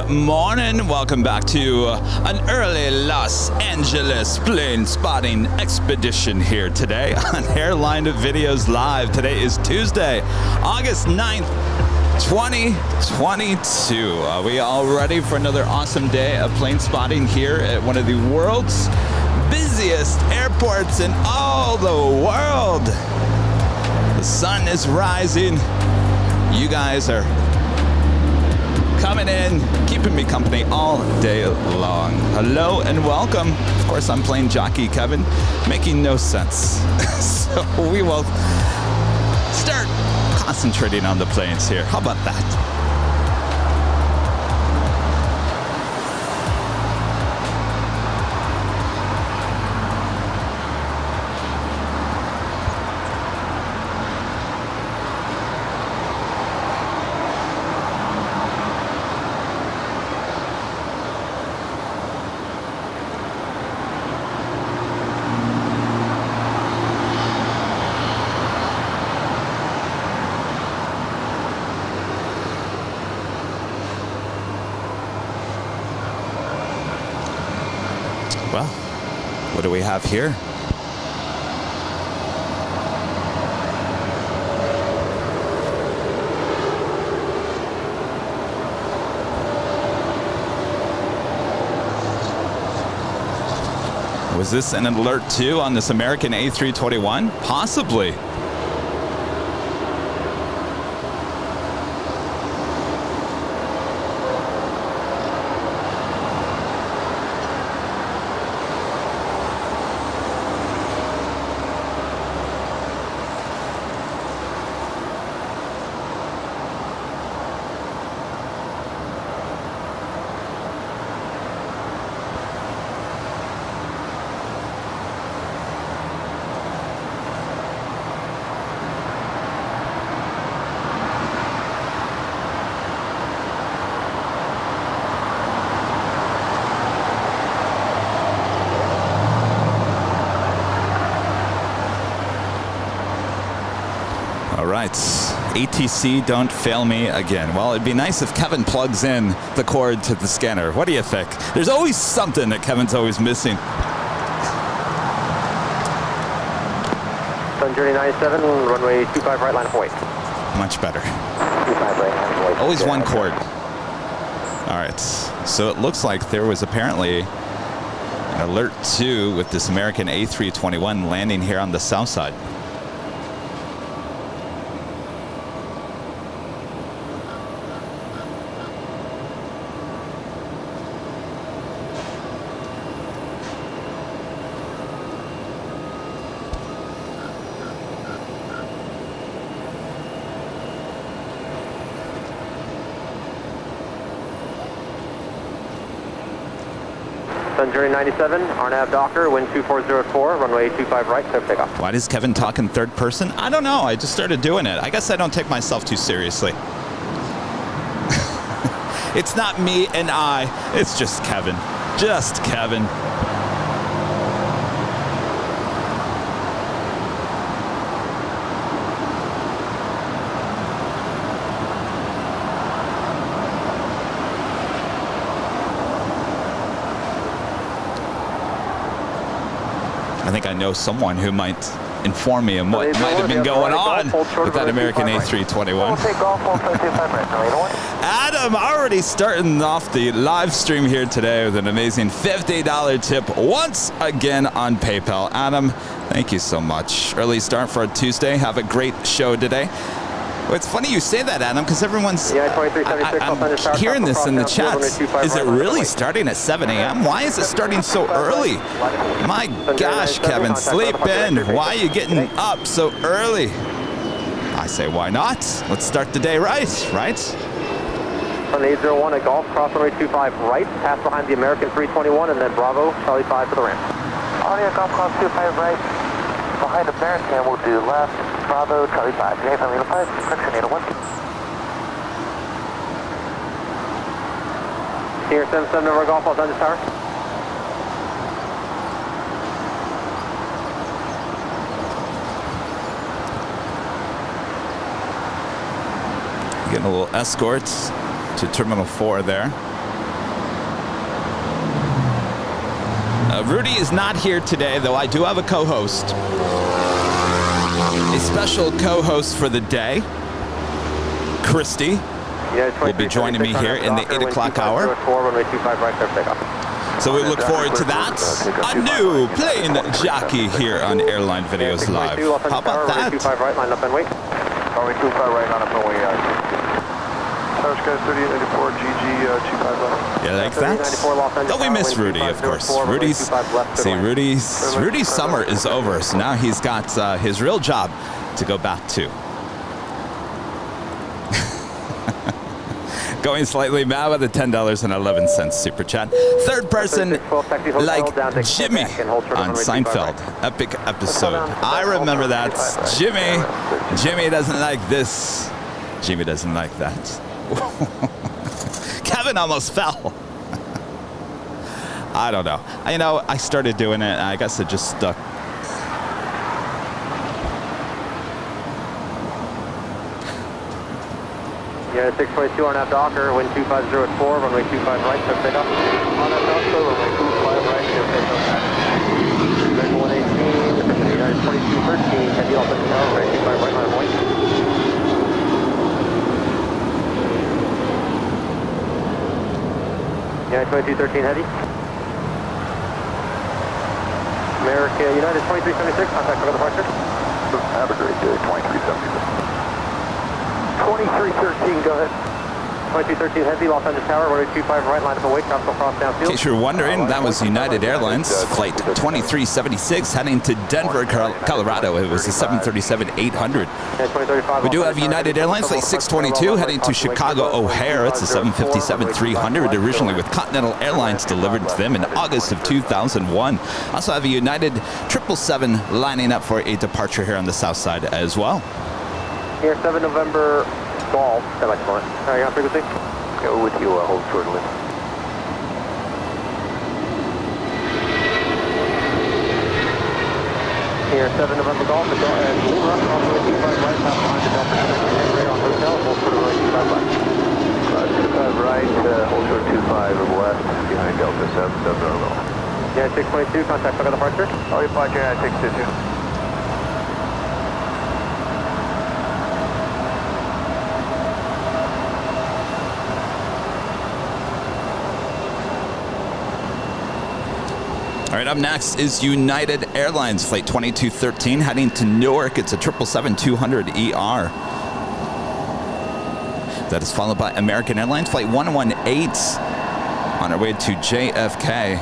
Good morning. Welcome back to an early Los Angeles plane spotting expedition here today on Airline Videos Live. Today is Tuesday, August 9th, 2022. Are we all ready for another awesome day of plane spotting here at one of the world's busiest airports in all the world? The sun is rising. You guys are coming in, keeping me company all day long. Hello and welcome. Of course, I'm plane jockey Kevin, making no sense. So we will start concentrating on the planes here. How about that? Well, what do we have here? Was this an alert too on this American A321? Possibly. All right, ATC, don't fail me again. Well, it'd be nice if Kevin plugs in the cord to the scanner. What do you think? There's always something that Kevin's always missing. Sun Journey 97, runway 25 right, line of weight. Much better. 25 right, line of weight. Always one cord. All right, so it looks like there was apparently an alert too with this American A321 landing here on the south side. Sun Journey 97, RNAV Docker, wind 2404, runway 25 right, clear takeoff. Why does Kevin talk in third person? I don't know. I just started doing it. I guess I don't take myself too seriously. It's not me and I. It's just Kevin. Just Kevin. I think I know someone who might inform me on what might have been going on with that American A321. Adam already starting off the live stream here today with an amazing $50 tip once again on PayPal. Adam, thank you so much. Early start for a Tuesday. Have a great show today. Well, it's funny you say that, Adam, because everyone's I'm hearing this in the chats. Is it really starting at 7 a.m.? Why is it starting so early? My gosh, Kevin, sleep in. Why are you getting up so early? I say, why not? Let's start the day right? On 801 at Golf, cross runway 25 right, pass behind the American 321, and then Bravo, Charlie 5 for the ramp. Audio Golf, cross 25 right, behind American, we'll do left. Bravo, Charlie 5, J from 5, correction 801. Senior 77 over Golf, all done to tower. Getting a little escort to Terminal 4 there. Rudy is not here today, though I do have a co-host. A special co-host for the day, Christy, will be joining me here in the 8 o'clock hour. So we look forward to that. A new plane jockey here on Airline Videos Live. How about that? Runway 25 right, line up and wait. Runway 25 right, line up and wait. Tower Sky 3894, GG 25 left. You like that? Don't we miss Rudy, of course. Rudy's summer is over, so now he's got his real job to go back to. Going slightly mad with a $10.11 super chat. Third person, like Jimmy on Seinfeld. Epic episode. I remember that. Jimmy doesn't like this. Jimmy doesn't like that. Kevin almost fell. I don't know. I started doing it, and I guess it just stuck. Yeah, 622 on that Docker, wind 250 at 4, runway 25 right, so pick up. On that Docker, runway 25 right, so pick up. American 118, United 2213, heavy off at the tower, runway 25 right, line of point. United 2213 heavy. American, United 2376, contact for departure. Have a great day, 2376. 2313, go ahead. 2213 heavy, Los Angeles Tower, runway 25 right, line up and wait, tropical cross downfield. In case you're wondering, that was United Airlines flight 2376 heading to Denver, Colorado. It was a 737-800. We do have United Airlines flight 622 heading to Chicago O'Hare. It's a 757-300, originally with Continental Airlines delivered to them in August of 2001. Also have a United 777 lining up for a departure here on the south side as well. Here, 7 November Golf, semi-smart. All right, you on frequency? Go with you, hold short list. Here, 7 November Golf, and Lima, on runway 25 right, top behind the Delta Connect, on hotel, hold short runway 25 left. 25 right, hold short 25 west, behind Delta 770. Yeah, 622, contact for departure. Oh, you departure, yeah, 622. All right, up next is United Airlines flight 2213 heading to Newark. It's a 777-200ER. That is followed by American Airlines flight 118 on our way to JFK.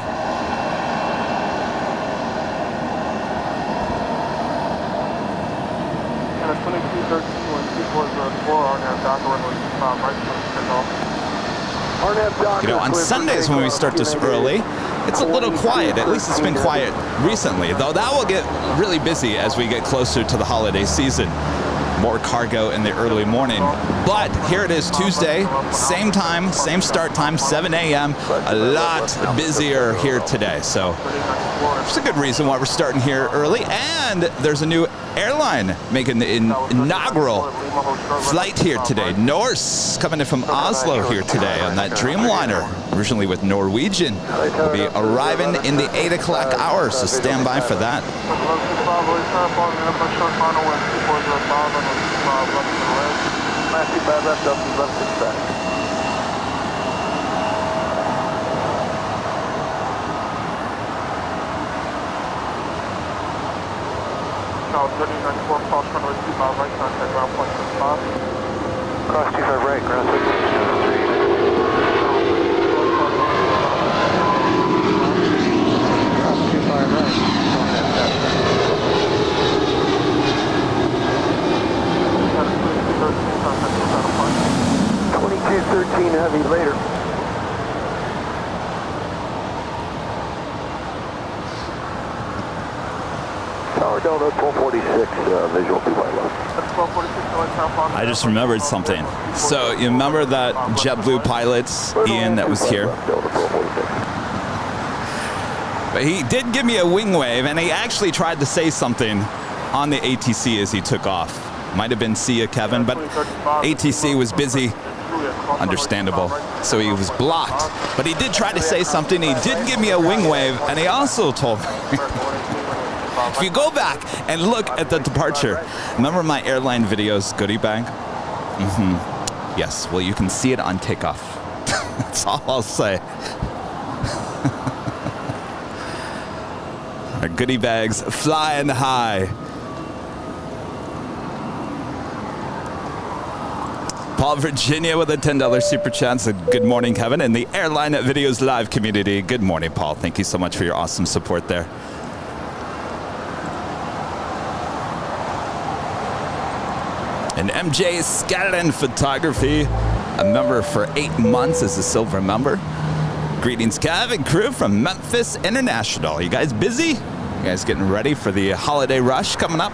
On Sundays when we start this early, it's a little quiet. At least it's been quiet recently, though that will get really busy as we get closer to the holiday season. More cargo in the early morning. But here it is Tuesday, same time, same start time, 7 a.m. A lot busier here today. So there's a good reason why we're starting here early. And there's a new airline making the inaugural flight here today. Norse coming in from Oslo here today on that Dreamliner, originally with Norwegian. Will be arriving in the 8 o'clock hour, so stand by for that. Now 3094 cross runway 25 right, contact ground point 65. Cross 25 right, ground 65. Cross 25 right. 2213 heavy later. Tower Delta 1246, visual 2 by left. I just remembered something. So you remember that JetBlue pilot, Ian, that was here? But he did give me a wing wave, and he actually tried to say something on the ATC as he took off. Might have been see ya, Kevin, but ATC was busy Understandable. So he was blocked, but he did try to say something. He did give me a wing wave, and he also told me. If you go back and look at the departure, remember my airline videos goodie bag? Yes, well, you can see it on takeoff. That's all I'll say. Our goodie bags flying high. Paul, Virginia with a $10 super chat said, good morning, Kevin, and the Airline Videos Live community. Good morning, Paul. Thank you so much for your awesome support there. And MJ Scanlon Photography, a member for 8 months as a silver member. Greetings, Kev and crew from Memphis International. You guys busy? You guys getting ready for the holiday rush coming up?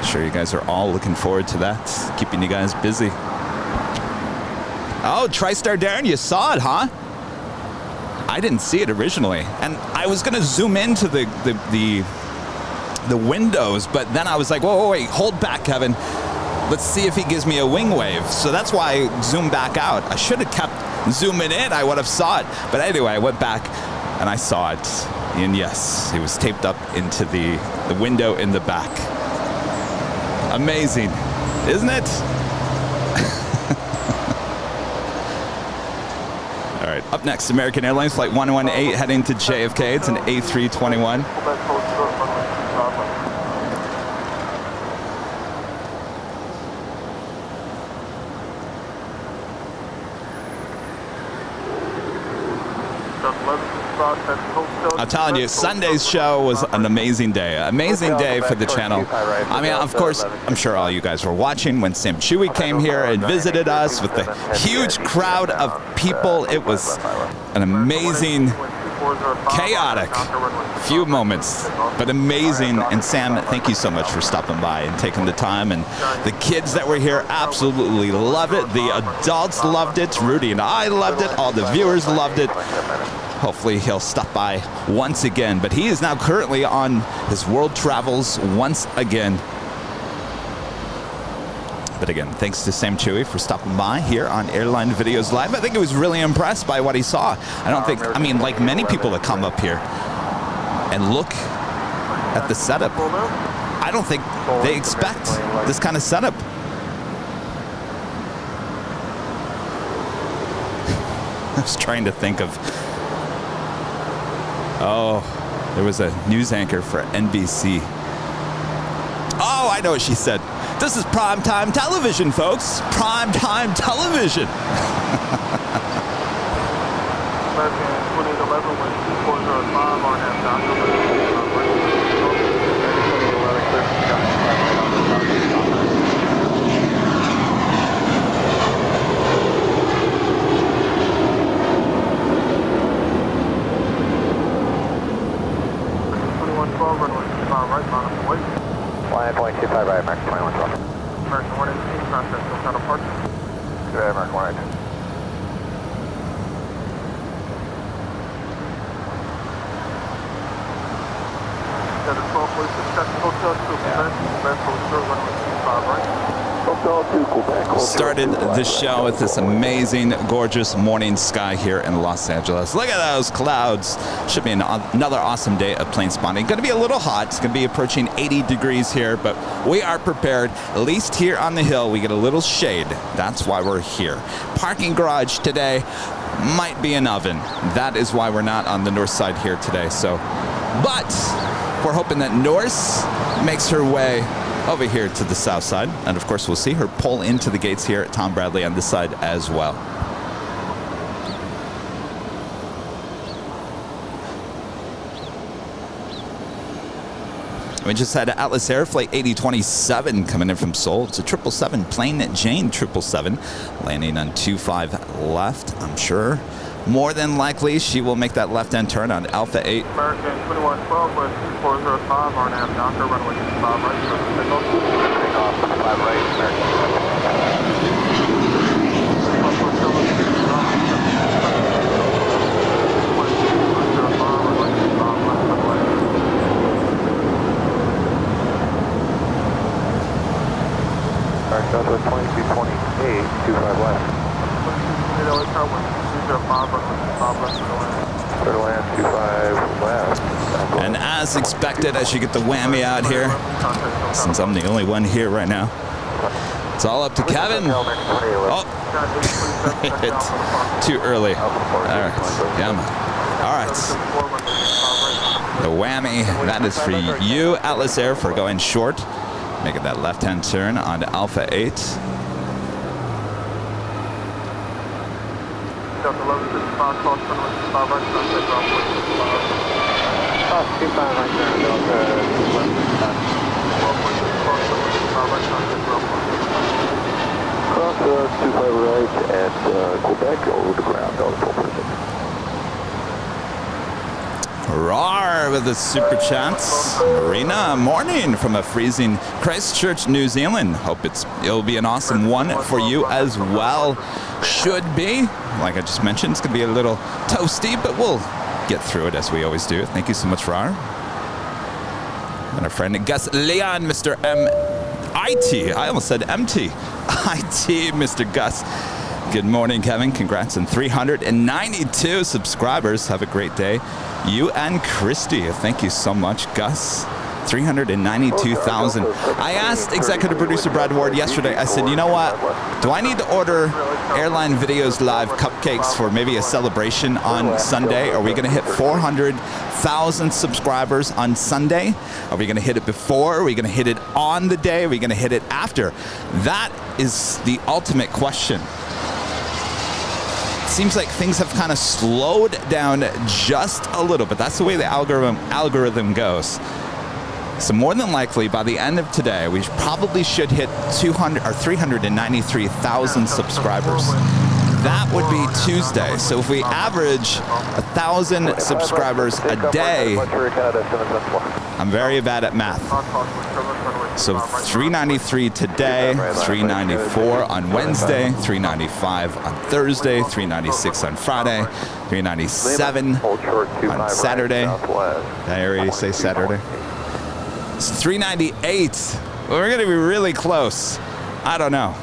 Sure you guys are all looking forward to that. Keeping you guys busy. Oh, TriStar Darren, you saw it, huh? I didn't see it originally. And I was going to zoom into the windows, but then I was like, whoa, wait, hold back, Kevin. Let's see if he gives me a wing wave. So that's why I zoomed back out. I should have kept zooming in. I would have saw it. But anyway, I went back and I saw it. And yes, he was taped up into the window in the back. Amazing, isn't it? All right, up next, American Airlines Flight 118 heading to JFK. It's an A321. I'm telling you, Sunday's show was an amazing day. Amazing day for the channel. I mean, of course, I'm sure all you guys were watching when Sam Chewy came here and visited us with the huge crowd of people. It was an amazing, chaotic few moments, but amazing. And Sam, thank you so much for stopping by and taking the time. And the kids that were here absolutely loved it. The adults loved it. Rudy and I loved it. All the viewers loved it. Hopefully he'll stop by once again, but he is now currently on his world travels once again. But again, thanks to Sam Chewy for stopping by here on Airline Videos Live. I think he was really impressed by what he saw. I mean, like many people that come up here and look at the setup, I don't think they expect this kind of setup. I was trying to think of, there was a news anchor for NBC. Oh, I know what she said. This is primetime television, folks. Primetime television. Line 0.25 right, American 2112. American 118, contact Sultana Park. Good, American 118. Got a 1246, check hotel to Quebec, hotel 125 right. Started the show with this amazing, gorgeous morning sky here in Los Angeles. Look at those clouds. Should be another awesome day of plane spotting. Going to be a little hot. It's going to be approaching 80 degrees here, but we are prepared. At least here on the hill, we get a little shade. That's why we're here. Parking garage today might be an oven. That is why we're not on the north side here today. But we're hoping that Norse makes her way over here to the south side, and of course we'll see her pull into the gates here at Tom Bradley on this side as well. We just had Atlas Air Flight 8027 coming in from Seoul. It's a 777 Plain Jane 777 landing on 25 left. I'm sure more than likely she will make that left-hand turn on Alpha 8. American 2112 with 405, RNAV Docker, runway 25 right, Take off 5 right, American. Southwest 2228, 25 left. Clear to land, 25 left. And as expected, I should get the whammy out here, since I'm the only one here right now. It's all up to Kevin. Oh, it's too early. All right, yeah, man. All right. The whammy, that is for you, Atlas Air, for going short. Making that left-hand turn onto Alpha 8. Cross 25 right at Quebec, over the ground, all 4%. Roar with the super chats. Marina, morning from a freezing Christchurch, New Zealand. Hope it'll be an awesome one for you as well. Should be. Like I just mentioned, it's going to be a little toasty, but we'll get through it as we always do. Thank you so much, Roar. And our friend Gus Leon, Mr. IT. I almost said MT. IT, Mr. Gus. Good morning, Kevin. Congrats on 392 subscribers. Have a great day. You and Christy. Thank you so much, Gus. 392,000. I asked executive producer Brad Ward yesterday, I said, you know what? Do I need to order Airline Videos Live cupcakes for maybe a celebration on Sunday? Are we going to hit 400,000 subscribers on Sunday? Are we going to hit it before? Are we going to hit it on the day? Are we going to hit it after? That is the ultimate question. Seems like things have kind of slowed down just a little, but that's the way the algorithm goes. So more than likely, by the end of today, we probably should hit 200 or 393,000 subscribers. That would be Tuesday. So if we average 1,000 subscribers a day, I'm very bad at math. So 393 today, 394 on Wednesday, 395 on Thursday, 396 on Friday, 397 on Saturday. Did I already say Saturday? It's 398. Well, we're going to be really close. I don't know.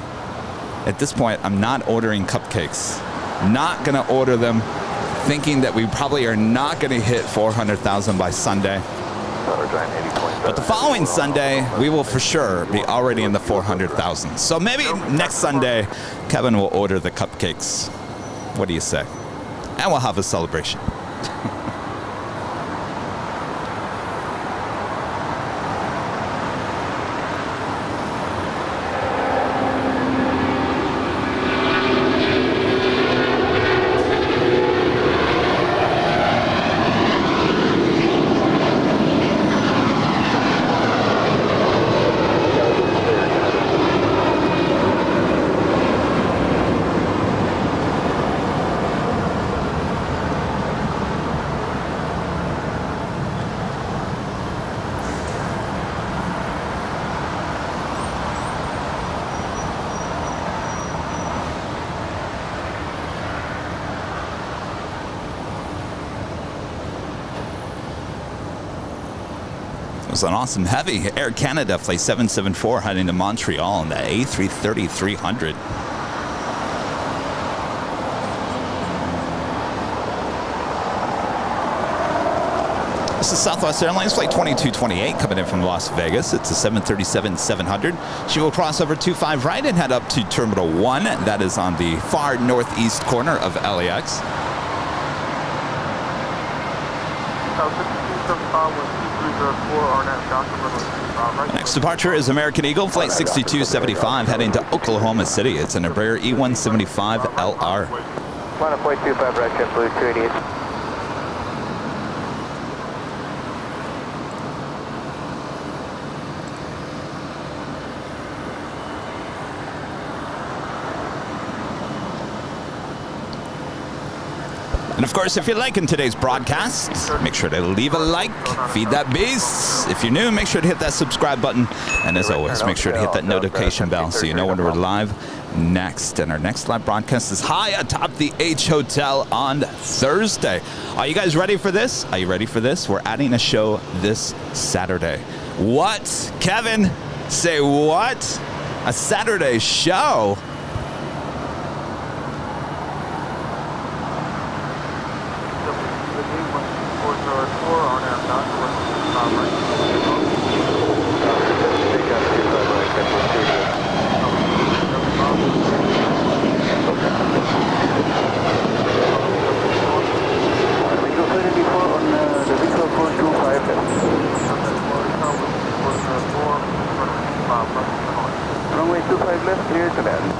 At this point, I'm not ordering cupcakes. Not going to order them, thinking that we probably are not going to hit 400,000 by Sunday. But the following Sunday, we will for sure be already in the 400,000. So maybe next Sunday, Kevin will order the cupcakes. What do you say? And we'll have a celebration. It was an awesome heavy. Air Canada Flight 774 heading to Montreal on the A330-300. This is Southwest Airlines Flight 2228 coming in from Las Vegas. It's a 737-700. She will cross over 25 right and head up to Terminal 1. That is on the far northeast corner of LAX. Next departure is American Eagle Flight 6275 heading to Oklahoma City. It's an Embraer E175LR. Line up 0.25 right, JetBlue 288. And of course, if you're liking today's broadcast, make sure to leave a like, feed that beast. If you're new, make sure to hit that subscribe button. And as always, make sure to hit that notification bell so you know when we're live next. And our next live broadcast is high atop the H Hotel on Thursday. Are you guys ready for this? Are you ready for this? We're adding a show this Saturday. What? Kevin, say what? A Saturday show. Runway 25 left, clear to land.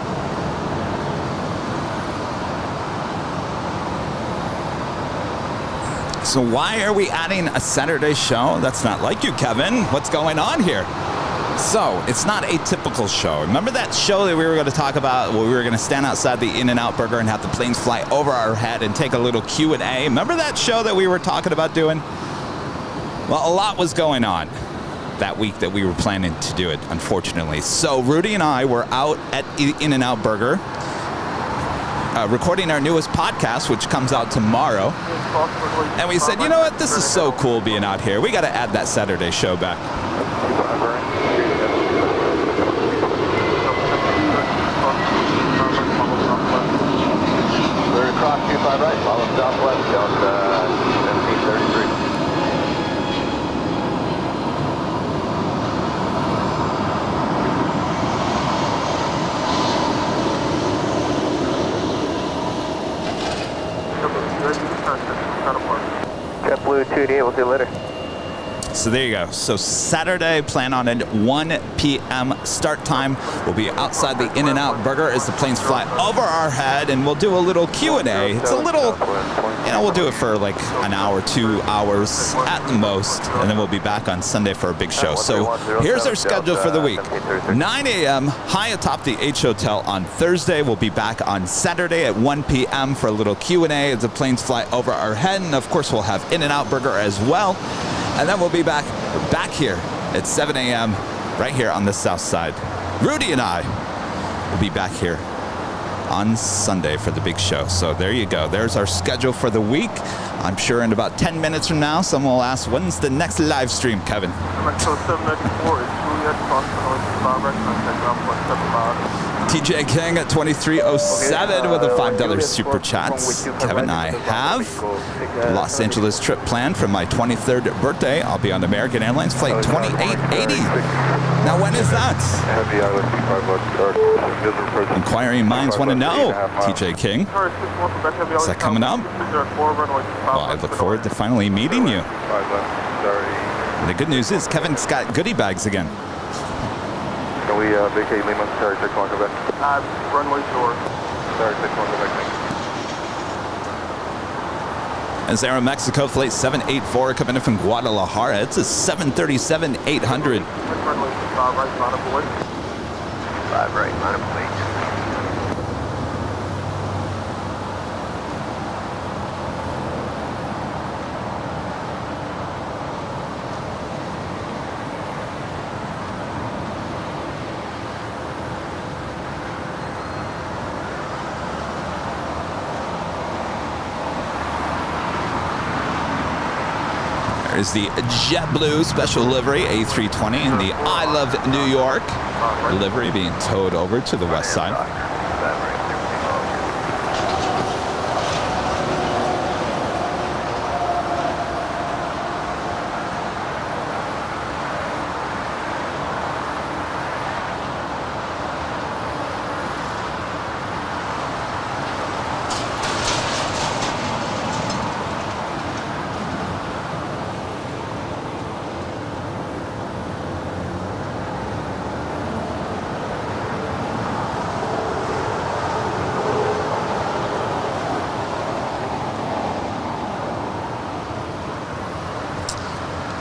So why are we adding a Saturday show? That's not like you, Kevin. What's going on here? So it's not a typical show. Remember that show that we were going to talk about where we were going to stand outside the In-N-Out Burger and have the planes fly over our head and take a little Q&A? Remember that show that we were talking about doing? Well, a lot was going on that week that we were planning to do it, unfortunately. So Rudy and I were out at In-N-Out Burger recording our newest podcast, which comes out tomorrow. And we said, you know what? This is so cool being out here. We got to add that Saturday show back. We're across 25 right, follow southwest, Delta 1733. JetBlue 2D, we'll see you later. So there you go. So Saturday, plan on a 1 p.m. start time. We'll be outside the In-N-Out Burger as the planes fly over our head, and we'll do a little Q&A. It's a little, we'll do it for like an hour, 2 hours at the most, and then we'll be back on Sunday for a big show. So here's our schedule for the week. 9 a.m. high atop the H Hotel on Thursday. We'll be back on Saturday at 1 p.m. for a little Q&A as the planes fly over our head, and of course we'll have In-N-Out Burger as well. And then we'll be back here at 7 a.m. right here on the south side. Rudy and I will be back here on Sunday for the big show. So there you go. There's our schedule for the week. I'm sure in about 10 minutes from now, someone will ask, when's the next live stream, Kevin? TJ King at 2307 with a $5 super chat. Kevin and I have a Los Angeles trip planned for my 23rd birthday. I'll be on American Airlines flight 2880. Now when is that? Inquiring minds want to know, TJ King. Is that coming up? Well, I look forward to finally meeting you. And the good news is Kevin's got goodie bags again. Can we vacate Lima? Sorry, 61 Quebec. Runway shore. Sorry, 61 Quebec. As Aeromexico flight 784 coming in from Guadalajara. It's a 737-800. Runway 5 right, line up away. 5 right, line up away. There's the JetBlue special livery A320 and the I Love New York livery being towed over to the west side.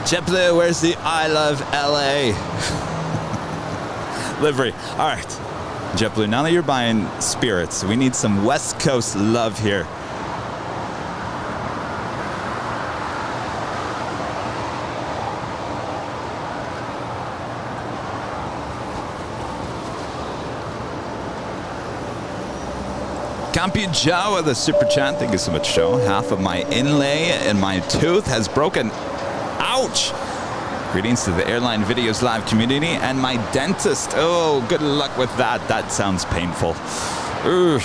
JetBlue, where's the I Love LA livery? All right, JetBlue, now that you're buying spirits, we need some West Coast love here. Campi Joe with a super chat. Thank you so much, Joe. Half of my inlay in my tooth has broken. Ouch! Greetings to the Airline Videos Live community and my dentist. Oh, good luck with that. That sounds painful. Ugh.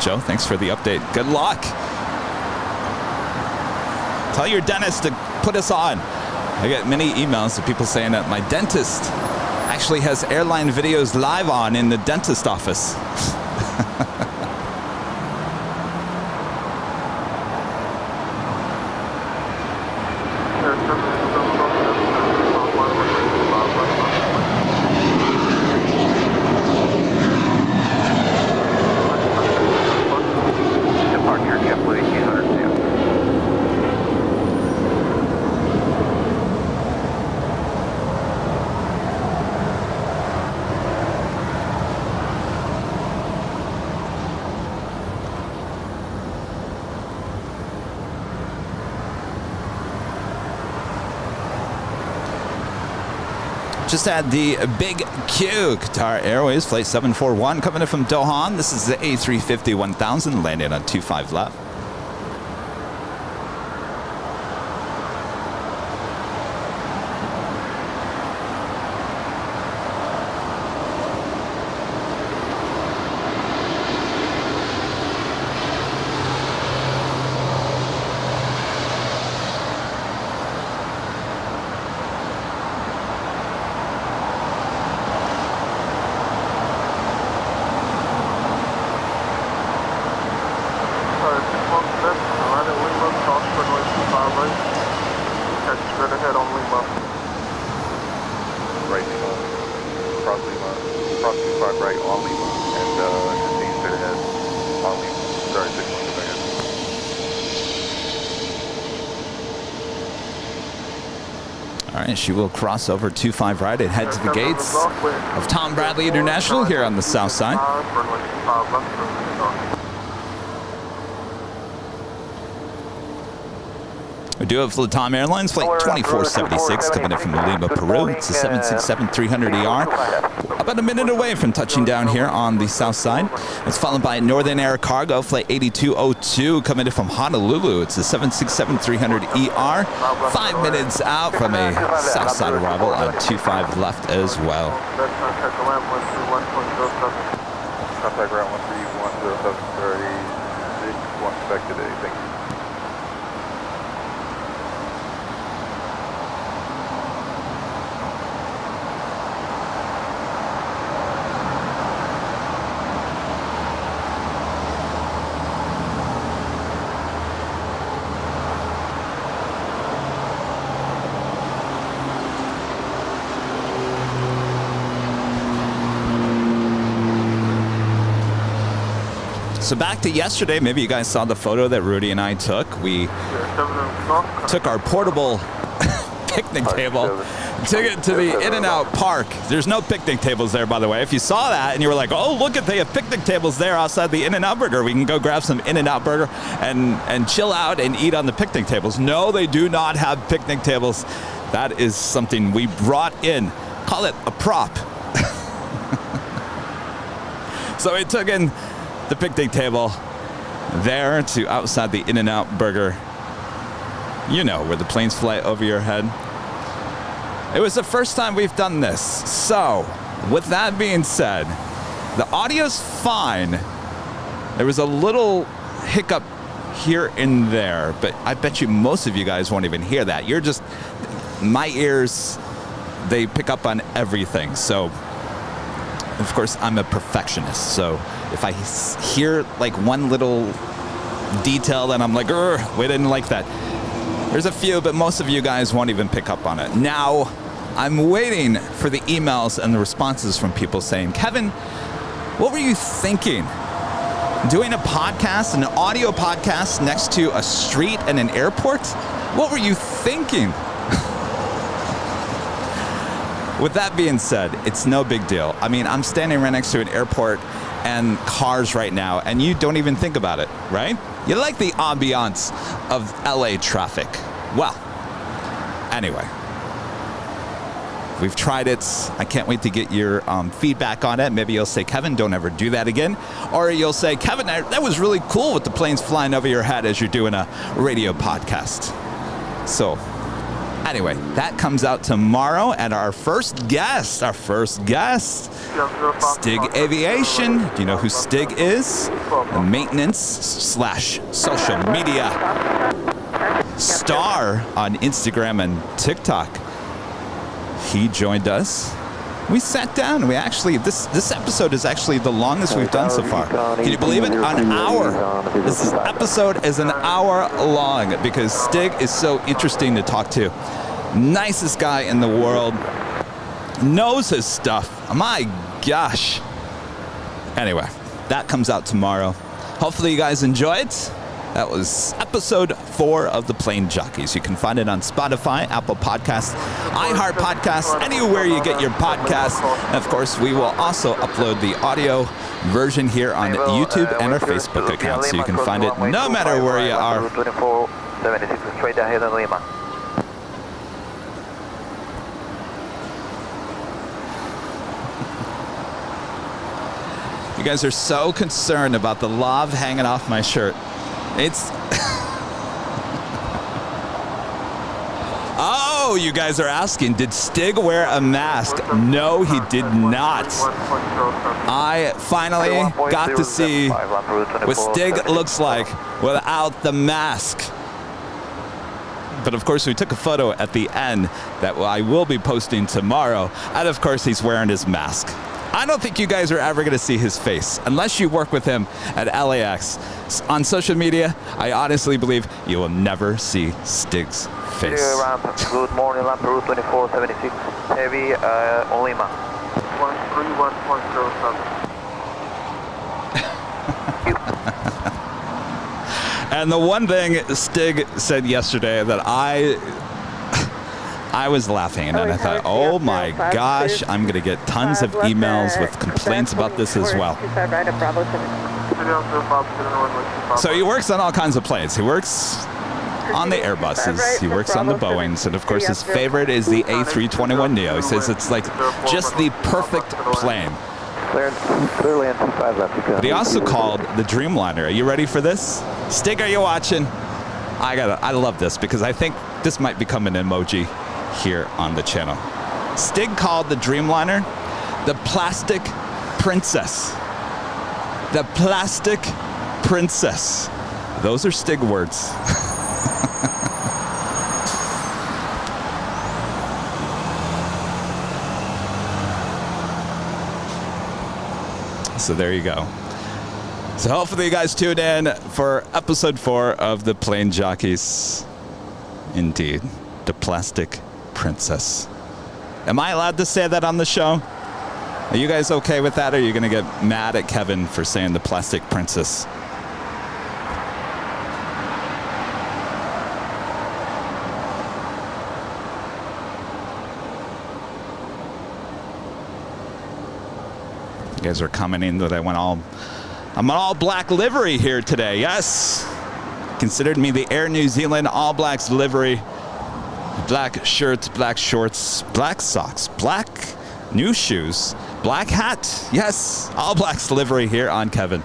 Joe, thanks for the update. Good luck. Tell your dentist to put us on. I get many emails of people saying that my dentist actually has Airline Videos Live on in the dentist office. Departure JetBlue 1802. Just had the big Q, Qatar Airways, flight 741, coming in from Doha. This is the A350 1000, landing on 25 left. She will cross over 25 right and head to the gates of Tom Bradley International here on the south side. We do have Latam Airlines flight 2476 coming in from Lima, Peru. It's a 767-300ER. About a minute away from touching down here on the south side. It's followed by Northern Air Cargo flight 8202 coming in from Honolulu. It's a 767-300ER. 5 minutes out from a south side arrival on 25 left as well. Contact ground 1310730. One expected anything. So back to yesterday, maybe you guys saw the photo that Rudy and I took. We took our portable picnic table, took it to the In-N-Out Park. There's no picnic tables there, by the way. If you saw that and you were like, oh, look they have picnic tables there outside the In-N-Out Burger. We can go grab some In-N-Out Burger and chill out and eat on the picnic tables. No, they do not have picnic tables. That is something we brought in. Call it a prop. So we took in the picnic table there to outside the In-N-Out Burger. You know, where the planes fly over your head. It was the first time we've done this. So, with that being said, the audio's fine. There was a little hiccup here and there, but I bet you most of you guys won't even hear that. You're just, my ears, they pick up on everything. So, of course, I'm a perfectionist. So, if I hear like one little detail, then I'm like, we didn't like that. There's a few, but most of you guys won't even pick up on it. Now, I'm waiting for the emails and the responses from people saying, Kevin, what were you thinking? Doing a podcast, an audio podcast next to a street and an airport? What were you thinking? With that being said, it's no big deal. I mean, I'm standing right next to an airport and cars right now, and you don't even think about it, right? You like the ambiance of LA traffic. Well, anyway, we've tried it. I can't wait to get your feedback on it. Maybe you'll say, Kevin, don't ever do that again. Or you'll say, Kevin, that was really cool with the planes flying over your head as you're doing a radio podcast. So, Anyway, that comes out tomorrow, and our first guest, Stig Aviation. Do you know who Stig is? The maintenance / social media star on Instagram and TikTok. He joined us. We sat down. We actually, this episode is actually the longest we've done so far. Can you believe it? An hour. This episode is an hour long because Stig is so interesting to talk to. Nicest guy in the world. Knows his stuff. My gosh. Anyway, that comes out tomorrow. Hopefully you guys enjoy it. That was episode 4 of The Plane Jockeys. You can find it on Spotify, Apple Podcasts, iHeart Podcasts, anywhere you get your podcasts. And of course, we will also upload the audio version here on YouTube and our Facebook account, so you can find it no matter where you are. 2476 straight ahead on Lima. You guys are so concerned about the love hanging off my shirt. It's... Oh, you guys are asking, did Stig wear a mask? No, he did not. I finally got to see what Stig looks like without the mask. But of course, we took a photo at the end that I will be posting tomorrow. And of course, he's wearing his mask. I don't think you guys are ever going to see his face unless you work with him at LAX. On social media, I honestly believe you will never see Stig's face. Good morning, Lamp Route 2476, heavy on Lima. 131.07. And the one thing Stig said yesterday that I was laughing, and then I thought, oh my gosh, I'm going to get tons of emails with complaints about this as well. So he works on all kinds of planes. He works on the Airbuses, he works on the Boeings, and of course his favorite is the A321neo. He says it's like just the perfect plane. Clearly on 25 left. But he also called the Dreamliner. Are you ready for this? Stig, are you watching? I love this because I think this might become an emoji here on the channel. Stig called the Dreamliner the Plastic Princess. The Plastic Princess. Those are Stig words. So there you go. So hopefully you guys tuned in for episode 4 of The Plane Jockeys. Indeed, the Plastic Princess. Am I allowed to say that on the show? Are you guys okay with that, or are you going to get mad at Kevin for saying the Plastic Princess? You guys are commenting that I'm an all black livery here today. Yes. Considered me the Air New Zealand All Blacks livery. Black shirts, black shorts, black socks, black new shoes, black hat. Yes, All Blacks livery here on Kevin.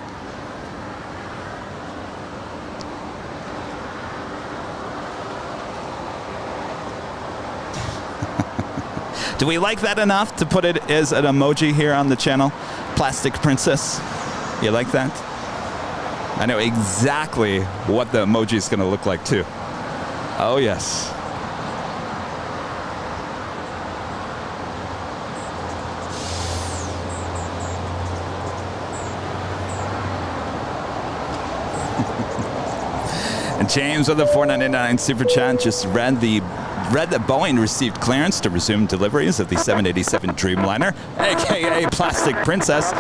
Do we like that enough to put it as an emoji here on the channel? Plastic Princess. You like that? I know exactly what the emoji is going to look like too. Oh yes. And James with the $4.99 super chat just read that Boeing received clearance to resume deliveries of the 787 Dreamliner, aka Plastic Princess.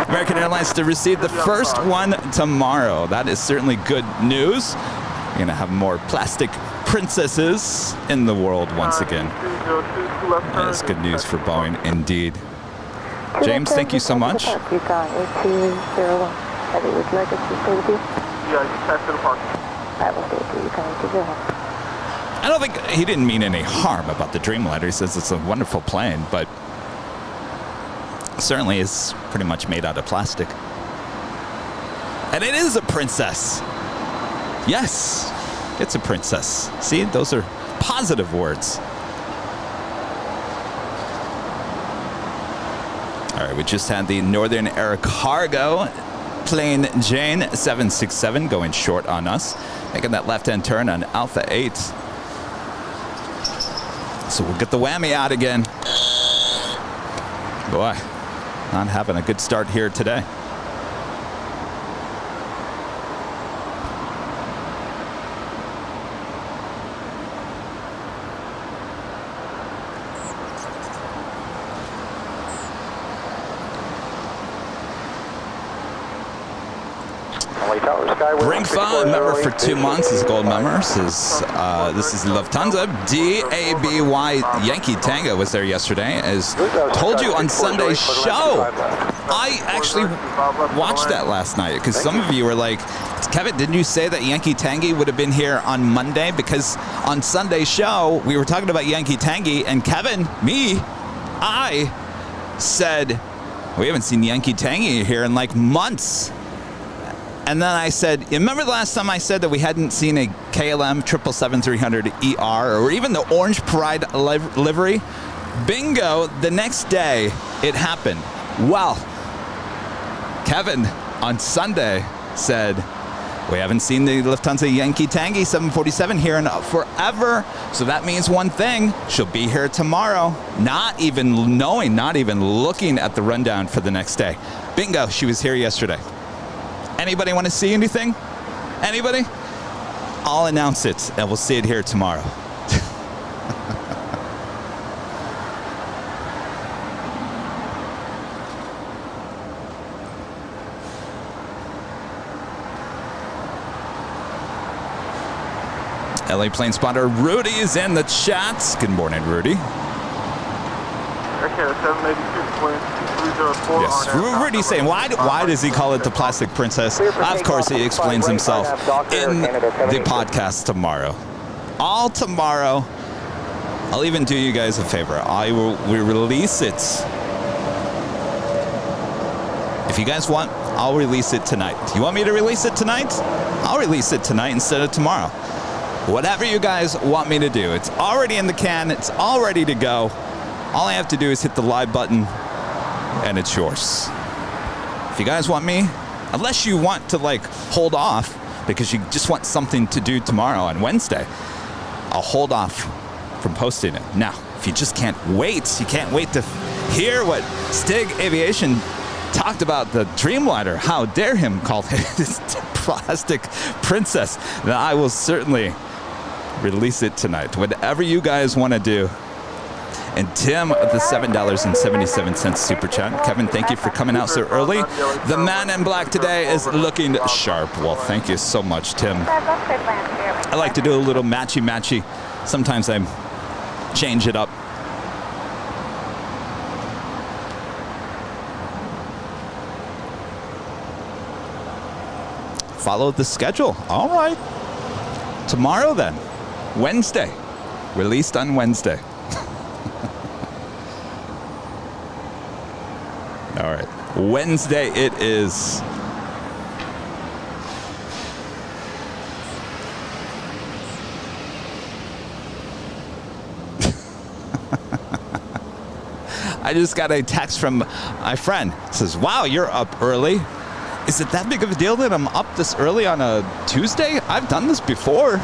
American Airlines to receive the first one tomorrow. That is certainly good news. We're gonna have more plastic princesses in the world once again. That is good news for Boeing indeed. James, thank you so much. I don't think he didn't mean any harm about the Dreamliner. He says it's a wonderful plane, but certainly is pretty much made out of plastic. And it is a princess. Yes, it's a princess. See, those are positive words. we just had the Northern Air Cargo plane Jane 767 going short on us, making that left-hand turn on Alpha 8. So we'll get the whammy out again. Boy, not having a good start here today. Ring fun member for 2 months is a gold member. This is Lufthansa. DABY Yankee Tango was there yesterday. As told you on Sunday's show, I actually watched that last night because some of you were like, Kevin, didn't you say that Yankee Tangy would have been here on Monday? Because on Sunday's show, we were talking about Yankee Tangy, and Kevin, I said, we haven't seen Yankee Tangy here in like months. And then I said, remember the last time I said that we hadn't seen a KLM 777-300ER or even the Orange Pride livery? Bingo, the next day it happened. Well, Kevin on Sunday said, we haven't seen the Lufthansa Yankee Tangy 747 here in forever. So that means one thing, she'll be here tomorrow. Not even knowing, not even looking at the rundown for the next day. Bingo, she was here yesterday. Anybody want to see anything? Anybody? I'll announce it, and we'll see it here tomorrow. LA plane spotter Rudy is in the chat. Good morning, Rudy. Yes, Rudy's saying, why does he call it the Plastic Princess? Of course, he explains himself in the podcast tomorrow. All tomorrow. I'll even do you guys a favor. We release it. If you guys want, I'll release it tonight. You want me to release it tonight? I'll release it tonight instead of tomorrow. Whatever you guys want me to do. It's already in the can. It's all ready to go. All I have to do is hit the live button, and it's yours. If you guys want me, unless you want to like hold off because you just want something to do tomorrow on Wednesday, I'll hold off from posting it. Now, if you just can't wait, you can't wait to hear what Stig Aviation talked about the Dreamliner. How dare him call it his Plastic Princess. Then I will certainly release it tonight. Whatever you guys want to do. And Tim with the $7.77 super chat. Kevin, thank you for coming out so early. The man in black today is looking sharp. Well, thank you so much, Tim. I like to do a little matchy-matchy. Sometimes I change it up. Follow the schedule. All right. Tomorrow then. Wednesday. Released on Wednesday. All right. Wednesday it is. I just got a text from my friend. It says, wow, you're up early. Is it that big of a deal that I'm up this early on a Tuesday? I've done this before.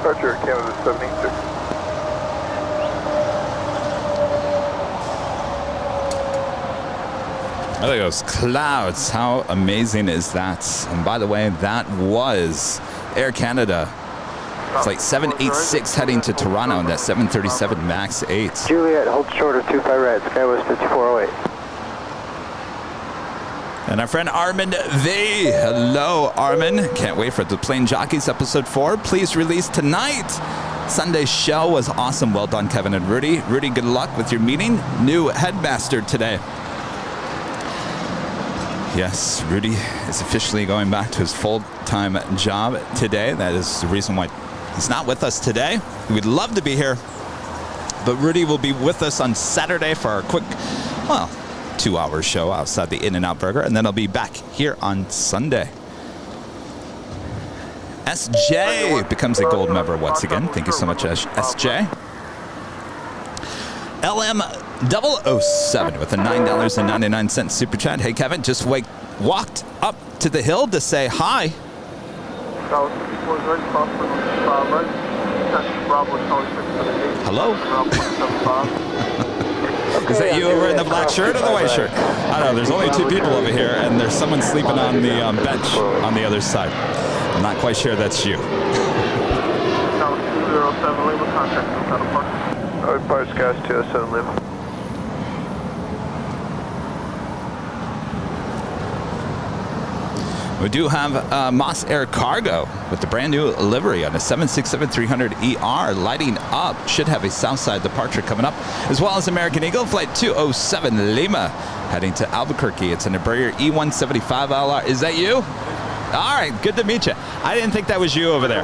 Departure Canada 76. Look at those clouds. How amazing is that? And by the way, that was Air Canada. Flight 786 heading to Toronto on that 737 MAX 8. Juliet, hold short of 25 right, Skywest 5408. And our friend Armin V. Hello, Armin. Can't wait for the Plane Jockeys episode 4. Please release tonight. Sunday's show was awesome. Well done, Kevin and Rudy. Rudy, good luck with your meeting. New headmaster today. Yes, Rudy is officially going back to his full-time job today. That is the reason why he's not with us today. We'd love to be here, but Rudy will be with us on Saturday for our quick, 2-hour show outside the In-N-Out Burger, and then I'll be back here on Sunday. SJ becomes a gold member once again. Thank you so much, SJ. LM007 with a $9.99 super chat. Hey, Kevin, just walked up to the hill to say hi. Hello? Is that you over in the black shirt or the white shirt? I don't know. There's only 2 people over here, and there's someone sleeping on the bench on the other side. I'm not quite sure that's you. Parts gas 207 Lima. We do have Moss Air Cargo with the brand new livery on a 767-300ER lighting up. Should have a Southside departure coming up, as well as American Eagle Flight 207 Lima heading to Albuquerque. It's an Embraer E175LR. Is that you? All right, good to meet you. I didn't think that was you over there.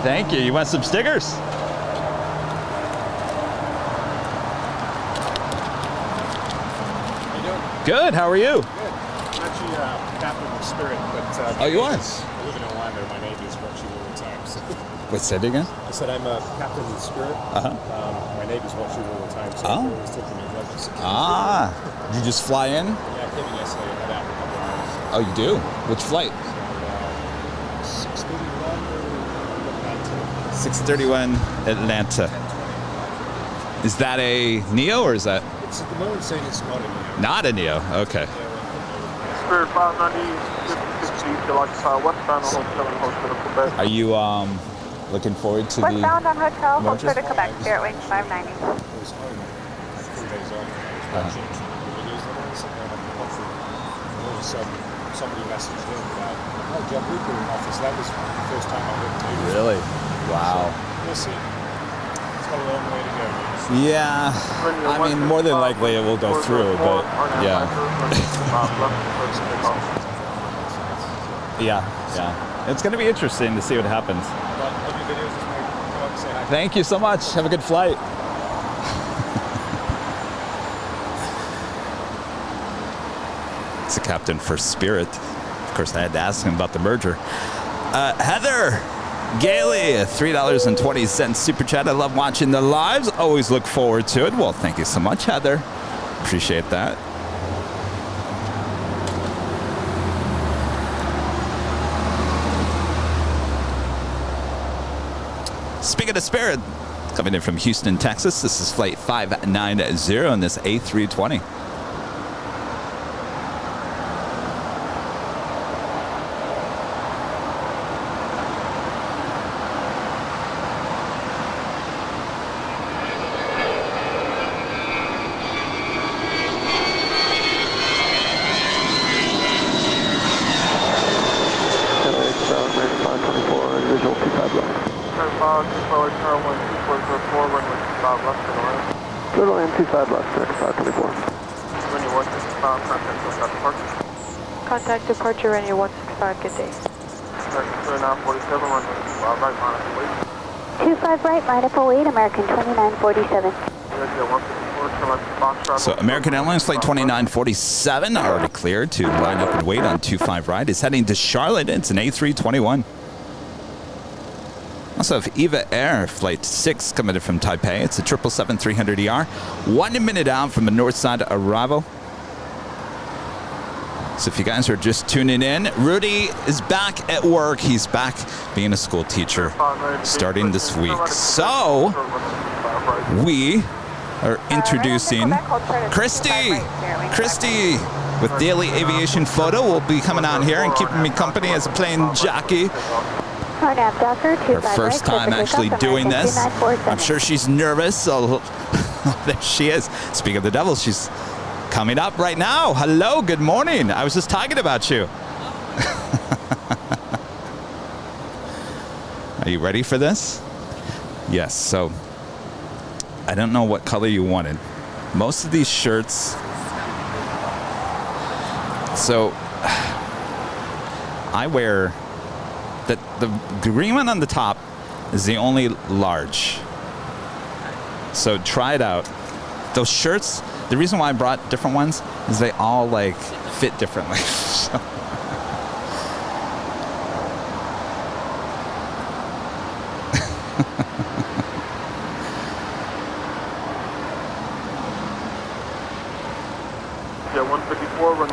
Thank you. You want some stickers? Good. How are you? Good. I'm actually captain of Spirit, but Oh, you are? I live in Orlando. My Navy is watching all the time. So. Wait, say it again? I said I'm a captain of Spirit. My Navy's watching all the time, so Oh. they're always taking me to security. Ah, did you just fly in? Yeah, I came in yesterday and head out in a couple of hours. Oh, you do? Which flight? 6:31 Atlanta. 631 Atlanta. Is that a Neo or is that It's at the moment saying it's not in here. not a Neo? Okay. Spirit 590, 5060, July westbound on Hotel and Hospital, Quebec. Are you looking forward to Westbound the on Hotel, Motors? Holster to Quebec, Spirit Wing 590. I was home 3 days off. I was watching the videos that I was, and then all of a sudden somebody messaged in about, Jetblue in office. That was the first time I heard the news. Really? Wow. We'll see. It's got a long way to go. Yeah. I mean, more than likely it will go through, but yeah. Yeah. It's going to be interesting to see what happens. But love your videos. Just make come up and say hi. Thank you so much. Have a good flight. It's the captain for Spirit. Of course, I had to ask him about the merger. Heather Gailey, $3.20 super chat. I love watching the lives. Always look forward to it. Well, thank you so much, Heather. Appreciate that. Speaking of Spirit, coming in from Houston, Texas, this is flight 590 on this A320. Little M25 left, 524. Contact departure runway 165, good day. 25 right, line up and wait, American 2947. So American Airlines Flight 2947 already cleared to line up and wait on 25 right. Is heading to Charlotte. It's an A321. Also have Eva Air Flight 6 coming in from Taipei. It's a 777-300ER. 1 minute out from the north side arrival. So if you guys are just tuning in, Rudy is back at work. He's back being a school teacher starting this week. So we are introducing Christy. Christy with Daily Aviation Photo will be coming on here and keeping me company as a plane jockey. Her first time actually doing this. I'm sure she's nervous, so there she is. Speaking of the devil, she's coming up right now. Hello, good morning. I was just talking about you. Are you ready for this? Yes, so I don't know what color you wanted. Most of these shirts, so I wear the green one on the top is the only large. So try it out. Those shirts, the reason why I brought different ones is they all like fit differently. So.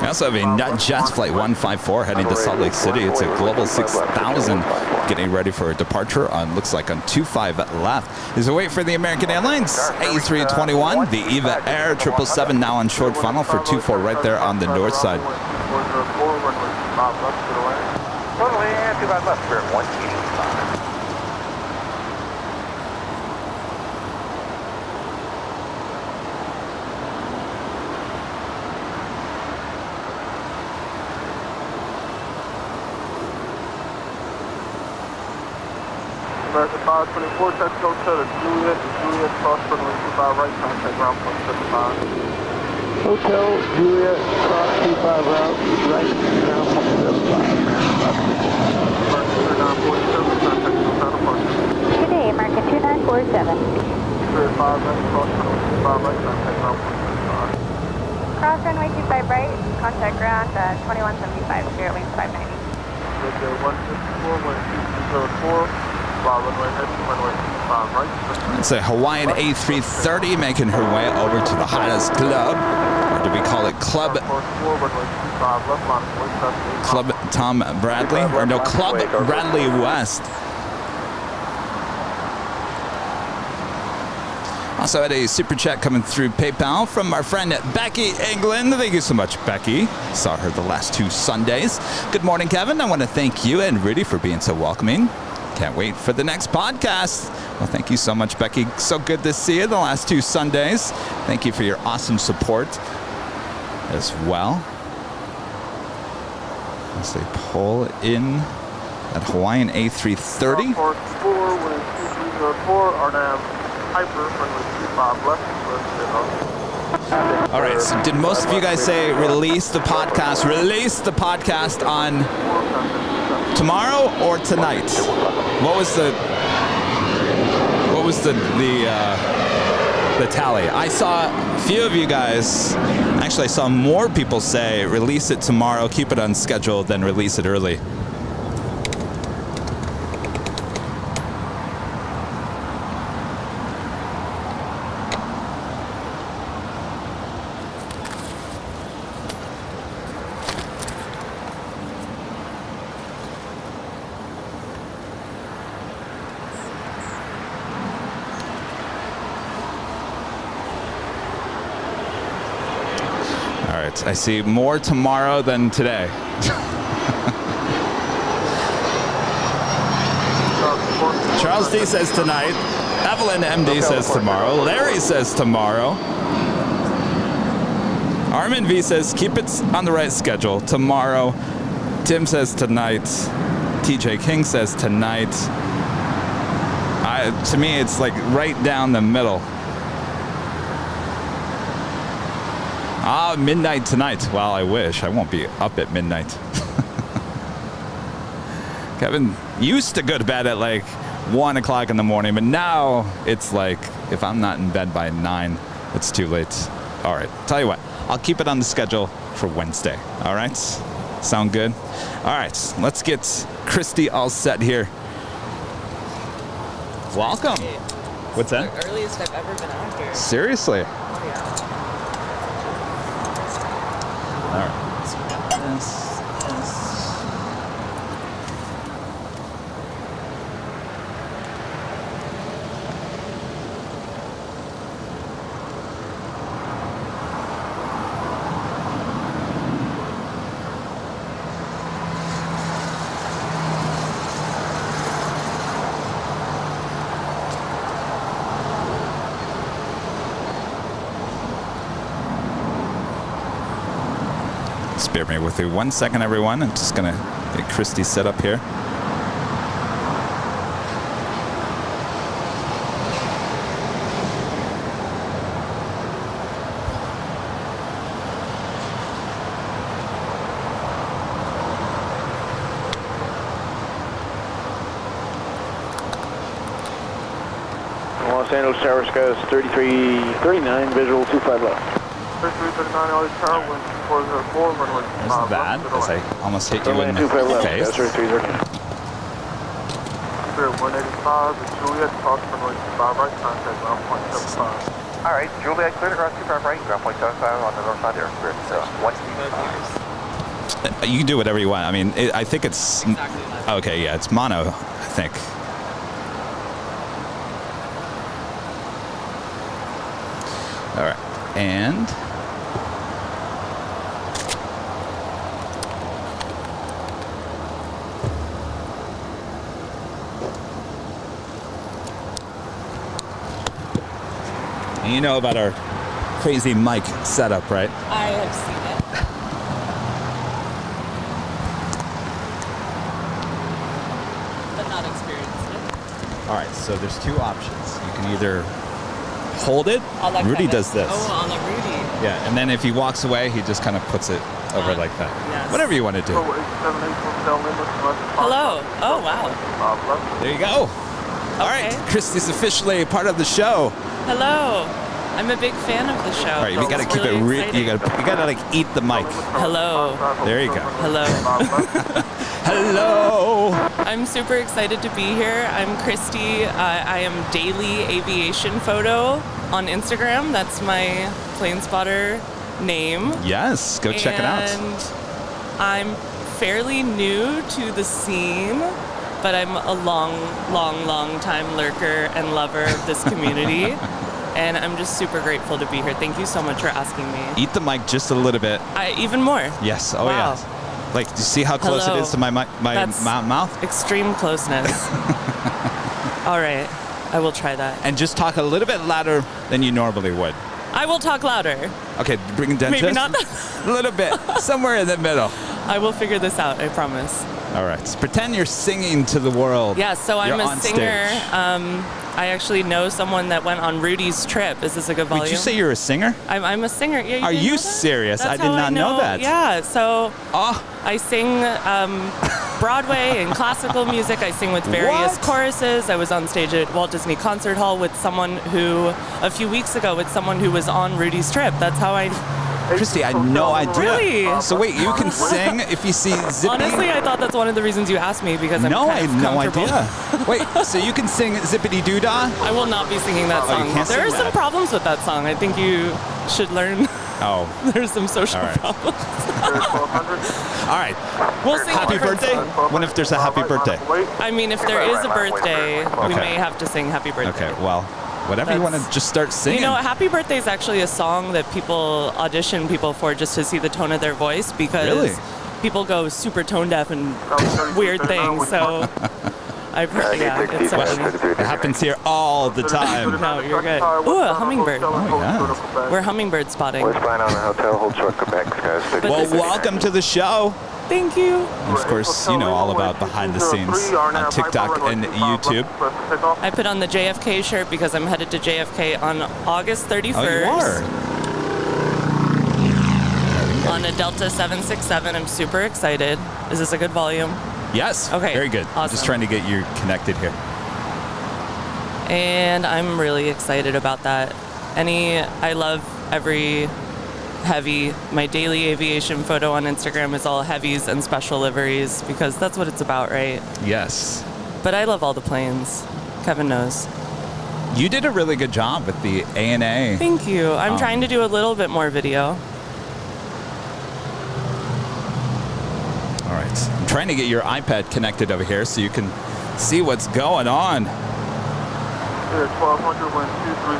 We also have a Jets Flight 154 heading to Salt Lake City. It's a Global 6000 getting ready for a departure on, looks like on 25 left. Is a wait for the American Airlines A321, the EVA Air 777 now on short funnel for 24 right there on the north side. Totally, and 25 left, Spirit 185. American 524, touch go to the Juliet cross runway 25 right, contact ground point 75. Hotel Juliet, cross 25 route, right, ground point 75. American 2947, contact Hotel departure. Good day, American 2947. Spirit 5 right, cross runway 25 right, contact ground point 75. Cross runway 25 right, contact ground 2175, Spirit Wings 590. Good day, 154, 1204. Runway heading, runway 25 right. It's a Hawaiian A330 making her way over to the hottest club. Or do we call it Club Tom Bradley? Or no, Club Bradley West. Also had a super chat coming through PayPal from our friend Becky England. Thank you so much, Becky. Saw her the last 2 Sundays. Good morning, Kevin. I want to thank you and Rudy for being so welcoming. Can't wait for the next podcast. Well, thank you so much, Becky. So good to see you the last 2 Sundays. Thank you for your awesome support as well. As they pull in that Hawaiian A330. 4, with 2304, RNAV Hyper, runway 25 left. All right, so did most of you guys say release the podcast? Release the podcast on tomorrow or tonight? What was the tally? I saw a few of you guys, actually I saw more people say release it tomorrow, keep it on schedule, than release it early. I see more tomorrow than today. Charles D says tonight. Evelyn MD says tomorrow. Larry says tomorrow. Armin V says keep it on the right schedule. Tomorrow. Tim says tonight. TJ King says tonight. To me, it's like right down the middle. Midnight tonight. Well, I wish. I won't be up at midnight. Kevin used to go to bed at like 1 o'clock in the morning, but now it's like if I'm not in bed by 9, it's too late. All right. Tell you what. I'll keep it on the schedule for Wednesday. All right? Sound good? All right. Let's get Christy all set here. Welcome. What's that? The earliest I've ever been out here. Seriously? Oh, yeah. All right. This. Bear me with you 1 second, everyone. I'm just going to get Christy set up here. Los Angeles Tower, skies 3339, visual 25 left. 3339 LA Tower, wind 2404, runway 25 Wasn't bad, as I almost hit you in Runway 25 the left, face. skies 3313. Spirit 185, the Juliet, cross runway 25 right, contact ground point 75. All right, Juliet, clear to cross 25 right, ground point 75 on the north side there. Spirit, 125. You can do whatever you want. I mean, I think it's... Exactly that. Okay, yeah, it's mono, I think. All right, and... And you know about our crazy mic setup, right? I have seen it. But not experienced it. All right, so there's two options. You can either hold it. I'll let Rudy Kevin- does this. Oh, on the Rudy. Yeah, and then if he walks away, he just kind of puts it over Yeah. like that. Yes. Whatever you want to do. 0878 hotel limits, left. Hello. Oh, wow. Left. There you go. All right, Okay. Christy's officially a part of the show. Hello. I'm a big fan of the show. All right, you got to It's keep really it. You exciting. got to like eat the mic. Hello. There you go. Hello. Hello. I'm super excited to be here. I'm Christy. I am Daily Aviation Photo on Instagram. That's my plane spotter name. Yes, go check it out. And I'm fairly new to the scene, but I'm a long time lurker and lover of this community. And I'm just super grateful to be here. Thank you so much for asking me. Eat the mic just a little bit. Even more. Yes. Oh Wow. yes. Like, do you see how close Hello. it is to my That's mouth? Extreme closeness. All right. I will try that. And just talk a little bit louder than you normally would. I will talk louder. Okay, bring it down Maybe just not. a little bit, somewhere in the middle. I will figure this out, I promise. All right. So pretend you're singing to the world. Yeah, so I'm You're a on singer. stage. I actually know someone that went on Rudy's trip. Is this a good volume? Wait, did you say you're a singer? I'm a singer. Yeah, Are didn't you know that? serious? That's I did how not know that. Yeah, so Oh, I sing Broadway and classical music. I sing with various What? choruses. I was on stage at Walt Disney Concert Hall with someone who, a few weeks ago, with someone who was on Rudy's trip. That's how I... Christy, I had no idea. Really? So wait, you can sing if you see Zippy? Honestly, I thought that's one of the reasons you asked me, because I'm No, I kind of had no comfortable. idea. Wait, so you can sing Zippity Doo Dah? I will not be singing that Oh, you song. can't There sing are some that. problems with that song. I think you should learn. Oh, There's some social All right. problems. Spirit 1200. all right. We'll sing Happy a different birthday? song. What if there's a happy birthday? I mean, if there is a birthday, we Okay. may have to sing Happy Birthday. Okay, well, whatever you want to That's- just start singing. You know, Happy Birthday is actually a song that people audition people for just to see the tone of their voice, because Really? people go super tone deaf and weird things. So I've heard, yeah, it's so funny. It happens here all the time. No, you're good. Ooh, a hummingbird. Oh, We're hummingbird spotting. Westbound on the hotel, hold short Quebec, skies But Well, this is- welcome to the show. Thank you. And of course, you know all about behind the scenes on TikTok and YouTube. I put on the JFK shirt because I'm headed to JFK on August 31st. Oh, you are? On a Delta 767. I'm super excited. Is this a good volume? Yes. Okay, Very good. I'm just awesome. trying to get you connected here. And I'm really excited about that. I love every heavy. My daily aviation photo on Instagram is all heavies and special liveries, because that's what it's about, right? Yes. But I love all the planes. Kevin knows. You did a really good job with the ANA. Thank you. I'm trying to do a little bit more video. All right. I'm trying to get your iPad connected over here so you can see what's going on. Spirit 1200, wind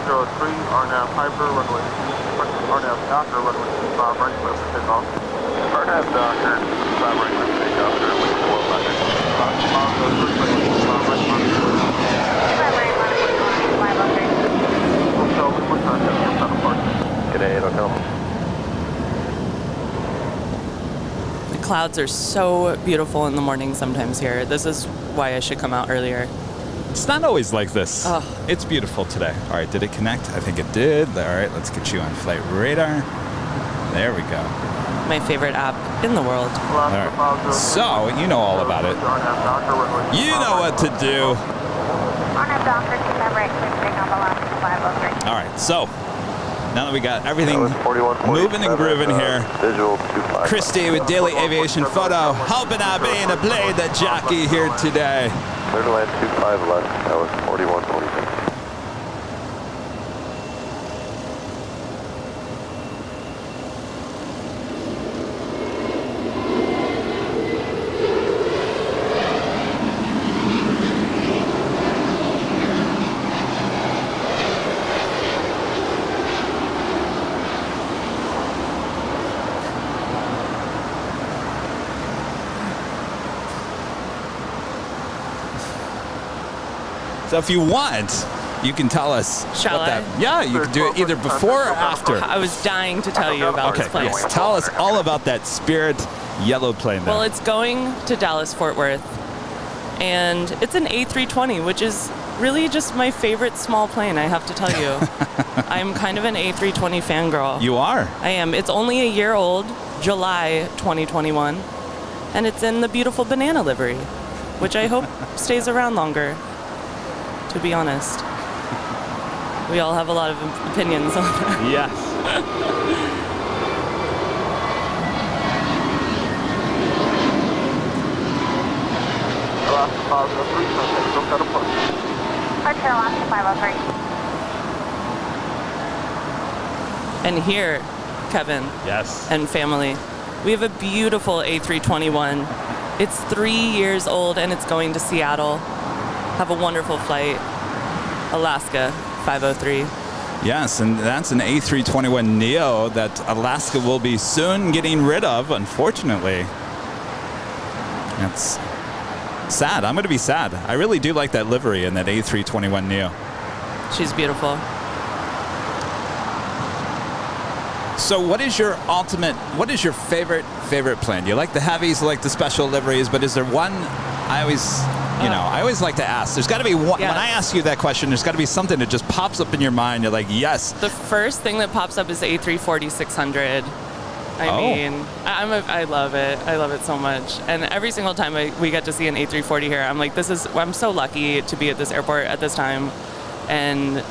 2303, RNAV Hyper, runway RNAV Docker, runway 25 right, clear for takeoff. RNAV Docker, 5 right, clear for takeoff, runway 1200. Hotel Lima, contact inside the park. G'day, hotel. The clouds are so beautiful in the morning sometimes here. This is why I should come out earlier. It's not always like this. Oh. It's beautiful today. All right, did it connect? I think it did. All right, let's get you on flight radar. There we go. My favorite app in the world. All right. So, you know all about it. You know what to do. On a Docker, keep that right, please, take on the left. So, now that we got everything That was 41.47, moving and grooving here, Visual 25. Christy with Daily Aviation Photo, helping out being a blade that jockey here today. Clear to land 25 left. That was 41.46. So if you want, you can tell us. Shall what I? that, yeah, you can do it either before or after. I was dying to tell you about Okay, this plane. yes. Tell us all about that Spirit yellow plane there. Well, it's going to Dallas-Fort Worth, and it's an A320, which is really just my favorite small plane, I have to tell you. I'm kind of an A320 fangirl. You are. I am. It's only a year old, July 2021, and it's in the beautiful banana livery, which I hope stays around longer, to be honest. We all have a lot of opinions on that. Yes. Alaska positive 3, contact still set apart. Departure Alaska 503. And here, Kevin Yes. and family, we have a beautiful A321. It's 3 years old and it's going to Seattle. Have a wonderful flight. Alaska 503. Yes, and that's an A321neo that Alaska will be soon getting rid of, unfortunately. That's sad. I'm going to be sad. I really do like that livery in that A321neo. She's beautiful. So what is your favorite plane? You like the heavies, you like the special liveries, but is there one I always like to ask. There's got to be one. Yes. When I ask you that question, there's got to be something that just pops up in your mind. You're like, yes. The first thing that pops up is the A340-600. I mean, I love it. I love it so much. And every single time we get to see an A340 here, I'm like, I'm so lucky to be at this airport at this time and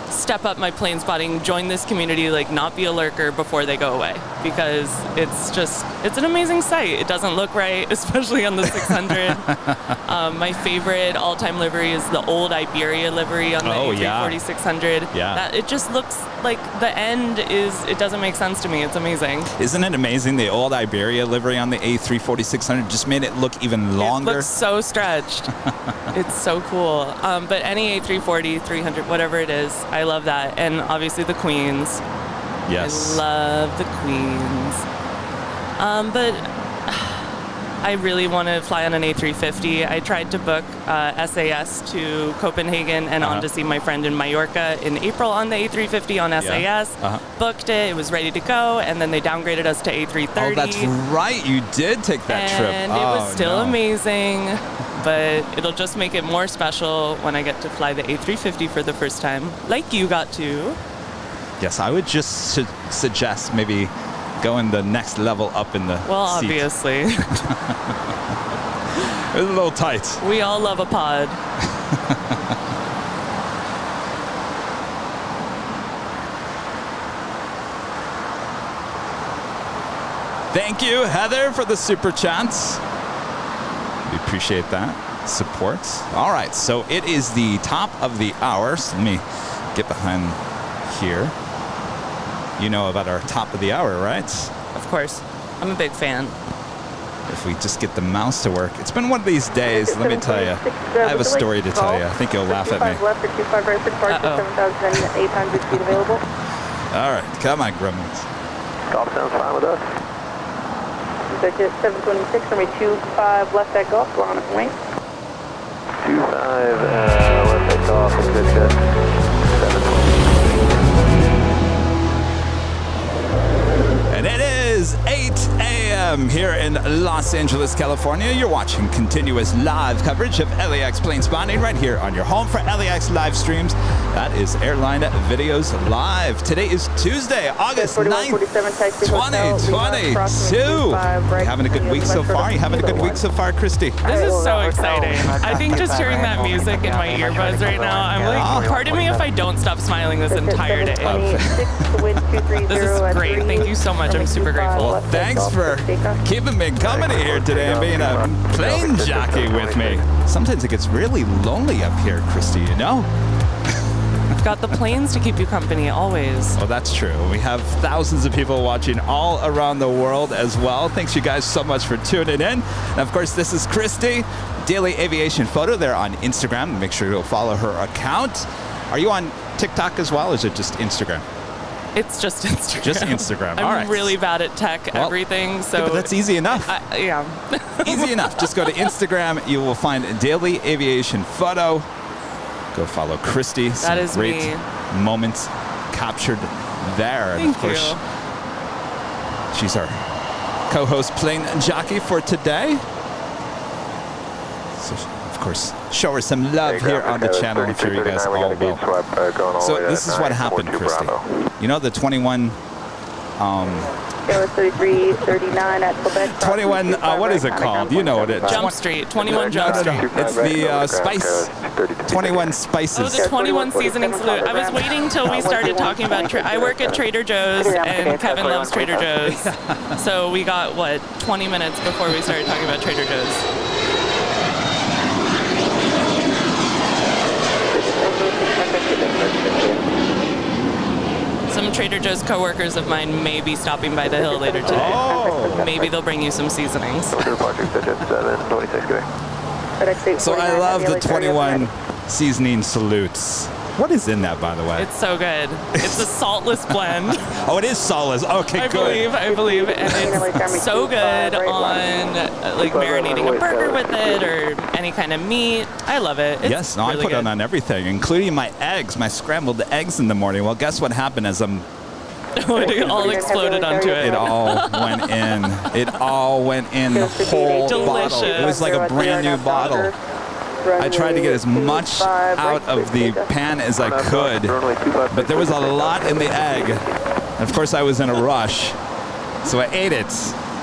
step up my plane spotting, join this community, like not be a lurker before they go away, because it's an amazing sight. It doesn't look right, especially on the 600. My favorite all-time livery is the old Iberia livery on the A340-600. Yeah. That, it just looks like the end it doesn't make sense to me. It's amazing. Isn't it amazing? The old Iberia livery on the A340-600 just made it look even longer. It looks so stretched. It's so cool. But any A340, 300, whatever it is, I love that. And obviously the Queens. Yes. I love the Queens. But I really want to fly on an A350. I tried to book SAS to Copenhagen and on to see my friend in Mallorca in April on the A350 on SAS. Booked it. It was ready to go. And then they downgraded us to A330. Oh, that's right. You did take that trip. And it was still amazing. But it'll just make it more special when I get to fly the A350 for the first time, like you got to. Yes, I would just suggest maybe going the next level up in the seat. Obviously. It was a little tight. We all love a pod. Thank you, Heather, for the super chats. We appreciate that support. All right, so it is the top of the hour. So let me get behind here. You know about our top of the hour, right? Of course. I'm a big fan. If we just get the mouse to work. It's been one of these days, let me tell you. I have a story to tell you. I think you'll laugh at me. Left for 25 right for departure, 7,800 feet available. All right, come on, Gremlins. Golf sounds fine with us. Jet 726, runway 25 left at Golf, we're on a point. 25 left at Golf, good jet. 720. And it is 8 a.m. here in Los Los Angeles, California. You're watching continuous live coverage of LAX plane spotting right here on your home for LAX live streams. That is Airline Videos Live. Today is Tuesday, August 9th, 2022. You having a good week so far? You having a good week so far, Christy? This is so exciting. I think just hearing that music in my earbuds right now, I'm like, pardon me if I don't stop smiling this entire day. This is great. Thank you so much. I'm super grateful. Well, thanks for keeping me company here today and being a plane jockey with me. Sometimes it gets really lonely up here, Christy, you know? You've got the planes to keep you company always. Oh, that's true. We have thousands of people watching all around the world as well. Thanks you guys so much for tuning in. And of course, this is Christy, Daily Aviation Photo there on Instagram. Make sure you'll follow her account. Are you on TikTok as well, or is it just Instagram? It's just Instagram. Just Instagram. I'm All right. really bad at tech, everything. So yeah, but that's easy enough. Yeah. Easy enough. Just go to Instagram. You will find Daily Aviation Photo. Go follow Christy. That is great me. moments captured there. And Thank of course, you. she's our co-host plane jockey for today. So, of course, show her some love here on the channel. I'm sure you guys all will. So this is what happened, Christy. You know the 21... Airways 3339 at Quebec. 21, what is it called? You know what it is. Jump Street, 21 Jump Street. It's the spice, 21 spices. Oh, the 21 seasoning salute. I was waiting till we started talking about, I work at Trader Joe's and Kevin loves Trader Joe's. So we got, 20 minutes before we started talking about Trader Joe's. Some Trader Joe's coworkers of mine may be stopping by the hill later today. Oh. Maybe they'll bring you some seasonings. So I love the 21 seasoning salutes. What is in that, by the way? It's so good. It's a saltless blend. Oh, it is saltless. Okay, good. I believe, and it's so good on marinating a burger with it or any kind of meat. I love it. It's Yes, no, really I put good. it on everything, including my eggs, my scrambled eggs in the morning. Well, guess what happened as I'm... It all exploded onto it. It all went in. It all went in the whole Delicious. bottle. It was like a brand new bottle. I tried to get as much out of the pan as I could, but there was a lot in the egg. And of course, I was in a rush, so I ate it.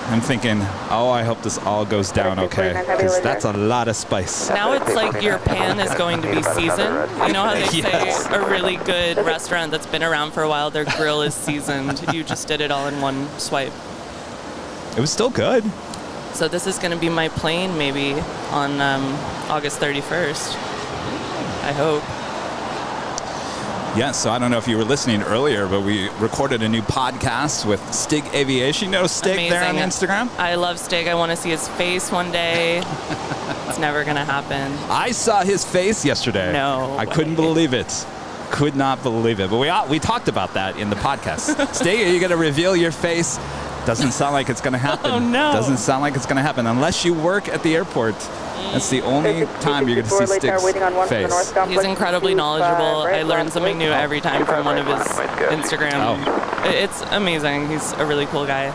I'm thinking, oh, I hope this all goes down okay, because that's a lot of spice. Now it's like your pan is going to be seasoned. You know how they Yes. say a really good restaurant that's been around for a while, their grill is seasoned. You just did it all in one swipe. It was still good. So this is going to be my plane maybe on August 31st. I hope. Yes, so I don't know if you were listening earlier, but we recorded a new podcast with Stig Aviation. You know Stig there on Instagram? I love Stig. I want to see his face one day. It's never going to happen. I saw his face yesterday. No I couldn't way. believe it. Could not believe it. But we talked about that in the podcast. Stig, are you going to reveal your face? Doesn't sound like it's going to happen. Oh, no. Doesn't sound like it's going to happen unless you work at the airport. That's the only time you're going to see Stig's face. He's incredibly knowledgeable. I learn something new every time from one of his Instagram. Oh. It's amazing. He's a really cool guy.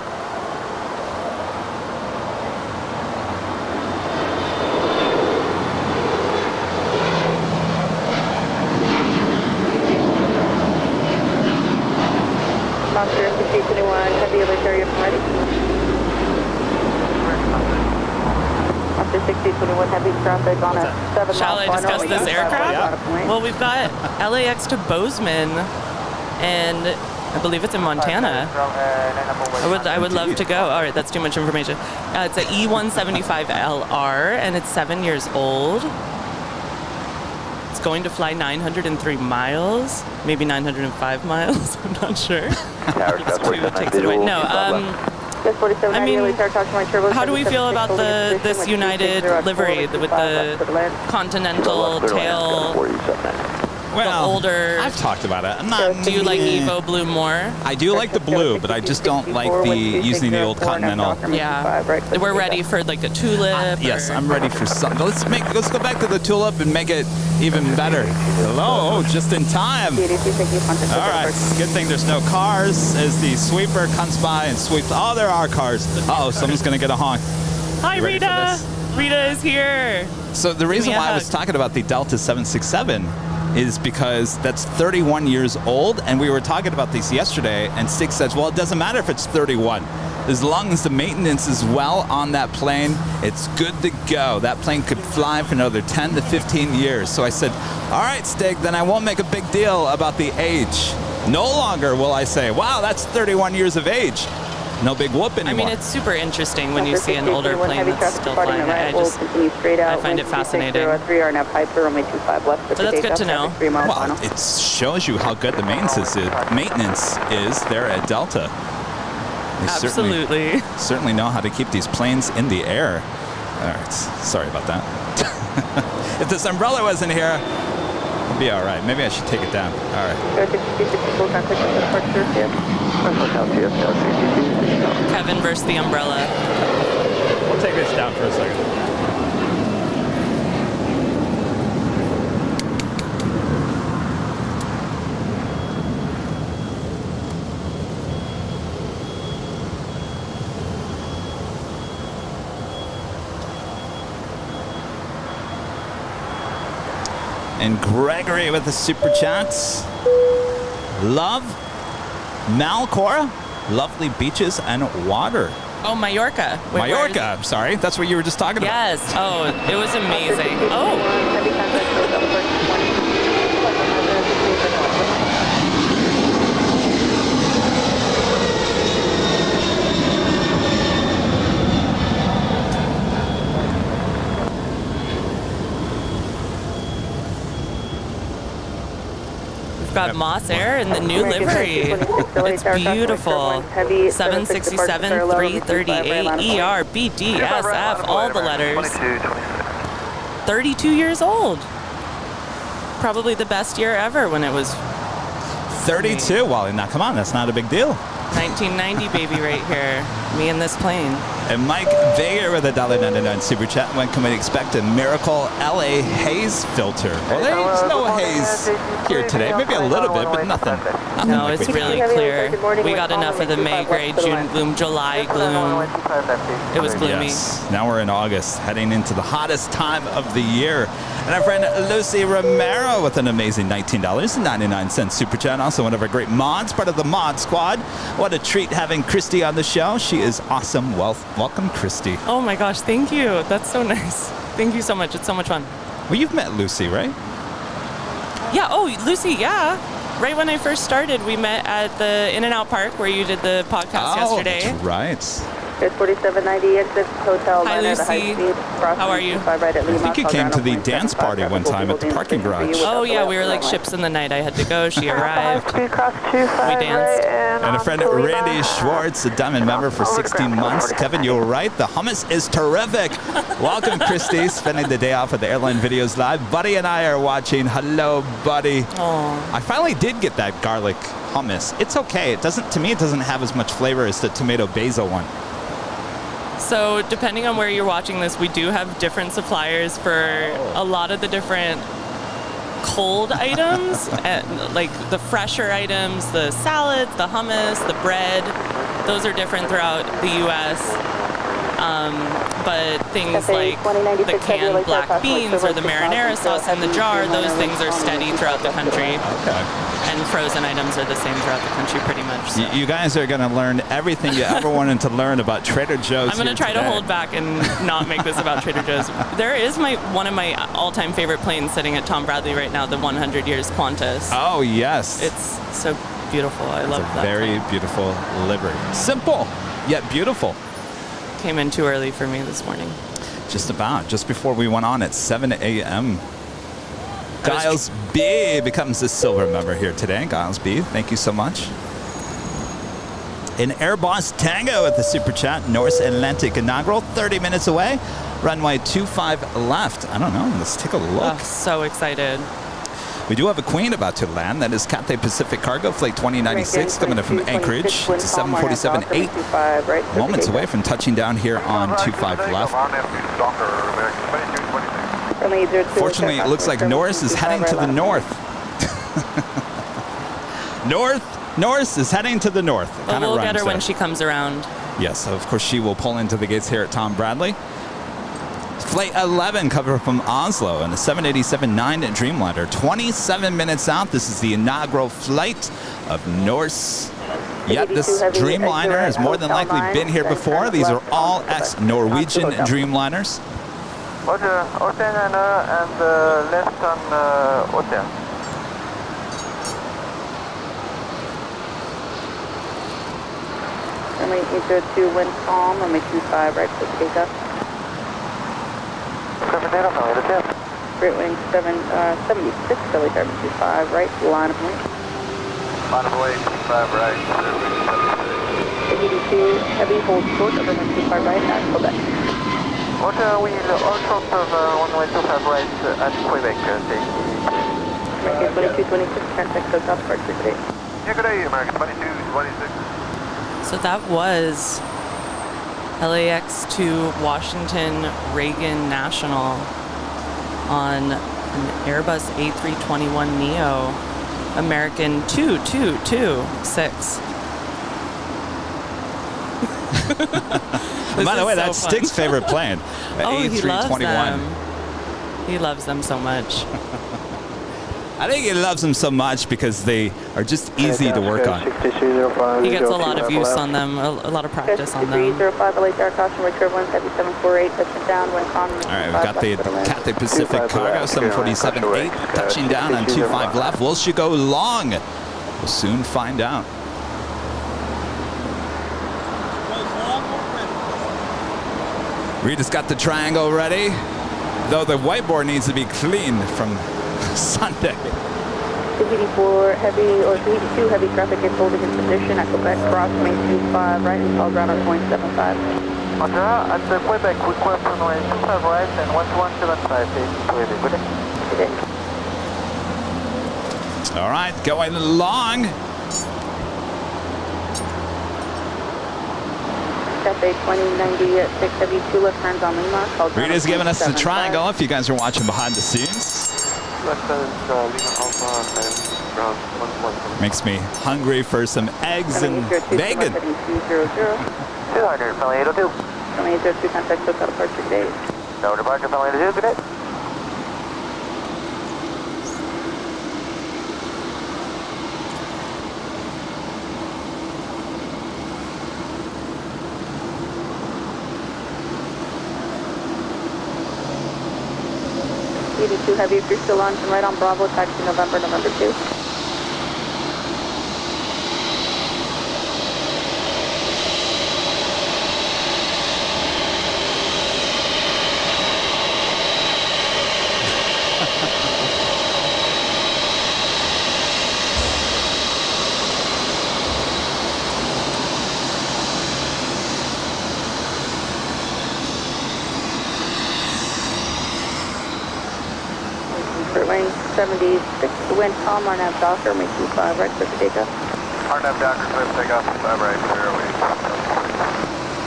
Monster 5821, heavy alert area ready. Monster 6021, heavy traffic on a 7 Shall I discuss this aircraft? Well, we've got LAX to Bozeman, and I believe it's in Montana. I would love to go. All right, that's too much information. It's an E175LR, and it's 7 years old. It's going to fly 903 miles, maybe 905 miles. I'm not sure. It takes it away. No. I mean, how do we feel about this United livery with the continental tail? Well, the older. I've talked about it. Do you like Evo Blue more? I do like the blue, but I just don't like using the old Continental. Yeah, we're ready for like a tulip. Yes, I'm ready for something. Let's go back to the tulip and make it even better. Hello, just in time. All right, good thing there's no cars as the sweeper comes by and sweeps. Oh, there are cars. Uh-oh, someone's gonna get a honk. Hi, You ready for Rita. this? Rita is here. So the reason me a why I was hug. talking about the Delta 767 is because that's 31 years old, and we were talking about these yesterday, and Stig says, well, it doesn't matter if it's 31. As long as the maintenance is well on that plane, it's good to go. That plane could fly for another 10 to 15 years. So I said, all right, Stig, then I won't make a big deal about the age. No longer will I say, wow, that's 31 years of age. No big whoop anymore. I mean, it's super interesting when you see an older plane that's still flying. I find it fascinating. So that's good to know. Well, it shows you how good the maintenance is there at Delta. They Absolutely. certainly know how to keep these planes in the air. All right, sorry about that. If this umbrella wasn't here, it'd be all right. Maybe I should take it down. All right. Kevin versus the umbrella. We'll take this down for a second. And Gregory with the super chats. Love, Malcora, lovely beaches and water. Oh, Mallorca. Wait, Mallorca, I'm sorry. That's what you were just talking about. Yes. Oh, it was amazing. Oh. Got Moss Air in the new livery. It's beautiful. 767, 338, ER, BDSF, all the letters. 32 years old. Probably the best year ever when it was 32, Wally. Now, come on, that's not a big deal. 1990 baby right here. Me and this plane. And Mike Vager with a $1.99 super chat. When can we expect a miracle LA haze filter? Well, there's no haze here today. Maybe a little bit, but nothing. No, it's really clear. We got enough of the May gray, June gloom, July gloom. It was gloomy. Yes. Now we're in August, heading into the hottest time of the year. And our friend Lucy Romero with an amazing $19.99 super chat. Also one of our great mods, part of the mod squad. What a treat having Christy on the show. She is awesome. Welcome, Christy. Oh my gosh, thank you. That's so nice. Thank you so much. It's so much fun. Well, you've met Lucy, right? Yeah. Oh, Lucy. Yeah. Right when I first started, we met at the In-N-Out Park where you did the podcast yesterday. That's right. 4790 exit hotel. Hi, Lucy. How are you? I think you came to the dance party one time at the parking garage. Oh, yeah. We were like ships in the night. I had to go. She arrived. We danced. And a friend, Randy Schwartz, a Diamond member for 16 months. Kevin, you're right. The hummus is terrific. Welcome, Christy. Spending the day off at the Airline Videos Live. Buddy and I are watching. Hello, Buddy. Aww. I finally did get that garlic hummus. It's okay. To me, it doesn't have as much flavor as the tomato basil one. So depending on where you're watching this, we do have different suppliers for a lot of the different cold items, like the fresher items, the salads, the hummus, the bread. Those are different throughout the U.S. But things like the canned black beans or the marinara sauce in the jar, those things are steady throughout the country. Okay. And frozen items are the same throughout the country pretty much. So. You guys are going to learn everything you ever wanted to learn about Trader Joe's. I'm going to try to hold back and not make this about Trader Joe's. There is one of my all-time favorite planes sitting at Tom Bradley right now, the 100 Years Qantas. Oh, yes. It's so beautiful. I love that. Very beautiful livery. Simple, yet beautiful. Came in too early for me this morning. Just before we went on at 7 a.m. Giles B becomes a silver member here today. Giles B, thank you so much. In Airboss Tango at the super chat, North Atlantic inaugural, 30 minutes away. Runway 25 left. I don't know. Let's take a look. Oh, so excited. We do have a queen about to land. That is Cathay Pacific Cargo Flight 2096 coming in from Anchorage. It's a 747-8. Moments away from touching down here on 25 left. Fortunately, it looks like Norris is heading to the north. Norris is heading to the north. But we'll get her when she comes around. Yes, of course she will pull into the gates here at Tom Bradley. Flight 11 cover from Oslo and a 787-9 Dreamliner. 27 minutes out. This is the inaugural flight of Norse. Yet this Dreamliner has more than likely been here before. These are all ex-Norwegian Dreamliners. Roger, Ocean and left on Ocean. Runway 802, wind calm, runway 25, right, so take up. Perfect data, runway 2. Great wing 76, Philly 725, right, line of wing. Line of way 25 right, 82, heavy, hold short of runway 25 right, at Quebec. Roger, we all short of runway 25 right at Quebec, station. American 2226, contact code up, departure today. Yeah, good day, American 2226. So that was LAX to Washington Reagan National on an Airbus A321neo, American 2226. By the way, that's fun. Stig's favorite plane, Oh, he loves A321. them. He loves them so much. I think he loves them so much because they are just easy to work on. He gets a lot of use on them, a lot of practice on them. 305, LA Tower, caution, return 17748, touching down, wind calm. All right, we've got the Cathay Pacific Cargo 747-8 touching down on 25 left. Will she go long? We'll soon find out. Rita's got the triangle ready, though the whiteboard needs to be cleaned from Sunday. 284 heavy, or 282 heavy traffic is holding in position at Quebec, cross main 25 right, and call ground on point 75. Roger, at Quebec, request runway 25 right and 1175, station Quebec. Good day. All right, going long. Cathay 2096 heavy, 2 left turns on Lima, call ground Rita's on giving us the 75. triangle if you guys are watching behind the scenes. Left turns Lima Alpha and ground 11. Makes me hungry for some eggs and bacon. 200, Philly 802. Runway 802, contact code out departure today. No departure, Philly 802, good day. Two heavy, if you're still on, right on Bravo, taxi November 2. Wing 76, wind calm, RNAV Docker, make 25 right, clear for takeoff. RNAV Docker, clear for takeoff, 5 right, clear Airways.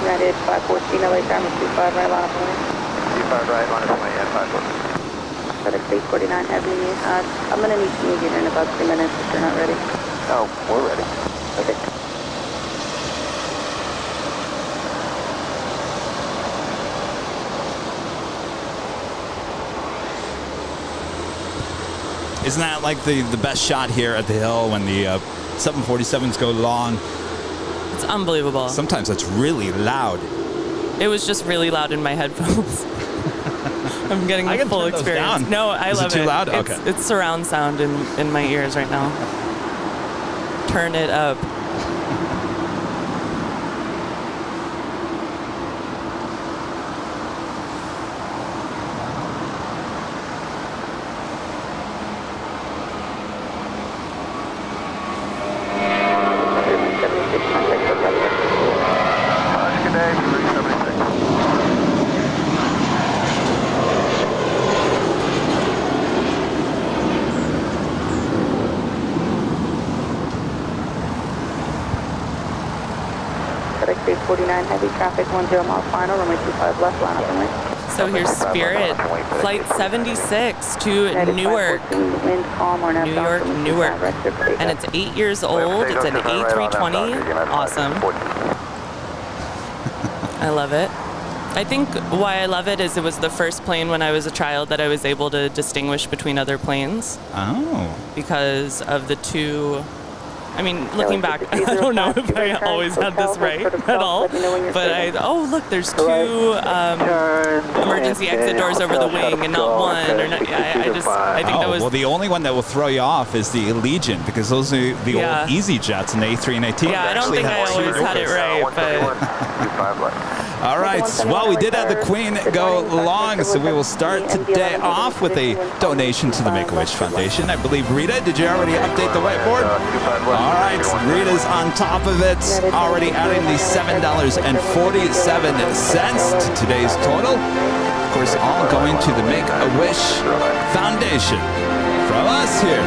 United 514, LA Tower, make 25 right, line up and wing. 25 right, line up and wing, yeah, 514. FedEx 849 heavy, I'm gonna need to meet you in about 3 minutes if you're not ready. Oh, we're ready. Okay. Isn't that like the best shot here at the hill when the 747s go long? It's unbelievable. Sometimes it's really loud. It was just really loud in my headphones. I'm getting I the can full turn those experience. down. No, I Is it love too loud? It's, Okay. it's surround sound in my ears right now. Turn it up. Good day, Blue 76. FedEx 849 heavy traffic, 10 mile final, runway 25 left, line up and wing. So here's Spirit, Flight 76 to Newark, Wind calm, RNAV New York, Docker, make Newark. 25 right, clear for takeoff. And it's 8 years old. It's an A320. Awesome. I love it. I think why I love it is it was the first plane when I was a child that I was able to distinguish between other planes. Oh. Because of the two. I mean, looking back, I don't know if I always had this right at all, but look, there's two emergency exit doors over the wing and not one, or not, I think that was... Well, the only one that will throw you off is the Allegiant, because those are the old Easy Jets and the A3 and A2. Yeah, I don't think I always had it right, but... All right, well, we did have the Queen go long, so we will start today off with a donation to the Make-A-Wish Foundation. I believe, Rita, did you already update the whiteboard? All right, Rita's on top of it, already adding the $7.47 to today's total. Of course, all going to the Make-A-Wish Foundation from us here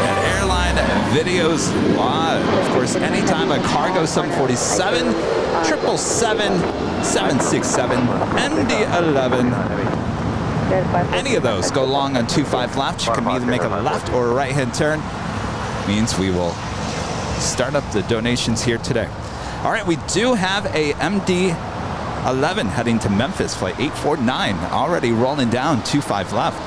at Airline Videos Live. Of course, anytime a cargo 747, 777, 767, MD-11, any of those go long on 25 left. You can either make a left or a right-hand turn. Means we will start up the donations here today. All right, we do have a MD-11 heading to Memphis, flight 849, already rolling down 25 left.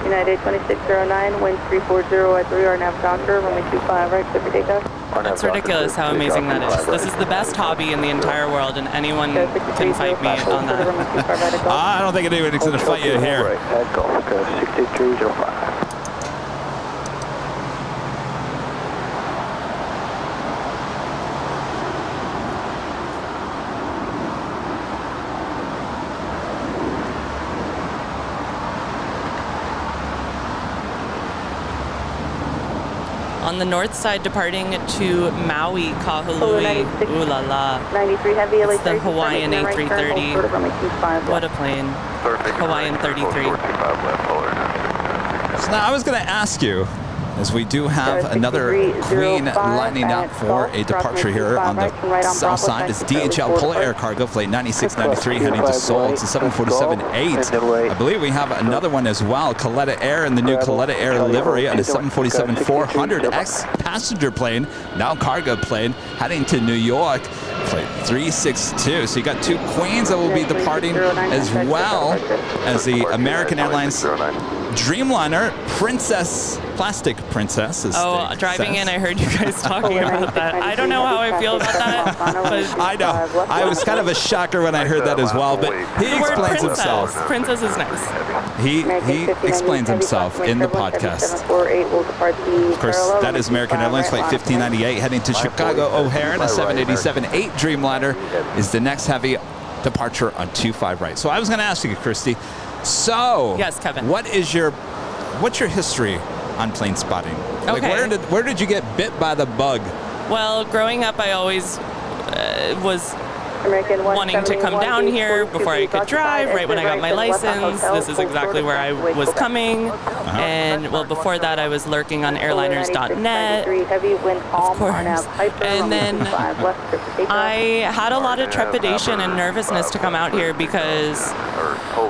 United 2609, wind 340 at 3, our nav Doctor, runway 25 right, clear for takeoff. That's ridiculous how amazing that is. This is the best hobby in the entire world, and anyone can fight me on that. I don't think anybody's going to fight you here. On the north side, departing to Maui, Kahului. Ooh la la. 93 heavy, it's the Hawaiian A330. What a plane. Hawaiian 33. So now I was going to ask you, as we do have another Queen lining up for a departure here on the south side, is DHL Polar Air Cargo Flight 9693 heading to Seoul. It's a 747-8. I believe we have another one as well, Coletta Air in the new Coletta Air livery on a 747-400X passenger plane, now cargo plane, heading to New York. Flight 362. So you got two Queens that will be departing, as well as the American Airlines Dreamliner Princess, Plastic Princess. Driving in, I heard you guys talking about that. I don't know how I feel about that. But I know. I was kind of a shocker when I heard that as well, but he explains himself. Princess is nice. He explains himself in the podcast. Of course, that is American Airlines Flight 1598 heading to Chicago O'Hare, and a 787-8 Dreamliner is the next heavy departure on 25 right. So I was going to ask you, Christy, so yes, Kevin, what's your history on plane spotting? Like, where did you get bit by the bug? Well, growing up, I always was wanting to come down here before I could drive, right when I got my license. This is exactly where I was coming. And, well, before that, I was lurking on airliners.net, of course. And then I had a lot of trepidation and nervousness to come out here because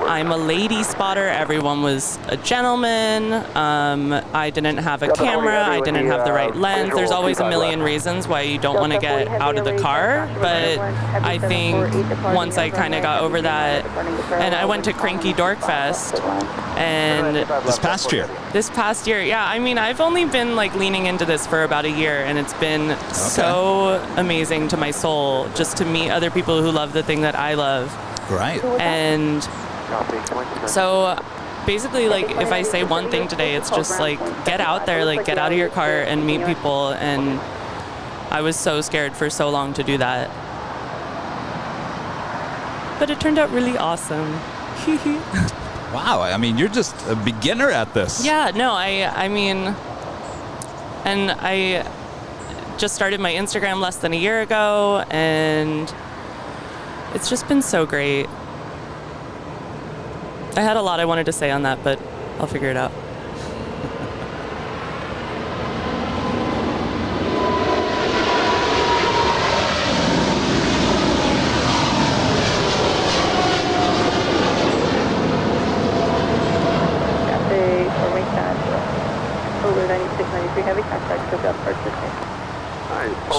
I'm a lady spotter. Everyone was a gentleman. I didn't have a camera. I didn't have the right lens. There's always a million reasons why you don't want to get out of the car. But I think once I kind of got over that, and I went to Cranky Dork Fest, and this past year, yeah. I mean, I've only been like leaning into this for about a year, and it's been so amazing to my soul just to meet other people who love the thing that I love. Right. And so basically, like, if I say one thing today, it's just like get out there, like get out of your car and meet people and I was so scared for so long to do that. But it turned out really awesome. Wow, I mean, you're just a beginner at this. Yeah, no, I mean, and I just started my Instagram less than a year ago, and it's just been so great. I had a lot I wanted to say on that, but I'll figure it out. Heavy contact, pick up purchasing.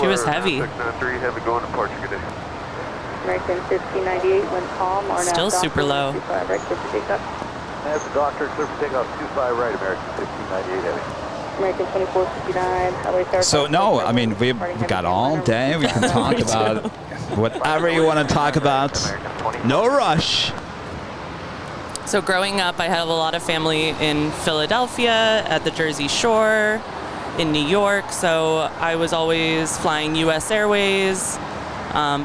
She was heavy. 693 heavy going to port, you good day. American 1598, wind calm. Still super low. 25 right, clear for takeoff. That's the doctor, clear for takeoff, 25 right, American 1598 heavy. American 2459, highway tower. So no, I mean, we've got all day. We can talk about whatever you want to talk about. No rush. So growing up, I had a lot of family in Philadelphia, at the Jersey Shore, in New York. So I was always flying U.S. Airways.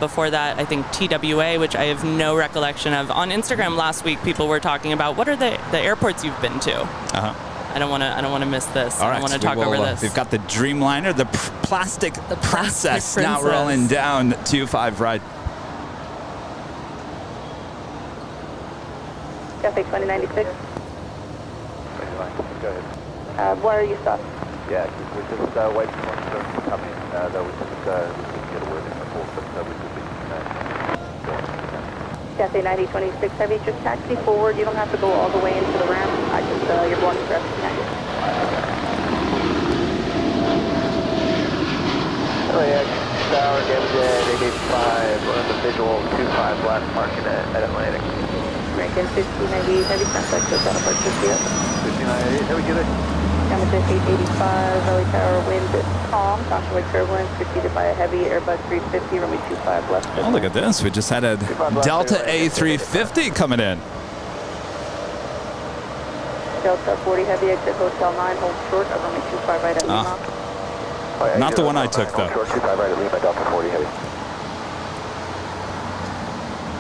Before that, I think TWA, which I have no recollection of. On Instagram last week, people were talking about what are the airports you've been to. Uh-huh. I don't want to miss this. All right, I want to talk over this. We've got the Dreamliner, the plastic princess now princess. rolling down 25 right. Cafe 2096. Go ahead. Why are you stopped? Yeah, we're just waiting for one to come in. Though we just get a word in the port, but we should be Cafe 9026 Heavy, just taxi forward. You don't have to go all the way into the ramp. You're blocking the rest of the taxi. LAX, Tower, David 885, on the visual 25 last market at Atlantic. American 1598 Heavy contact, so that'll purchase you. 1598, how we get it? Cameron 885, Valley Tower, wind calm, constantly turbulence, preceded by a heavy Airbus 350, runway 25 left. Oh, look at this. We just had a Delta A350 coming in. Delta 40 Heavy, exit Hotel 9, hold short, of runway 25 right at Lima. Oh, yeah, Not the one I took, though. Short 25 right at Lima, Delta 40 Heavy.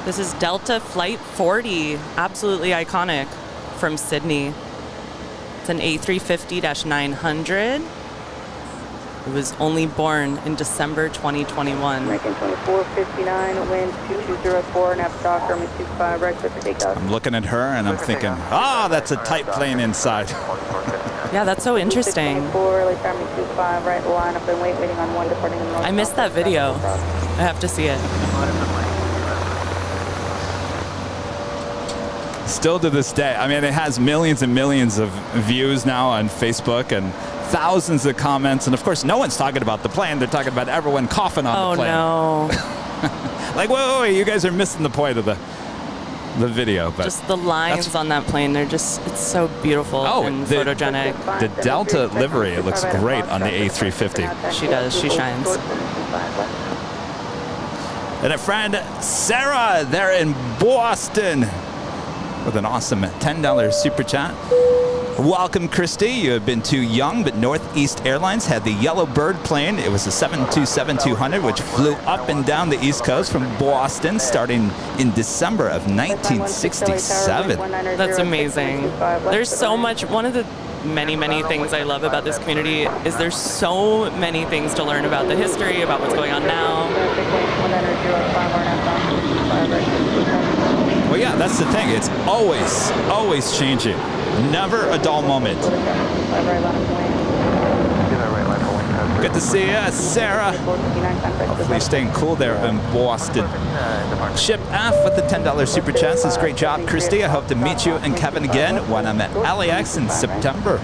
This is Delta Flight 40, absolutely iconic, from Sydney. It's an A350-900. It was only born in December 2021. American 2459, wind 2204, nav stock, runway 25 right, clear for takeoff. I'm looking at her and I'm thinking, that's a tight plane inside. Yeah, that's so interesting. 24, late runway 25 right, line up and waiting on one departing in the north. I missed that video. I have to see it. Still to this day, I mean, it has millions and millions of views now on Facebook and thousands of comments. And of course, no one's talking about the plane. They're talking about everyone coughing on the plane. Oh, no. Like, wait, you guys are missing the point of the video. But just the lines on that plane, they're just, it's so beautiful and photogenic. The Delta livery, it looks great on the A350. She does, she shines. And a friend, Sarah, there in Boston, with an awesome $10 super chat. Welcome, Christy. You have been too young, but Northeast Airlines had the Yellow Bird plane. It was a 727-200, which flew up and down the East Coast from Boston starting in December of 1967. That's amazing. There's so much, one of the many things I love about this community is there's so many things to learn about the history, about what's going on now. Well, yeah, that's the thing. It's always changing. Never a dull moment. Good to see you, Sarah. Hopefully you're staying cool there in Boston. Ship F with the $10 super chat says, great job, Christy. I hope to meet you and Kevin again when I'm at LAX in September.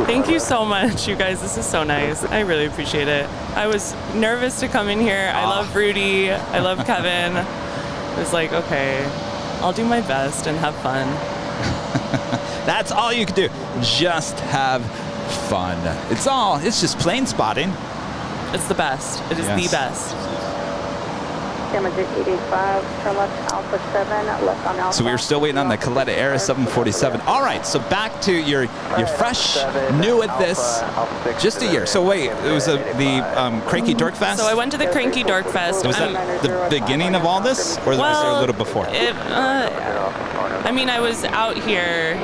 Thank you so much, you guys. This is so nice. I really appreciate it. I was nervous to come in here. I love Rudy. I love Kevin. It was like, okay, I'll do my best and have fun. That's all you can do. Just have fun. It's just plane spotting. It's the best. It is the best. Gamma Jet 885, turn left Alpha 7, left on Alpha. So we were still waiting on the Coletta Air 747. All right, so back to you're fresh, new at this, just a year. So wait, it was the Cranky Dork Fest? So I went to the Cranky Dork Fest. Was that the beginning of all this, or was there a little before? I mean, I was out here.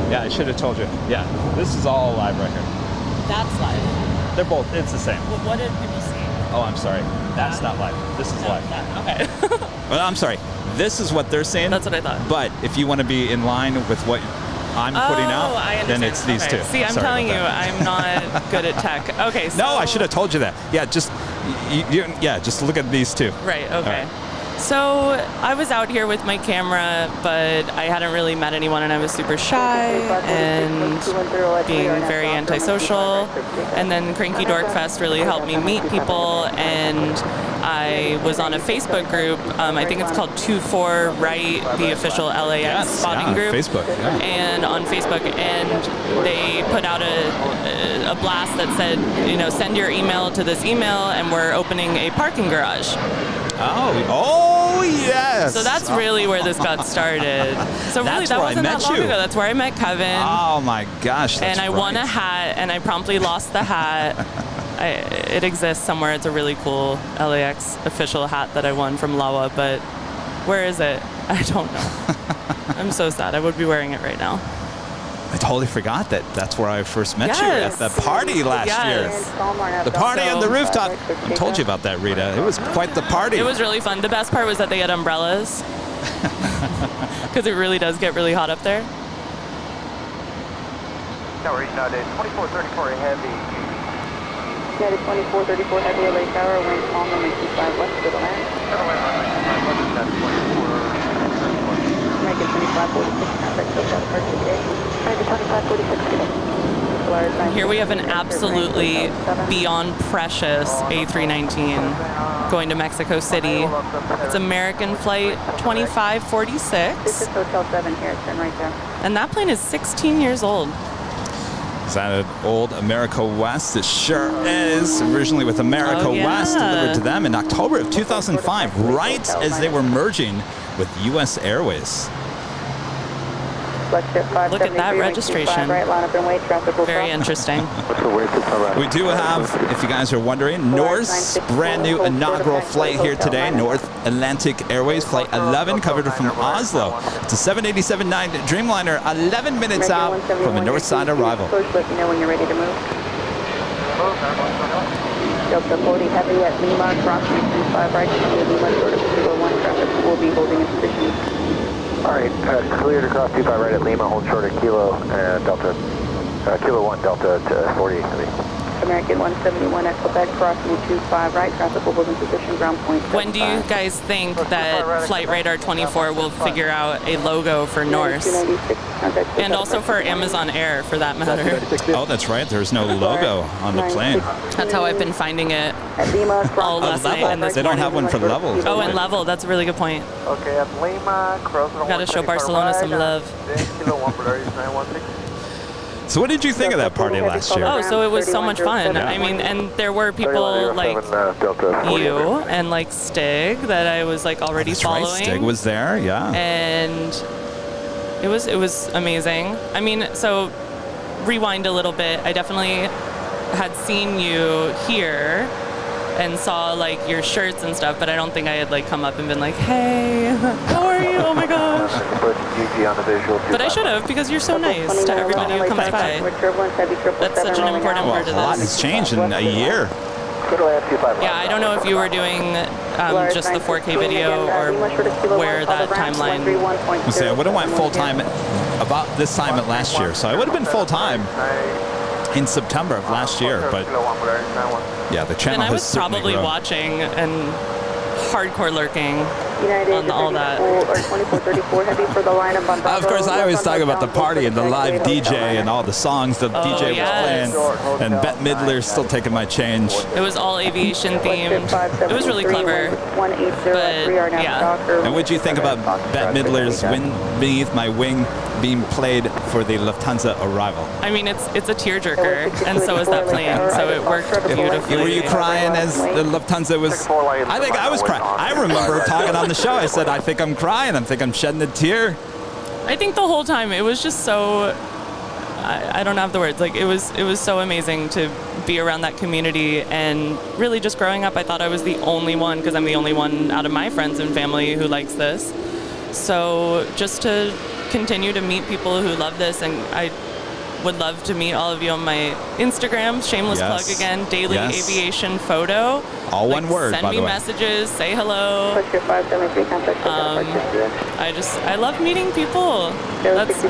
Yeah, I should have told you. Yeah, this is all live right here. That's live. They're both, it's the same. Well, what did people see? Oh, I'm sorry. That's not live. This is live. Okay. Well, I'm sorry. This is what they're saying. That's what I thought. But if you want to be in line with what I'm putting out, then it's these two. See, I'm telling you, I'm not good at tech. Okay. So no, I should have told you that. Yeah, just just look at these two. Right. Okay. Right. So I was out here with my camera, but I hadn't really met anyone, and I was super shy and being very antisocial. And then Cranky Dork Fest really helped me meet people, and I was on a Facebook group. I think it's called 24 Right, the official LAX spotting group. Facebook, yeah. And on Facebook, and they put out a blast that said, send your email to this email, and we're opening a parking garage. Oh yes. So that's really where this got started. So really, that wasn't that long ago. That's where I met Kevin. Oh my gosh. And I won a hat, and I promptly lost the hat. It exists somewhere. It's a really cool LAX official hat that I won from Lawa, but where is it? I don't know. I'm so sad. I would be wearing it right now. I totally forgot that's where I first met you at the party last year. The party on the rooftop. I told you about that, Rita. It was quite the party. It was really fun. The best part was that they had umbrellas, because it really does get really hot up there. Tower reaching out at 2434 heavy. United 2434 heavy, LA Tower, wind calm, runway 25 west to the land. American 2546, contact social departure today. American 2546 today. Here we have an absolutely beyond precious A319 going to Mexico City. It's American flight 2546. This is Hotel 7 here, turn right there. And that plane is 16 years old. Is that an old America West? It sure is. Originally with America West, delivered to them in October of 2005, right as they were merging with U.S. Airways. Look at that registration. Very interesting. We do have, if you guys are wondering, North's brand new inaugural flight here today. North Atlantic Airways Flight 11, covered from Oslo. It's a 787-9 Dreamliner, 11 minutes out from a north side arrival. Let me know when you're ready to move. Delta 40 heavy at Lima, crossing 25 right to Lima, short of 01 traffic will be holding in position. All right, cleared across 25 right at Lima, hold short at Kilo, Delta, Kilo 1, Delta to 40 heavy. American 171 at Quebec, crossing 25 right, traffic will hold in position, ground point. When do you guys think that Flight Radar 24 will figure out a logo for Norse? And also for Amazon Air, for that matter. Oh, that's right. There's no logo on the plane. That's how I've been finding it all last night. And they don't have one for level. Oh, and level. That's a really good point. Okay, at Lima, crossing Gotta show Barcelona some love. Kilo 1 Polaris 916. So what did you think of that party last year? Oh, so it was so much fun. I mean, and there were people like you and like Stig that I was like already following. Right. Stig was there, yeah. And it was amazing. I mean, so rewind a little bit. I definitely had seen you here and saw like your shirts and stuff, but I don't think I had like come up and been like, hey, how are you? Oh my gosh. But I should have, because you're so nice to everybody who comes by. That's such an important part of this. A lot has changed in a year. Yeah, I don't know if you were doing just the 4K video or where that timeline. I would have went full time about this time at last year, so I would have been full time in September of last year, but yeah, the channel and I was probably watching and hardcore lurking United on all that. 2434 heavy for the lineup on Bravo. Of course, I always talk about the party and the live DJ and all the songs the DJ yes. was playing. And Bette Midler's still taking my change. It was all aviation themed. It was really clever. But yeah. And what'd you think about Bette Midler's Wind Beneath My Wing being played for the Lufthansa arrival? I mean, it's a tearjerker, and so is that plane, so it worked beautifully. Were you crying as the Lufthansa was? I think I was crying. I remember talking on the show. I said, I think I'm crying. I think I'm shedding a tear. I think the whole time it was just so. I don't have the words. Like it was so amazing to be around that community, and really just growing up, I thought I was the only one, because I'm the only one out of my friends and family who likes this. So just to continue to meet people who love this, and I would love to meet all of you on my Instagram. Shameless plug again. Daily Aviation Photo. All one word, by the way. Send me messages. Say hello. I love meeting people. That's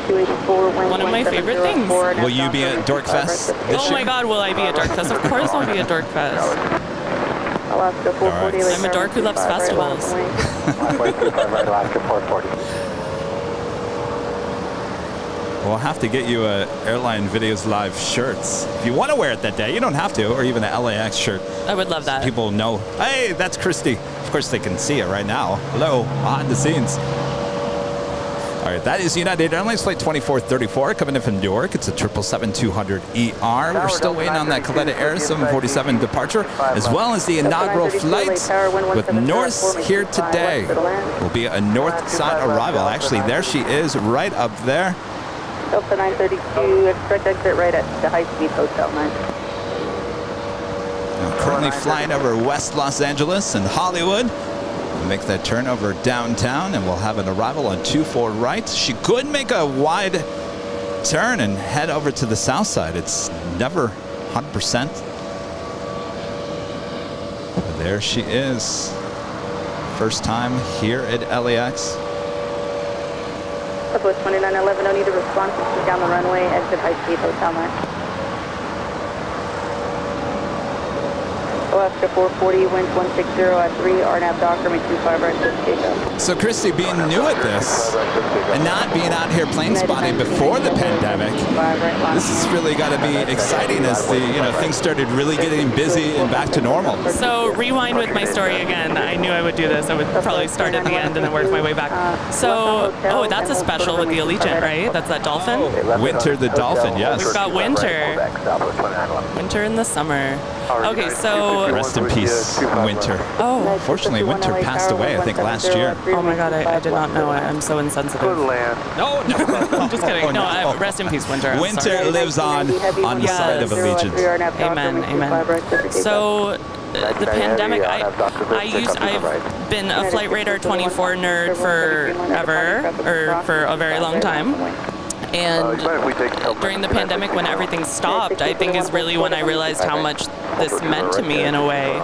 one of my favorite things. Will you be at Dorkfest this year? Oh my God, will I be at Dorkfest? Of course I'll be at Dorkfest. I'm a dork who loves festivals. We'll have to get you a Airline Videos Live shirts. If you want to wear it that day, you don't have to, or even an LAX shirt. I would love that. People know, hey, that's Christy. Of course, they can see it right now. Hello, behind the scenes. All right, that is United Airlines Flight 2434 coming in from Newark. It's a 777-200ER. We're still waiting on that Coletta Air 747 departure, as well as the inaugural flight with Norse here today. Will be a north side arrival. Actually, there she is, right up there. Delta 932, expect exit right at the high-speed hotel 9. I'm currently flying over West Los Angeles and Hollywood. We'll make that turn over downtown, and we'll have an arrival on 24 right. She could make a wide turn and head over to the south side. It's never 100%. But there she is. First time here at LAX. Southwest 2911, don't need a response. Keep down the runway, exit high-speed hotel 9. Alaska 440, winds 160 at 3, RNAV Docker, make 25 right to takeoff. So Christy, being new at this and not being out here plane spotting before the pandemic, this has really got to be exciting as the things started really getting busy and back to normal. So rewind with my story again. I knew I would do this. I would probably start at the end and then work my way back. So, that's a special with the Allegiant, right? That's that Dolphin? Winter the Dolphin, yes. We've got Winter. Winter in the summer. Okay, so... Rest in peace, Winter. Oh. Fortunately, Winter passed away, I think, last year. Oh my God, I did not know it. I'm so insensitive. No. I'm just kidding. No, rest in peace, Winter. Winter lives on the side of Allegiant. Amen, amen. So... the pandemic, I've been a Flight Radar 24 nerd forever, or for a very long time. And during the pandemic, when everything stopped, I think is really when I realized how much this meant to me in a way,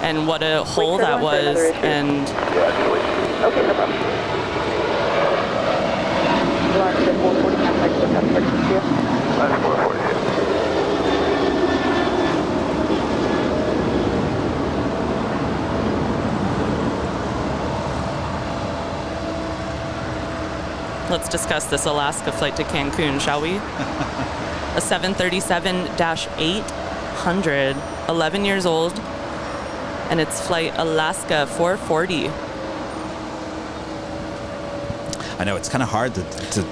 and what a hole that was. And okay, no problem. let's discuss this Alaska flight to Cancun, shall we? A 737-800, 11 years old, and it's flight Alaska 440. I know it's kind of hard to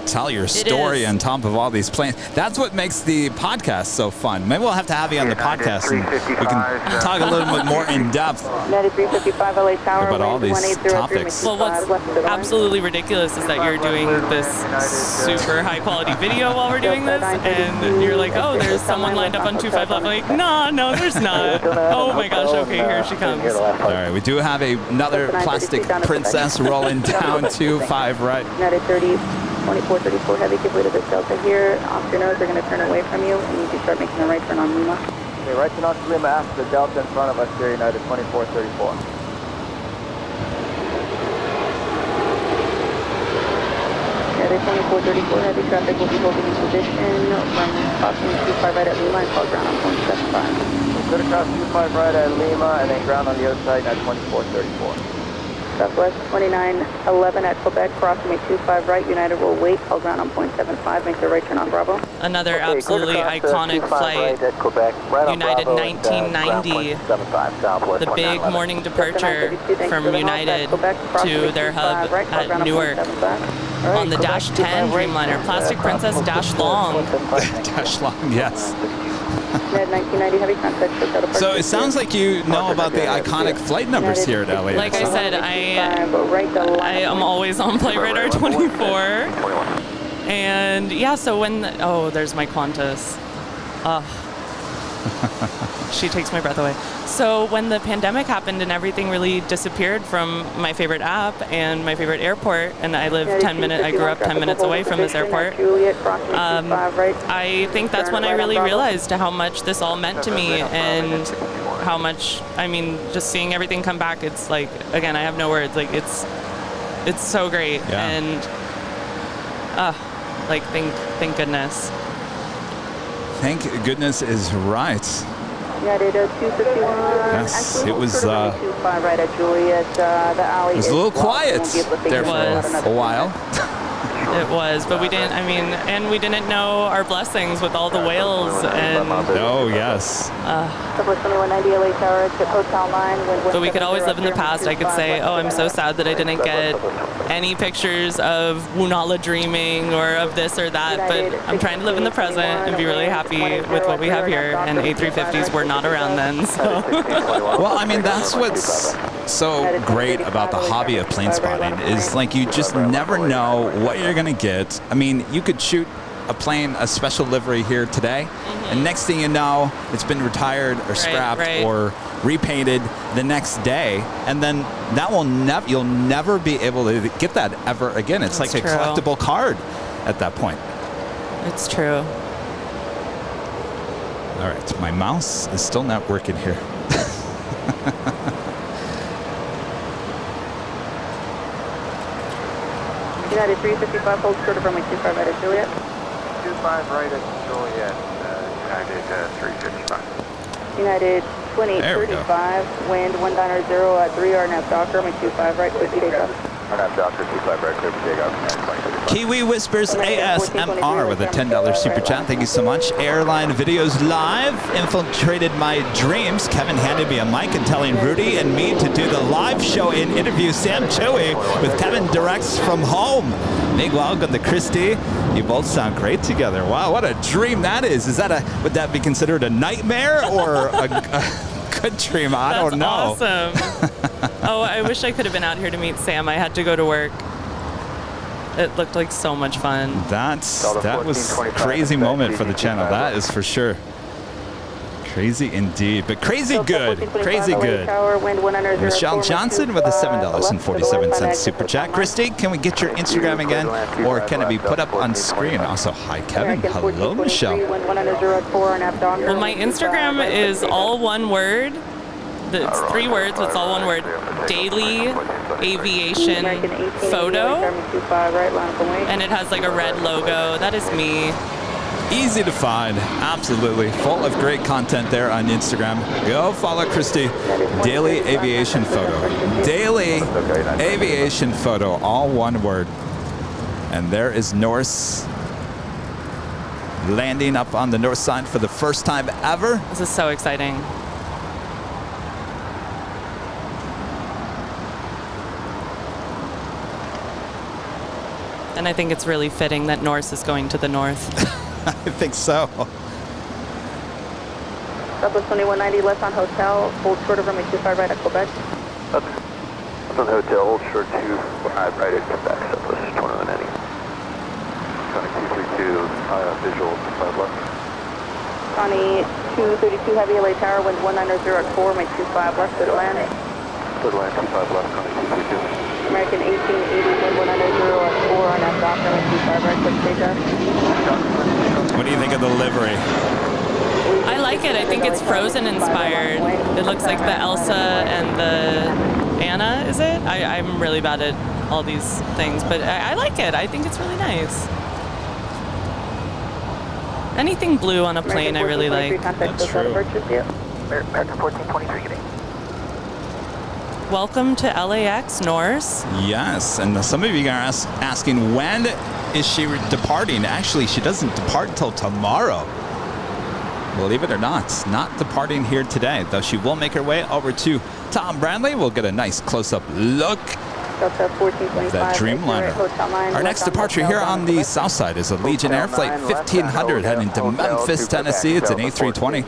tell your story on top of all these planes. That's what makes the podcast so fun. Maybe we'll have to have you on the podcast and we can talk a little bit more in depth 9355 LA Tower about all these topics. Well, what's absolutely ridiculous is that you're doing this super high quality video while we're doing this, and you're like, oh, there's someone lined up on 25 left. I'm like, no, there's not. Oh my gosh, okay, here she comes. All right, we do have another plastic princess rolling down 25 right. United 2434 heavy, give way to this Delta here. Off your nose, they're going to turn away from you, and you can start making a right turn on Lima. Okay, right turn on Lima after the Delta in front of us here, United 2434. United 2434 heavy traffic will be holding in position from crossing 25 right at Lima and call ground on 0.75. We're going to cross 25 right at Lima and then ground on the other side at 2434. Southwest 2911 at Quebec, crossing 25 right. United will wait, hold ground on .75, make the right turn on Bravo. Another absolutely iconic flight. Right at Quebec, right on United Bravo 1990, at, 75 Southwest the big 2911. morning departure from United to their hub at Newark on the Dash 10 Dreamliner, Plastic Princess Dash Long. Dash long, yes. United 1990, heavy contact. So it sounds like you know about the iconic flight numbers here at LAX. Like I said, I am always on Flight Radar 24. And yeah, so when, there's my Qantas. She takes my breath away. So when the pandemic happened and everything really disappeared from my favorite app and my favorite airport, and I grew up 10 minutes away from this airport, I think that's when I really realized how much this all meant to me and how much, just seeing everything come back, it's like, again, I have no words. Like, it's so great. Yeah. And, thank goodness. Thank goodness is right. United 251. Yes, it was. Right at Juliet. The alley. It was a little quiet there for a while. It was, but we didn't. And we didn't know our blessings with all the whales and. Oh yes. Southwest 2190 LA Tower to Hotel 9. But we could always live in the past. I could say, I'm so sad that I didn't get any pictures of Woonala dreaming or of this or that. But I'm trying to live in the present and be really happy with what we have here. And A350s were not around then. So. Well, that's what's so great about the hobby of plane spotting is like you just never know what you're gonna get. You could shoot a plane, a special livery here today, and next thing you know, it's been retired or scrapped or repainted the next day, and then that you'll never be able to get that ever again. It's like a collectible card at that point. It's true. All right, my mouse is still not working here. United 355, hold short of runway 25 right at Juliet. 25 right at Juliet, United 355. United 2035, wind 190 at 3 RNAV Docker, runway 25 right, clear for takeoff. RNAV Docker 25 right, clear for takeoff. Kiwi Whispers ASMR with a $10 super chat. Thank you so much. Airline Videos Live infiltrated my dreams. Kevin handed me a mic and telling Rudy and me to do the live show and interview Sam Chewy with Kevin directs from home. Big welcome to Christy. You both sound great together. Wow, what a dream that is. Would that be considered a nightmare or a good dream? I don't know. That's awesome. I wish I could have been out here to meet Sam. I had to go to work. It looked like so much fun. That was a crazy moment for the channel. That is for sure. Crazy indeed, but crazy good. Crazy good. Michelle Johnson with a $7.47 super chat. Christy, can we get your Instagram again, or can it be put up on screen? Also, hi Kevin. Hello, Michelle. Well, my Instagram is all one word. It's 3 words, it's all one word. Daily Aviation Photo. And it has like a red logo. That is me. Easy to find, absolutely. Full of great content there on Instagram. Go follow Christy. Daily Aviation Photo. Daily Aviation Photo, all one word. And there is Norse landing up on the north side for the first time ever. This is so exciting. And I think it's really fitting that Norse is going to the north. I think so. Southwest 2190, left on hotel, hold short of runway 25 right at Quebec. Up on the hotel, hold short 25 right at Quebec, Southwest 2190. Connie 232, visual 5 left. Connie 232, heavy LA Tower, wind 190 at 4, make 25 left, clear to land. Clear to land, 25 left, Connie 232. American 1880, wind 190 at 4 on F Docker, make 25 right, clear to takeoff. What do you think of the livery? I like it. I think it's Frozen inspired. It looks like the Elsa and the Anna, is it? I'm really bad at all these things, but I like it. I think it's really nice. Anything blue on a plane I really like. That's true. American 1423, getting. Welcome to LAX, Norse. Yes, and some of you are asking when is she departing? Actually, she doesn't depart until tomorrow. Believe it or not departing here today, though she will make her way over to Tom Bradley. We'll get a nice close-up look at that Dreamliner. Our next departure here on the south side is a Legion Air Flight 1500 heading to Memphis, Tennessee. It's an A320.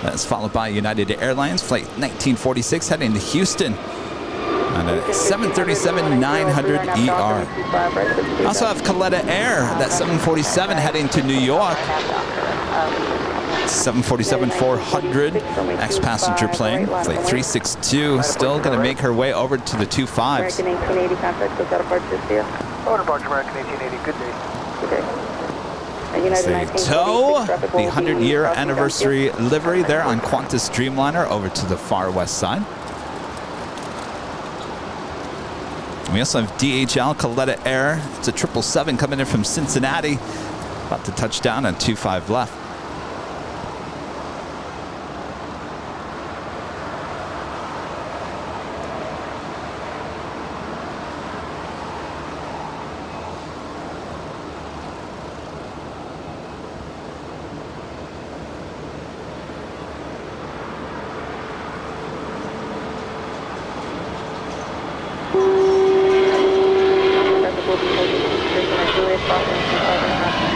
That's followed by United Airlines Flight 1946 heading to Houston on a 737-900ER. Also have Coletta Air, that 747 heading to New York. 747-400 ex-passenger plane, Flight 362, still going to make her way over to the 25s. American 1880 contact, so that apart this year. Departure American 1880, good day. Okay. They tow the 100-year anniversary livery there on Qantas Dreamliner over to the far west side. We also have DHL Coletta Air. It's a 777 coming in from Cincinnati, about to touch down on 25 left.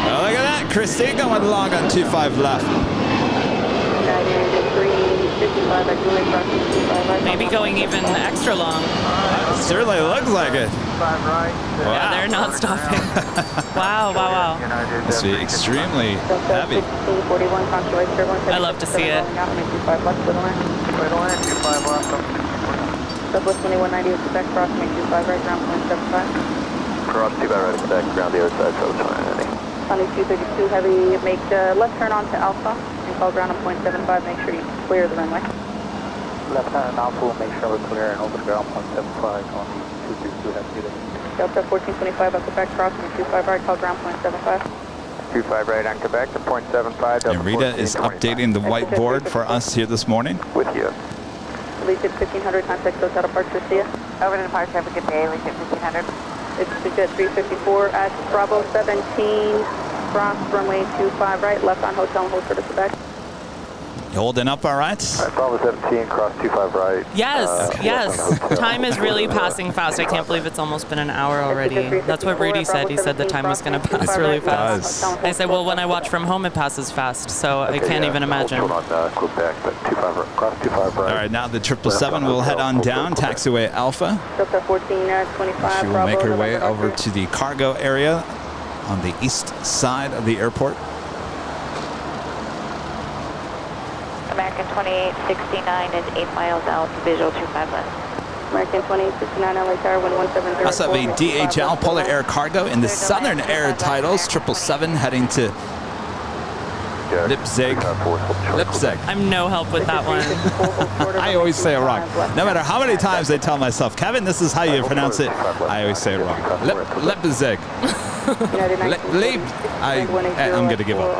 Oh, look at that, Christy going long on 25 left. Maybe going even extra long. Certainly looks like it. Yeah, they're not stopping. Wow. Must be extremely heavy. I love to see it. Southwest 2190 is Quebec, crossing 25 right, ground point 75. Cross 25 right, Quebec, ground the other side, Southwest 2190. Sunny 232 heavy, make left turn onto Alpha and call ground on point 75. Make sure you clear the runway. Left turn on Alpha, make sure we're clear and over to ground point 75 on the 232 heavy. Delta 1425 at Quebec, crossing 25 right, call ground point 75. 25 right on Quebec to point 75. And Rita is updating the whiteboard for us here this morning. With you. Legion 1500, contact Hotel departure, see ya. Over to departure, have a good day, Legion 1500. It's the Jet 354 at Bravo 17, cross runway 25 right, left on Hotel and hold for to Quebec. You holding up all right? Bravo 17, cross 25 right. Yes. Time is really passing fast. I can't believe it's almost been an hour already. That's what Rudy said. He said the time was going to pass really fast. I said, well, when I watch from home, it passes fast, so I can't even imagine. Hold on, Quebec, but 25 right, cross 25 right. All right, now the 777 will head on down, taxiway Alpha. Delta 1425, She will make her way over to the cargo area on the east side of the airport. American 2869 is 8 miles out, visual 25 left. American 2869 LA Tower, 11704. Also have a DHL Polar Air Cargo in the Southern Air titles, 777 heading to Leipzig. I'm no help with that one. I always say it wrong. No matter how many times I tell myself, Kevin, this is how you pronounce it, I always say it wrong. Leipzig. I'm going to give up.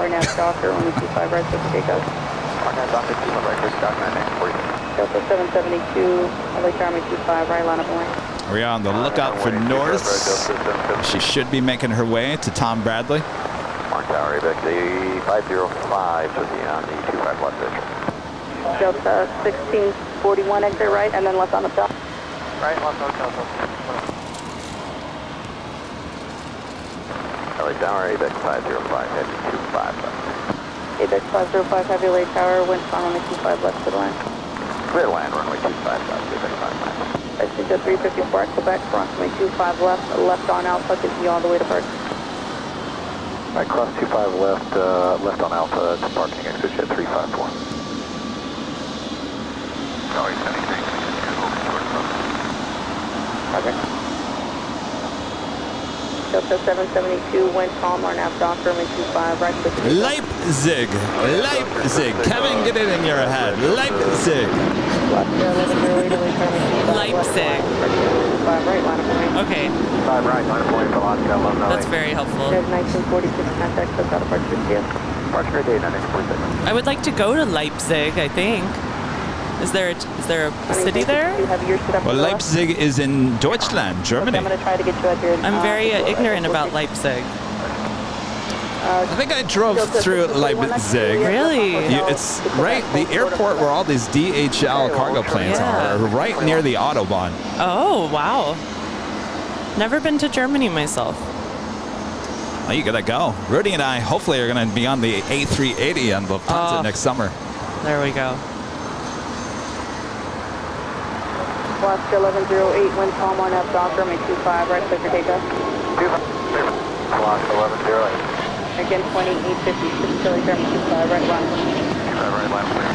Delta 772, LA Tower, 25 right, line up away. We are on the lookout for Norse. She should be making her way to Tom Bradley. Mark Tower, back to 505 should be on the 25 left edge. Delta 1641, exit right, and then left on the top. Right, left hotel. LA Tower, ABEX 505, head to 25 left. ABEX 505, heavy LA Tower, wind on runway 25 left to the line. Clear line, runway 25 left, ABEX 55. I see Jet 354 at Quebec, runway 25 left on Alpha, gives you all the way to park. Right, cross 25 left, left on Alpha, to parking exit Jet 354. Sorry, anything. Okay. Delta 772, wind calm, RNAV Docker, runway 25 right. Leipzig. Kevin, get it in your head. Leipzig. Leipzig. Okay. 5 right, line of point for Alaska, London. That's very helpful. 1946 contact, Hotel departure, see ya. Departure date, 1946. I would like to go to Leipzig, I think. Is there a city there? Well, Leipzig is in Deutschland, Germany. I'm going to try to get you out here. I'm very ignorant about Leipzig. I think I drove through Leipzig. Really? It's right, the airport where all these DHL cargo planes are, right near the Autobahn. Oh, wow. Never been to Germany myself. Well, you gotta go. Rudy and I hopefully are gonna be on the A380 on Lufthansa next summer. There we go. Alaska 1108, wind calm on up, Docker, make 25, right, clear for takeoff. Alaska 1108. Again, 2856, Philly, German 25, right, line. 25 right, line clear.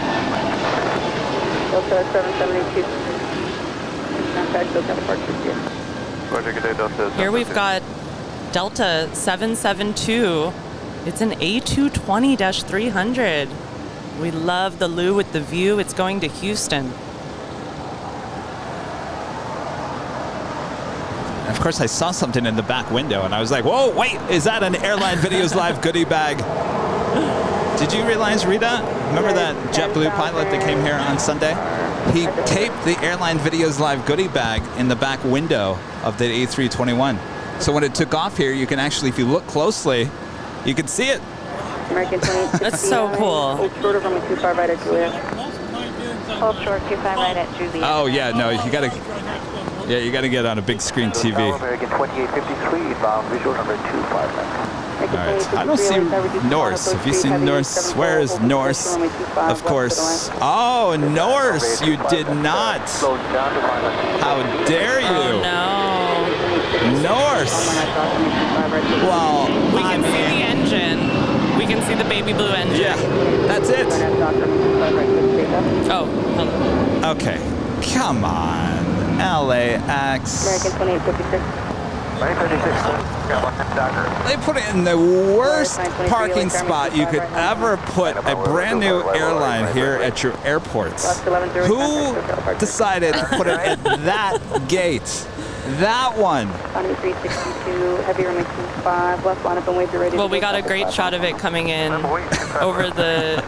Delta 7782. Contact, Delta departure here. Roger, good day, Delta. Here we've got Delta 772. It's an A220-300. We love the loo with the view. It's going to Houston. Of course, I saw something in the back window, and I was like, whoa, wait, is that an Airline Videos Live goodie bag? Did you realize, Rita? Remember that JetBlue pilot that came here on Sunday? He taped the Airline Videos Live goodie bag in the back window of the A321. So when it took off here, you can actually, if you look closely, you can see it. American 28. That's so cool. Hold short of runway 25 right at Juliet. Hold short 25 right at Juliet. Oh, yeah, no, you gotta get on a big screen TV. American 2853, bound visual number 259. All right, I don't see Norse. Have you seen Norse? Where is Norse? Of course. Oh, Norse, you did not. How dare you? Oh, no. Norse. Well, We can see the engine. We can see the baby blue engine. Yeah, that's it. Oh, hello. Okay, come on. LAX. American 2856. They put it in the worst parking spot you could ever put a brand new airline here at your airports. Who decided to put it at that gate? That one. 362, heavy runway 25, left line up and wave, you're ready. Well, we got a great shot of it coming in over the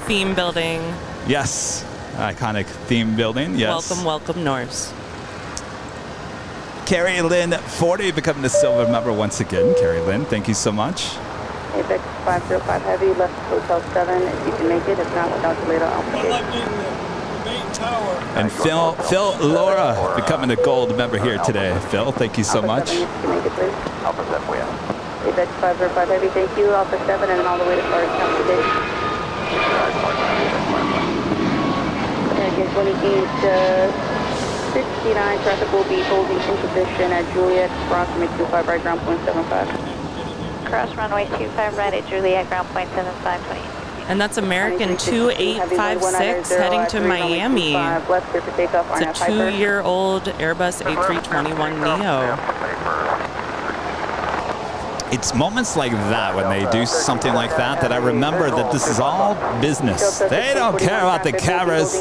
theme building. Yes, iconic theme building. Yes. Welcome, welcome, Norse. Carrie Lynn 40 becoming a silver member once again. Carrie Lynn, thank you so much. Apex 505 heavy, left Hotel 7, if you can make it. If not, we'll calculate Alpha Gate. And Phil Laura becoming a gold member here today. Phil, thank you so much. If you can make it, please. Alpha 7, we have. Apex 505 heavy, thank you. Alpha 7 and all the way to Florida County Gate. Again, 2869, traffic will be holding in position at Juliet, cross runway 25 right, ground point 75. Cross runway 25 right at Juliet, ground point 75, 28. And that's American 2856 heading to Miami. It's a 2-year-old Airbus A321neo. It's moments like that when they do something like that that I remember that this is all business. They don't care about the cameras.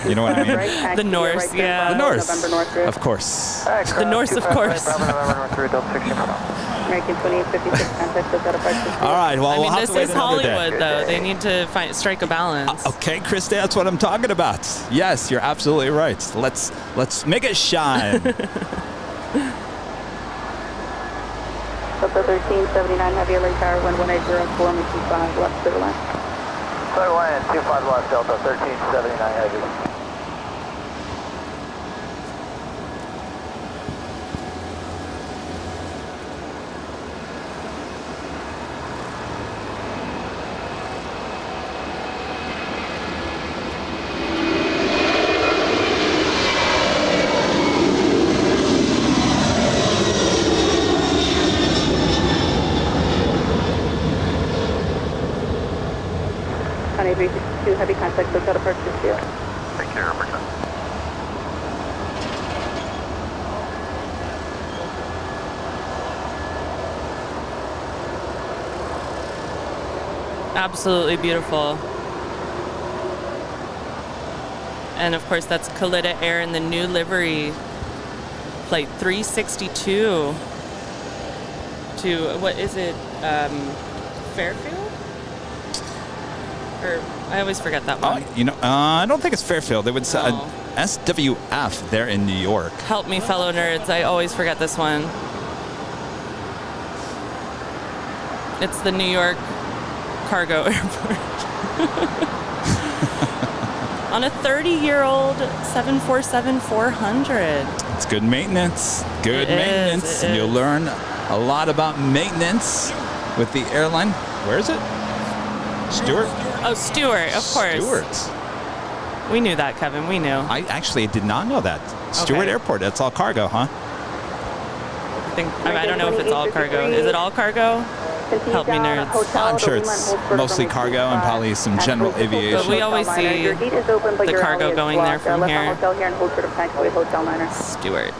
You know what I mean? The Norse, yeah. The Norse, of course. The Norse, of course. American 2856, contact us at a All right, well, I mean, we'll have this to wait is another day. Hollywood, though. They need to strike a balance. Okay, Christy, that's what I'm talking about. Yes, you're absolutely right. Let's make it shine. Delta 1379, heavy LA tower, wind 180, 25, left clear line. Clear line, 25 left, Delta 1379 heavy. County 362, heavy contact, hotel departure field. Take care, Robertson. Absolutely beautiful. And of course, that's Kalitta Air in the new livery, flight 362 to, what is it, Fairfield? Or I always forget that one. I don't think it's Fairfield. They would say Oh. SWF there in New York. Help me, fellow nerds. I always forget this one. It's the New York Cargo Airport. On a 30-year-old 747-400. It's good maintenance. Good maintenance. It And you'll is. learn a lot about maintenance with the airline. Where is it? Stewart? Oh, Stewart, of course. Stewart. We knew that, Kevin. We knew. I actually did not know that. Stewart Okay. Airport. That's all cargo, huh? I don't know if it's all cargo. Is it all cargo? Help me, nerds. I'm sure it's mostly cargo and probably some general But aviation. we always see the cargo going there from here. Stewart.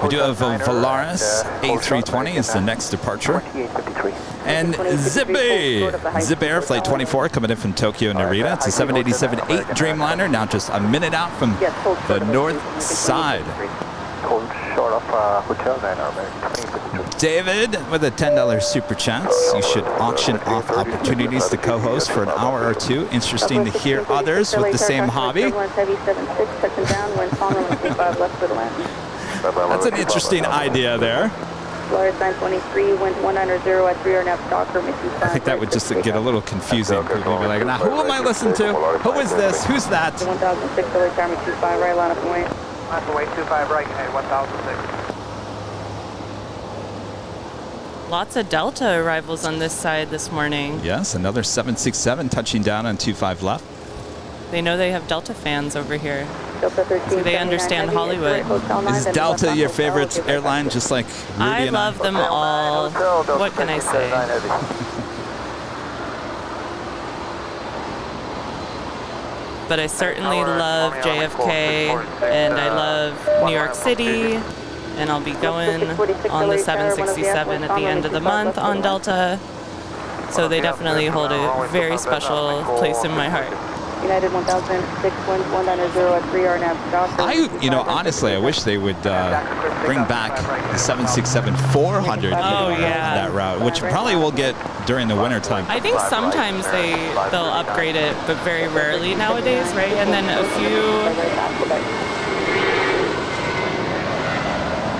We do have a Volaris A320 is the next departure. And Zippy! Zip Air Flight 24 coming in from Tokyo, Narita. It's a 787-8 Dreamliner, now just a minute out from the north side. Hold short of Hotel 9 American 2053. David with a $10 super chat. You should auction off opportunities to co-host for an hour or two. Interesting to hear others with the same hobby. That's an interesting idea there. Florida 923, wind 190 at 3 or nav Docker, I think that would just get a little confusing. People would be like, now who am I listening to? Who is this? Who's that? 1006, LA Tower 25, right, line up and wait. That's the way 25 right, United 1006. Lots of Delta arrivals on this side this morning. Yes, another 767 touching down on 25 left. They know they have Delta fans over here. Delta 13, So they understand Hollywood. Is Delta your favorite airline, just like Rudy I and love them all. What can I say? But I certainly love JFK, and I love New York City, and I'll be going on the 767 at the end of the month on Delta. So they definitely hold a very special place in my heart. United 1006, wind 190 at 3 or nav Docker. Honestly, I wish they would bring back the 767-400 that route, which probably we'll get during the winter time. I think sometimes they'll upgrade it, but very rarely nowadays, right? And then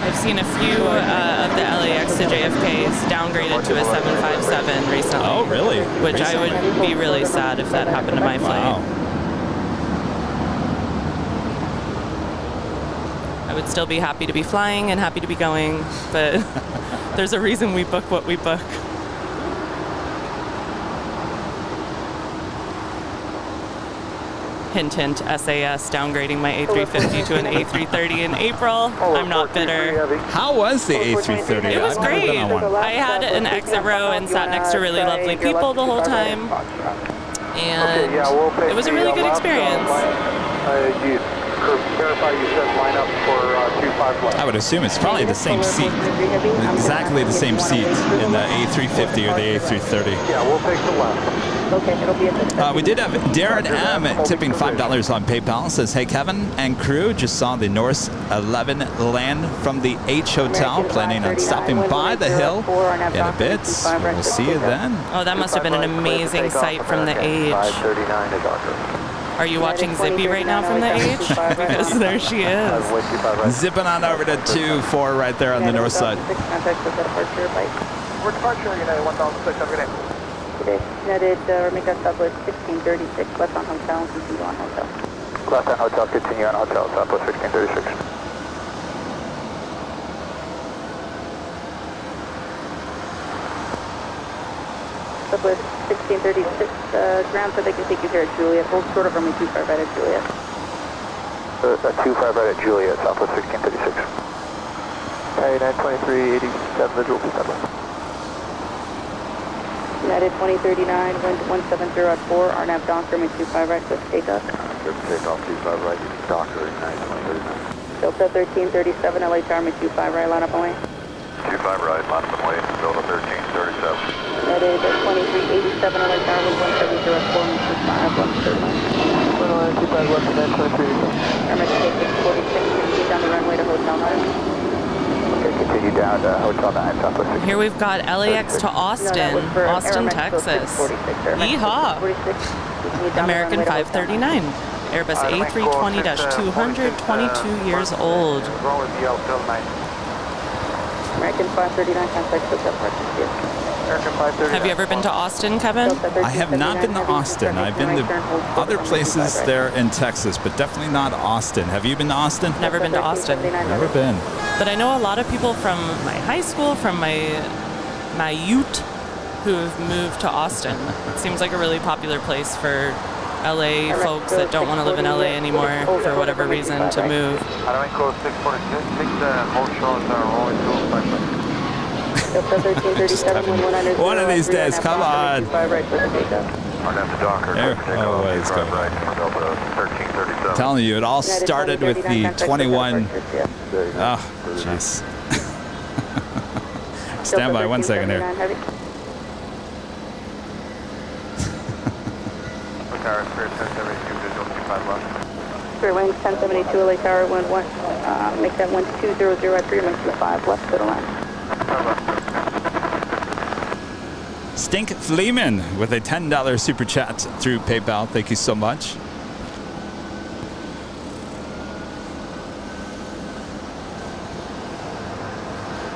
I've seen a few of the LAX to JFKs downgraded to a 757 recently. Oh, really? Which I would be really sad if that happened to my flight. Wow. I would still be happy to be flying and happy to be going, but there's a reason we book what we book. Hint, hint, SAS downgrading my A350 to an A330 in April. I'm not bitter. How was the A330? It was I've never been great. on one. I had an exit row and sat next to really lovely people the whole time. And it was a really good experience. Verify you said line up for 25 left. I would assume it's probably the same seat. Exactly the same seat in the A350 or the A330. Yeah, we'll take the left. Okay, it'll be at the We did have Darren M tipping $5 on PayPal. Says, hey, Kevin and crew, just saw the Norse 11 land from the H Hotel. Planning on stopping by the hill in a bit. We'll see you then. Oh, that must have been an amazing sight from the H. 539 to Docker. Are you watching Zippy right now from the H? Because there she is. Zipping on over to 2-4 right there on the north side. We're departure, United 1006, have a good day. Today, United, make that stop with 1636, left on hotel, and continue on hotel. Left on hotel, continue on hotel, Southwest 1636. Southwest 1636, ground so they can take you here at Juliet. Hold short of runway 25 right at Juliet. 25 right at Juliet, Southwest 1636. Okay, 923, 87 visual, please stand by. United 2039, wind 170 at 4, RNAV Docker, runway 25 right, click takeoff. Good takeoff, 25 right, Docker, 92039. Delta 1337, LA Tower, runway 25 right, line up and way. 25 right, line up and way, Delta 1337. United 2387, LA Tower, wind 170 at 4, runway 25, left third line. 25 left, 923. Runway 46, 46, proceed down the runway to Hotel 9. Continue down to Hotel 9, Southwest 16. Here we've got LAX to Austin, Austin, Texas. Yeehaw! American 539, Airbus A320-200, 22 years old. American 539, contact Hotel Parking. American 539. Have you ever been to Austin, Kevin? I have not been to Austin. I've been to other places there in Texas, but definitely not Austin. Have you been to Austin? Never been to Austin. Never been. But I know a lot of people from my high school, from my youth, who have moved to Austin. It seems like a really popular place for LA folks that don't want to live in LA anymore for whatever reason to move. Airline code 646, hold short are only 255. One of these days, come on. Always go. I'm telling you, it all started with the 21. Oh, jeez. Stand by 1 second here. Wings 1072 LA Tower, wind 1, make that 1200 at 3.25 left to the line. Stink Fleeman with a $10 super chat through PayPal. Thank you so much.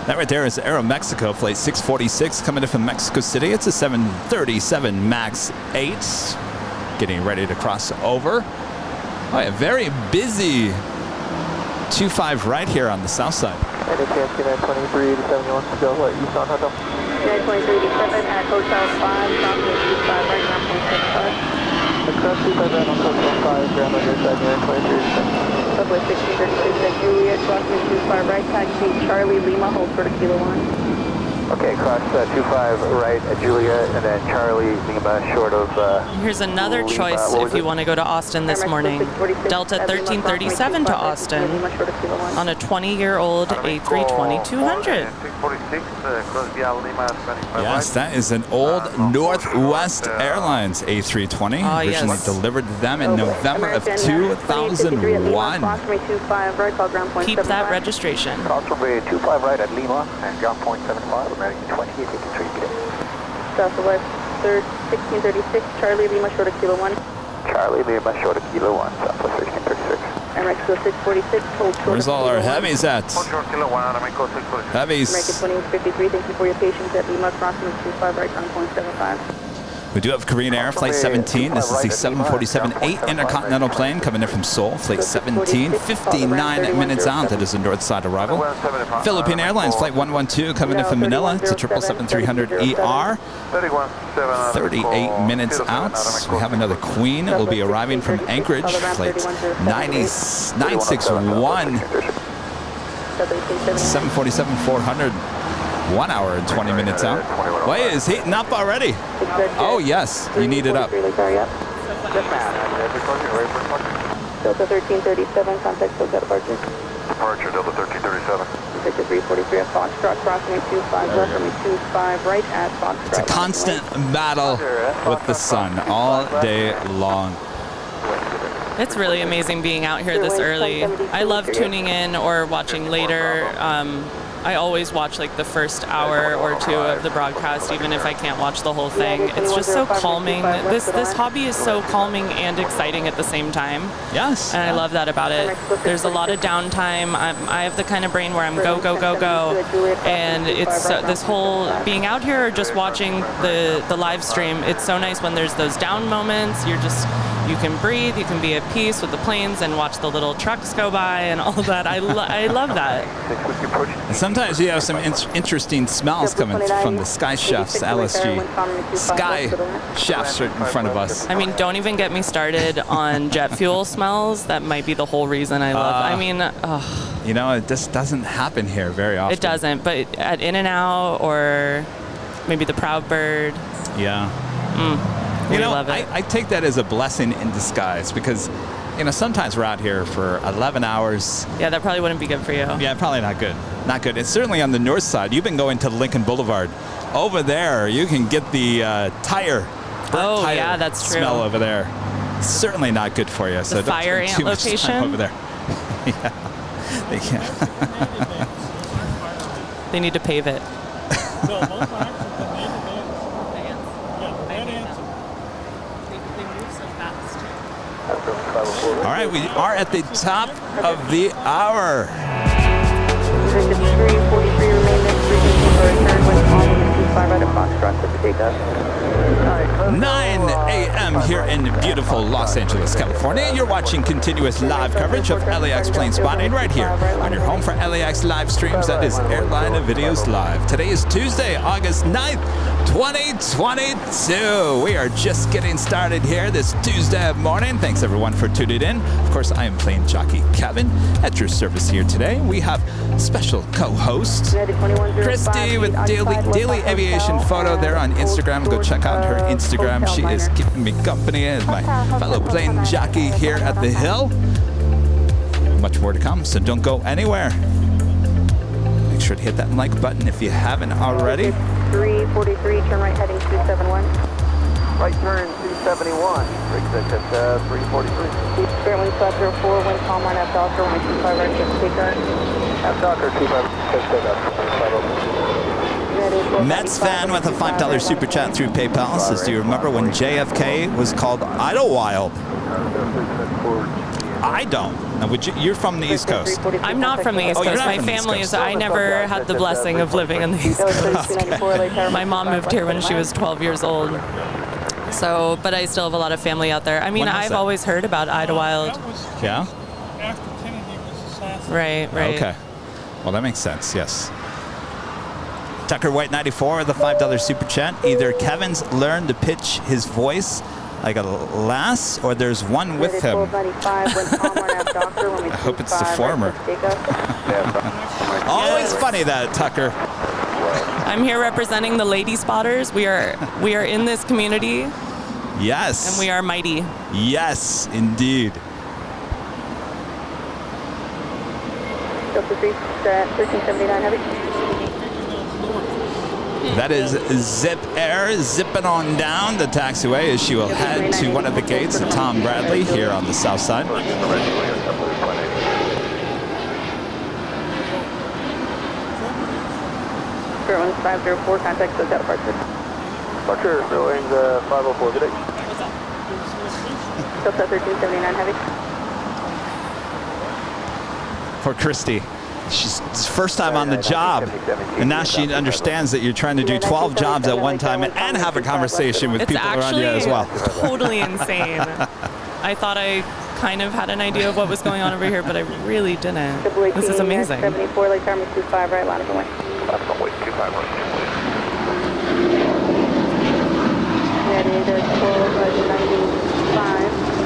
That right there is Aeromexico flight 646 coming in from Mexico City. It's a 737 MAX 8 getting ready to cross over. Oh, yeah, very busy 25 right here on the south side. And it's AMC 923, 87 to go east on Hotel. 92387 at Hotel 5, Southwest 25 right now, 0.65. Across 25 right on Hotel 5, ground on your side, 92387. Southwest 1636 at Juliet, crossing 25 right, taxi Charlie Lima, hold for the Kilo 1. Okay, cross 25 right at Juliet, and then Charlie Lima short of... Here's another Lima, choice if you want to go to Austin this morning. Delta 1337 to Austin on a 20-year-old A320-200. Yes, that is an old Northwest Airlines A320. Oh, Originally yes. delivered to them in November of 2001. Keep that registration. Cross runway 25 right at Lima, and ground point 75, American 28, taking 3 get Southwest 1636, Charlie Lima, short of Kilo 1. Charlie Lima, short of Kilo 1, Southwest 1636. Mexico 646, hold short. Where's all our heavies at? Heavies. American 2853, thank you for your patience at Lima, crossing 25 right, ground point 75. We do have Korean Air Flight 17. This is the 747-8 Intercontinental plane coming in from Seoul. Flight 17, 59 minutes out. That is a north side arrival. Philippine Airlines Flight 112 coming in from Manila. It's a 777-300ER. 38 minutes out. We have another Queen. Will be arriving from Anchorage. Flight 961. 747-400. 1 hour and 20 minutes out. Wait, it's heating up already. Oh, yes. You need it up. Delta 1337, contact Hotel Departure. Departure, Delta 1337. Victor 343 at Foxtrot, crossing 25 left, from 25 right at Foxtrot. It's a constant battle with the sun all day long. It's really amazing being out here this early. I love tuning in or watching later. I always watch like the first hour or two of the broadcast, even if I can't watch the whole thing. It's just so calming. This hobby is so calming and exciting at the same time. Yes. And I love that about it. There's a lot of downtime. I have the kind of brain where I'm go, go, go, go. And it's this whole being out here or just watching the live stream, it's so nice when there's those down moments. You can breathe, you can be at peace with the planes and watch the little trucks go by and all that. I love that. And sometimes you have some interesting smells coming from the Sky Chefs, LSG. Sky Chefs right in front of us. I mean, don't even get me started on jet fuel smells. That might be the whole reason I love You know, it just doesn't happen here very often. It doesn't, but at In-N-Out or maybe the Proud Bird. Yeah. We You know, love it. I take that as a blessing in disguise because, you know, sometimes we're out here for 11 hours. Yeah, that probably wouldn't be good for you. Yeah, probably not good. Not good. It's certainly on the north side. You've been going to Lincoln Boulevard. Over there, you can get the tire. Oh, tire yeah, that's true. Smell over there. Certainly not good for you. So don't fire spend ant too much time location? over there. Yeah. They can't. They need to pave it. No, those are actually the native ants. Yeah, the red ants. They move so fast. All right, we are at the top of the hour. Victim 343, remain this frequency for return with all 25 right at Foxtrot to the takeoff. 9 a.m. here in beautiful Los Angeles, California. You're watching continuous live coverage of LAX plane spotting right here on your home for LAX live streams. That is Airline Videos Live. Today is Tuesday, August 9th, 2022. We are just getting started here this Tuesday morning. Thanks everyone for tuning in. Of course, I am plane jockey Kevin at your service here today. We have special co-host Christy with Daily Aviation Photo there on Instagram. Go check out her Instagram. She is keeping me company as my fellow plane jockey here at the Hill. Much more to come, so don't go anywhere. Make sure to hit that like button if you haven't already. 343, turn right heading 271. Right turn 271. Exit at 343. Fairwind 504, wind calm on F Docker, 125 right to takeoff. F Docker 25 takeoff. Mets fan with a $5 super chat through PayPal says, do you remember when JFK was called Idlewild? I don't. Now, you're from the East Coast. I'm not from the East Coast. My family is. I never had the blessing of living on the East Coast. My mom moved here when she was 12 years old. So, but I still have a lot of family out there. I mean, I've always heard about Idlewild. Yeah? After Kennedy was assassinated. Right. Okay. Well, that makes sense, yes. Tucker White 94 with a $5 super chat. Either Kevin's learned to pitch his voice like a lass, or there's one with him. I hope it's the former. Always funny that, Tucker. I'm here representing the lady spotters. We are in this community. Yes. And we are mighty. Yes, indeed. Delta 3, 1379 heavy. That is Zip Air zipping on down the taxiway as she will head to one of the gates at Tom Bradley here on the south side. Fairwind 504, contact the departure. Departure, Fairwind 504, good day. Delta 1379 heavy. For Christy. She's first time on the job, and now she understands that you're trying to do 12 jobs at one time and have a conversation with people around you as well. It's actually totally insane. I thought I kind of had an idea of what was going on over here, but I really didn't. This is amazing. 74, late time 25 right, line of the way. Wait, 25 right. Radiator 1295.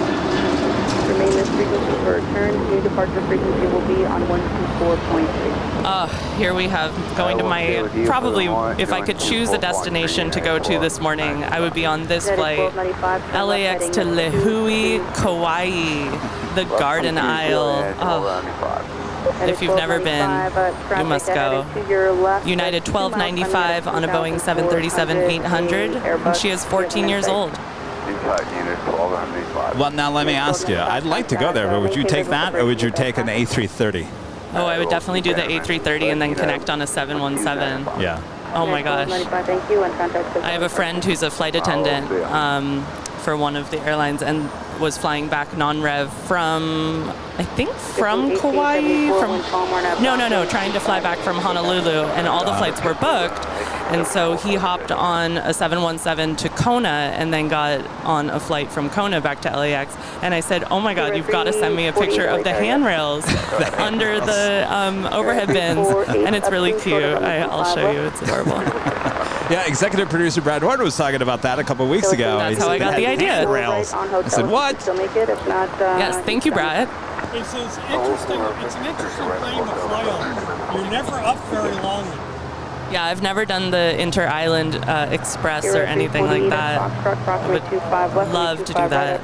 Remain this frequency for return. New departure frequency will be on 124.3. Here we have going to my, probably if I could choose a destination to go to this morning, I would be on this flight. LAX to Lihue, Kauai, the Garden Isle. Oh, if you've never been, you must go. United 1295 on a Boeing 737-800, and she is 14 years old. Well, now let me ask you. I'd like to go there, but would you take that, or would you take an A330? Oh, I would definitely do the A330 and then connect on a 717. Yeah. Oh my gosh. I have a friend who's a flight attendant for one of the airlines and was flying back non-rev from, I think from Kauai? No, trying to fly back from Honolulu, and all the flights were booked. And so he hopped on a 717 to Kona and then got on a flight from Kona back to LAX. And I said, oh my God, you've got to send me a picture of the handrails under the overhead bins. And it's really cute. I'll show you. It's adorable. Yeah, executive producer Brad Horton was talking about that a couple weeks ago. That's how I got the idea. Rails. I said, what? Yes, thank you, Brad. It's interesting. It's an interesting plane to fly on. You're never up very long. Yeah, I've never done the Inter-Island Express or anything like that. I would love to do that.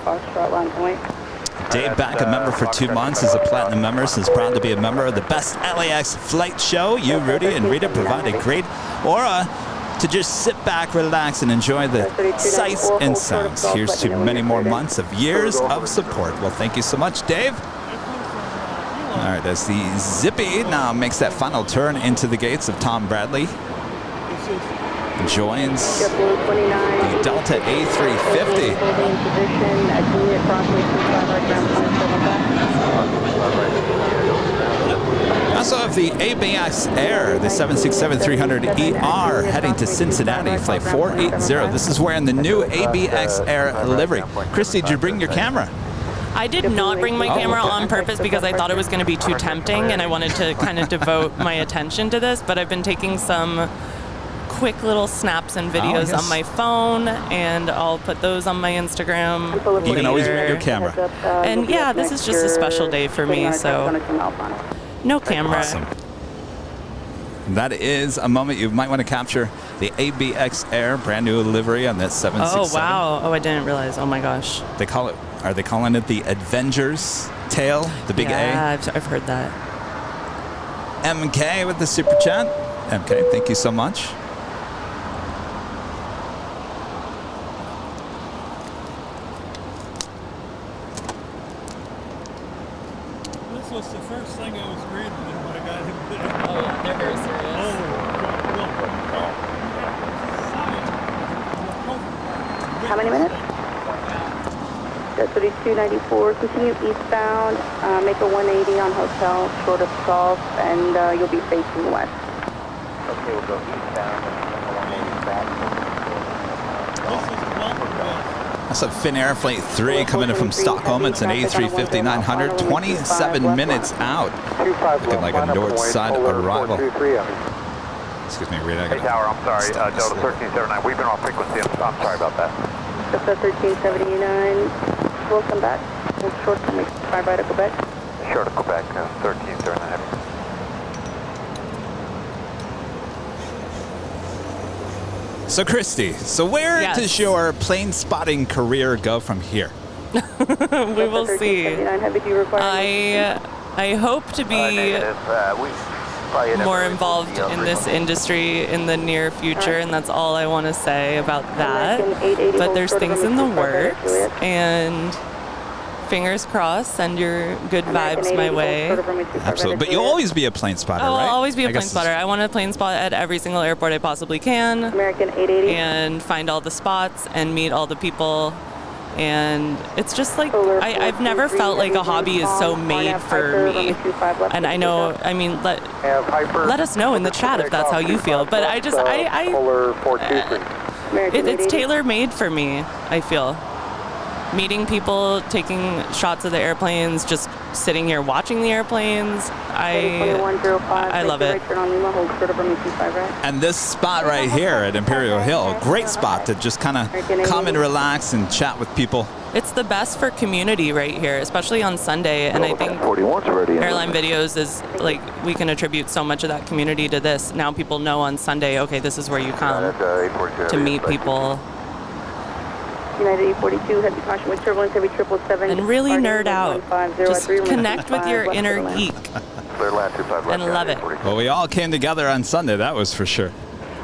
Dave Back, a member for 2 months, is a platinum member, so is proud to be a member of the best LAX flight show. You, Rudy, and Rita provide a great aura to just sit back, relax, and enjoy the sights and sounds. Here's to many more months of years of support. Well, thank you so much, Dave. All right, as the Zippy now makes that final turn into the gates of Tom Bradley. Joins JetBlue 29. the Delta A350. Holding position at Juliet Crossway 25 right ground 075. Also have the ABX Air, the 767-300ER heading to Cincinnati, flight 480. This is wearing the new ABX Air livery. Christy, did you bring your camera? I did not bring my camera okay. on purpose because I thought it was going to be too tempting and I wanted to kind of devote my attention to this, but I've been taking some quick little snaps and videos on my phone, and I'll put those on my Instagram. You can always bring later. your camera. And yeah, this is just a special day for me, so no camera. Awesome. That is a moment you might want to capture. The ABX Air, brand new livery on that 767. Oh wow! Oh, I didn't realize. Oh my gosh. They call it. Are they calling it the Avengers tail? The big Yeah, I've heard that. A. MK with the super chat. MK, thank you so much. This was the first thing I was reading when I got him. Oh yeah, they're very serious. How many minutes? Jet 3294, continue eastbound, make a 180 on hotel, short of Gulf, and you'll be facing west. Okay, we'll go eastbound and 180 back. That's a Finnair Flight 3 coming in from Stockholm. It's an A350-900, 27 minutes out. Looking like a north side arrival. Excuse me, Rita. Hey, Tower, I'm sorry. Delta 1379. We've been off frequency. I'm sorry about that. Delta 1379, welcome back. Short to make 5 right at Quebec. Short of Quebec, 1379. So Christy, where Yes. does your plane spotting career go from here? We will see. 1379, heavy, do you require I hope to be more involved in this industry in the near future, and that's all I want to say about that. But there's things in the works, and fingers crossed, send your good vibes my way. Absolutely. But you'll always be a plane spotter, Oh, right? I'll always be a I plane guess spotter. I want to plane spot at every single airport I possibly can, American 880. and find all the spots and meet all the people. And it's just like, I've never felt like a hobby is so made for me. And I know, I mean, let us know in the chat if that's how you feel. But I just, it's tailor-made for me, I feel. Meeting people, taking shots of the airplanes, just sitting here watching the airplanes. I love it. And this spot right here at Imperial Hill, great spot to just kind of come and relax and chat with people. It's the best for community right here, especially on Sunday. And I think Airline Videos is like, we can attribute so much of that community to this. Now people know on Sunday, okay, this is where you come to meet people. United 842, heavy caution with turbulence, heavy 777. And really nerd out. Just connect with your inner geek and love it. Well, we all came together on Sunday, that was for sure.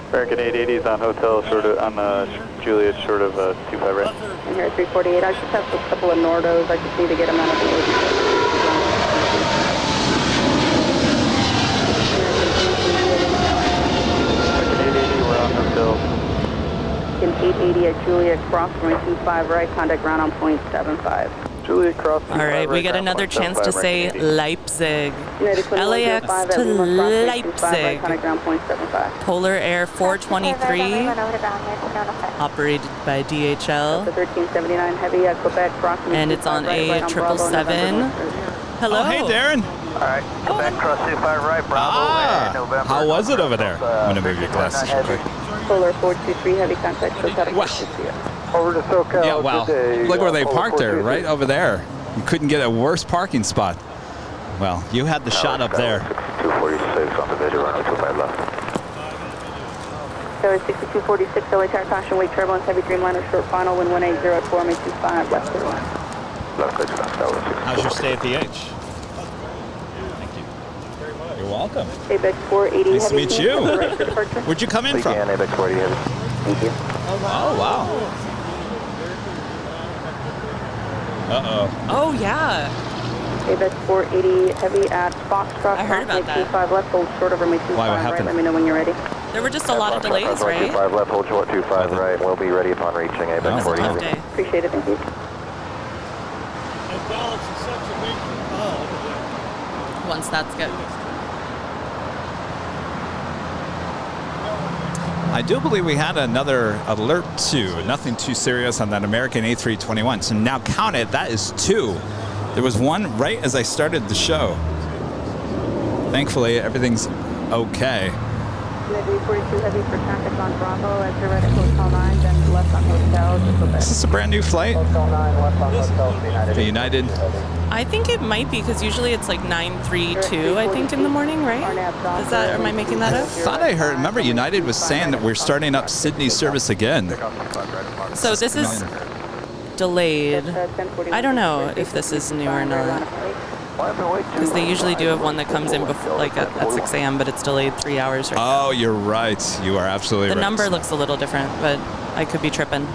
American 880 is on hotel, short of, on Juliet, short of 25 right. And here at 348, I just have a couple of Nordos. I just need to get them out of the way. American 880, we're on hotel. 880 at Juliet, cross runway 25 right, contact ground on point 75. Juliet cross. All right, we get another chance to say Leipzig. LAX to Leipzig. Polar Air 423, operated by DHL. 1379 heavy at Quebec, cross. And it's on a 777. Hello. Oh, hey, Darren. All right, Quebec cross 25 right, Bravo, and November. How was it over there? I'm going to move your glasses real quick. Polar 423 heavy contact, SoCal. Over to SoCal. Yeah, wow. Look where they parked there, right over there. You couldn't get a worse parking spot. Well, you had the shot up there. 6246 on the video runway 25 left. So 6246, LA tire caution, weight turbulence, heavy dreamliner, short final, wind 1804, make 25, left to the line. How's your stay at the H? You're welcome. ABEX 480 Nice to heavy. meet you. Right for departure. Where'd you come in from? Again, ABEX 480 heavy. Thank you. Oh, wow. Uh-oh. Oh, yeah. AVS 480 heavy at Foxtrot. I heard about that. 25 left, hold short over my 25 Why, what right. happened? Let me know when you're ready. There were just a lot of delays, right? 25 left, hold short 25 right. We'll be ready upon reaching It AVS was a 480 tough heavy. day. Appreciate it, thank you. And Dallas is such a big hub. Once that's good. I do believe we had another alert too. Nothing too serious on that American A321. So now count it, that is 2. There was one right as I started the show. Thankfully, everything's okay. Maybe 42 heavy for traffic on Bravo as you're ready at Hotel 9, then left on Hotel, just a bit. Is this a brand new flight? Hotel 9 left on Hotel The United? I think it might be because usually it's like 9:32, I think, in the morning, right? Is that, or am I making that up? Thought I heard, remember United was saying that we're starting up Sydney service again. So this is delayed. I don't know if this is new or not. Because they usually do have one that comes in before, like at 6 a.m., but it's delayed 3 hours. Right now. Oh, you're right. You are absolutely The right. number looks a little different, but I could be tripping.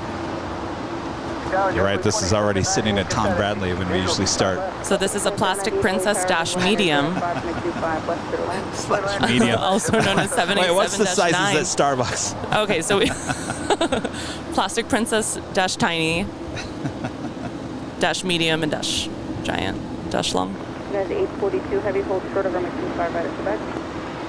You're right. This is already sitting at Tom Bradley when we usually start. So this is a Plastic Princess dash medium, Medium. also known as 787-9. Wait, what's the sizes at Starbucks? Okay, so we Plastic Princess dash tiny, dash medium, and dash giant, dash long. United 842 heavy, hold short over my 25 right at Quebec.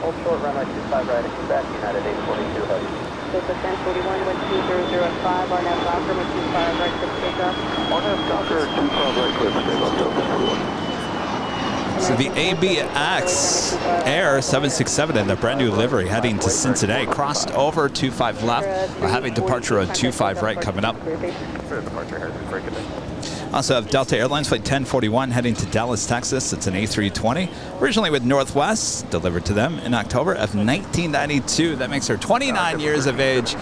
Hold short, runway 25 right at Quebec, United 842 heavy. Delta 1041, 12005, RNAV Docker, 125 right, clear for takeoff. RNAV Docker, 25 right, clear for takeoff, Delta 41. So the ABX Air 767 in the brand new livery heading to Cincinnati crossed over 25 left. We'll have a departure on 25 right coming up. Also have Delta Airlines flight 1041 heading to Dallas, Texas. It's an A320, originally with Northwest, delivered to them in October of 1992. That makes her 29 years of age.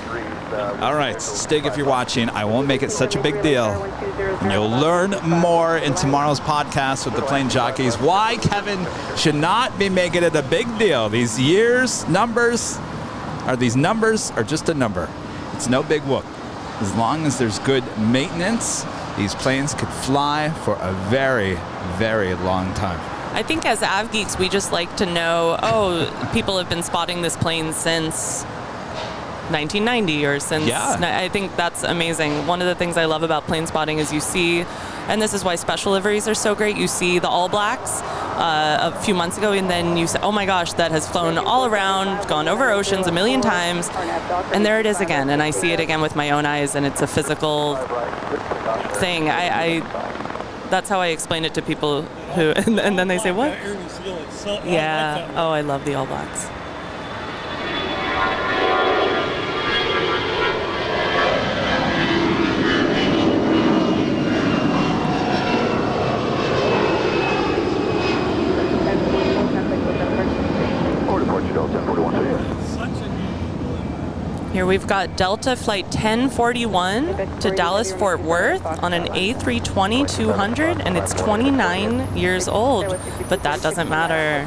All right, Stig, if you're watching, I won't make it such a big deal. And you'll learn more in tomorrow's podcast with the plane jockeys why Kevin should not be making it a big deal. These numbers are just a number. It's no big whoop. As long as there's good maintenance, these planes could fly for a very, very long time. I think as av geeks, we just like to know, oh, people have been spotting this plane since 1990 or since. Yeah. I think that's amazing. One of the things I love about plane spotting is you see, and this is why special liveries are so great, you see the All Blacks a few months ago, and then you say, oh my gosh, that has flown all around, gone over oceans a million times, and there it is again, and I see it again with my own eyes, and it's a physical thing. That's how I explain it to people who, and then they say, what? Yeah. Oh, I love the All Blacks. Here we've got Delta Flight 1041 to Dallas Fort Worth on an A320-200, and it's 29 years old, but that doesn't matter.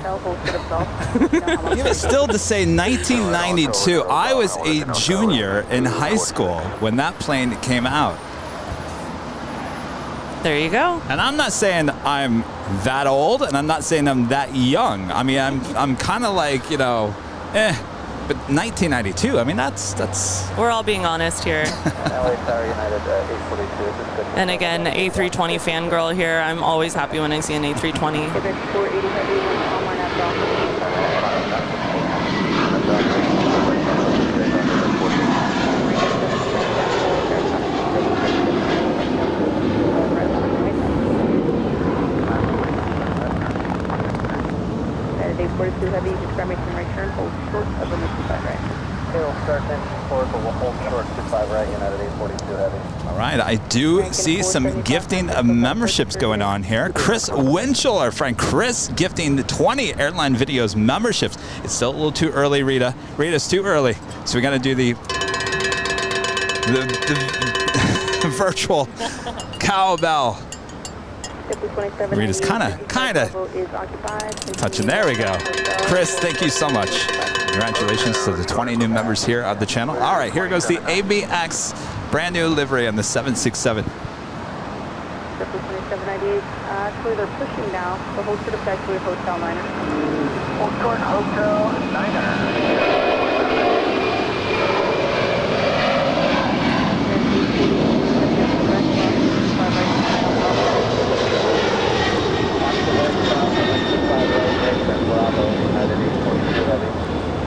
Still to say 1992, I was a junior in high school when that plane came out. There you go. And I'm not saying I'm that old, and I'm not saying I'm that young. I mean, I'm kind of like, But 1992, I mean, that's... We're all being honest here. And again, A320 fangirl here. I'm always happy when I see an A320. Heavy, discrimination right turn, hold short, over my 25 right. We'll start engine forward, but we'll hold short 25 right, United 842 heavy. All right, I do see some gifting of memberships going on here. Chris Winchell, our friend Chris, gifting the 20 Airline Videos memberships. It's still a little too early, Rita. Rita's too early, so we got to do the virtual cowbell. Rita's kind of touching. There we go. Chris, thank you so much. Congratulations to the 20 new members here on the channel. All right, here goes the ABX brand new livery on the 767. JetBlue 2798. Actually, they're pushing now. So hold to the factory hotel liner. Hold short, hotel, Niner.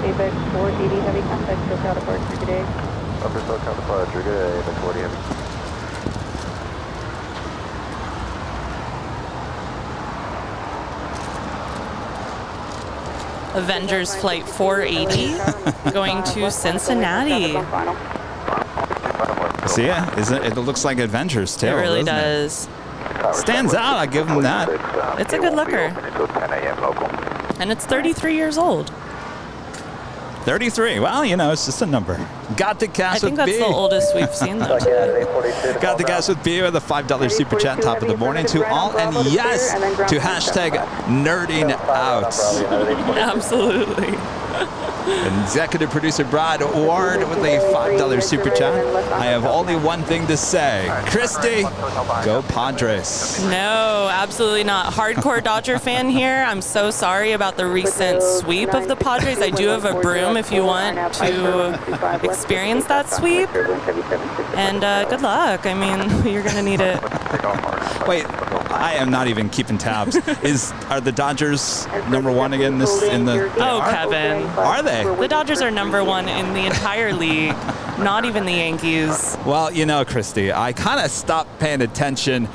ABEX 480 heavy contact, SoCal departure, good day. Upper SoCal departure, good day, ABEX 40 heavy. Avengers Flight 480 going to Cincinnati. See it? It looks like Avengers too. It really doesn't does. it? Stands out. I give them that. It's a good looker. Until 10 a.m. local. And it's 33 years old. 33. Well, you know, it's just a number. Got the I gas think with that's B. the oldest we've seen though today. Got the gas with B with a $5 super chat top of the morning to all, and yes to hashtag nerding out. Absolutely. Executive producer Brad Ward with a $5 super chat. I have only one thing to say. Christy, go Padres. No, absolutely not. Hardcore Dodger fan here. I'm so sorry about the recent sweep of the Padres. I do have a broom if you want to experience that sweep. And good luck. I mean, you're going to need it. Wait, I am not even keeping tabs. Are the Dodgers number one again in the? Oh, Kevin. Are they? The Dodgers are number one in the entire league, not even the Yankees. Well, you know, Christy, I kind of stopped paying attention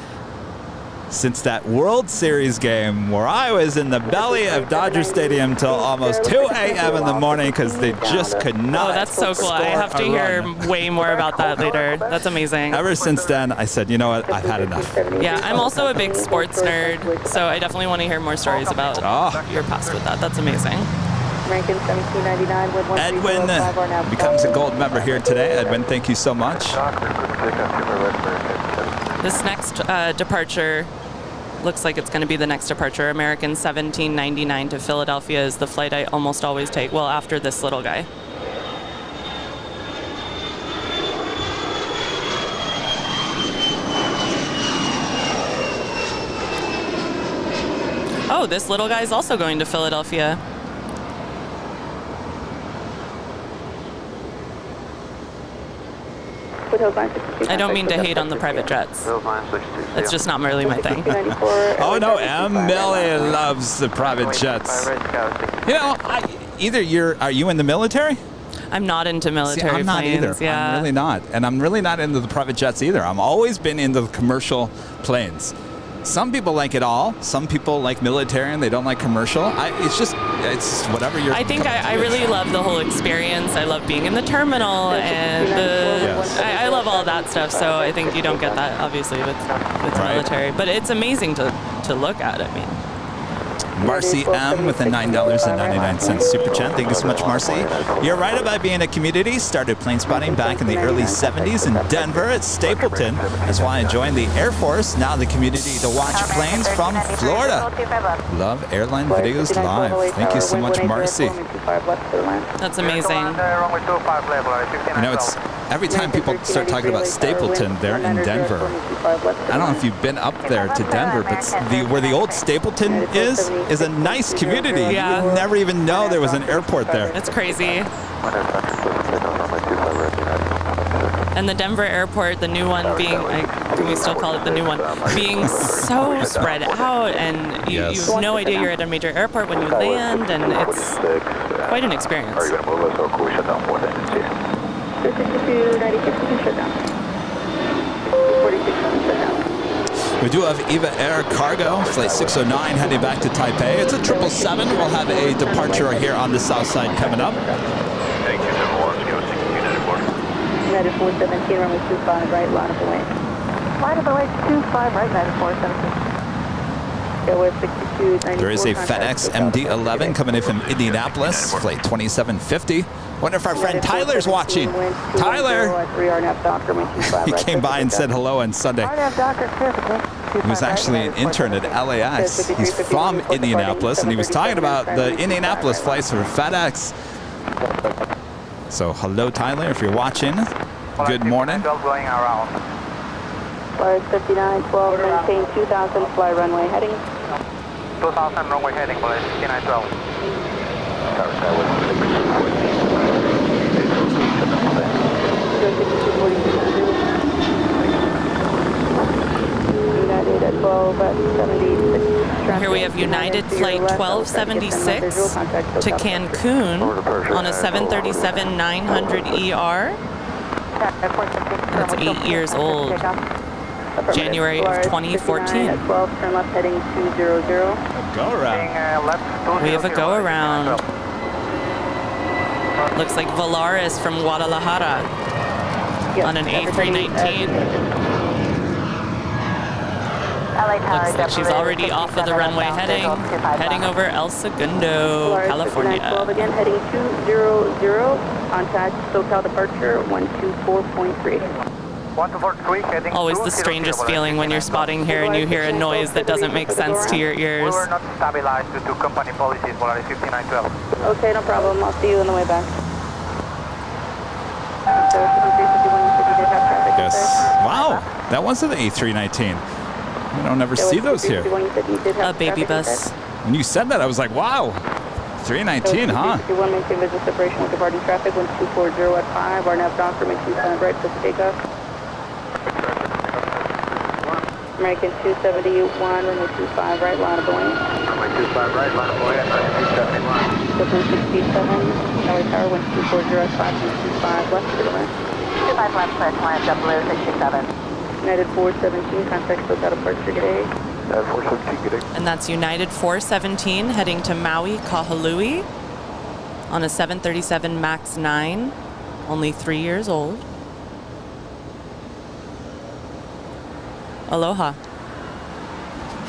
since that World Series game where I was in the belly of Dodger Stadium till almost 2 a.m. in the morning because they just could not. Oh, that's so cool. I have to hear way more about that later. That's amazing. Ever since then, I said, you know what, I've had enough. Yeah, I'm also a big sports nerd, so I definitely want to hear more stories about your past with that. That's amazing. American 1799 Edwin becomes a gold member here today. Edwin, thank you so much. This next departure looks like it's going to be the next departure. American 1799 to Philadelphia is the flight I almost always take. Well, after this little guy. Oh, this little guy's also going to Philadelphia. I don't mean to hate on the private jets. It's just not really my thing. Oh no, Millie loves the private jets. You know, are you in the military? I'm not into military I'm not planes. either. Yeah. I'm really not. And I'm really not into the private jets either. I've always been into the commercial planes. Some people like it all. Some people like military and they don't like commercial. It's whatever you're. I think I really love the whole experience. I love being in the terminal and I love all that stuff. So I think you don't get that obviously with military, but it's amazing to look at. I mean. Marcy M with a $9.99 super chat. Thank you so much, Marcy. You're right about being a community. Started plane spotting back in the early 70s in Denver at Stapleton. That's why I joined the Air Force. Now the community to watch planes from Florida. Love Airline videos live. Thank you so much, Marcy. That's amazing. You know, it's every time people start talking about Stapleton, they're in Denver. I don't know if you've been up there to Denver, but where the old Stapleton is a nice community. Yeah. You would never even know there was an airport there. It's crazy. And the Denver airport, the new one being, can we still call it the new one, being so spread out, and you have no idea you're at a major airport when you land, and it's quite an experience. Are you going to move us or can we shut down more than We do have Eva Air Cargo, flight 609, heading back to Taipei. It's a 777. We'll have a departure here on the south side coming up. Thank you, 7-1, give us a United report. United 417, runway 25, right, line of the way. Line of the way 25, right, United 417. Airway 62, There is a FedEx MD-11 coming in from Indianapolis, flight 2750. Wonder if our friend Tyler's watching. Tyler! He came by and said hello on Sunday. He was actually an intern at LAX. He's from Indianapolis, and he was talking about the Indianapolis flights for FedEx. So hello, Tyler, if you're watching. Good morning. Flyer 5912, maintain 2000, fly runway heading. 2000 runway heading, please. 5912. United at 12 at 76. Here we have United Flight 1276 to Cancun on a 737-900ER. That's 8 years old. January of 2014. At 12, turn left heading 200. Go around. We have a go around. Looks like Valaris from Guadalajara on an A319. Looks like she's already off of the runway heading over El Segundo, California. 12 again, heading 200. Contact SoCal departure 124.3. 124.3 heading. Always the strangest feeling when you're spotting here and you hear a noise that doesn't make sense to your ears. We were not stabilized due to company policies, Polaris 5912. Okay, no problem. I'll see you on the way back. Yes. Wow, that wasn't an A319. We don't ever see those here. A baby bus. When you said that, I was like, wow, 319, huh? 51, maintain visual separation with departing traffic, 1240 at 5. Our nav doctor, maintain climb right, for takeoff. American 271, runway 25 right, line of Boeing. Runway 25 right, line of Boeing, runway 271. Dublin 67, LA Tower, 1240 at 5, 25 left, to the left. 25 left, clear to land, Jetblue 67. United 417, contact SoCal departure, good day. 417, good day. And that's United 417 heading to Maui, Kahului on a 737 MAX 9, only 3 years old. Aloha.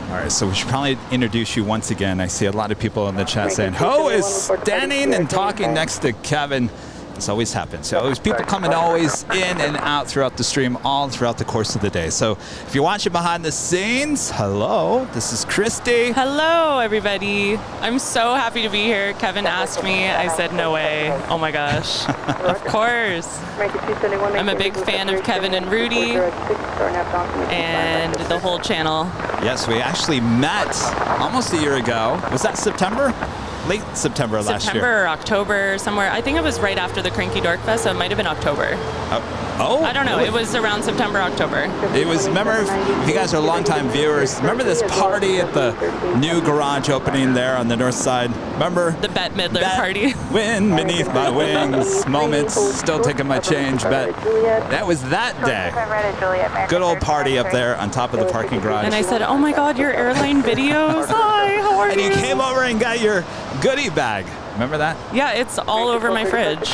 All right, so we should probably introduce you once again. I see a lot of people in the chat saying, "Ho is standing and talking next to Kevin." This always happens. So always people coming always in and out throughout the stream, all throughout the course of the day. So if you're watching behind the scenes, hello, this is Christy. Hello, everybody. I'm so happy to be here. Kevin asked me. I said, no way. Oh, my gosh. Of course. I'm a big fan of Kevin and Rudy and the whole channel. Yes, we actually met almost a year ago. Was that September? Late September last year. September or October, somewhere. I think it was right after the Cranky Dork Fest, so it might have been October. Oh, I don't know. really? It was around September, October. It was, remember, if you guys are longtime viewers, remember this party at the new garage opening there on the north side? Remember? The Bette Midler party. Wind beneath my wings, moments, still taking my change, bet. That was that day. Good old party up there on top of the parking garage. And I said, oh my God, your airline videos. Hi, how are you? And you came over and got your goodie bag. Remember that? Yeah, it's all over my fridge.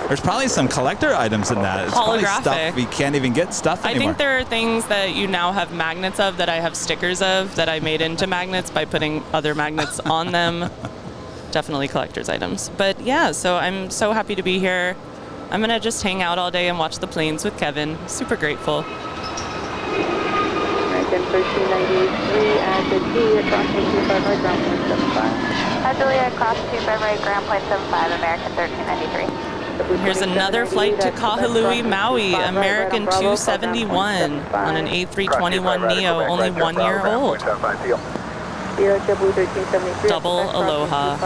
There's probably some collector items in that. It's probably stuff we can't even get stuff anymore. I think there are things that you now have magnets of that I have stickers of that I made into magnets by putting other magnets on them. Definitely collector's items. But yeah, so I'm so happy to be here. I'm going to just hang out all day and watch the planes with Kevin. Super grateful. American 1393 at the G, approximately 25 right, ground point 75. Hi, Julia, cross 25 right, ground point 75, American 1393. Here's another flight to Kahului, Maui, American 271 on an A321neo, only 1 year old. Double aloha.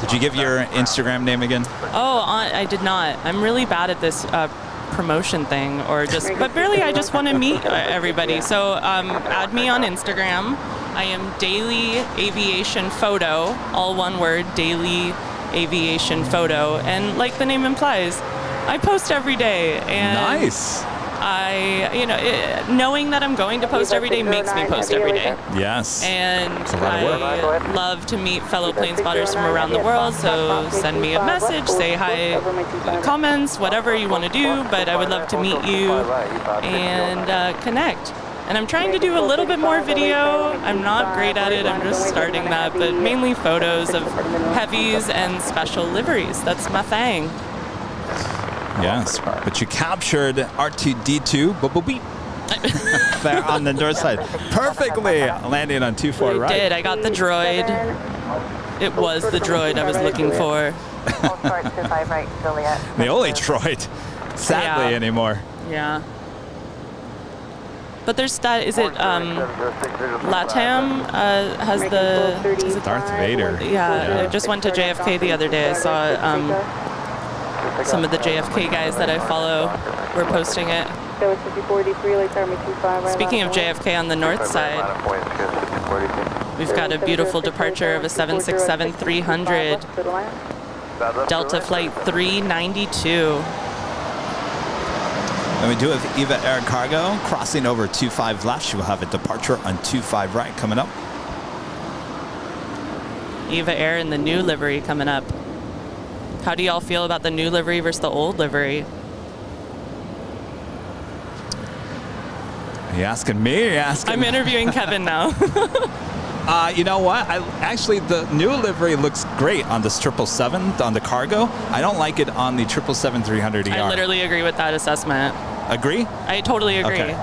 Did you give your Instagram name again? Oh, I did not. I'm really bad at this promotion thing, but really I just want to meet everybody. So add me on Instagram. I am Daily Aviation Photo, all one word, Daily Aviation Photo. And like the name implies, I post every day. And nice. Knowing that I'm going to post every day makes me post every day. Yes. And I love to meet fellow plane spotters from around the world, so send me a message, say hi, comments, whatever you want to do, but I would love to meet you and connect. And I'm trying to do a little bit more video. I'm not great at it, I'm just starting that, but mainly photos of heavies and special liveries. That's my thing. Yes, but you captured R2D2 beep there on the north side perfectly, landing on 24 right. I did. I got the droid. It was the droid I was looking for. Short 25 right, Juliet. The only Detroit, sadly, Yeah. anymore. Yeah. But there's that. Is it LATAM has the? Is it Darth Vader. Yeah, I just went to JFK the other day. I saw some of the JFK guys that I follow were posting it. Speaking of JFK on the north side, we've got a beautiful departure of a 767-300 Delta Flight 392. And we do have Eva Air Cargo crossing over 25 left. She will have a departure on 25 right coming up. Eva Air in the new livery coming up. How do y'all feel about the new livery versus the old livery? Are you asking me? Or are you asking? I'm interviewing Kevin now. You know what? Actually, the new livery looks great on this 777 on the cargo. I don't like it on the 777-300ER. I literally agree with that assessment. Agree? I totally agree. Okay.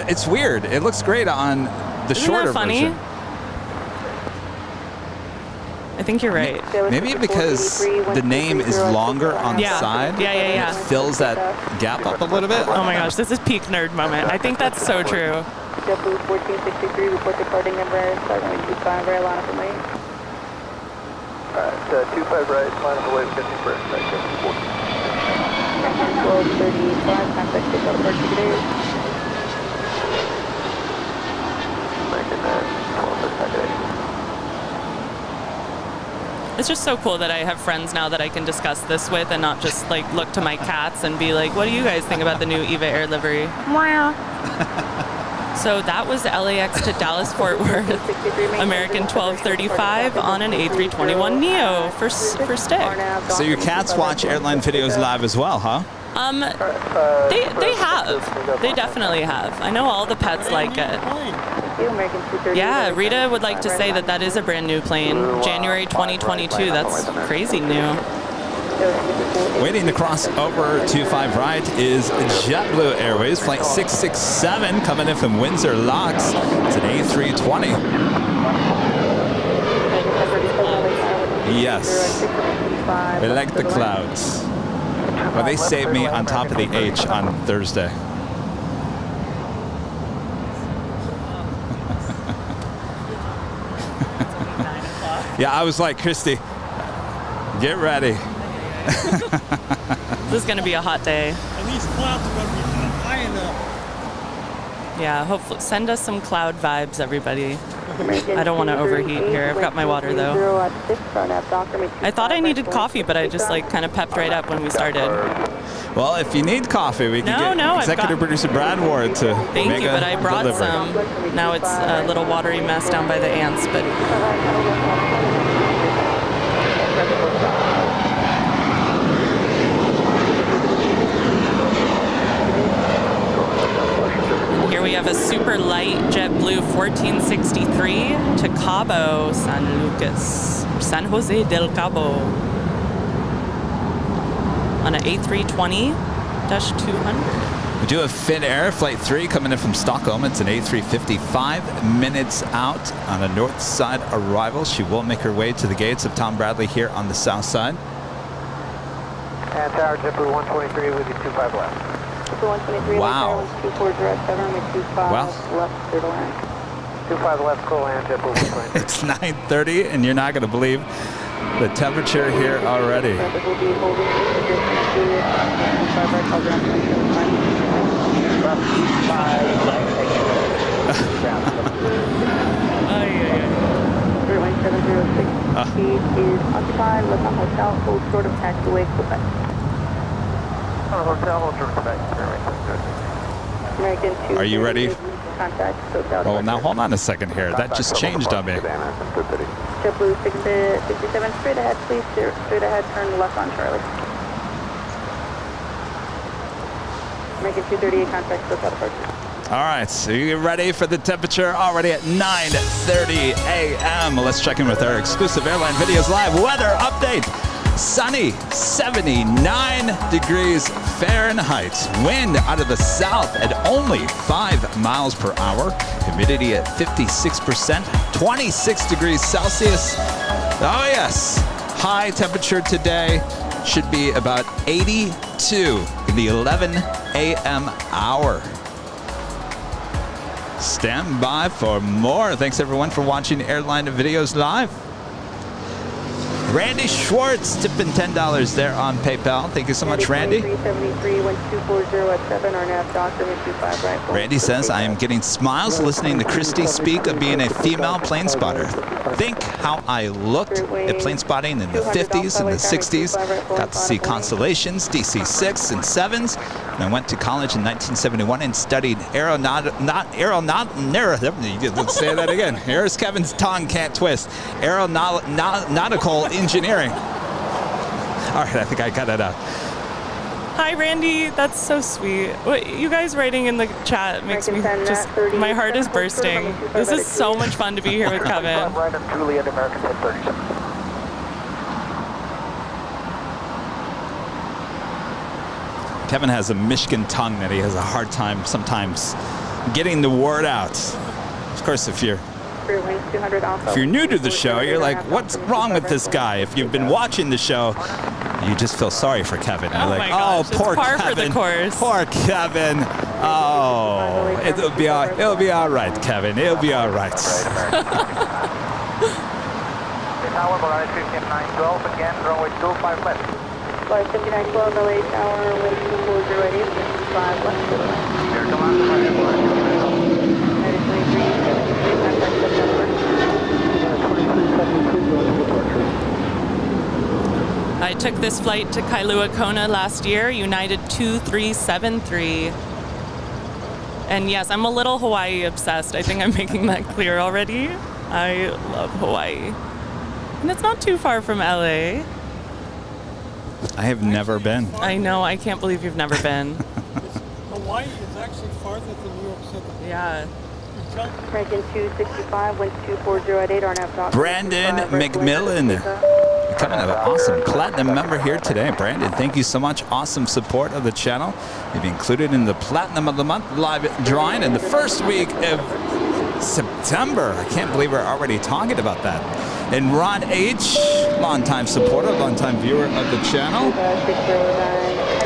It's weird. It looks great on the Isn't shorter that funny? version. I think you're right. Maybe because the name is longer on the side. Yeah. It fills that gap up a little bit. Oh my gosh, this is peak nerd moment. I think that's so true. JetBlue 1463, report departing number 725, Airline from me. Alright, 25 right, line on the way, 50 for inspection, 1235, contact take out approach today. making that 12 for second. It's just so cool that I have friends now that I can discuss this with and not just like look to my cats and be like, what do you guys think about the new Eva Air livery? So that was LAX to Dallas Fort Worth, American 1235 on an A321neo for stick. So your cats watch airline videos live as well, huh? They have. They definitely have. I know all the pets like it. Yeah, Rita would like to say that that is a brand new plane. January 2022, that's crazy new. Waiting to cross over 25 right is JetBlue Airways, flight 667 coming in from Windsor LAX. It's an A320. Yes, we like the clouds. Well, they saved me on top of the H on Thursday. Yeah, I was like, Christy, get ready. This is going to be a hot day. And these clouds are going to be high enough. Yeah, hopefully send us some cloud vibes, everybody. I don't want to overheat here. I've got my water though. I thought I needed coffee, but I just like kind of pepped right up when we started. Well, if you need coffee, we can get executive producer Brad Ward to Thank make you, a but I brought delivery. some. Now it's a little watery mess down by the ants, but here we have a super light JetBlue 1463 to Cabo, San Jose del Cabo on an A320-200. We do have Finnair Flight 3 coming in from Stockholm. It's an A350, 5 minutes out on a north side arrival. She will make her way to the gates of Tom Bradley here on the south side. And tower JetBlue 123 with you 25 left. Wow. Well, left, clear to land. 25 left, clear land, JetBlue 123. it's 9:30, and you're not going to believe the temperature here already. Is occupied, left on hotel, hold short of taxiway, Quebec. Hotel, hold short of Quebec. American 2. Are you ready? Contact, SoCal. Oh, now hold on a second here. That just changed on me. JetBlue 67, straight ahead, please. Straight ahead, turn left on Charlie. American 238, contact, SoCal departure. All right, so you ready for the temperature already at 9:30 a.m. Let's check in with our exclusive Airline Videos Live weather update. Sunny, 79 degrees Fahrenheit. Wind out of the south at only 5 miles per hour. Humidity at 56%, 26 degrees Celsius. Oh yes, High temperature today should be about 82 in the 11 a.m. hour. Stand by for more. Thanks everyone for watching Airline Videos Live. Randy Schwartz tipping $10 there on PayPal. Thank you so much, Randy. 373, 1240 at 7, our nav doctor, 25 right. Randy says, I am getting smiles listening to Christy speak of being a female plane spotter. Think how I looked at plane spotting in the 50s and the 60s. Got to see Constellations, DC-6 and 7s. And I went to college in 1971 and studied let's say that again. Here's Kevin's tongue can't twist. Aeronautical engineering. All right, I think I got it out. Hi, Randy. That's so sweet. What you guys writing in the chat makes me just, my heart is bursting. This is so much fun to be here with Kevin. Right of Juliet, American 1037. Kevin has a Michigan tongue that he has a hard time sometimes getting the word out. Of course, if you're new to the show, you're like, what's wrong with this guy? If you've been watching the show, you just feel sorry for Kevin. You're like, gosh, oh, poor par Kevin. for the course. Poor Kevin. Oh, it'll be all right, Kevin. It'll be all right. Tower, Volaris 15912, again, runway 25 left. Flight 5912, LA Tower, wind 240 at 55 left. Air Command, United 23, 73, contact September. I took this flight to Kailua Kona last year, United 2373. And yes, I'm a little Hawaii obsessed. I think I'm making that clear already. I love Hawaii. And it's not too far from LA. I have never been. I know, I can't believe you've never been. Hawaii is actually farther than New York City. Yeah. American 265, wind 240 at 8, our nav doctor. Brandon McMillan. Becoming an awesome platinum member here today. Brandon, thank you so much. Awesome support of the channel. You'll be included in the Platinum of the Month live drawing in the first week of September. I can't believe we're already talking about that. And Ron H., longtime supporter, longtime viewer of the channel.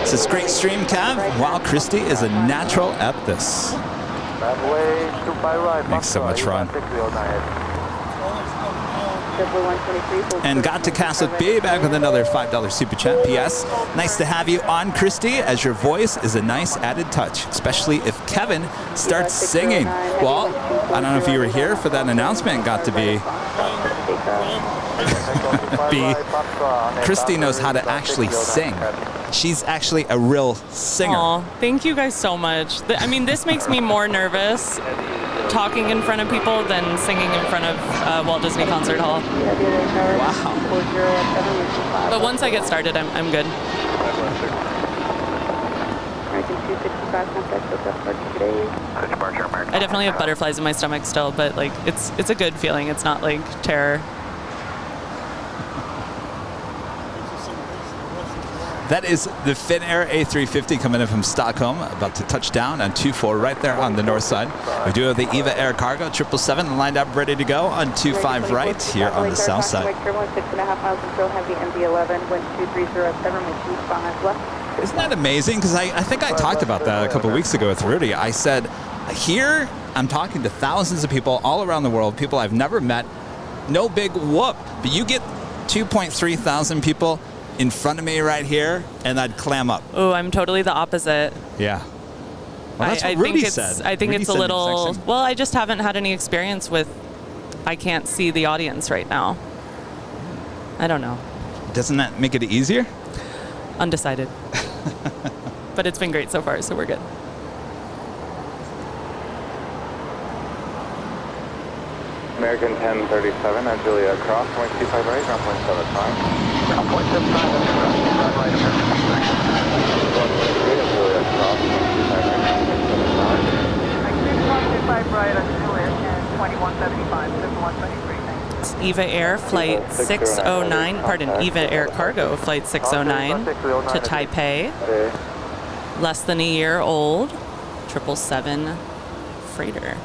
Says, great stream, Kev. Wow, Christy is a natural at this. Thanks so much, Ron. And got to Cast with B back with another $5 super chat. P.S. Nice to have you on, Christy, as your voice is a nice added touch, especially if Kevin starts singing. Well, I don't know if you were here for that announcement. Got to be. Christy knows how to actually sing. She's actually a real singer. Aw, thank you guys so much. I mean, this makes me more nervous talking in front of people than singing in front of Walt Disney Concert Hall. Wow. But once I get started, I'm good. I definitely have butterflies in my stomach still, but like it's a good feeling. It's not like terror. That is the Finnair A350 coming in from Stockholm, about to touch down on 24 right there on the north side. We do have the EVA Air Cargo 777 lined up, ready to go on 25 right here on the south side. 6.5 miles until heavy MD-11, wind 230 at 7, wind 25 left. Isn't that amazing? Because I think I talked about that a couple weeks ago with Rudy. I said, here I'm talking to thousands of people all around the world, people I've never met, no big whoop. But you get 2.3 thousand people in front of me right here, and I'd clam up. Oh, I'm totally the opposite. Yeah. Well, that's what Rudy said. I think Rudy it's a said the little, exact same. well, I just haven't had any experience with, I can't see the audience right now. I don't know. Doesn't that make it easier? Undecided. But it's been great so far, so we're good. American 1037 at Juliet Cross, 0.25 right, ground 0.75. Ground 0.75, that's right, American 1.3 at Juliet Cross, 0.25 right, ground 0.75. 1.25 right at Juliet and 2175, 173, thanks. It's EVA Air Flight 609, pardon, EVA Air Cargo Flight 609 to Taipei. Less than a year old, 777 freighter.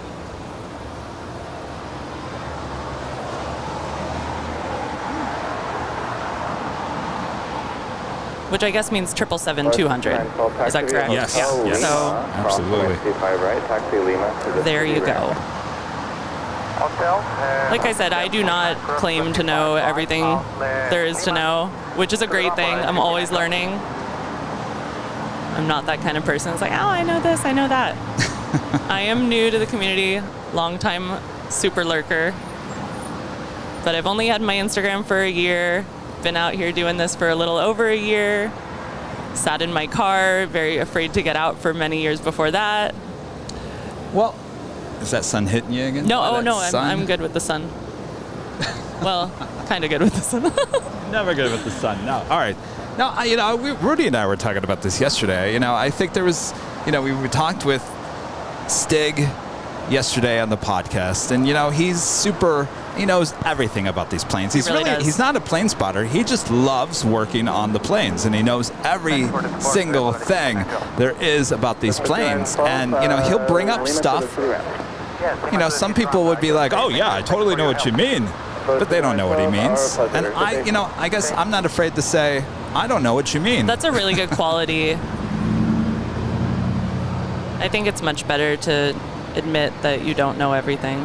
which I guess means 777-200. Is that correct? Yes. Yeah. Yes. So Absolutely. 25 right, taxi Lima. there you go. Hotel. Like I said, I do not claim to know everything there is to know, which is a great thing. I'm always learning. I'm not that kind of person. It's like, oh, I know this, I know that. I am new to the community, long-time super lurker. But I've only had my Instagram for a year, been out here doing this for a little over a year, sat in my car, very afraid to get out for many years before that. Well, is that sun hitting you again? No, That oh no, sun? I'm good with the sun. Well, kind of good with the sun. Never good with the sun. No. All right. No, Rudy and I were talking about this yesterday. I think there was, we talked with Stig yesterday on the podcast, and he knows everything about these planes. He's not a plane spotter. He just loves working on the planes, and he knows every single thing there is about these planes. And he'll bring up stuff. Some people would be like, "Oh yeah, I totally know what you mean," but they don't know what he means. And I guess I'm not afraid to say I don't know what you mean. That's a really good quality. I think it's much better to admit that you don't know everything.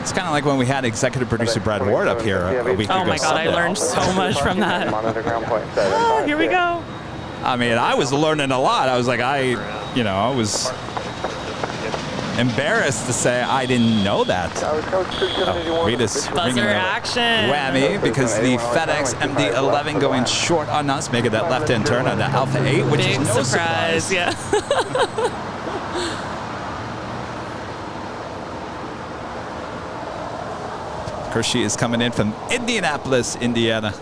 It's kind of like when we had executive producer Brad Ward up here a week ago. Oh my God, I learned so much from that. Here we go. I mean, I was learning a lot. I was like, I was embarrassed to say I didn't know that. Rita's Buzzer action. Whammy, because the FedEx MD-11 going short on us, making that left-hand turn on the Alpha 8, which Big is no surprise. Yeah. Christy is coming in from Indianapolis, Indiana.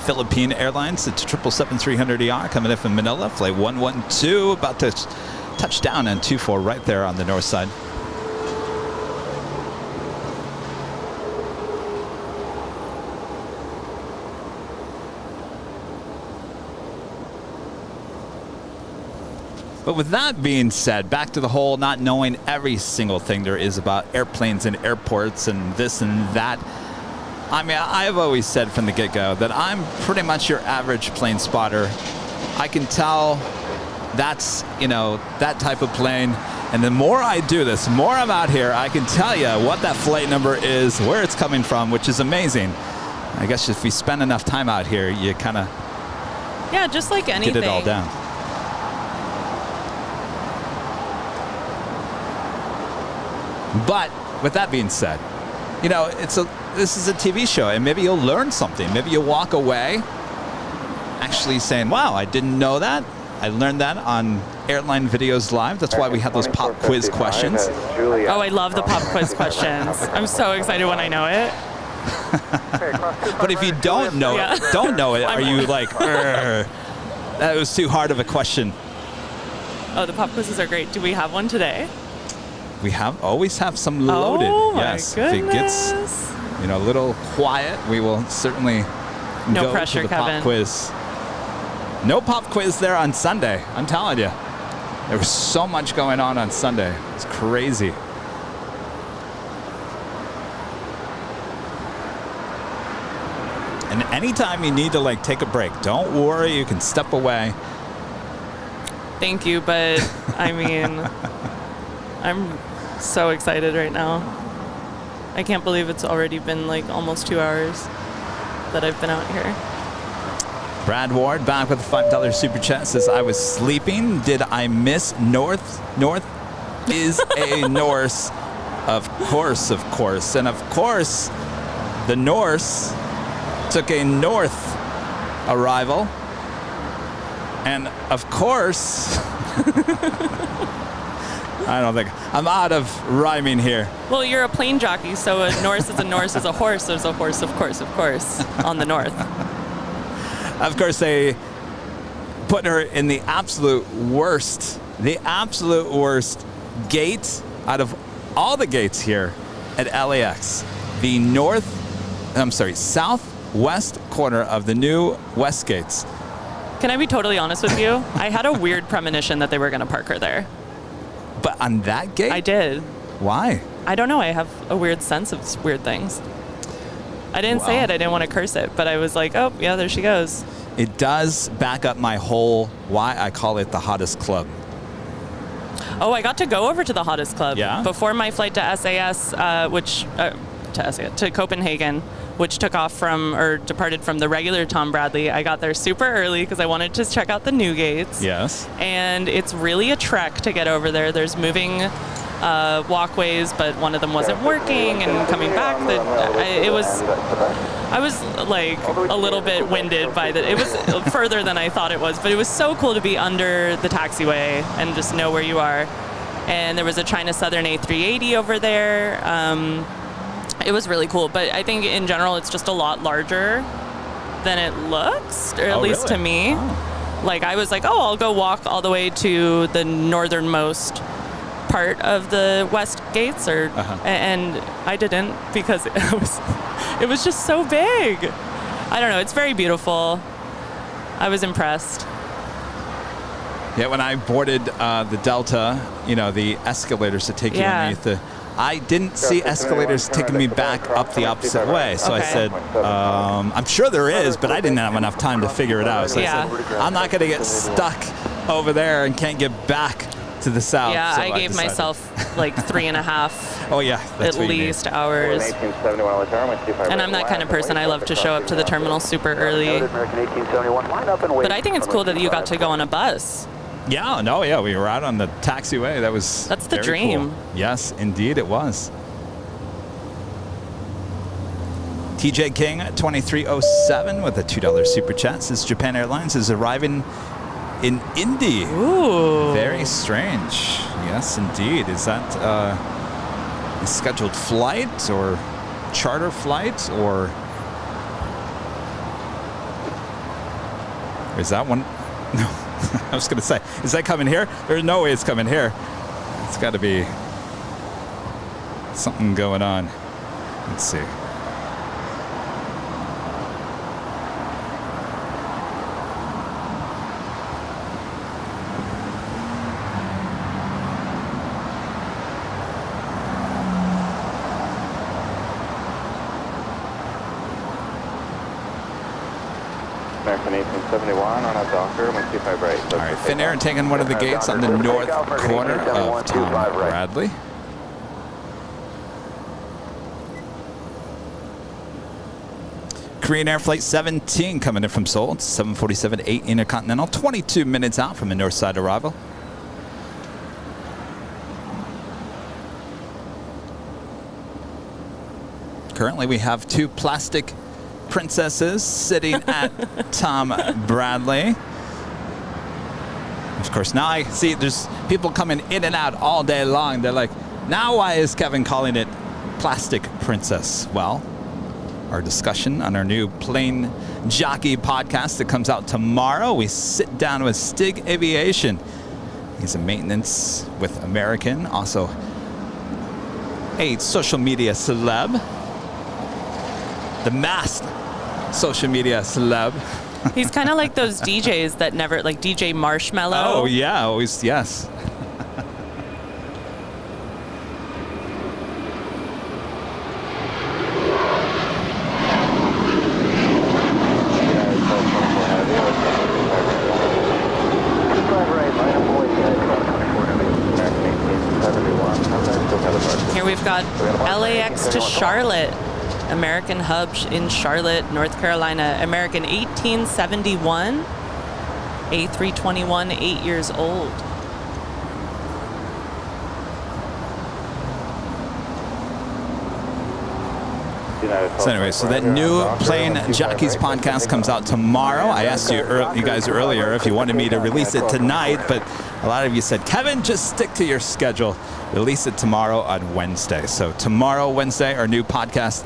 Philippine Airlines, it's 777-300ER coming in from Manila, flight 112, about to touch down on 24 right there on the north side. But with that being said, back to the whole not knowing every single thing there is about airplanes and airports and this and that. I mean, I've always said from the get-go that I'm pretty much your average plane spotter. I can tell that's, that type of plane. And the more I do this, the more I'm out here, I can tell you what that flight number is, where it's coming from, which is amazing. I guess if we spend enough time out here, you kind of just like anything. Get it all down. But with that being said, this is a TV show, and maybe you'll learn something. Maybe you'll walk away actually saying, wow, I didn't know that. I learned that on Airline Videos Live. That's why we have those pop quiz questions. Oh, I love the pop quiz questions. I'm so excited when I know it. But if you don't know it, are you like, that was too hard of a question? Oh, the pop quizzes are great. Do we have one today? We always have some loaded. Oh, my yes. goodness. If it gets a little quiet, we will certainly go pressure, to the Kevin. pop quiz. No pop quiz there on Sunday. I'm telling you, there was so much going on Sunday. It's crazy. And anytime you need to take a break, don't worry, you can step away. Thank you, but I mean, I'm so excited right now. I can't believe it's already been almost 2 hours that I've been out here. Brad Ward back with a $5 super chat says, I was sleeping. Did I miss North? North is a Norse. Of course. And of course, the Norse took a north arrival. And of course, I don't think I'm out of rhyming here. Well, you're a plane jockey, so a Norse is a Norse is a horse. There's a horse, of course, on the north. Of course, they put her in the absolute worst gate out of all the gates here at LAX. The southwest west corner of the new West Gates. Can I be totally honest with you? I had a weird premonition that they were going to park her there. But on that gate? I did. Why? I don't know. I have a weird sense of weird things. I didn't say it. I didn't want to curse it. But I was like, oh, yeah, there she goes. It does back up my whole why I call it the hottest club. Oh, I got to go over to the hottest club. Yeah? Before my flight to SAS, to Copenhagen, which took off departed from the regular Tom Bradley. I got there super early because I wanted to check out the new gates. Yes. And it's really a trek to get over there. There's moving walkways, but one of them wasn't working, and coming back, I was like a little bit winded by that. It was further than I thought it was, but it was so cool to be under the taxiway and just know where you are. And there was a China Southern A380 over there. It was really cool, but I think in general it's just a lot larger than it looks, or at least to me. Oh. Like I was like, oh, I'll go walk all the way to the northernmost part of the West Gates, and I didn't because it was just so big. I don't know. It's very beautiful. I was impressed. Yeah, when I boarded the Delta, the escalators to take you underneath the. I didn't see escalators taking me back up the opposite way. So I said, I'm sure there is, but I didn't have enough time to figure it out. So I said, I'm not going to get stuck over there and can't get back to the south. Yeah, so I gave myself like 3.5 oh, yeah, at least hours. And I'm that kind of person. I love to show up to the terminal super early. But I think it's cool that you got to go on a bus. Yeah, we were out on the taxiway. That's the dream. Cool. Yes, indeed it was. TJ King at 2307 with a $2 super chat says Japan Airlines is arriving in Indy. Ooh. Very strange. Yes, indeed. Is that a scheduled flight or charter flight, or is that one? No. I was going to say, is that coming here? There's no way it's coming here. It's got to be something going on. Let's see. American 1871 on a Docker, 125 right. All right, Finnair taking one of the gates on the north corner of Tom Bradley. Korean Air Flight 17 coming in from Seoul. It's 747-8 Intercontinental, 22 minutes out from the north side arrival. Currently, we have two plastic princesses sitting at Tom Bradley. Of course, now I see there's people coming in and out all day long. They're like, now why is Kevin calling it Plastic Princess? Well, our discussion on our new plane jockey podcast that comes out tomorrow, we sit down with Stig Aviation. He's a maintenance with American, also a social media celeb. The masked social media celeb. He's kind of like those DJs that never, like DJ Marshmallow. Oh, yeah, always, yes. Here we've got LAX to Charlotte. American hub in Charlotte, North Carolina. American 1871, A321, 8 years old. So anyway, so that new Plane Jockeys podcast comes out tomorrow. I asked you guys earlier if you wanted me to release it tonight, but a lot of you said, Kevin, just stick to your schedule. Release it tomorrow on Wednesday. So tomorrow, Wednesday, our new podcast,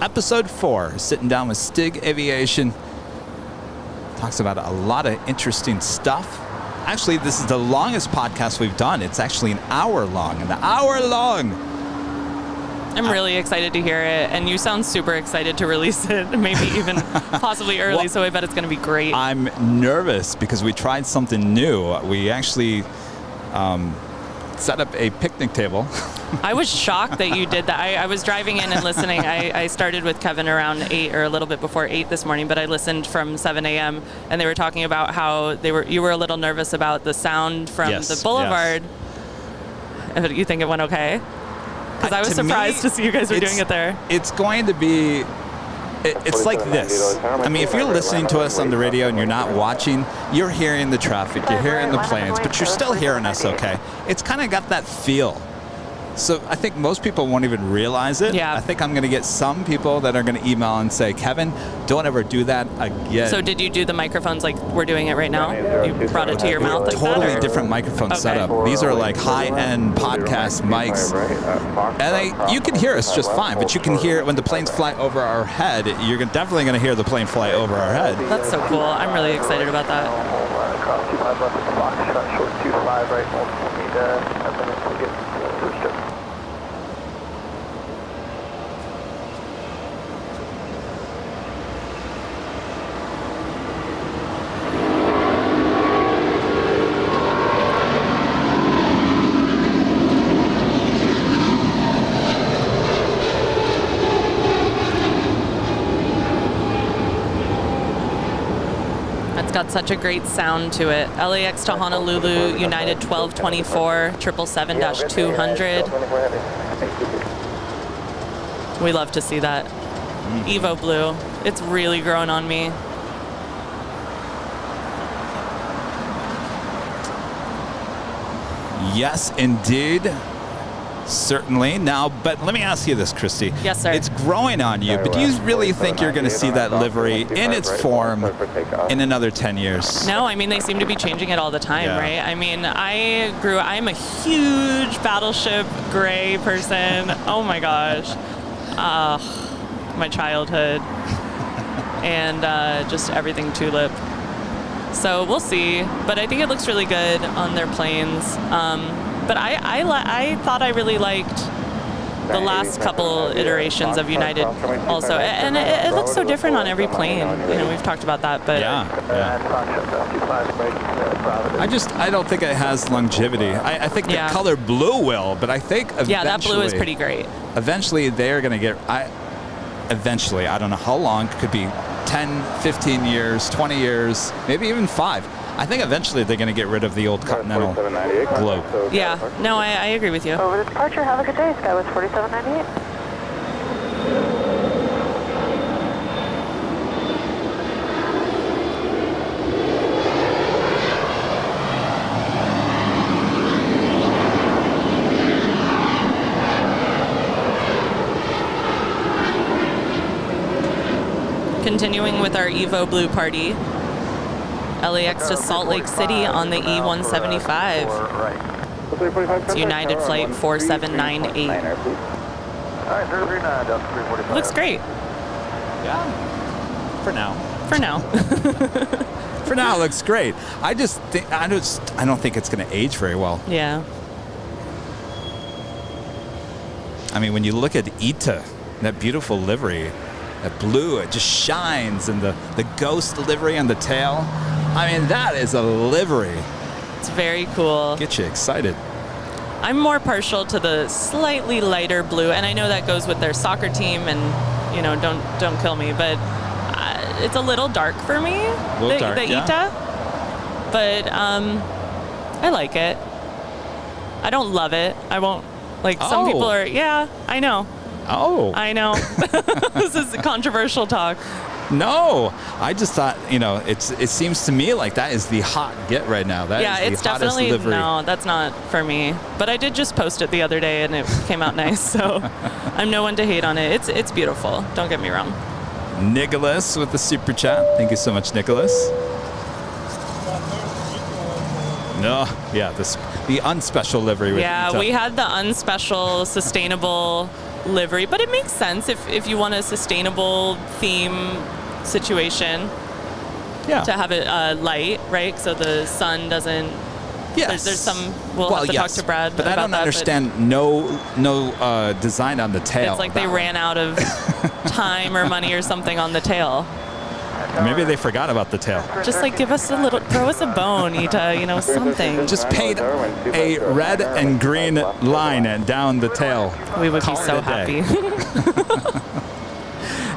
episode 4, sitting down with Stig Aviation. Talks about a lot of interesting stuff. Actually, this is the longest podcast we've done. It's actually an hour long. I'm really excited to hear it, and you sound super excited to release it, maybe even possibly early, Well, so I bet it's going to be great. I'm nervous because we tried something new. We actually set up a picnic table. I was shocked that you did that. I was driving in and listening. I started with Kevin around 8 or a little bit before 8 this morning, but I listened from 7 a.m. and they were talking about how you were a little nervous about the sound from the boulevard. Yes. You think it went okay? Because I was surprised to see you guys were doing it there. It's going to be... It's like this. I mean, if you're listening to us on the radio and you're not watching, you're hearing the traffic, you're hearing the planes, but you're still hearing us okay. It's kind of got that feel. So I think most people won't even realize it. Yeah. I think I'm going to get some people that are going to email and say, Kevin, don't ever do that again. So did you do the microphones like we're doing it right now? You brought it to your mouth like totally that? different microphone setup. These are like high-end podcast mics. And you can hear us just fine, but you can hear when the planes fly over our head, you're definitely going to hear the plane fly over our head. That's so cool. I'm really excited about that. Cross 25 left at the box, short 25 right, multiple need 10 minutes to get to the strip. It's got such a great sound to it. LAX to Honolulu, United 1224, 777-200. We love to see that. Evo Blue. It's really grown on me. Yes, indeed. Certainly. Now, but let me ask you this, Christy. Yes, sir. It's growing on you, but do you really think you're going to see that livery in its form in another 10 years? No, I mean, they seem to be changing it all the time, right? I mean, I'm a huge Battleship gray person. Oh my gosh. My childhood. And just everything tulip. So we'll see. But I think it looks really good on their planes. But I thought I really liked the last couple iterations of United also. And it looks so different on every plane. You know, we've talked about that, but... I don't think it has longevity. I think the color blue will, but I think eventually... Yeah, that blue is pretty great. Eventually, they're going to get... Eventually, I don't know how long. It could be 10, 15 years, 20 years, maybe even 5. I think eventually they're going to get rid of the old Continental globe. Yeah, no, I agree with you. Over the departure, have a good day. Skywest 4798. Continuing with our Evo Blue party. LAX to Salt Lake City on the E175. It's United Flight 4798. Looks great. Yeah. For now. For now. For now, it looks great. I don't think it's going to age very well. Yeah. I mean, when you look at Ita, that beautiful livery, that blue, it just shines, and the ghost livery on the tail. I mean, that is a livery. It's very cool. Get you excited. I'm more partial to the slightly lighter blue, and I know that goes with their soccer team, and you know, don't kill me, but it's a little dark for me. The Ita, but I like it. I don't love it. I won't like some people are. Yeah, I know. Oh. I know. This is controversial talk. No, I just thought, you know, it seems to me like that is the hot get right now. That is it's the hottest definitely livery. No, that's not for me. But I did just post it the other day, and it came out nice. So I'm no one to hate on it. It's beautiful. Don't get me wrong. Nicholas with the super chat. Thank you so much, Nicholas. No, yeah, the unspecial livery. With Yeah, we had the unspecial sustainable livery, but it makes sense if you want a sustainable theme situation. Yeah. To have it light, right? So the sun doesn't Yes. There's some. We'll have to talk to Brad. But I about don't that, understand no design on the tail. It's like they ran out of time or money or something on the tail. Maybe they forgot about the tail. Just like give us a little, throw us a bone, Ita, you know, something. Just paint a red and green line down the tail. We would be Call so it a day. happy.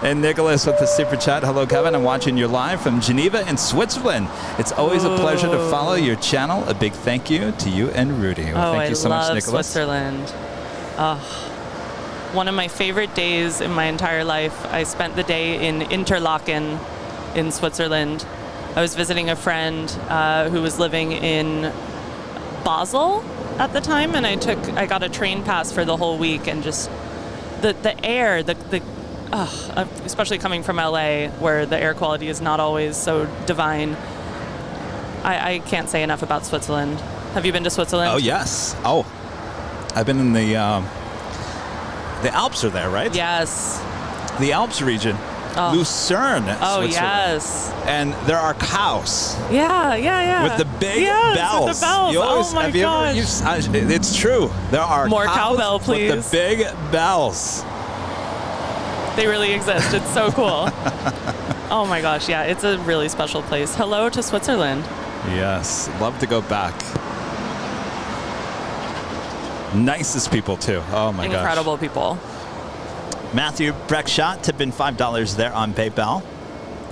And Nicholas with the super chat. Hello, Kevin. I'm watching you live from Geneva in Switzerland. It's always a pleasure to follow your channel. A big thank you to you and Rudy. Well, thank you so much, Nicholas. Switzerland. One of my favorite days in my entire life. I spent the day in Interlaken in Switzerland. I was visiting a friend who was living in Basel at the time, and I got a train pass for the whole week, and just the air, especially coming from LA, where the air quality is not always so divine. I can't say enough about Switzerland. Have you been to Switzerland? Oh yes. Oh, I've been in the Alps are there, right? Yes. The Alps region. Oh. Lucerne, Oh, Switzerland. yes. And there are cows. Yeah. With the big bells. With the bells. You always, oh my have you gosh. ever, it's true. There are More cows cowbell, please. with the big bells. They really exist. It's so cool. Oh my gosh, yeah, it's a really special place. Hello to Switzerland. Yes, love to go back. Nicest people too. Oh my gosh. Incredible people. Matthew Breckshot tipping $5 there on PayPal.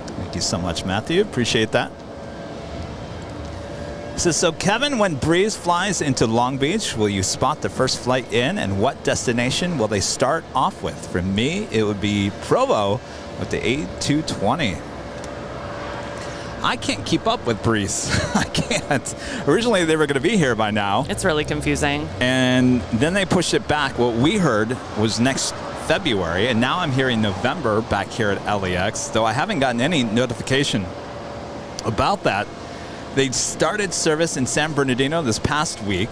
Thank you so much, Matthew. Appreciate that. So Kevin, when Breeze flies into Long Beach, will you spot the first flight in, and what destination will they start off with? For me, it would be Provo with the A220. I can't keep up with Breeze. I can't. Originally, they were going to be here by now. It's really confusing. And then they pushed it back. What we heard was next February, and now I'm hearing November back here at LAX, though I haven't gotten any notification about that. They started service in San Bernardino this past week.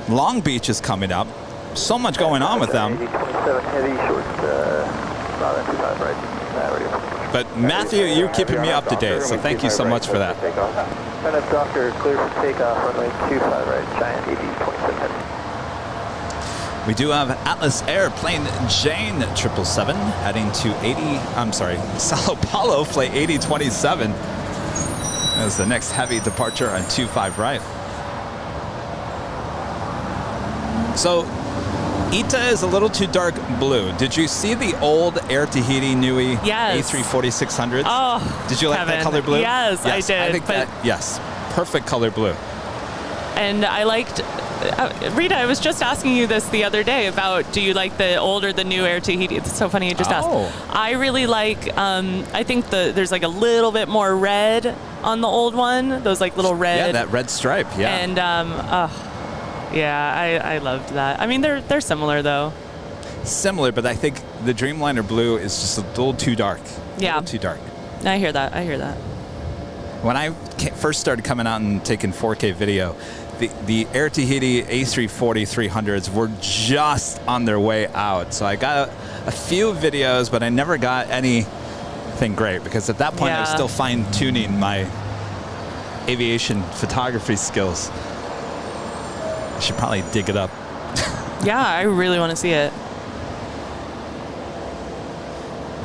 Long Beach is coming up. So much going on with them. 27 heavy, short, about 25 right. But Matthew, you're keeping me up to date, so thank you so much for that. Plane Doctor, clear for takeoff, runway 25 right, Giant AD 27 heavy. We do have Atlas Airplane Jane 777 heading to Sao Paulo, flight 8027. As the next heavy departure on 25 right. So, Ita is a little too dark blue. Did you see the old Air Tahiti Nui Yes. A340-600s? Oh, did you like Kevin. that color blue? Yes, I did. I think yes, perfect color blue. And I liked, Rita, I was just asking you this the other day about, do you like the old or the new Air Tahiti? It's so funny you just asked. I really like, I think there's like a little bit more red on the old one. Those like little red. Yeah, that red stripe, yeah. And, I loved that. I mean, they're similar though. Similar, but I think the Dreamliner blue is just a little too dark. Yeah. A little too dark. I hear that. When I first started coming out and taking 4K video, the Air Tahiti A340-300s were just on their way out. So I got a few videos, but I never got anything great because at that point I was still fine-tuning my aviation photography skills. I should probably dig it up. Yeah, I really want to see it.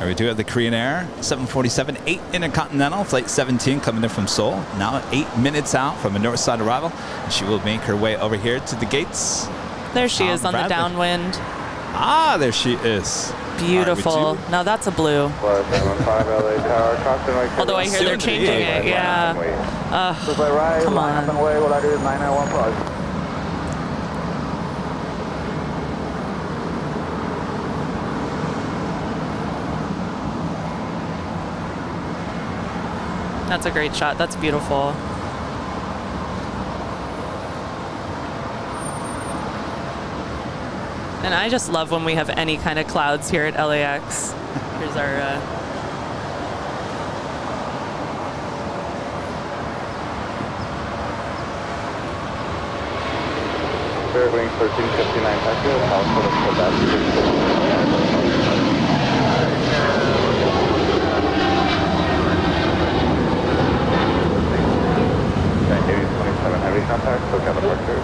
We do have the Korean Air 747-8 Intercontinental, Flight 17 coming in from Seoul. Now 8 minutes out from a north side arrival. And she will make her way over here to the gates. There she is on the downwind. Ah, there she is. Beautiful. Now that's a blue. Although I hear they're changing it, yeah. Come on. That's a great shot. That's beautiful. And I just love when we have any kind of clouds here at LAX. Here's our... Airwing 1359 Echo, Alpha to Quebec. Nobody contact, SoCal departure.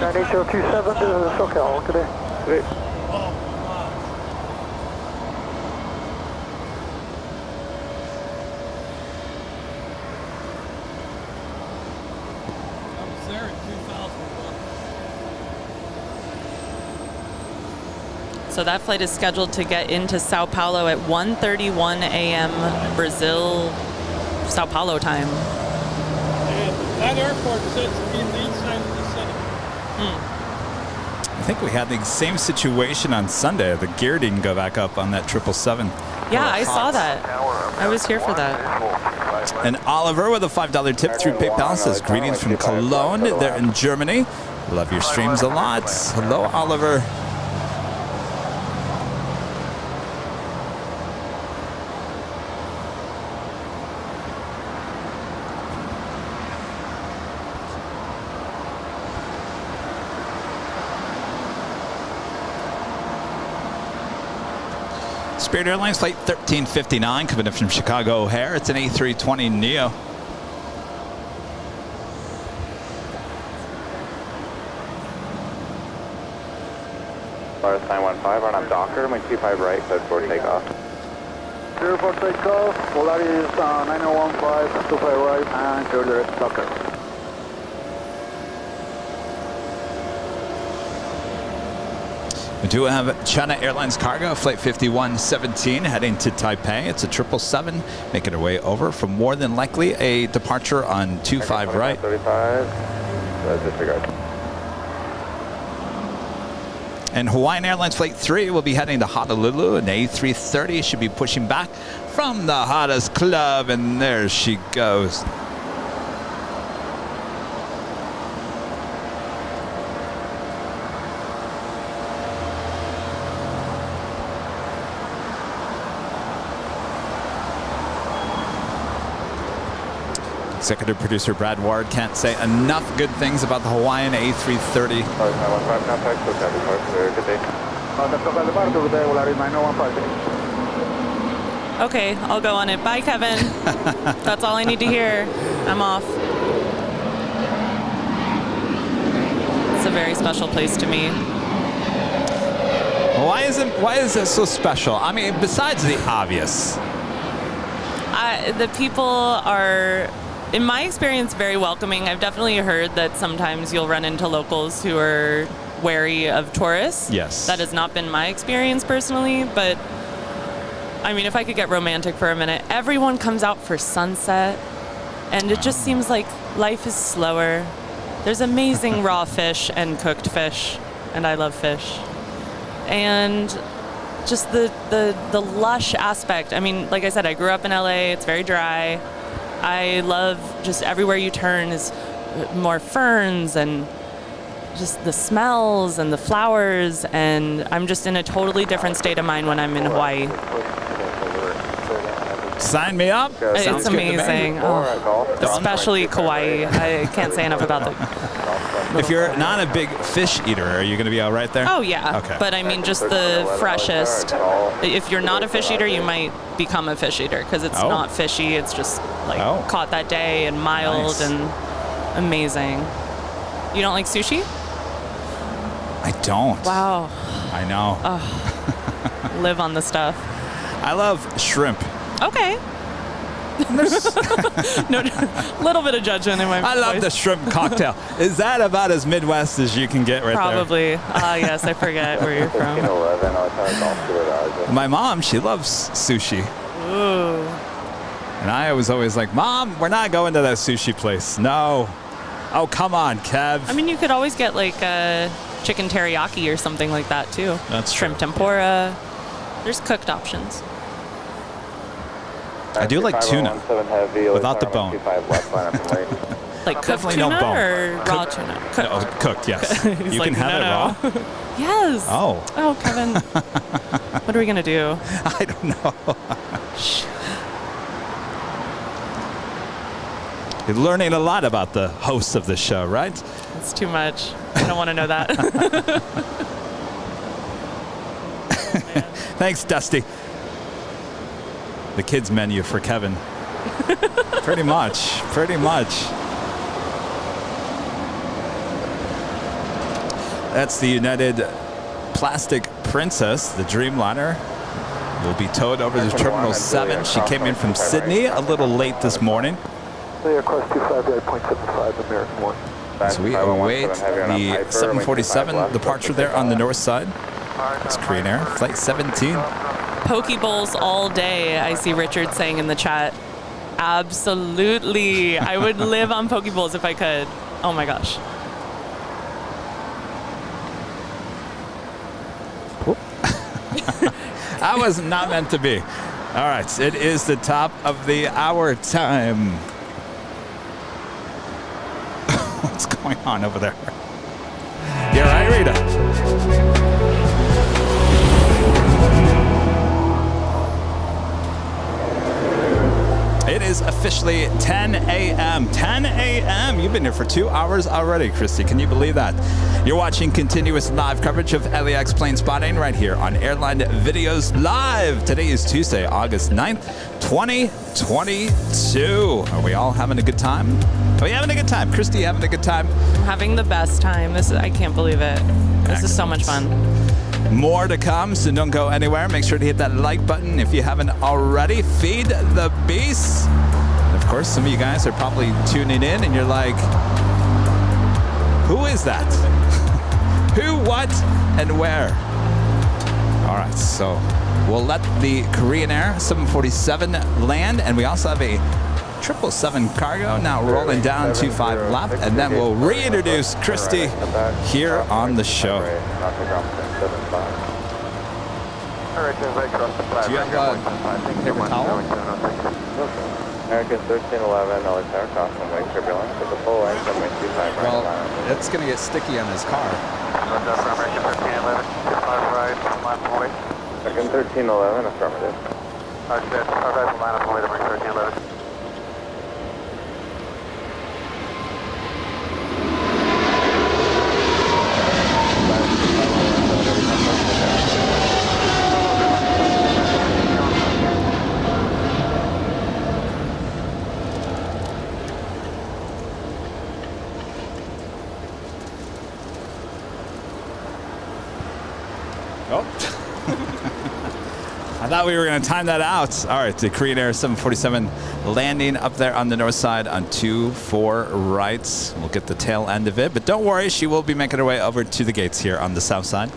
98027 to SoCal, good day. Good day. Oh, my. I was there in 2001. So that flight is scheduled to get into Sao Paulo at 1:31 a.m. Brazil, Sao Paulo time. And that airport sits in the inside of the city. I think we had the same situation on Sunday. The gear didn't go back up on that 777. Yeah, I saw that. I was here for that. And Oliver with a $5 tip through PayPal says, greetings from Cologne. They're in Germany. Love your streams a lot. Hello, Oliver. Spirit Airlines flight 1359 coming in from Chicago O'Hare. It's an A320 Neo. Lars 915 on Docker, wing 25 right, cleared for takeoff. Cleared for takeoff, Polaris 9015, 25 right, and clear direct Docker. We do have China Airlines cargo, flight 5117, heading to Taipei. It's a 777, making her way over from more than likely a departure on 25 right. 35, disregard. And Hawaiian Airlines Flight 3 will be heading to Honolulu. An A330 should be pushing back from the hottest club, and there she goes. Executive producer Brad Ward can't say enough good things about the Hawaiian A330. Okay, I'll go on it. Bye, Kevin. That's all I need to hear. I'm off. It's a very special place to me. Why is it so special? I mean, besides the obvious. The people are, in my experience, very welcoming. I've definitely heard that sometimes you'll run into locals who are wary of tourists. Yes. That has not been my experience personally, but I mean, if I could get romantic for a minute, everyone comes out for sunset, and it just seems like life is slower. There's amazing raw fish and cooked fish, and I love fish. And just the lush aspect. I mean, like I said, I grew up in LA. It's very dry. I love just everywhere you turn is more ferns and just the smells and the flowers, and I'm just in a totally different state of mind when I'm in Hawaii. Sign me up. It's amazing. Oh, especially Kauai. I can't say enough about them. If you're not a big fish eater, are you going to be all right there? Oh, yeah. Okay. But I mean, just the freshest. If you're not a fish eater, you might become a fish eater because it's not fishy. It's just like caught that day and mild and amazing. You don't like sushi? I don't. Wow. I know. Live on the stuff. I love shrimp. Okay. No, little bit of judgment in my voice. I love the shrimp cocktail. Is that about as Midwest as you can get right Probably. Yes, I forget where you're from. My mom, she loves sushi. Ooh. And I was always like, Mom, we're not going to that sushi place. No. Oh, come on, Kev. I mean, you could always get like a chicken teriyaki or something like that too. That's shrimp tempura. There's cooked options. I do like tuna without the bone. Like cooked tuna or raw tuna? Cooked. No, cooked, yes. You like, can have it raw? Yes. Oh. Oh, Kevin. What are we going to do? I don't know. You're learning a lot about the hosts of the show, right? It's too much. I don't want to know that. Thanks, Dusty. The kids menu for Kevin. Pretty much. That's the United Plastic Princess, the Dreamliner. Will be towed over to Terminal 7. She came in from Sydney a little late this morning. Cross 258.75, American 1. So we await the 747 departure there on the north side. It's Korean Air, Flight 17. Poke bowls all day, I see Richard saying in the chat. Absolutely. I would live on poke bowls if I could. Oh my gosh. That was not meant to be. All right, it is the top of the hour time. What's going on over there? You're right, Rita. It is officially 10 a.m. 10 a.m. You've been here for 2 hours already, Christy. Can you believe that? You're watching continuous live coverage of LAX plane spotting right here on Airline Videos Live. Today is Tuesday, August 9th, 2022. Are we all having a good time? Are we having a good time? Christy, having a good time? I'm having the best time. I can't believe it. This is so much fun. More to come, so don't go anywhere. Make sure to hit that like button if you haven't already. Feed the beast. And of course, some of you guys are probably tuning in and you're like, who is that? Who, what, and where? All right, so we'll let the Korean Air 747 land, and we also have a 777 cargo now rolling down 25 left, and then we'll reintroduce Christy here on the show. Do you have a paper towel? American 1311, LAX aircraft, runway turbulence with the full length, runway 25 right. Well, it's going to get sticky on his car. American 1311, 25 right, line point. American 1311, affirmative. Jet, line point, American 1311. I thought we were going to time that out. All right, the Korean Air 747 landing up there on the north side on 24 right. We'll get the tail end of it, but don't worry, she will be making her way over to the gates here on the south side.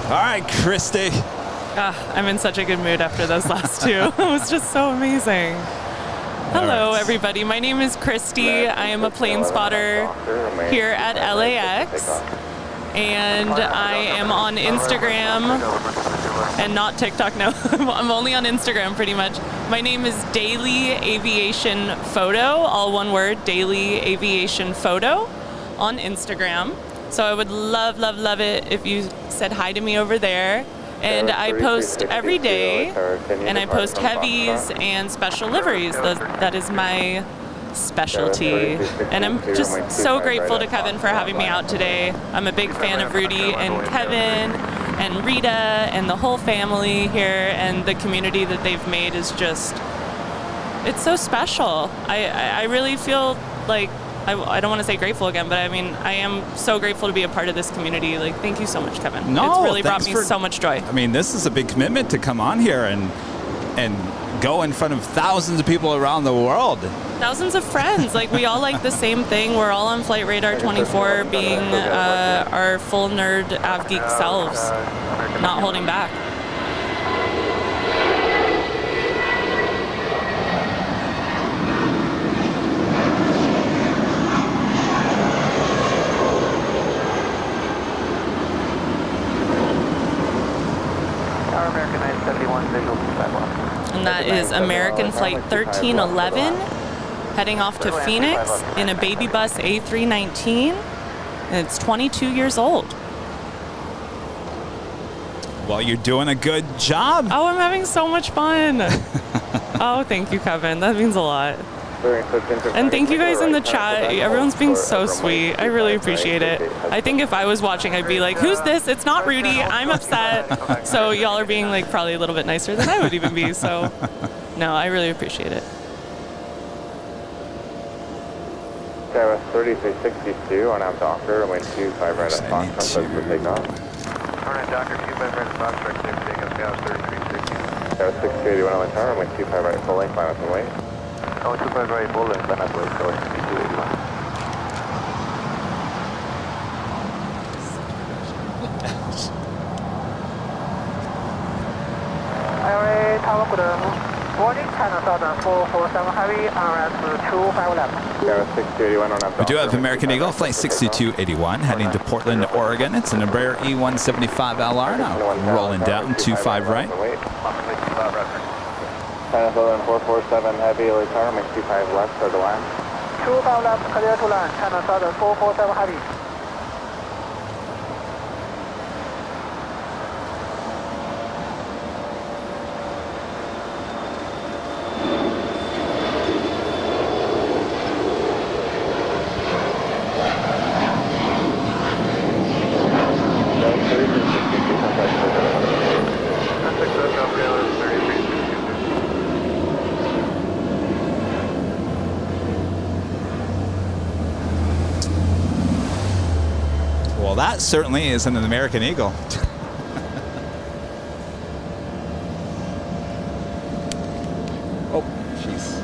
All right, Christy. I'm in such a good mood after those last two. It was just so amazing. Hello, everybody. My name is Christy. I am a plane spotter here at LAX. And I am on Instagram and not TikTok. No, I'm only on Instagram pretty much. My name is Daily Aviation Photo, all one word, Daily Aviation Photo on Instagram. So I would love, love, love it if you said hi to me over there. And I post every day, and I post heavies and special liveries. That is my specialty. And I'm just so grateful to Kevin for having me out today. I'm a big fan of Rudy and Kevin and Rita and the whole family here, and the community that they've made is just, it's so special. I really feel like, I don't want to say grateful again, but I mean, I am so grateful to be a part of this community. Like, thank you so much, Kevin. No, it's really brought me so much joy. I mean, this is a big commitment to come on here and go in front of thousands of people around the world. Thousands of friends. Like, we all like the same thing. We're all on Flight Radar 24, being our full nerd AvGeek selves, not holding back. And that is American Flight 1311 heading off to Phoenix in a baby bus A319. And it's 22 years old. Well, you're doing a good job. Oh, I'm having so much fun. Oh, thank you, Kevin. That means a lot. And thank you guys in the chat. Everyone's being so sweet. I really appreciate it. I think if I was watching, I'd be like, who's this? It's not Rudy. I'm upset. So y'all are being like probably a little bit nicer than I would even be. So no, I really appreciate it. Sarah 3362 on out Docker, runway 25 right at Fox, front for takeoff. Alright, Docker 25 right at Fox, right clear for takeoff, Gauss 3360. Sarah 6281 on the tower, runway 25 right full length, line up and wait. Oh, 25 right full length, line up and wait, so 6281. Alright, tower good. Warning, China Southern 447 Heavy, RS 25 left. Sarah 6281 on out We do have American Eagle, flight 6281, heading to Portland, Oregon. It's an Embraer E175LR now, rolling down 25 right. China Southern 447 Heavy, LA tower, make 25 left, start to land. 25 left, clear to land, China Southern 447 Heavy. Well, that certainly is an American Eagle. Oh, jeez.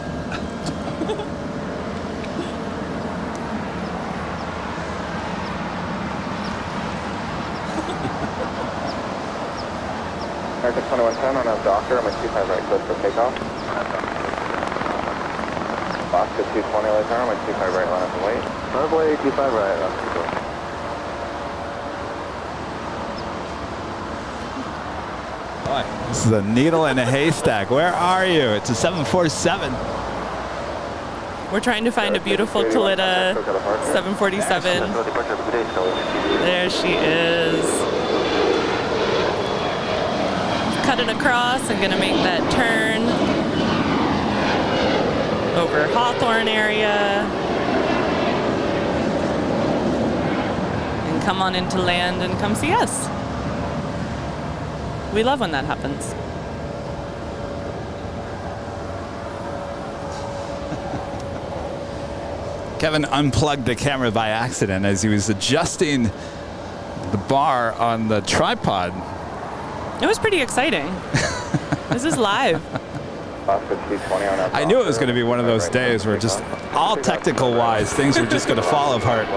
American 2110 on out Docker, runway 25 right, close for takeoff. Alaska 220 LA tower, runway 25 right, line up and wait. Runway 25 right, that's good. Boy, this is a needle in a haystack. Where are you? It's a 747. We're trying to find a beautiful Kalita 747. There she is. Cutting across and gonna make that turn over Hawthorne area and come on into land and come see us. We love when that happens. Kevin unplugged the camera by accident as he was adjusting the bar on the tripod. It was pretty exciting. This is live. I knew it was going to be one of those days where just all technical wise, things are just going to fall apart.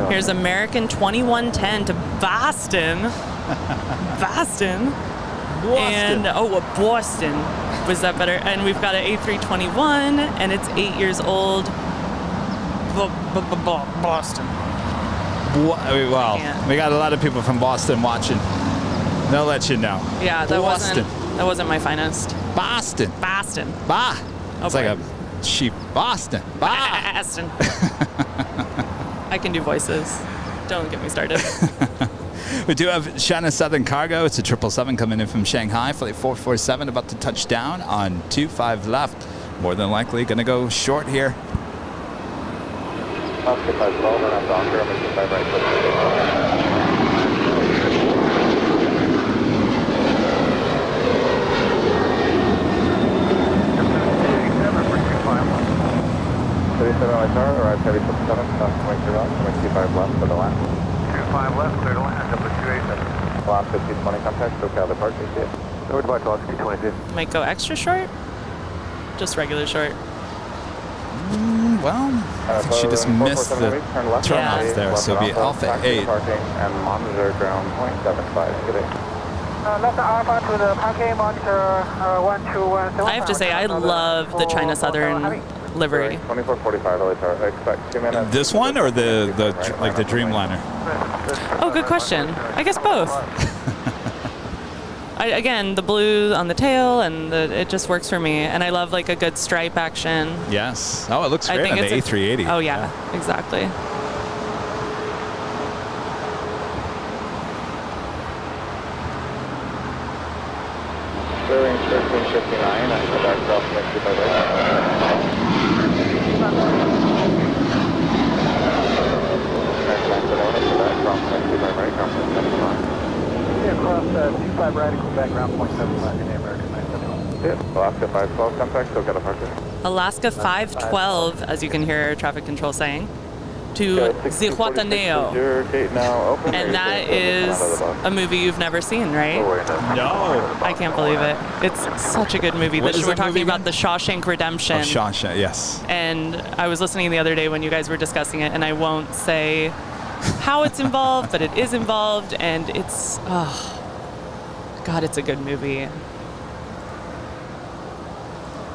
Here's American 2110 to Boston. Boston. And Boston. Was that better? And we've got an A321 and it's 8 years old. Boston. Wow. Yeah. We got a lot of people from Boston watching. They'll let you know. Yeah, that Boston. wasn't my finest. Boston. Boston. Bah. It's boy. like a cheap Boston. Bah. Boston. I can do voices. Don't get me started. We do have China Southern Cargo. It's a 777 coming in from Shanghai. Flight 447 about to touch down on 25 left. More than likely going to go short here. Arrived heavy 77, south 22 route, 25 left for the land. 25 left, clear to land, number 287. Alaska 220 contact, SoCal departure, see it. Over to Alaska 222. Might go extra short? Just regular short. Well, I think she just missed the turn-off there, so it'll be Alpha 8. Parking and monitor ground 0.75. Good day. Left Alpha to the parking, monitor 1217. I have to say, I love the China Southern livery. 2445, LA tower. Expect 2 minutes. This one or the Dreamliner? Oh, good question. I guess both. again, the blue on the tail, and it just works for me. And I love like a good stripe action. Yes. Oh, it looks I great think on the it's A380. Oh yeah, exactly. Clearing 1359, I go back to off next to my across 25 right, go back around 0.75 in the American 971. Yeah, Alaska 512, contact, still got a parker. Alaska 512, as you can hear air traffic control saying, to Zihuatanejo. Your gate now open. And that is a movie you've never seen, right? No. I can't believe it. It's such a good movie. What is We're that movie talking about again? the Shawshank Redemption. Oh, Shawshank, yes. And I was listening the other day when you guys were discussing it, and I won't say how it's involved, but it is involved, and it's, God, it's a good movie.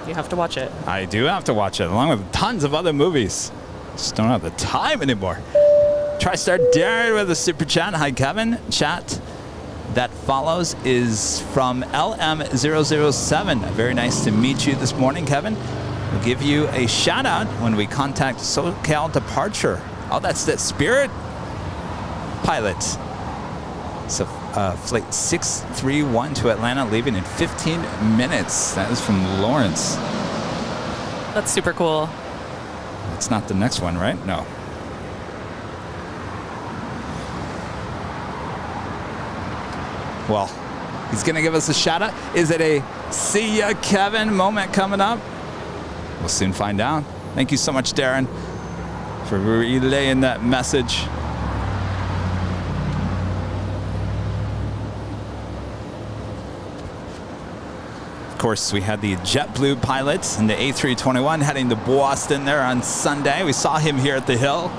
You have to watch it. I do have to watch it, along with tons of other movies. Just don't have the time anymore. TriStar Darren with a super chat. Hi, Kevin. Chat that follows is from LM007. Very nice to meet you this morning, Kevin. We'll give you a shout out when we contact SoCal Departure. Oh, that's the Spirit pilot. So flight 631 to Atlanta, leaving in 15 minutes. That is from Lawrence. That's super cool. It's not the next one, right? No. Well, he's going to give us a shout out. Is it a see ya, Kevin moment coming up? We'll soon find out. Thank you so much, Darren, for relaying that message. Of course, we had the JetBlue pilot and the A321 heading to Boston there on Sunday. We saw him here at the Hill.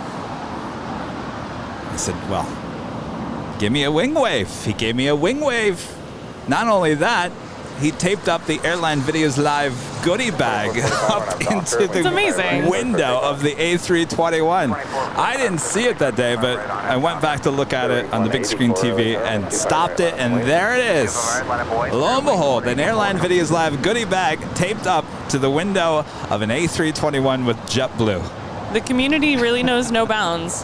I said, well, give me a wing wave. He gave me a wing wave. Not only that, he taped up the Airline Videos Live goodie bag up into the window of the A321. I didn't see it that day, but I went back to look at it on the big screen TV and stopped it, and there it is. Lo and behold, an Airline Videos Live goodie bag taped up to the window of an A321 with JetBlue. The community really knows no bounds.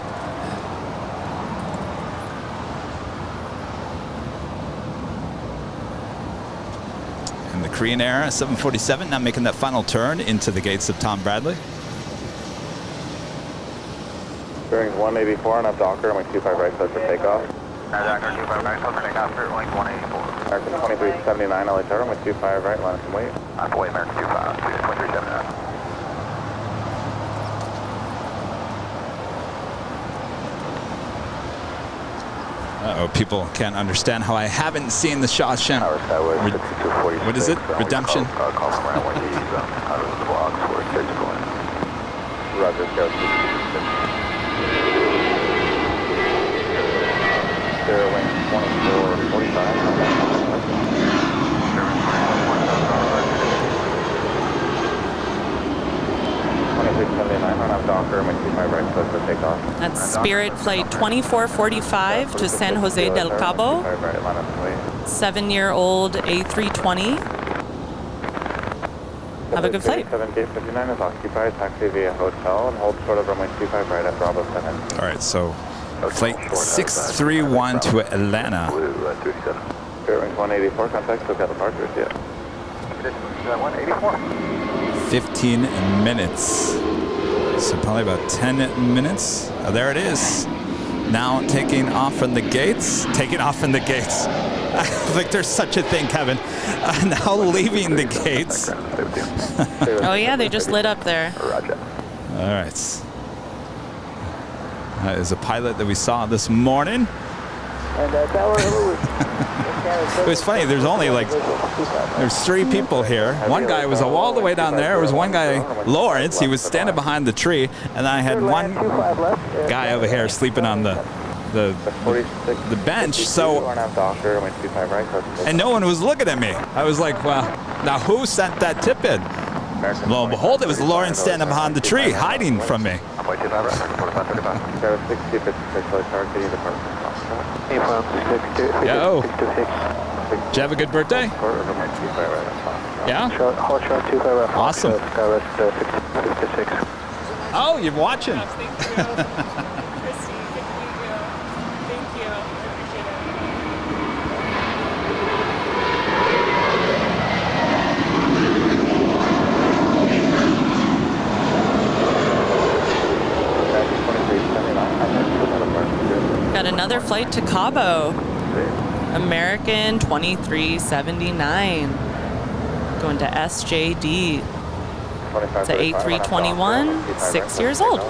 And the Korean Air 747 now making that final turn into the gates of Tom Bradley. Bearing 184 on up Docker, I'm 25 right side for takeoff. Docker 25 right side for takeoff, link 184. American 2379, LA Tower, I'm 25 right, line some weight. On way, American 25, 2379. Uh-oh, people can't understand how I haven't seen the Shawshank. What is it? Redemption? Call from around 180, out of the blocks for surgical. Roger, go. 0 wing 2445. That's Spirit Flight 2445 to San Jose del Cabo. 7-year-old A320. Have a good flight. 7 gate 59 is occupied. Taxi via hotel and hold short of runway 25 right at Bravo 7. All right, so flight 631 to Atlanta. Spirit wing 184, contact, still got departures, yeah. 184. 15 minutes. So probably about 10 minutes. Oh, there it is. Now taking off from the gates. Taking off from the gates. I think there's such a thing, Kevin. Now leaving the gates. Oh yeah, they just lit up there. All right. That is a pilot that we saw this morning. It was funny, there's only there's 3 people here. One guy was all the way down there. There was one guy, Lawrence, he was standing behind the tree, and I had one guy over here sleeping on the bench. So, and no one was looking at me. I was like, well, now who sent that tip in? Lo and behold, it was Lawrence standing behind the tree, hiding from me. Yo. Did you have a good birthday? Yeah? Hold short 25 right. Awesome. Skywest 56. Oh, you're watching. Thank you. Christy, good to meet you. Thank you. I appreciate it. Got another flight to Cabo. American 2379. Going to SJD. It's an A321, 6 years old.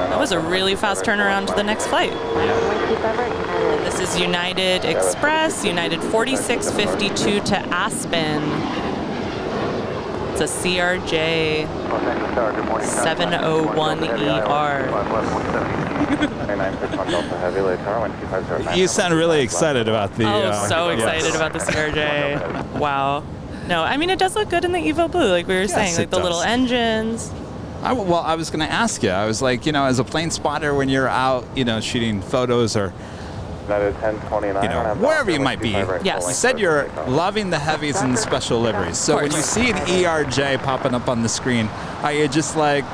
That was a really fast turnaround to the next flight. And this is United Express, United 4652 to Aspen. It's a CRJ 701ER. You sound really excited about the... so excited about the CRJ. Wow. No, I mean, it does look good in the Evo Blue, like we were saying, like the little engines. I was going to ask you. I was like, as a plane spotter, when you're out, shooting photos or, wherever you might be. Yes. You said you're loving the heavies and the special liveries. So when you see an ERJ popping up on the screen, are you just like,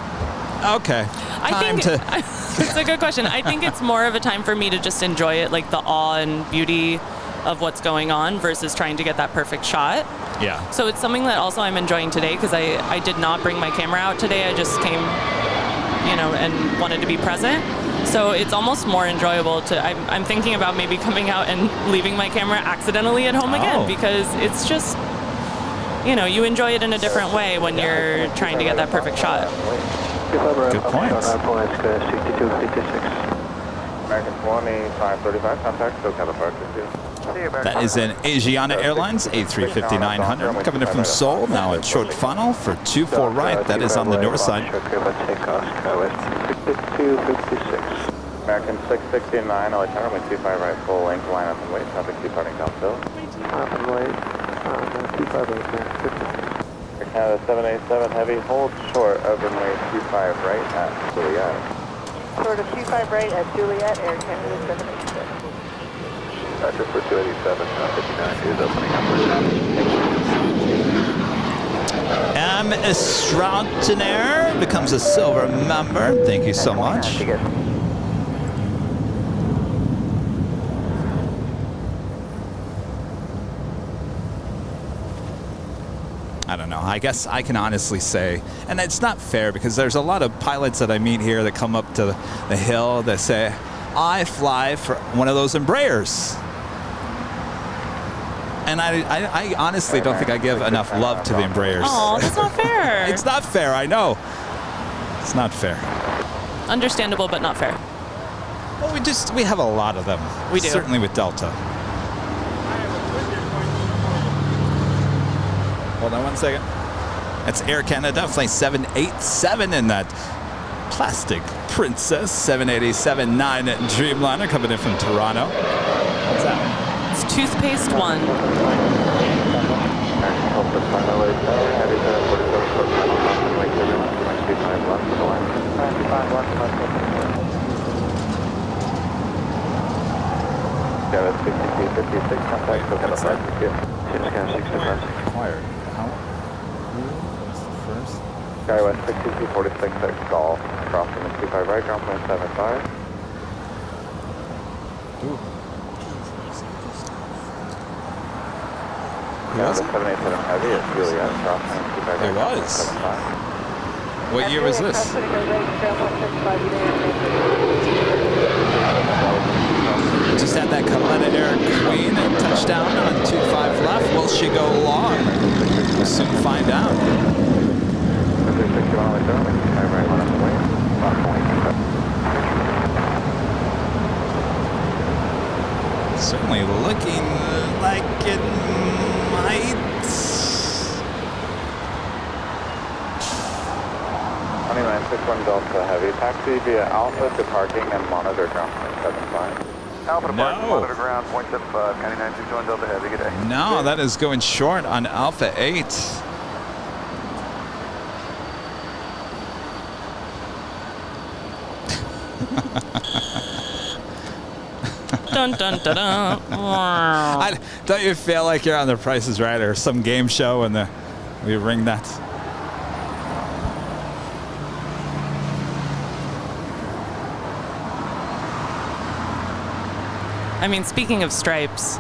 okay, it's a good question. I think it's more of a time for me to just enjoy it, like the awe and beauty of what's going on versus trying to get that perfect shot. Yeah. So it's something that also I'm enjoying today because I did not bring my camera out today. I just came, and wanted to be present. So it's almost more enjoyable I'm thinking about maybe coming out and leaving my camera accidentally at home again because it's just, you enjoy it in a different way when you're trying to get that perfect shot. Good point. American 2535, contact SoCal departure. That is an Asiana Airlines A350-900 coming in from Seoul, now at short funnel for 24 right. That is on the north side. American 669, Alexander, wind 25 right, full length, line up and wait, traffic departing downhill. Up and wait. 25 right there. Air Canada 787 heavy, hold short of runway 25 right at Juliet. Short of 25 right at Juliet, Air Canada 786. Roger for 287, 59 is opening up. M. Estrautenaire becomes a silver member. Thank you so much. I don't know. I guess I can honestly say, and it's not fair because there's a lot of pilots that I meet here that come up to the hill that say, I fly for one of those Embraers. And I honestly don't think I give enough love to the Embraers. Oh, that's not fair. It's not fair, I know. It's not fair. Understandable, but not fair. Well, we have a lot of them. We do. Certainly with Delta. Hold on one second. That's Air Canada, flight 787 in that plastic Princess 787-9 Dreamliner coming in from Toronto. What's that? It's Toothpaste 1. Required. How? What's the first? Skywest 6246 golf, crossing the 25 right, ground point 75. Ooh. Yeah, the 787 heavy is Juliet, crossing 25 right. It was. 75. What year was this? Just had that Coletta Air Queen and touchdown on 25 left. Will she go long? We'll soon find out. Certainly looking like it might. 2961 Delta Heavy, taxi via Alpha to parking and monitor ground point 75. Alpha to parking, monitor ground point 75, 2961 Delta Heavy, good day. No, that is going short on Alpha 8. Dun dun dun dun. Don't you feel like you're on The Price is Right or some game show and we ring that? I mean, speaking of stripes,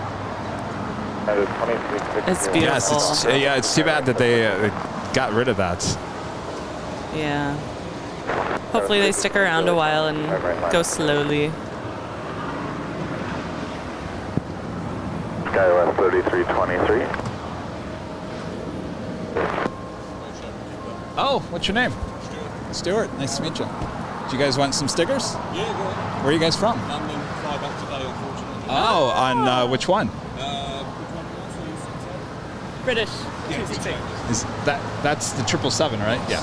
it's beautiful. Yes, it's too bad that they got rid of that. Yeah. Hopefully they stick around a while and go slowly. SkyWest 3323. Oh, what's your name? Stuart. Nice to meet you. Do you guys want some stickers? Yeah, go on. Where are you guys from? London, fly back today, unfortunately. Oh, on which one? British. Is that's the 777, right? Yeah.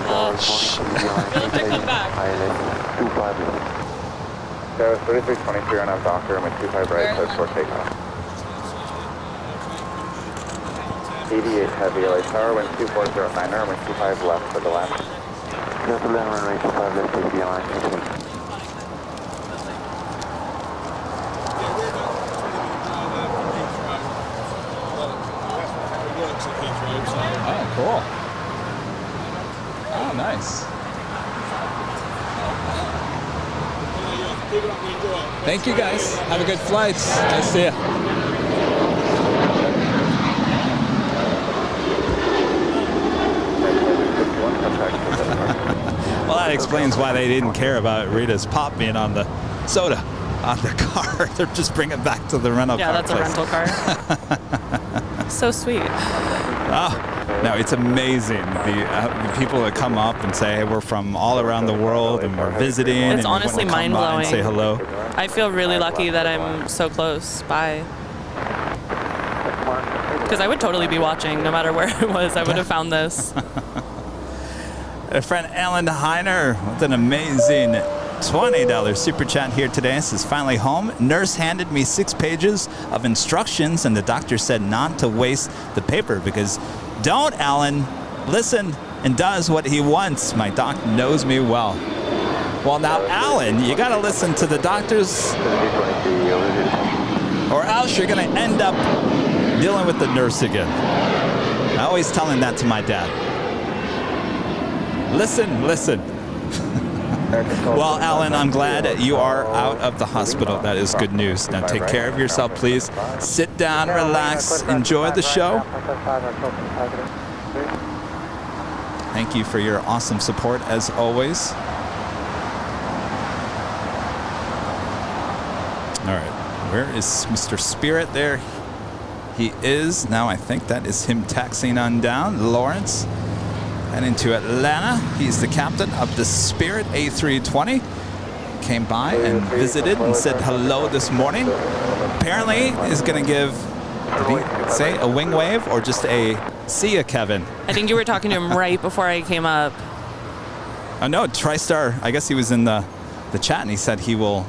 You'll have to come back. SkyWest 3323 on Docker, runway 25 right, code for takeoff. 88 heavy LA Tower, wind 2409, runway 25 left for the left. Delta Lynn, runway 25 left, safety line, Oh, cool. Oh, nice. Thank you, guys. Have a good flight. Nice to see you. Well, that explains why they didn't care about Rita's pop being on the soda on the car. They're just bringing it back to the rental car. Yeah, that's place. a rental car. So sweet. Oh, no, it's amazing. The people that come up and say, hey, we're from all around the world and we're visiting. It's and honestly we wanna come by mind-blowing. and say hello. I feel really lucky that I'm so close by. Because I would totally be watching no matter where it was. I would have found this. A friend Alan Heiner with an amazing $20 super chat here today. This is finally home. Nurse handed me 6 pages of instructions and the doctor said not to waste the paper because don't, Alan, listen and does what he wants. My doc knows me well. Well, now, Alan, you got to listen to the doctors or else you're going to end up dealing with the nurse again. I always tell him that to my dad. Listen, listen. Well, Alan, I'm glad you are out of the hospital. That is good news. Now take care of yourself, please. Sit down, relax, enjoy the show. Thank you for your awesome support, as always. All right, where is Mr. Spirit there? He is. Now I think that is him taxiing on down. Lawrence. And into Atlanta, he's the captain of the Spirit A320. Came by and visited and said hello this morning. Apparently, is going to give, did he say a wing wave or just a see ya, Kevin? I think you were talking to him right before I came up. Oh, no, TriStar, I guess he was in the chat and he said he will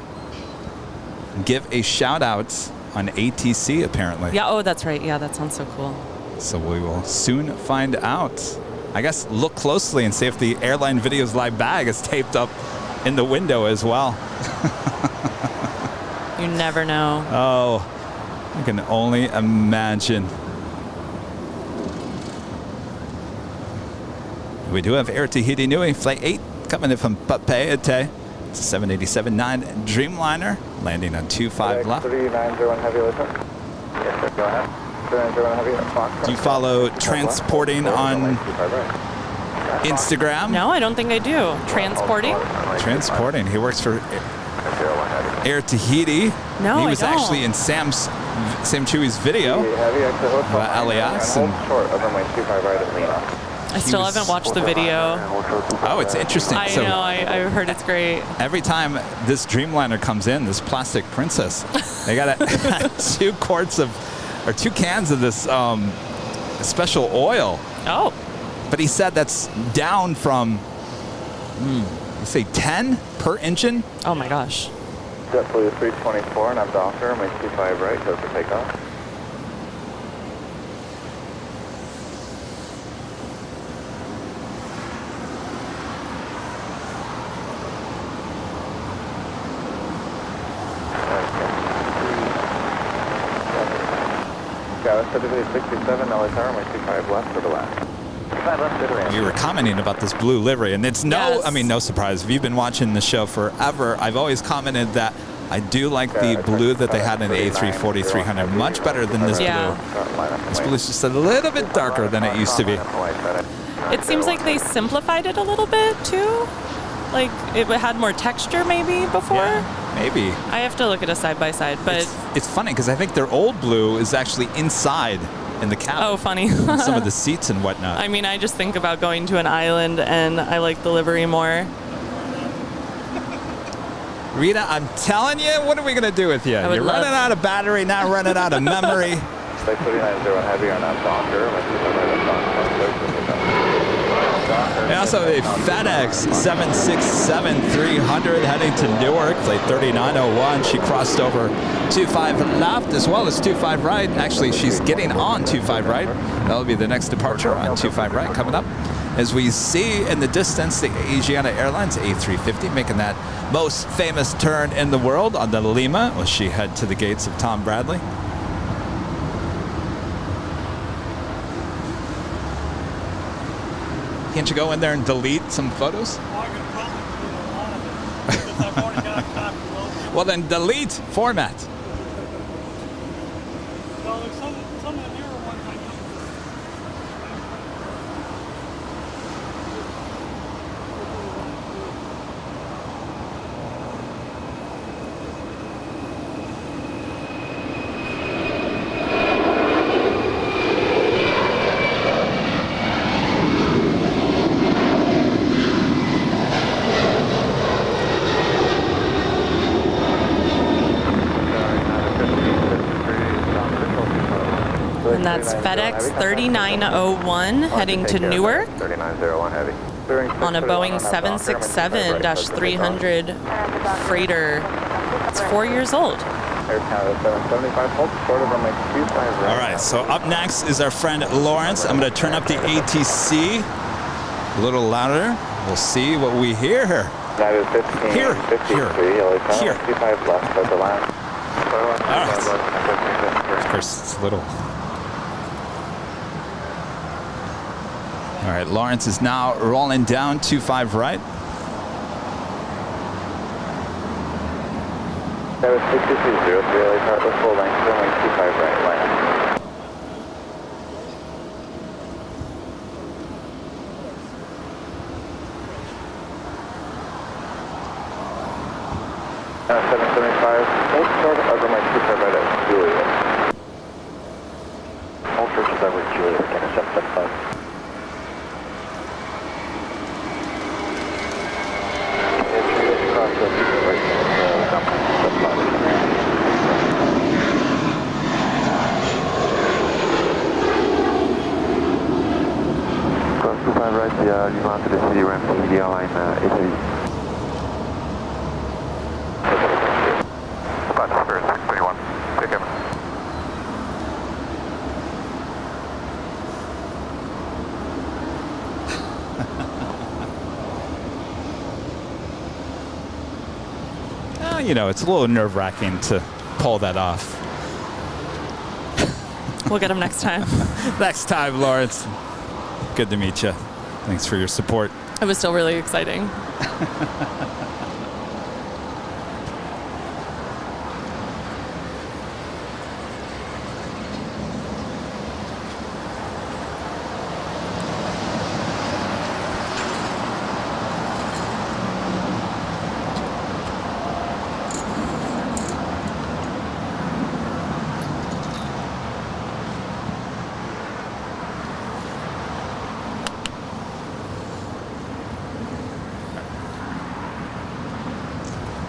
give a shout out on ATC, apparently. Yeah, oh, that's right. Yeah, that sounds so cool. So we will soon find out. I guess look closely and see if the airline video's live bag is taped up in the window as well. You never know. Oh, I can only imagine. We do have Air Tahiti Nui, Flight 8, coming in from Papeete. It's a 787-9 Dreamliner, landing on 25 left. 3901 heavy listen. Yes, sir, go ahead. 3901 heavy, Fox. Do you follow Transporting on Instagram? No, I don't think I do. Transporting? Transporting. He works for Air Tahiti. No, he was I don't. actually in Sam Chewy's video about LAX. And I still haven't watched the video. oh, it's interesting. I So know, I heard it's great. every time this Dreamliner comes in, this plastic princess, they got 2 cans of this special oil. Oh. But he said that's down from, you say 10 per engine? Oh my gosh. JetBlue 324 and I'm Docker, my 25 right, go for takeoff. Certificate 67, LA tower, my 25 left for the last. 25 left, good ramp. We were commenting about this blue livery, and it's Yes. no surprise. If you've been watching the show forever, I've always commented that I do like the blue that they had in the A340-300 much better than this Yeah. blue. This blue is just a little bit darker than it used to be. It seems like they simplified it a little bit too. Like it had more texture maybe before. Yeah, maybe. I have to look at a side by side, but It's funny because I think their old blue is actually inside in the cabin. oh, funny. Some of the seats and whatnot. I mean, I just think about going to an island, and I like the livery more. Rita, I'm telling you, what are we going to do with you? would You're love- running out of battery, not running out of memory. Like 3901 heavy on that Docker, my 25 right And also a FedEx 767-300 heading to Newark, flight 3901. She crossed over 25 left as well as 25 right. Actually, she's getting on 25 right. That'll be the next departure on 25 right coming up. As we see in the distance, the Asiana Airlines A350 making that most famous turn in the world on the Lima as she head to the gates of Tom Bradley. Can't you go in there and delete some photos? Oh, I could probably do a lot of it, because I've already got a copy loaded. Well, then delete format. No, there's some of the newer ones I know. And that's FedEx 3901 heading to Newark 3901 heavy. on a Boeing 767-300 freighter. It's 4 years old. Air Canada 775, hold short of runway 25 right. All right, so up next is our friend Lawrence. I'm going to turn up the ATC a little louder. We'll see what we hear here. That is 15, Here, 53, here, LA tower, here. 25 left for the last. Of course, it's little. All right, Lawrence is now rolling down 25 right. That was 6303, LA tower, the full length, runway 25 right, land. Uh, 775, hold short of runway 25 right at Juliet. Hold short of runway Juliet, again, 775. Cross the right, Cross 25 right, you want to the city ramp, the Airline Italy. About Spirit 631. Take care. You know, it's a little nerve-wracking to pull that off. We'll get them next time. Next time, Lawrence. Good to meet you. Thanks for your support. It was still really exciting.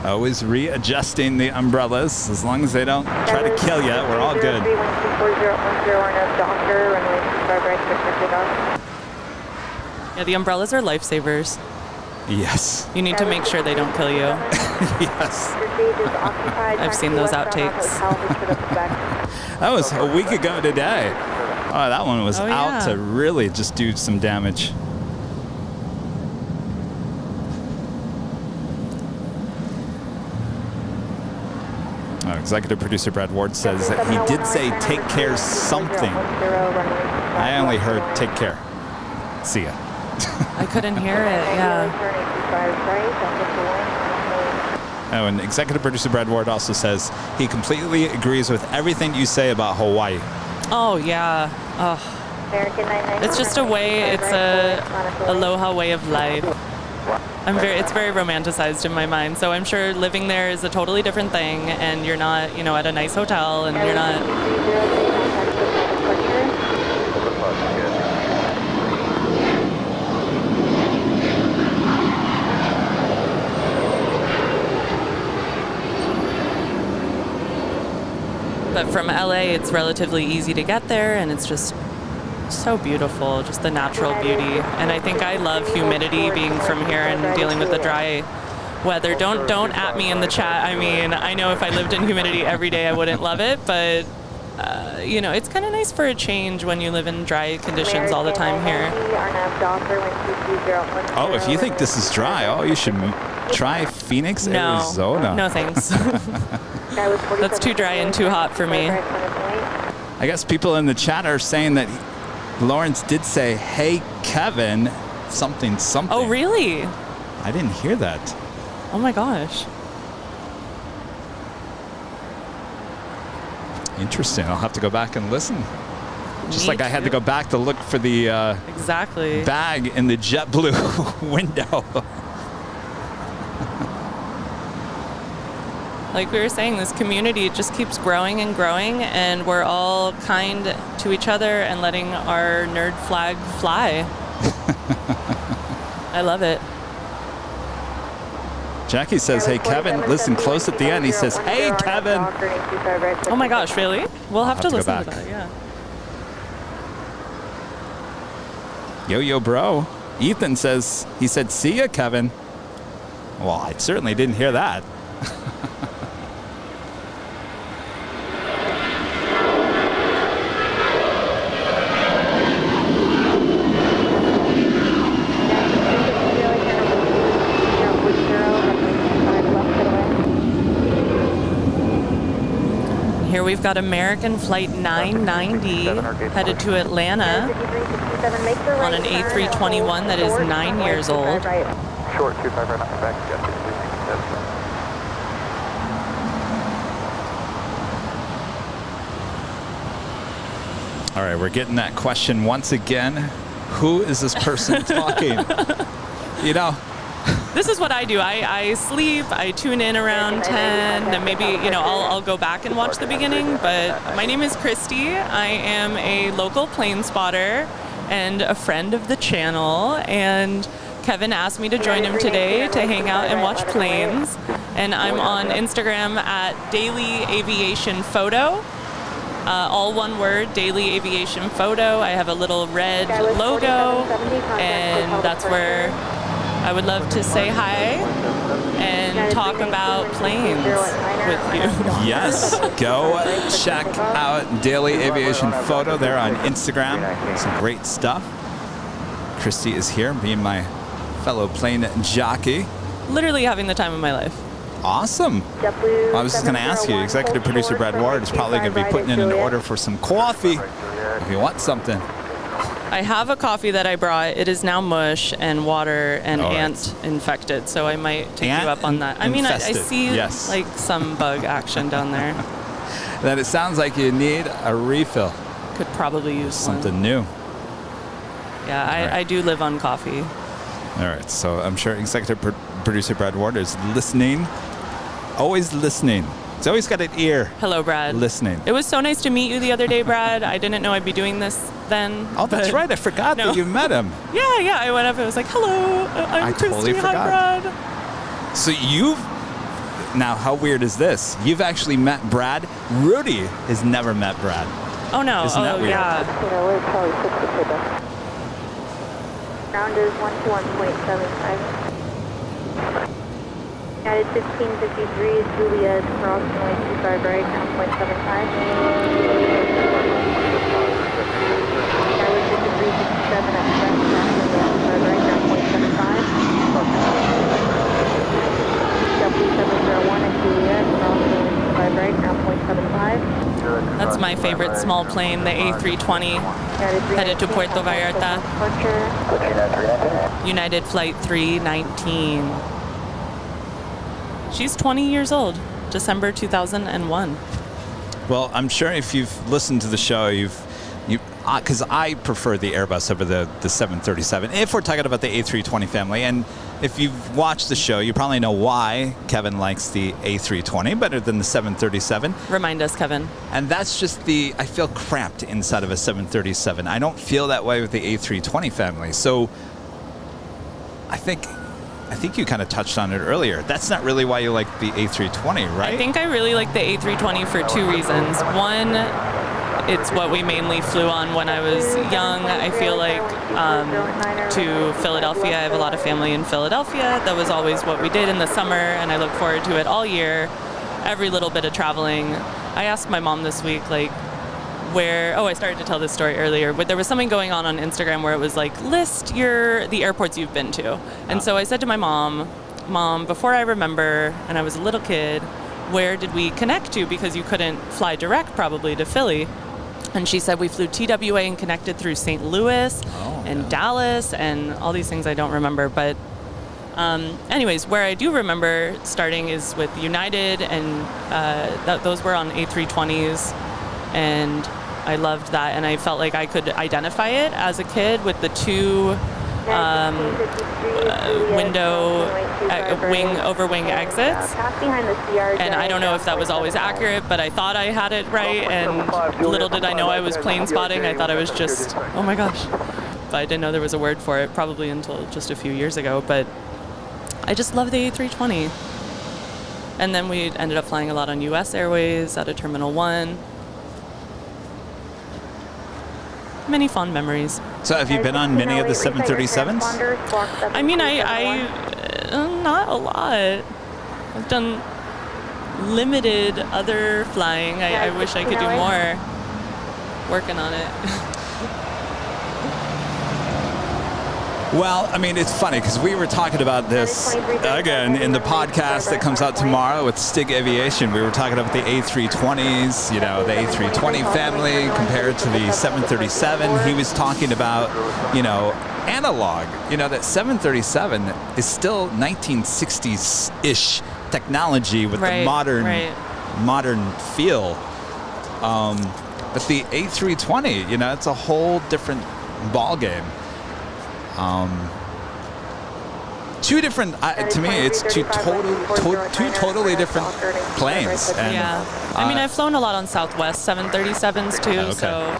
Always readjusting the umbrellas. As long as they don't try to kill you, we're all good. Yeah, the umbrellas are lifesavers. Yes. You need to make sure they don't kill you. Yes. I've seen those outtakes. That was a week ago today. Oh, that one was Oh, out yeah. to really just do some damage. Executive producer Brad Ward says that he did say take care something. I only heard take care. See ya. I couldn't hear it, yeah. Oh, and executive producer Brad Ward also says he completely agrees with everything you say about Hawaii. Oh, yeah. Oh. It's just a way, it's a aloha way of life. It's very romanticized in my mind, so I'm sure living there is a totally different thing, and you're not, you know, at a nice hotel, and you're not... But from LA, it's relatively easy to get there, and it's just so beautiful, just the natural beauty. And I think I love humidity, being from here and dealing with the dry weather. Don't at me in the chat. I mean, I know if I lived in humidity every day, I wouldn't love it, but you know, it's kind of nice for a change when you live in dry conditions all the time here. Oh, if you think this is dry, you should try Phoenix, Arizona. No, thanks. That's too dry and too hot for me. I guess people in the chat are saying that Lawrence did say, "Hey, Kevin, something." Oh, really? I didn't hear that. Oh my gosh. Interesting. I'll have to go back and listen. Just like I had to go back to look for the exactly bag in the JetBlue window. Like we were saying, this community just keeps growing and growing, and we're all kind to each other and letting our nerd flag fly. I love it. Jackie says, "Hey, Kevin, listen close at the end." He says, "Hey, Kevin." Oh my gosh, really? We'll have to listen to that, yeah. Yo, bro. Ethan says, he said, "See ya, Kevin." Well, I certainly didn't hear that. Here we've got American Flight 990 headed to Atlanta on an A321 that is 9 years old. Short 25 right off the back, All right, we're getting that question once again. Who is this person talking? You know, this is what I do. I sleep, I tune in around 10, and maybe, you know, I'll go back and watch the beginning, but my name is Christy. I am a local plane spotter and a friend of the channel, and Kevin asked me to join him today to hang out and watch planes, and I'm on Instagram at Daily Aviation Photo. All one word, Daily Aviation Photo. I have a little red logo, and that's where I would love to say hi and talk about planes with you. Yes, go check out Daily Aviation Photo there on Instagram. Some great stuff. Christy is here, being my fellow plane jockey. Literally having the time of my life. Awesome. Well, I was just going to ask you, executive producer Brad Ward is probably going to be putting in an order for some coffee if you want something. I have a coffee that I brought. It is now mush and water and ant infected, so I might take you up on that. I mean, I see like some bug action down there. Then it sounds like you need a refill. Could probably use something new. Yeah, I do live on coffee. All right, so I'm sure executive producer Brad Ward is listening. Always listening. He's always got an ear. Hello, Brad. Listening. It was so nice to meet you the other day, Brad. I didn't know I'd be doing this then. Oh, that's right. I forgot that you met him. Yeah. I went up and was like, hello, I'm Christy. Totally forgot. Hi, Brad. So now how weird is this? You've actually met Brad. Rudy has never met Brad. Oh, no. Isn't that weird? Yeah. Ground is 121.75. United 1553 is Juliet, crossing runway 25 right, ground 0.75. United 5367 at West, crossing runway 25 right, ground 0.75. W701 at Juliet, crossing runway 25 right, my favorite small plane, the A320, headed to Puerto Vallarta. United Flight 319. She's 20 years old, December 2001. Well, I'm sure if you've listened to the show, because I prefer the Airbus over the 737, if we're talking about the A320 family. And if you've watched the show, you probably know why Kevin likes the A320 better than the 737. Remind us, Kevin. And that's just I feel cramped inside of a 737. I don't feel that way with the A320 family. So I think you kind of touched on it earlier. That's not really why you like the A320, right? I think I really like the A320 for two reasons. One, it's what we mainly flew on when I was young. I feel like to Philadelphia, I have a lot of family in Philadelphia. That was always what we did in the summer, and I look forward to it all year, every little bit of traveling. I asked my mom this week, like, I started to tell this story earlier, but there was something going on Instagram where it was like, list the airports you've been to. And so I said to my Mom, before I remember, and I was a little kid, where did we connect to? Because you couldn't fly direct probably to Philly. And she said we flew TWA and connected through St. Louis and Dallas and all these things I don't remember. But anyways, where I do remember starting is with United, and those were on A320s. And I loved that, and I felt like I could identify it as a kid with the two wing exits. And I don't know if that was always accurate, but I thought I had it right, and little did I know I was plane spotting. I thought I was just, oh my gosh. But I didn't know there was a word for it, probably until just a few years ago. But I just love the A320. And then we ended up flying a lot on US Airways out of Terminal 1. Many fond memories. So have you been on many of the 737s? I mean, I not a lot. I've done limited other flying. I wish I could do more. Working on it. Well, I mean, it's funny because we were talking about this again in the podcast that comes out tomorrow with Stig Aviation. We were talking about the A320s, the A320 family compared to the 737. He was talking about, analog. That 737 is still 1960s-ish technology with the modern feel. But the A320, it's a whole different ball game. Two different, to me, it's two totally different planes. And, I mean, I've flown a lot on Southwest 737s too, okay. So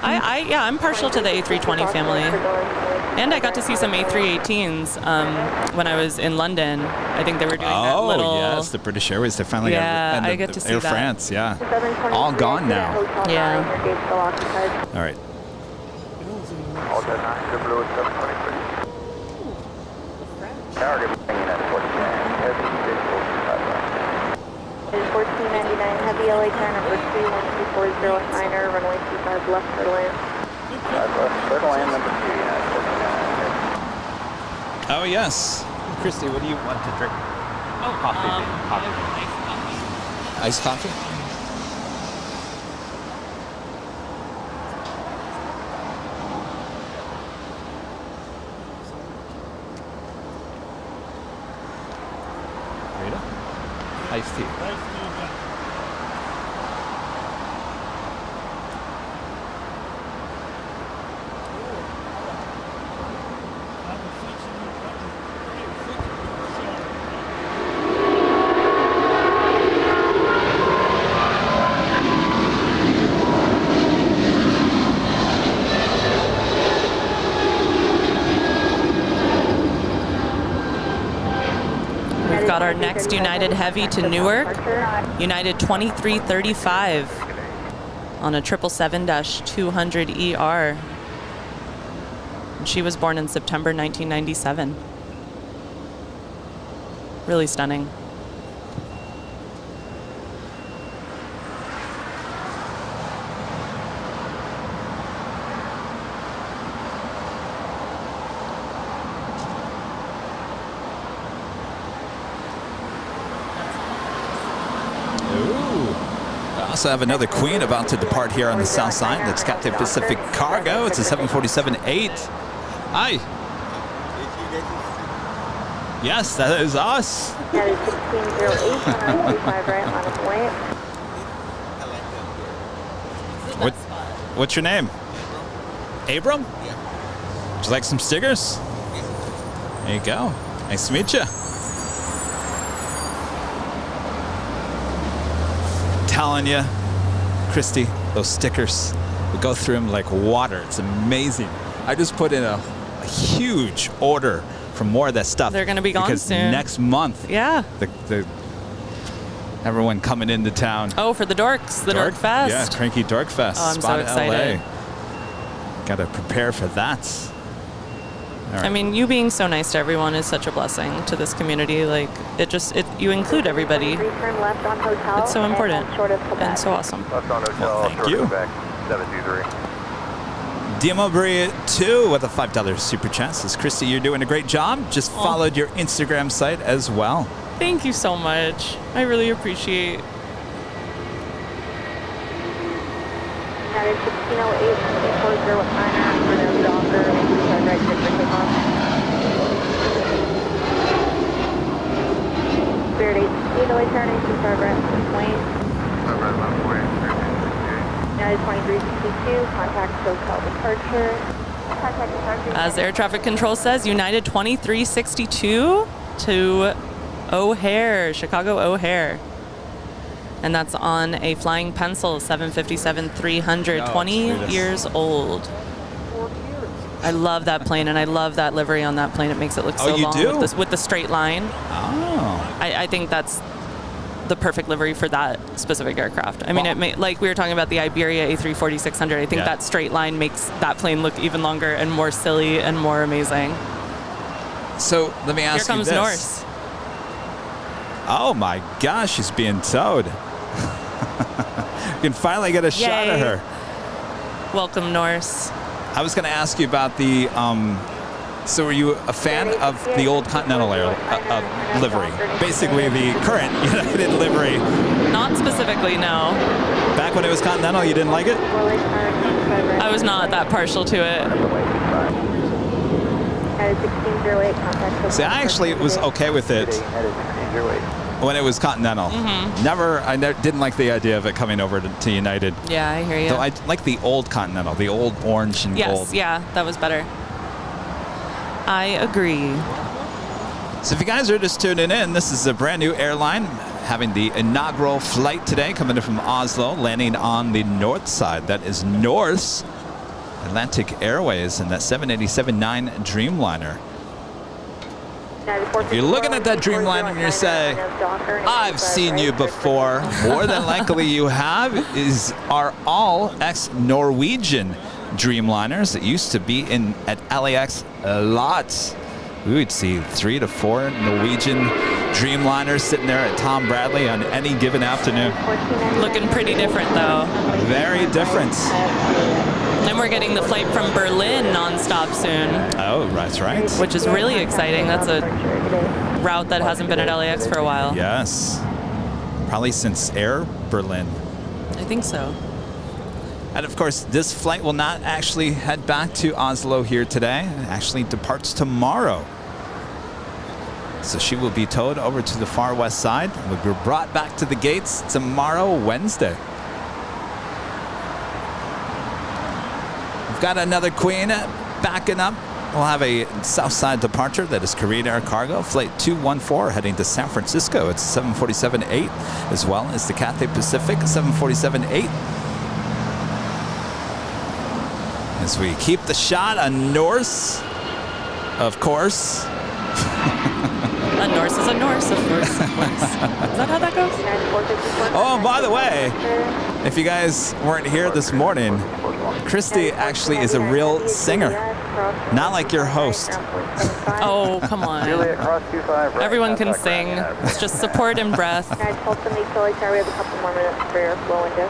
I'm partial to the A320 family. And I got to see some A318s when I was in London. I think they were doing that little... Oh, yes, the British Airways. They finally got I get to see Air that. France, yeah. All gone now. Yeah. All right. Jetblue at 723. Tower, good morning, United 1499, heavy LA car number 31240 Niner, runway 25 left for land. Third land number 2, United 1499. Oh, yes. Christy, what do you want to drink? Coffee. Iced coffee? Iced tea. We've got our next United Heavy to Newark, United 2335 on a 777-200ER. She was born in September 1997. Really stunning. also have another Queen about to depart here on the south side. That's Cathay Pacific Cargo. It's a 747-8. Hi. Yes, that is us. That is 1608, 135 right, line of weight. What's your name? Abram? Yeah. Would you like some stickers? There you go. Nice to meet you. Telling you, Christy, those stickers, we go through them like water. It's amazing. I just put in a huge order for more of that stuff. They're going to be gone because soon. Next month, Yeah. the everyone coming into town. Oh, for the dorks, the Dork Fest. Yeah, Cranky Dork Fest. Oh, I'm Spot so excited. LA. Got to prepare for that. All right. I mean, you being so nice to everyone is such a blessing to this community. Like, you include everybody. Turn left on hotel. It's so important short of Quebec. and so awesome. Left on hotel, Well, thank short you. of Quebec, 723. DMOBRI 2 with a $5 super chat. Says, Christy, you're doing a great job. Just followed your Instagram site as well. Thank you so much. I really appreciate. That is 1608, 240 with Pioneer, for their Docker, and we start right to takeoff. Spirit 8, turn, 825 right, Wayne. That is 2362, contact hotel departure. Contact departure. As air traffic control says, United 2362 to O'Hare, Chicago O'Hare. And that's on a Flying Pencil 757-300, Oh, 20 sweetest. years old. I love that plane, and I love that livery on that plane. It makes it look so you long do? with the straight line. Oh. I think that's the perfect livery for that specific aircraft. I mean, like we were talking about the Iberia A340-600, I think Yeah. that straight line makes that plane look even longer and more silly and more amazing. So let me Here ask you comes this. Norse. Oh my gosh, she's being towed. You can finally get a shot of Yay. her. Welcome, Norse. I was going to ask you about the. So were you a fan of the old Continental livery? Basically, the current United livery. Not specifically, no. Back when it was Continental, you didn't like it? I was not that partial to it. That is 1608, contact hotel. See, I actually was okay with it Headed 1608. when it was Continental. I didn't like the idea of it coming over to United. Yeah, I hear you. Though I like the old Continental, the old orange and Yes, gold. yeah, that was better. I agree. So if you guys are just tuning in, this is a brand new airline having the inaugural flight today, coming in from Oslo, landing on the north side. That is North Atlantic Airways and that 787-9 Dreamliner. If you're looking at that Dreamliner and you say, I've seen you before, more than likely you have, are all ex-Norwegian Dreamliners that used to be at LAX a lot. We would see 3 to 4 Norwegian Dreamliners sitting there at Tom Bradley on any given afternoon. Looking pretty different, though. Very different. And we're getting the flight from Berlin nonstop soon, Oh, that's right. which is really exciting. That's a route that hasn't been at LAX for a while. Yes. Probably since Air Berlin. I think so. And of course, this flight will not actually head back to Oslo here today. It actually departs tomorrow. So she will be towed over to the far west side and will be brought back to the gates tomorrow, Wednesday. We've got another Queen backing up. We'll have a south side departure that is Korean Air Cargo, Flight 214 heading to San Francisco. It's 747-8 as well as the Cathay Pacific 747-8. As we keep the shot on Norse, of course. A Norse is a Norse, of course. Is that how that goes? Oh, and by the way, if you guys weren't here this morning, Christy actually is a real singer, not like your host. Oh, come on. Juliet, cross 25 right. Everyone can Contact sing. ground. It's just support and breath. We have a couple more minutes for your flow window.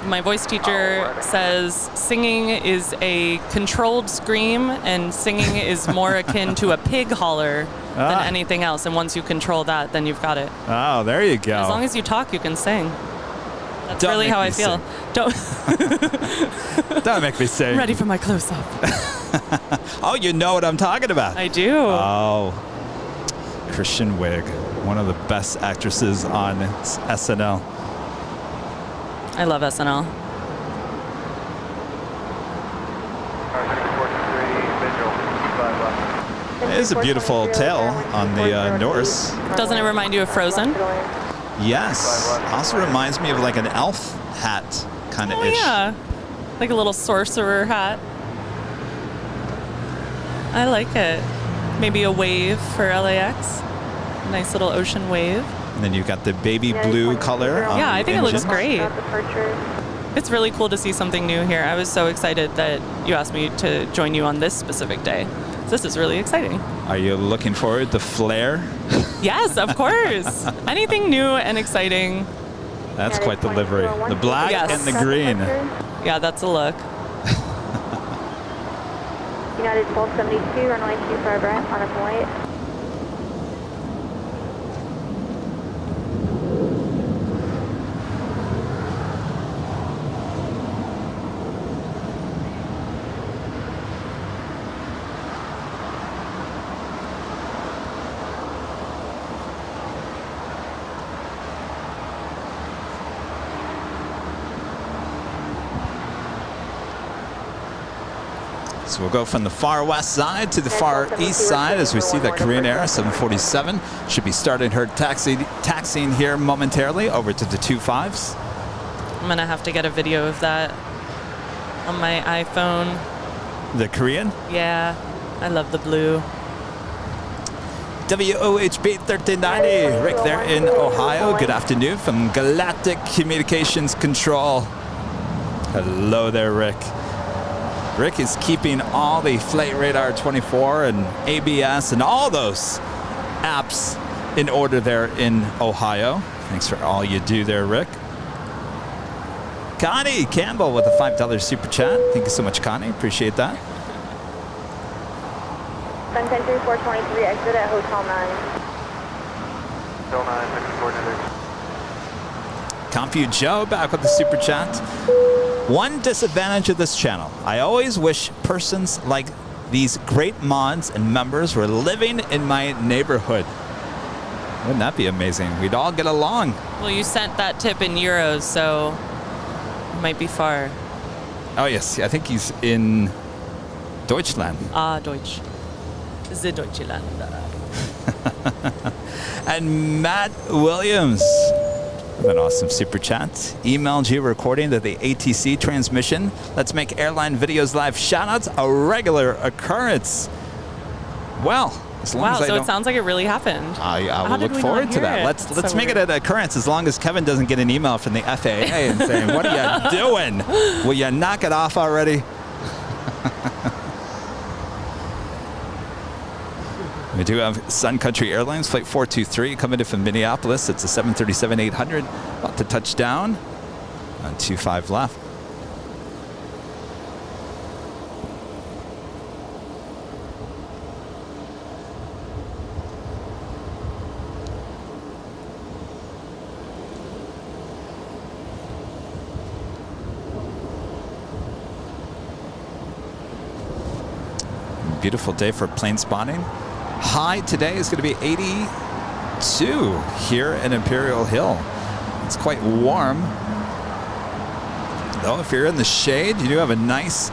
My voice teacher says singing is a controlled scream and singing is more akin to a pig holler than anything else. And once you control that, then you've got it. Oh, there you go. As long as you talk, you can sing. That's Don't really make how me I feel. sing. Don't make me sing. I'm ready for my close-up. Oh, you know what I'm talking about. I do. Oh, Kristen Wiig, one of the best actresses on SNL. I love SNL. It is a beautiful tail on the Norse. Doesn't it remind you of Frozen? Yes. Also reminds me of like an elf hat kind of Oh ish. yeah, like a little sorcerer hat. I like it. Maybe a wave for LAX. Nice little ocean wave. And then you've got the baby blue color. On Yeah, I the think it looks engine. great. It's really cool to see something new here. I was so excited that you asked me to join you on this specific day. This is really exciting. Are you looking forward to Flare? Yes, of course. Anything new and exciting. That's quite the livery. The black Yes. and the green. Yeah, that's a look. United 1272, runway 25 right, on up and wait. So we'll go from the far west side to the far east side as we see that Korean Air 747 should be starting her taxiing here momentarily over to the 25s. I'm gonna have to get a video of that on my iPhone. The Korean? Yeah, I love the blue. WOHB 1390, Rick there in Ohio. Good afternoon from Galactic Communications Control. Hello there, Rick. Rick is keeping all the Flight Radar 24 and ABS and all those apps in order there in Ohio. Thanks for all you do there, Rick. Connie Campbell with a $5 super chat. Thank you so much, Connie. Appreciate that. Sun Country 423, exit at Hotel 9. Hotel 9, fixed coordinates. Compu Joe back with the super chat. One disadvantage of this channel. I always wish persons like these great mods and members were living in my neighborhood. Wouldn't that be amazing? We'd all get along. Well, you sent that tip in euros, so it might be far. Oh, yes. I think he's in Deutschland. Ah, Deutsch. The Deutschland. And Matt Williams with an awesome super chat. Emailed you recording of the ATC transmission. Let's make Airline Videos Live shoutouts a regular occurrence. Well, as long as I so don't, it sounds like it really happened. I How will did look we forward not to hear that. it? Let's So make it weird. an occurrence as long as Kevin doesn't get an email from the FAA and saying, "What are you doing? Will you knock it off already?" We do have Sun Country Airlines Flight 423 coming in from Minneapolis. It's a 737-800 about to touch down on 25 left. Beautiful day for plane spotting. High today is going to be 82 here in Imperial Hill. It's quite warm. Though if you're in the shade, you do have a nice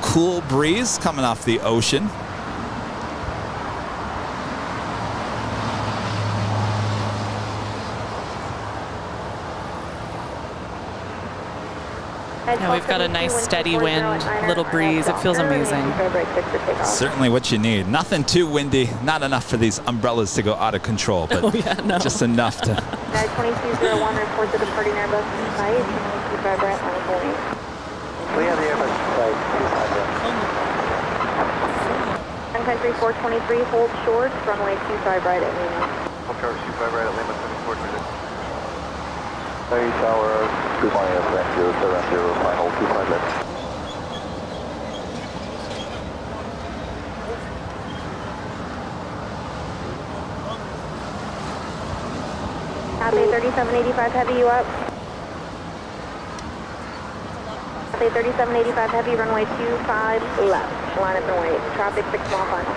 cool breeze coming off the ocean. Yeah, we've got a nice steady wind, little breeze. It feels amazing. Certainly what you need. Nothing too windy, not enough for these umbrellas to go out of control, but just enough to. 2201, report the departing Airbus site, 25 right, line 40. We have the Airbus flight 25 Sun Country 423, hold short, runway 25 right at Lima. Hold short, 25 right at Lima, 74 minutes. 30 tower, 2 minus 070, final 25 left. Happy 3785, heavy you up. Cathay 3785 heavy, runway 25 left. Line up and wait. Traffic 6 mile final.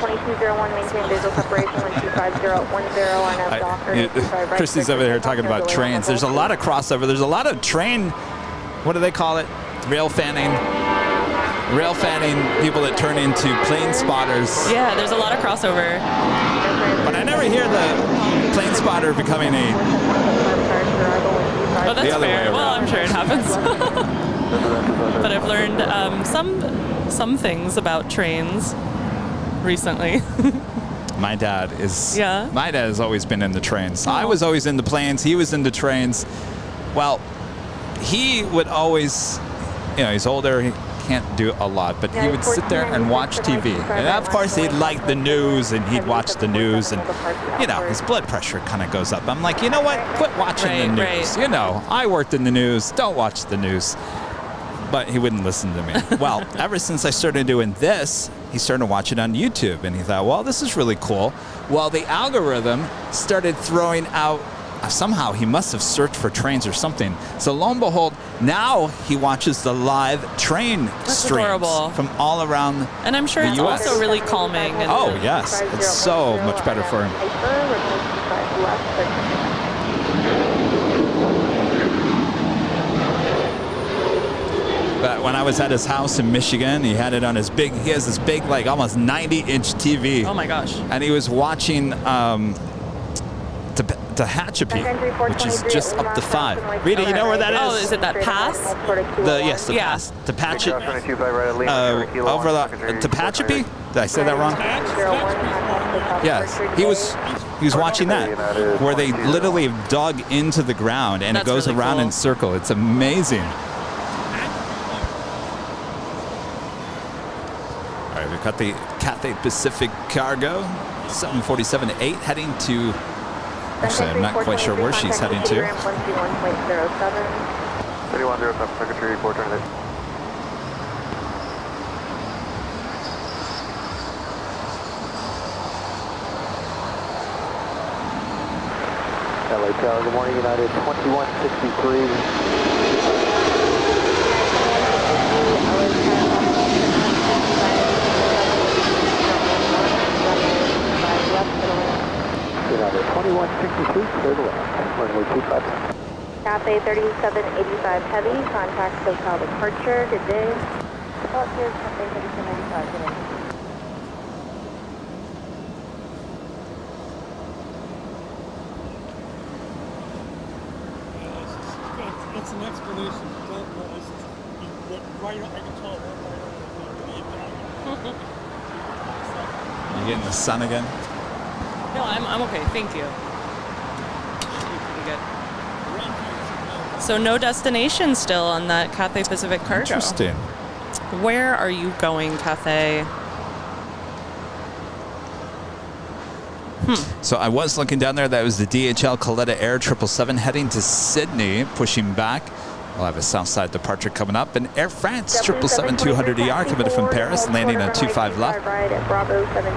2201, maintain visual separation, 125010 on F Docker. 25 right. Christy's over here talking about trains. There's a lot of crossover. There's a lot of train, what do they call it? Rail fanning people that turn into plane spotters. Yeah, there's a lot of crossover. But I never hear the plane spotter becoming a Oh, that's the other way fair. around. Well, I'm sure it happens. But I've learned some things about trains recently. My dad is. Yeah? My dad has always been into trains. I was always into planes. He was into trains. Well, he would always, he's older. He can't do a lot, but he would sit there and watch TV. And of course, he'd like the news, and he'd watch the news, and his blood pressure kind of goes up. I'm like, you know what? Quit watching the news. Right. I worked in the news. Don't watch the news. But he wouldn't listen to me. Well, ever since I started doing this, he started watching on YouTube, and he thought, well, this is really cool. Well, the algorithm started throwing out, somehow he must have searched for trains or something. So lo and behold, now he watches the live train streams adorable. From all around And I'm sure the it's US. also really calming. And Oh, yes. It's so much better for him. But when I was at his house in Michigan, he had it on he has this big, like almost 90-inch TV. Oh my gosh. And he was watching Tehachapi, which is just up the 5. Rita, you know where that is? Oh, is it that pass? Yes, the pass. Tehachapi. Over the Tehachapi? Did I say that wrong? Yes. He was watching that, where they literally dug into the ground and That's it goes really around cool. in circle. It's amazing. All right, we've got the Cathay Pacific Cargo, 747-8 heading to. Actually, I'm not quite sure where she's heading to. 3107, Secretary report turn it. LA Tower, good morning, United 2163. United 2163, clear to left, runway 25. Cathay 3785 heavy, contact SoCal departure, good day. Oh, here's Cathay 3785, good day. It's an explanation. You don't know. It's just, right, I can tell You getting the sun again? No, I'm okay. Thank you. Pretty good. So no destination still on that Cathay Pacific Cargo. Interesting. Where are you going, Cathay? So I was looking down there. That was the DHL Coletta Air 777 heading to Sydney, pushing back. We'll have a Southside departure coming up. And Air France 777-200ER coming from Paris, landing on 25 left. Right at Bravo 17.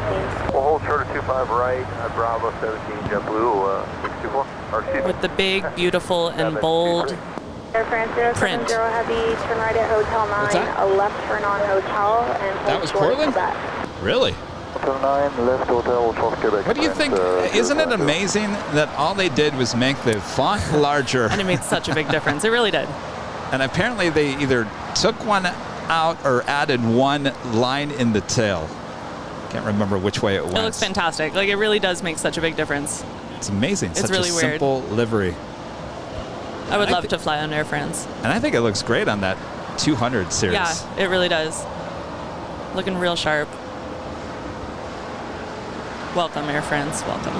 We'll hold short of 25 right at Bravo 17, JetBlue 624. Or excuse me. With the big, beautiful, and bold Air France print. 070 heavy, turn right at Hotel 9, that? a left turn on Hotel, and hold That was short Portland? to that. Really? Hotel 9, left Hotel 12 Quebec. What do you think? Isn't it amazing that all they did was make the font larger? And it made such a big difference. It really did. And apparently they either took one out or added one line in the tail. Can't remember which way it went. It looks fantastic. Like, it really does make such a big difference. It's amazing. It's Such really a weird. simple livery. I would love to fly on Air France. And I think it looks great on that 200 series. Yeah, it really does. Looking real sharp. Welcome, Air France. Welcome.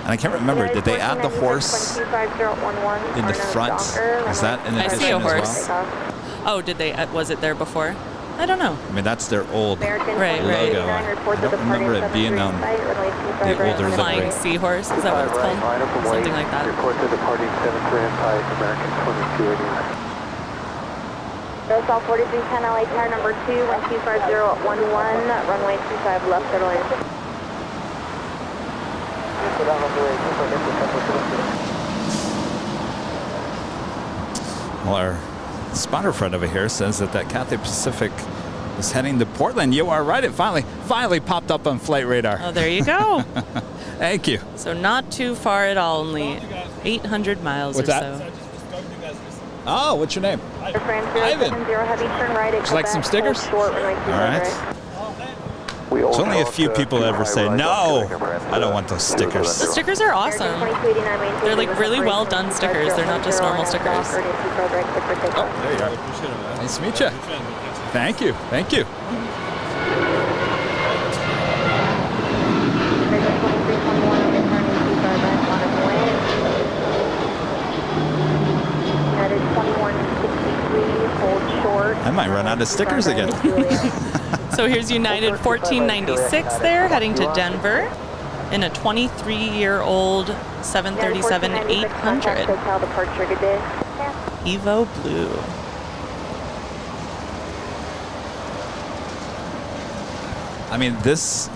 And I can't remember, did they add the horse in the front? Is that an I addition see a as horse. well? Oh, did they? Was it there before? I don't know. I mean, that's their old Right. logo. I don't remember it being on the older Flying livery. Seahorse, is that what it's called? Something like that. Report to departing 735 American 2289. South 4310 LA Tower number 2, 125.011, runway 25 left, Airline. Well, our spotter friend over here says that Cathay Pacific is heading to Portland. You are right. It finally popped up on flight radar. Oh, there you go. Thank you. So not too far at all, only 800 miles What's or that? so. Oh, what's your name? Ivan. Would you like some stickers? All right. There's only a few people that ever say, no, I don't want those stickers. The stickers are awesome. They're like really well done stickers. They're not just normal stickers. Oh, there you are. Nice to meet you. Thank you. Thank you. I might run out of stickers again. So here's United 1496 there, heading to Denver in a 23-year-old 737-800 Evo Blue. I mean, this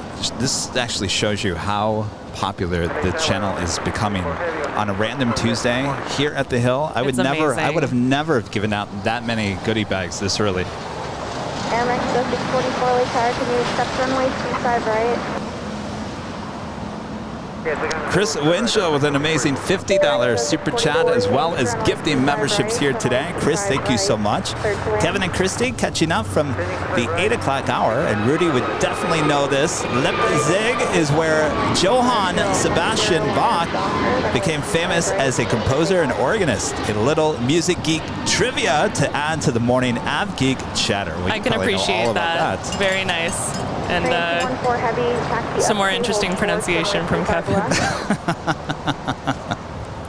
actually shows you how popular the channel is becoming. On a random Tuesday here at the Hill, I would have never given out that many goodie bags this early. LAX 644 late tire, can you accept runway 25 right? Chris Winslow with an amazing $50 super chat, as well as gifting memberships here today. Chris, thank you so much. Kevin and Christy catching up from the 8 o'clock hour, and Rudy would definitely know this. Leipzig is where Johann Sebastian Bach became famous as a composer and organist. A little music geek trivia to add to the morning Av Geek chatter. I can appreciate that. Very nice. And some more interesting pronunciation from Kevin.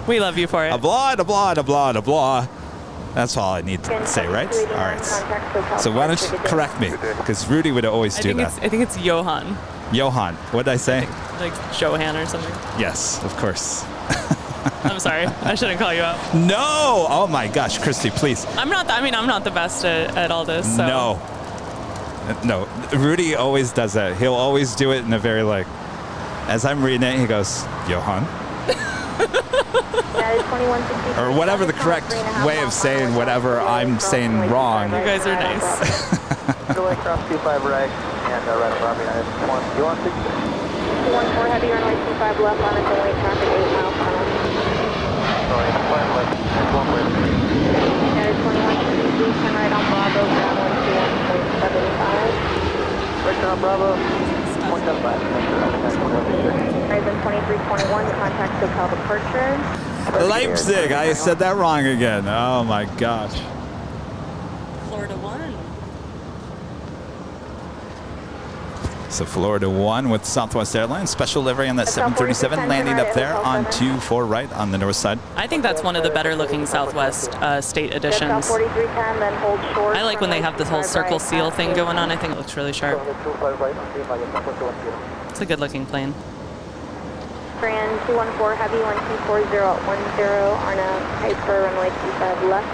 We love you for it. Applaud, applaud, applaud, applaud. That's all I need to say, right? All right. So why don't you correct me? Because Rudy would always do that. I think it's Johann. Johann. What did I say? Like Johann or something. Yes, of course. I'm sorry. I shouldn't call you out. No! Oh my gosh, Christy, please. I'm not the best at all this. So. No, Rudy always does that. He'll always do it in a very as I'm reading it, he goes, Johann? Or whatever the correct way of saying whatever I'm saying wrong. You guys are nice. Go across 25 right and right above United 1. 214 heavy runway 25 left on its way traffic 8 miles per hour. Sorry, plan left. That's one way. United 2163, turn right on Bravo, ground 121.75. Right on Bravo, 0.75. Horizon 2321, contact SoCal departure. Leipzig, I said that wrong again. Oh my gosh. Florida 1. So Florida 1 with Southwest Airlines, special livery on that 737, landing up there on 24 right on the north side. I think that's one of the better looking Southwest state editions. I like when they have this whole circle seal thing going on. I think it looks really sharp. It's a good looking plane. Grand 214 heavy 1240 at 10 on a Piper runway 25 left.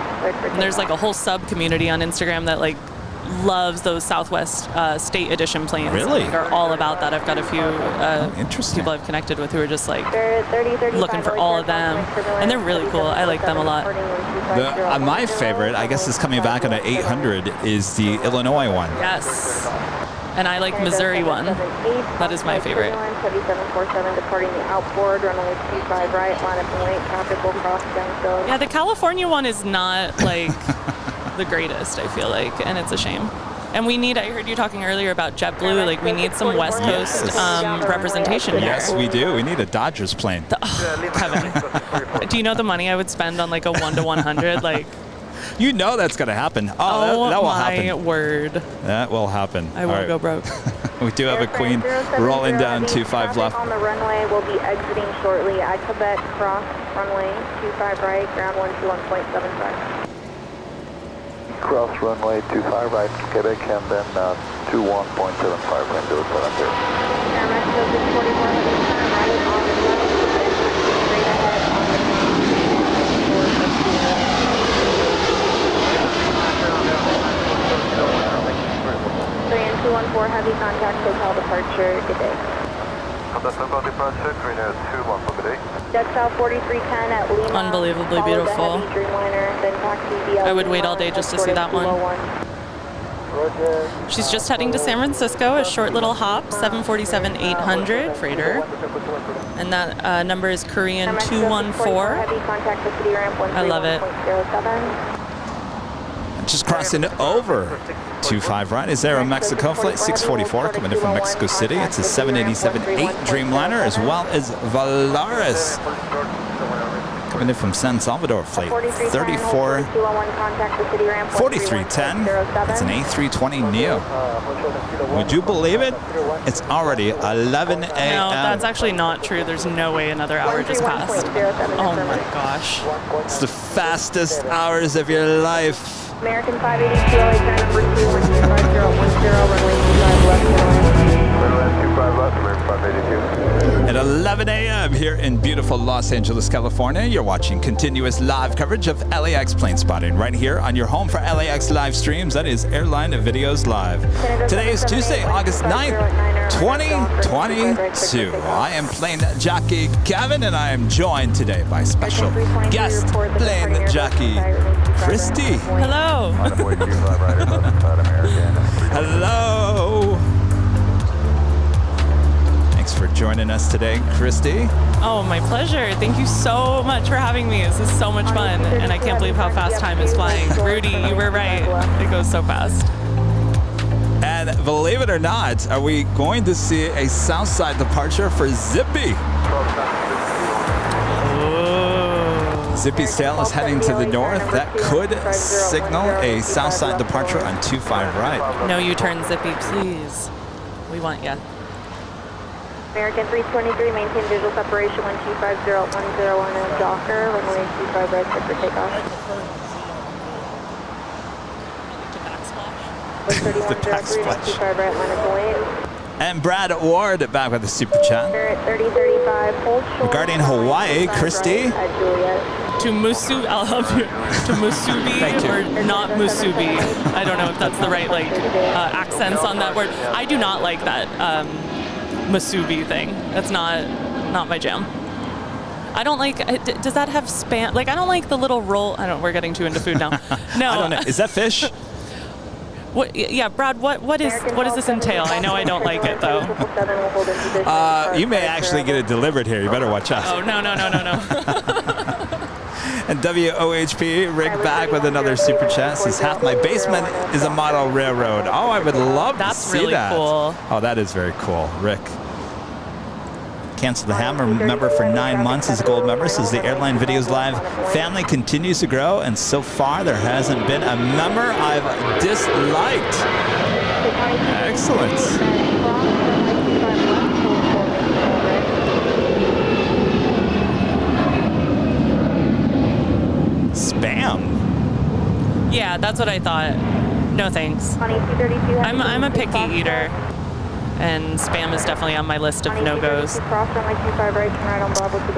And there's like a whole sub community on Instagram that loves those Southwest state edition planes. Really? They're all about that. I've got a few people I've connected with who are just looking for all of them. And they're really cool. I like them a lot. My favorite, I guess, is coming back on an 800 is the Illinois one. Yes. And I like Missouri one. That is my favorite. 7747 departing the outboard, runway 25 right, line up and wait, traffic will cross downfield. Yeah, the California one is not the greatest, I feel like, and it's a shame. And I heard you talking earlier about JetBlue, we need some West Coast representation here. Yes, we do. We need a Dodgers plane. Kevin, do you know the money I would spend on a 1 to 100? You know that's going to happen. That will happen. My word. That will happen. I will go broke. We do have a queen rolling down 25 left. On the runway, we'll be exiting shortly at Quebec, cross runway 25 right, ground 121.75. Cross runway 25 right, Quebec, and then 21.75 window surrender. Airmax 644, heavy turn right on the left, straight ahead on the Korean 214 heavy contact, SoCal departure, good day. Jet South 4310 at Lima. Unbelievably beautiful. Dreamliner, then taxi via I would wait all day just to see that one. She's just heading to San Francisco, a short little hop, 747-800 freighter. And that number is Korean 214. I love it. Just crossing over 25 right is Aeromexico flight 644 coming in from Mexico City. It's a 787-8 Dreamliner, as well as Volaris coming in from San Salvador flight 4310. It's an A320 Neo. Would you believe it? It's already 11 a.m. No, that's actually not true. There's no way another hour just passed. Oh my gosh. It's the fastest hours of your life. American 582, LA number 2, 1250, runway 25 left, American 582. At 11 a.m. here in beautiful Los Angeles, California, you're watching continuous live coverage of LAX plane spotting right here on your home for LAX live streams. That is Airline Videos Live. Today is Tuesday, August 9th, 2022. I am plane jockey Kevin, and I am joined today by special guest plane jockey Christy. Hello. Hello. Thanks for joining us today, Christy. Oh, my pleasure. Thank you so much for having me. This is so much fun, and I can't believe how fast time is flying. Rudy, you were right. It goes so fast. And believe it or not, are we going to see a Southside departure for Zippy? Zippy's tail is heading to the north. That could signal a Southside departure on 25 right. No U-turn, Zippy, please. We want you. American 323, maintain visual separation 1250 at 10 on a Docker, runway 25 right, set for takeoff. The backsplash. 25 right, line of lane. And Brad Ward back with a super chat. 3035, hold short. Regarding Hawaii, Christy. To Musu, I'll help you. To Musubi or not Musubi. I don't know if that's the right accents on that word. I do not like that Musubi thing. That's not my jam. I don't like. Does that have spam? Like I don't like the little roll. I don't. We're getting too into food now. No. I don't know. Is that fish? What? Yeah, Brad. What does this entail? I know I don't like it though. You may actually get it delivered here. You better watch out. Oh no. And WOHP, Rick back with another super chat. Says, half my basement is a model railroad. Oh, I would love to see really that. Cool. Oh, that is very cool. Rick. Cancel the Hammer member for 9 months as a gold member. Says the Airline Videos Live family continues to grow, and so far there hasn't been a member I've disliked. Excellent. Spam. Yeah, that's what I thought. No thanks. I'm a picky eater, and spam is definitely on my list of no-goes.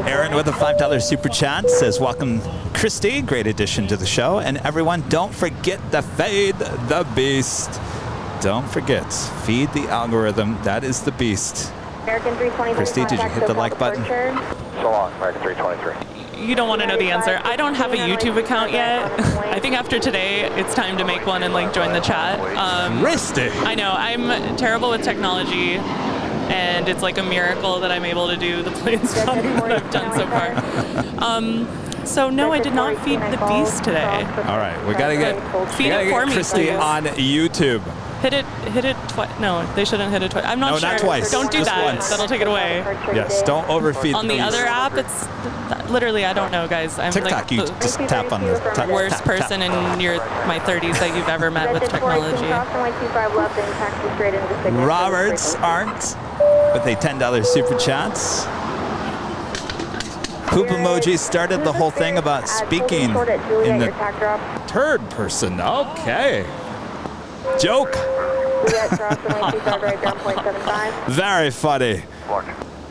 Aaron with a $5 super chat says, welcome Christy, great addition to the show, and everyone don't forget to fade the beast. Don't forget, feed the algorithm, that is the beast. Christy, did you hit the like button? So long, American 323. You don't want to know the answer. I don't have a YouTube account yet. I think after today, it's time to make one and join the chat. Christy. I know, I'm terrible with technology, and it's like a miracle that I'm able to do the plane spotting that I've done so far. So no, I did not feed the beast today. All right, we gotta get Christy on YouTube. Hit it twice. No, they shouldn't hit it twice. I'm not sure. No, not twice. Don't do just that. Once. That'll take it away. Yes, don't overfeed on the other app, it's literally, I don't know, guys. I'm TikTok, like you just tap on the top. Worst person in my 30s that you've ever met with technology. Roberts Arndt with a $10 super chat. Poop emoji started the whole thing about speaking in the third person. Okay. Joke. Very funny.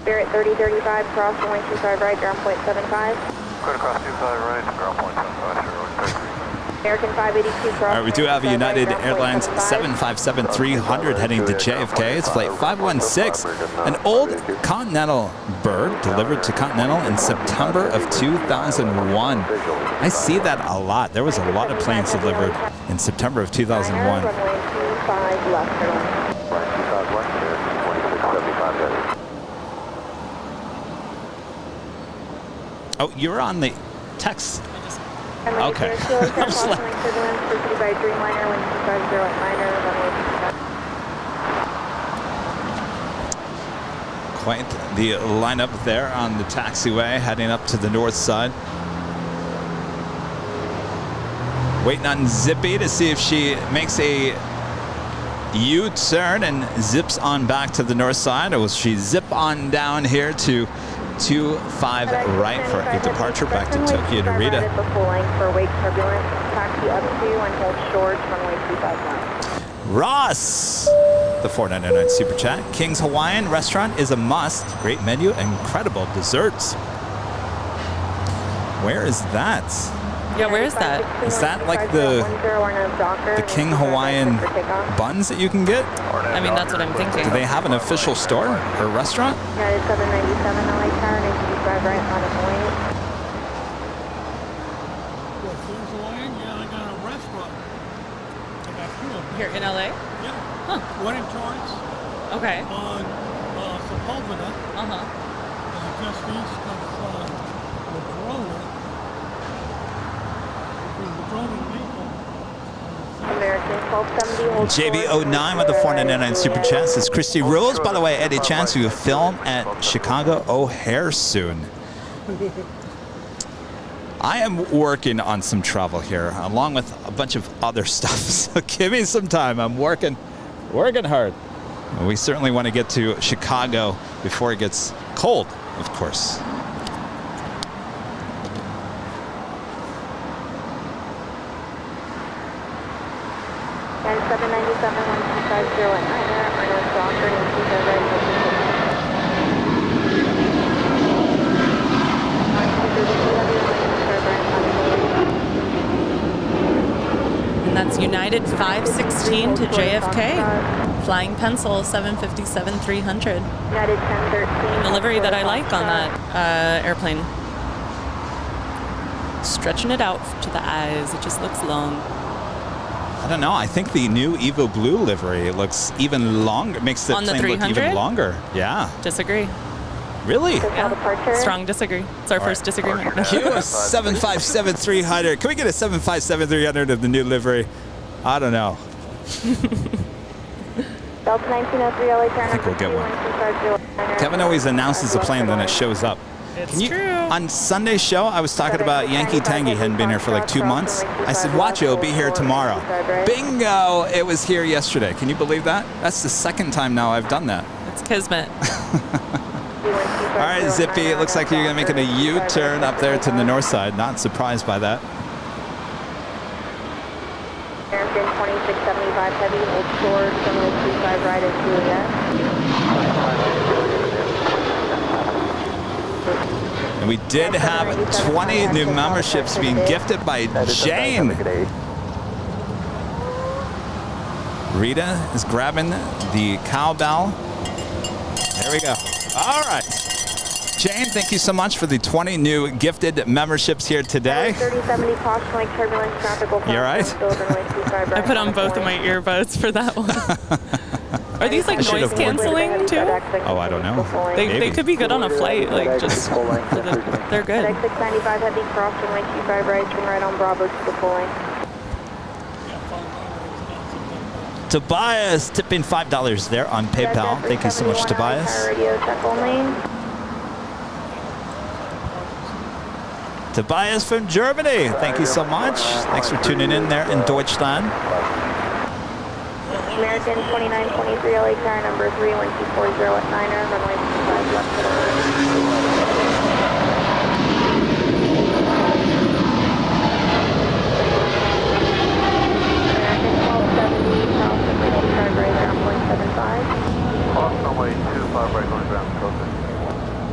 Spirit 3035, cross runway 25 right, ground point 75. Clear across 25 right, ground point 75, American 582 cross. All right, we do have a United Airlines 757-300 heading to JFK. It's flight 516, an old Continental bird delivered to Continental in September of 2001. I see that a lot. There was a lot of planes delivered in September of 2001. Runway 25 left. Oh, you're on the text. Okay. Quite the lineup there on the taxiway heading up to the north side. Waiting on Zippy to see if she makes a U-turn and zips on back to the north side, or will she zip on down here to 25 right for a departure back to Tokyo Narita. Ross, the 499 Super Chat. King's Hawaiian Restaurant is a must. Great menu, incredible desserts. Where is that? Yeah, where is that? Is that like the King Hawaiian buns that you can get? I mean, that's what I'm thinking. Do they have an official store or restaurant? United 797 LA Tower, 925 right on the point. Well, King's Hawaiian, yeah, they got a restaurant. They got two of them. Here in LA? Yeah. Huh. One in Torrance, Okay. on Sepulveda, just east of Ladrona. Between Ladrona and Maple. American 1270. JB09 with the 499 Super Chat says Christy rules. By the way, Eddie Chance, you film at Chicago O'Hare soon. I am working on some travel here, along with a bunch of other stuff. So give me some time. I'm working hard. We certainly want to get to Chicago before it gets cold, of course. And 797 1250 at 9 Arno Stalker, 925 right. And that's United 516 to JFK. Flying Pencil 757-300. United 1013. The livery that I like on that airplane. Stretching it out to the eyes. It just looks long. I don't know. I think the new Evo Blue livery looks even longer. Makes the On the plane look 300? even longer. Yeah. Disagree. Really? Yeah. Strong disagree. It's our first disagreement. Q 757-300. Can we get a 757-300 of the new livery? I don't know. Delta 1903 LA Tower. I think we'll get one. Kevin always announces a plane, then it shows up. It's true. On Sunday's show, I was talking about Yankee Tangy hadn't been here for like 2 months. I said, watch it, it'll be here tomorrow. Bingo! It was here yesterday. Can you believe that? That's the second time now I've done that. It's kismet. All right, Zippy, it looks like you're going to make a U-turn up there to the north side. Not surprised by that. American 2675 heavy, Old Shore, 7035 right at Juliet. And we did have 20 new memberships being gifted by Jane. Rita is grabbing the cowbell. There we go. All right. Jane, thank you so much for the 20 new gifted memberships here today. 3070 caution like turbulence traffic will You all right? I put on both of my earbuds for that one. Are these like noise canceling too? Oh, I don't know. They could be good on a flight, like just they're good. 695 heavy cross runway 25 right, turn right on Bravo to the full lane. Tobias tipping $5 there on PayPal. Thank you so much, Tobias. Radio check only. Tobias from Germany. Thank you so much. Thanks for tuning in there in Deutschland. American 2923 LA car number 31240 at 9er, runway 25 left to the right. American 1270, cross runway 25 right, ground point 75. Cross runway 25 right, going ground, closer.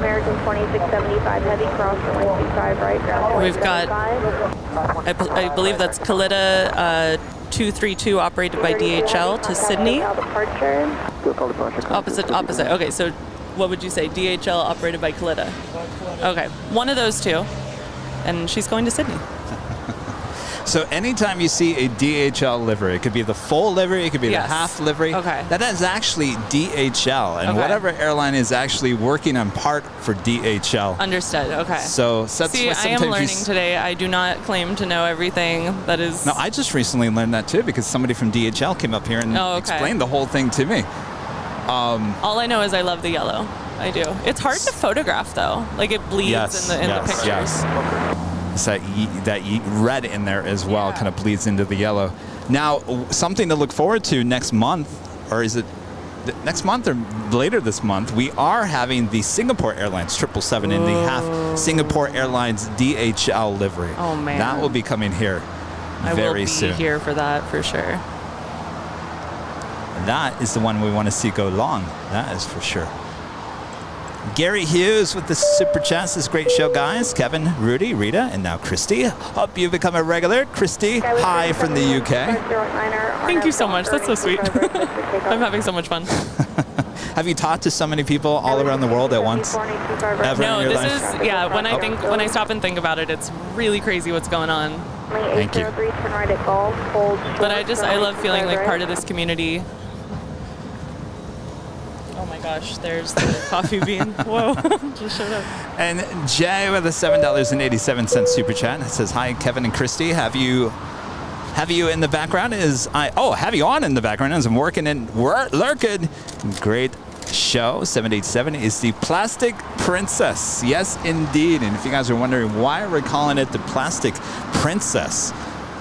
American 2675 heavy, cross runway 25 right, ground point We've got 75. I believe that's Kalita 232 operated by DHL to Sydney. Opposite. Okay, so what would you say? DHL operated by Kalita. Okay, one of those two. And she's going to Sydney. So anytime you see a DHL livery, it could be the full livery, it could be the half livery. Okay. That is actually DHL, and whatever airline is actually working on part for DHL. Understood. Okay. So that's see, what I am sometimes learning today. I do not claim to know everything. That is. No, I just recently learned that too because somebody from DHL came up here and explained the whole thing to me. All I know is I love the yellow. I do. It's hard to photograph though. Like it bleeds in the pictures. Yes. It's that red in there as well kind of bleeds into the yellow. Now, something to look forward to next month, or is it next month or later this month, we are having the Singapore Airlines 777 in the half Singapore Airlines DHL livery. Oh, man. That will be coming here very soon. I will be here for that for sure. That is the one we want to see go long. That is for sure. Gary Hughes with the super chats. This great show, guys. Kevin, Rudy, Rita, and now Christy. Hope you become a regular. Christy, hi from the UK. Thank you so much. That's so sweet. I'm having so much fun. Have you talked to so many people all around the world at once? Ever no, in your this life? is when I stop and think about it, it's really crazy what's going on. Thank you. But I love feeling like part of this community. Oh my gosh, there's the coffee bean. Whoa, just showed up. And Jay with a $7.87 super chat says, "Hi, Kevin and Christy. Have you in the background? Have you on in the background as I'm working and lurking. Great show. 787 is the Plastic Princess. Yes, indeed. And if you guys are wondering why we're calling it the Plastic Princess,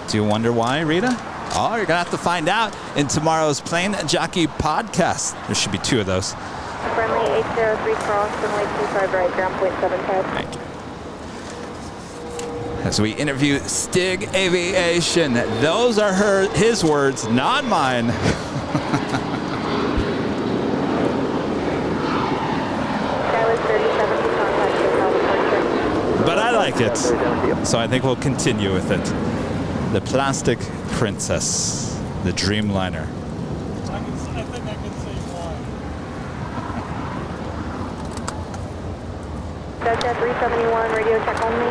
do you wonder why, Rita? Oh, you're going to have to find out in tomorrow's Plane Jockey podcast. There should be two of those. Friendly 803 cross, runway 25 right, ground point 75. Thank you. As we interview Stig Aviation, those are his words, not mine. But I like it, so I think we'll continue with it. The Plastic Princess, the Dreamliner. I think I can say why. Delta 371, radio check on me.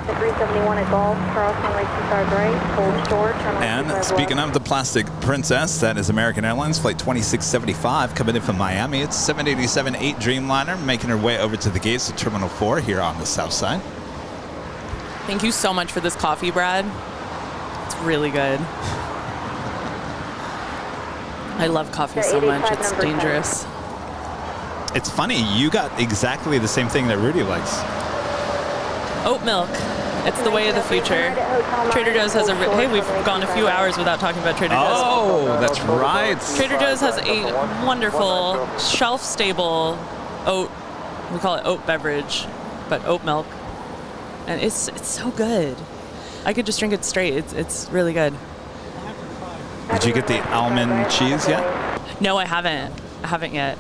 371 at Golf, cross runway 25 right, hold short. And speaking of the Plastic Princess, that is American Airlines Flight 2675 coming in from Miami. It's 787-8 Dreamliner making her way over to the gates of Terminal 4 here on the south side. Thank you so much for this coffee, Brad. It's really good. I love coffee so much. It's dangerous. It's funny, you got exactly the same thing that Rudy likes. Oat milk. It's the way of the future. Trader Joe's has hey, we've gone a few hours without talking about Trader Joe's. Oh, that's right. Trader Joe's has a wonderful, shelf-stable oat, we call it oat beverage, but oat milk. And it's so good. I could just drink it straight. It's really good. Did you get the almond cheese yet? No, I haven't. I haven't yet.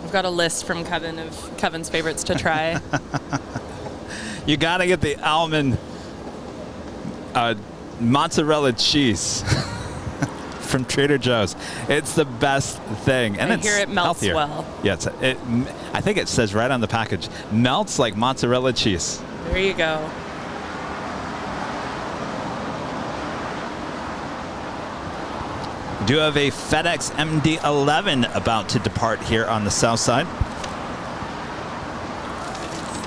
I've got a list from Kevin of Kevin's favorites to try. You gotta get the almond mozzarella cheese from Trader Joe's. It's the best thing, and I hear it melts healthier. well. Yeah, I think it says right on the package, melts like mozzarella cheese. There you go. Do have a FedEx MD-11 about to depart here on the south side.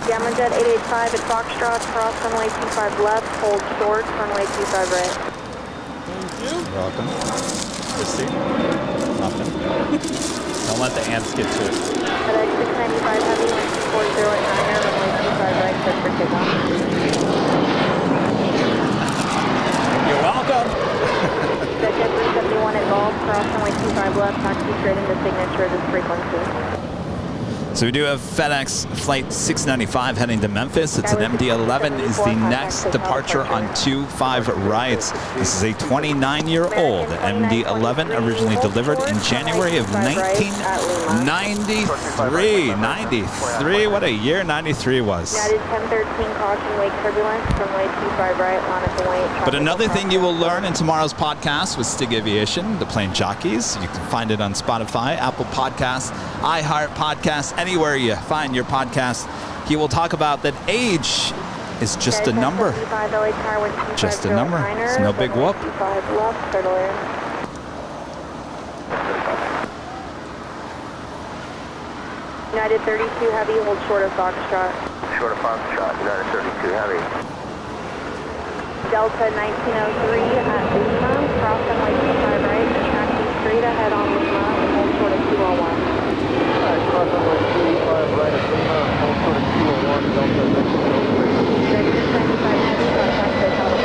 Gamma Jet 885 at Foxtrot, cross runway 25 left, hold short, runway 25 right. You're welcome. Christy. Nothing. Don't let the ants get to it. FedEx 695 Heavy, 40 at 9 air, runway 25 right, set for takeoff. You're welcome. Jet 371 at Golf, cross runway 25 left, taxi straight into signature at this frequency. So we do have FedEx Flight 695 heading to Memphis. It's an MD-11 is the next departure on 25 rights. This is a 29-year-old MD-11 originally delivered in January of 1993. 93, what a year 93 was. United 1013, caution, wake turbulence, runway 25 right, line up and wait. But another thing you will learn in tomorrow's podcast with Stig Aviation, the plane jockeys. You can find it on Spotify, Apple Podcasts, iHeart Podcasts, anywhere you find your podcast. He will talk about that age is just a number. Just a number. It's no big whoop. United 32 Heavy, hold short of Foxtrot. Short of Foxtrot, United 32 Heavy. Delta 1903 at Lima, cross runway 25 right, taxi straight ahead on Lima, and hold short of 201. Cross runway 25 right at Lima, hold short of 201, Delta 1903. United 95 Heavy, contact hotel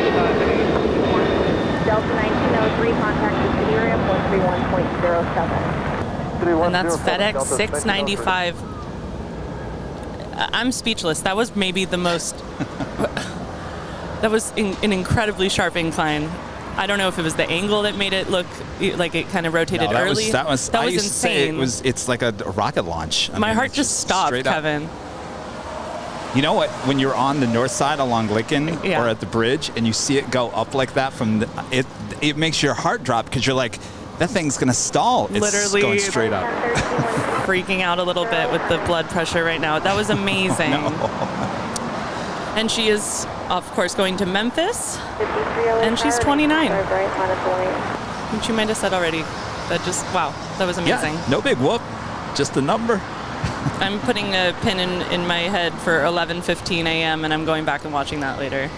departure. Delta 1903, contact the city area, 131.07. And that's FedEx 695. I'm speechless. That was maybe the most. That was an incredibly sharp incline. I don't know if it was the angle that made it look like it kind of rotated early. That was insane. To say it's like a rocket launch. My heart just stopped, Kevin. You know what? When you're on the north side along Lincoln or at the bridge, and you see it go up like that from it makes your heart drop because you're like, that thing's gonna stall. It's literally going straight up. Freaking out a little bit with the blood pressure right now. That was amazing. And she is, of course, going to Memphis. And she's 29. Which you might have said already. That just, wow, that was amazing. Yeah, no big whoop, just a number. I'm putting a pin in my head for 11:15 a.m. and I'm going back and watching that later.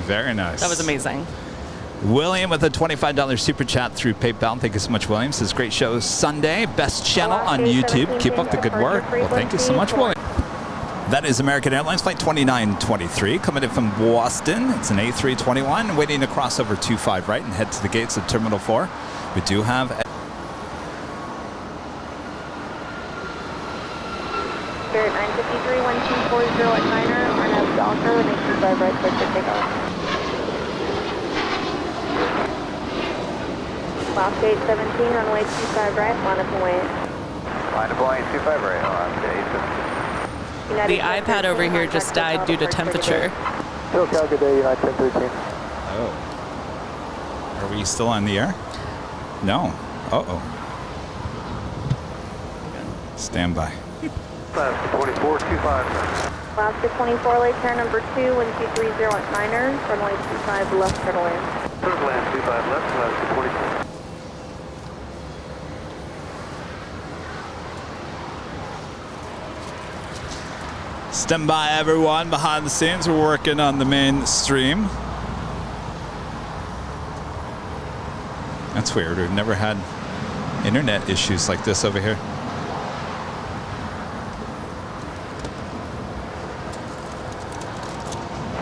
Very nice. That was amazing. William with a $25 super chat through PayPal. Thank you so much, William. Says great show Sunday. Best channel on YouTube. Keep up the good work. Well, thank you so much, William. That is American Airlines Flight 2923 coming in from Boston. It's an A321 waiting to cross over 25 right and head to the gates of Terminal 4. We do have Spirit 953, 1240 at Niner, RNAV Docker, and 25 right, clear for takeoff. Last gate 17, runway 25 right, line up and wait. Line up and wait, 25 right, last gate 17. The iPad over here just died due to temperature. SoCal, good day, United 1013. Oh. Are we still on the air? No. Uh-oh. Stand by. Last 24, 25. Last 24, late turn number 2, 1230 at Niner, runway 25 left, turtle in. Turtle land 25 left, last 24. Stand by, everyone. Behind the scenes, we're working on the main stream. That's weird. We've never had internet issues like this over here.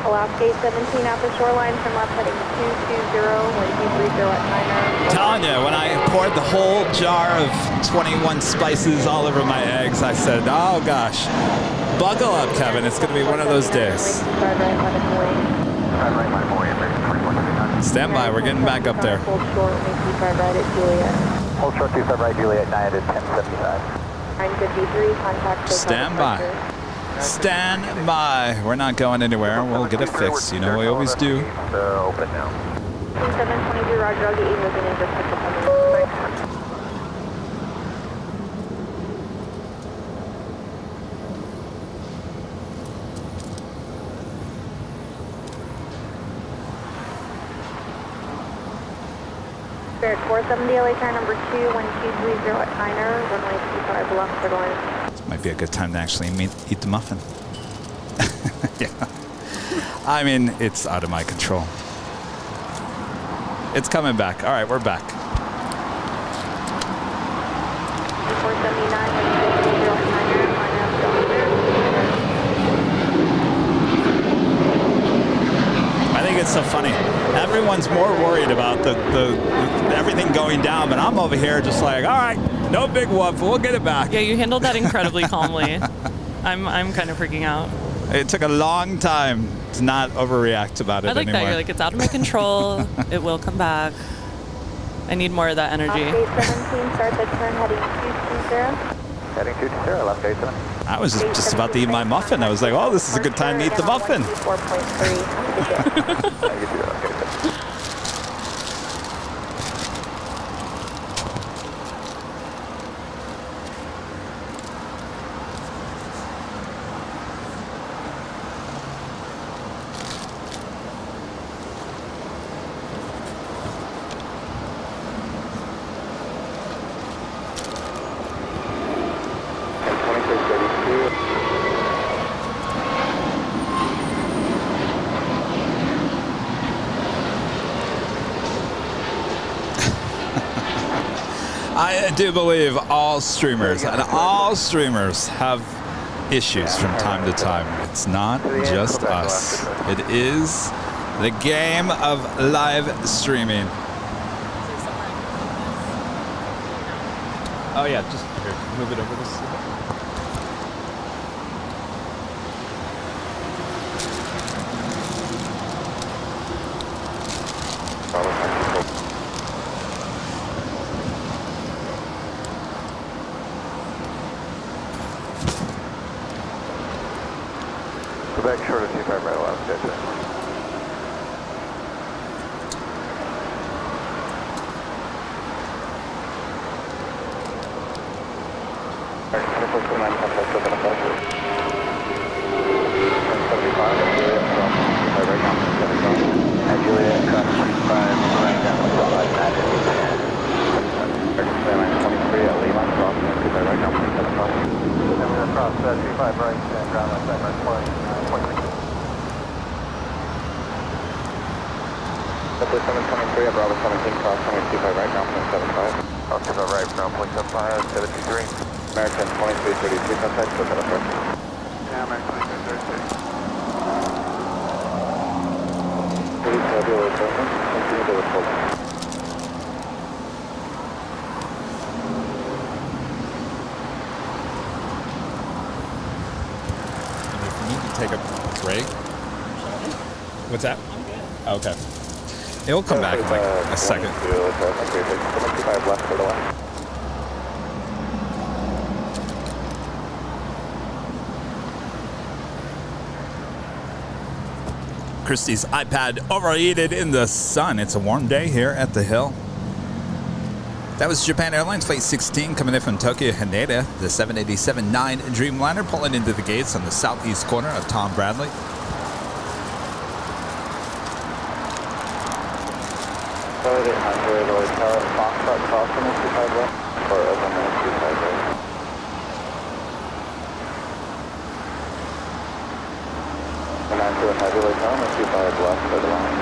Last gate 17 out the shoreline, from left heading 220, 1230 at Niner. Telling you, when I poured the whole jar of 21 spices all over my eggs, I said, oh gosh, buckle up, Kevin. It's going to be one of those days. Stand by. We're getting back up there. Hold short, 25 right at Juliet. Hold short 25 right, Juliet, United 1075. 953, contact. Stand by. Stand by. We're not going anywhere. We'll get it fixed. You know we always do. Open now. 723, Roger, I'll get you moving in just a couple minutes. Spirit 470, LA turn number 2, 1230 at Niner, runway 25 left, turtle in. This might be a good time to actually eat the muffin. Yeah. I mean, it's out of my control. It's coming back. All right, we're back. 479, 1230 at Niner, RNAV Docker. I think it's so funny. Everyone's more worried about about the everything going down, but I'm over here just like, all right, no big whoop, we'll get it back. Yeah, you handled that incredibly calmly. I'm kind of freaking out. It took a long time to not overreact about it I like anymore. that. You're like, it's out of my control. It will come back. I need more of that energy. Gate 17 starts at turn heading 220. Heading 220, left gate 7. I was just about to eat my muffin. I was like, oh, this is a good time to eat the muffin. 4.3. I do believe all streamers have issues from time to time. It's not just us. It is the game of live streaming. Oh yeah, just here, move it over this. Back short of 25 right left, JetTip. Jetblue 723 at Bravo 17, cross 25 right, ground point 75. Cross 25 right, ground point 75, 723. American 2333, contact, so that approach. Yeah, American 2333. Please have your appointment, continue to report. And if you need to take a break. What's that? Okay. It will come back in like a second. 25 left for the left. Christy's iPad overheated in the sun. It's a warm day here at the hill. That was Japan Airlines Flight 16 coming in from Tokyo, Haneda. The 787-9 Dreamliner pulling into the gates on the southeast corner of Tom Bradley. Code 800, or tower Foxtrot crossing is 25 left, or over 25 right. And I'm doing heavy load tower, 25 left for the line.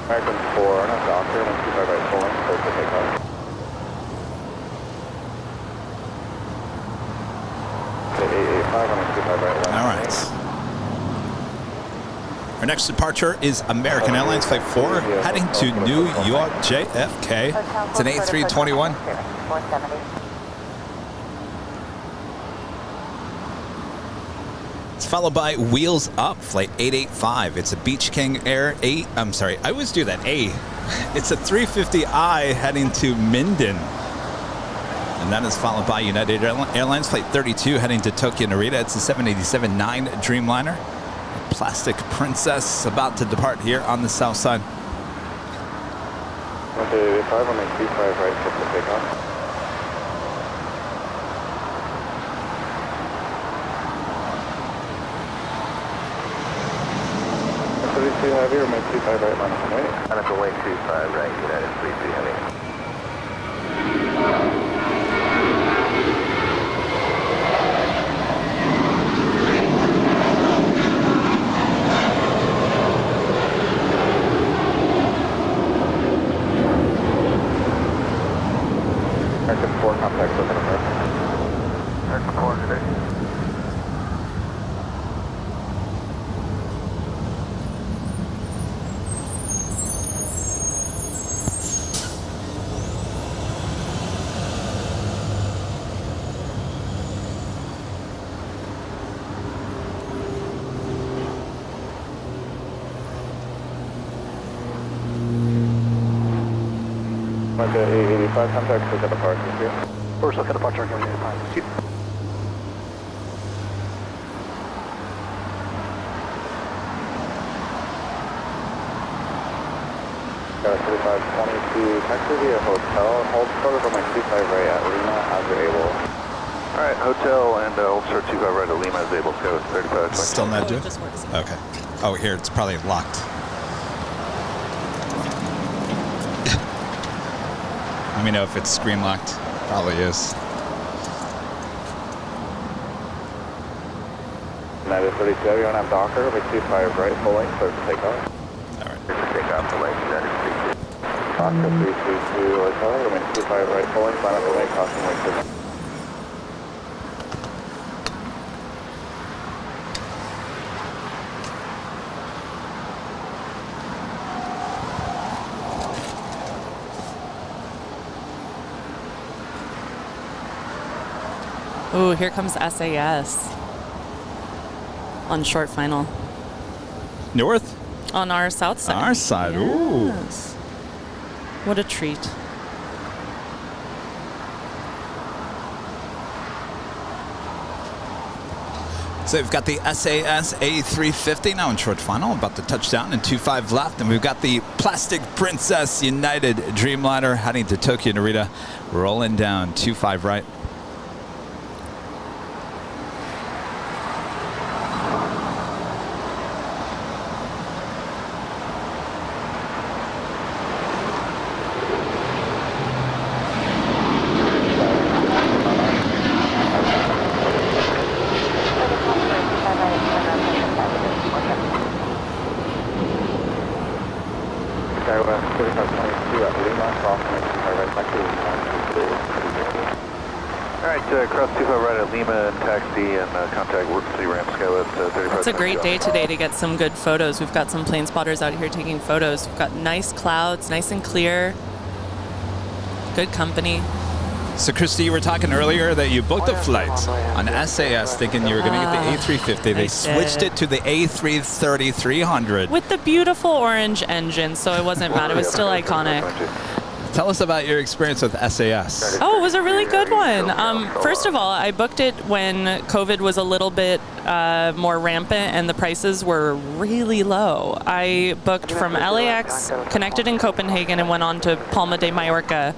American 4, on a doctor, 125 right pulling, close to takeoff. To 885, 125 right left. All right. Our next departure is American Airlines Flight 4 heading to New York JFK. It's an A321. 470. It's followed by Wheels Up, Flight 885. It's a Beach King Air 8. I'm sorry, I always do that. It's a 350i heading to Minden. And that is followed by United Airlines Flight 32 heading to Tokyo Narita. It's a 787-9 Dreamliner. A Plastic Princess about to depart here on the south side. 185, on a 25 right, close to takeoff. 32 heavy, or make 25 right, minus 180. And it's away 25 right, United 33 heavy. Aircraft 4 contact with America. Aircraft 4 today. America 885 contact with departure here. First look at departure, give me 85. Got a 3522 taxi via hotel. Hold short of my 25 right at Lima as you're able. Alright, hotel and hold short 25 right at Lima is able to go 35. Still not doing? Just works. Okay. Oh, here, it's probably locked. Let me know if it's screen locked. Probably is. United 32, you're on a Docker over 25 right, full length, clear for takeoff. All right. Take off the length, United 32. Oscar 332, hotel, remain 25 right, full length, line up the lane, crossing length. Ooh, here comes SAS on short final North? on our south side. Our side, Yes. What a treat. So we've got the SAS A350 now in short final, about to touch down in 25 left. And we've got the Plastic Princess United Dreamliner heading to Tokyo Narita, rolling down 25 right. Skywest 3522 at Lima, crossing length, 25 right, taxi. Alright, cross 25 right at Lima and taxi and contact Work City Ramp Skywest 35. It's a great day today to get some good photos. We've got some plane spotters out here taking photos. We've got nice clouds, nice and clear. Good company. So, Christy, you were talking earlier that you booked a flight on SAS thinking you were going to get the A350. They switched it to the A330-300. With the beautiful orange engine, so I wasn't mad. It was still iconic. Tell us about your experience with SAS. Oh, it was a really good one. First of all, I booked it when COVID was a little bit more rampant and the prices were really low. I booked from LAX, connected in Copenhagen, and went on to Palma de Mallorca.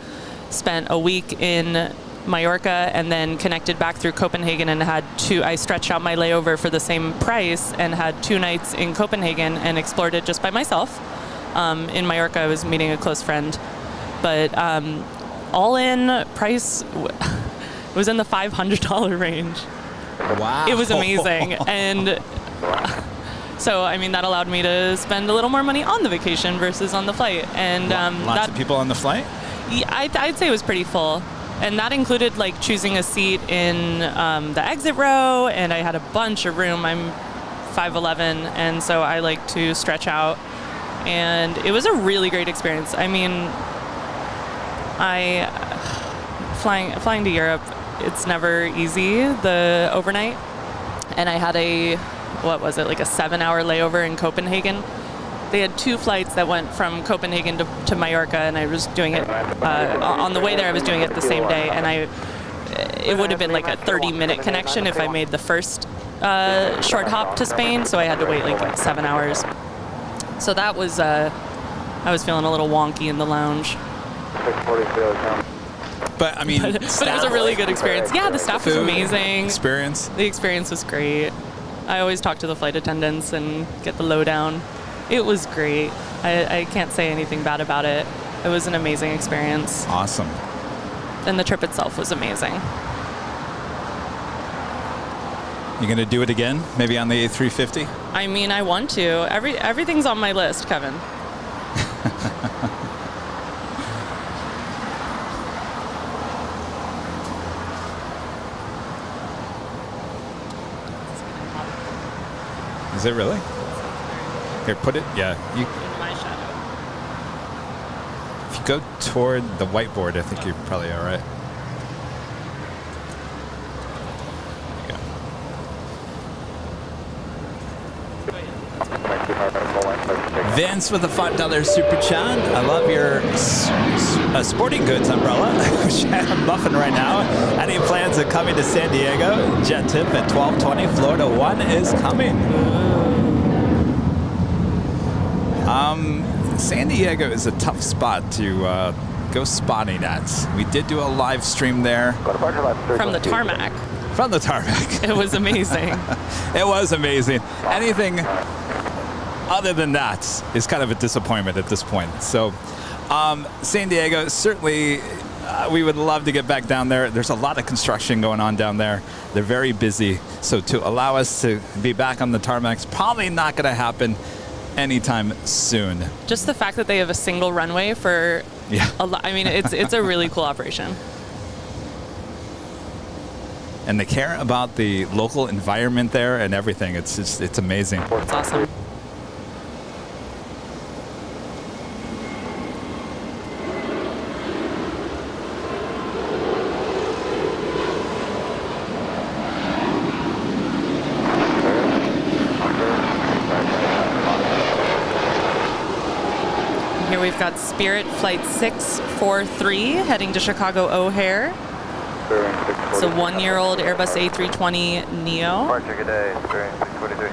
Spent a week in Mallorca and then connected back through Copenhagen and I stretched out my layover for the same price and had 2 nights in Copenhagen and explored it just by myself. In Mallorca, I was meeting a close friend. But all in price was in the $500 range. Wow. It was amazing. And so, I mean, that allowed me to spend a little more money on the vacation versus on the flight. And lots of people on the flight? Yeah, I'd say it was pretty full. And that included like choosing a seat in the exit row, and I had a bunch of room. I'm 5'11", and so I like to stretch out. And it was a really great experience. I mean, flying to Europe, it's never easy, the overnight. And I had a 7-hour layover in Copenhagen. They had 2 flights that went from Copenhagen to Mallorca, and I was doing it on the way there. I was doing it the same day, and it would have been like a 30-minute connection if I made the first short hop to Spain. So I had to wait like 7 hours. So that was I was feeling a little wonky in the lounge. But I mean, but it was a really good experience. Yeah, the staff was amazing. The experience was great. I always talk to the flight attendants and get the lowdown. It was great. I can't say anything bad about it. It was an amazing experience. Awesome. And the trip itself was amazing. You gonna do it again? Maybe on the A350? I mean, I want to. Everything's on my list, Kevin. Is it really? Here, put it. Yeah. You, In my shadow. if you go toward the whiteboard, I think you're probably all right. There you go. Vince with a $5 super chat. I love your sporting goods umbrella, which I'm buffing right now. Any plans of coming to San Diego? JetTip at 12:20. Florida 1 is coming. San Diego is a tough spot to go spotting at. We did do a live stream there. From the tarmac. From the tarmac. It was amazing. It was amazing. Anything other than that is kind of a disappointment at this point. So San Diego, certainly we would love to get back down there. There's a lot of construction going on down there. They're very busy. So to allow us to be back on the tarmac's probably not going to happen anytime soon. Just the fact that they have a single runway for I mean, it's a really cool operation. And they care about the local environment there and everything. It's amazing. It's awesome. Here we've got Spirit Flight 643 heading to Chicago O'Hare. It's a 1-year-old Airbus A320 Neo. Departure, good day. Spirit 643.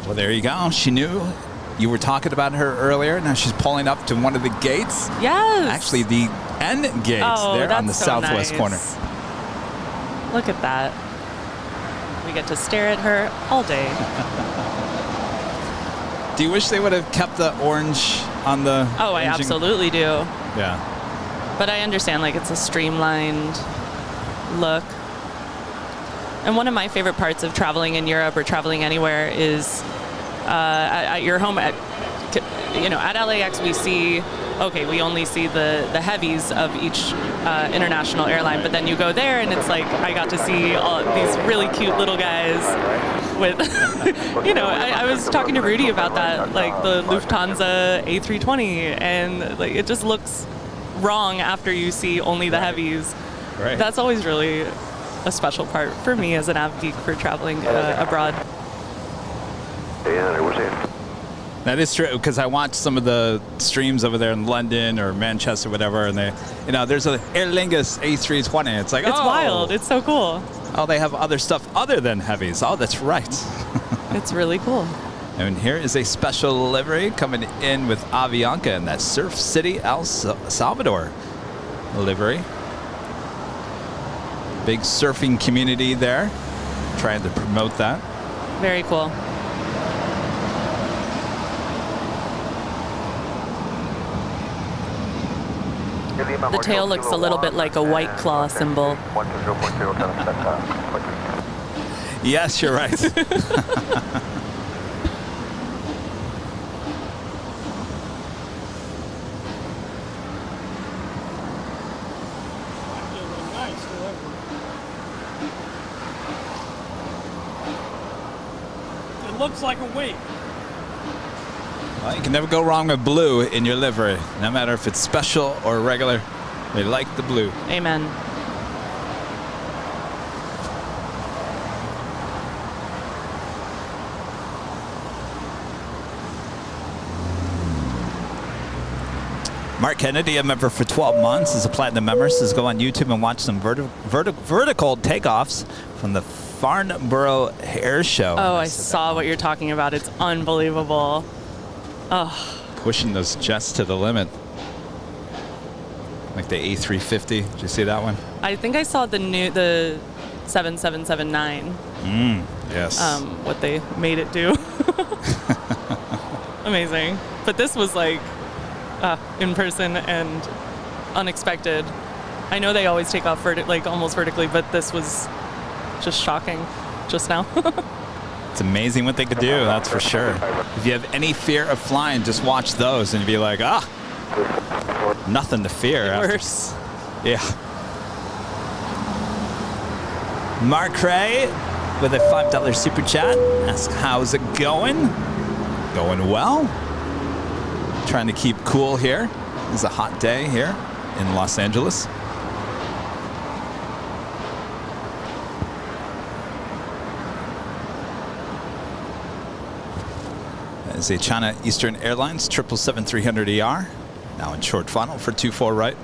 Well, there you go. She knew you were talking about her earlier. Now she's pulling up to one of the gates. Yes. Actually, the end gates there on the so southwest nice. corner. Look at that. We get to stare at her all day. Do you wish they would have kept the orange on the Oh, I engine? absolutely do. Yeah. But I understand, like, it's a streamlined look. And one of my favorite parts of traveling in Europe or traveling anywhere is at your home at LAX we see, okay, we only see the heavies of each international airline, but then you go there and it's like I got to see all these really cute little guys with, I was talking to Rudy about that, like the Lufthansa A320, and like it just looks wrong after you see only the heavies. Right. That's always really a special part for me as an av geek for traveling abroad. That is true, because I watched some of the streams over there in London or Manchester, whatever, and they, there's an Aer Lingus A320. It's like, It's wild. It's so cool. Oh, they have other stuff other than heavies. Oh, that's right. It's really cool. And here is a special livery coming in with Avianca in that Surf City, El Salvador livery. Big surfing community there, trying to promote that. Very cool. The tail looks a little bit like a White Claw symbol. Yes, you're right. It looks like a wave. Well, you can never go wrong with blue in your livery, no matter if it's special or regular. They like the blue. Amen. Mark Kennedy, a member for 12 months, is a platinum member. Says go on YouTube and watch some vertical takeoffs from the Farnborough Air Show. Oh, I saw what you're talking about. It's unbelievable. Oh. Pushing those jets to the limit. Like the A350. Did you see that one? I think I saw the 7779. Yes. What they made it do. Amazing. But this was like in person and unexpected. I know they always take off like almost vertically, but this was just shocking just now. It's amazing what they could do, that's for sure. If you have any fear of flying, just watch those and you'd be like, nothing to fear. Worse. Yeah. Mark Ray with a $5 super chat. Ask, how's it going? Going well. Trying to keep cool here. It's a hot day here in Los Angeles. That is a China Eastern Airlines 777-300ER. Now in short final for 24 right.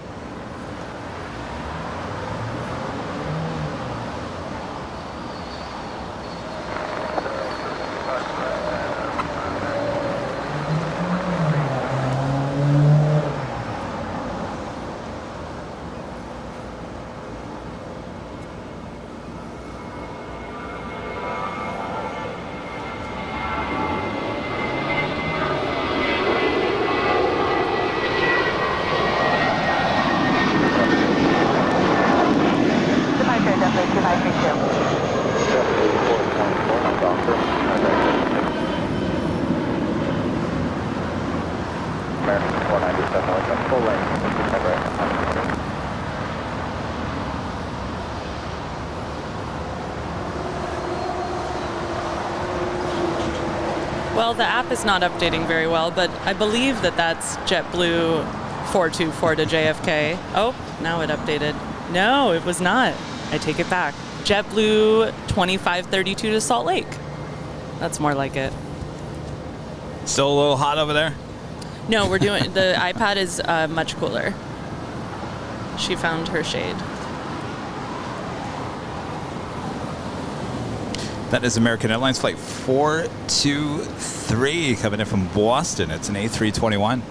Well, the app is not updating very well, but I believe that that's JetBlue 424 to JFK. Oh, now it updated. No, it was not. I take it back. JetBlue 2532 to Salt Lake. That's more like it. Still a little hot over there? No, we're doing, the iPad is much cooler. She found her shade. That is American Airlines Flight 423 coming in from Boston. It's an A321.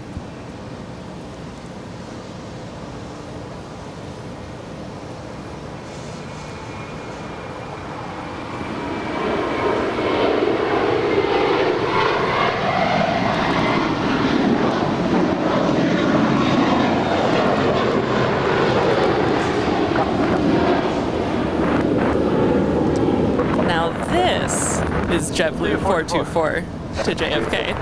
JetBlue 424 to JFK.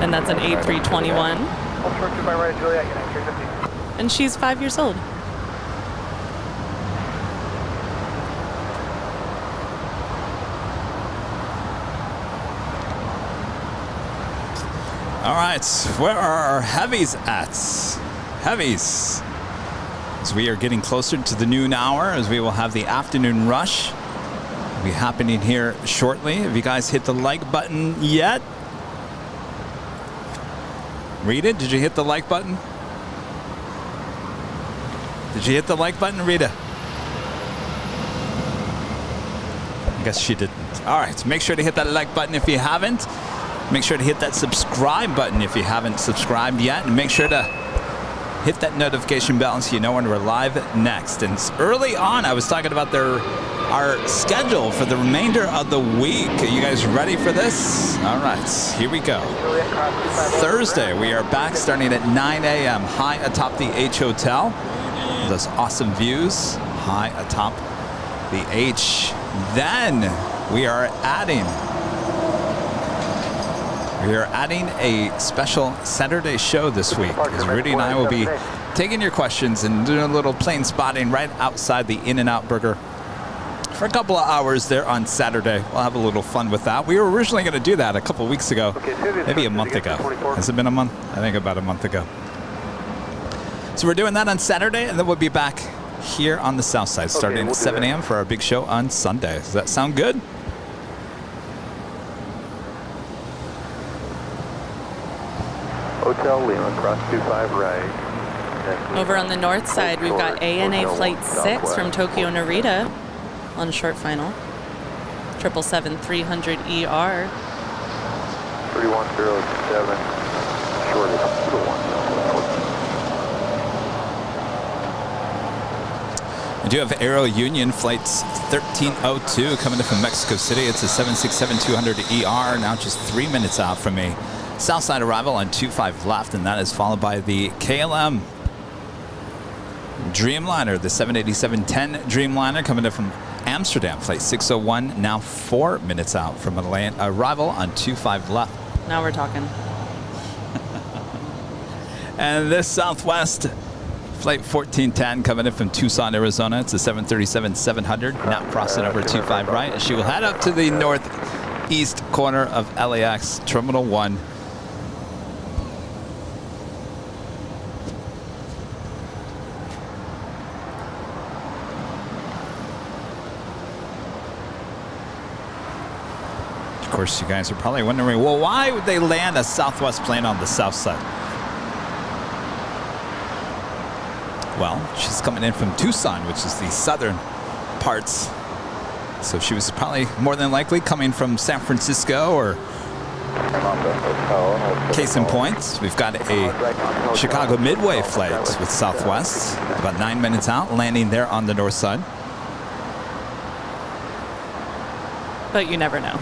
And that's an A321. And she's 5 years old. All right, where are our heavies at? Heavies. As we are getting closer to the noon hour, as we will have the afternoon rush. Be happening here shortly. Have you guys hit the like button yet? Rita, did you hit the like button? Did you hit the like button, Rita? I guess she didn't. All right, so make sure to hit that like button if you haven't. Make sure to hit that subscribe button if you haven't subscribed yet. And make sure to hit that notification bell so you know when we're live next. And early on, I was talking about our schedule for the remainder of the week. Are you guys ready for this? All right, here we go. Thursday, we are back starting at 9 a.m. high atop the H Hotel. Those awesome views high atop the H. Then we are adding a special Saturday show this week, as Rudy and I will be taking your questions and doing a little plane spotting right outside the In-N-Out Burger for a couple of hours there on Saturday. We'll have a little fun with that. We were originally going to do that a couple weeks ago, maybe a month ago. Has it been a month? I think about a month ago. So we're doing that on Saturday, and then we'll be back here on the south side starting at 7 a.m. for our big show on Sunday. Does that sound good? Hotel Lima, cross 25 right. Over on the north side, we've got ANA Flight 6 from Tokyo Narita on short final. 777-300ER. 3107, short is 2-1. I do have Aero Union Flights 1302 coming in from Mexico City. It's a 767-200ER, now just 3 minutes out from me. Southside arrival on 25 left, and that is followed by the KLM Dreamliner, the 787-10 Dreamliner coming in from Amsterdam, flight 601, now 4 minutes out from arrival on 25 left. Now we're talking. And this Southwest flight 1410 coming in from Tucson, Arizona. It's a 737-700, now crossing over 25 right. And she will head up to the northeast corner of LAX, Terminal 1. Of course, you guys are probably wondering, well, why would they land a Southwest plane on the south side? Well, she's coming in from Tucson, which is the southern parts. So she was probably more than likely coming from San Francisco, or case in point, we've got a Chicago Midway flight with Southwest, about 9 minutes out, landing there on the north side. But you never know.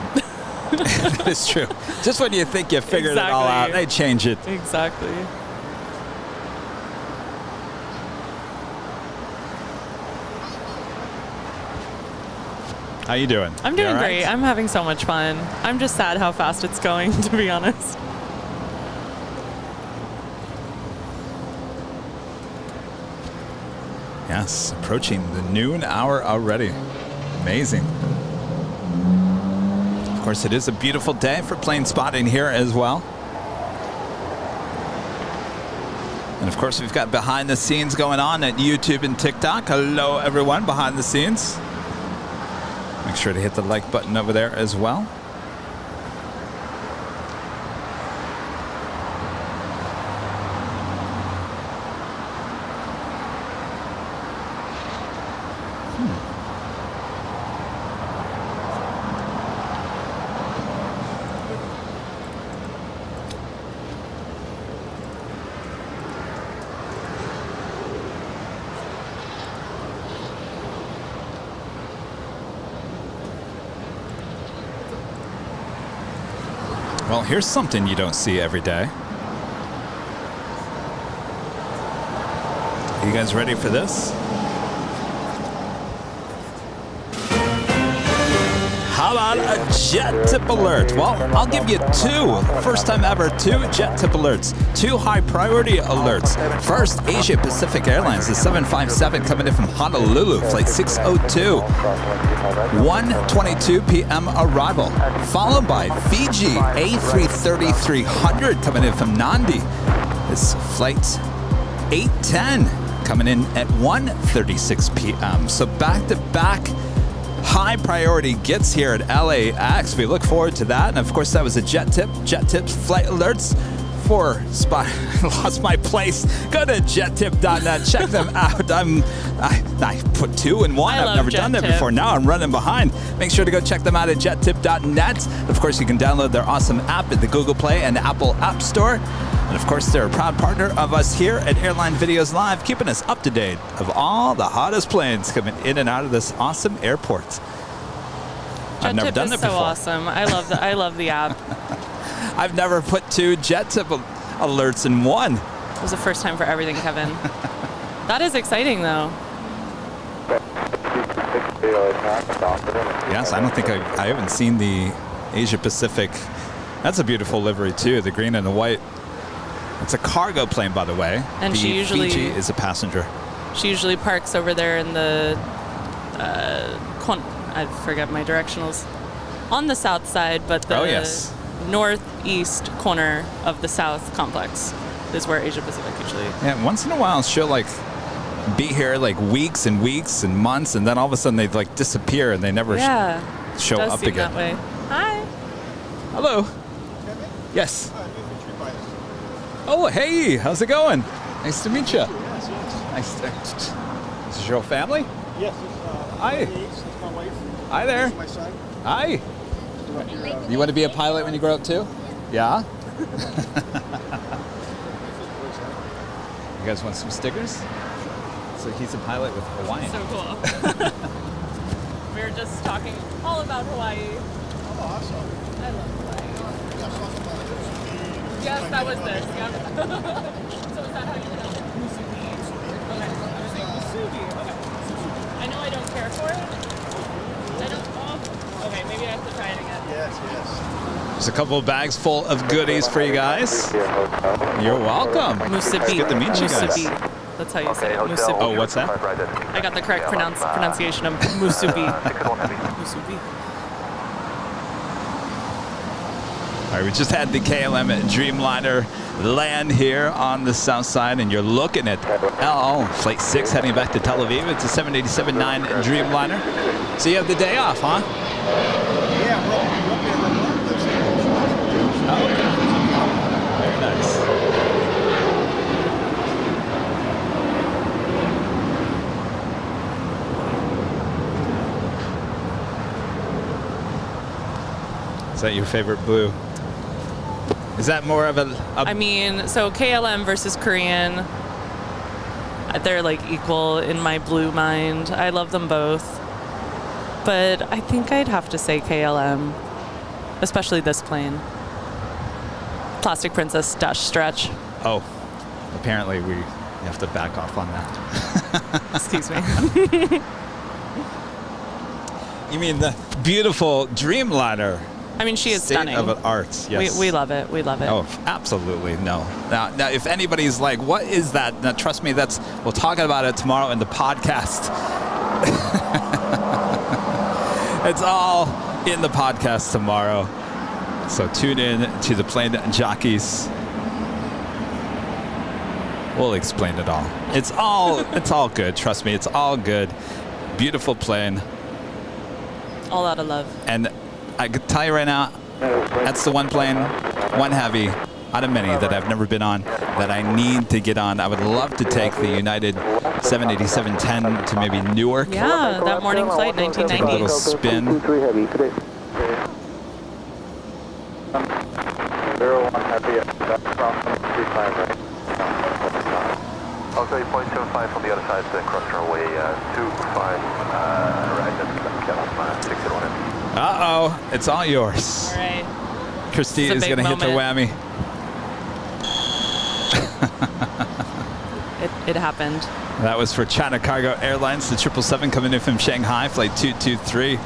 It's true. Just when you think you figured it all out, they change it. Exactly. How you doing? I'm doing great. I'm having so much fun. I'm just sad how fast it's going, to be honest. Yes, approaching the noon hour already. Amazing. Of course, it is a beautiful day for plane spotting here as well. And of course, we've got behind the scenes going on at YouTube and TikTok. Hello, everyone behind the scenes. Make sure to hit the like button over there as well. Well, here's something you don't see every day. Are you guys ready for this? How about a JetTip alert? Well, I'll give you two. First time ever, two JetTip alerts. Two high priority alerts. First, Asia Pacific Airlines, the 757 coming in from Honolulu, flight 602. 1:22 p.m. arrival. Followed by Fiji A330-300 coming in from Nandi. This flight 810 coming in at 1:36 p.m. So back to back high priority gets here at LAX. We look forward to that. And of course, that was a JetTip's flight alerts for spot. Lost my place. Go to jettip.net. Check them out. I put two in one. I've never done that before. Now I'm running behind. Make sure to go check them out at jettip.net. Of course, you can download their awesome app at the Google Play and Apple App Store. And of course, they're a proud partner of us here at Airline Videos Live, keeping us up to date of all the hottest planes coming in and out of this awesome airport. I've never done that before. Awesome. I love the app. I've never put two JetTip alerts in one. It was the first time for everything, Kevin. That is exciting, though. Yes, I don't think I haven't seen the Asia Pacific. That's a beautiful livery too, the green and the white. It's a cargo plane, by the way. And the she usually Fiji is a passenger. She usually parks over there in the I forget my directionals. On the south side, but the northeast corner of the south complex is where Asia Pacific usually. Yeah, once in a while she'll like be here like weeks and weeks and months, and then all of a sudden they like disappear and they never show up again. That way. Hi. Hello. Yes. Oh, hey, how's it going? Nice to meet you. Yes. Nice to. Is this your whole family? Yes. Hi. This is my wife. Hi there. This is my son. Hi. You want to be a pilot when you grow up too? Yeah. You guys want some stickers? So he's a pilot with Hawaiian. So cool. We were just talking all about Hawaii. Oh, awesome. I love Hawaii. Yes, that was this. Yep. So is that how you pronounce it? Musubi. Okay. I was like, Musubi. Okay. I know I don't care for it. I don't. Oh. Okay, maybe I have to try it again. Yes. There's a couple of bags full of goodies for you guys. You're welcome. Musubi. It's good to meet you guys. Musubi. That's how you say it. Musubi. Oh, what's that? I got the correct pronunciation of Musubi. Musubi. All right, we just had the KLM Dreamliner land here on the south side, and you're looking at Flight 6 heading back to Tel Aviv. It's a 787-9 Dreamliner. So you have the day off, huh? Yeah, we'll be in Very nice. Is that your favorite blue? Is that more of a I mean, so KLM versus Korean, they're like equal in my blue mind. I love them both. But I think I'd have to say KLM, especially this plane. Plastic Princess dash stretch. Oh, apparently we have to back off on that. Excuse me. You mean the beautiful Dreamliner? I mean, she is State stunning. of art, yes. We love it. We love it. Oh, absolutely. No. Now, if anybody's like, what is that? Now, trust me, we'll talk about it tomorrow in the podcast. It's all in the podcast tomorrow. So tune in to the Plane Jockeys. We'll explain it all. It's all good. Trust me, it's all good. Beautiful plane. All out of love. And I could tell you right now, that's the one plane, one heavy, out of many that I've never been on, that I need to get on. I would love to take the United 787-10 to maybe Newark. Yeah, that morning flight, 1990. Take a little spin. 01 heavy, crossing 35 right. Also, 0.75 from the other side, then cross runway 25 right, that's 601 heavy. Uh-oh, it's all yours. All right. Christy It's a is big going to hit the whammy. It happened. That was for China Cargo Airlines, the 777 coming in from Shanghai, flight 223.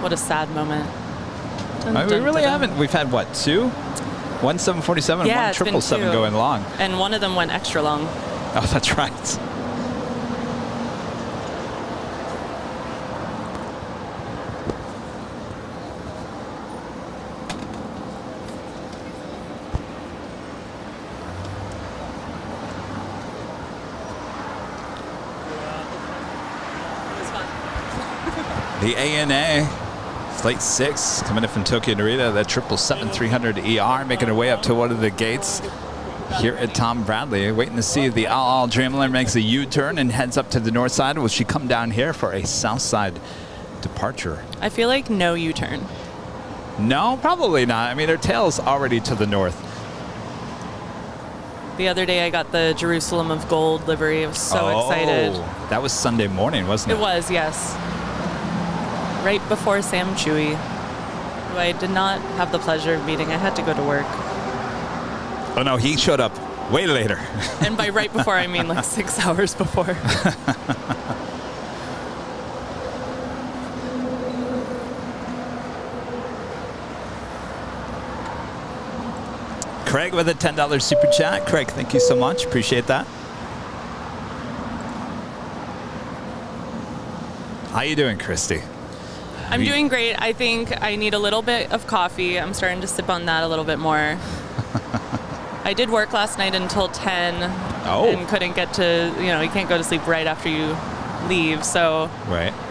What a sad moment. We really haven't. We've had, what, two? One 747 Yeah, and it's one been 777 two. going long. And one of them went extra long. Oh, that's right. The ANA, Flight 6, coming in from Tokyo Narita, that 777-300ER, making her way up to one of the gates here at Tom Bradley. Waiting to see if the Al Dreamliner makes a U-turn and heads up to the north side. Will she come down here for a south side departure? I feel like no U-turn. No, probably not. I mean, her tail's already to the north. The other day I got the Jerusalem of Gold livery. I was so excited. That was Sunday morning, wasn't it? It was, yes. Right before Sam Chewy, who I did not have the pleasure of meeting. I had to go to work. Oh, no, he showed up way later. And by right before, I mean like 6 hours before. Craig with a $10 super chat. Craig, thank you so much. Appreciate that. How you doing, Christy? I'm doing great. I think I need a little bit of coffee. I'm starting to sip on that a little bit more. I did work last night until 10 and couldn't get to, you can't go to sleep right after you leave. So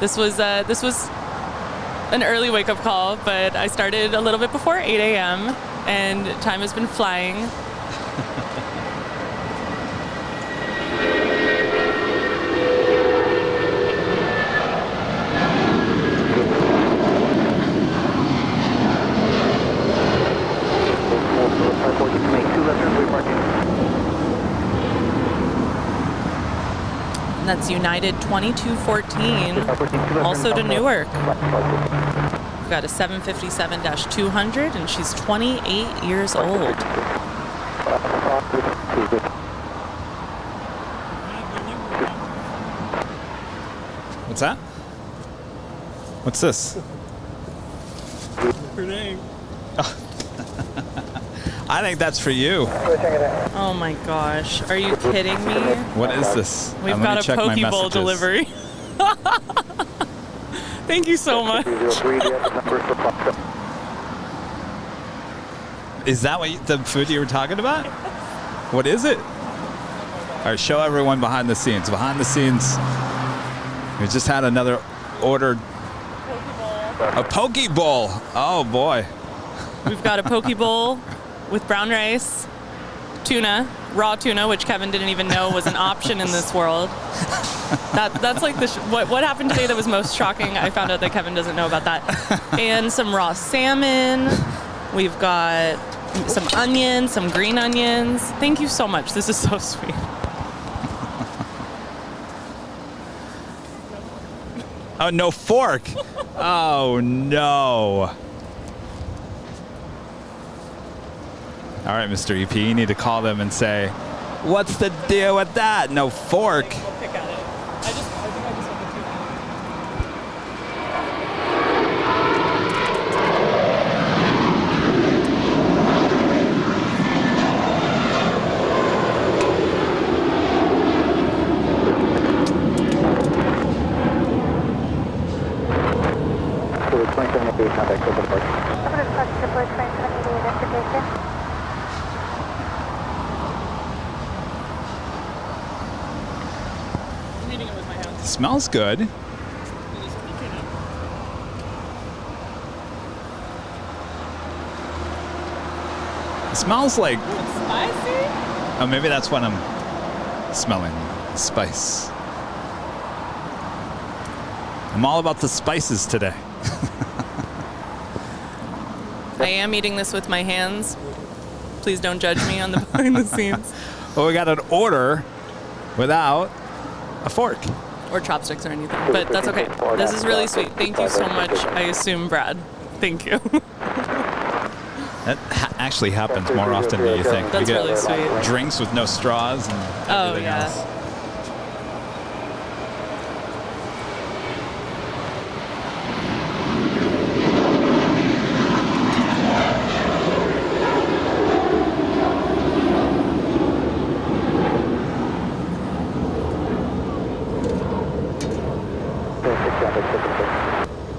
this was an early wake-up call, but I started a little bit before 8 a.m. and time has been flying. And that's United 2214, also to Newark. We've got a 757-200, and she's 28 years old. What's that? What's this? Her name. I think that's for you. Oh my gosh. Are you kidding me? What is this? We've Let me got a check my Poke Bowl messages. delivery. Thank you so much. Is that the food you were talking about? What is it? All right, show everyone behind the scenes. Behind the scenes, we just had another order. A Poke Bowl. Oh boy. We've got a Poke Bowl with brown rice, tuna, raw tuna, which Kevin didn't even know was an option in this world. That's like what happened today that was most shocking. I found out that Kevin doesn't know about that. And some raw salmon. We've got some onions, some green onions. Thank you so much. This is so sweet. Oh, no fork. Oh, no. All right, Mr. EP, you need to call them and say, what's the deal with that? No fork. We'll pick at it. I think I just have the tuna. So the 2788 contact open port. I'm eating it with my hands. Smells good. It smells like, Spicy? oh, maybe that's what I'm smelling. Spice. I'm all about the spices today. I am eating this with my hands. Please don't judge me on the behind the scenes. Well, we got an order without a fork. Or chopsticks or anything, but that's okay. This is really sweet. Thank you so much. I assume Brad. Thank you. That actually happens more often than you think. That's we get really sweet. drinks with no straws and Oh, everything yeah. else.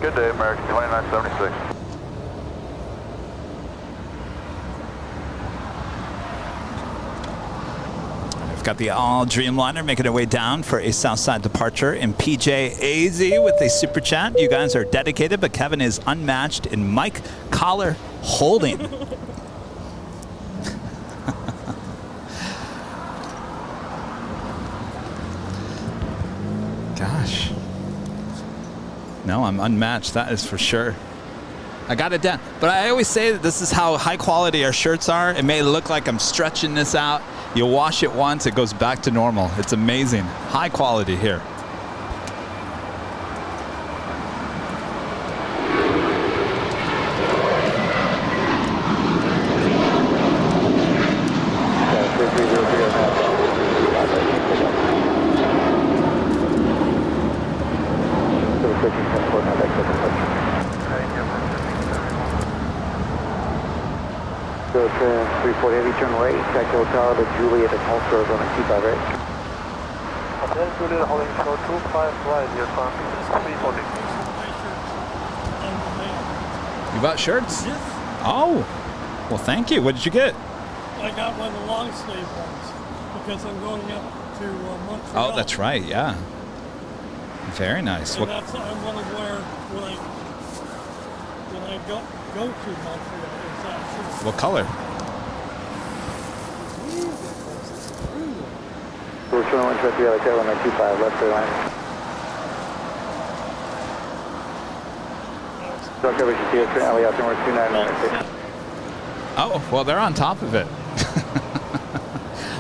Good day, American 2976. We've got the all Dreamliner making our way down for a Southside departure in PJ AZ with a super chat. You guys are dedicated, but Kevin is unmatched in mic collar holding. Gosh. No, I'm unmatched, that is for sure. I got it down. But I always say that this is how high quality our shirts are. It may look like I'm stretching this out. You wash it once, it goes back to normal. It's amazing. High quality here. So it's 34 heavy, turn right, back to Hotel to Juliet at Hall Stores on a 25 right. Then Juliet holding show 25 right, your front. 340. You bought shirts? Yes. Oh, well, thank you. What did you get? I got one of the long sleeve ones because I'm going up to Montreal. Oh, that's right. Yeah. Very nice. And that's I want to wear when I go to Montreal. Exactly. What color? We're showing 123 like that, 125 left airline. So coverage is here, alley out there, 2996. Oh, well, they're on top of it.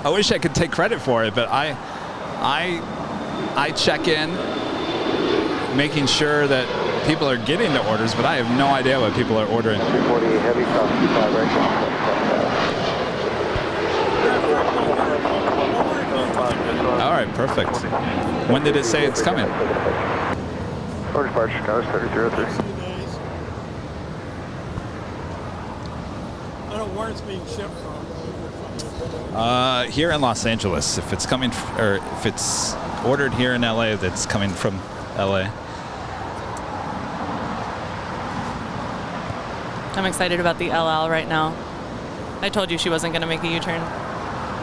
I wish I could take credit for it, but I check in, making sure that people are getting the orders, but I have no idea what people are ordering. 340 heavy, cross 25 right. All right, perfect. When did it say it's coming? Order departure, Scottish 3003. I don't know where it's being shipped from. Here in Los Angeles. If it's coming, or if it's ordered here in LA, that's coming from LA. I'm excited about the LL right now. I told you she wasn't going to make a U-turn.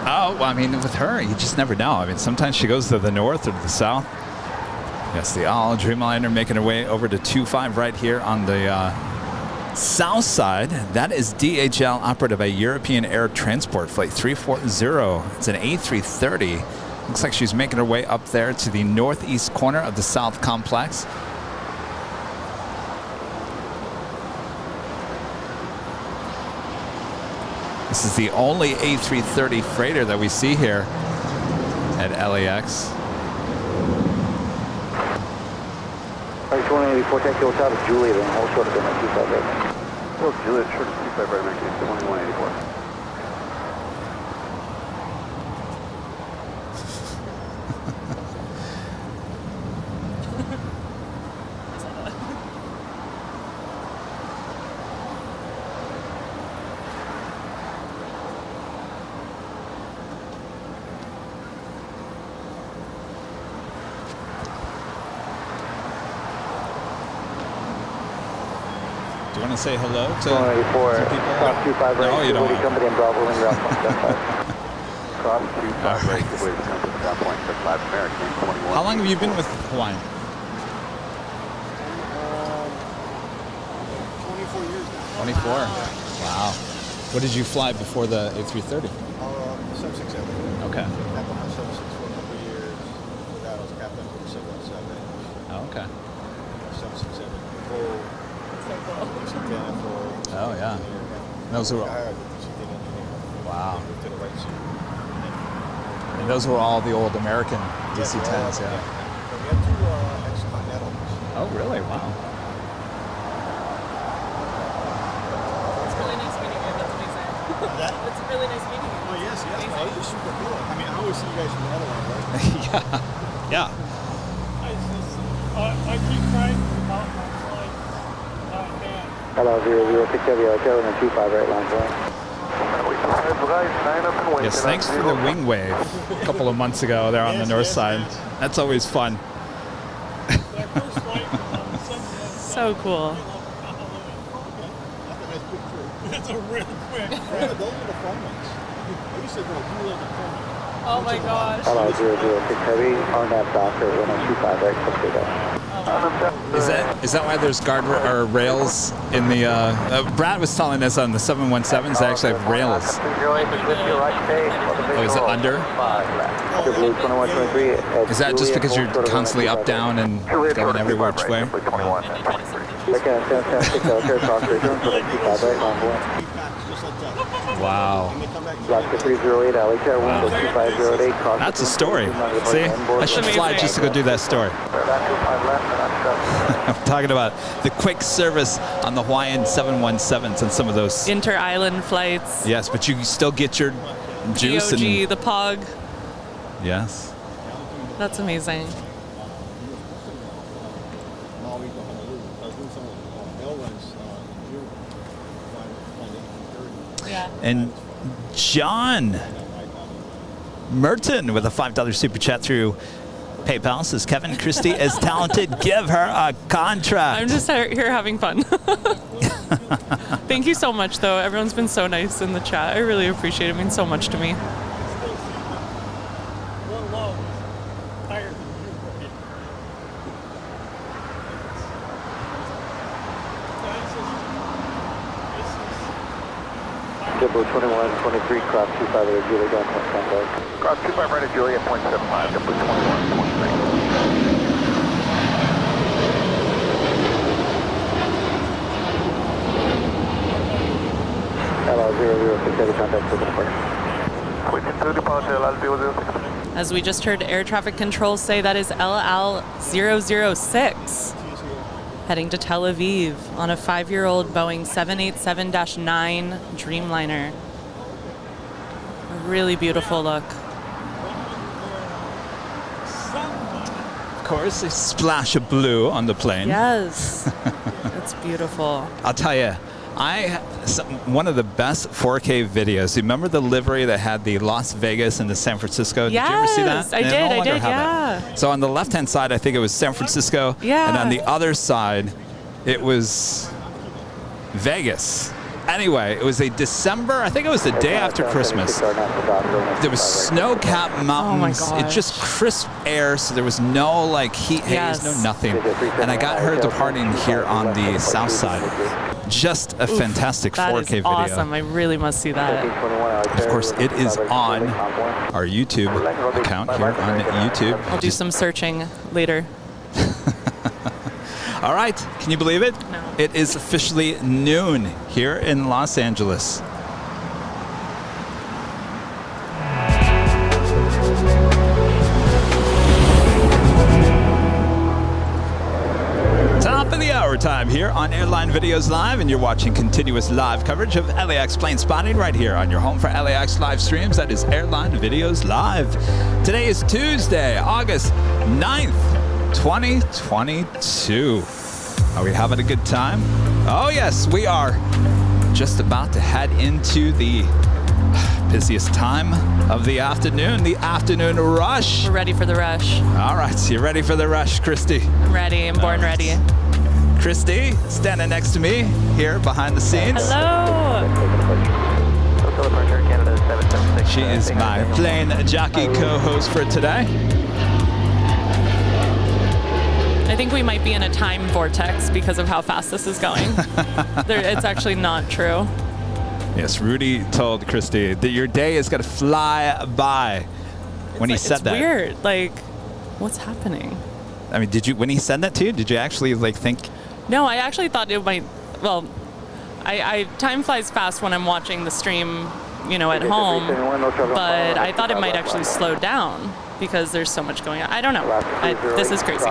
Oh, well, I mean, with her, you just never know. I mean, sometimes she goes to the north or to the south. Yes, the all Dreamliner making her way over to 25 right here on the south side. That is DHL operative, a European Air Transport Flight 340. It's an A330. Looks like she's making her way up there to the northeast corner of the South Complex. This is the only A330 freighter that we see here at LAX. 2184, take your out of Julia, then hold short of them at 25 right. Well, Juliet, short of 25 right, making 2184. Do you want to say hello to 2184, some people? cross 25 right. No, you don't. Company in Bravo, Ring Ground, Cross 25 right, the way to come to the ground point, but Latin American 21. How long have you been with Hawaiian? 24 years now. 24. Wow. What did you fly before the A330? 767. Okay. Captain on 76 for a couple of years. Before that, I was captain for 717. Oh, okay. 767. Full. Oh, yeah. Those were wow. And those were all the old American DC-10s, yeah. We had two ex-Continentals. Oh, really? Wow. It's really nice meeting you. That's amazing. It's really nice meeting you. Oh, yes. No, this is super cool. I mean, I always see you guys from Airline, right? Yeah. I keep trying to about my flight. Not hand. Hello, 006 heavy, Hotel, and 25 right, line point. Yes, thanks for the wing wave a couple of months ago there on the north side. That's always fun. My first flight was on the 717. So cool. It's a really quick. Yeah, those are the fun ones. I used to go, who love the fun ones? Oh my gosh. Hello, 006 heavy, RNAV Docker, 1025 right, let's do that. Is that why there's guard or rails in the? Brad was telling us on the 717s they actually have rails. Oh, is it under? Jetblue 2123. Is that just because you're constantly up, down, and going every which way? Wow. That's a story. See, I should fly just to go do that story. I'm talking about the quick service on the Hawaiian 717s and some of those. Inter-island flights. Yes, but you still get your juice DOG, and the POG. yes. That's amazing. Yeah. And John Merton with a $5 super chat through PayPal says Kevin Christy is talented. Give her a contract. I'm just here having fun. Thank you so much, though. Everyone's been so nice in the chat. I really appreciate it. It means so much to me. One low. Higher than you. Jetblue 2123, cross 25 at Julia, down point contact. Cross 25 right at Julia, 0.75, Jetblue 2123. Hello, 006 heavy contact for the departure. Switching to departure, LL 006. As we just heard air traffic control say, that is LL 006. heading to Tel Aviv on a 5-year-old Boeing 787-9 Dreamliner. A really beautiful look. Of course, a splash of blue on the plane. Yes, it's beautiful. I'll tell you, one of the best 4K videos. You remember the livery that had the Las Vegas and the San Francisco? Yes, did you ever see that? I did, yeah. So on the left-hand side, I think it was San Francisco. Yeah. And on the other side, it was Vegas. Anyway, it was a December, I think it was the day after Christmas. There was snow-capped mountains. Oh my It just crisp air, so there was no like heat haze, no nothing. And I got her departing here on the south side. Just a fantastic 4K that is video. awesome. I really must see that. Of course, it is on our YouTube account here on YouTube. I'll do some searching later. All right, can you believe it? No. It is officially noon here in Los Angeles. Top of the hour time here on Airline Videos Live, and you're watching continuous live coverage of LAX plane spotting right here on your home for LAX live streams. That is Airline Videos Live. Today is Tuesday, August 9th. 2022. Are we having a good time? Oh yes, we are just about to head into the busiest time of the afternoon rush. We're ready for the rush. All right, so you're ready for the rush, Christy? I'm ready. I'm born ready. Christy, standing next to me here behind the scenes. Hello. She is my plane jockey co-host for today. I think we might be in a time vortex because of how fast this is going. It's actually not true. Yes, Rudy told Christy that your day is going to fly by when he said that. It's weird. Like, what's happening? I mean, when he said that to you, did you actually like think? No, I actually thought it might, well, time flies fast when I'm watching the stream, at home, but I thought it might actually slow down because there's so much going on. I don't know. This is crazy.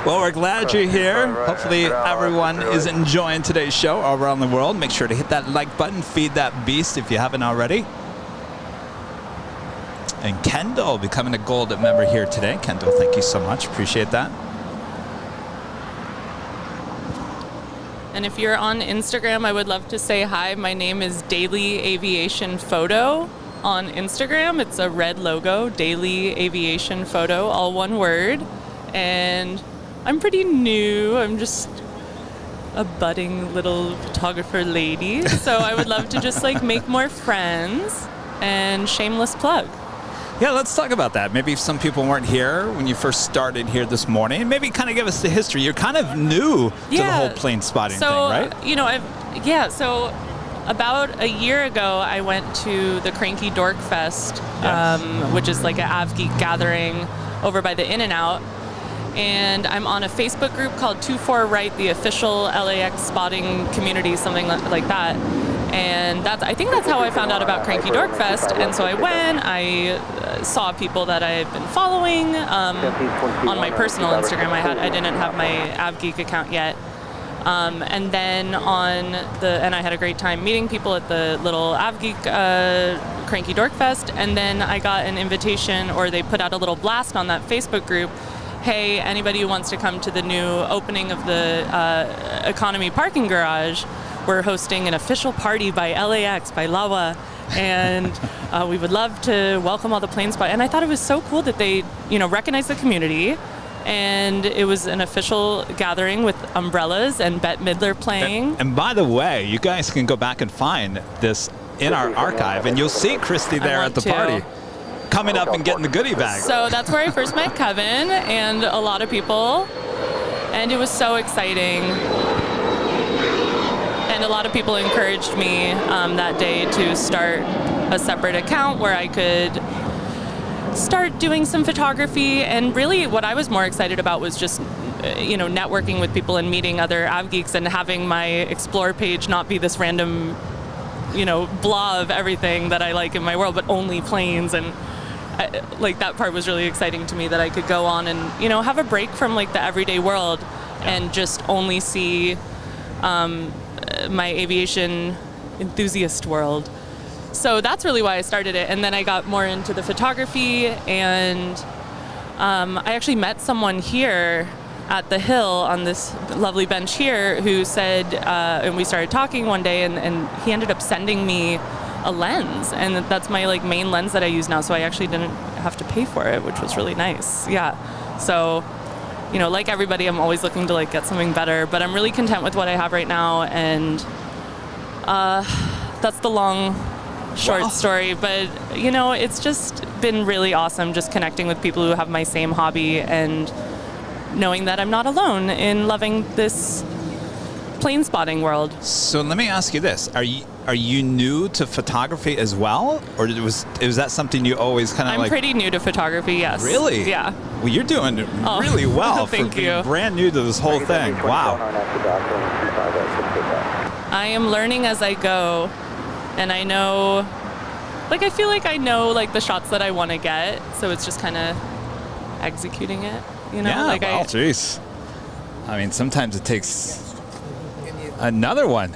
Well, we're glad you're here. Hopefully everyone is enjoying today's show all around the world. Make sure to hit that like button, feed that beast if you haven't already. And Kendall becoming a gold member here today. Kendall, thank you so much. Appreciate that. And if you're on Instagram, I would love to say hi. My name is Daily Aviation Photo on Instagram. It's a red logo, Daily Aviation Photo, all one word. And I'm pretty new. I'm just a budding little photographer lady. So I would love to just make more friends and shameless plug. Yeah, let's talk about that. Maybe if some people weren't here when you first started here this morning, maybe kind of give us the history. You're kind of new to the whole plane spotting thing, right? So about a year ago, I went to the Cranky Dork Fest, which is like an AvGeek gathering over by the In-N-Out. And I'm on a Facebook group called 24 Right, the official LAX spotting community, something like that. And I think that's how I found out about Cranky Dork Fest. And so I went, I saw people that I've been following on my personal Instagram. I didn't have my AvGeek account yet. And then and I had a great time meeting people at the little AvGeek Cranky Dork Fest. And then I got an invitation, or they put out a little blast on that Facebook group. Hey, anybody who wants to come to the new opening of the economy parking garage, we're hosting an official party by LAX, by LAWA, and we would love to welcome all the plane spot. And I thought it was so cool that they, recognized the community, and it was an official gathering with umbrellas and Bette Midler playing. And by the way, you guys can go back and find this in our archive, and you'll see Christy there at the party, coming up and getting the goodie bag. So that's where I first met Kevin and a lot of people, and it was so exciting. And a lot of people encouraged me that day to start a separate account where I could start doing some photography. And really what I was more excited about was just, networking with people and meeting other AvGeeks and having my Explore page not be this random, blah of everything that I like in my world, but only planes. And that part was really exciting to me, that I could go on and, have a break from the everyday world. and just only see my aviation enthusiast world. So that's really why I started it. And then I got more into the photography, and I actually met someone here at the Hill on this lovely bench here who said, and we started talking one day, and he ended up sending me a lens, and that's my like main lens that I use now, so I actually didn't have to pay for it, which was really nice. Yeah. So, you know, like everybody, I'm always looking to like get something better, but I'm really content with what I have right now, and that's the long short story. But you know, it's just been really awesome just connecting with people who have my same hobby and knowing that I'm not alone in loving this plane spotting world. So let me ask you this: Are you new to photography as well, or was that something you always kind of like? I'm pretty new to photography. Yes. Really? Yeah. Well, you're doing really well for being brand new to this whole thing. Wow. I am learning as I go, and I know, like, I feel like I know like the shots that I want to get, so it's just kind of executing it. You know, yeah, like well, jeez. I mean, sometimes it takes another one.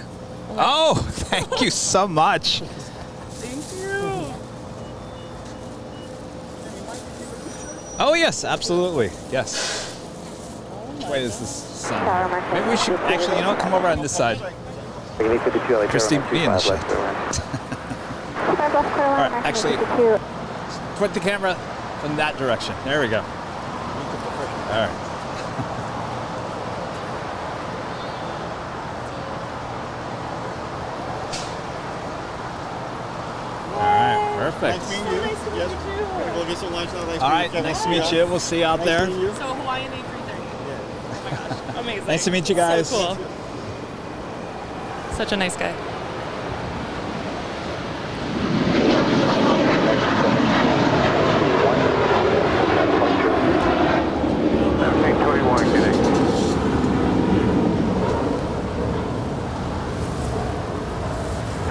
Oh, thank you so much. Thank you. Oh, yes, absolutely. Yes. Which way is this sun? Maybe we should actually, you know, come over on this side. Christy, be in the shot. All right, actually, put the camera in that direction. There we go. All right. Perfect. Nice meeting you. Yes. We'll get some lunch now. All right, nice to meet you. We'll see you out there. So Hawaiian A330. Oh my gosh, amazing. Nice to meet you guys. So cool. Such a nice guy.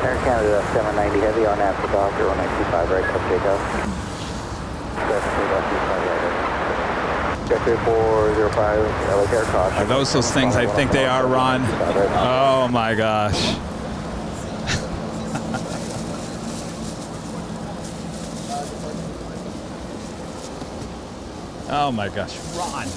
Air Canada 790 heavy on after Doctor 1925 right, up takeoff. JetTip 405 LAX air caution. Are those things I think they are, Ron? Oh my gosh. Oh my gosh, Ron.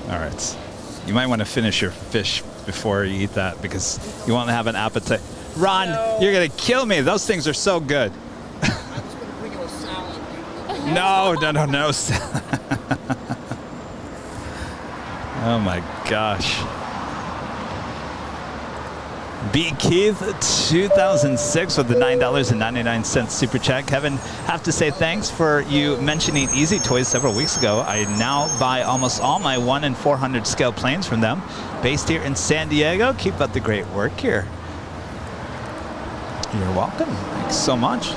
All right. You might want to finish your fish before you eat that because you won't have an appetite. Ron, you're going to kill me. Those things are so good. I was going to bring you a salad. No. Oh my gosh. B. Keith, 2006 with the $9.99 super chat. Kevin, have to say thanks for you mentioning Easy Toys several weeks ago. I now buy almost all my 1 in 400 scale planes from them. Based here in San Diego. Keep up the great work here. You're welcome. Thanks so much.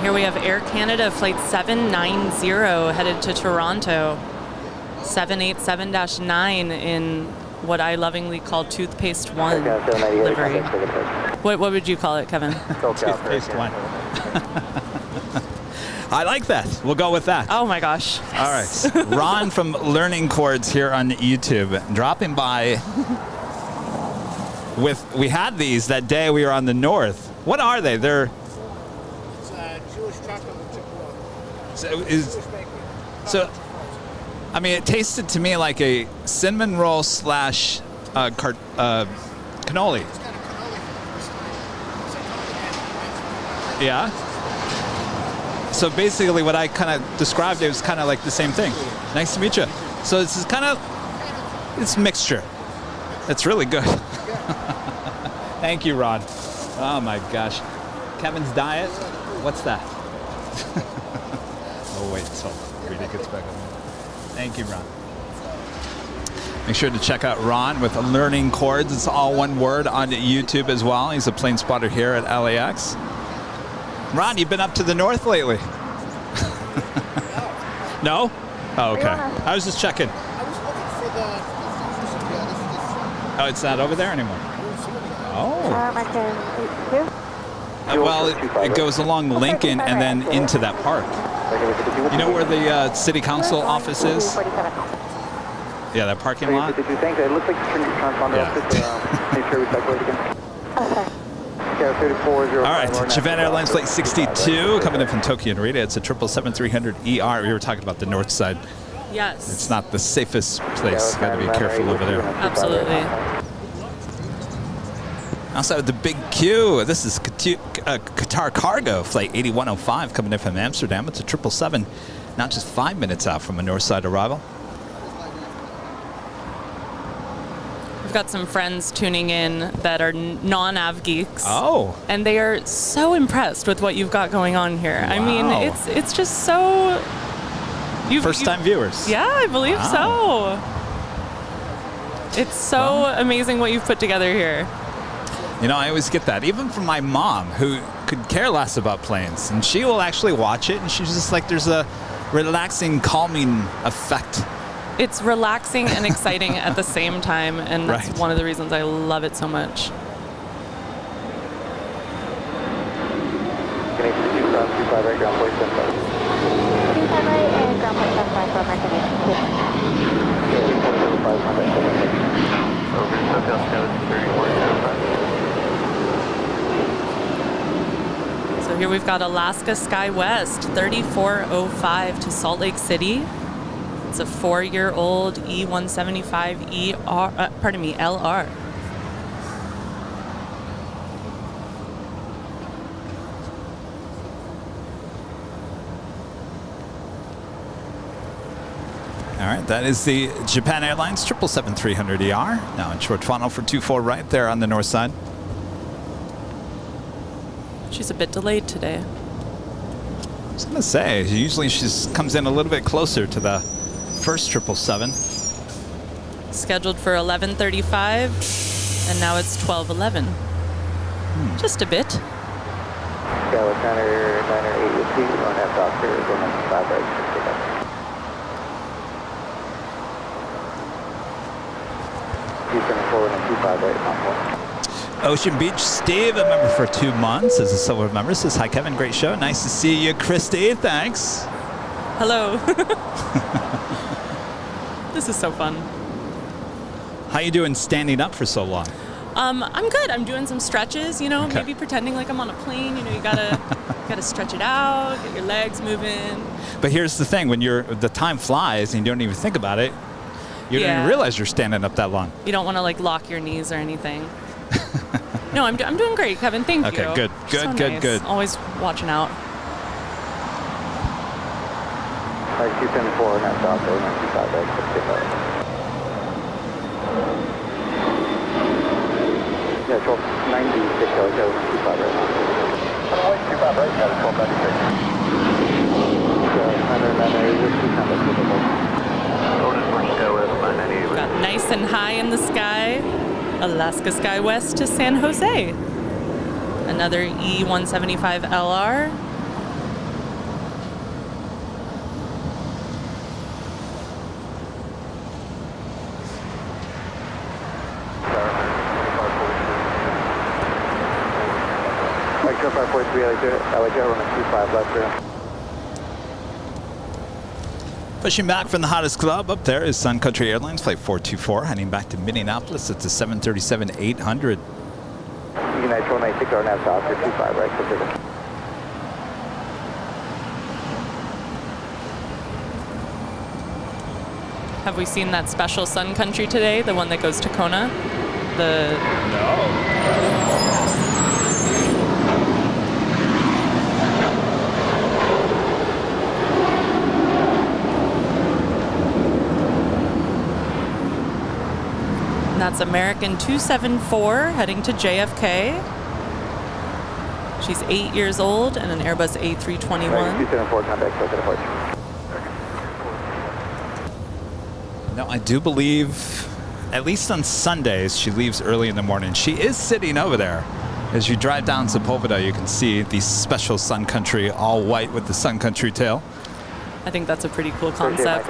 Here we have Air Canada Flight 790 headed to Toronto. 787-9 in what I lovingly call Toothpaste 1 livery. What would you call it, Kevin? Toothpaste 1. I like that. We'll go with that. Oh my gosh. Yes. All right. Ron from Learning Chords here on YouTube, dropping by we had these that day we were on the north. What are they? They're Jewish chocolate chip so I mean, it tasted to me like a cinnamon roll / cannoli. It's got a cannoli for the first time. Yeah. So basically what I kind of described, it was kind of like the same thing. Nice to meet you. So this is kind of, it's mixture. It's really good. Thank you, Ron. Oh my gosh. Kevin's diet, what's that? Oh wait, so Rita gets back on. Thank you, Ron. Make sure to check out Ron with Learning Chords. It's all one word on YouTube as well. He's a plane spotter here at LAX. Ron, you've been up to the north lately? No? Oh, okay. I was just checking. I was looking for the Oh, it's not over there anymore. Oh. American 82. Well, it goes along Lincoln and then into that park. You know where the city council office is? Yeah, that parking lot. It looks like the transponder. Make sure we calculate again. Okay. Yeah, 3405. All right, Japan Airlines Flight 62 coming in from Tokyo Narita. It's a 777-300ER. We were talking about the north side. Yes. It's not the safest place. Got to be careful over there. Absolutely. Also, the big Q. This is Qatar Cargo Flight 8105 coming in from Amsterdam. It's a 777, not just 5 minutes out from a north side arrival. We've got some friends tuning in that are non-av geeks. Oh. And they are so impressed with what you've got going on here. Wow. I mean, it's just so... First-time viewers. Yeah, I believe so. It's so amazing what you've put together here. You know, I always get that, even from my mom, who could care less about planes. And she will actually watch it, and she's just like, there's a relaxing, calming effect. It's relaxing and exciting at the same time, and that's one of the reasons I love it so much. So here we've got Alaska Sky West 3405 to Salt Lake City. It's a 4-year-old E175 LR. All right, that is the Japan Airlines 777-300ER. Now in short funnel for 24 right there on the north side. She's a bit delayed today. I was going to say, usually she comes in a little bit closer to the first 777. Scheduled for 11:35, and now it's 12:11. Just a bit. Dallas 908 with 2 on that doctor, going on 5 right. Houston 4 and 25 right, on 4. Ocean Beach Steve, a member for 2 months, as a silver member, says, hi Kevin, great show. Nice to see you, Christy, thanks. Hello. This is so fun. How you doing standing up for so long? I'm good. I'm doing some stretches, maybe pretending like I'm on a plane. You gotta stretch it out, get your legs moving. But here's the thing, when the time flies and you don't even think about it, you don't even realize you're standing up that long. You don't want to lock your knees or anything. No, I'm doing great, Kevin. Thank you. Okay, good. Good. Always watching out. Like 274 and that doctor, 95 right, 65. Yeah, 1296, I was over 25 right now. 25 right, got it, 1296. Got nice and high in the sky. Alaska Sky West to San Jose. Another E175 LR. Like 543, I like that on a 25 left there. Pushing back from the hottest club up there is Sun Country Airlines Flight 424, heading back to Minneapolis. It's a 737-800. United 1296 are now south for 25 right, Pacific. Have we seen that special Sun Country today? The one that goes to Kona? No. That's American 274 heading to JFK. She's 8 years old and an Airbus A321. 274, contact, open approach. No, I do believe, at least on Sundays, she leaves early in the morning. She is sitting over there. As you drive down Sepulveda, you can see the special Sun Country, all white with the Sun Country tail. I think that's a pretty cool concept.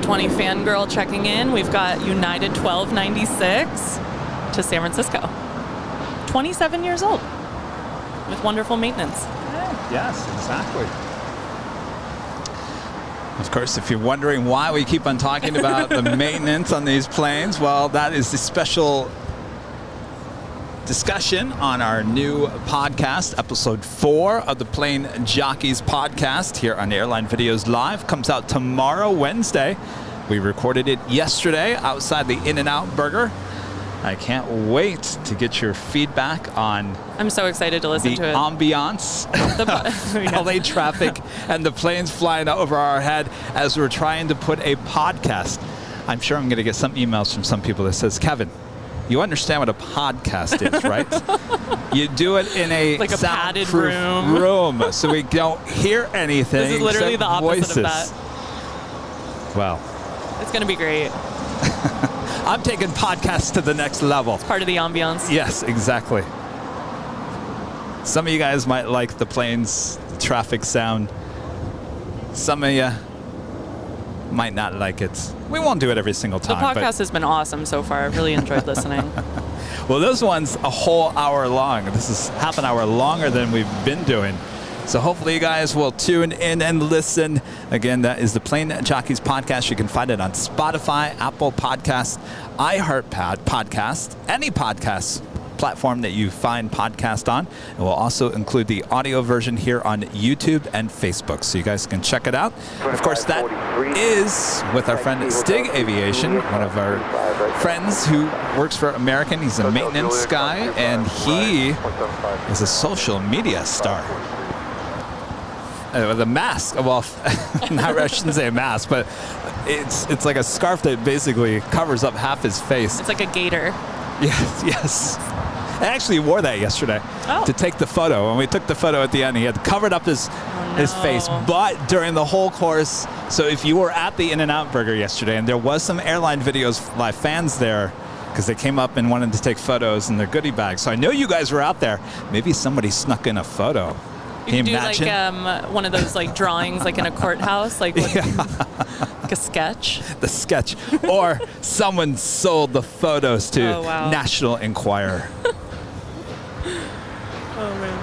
A320 fangirl checking in. We've got United 1296 to San Francisco. 27 years old with wonderful maintenance. Yes, exactly. Of course, if you're wondering why we keep on talking about the maintenance on these planes, well, that is the special discussion on our new podcast, episode 4 of the Plane Jockeys podcast here on Airline Videos Live. Comes out tomorrow, Wednesday. We recorded it yesterday outside the In-N-Out Burger. I can't wait to get your feedback on I'm so excited to listen the to it. ambiance of LA traffic and the planes flying over our head as we're trying to put a podcast. I'm sure I'm going to get some emails from some people that says, Kevin, you understand what a podcast is, right? You do it in a like a padded soundproof room so we don't hear anything. This is literally except the opposite voices. of that. Well, It's going to be great. I'm taking podcasts to the next level. It's part of the ambiance. Yes, exactly. Some of you guys might like the planes, the traffic sound. Some of you might not like it. We won't do it every single The time. podcast has been awesome so far. I've really enjoyed listening. Well, this one's a whole hour long. This is half an hour longer than we've been doing. So hopefully you guys will tune in and listen. Again, that is the Plane Jockeys podcast. You can find it on Spotify, Apple Podcasts, iHeart Podcast, any podcast platform that you find podcast on. And we'll also include the audio version here on YouTube and Facebook, so you guys can check it out. Of course, that is with our friend Stig Aviation, one of our friends who works for American. He's a maintenance guy, and he is a social media star. With a mask, well, I shouldn't say a mask, but it's like a scarf that basically covers up half his face. It's like a gator. Yes. I actually wore that yesterday to take the photo. When we took the photo at the end, he had covered up his face, but during the whole course. So if you were at the In-N-Out Burger yesterday, and there was some Airline Videos Live fans there, because they came up and wanted to take photos in their goodie bags. So I know you guys were out there. Maybe somebody snuck in a photo. You can do like one of those like drawings like in a courthouse, like, like a sketch. The sketch. Or someone sold the photos to National Enquirer. Oh, man.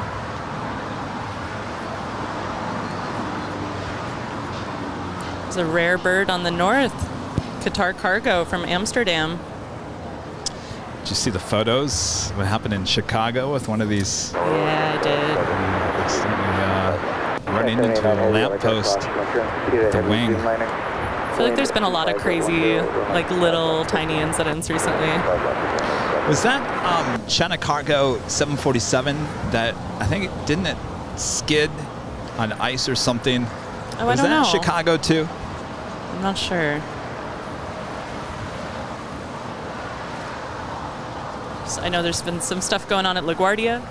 There's a rare bird on the north. Qatar Cargo from Amsterdam. Did you see the photos? What happened in Chicago with one of these? Yeah, I did. Running into a lamppost at the wing. I feel like there's been a lot of crazy, like little tiny incidents recently. Was that China Cargo 747 that I think didn't it skid on ice or something? Oh, Was I don't that know. Chicago too? I'm not sure. So I know there's been some stuff going on at LaGuardia.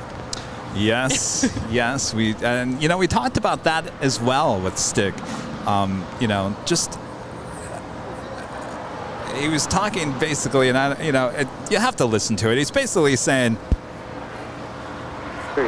Yes, yes. We talked about that as well with Stig. Just he was talking basically, and you have to listen to it. He's basically saying the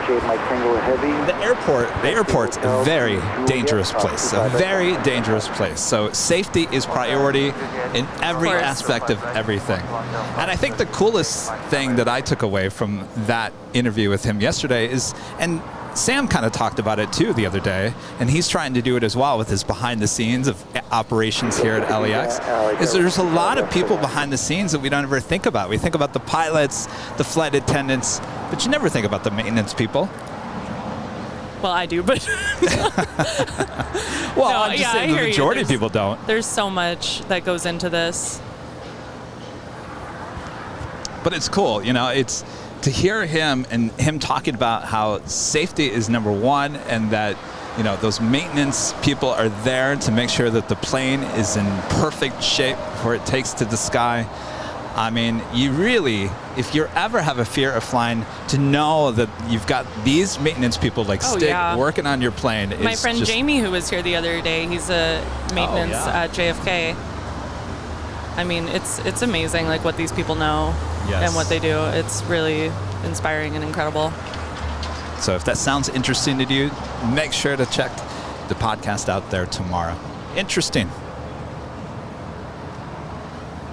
airport's a very dangerous place. A very dangerous place. So safety is priority in every aspect of everything. And I think the coolest thing that I took away from that interview with him yesterday is, and Sam kind of talked about it too the other day, and he's trying to do it as well with his behind the scenes of operations here at LAX, is there's a lot of people behind the scenes that we don't ever think about. We think about the pilots, the flight attendants, but you never think about the maintenance people. Well, I do, but well, no, I'm just saying the majority of people don't. There's so much that goes into this. But it's cool, it's to hear him and him talking about how safety is number one, and that those maintenance people are there to make sure that the plane is in perfect shape before it takes to the sky. I mean, you really, if you ever have a fear of flying, to know that you've got these maintenance people like Stig working on your plane. My friend Jamie, who was here the other day, he's a maintenance at JFK. I mean, it's amazing, like what these people know and what they do. It's really inspiring and incredible. So if that sounds interesting to you, make sure to check the podcast out there tomorrow. Interesting.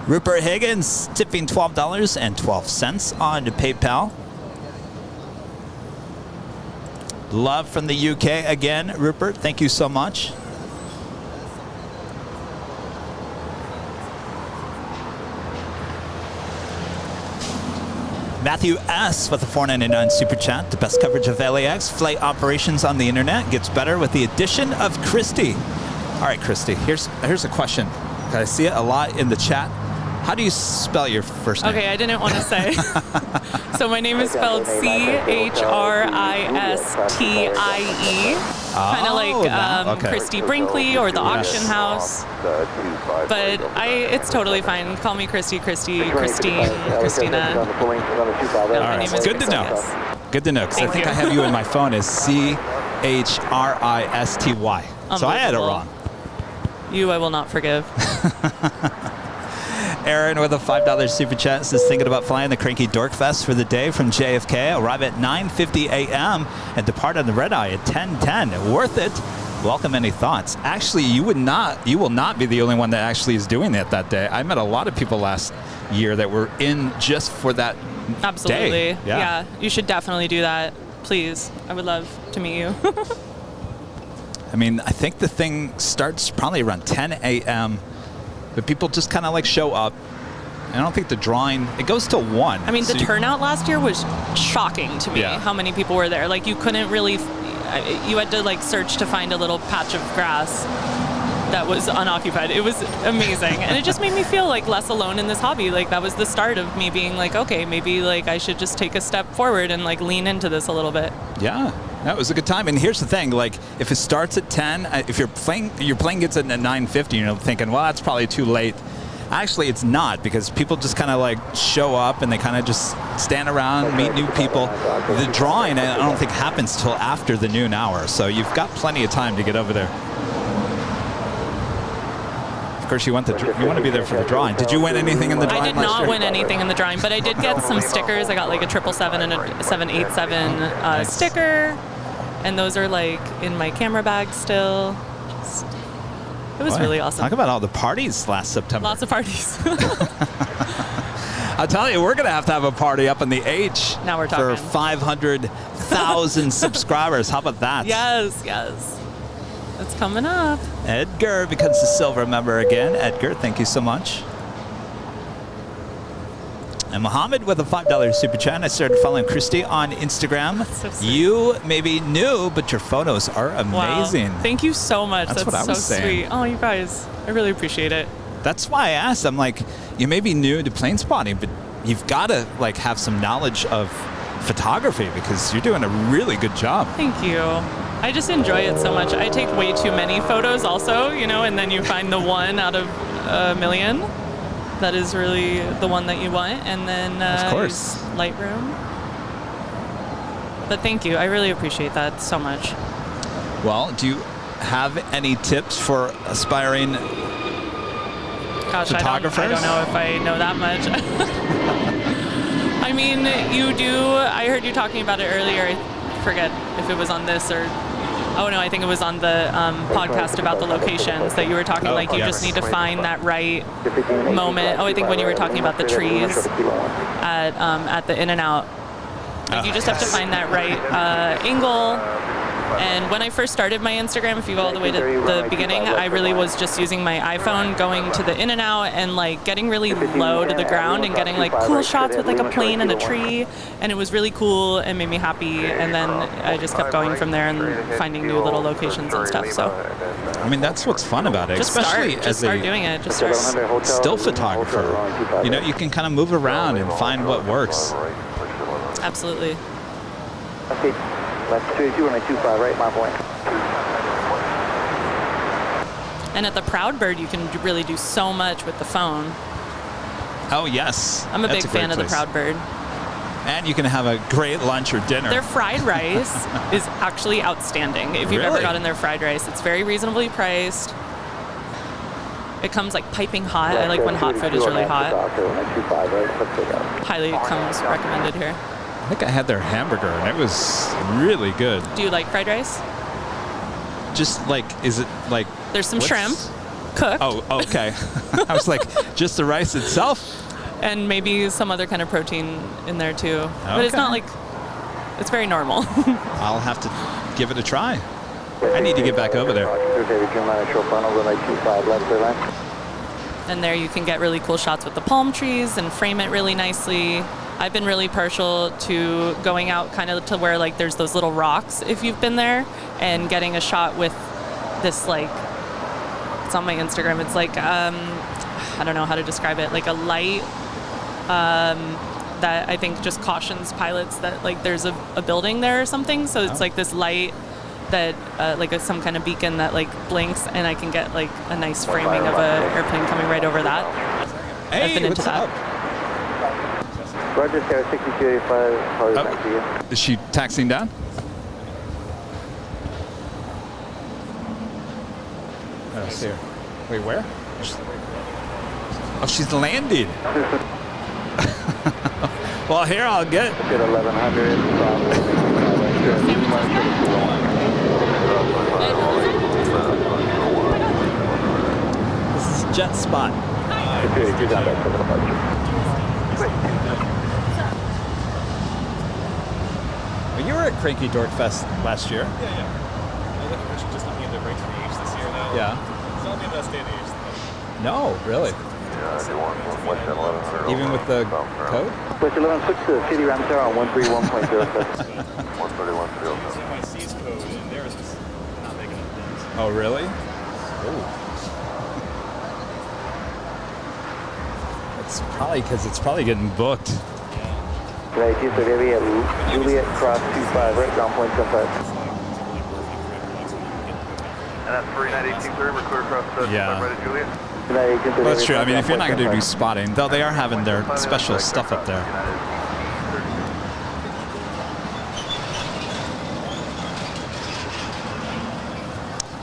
Rupert Higgins tipping $12.12 on PayPal. Love from the UK again, Rupert. Thank you so much. Matthew S. with a $4.99 super chat. The best coverage of LAX flight operations on the internet gets better with the addition of Christy. All right, Christy, here's a question. I see it a lot in the chat. How do you spell your first name? Okay, I didn't want to say. So my name is spelled Christie. Kind of like Christy Brinkley or the Auction House. But it's totally fine. Call me Christy, Christine, Christina. All right, good to know. Yes. Good to know, because I think I have you in my phone as Christy. So I had it wrong. You, I will not forgive. Aaron with a $5 super chat says, thinking about flying the Cranky Dork Fest for the day from JFK. Arrive at 9:50 a.m. and depart on the red eye at 10:10. Worth it. Welcome any thoughts. Actually, you will not be the only one that actually is doing that day. I met a lot of people last year that were in just for that Absolutely. day. Yeah, you should definitely do that. Please. I would love to meet you. I mean, I think the thing starts probably around 10 a.m., but people just kind of like show up. I don't think the drawing, it goes till 1. I mean, the turnout last year was shocking to me, how many people were there. Like, you couldn't really, you had to like search to find a little patch of grass that was unoccupied. It was amazing. And it just made me feel like less alone in this hobby. Like, that was the start of me being like, okay, maybe like I should just take a step forward and like lean into this a little bit. Yeah, that was a good time. And here's the thing, like if it starts at 10, if your plane gets in at 9:50, you're thinking, well, that's probably too late. Actually, it's not, because people just kind of like show up and they kind of just stand around, meet new people. The drawing, I don't think, happens till after the noon hour. So you've got plenty of time to get over there. Of course, you want to be there for the drawing. Did you win anything in the drawing? I did not win anything in the drawing, but I did get some stickers. I got like a 777 and a 787 sticker, and those are like in my camera bag still. It was really awesome. Talk about all the parties last September. Lots of parties. I'll tell you, we're going to have a party up in the H. Now we're talking. For 500,000 subscribers. How about that? Yes. It's coming up. Edgar becomes a silver member again. Edgar, thank you so much. And Mohammed with a $5 super chat. I started following Christy on Instagram. So sweet. You may be new, but your photos are amazing. Wow. Thank you so much. That's what I was so saying. Sweet. Oh, you guys, I really appreciate it. That's why I asked. I'm like, you may be new to plane spotting, but you've got to like have some knowledge of photography, because you're doing a really good job. Thank you. I just enjoy it so much. I take way too many photos also, and then you find the one out of a million that is really the one that you want, and then of course, use Lightroom. But thank you. I really appreciate that so much. Well, do you have any tips for aspiring photographers? I don't know if I know that much. I mean, you do. I heard you talking about it earlier. I forget if it was on this or... Oh, no, I think it was on the podcast about the locations that you were talking, you just need to find that right moment. Oh, I think when you were talking about the trees at the In-N-Out. You just have to find that right angle. And when I first started my Instagram, if you go all the way to the beginning, I really was just using my iPhone, going to the In-N-Out and like getting really low to the ground and getting like cool shots with like a plane and a tree. And it was really cool and made me happy. And then I just kept going from there and finding new little locations and stuff. So I mean, that's what's fun about it, especially as start doing it. Just start. Still photographer. You can kind of move around and find what works. Absolutely. Okay. Left 282 and 25 right, my point. And at the Proud Bird, you can really do so much with the phone. Oh, yes. I'm a big fan of the Proud Bird. And you can have a great lunch or dinner. Their fried rice is actually outstanding. If you've ever gotten their fried rice, it's very reasonably priced. It comes like piping hot. I like when hot food is really hot. Highly comes recommended here. I think I had their hamburger, and it was really good. Do you like fried rice? Just like, is it like... There's some shrimp. cooked. Oh, okay. I was like, just the rice itself? And maybe some other kind of protein in there too. But it's Okay. not like, it's very normal. I'll have to give it a try. I need to get back over there. And there you can get really cool shots with the palm trees and frame it really nicely. I've been really partial to going out kind of to where like there's those little rocks if you've been there, and getting a shot with this like, it's on my Instagram, it's like, I don't know how to describe it, like a light that I think just cautions pilots that like there's a building there or something. So it's like this light that like some kind of beacon that like blinks, and I can get like a nice framing of an airplane coming right over that. Hey, I've been into what's that. up? Roger, Sierra 6285, probably back to you. Is she taxiing down? I don't see her. Wait, where? Oh, she's landed. Well, here I'll get. Get 1100. This is Jet Spot. Well, you were at Cranky Dork Fest last year. Yeah. We're just looking at the rates for the age this year now. Yeah. It's not the best day of the age. No, really. Even with the code? West 11, switch to the city ram tower on 131.07. 131.07. My C's code and theirs is not making up things. Oh, really? It's probably because it's probably getting booked. Right, so maybe at Juliet cross 25, right, ground point 75. And that's 391830, we're clear across the Yeah. right at Juliet. Well, that's true. I mean, if you're not going to do spotting, though they are having their special stuff up there.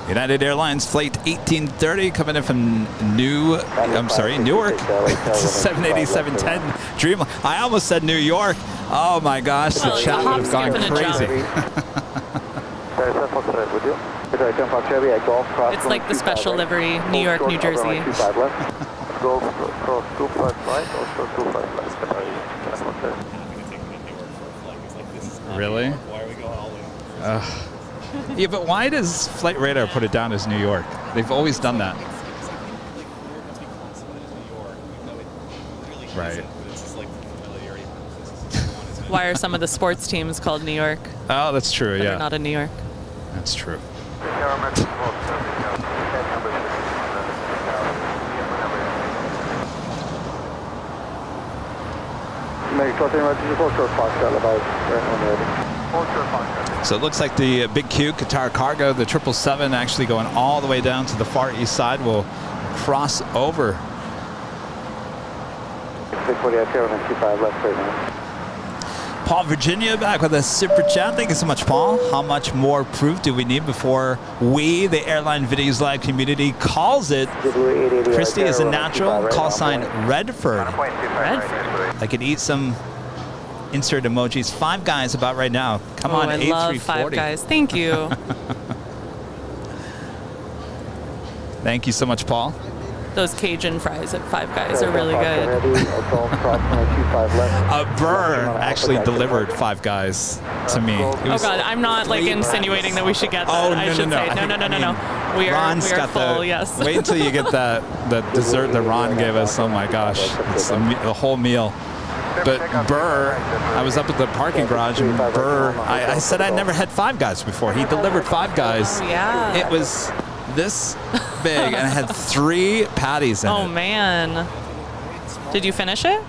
United Airlines Flight 1830 coming in from Newark. It's a 787-10 Dream. I almost said New York. Oh my gosh, the Well, chat it's a would have gone hop, skip, and a crazy. It's like the special livery, New York, New Jersey. Really? Why are we going all in? Yeah, but why does Flight Radar put it down as New York? They've always done that. Right. Why are some of the sports teams called New York? Oh, that's true, But yeah. they're not in New York. That's true. So it looks like the Big Q, Qatar Cargo, the 777 actually going all the way down to the far east side will cross over. Paul Virginia back with a super chat. Thank you so much, Paul. How much more proof do we need before we, the Airline Videos Live community, calls it? Christy is a natural. Call sign Redford. I could eat some insert emojis. Five Guys about right now. Come on, I A340. love Five Guys. Thank you. Thank you so much, Paul. Those Cajun fries at Five Guys are really good. Burr actually delivered Five Guys to me. Oh God, I'm not like insinuating that we should get that. Oh, I should say no. We are full. Yes. Wait until you get the dessert that Ron gave us. Oh my gosh, it's the whole meal. But Burr, I was up at the parking garage, and Burr, I said I'd never had Five Guys before. He delivered Five Guys. Oh, yeah. It was this big, and it had 3 patties in it. Oh man. Did you finish it?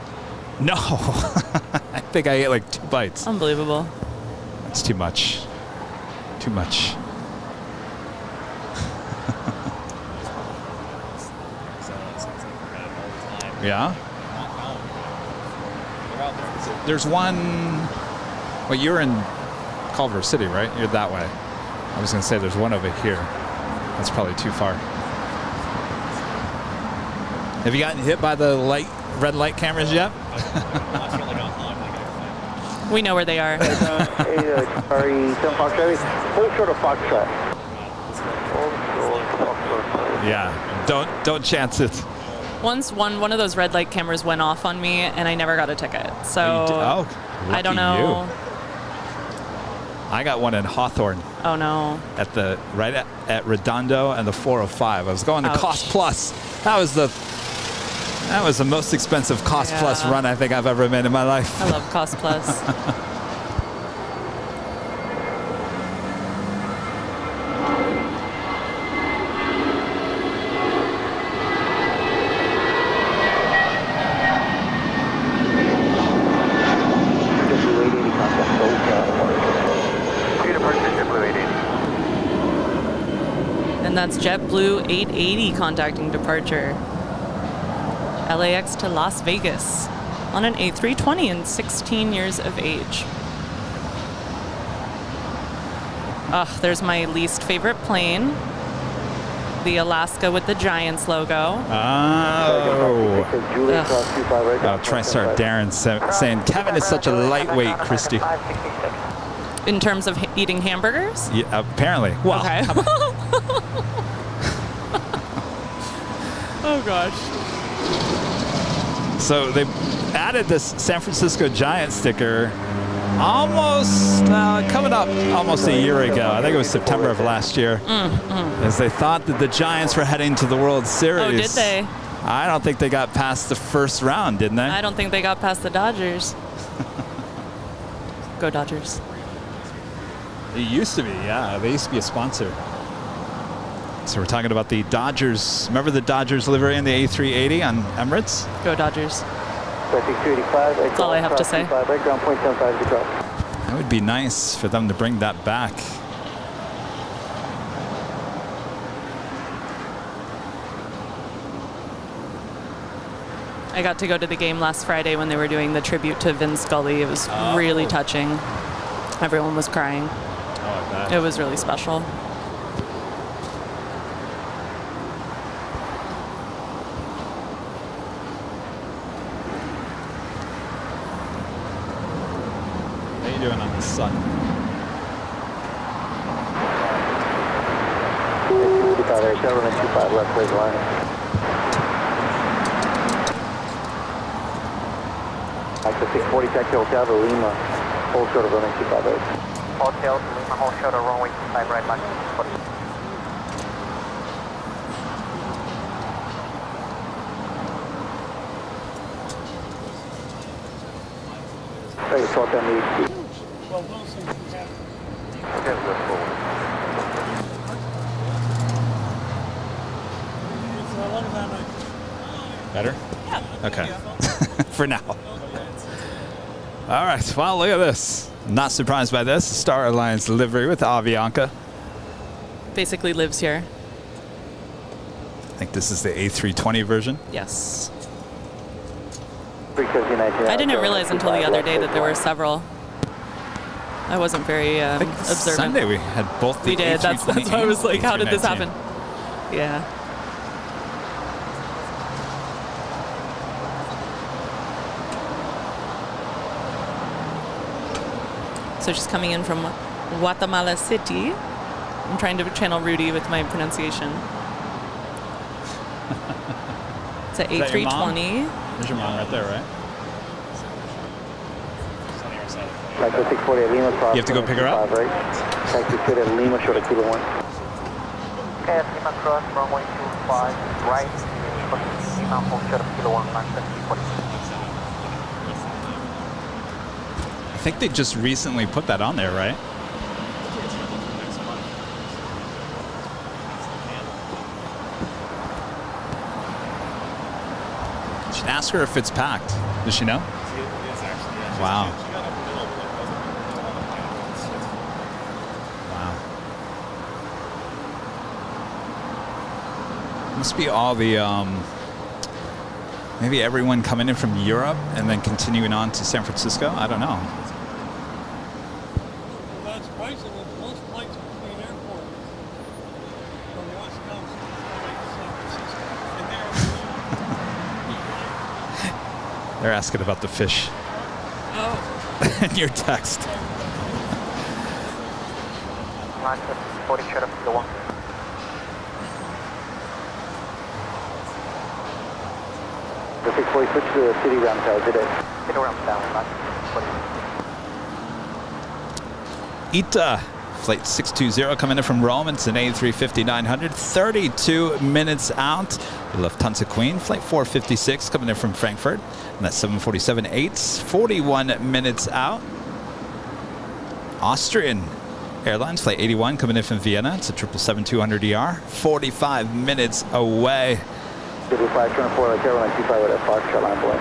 No. I think I ate like 2 bites. Unbelievable. That's too much. Too much. Yeah? There's one. Well, you're in Culver City, right? You're that way. I was going to say there's one over here. That's probably too far. Have you gotten hit by the red light cameras yet? We know where they are. Sorry, 10 Fox Chevy. Hold short of Foxtrot. Yeah, don't chance it. Once one of those red light cameras went off on me, and I never got a ticket. So I don't lucky know. you. I got one in Hawthorne. Oh no. At the at Redondo and the 405. I was going to Ouch. Cost Plus. That was the most expensive Cost Plus run I think I've ever made in my life. I love Cost Plus. And that's JetBlue 880 contacting departure. LAX to Las Vegas on an A320 and 16 years of age. There's my least favorite plane. The Alaska with the Giants logo. Oh, TriStar Darren saying Kevin is such a lightweight, Christy. In terms of eating hamburgers? Yeah, apparently. Well, okay. Oh gosh. So they added this San Francisco Giant sticker coming up almost a year ago. I think it was September of last year. As they thought that the Giants were heading to the World Series. Oh, did they? I don't think they got past the first round, didn't they? I don't think they got past the Dodgers. Go Dodgers. It used to be, yeah. They used to be a sponsor. So we're talking about the Dodgers. Remember the Dodgers livery in the A380 on Emirates? Go Dodgers. That's all I have to say. That would be nice for them to bring that back. I got to go to the game last Friday when they were doing the tribute to Vin Scully. It was really touching. Everyone was crying. Oh, I bet. It was really special. How you doing on the sun? Access 640, taxi Hotel to Lima, hold short of runway 258. Hotel to Lima, hold short of runway 25 right back. Hey, it's Hotel Newark. Well, those things can happen. Okay, let's go. Look at that night. Better? Yeah. Okay. For now. All right. Well, look at this. Not surprised by this. Star Alliance delivery with Avianca. Basically lives here. I think this is the A320 version. Yes. I didn't realize until the other day that there were several. I wasn't very I think observant. Sunday we had both the We did. That's A320 why I was like, how did this A319. happen? Yeah. So she's coming in from Guatemala City. I'm trying to channel Rudy with my pronunciation. It's an Is that your mom? A320. There's your mom right there, right? Taxi 640 at Lima, cross. You have to go pick her up? Right? Taxi 640 at Lima, short of Kilo 1. Okay, at Lima, cross, runway 25, right. Lima, hold short of Kilo 1, I think they just recently put that on there, right? You should ask her if it's packed. Does she know? Wow. Wow. Must be all the maybe everyone coming in from Europe and then continuing on to San Francisco. I don't know. That's surprising that most flights between airports from the West Coast to San Francisco, and They're asking about the fish. Oh. In your text. 40 short of Kilo 1. The 640, switch to the city ramp tower today. City ramp down, not 20. ITA, flight 620 coming in from Rome. It's an A350-900, 32 minutes out. Lufthansa Queen, flight 456 coming in from Frankfurt. And that's 747-8s, 41 minutes out. Austrian Airlines, flight 81 coming in from Vienna. It's a 777-200ER, 45 minutes away. 524, like Airline 25 with a Foxtrot line boy.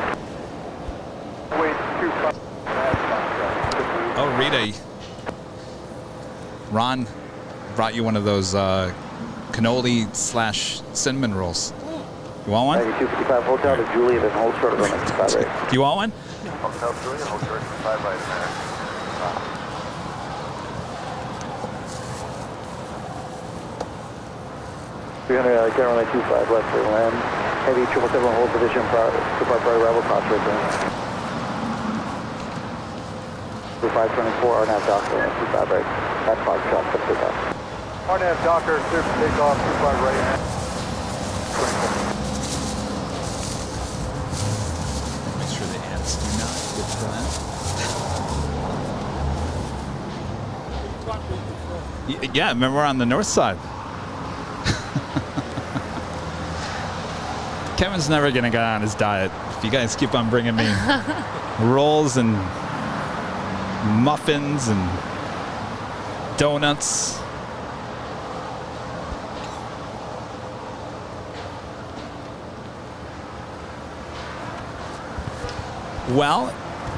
Wait, 25. Oh, Rita. Ron brought you one of those cannoli/cinnamon rolls. You want one? 9255 Hotel to Juliet and hold short of them. Do you want one? Hotel Juliet, hold short 5 right there. 300 Carolina 25 left for land. Heavy 777 hold position depart prior arrival cross right there. 524 RNAV Docker 25 right. At Foxtrot for takeoff. RNAV Docker, clear for takeoff, 25 right. Make sure the ants do not get to that. Yeah, remember we're on the north side. Kevin's never going to get on his diet if you guys keep on bringing me rolls and muffins and donuts. Well,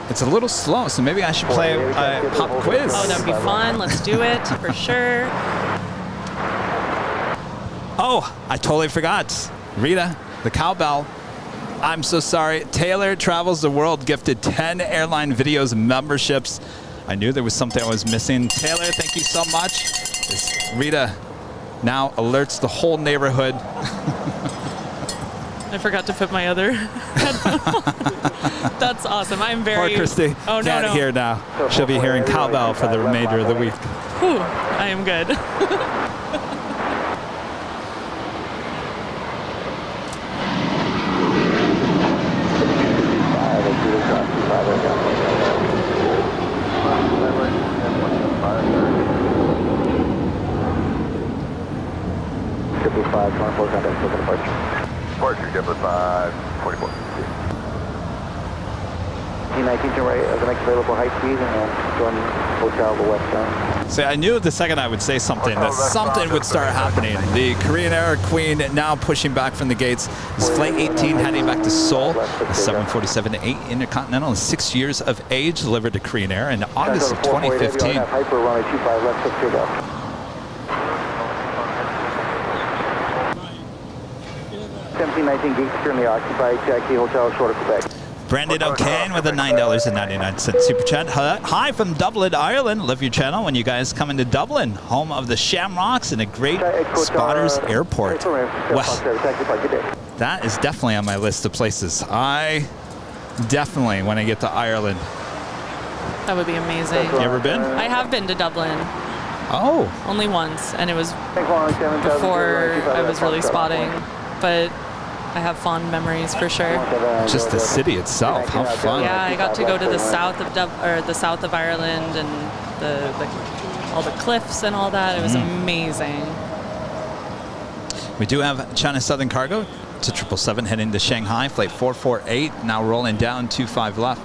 it's a little slow, so maybe I should play a pop quiz. Oh, that'd be fun. Let's do it for sure. Oh, I totally forgot. Rita, the cowbell. I'm so sorry. Taylor Travels the World gifted 10 Airline Videos memberships. I knew there was something I was missing. Taylor, thank you so much. Rita now alerts the whole neighborhood. I forgot to put my other headphone on. That's awesome. I'm very... Poor Christy can't hear now. She'll be hearing cowbell for the remainder of the week. Whew, I am good. Departure, Jetblue 544. 19 to right as the next available high speed and join hotel the west side. See, I knew the second I would say something that something would start happening. The Korean Air Queen now pushing back from the gates. This is flight 18 heading back to Seoul. The 747-8 Intercontinental is 6 years of age, delivered to Korean Air in August of 2015. Hyper runway 25 left foot takeoff. 1719 gates currently occupied. Taxi Hotel short of Quebec. Brandon O'Kane with a $9.99 super chat. Hi from Dublin, Ireland. Love your channel when you guys come into Dublin, home of the Shamrocks and a great spotters airport. Well, that is definitely on my list of places. I definitely want to get to Ireland. That would be amazing. You ever been? I have been to Dublin. Oh. Only once, and it was before I was really spotting. But I have fond memories for sure. Just the city itself, how fun! Yeah, I got to go to the south of the south of Ireland and all the cliffs and all that. It was amazing. We do have China Southern Cargo. It's a 777 heading to Shanghai, flight 448. Now rolling down 25 left.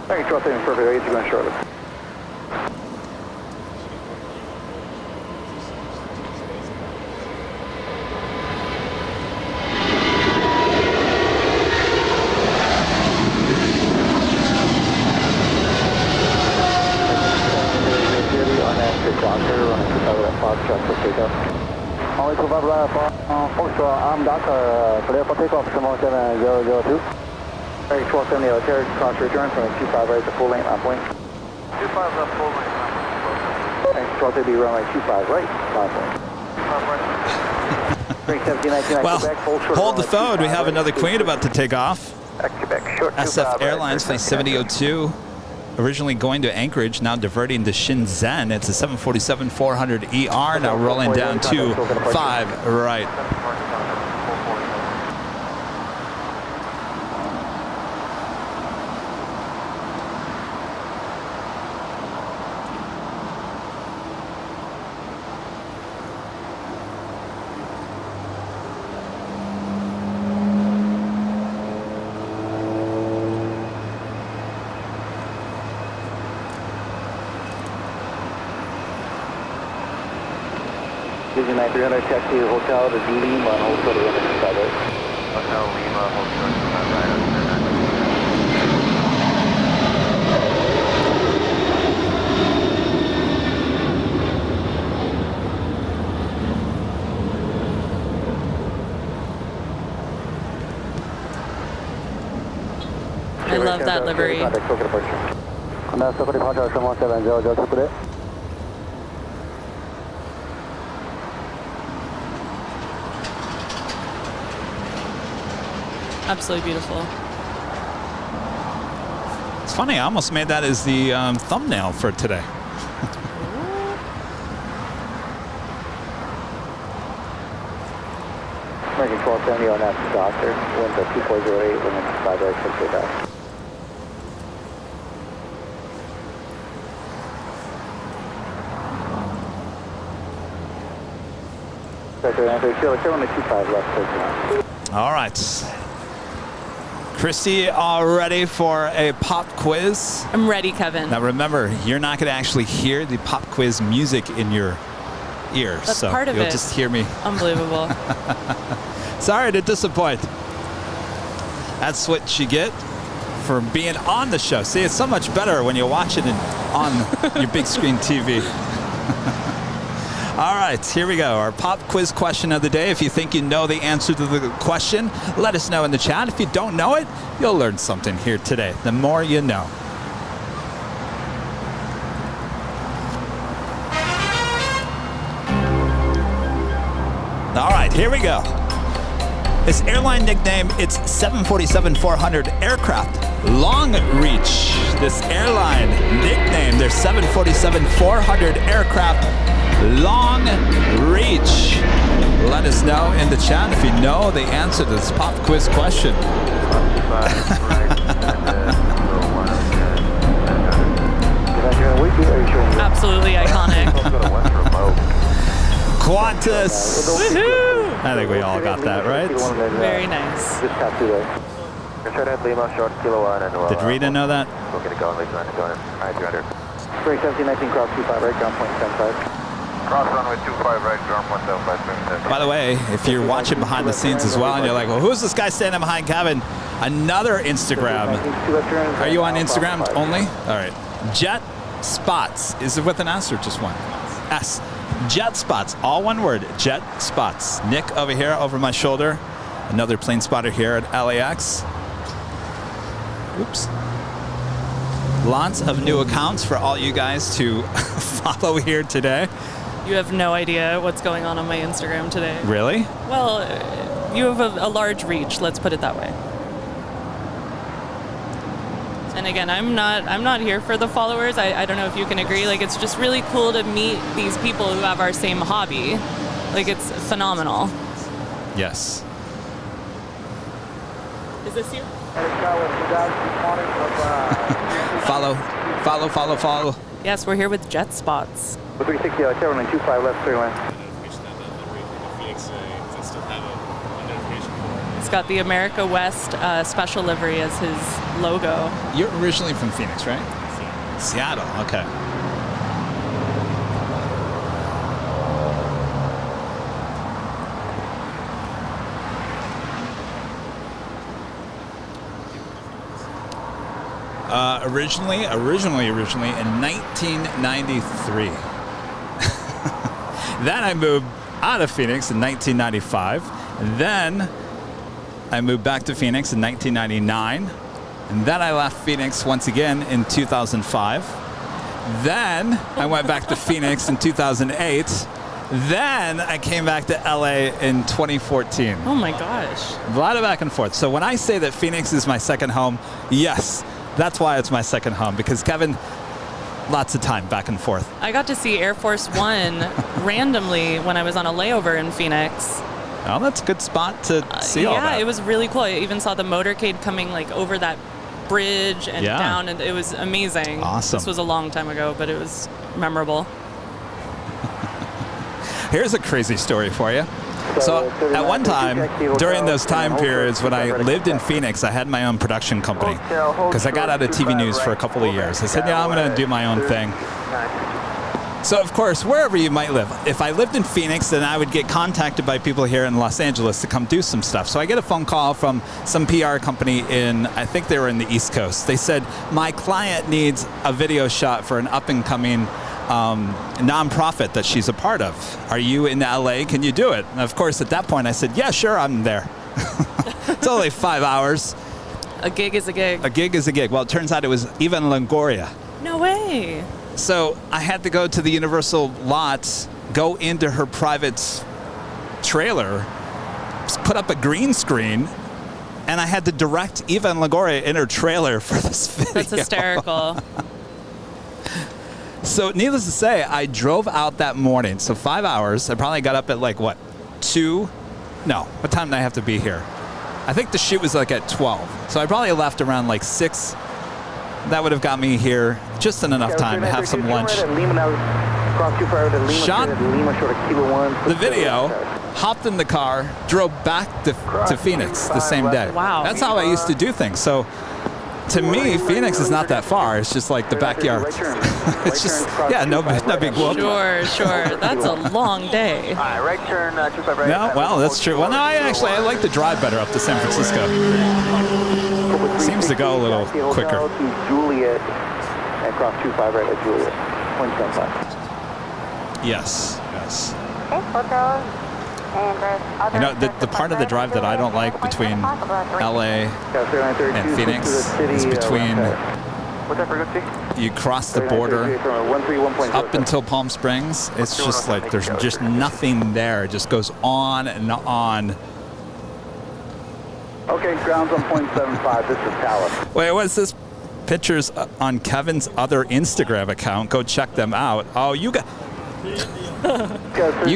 Thank you, perfect. You're going shortly. I'm Docker, clear for takeoff, 707-002. Very 1270, carriage cross return from 25 right to full length on point. 25 left, full length. Thanks, 1230 runway 25 right, on point. Well, hold the phone. We have another Queen about to take off. SF Airlines, flight 7002. originally going to Anchorage, now diverting to Shenzhen. It's a 747-400ER, now rolling down to 5 right. Disney 9300, taxi to hotel to Lima, hotel to Hotel Lima, hotel to I love that livery. Absolutely beautiful. It's funny, I almost made that as the thumbnail for today. American 1270 on that doctor, wind to 2408, wind to 5 right, 6 8 out. All right. Christy, all ready for a pop quiz? I'm ready, Kevin. Now remember, you're not going to actually hear the pop quiz music in your ear. That's so part of you'll it. just hear me. Unbelievable. Sorry to disappoint. That's what you get for being on the show. See, it's so much better when you watch it on your big screen TV. All right, here we go. Our pop quiz question of the day. If you think you know the answer to the question, let us know in the chat. If you don't know it, you'll learn something here today. The more you know. All right, here we go. Its airline nickname, it's 747-400 aircraft. Long reach. This airline nickname, their 747-400 aircraft. Long reach. Let us know in the chat if you know the answer to this pop quiz question. Absolutely iconic. Qantas. Woohoo! I think we all got that, right? Very nice. Did Rita know that? We're going to go and leave 300. 1719 cross 25 right, ground point 75. Cross runway 25 right, ground point 75. By the way, if you're watching behind the scenes as well and you're like, well, who's this guy standing behind Kevin? Another Instagram. Are you on Instagram only? All right. Jet Spots. Is it with an S or just one? S. Jet Spots. All one word. Jet Spots. Nick over here over my shoulder. Another plane spotter here at LAX. Oops. Lots of new accounts for all you guys to follow here today. You have no idea what's going on my Instagram today. Really? Well, you have a large reach, let's put it that way. And again, I'm not here for the followers. I don't know if you can agree. Like, it's just really cool to meet these people who have our same hobby. Like, it's phenomenal. Yes. Is this you? Follow. Yes, we're here with Jet Spots. 360, Airline 25 left, clear line. He's got the America West special livery as his logo. You're originally from Phoenix, right? Seattle, okay. Originally in 1993. Then I moved out of Phoenix in 1995. Then I moved back to Phoenix in 1999. And then I left Phoenix once again in 2005. Then I went back to Phoenix in 2008. Then I came back to LA in 2014. Oh my gosh. A lot of back and forth. So when I say that Phoenix is my second home, yes, That's why it's my second home, because Kevin, lots of time back and forth. I got to see Air Force One randomly when I was on a layover in Phoenix. Oh, that's a good spot to see all that. Yeah, it was really cool. I even saw the motorcade coming like over that bridge and down, and it was amazing. Awesome. This was a long time ago, but it was memorable. Here's a crazy story for you. So at one time, during those time periods when I lived in Phoenix, I had my own production company because I got out of TV news for a couple of years. I said, yeah, I'm going to do my own thing. So, of course, wherever you might live, if I lived in Phoenix, then I would get contacted by people here in Los Angeles to come do some stuff. So I get a phone call from some PR company I think they were in the East Coast. They said, my client needs a video shot for an up-and-coming nonprofit that she's a part of. Are you in LA? Can you do it? And of course, at that point, I said, yeah, sure, I'm there. It's only 5 hours. A gig is a gig. A gig is a gig. Well, it turns out it was Eva Longoria. No way. So I had to go to the Universal lot, go into her private trailer, put up a green screen, and I had to direct Eva Longoria in her trailer for this video. That's hysterical. So needless to say, I drove out that morning. So 5 hours. I probably got up at like, what, 2? No. What time did I have to be here? I think the shoot was like at 12. So I probably left around like 6. That would have got me here just in enough time to have some lunch. Shot the video, hopped in the car, drove back to Phoenix the same day. Wow. That's how I used to do things. So to me, Phoenix is not that far. It's just like the backyard. It's just, yeah, no big whoop. Sure. That's a long day. All right, right turn, 25 right. No, well, that's true. Well, no, I like to drive better up to San Francisco. Seems to go a little quicker. Juliet, and cross 25 right at Juliet. 175. Yes. Okay, hotel. You know, the part of the drive that I don't like between LA and Phoenix is between you cross the border up until Palm Springs. It's just like there's just nothing there. It just goes on and on. Okay, ground's on 0.75. This is Talus. Wait, what's this? Pictures on Kevin's other Instagram account. Go check them out. Oh, you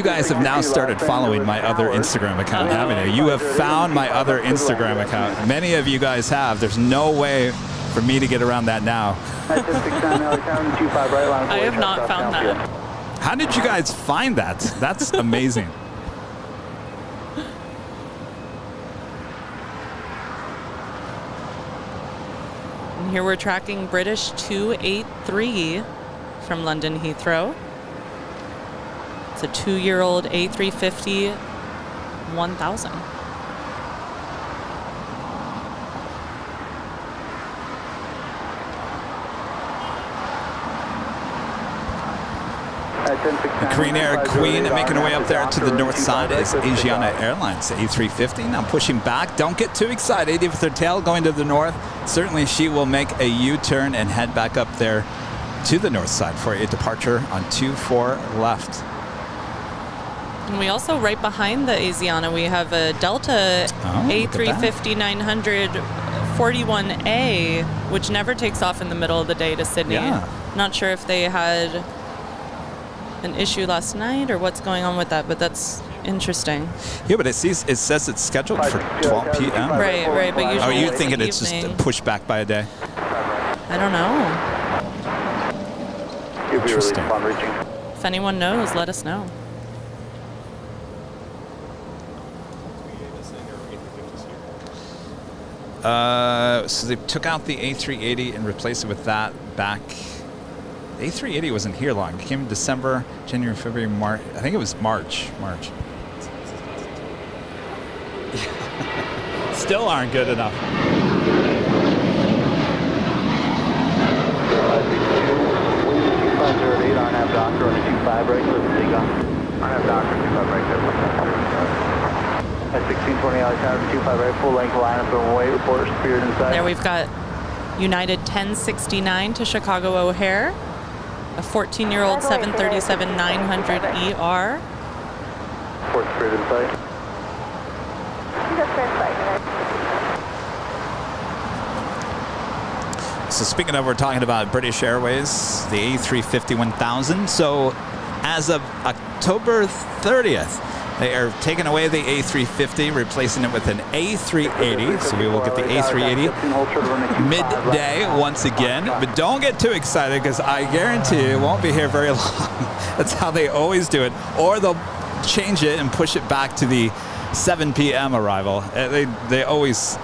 guys have now started following my other Instagram account, haven't you? You have found my other Instagram account. Many of you guys have. There's no way for me to get around that now. I have not found that. How did you guys find that? That's amazing. And here we're tracking British 283 from London Heathrow. It's a 2-year-old A350 1000. Korean Air Queen making her way up there to the north side is Asiana Airlines A350. Now pushing back. Don't get too excited. If their tail going to the north, certainly she will make a U-turn and head back up there to the north side for a departure on 24 left. And we also, right behind the Asiana, we have a Delta A350-900 41A, which never takes off in the middle of the day to Sydney. Yeah. Not sure if they had an issue last night or what's going on with that, but that's interesting. Yeah, but it says it's scheduled for 12 p.m. Right, but usually Oh, you it's thinking the it's just evening. pushed back by a day? I don't know. Interesting. If anyone knows, let us know. So they took out the A380 and replaced it with that back. The A380 wasn't here long. It came in December, January, February, March. I think it was March. Still aren't good enough. Doctor on the 25 right, let's take off. RNAV Doctor, 25 right, at 1620 Alexander, 25 right, full length line up and away, report Spirit inside. There we've got United 1069 to Chicago O'Hare, a 14-year-old 737-900ER. Report Spirit inside. So speaking of, we're talking about British Airways, the A350-1000. So as of October 30th, they are taking away the A350, replacing it with an A380. So we will get the A380 midday once again. But don't get too excited, because I guarantee you it won't be here very long. That's how they always do it. Or they'll change it and push it back to the 7 p.m. arrival. They've always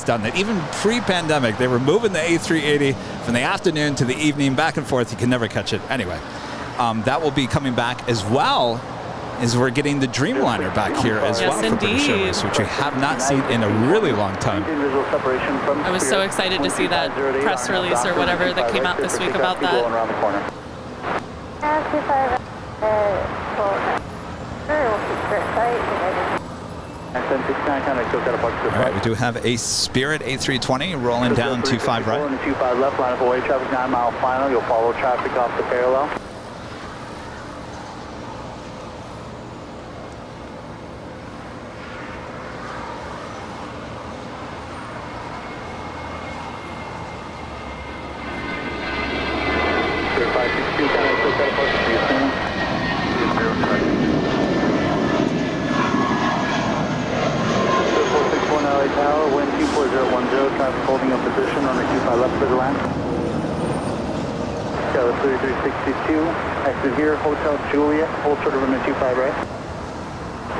done that. Even pre-pandemic, they were moving the A380 from the afternoon to the evening, back and forth. You can never catch it. Anyway, that will be coming back, as well as we're getting the Dreamliner back here as well for British Airways, which we have not seen in a really long time. I was so excited to see that press release or whatever that came out this week about that. All right, we do have a Spirit A320 rolling down 25 right. 25 left, line of away traffic, 9 mile final. You'll follow traffic off the parallel. Exit here, Hotel Juliet, hold short of runway 25 right.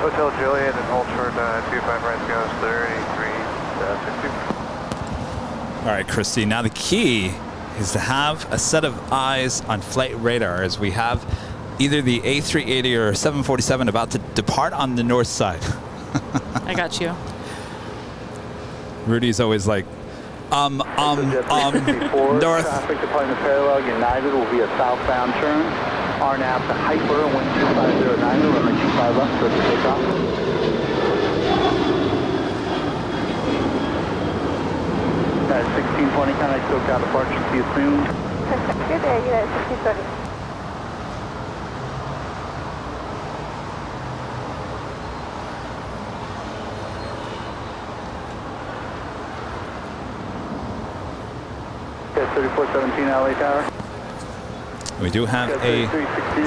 Hotel Juliet and hold short 25 right goes 3362. All right, Christy, now the key is to have a set of eyes on flight radar, as we have either the A380 or 747 about to depart on the north side. I got you. Rudy's always like, north. Traffic departing the parallel, United will be a southbound turn. RNAV to Hyper, wind 2509, runway 25 left, for the takeoff. At 1620, contact SoCal departure, see you soon. Good day, you guys, 1620. Okay, 3417 LA Tower. We do have a,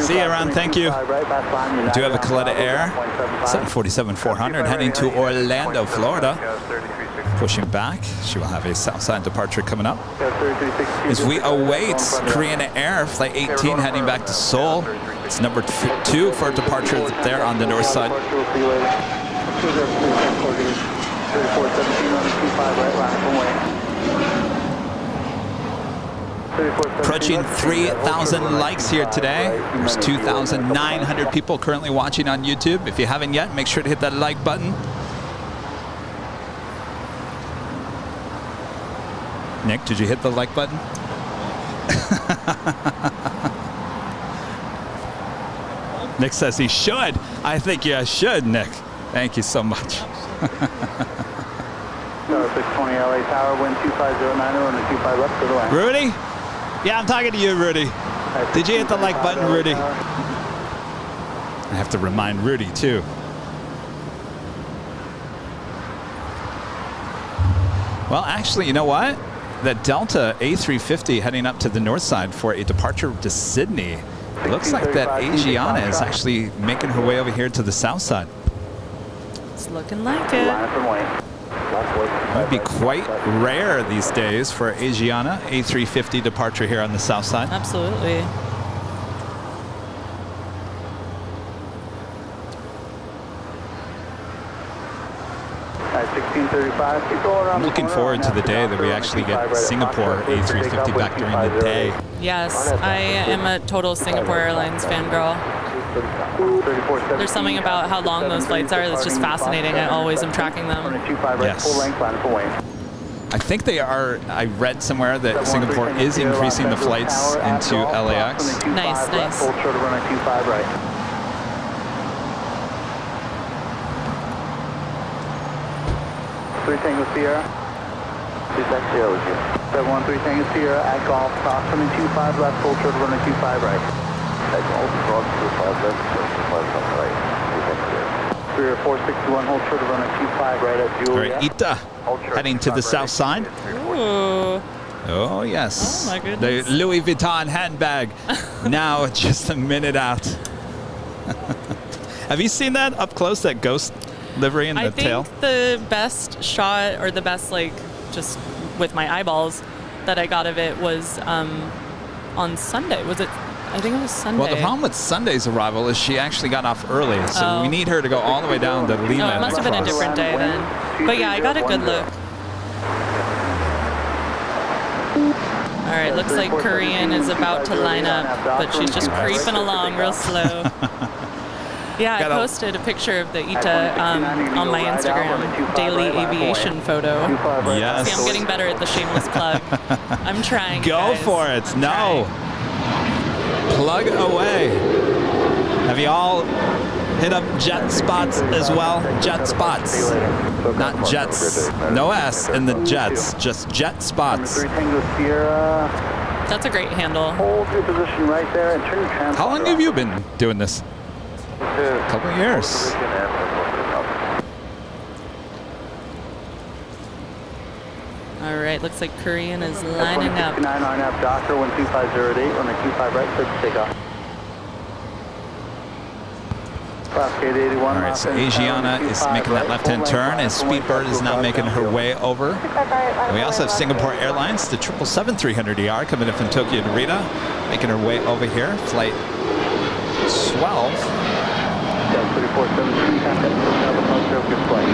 see you around, thank you. We do have a Coletta Air 747-400 heading to Orlando, Florida. Pushing back, she will have a Southside departure coming up. As we await Korean Air Flight 18 heading back to Seoul. It's number 2 for departure there on the north side. 3417 on the 25 right, line up and wait. Approaching 3,000 likes here today. There's 2,900 people currently watching on YouTube. If you haven't yet, make sure to hit that like button. Nick, did you hit the like button? Nick says he should. I think you should, Nick. Thank you so much. 620 LA Tower, wind 2509, on the 25 left to the line. Rudy? Yeah, I'm talking to you, Rudy. Did you hit the like button, Rudy? I have to remind Rudy, too. Well, actually, you know what? That Delta A350 heading up to the north side for a departure to Sydney. It looks like that Asiana is actually making her way over here to the south side. It's looking like it. It would be quite rare these days for Asiana A350 departure here on the south side. Absolutely. I'm looking forward to the day that we actually get Singapore A350 back during the day. Yes, I am a total Singapore Airlines fangirl. There's something about how long those flights are that's just fascinating. I always am tracking them. Yes. I think they are, I read somewhere that Singapore is increasing the flights into LAX. Nice, nice. 3 Tango Sierra. 713 Tango Sierra at Golf, cross running 25 left, full short running 25 right. At Golf, cross 25 left, 25 right. 461, hold short running 25 right at Julia. All right, Ita heading to the south side. Ooh. Oh, yes. Oh, my goodness. The Louis Vuitton handbag. Now just a minute out. Have you seen that up close, that ghost livery in the tail? I think the best shot, or the best, like, just with my eyeballs that I got of it was on Sunday. Was it? I think it was Sunday. Well, the problem with Sunday's arrival is she actually got off early, so we need her to go all the way down to Lima. No, it must have been a different day then. But yeah, I got a good look. All right, looks like Korean is about to line up, but she's just creeping along real slow. Yeah, I posted a picture of the ITA on my Instagram, daily aviation photo. Yes. See, I'm getting better at the shameless plug. I'm trying. Go guys. for it. No. Plug away. Have you all hit up Jet Spots as well? Jet Spots. Not Jets. No S in the Jets. Just Jet Spots. That's a great handle. Hold your position right there and turn your transponder. How long have you been doing this? A couple of years. All right, looks like Korean is lining up. 9 RNF Docker 12508 on the 25 right, clear for takeoff. Cascade 81. All right, so Asiana is making that left-hand turn, and Speedbird is now making her way over. And we also have Singapore Airlines, the 777-300ER coming in from Tokyo Narita, making her way over here. Flight 12. 3473, contact good flight.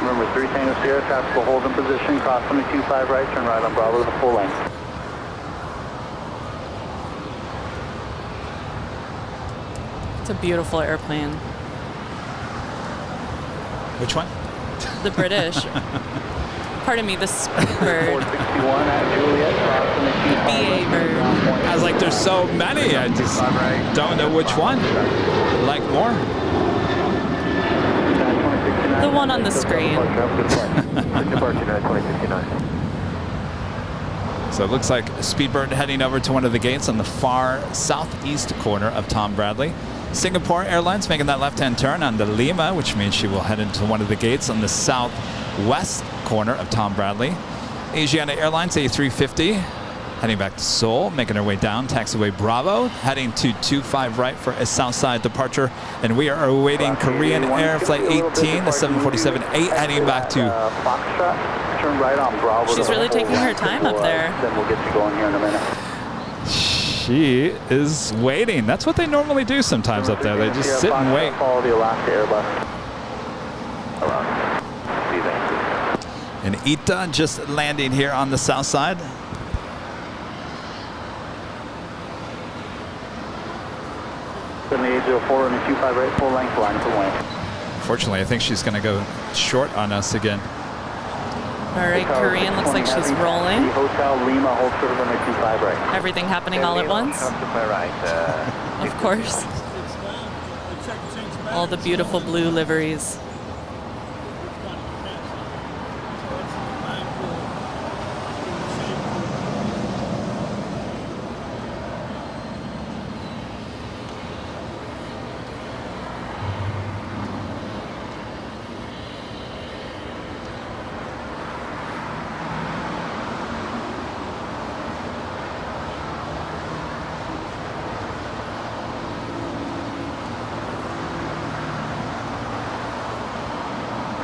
Remember, 3 Tango Sierra, traffic will hold in position, cross on the 25 right, turn right on Bravo to the full length. It's a beautiful airplane. Which one? The British. Pardon me, the Speedbird. 461 at Juliet, cross on the 25 BA bird. I was like, there's so many. I just don't know which one. Like more? The one on the screen. So it looks like Speedbird heading over to one of the gates on the far southeast corner of Tom Bradley. Singapore Airlines making that left-hand turn on the Lima, which means she will head into one of the gates on the southwest corner of Tom Bradley. Asiana Airlines A350 heading back to Seoul, making her way down, taxiway Bravo, heading to 25 right for a southside departure. And we are awaiting Korean Air Flight 18, the 747-8, heading back to... Turn right on Bravo. She's really taking her time up there. Then we'll get you going here in a minute. She is waiting. That's what they normally do sometimes up there. They just sit and wait. Follow the Alaska Airbus. And ITA just landing here on the south side. Then the 804 and the 25 right, full length line for Wayne. Unfortunately, I think she's going to go short on us again. All right, Korean looks like she's rolling. Hotel Lima, hold short on the 25 right. Everything happening all at once. Of course. All the beautiful blue liveries.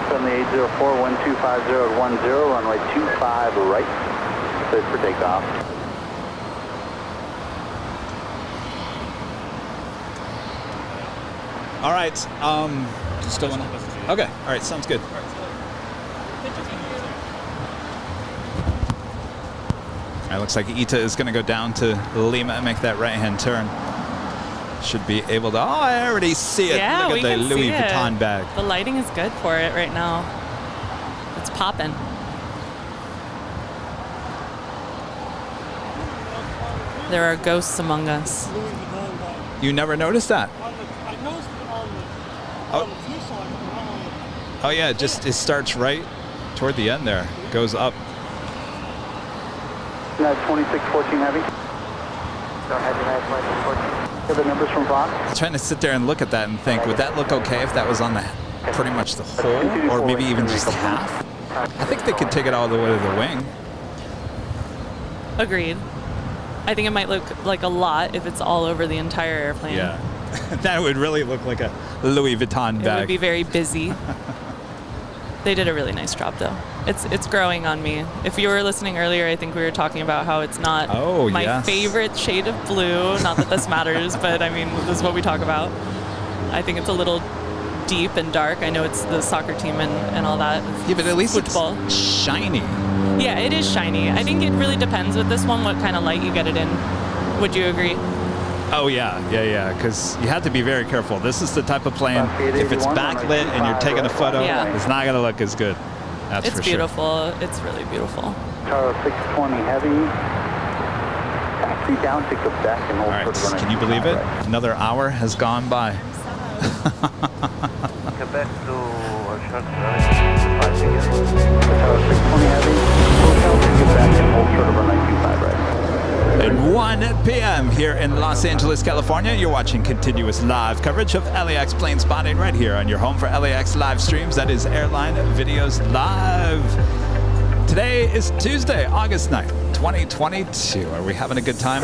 From the 804, 1250 runway 25 right, cleared for takeoff. All right. Still want to? Okay. All right. Sounds good. All right. Looks like ITA is going to go down to Lima and make that right-hand turn. Should be able to. Oh, I already see it. Yeah, Look we at the can Louis see Vuitton it. bag. The lighting is good for it right now. It's popping. There are ghosts among us. You never noticed that? I noticed it on the fuselage. Oh yeah, it starts right toward the end there. Goes up. 2614 heavy. Go ahead, United 2614. Get the numbers from Fox. I'm trying to sit there and look at that and think, would that look okay if that was on the pretty much the whole, or maybe even just half? I think they could take it all the way to the wing. Agreed. I think it might look like a lot if it's all over the entire airplane. Yeah. That would really look like a Louis Vuitton It bag. would be very busy. They did a really nice job, though. It's growing on me. If you were listening earlier, I think we were talking about how it's not my favorite shade of blue. Not that this matters, but I mean, this is what we talk about. I think it's a little deep and dark. I know it's the soccer team and all that. Yeah, but at least football. It's shiny. Yeah, it is shiny. I think it really depends with this one what kind of light you get it in. Would you agree? Oh, yeah, because you have to be very careful. This is the type of plane, if it's backlit and you're taking a photo, it's not going to look as good. That's for sure. It's beautiful. It's really beautiful. Charles 620 heavy. Taxi down to Quebec and hold All right, can you believe it? Another hour has gone by. Quebec to short Charles 620 heavy. Hotel to Quebec and hold short of runway 25 right. At 1 p.m. here in Los Angeles, California, you're watching continuous live coverage of LAX plane spotting right here on your home for LAX live streams. That is Airline Videos Live. Today is Tuesday, August 9th, 2022. Are we having a good time?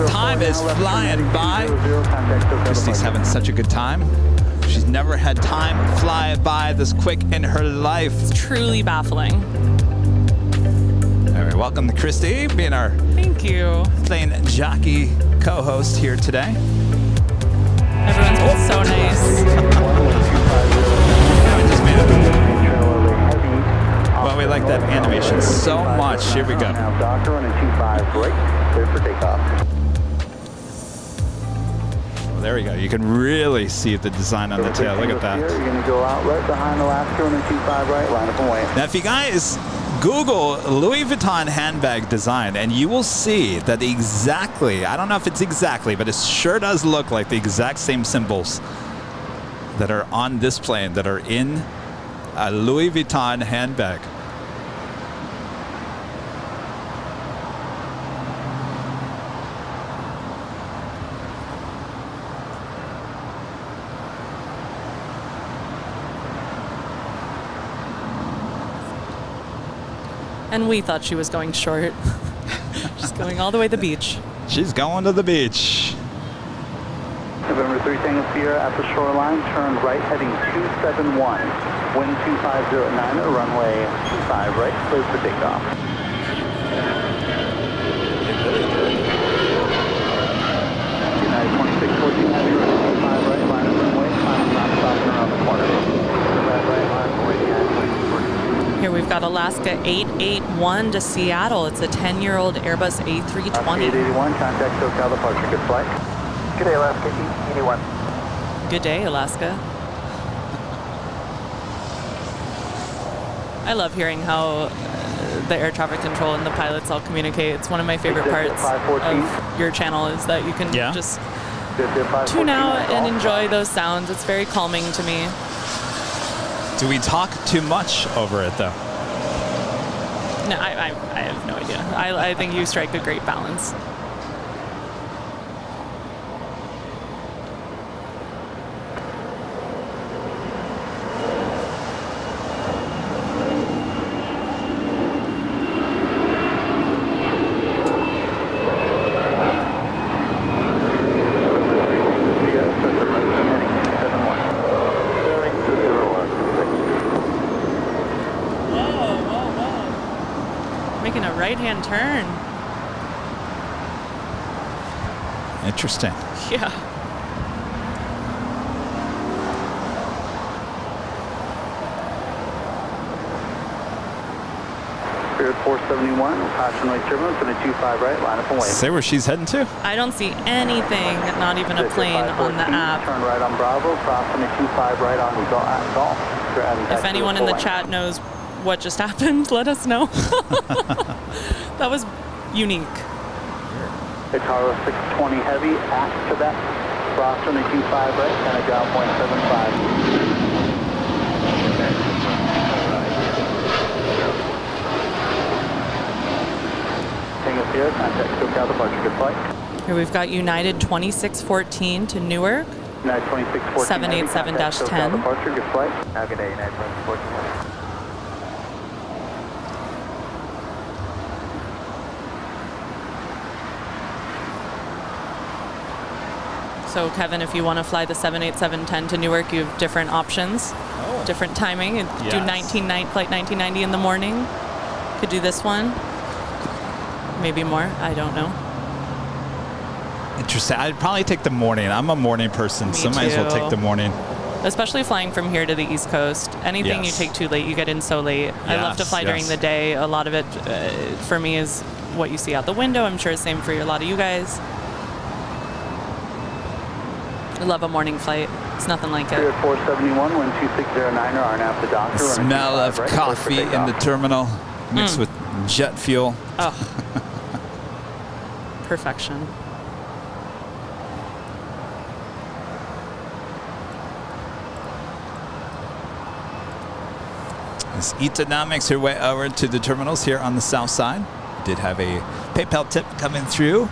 Time is flying by. Christy's having such a good time. She's never had time fly by this quick in her life. It's truly baffling. All right, welcome to Christy, being our Thank you. plane jockey co-host here today. Everyone's been so nice. Well, we like that animation so much. Here we go. Now, Doctor running 25 right. Clear for takeoff. Well, there we go. You can really see the design on the tail. Look at that. You're going to go out right behind Alaska running 25 right. Line up and wait. Now, if you guys Google Louis Vuitton handbag design, and you will see that exactly, I don't know if it's exactly, but it sure does look like the exact same symbols that are on this plane that are in a Louis Vuitton handbag. And we thought she was going short. She's going all the way to the beach. She's going to the beach. November 3 Tango Sierra at the shoreline. Turn right heading 271. Wind 2509 at runway 25 right. Clear for takeoff. United 2614 heavy running 25 right. Line up runway. Final stop stopping around the corner. Right line for United 2614. Here we've got Alaska 881 to Seattle. It's a 10-year-old Airbus A320. 881, contact SoCal departure. Good flight. Good day, Alaska 881. Good day, Alaska. I love hearing how the air traffic control and the pilots all communicate. It's one of my favorite parts of your channel is that you can just tune out and enjoy those sounds. It's very calming to me. Do we talk too much over it, though? No, I have no idea. I think you strike a great balance. Making a right-hand turn. Interesting. Yeah. Spirit 471, passenger right turbulence, and a 25 right, line up and wait. Say where she's heading to? I don't see anything, not even a plane on the app. Turn right on Bravo, crossing a 25 right on Golf. If anyone in the chat knows what just happened, let us know. That was unique. Itaro 620 heavy, at Quebec, crossing a 25 right, and a ground point 75. Tango Sierra, contact SoCal departure, good flight. Here we've got United 2614 to Newark. United 2614. 787-10. Departure, good flight. Have a good day, United 2614. So Kevin, if you want to fly the 787-10 to Newark, you have different options, different timing. Do flight 1990 in the morning. Could do this one. Maybe more. I don't know. Interesting. I'd probably take the morning. I'm a morning person, so might as well take the morning. Especially flying from here to the East Coast. Anything you take too late, you get in so late. I love to fly during the day. A lot of it, for me, is what you see out the window. I'm sure the same for a lot of you guys. I love a morning flight. It's nothing like it. 471, wind 2609, are now the doctor. The smell of coffee in the terminal mixed with jet fuel. Oh. Perfection. As Ita now makes her way over to the terminals here on the south side. Did have a PayPal tip coming through.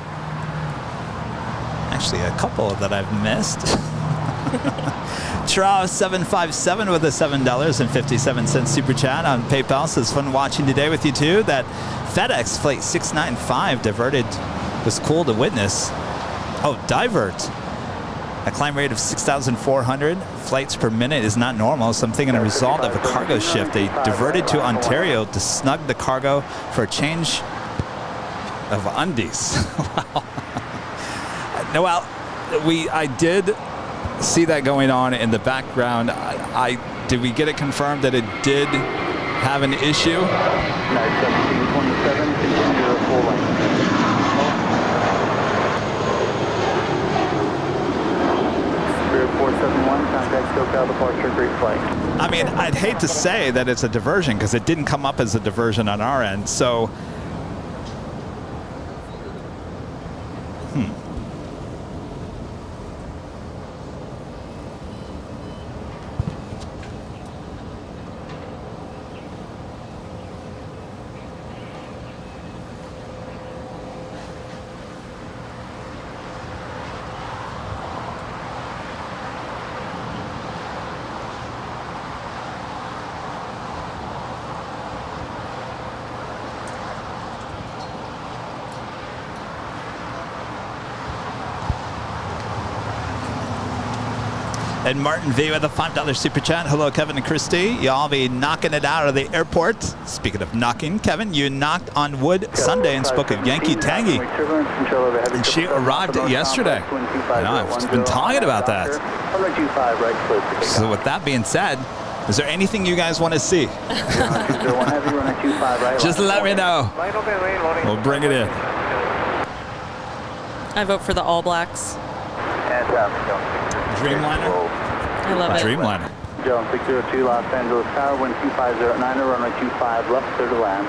Actually, a couple that I've missed. Trav757 with a $7.57 super chat on PayPal says, fun watching today with you too. That FedEx flight 695 diverted was cool to witness. Oh, divert. A climb rate of 6,400 flights per minute is not normal, so I'm thinking a result of a cargo shift. They diverted to Ontario to snug the cargo for a change of undies. Wow. Well, I did see that going on in the background. Did we get it confirmed that it did have an issue? 1727, continue to full length. Spirit 471, contact SoCal departure, great flight. I mean, I'd hate to say that it's a diversion because it didn't come up as a diversion on our end. So, and Martin V with a $5 super chat. Hello, Kevin and Christy. Y'all be knocking it out of the airport. Speaking of knocking, Kevin, you knocked on wood Sunday and spoke of Yankee Tangy. And she arrived yesterday. I've just been talking about that. So with that being said, is there anything you guys want to see? Just let me know. We'll bring it in. I vote for the All Blacks. Dreamliner? I love it. Dreamliner. Jones 602 Los Angeles Tower, wind 2509, runway 25 left, clear to land.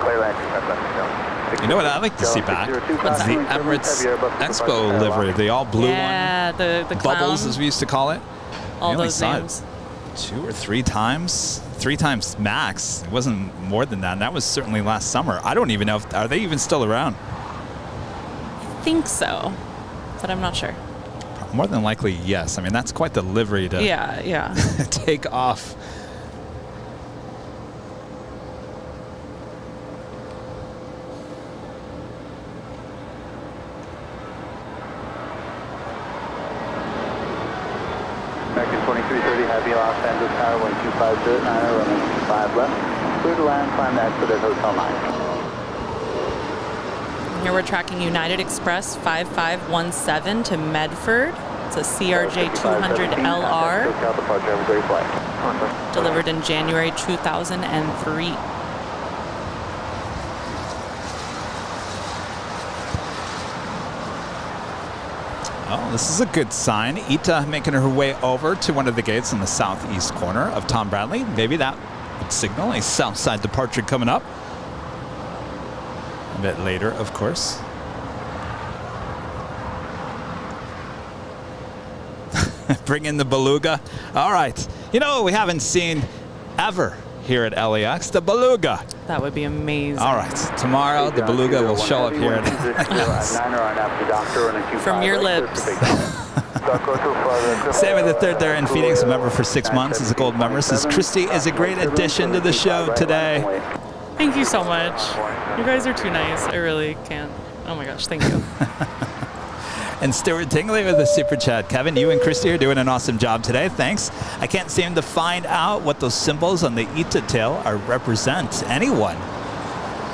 Clear land, 25 left, Jones. You know what I'd like to see back? What's The Emirates Expo livery, the all blue one. Yeah, the Bubbles, clown. as we used to call it. All We only those saw it names. 2 or 3 times. 3 times max. It wasn't more than that. And that was certainly last summer. I don't even know if, are they even still around? I think so, but I'm not sure. More than likely, yes. I mean, that's quite the livery to Yeah. take off. American 2330, Heavy Los Angeles Tower, wind 2509, runway 25 left, clear to land, climb the exit at Hotel 9. Here we're tracking United Express 5517 to Medford. It's a CRJ 200LR delivered in January 2003. Oh, this is a good sign. Ita making her way over to one of the gates in the southeast corner of Tom Bradley. Maybe that would signal a south side departure coming up. A bit later, of course. Bring in the beluga. All right. You know what we haven't seen ever here at LAX? The beluga. That would be amazing. All right, tomorrow the Beluga will show up here. From your lips. Sammy the Third there in Phoenix, a member for 6 months, is a gold member. Says Christy is a great addition to the show today. Thank you so much. You guys are too nice. I really can't. Oh my gosh, thank you. And Stuart Tingley with a super chat. Kevin, you and Christy are doing an awesome job today. Thanks. I can't seem to find out what those symbols on the ETA tail are represent. Anyone?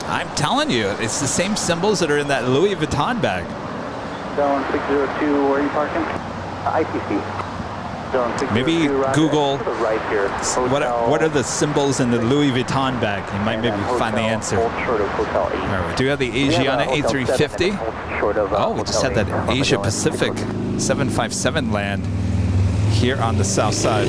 I'm telling you, it's the same symbols that are in that Louis Vuitton bag. Zone 602, where are you parking? ITC. Zone 602, Maybe Google right here. what are the symbols in the Louis Vuitton bag. You might maybe find the answer. All right, do we have the Asiana A350? Oh, we just had that Asia Pacific 757 land here on the south side.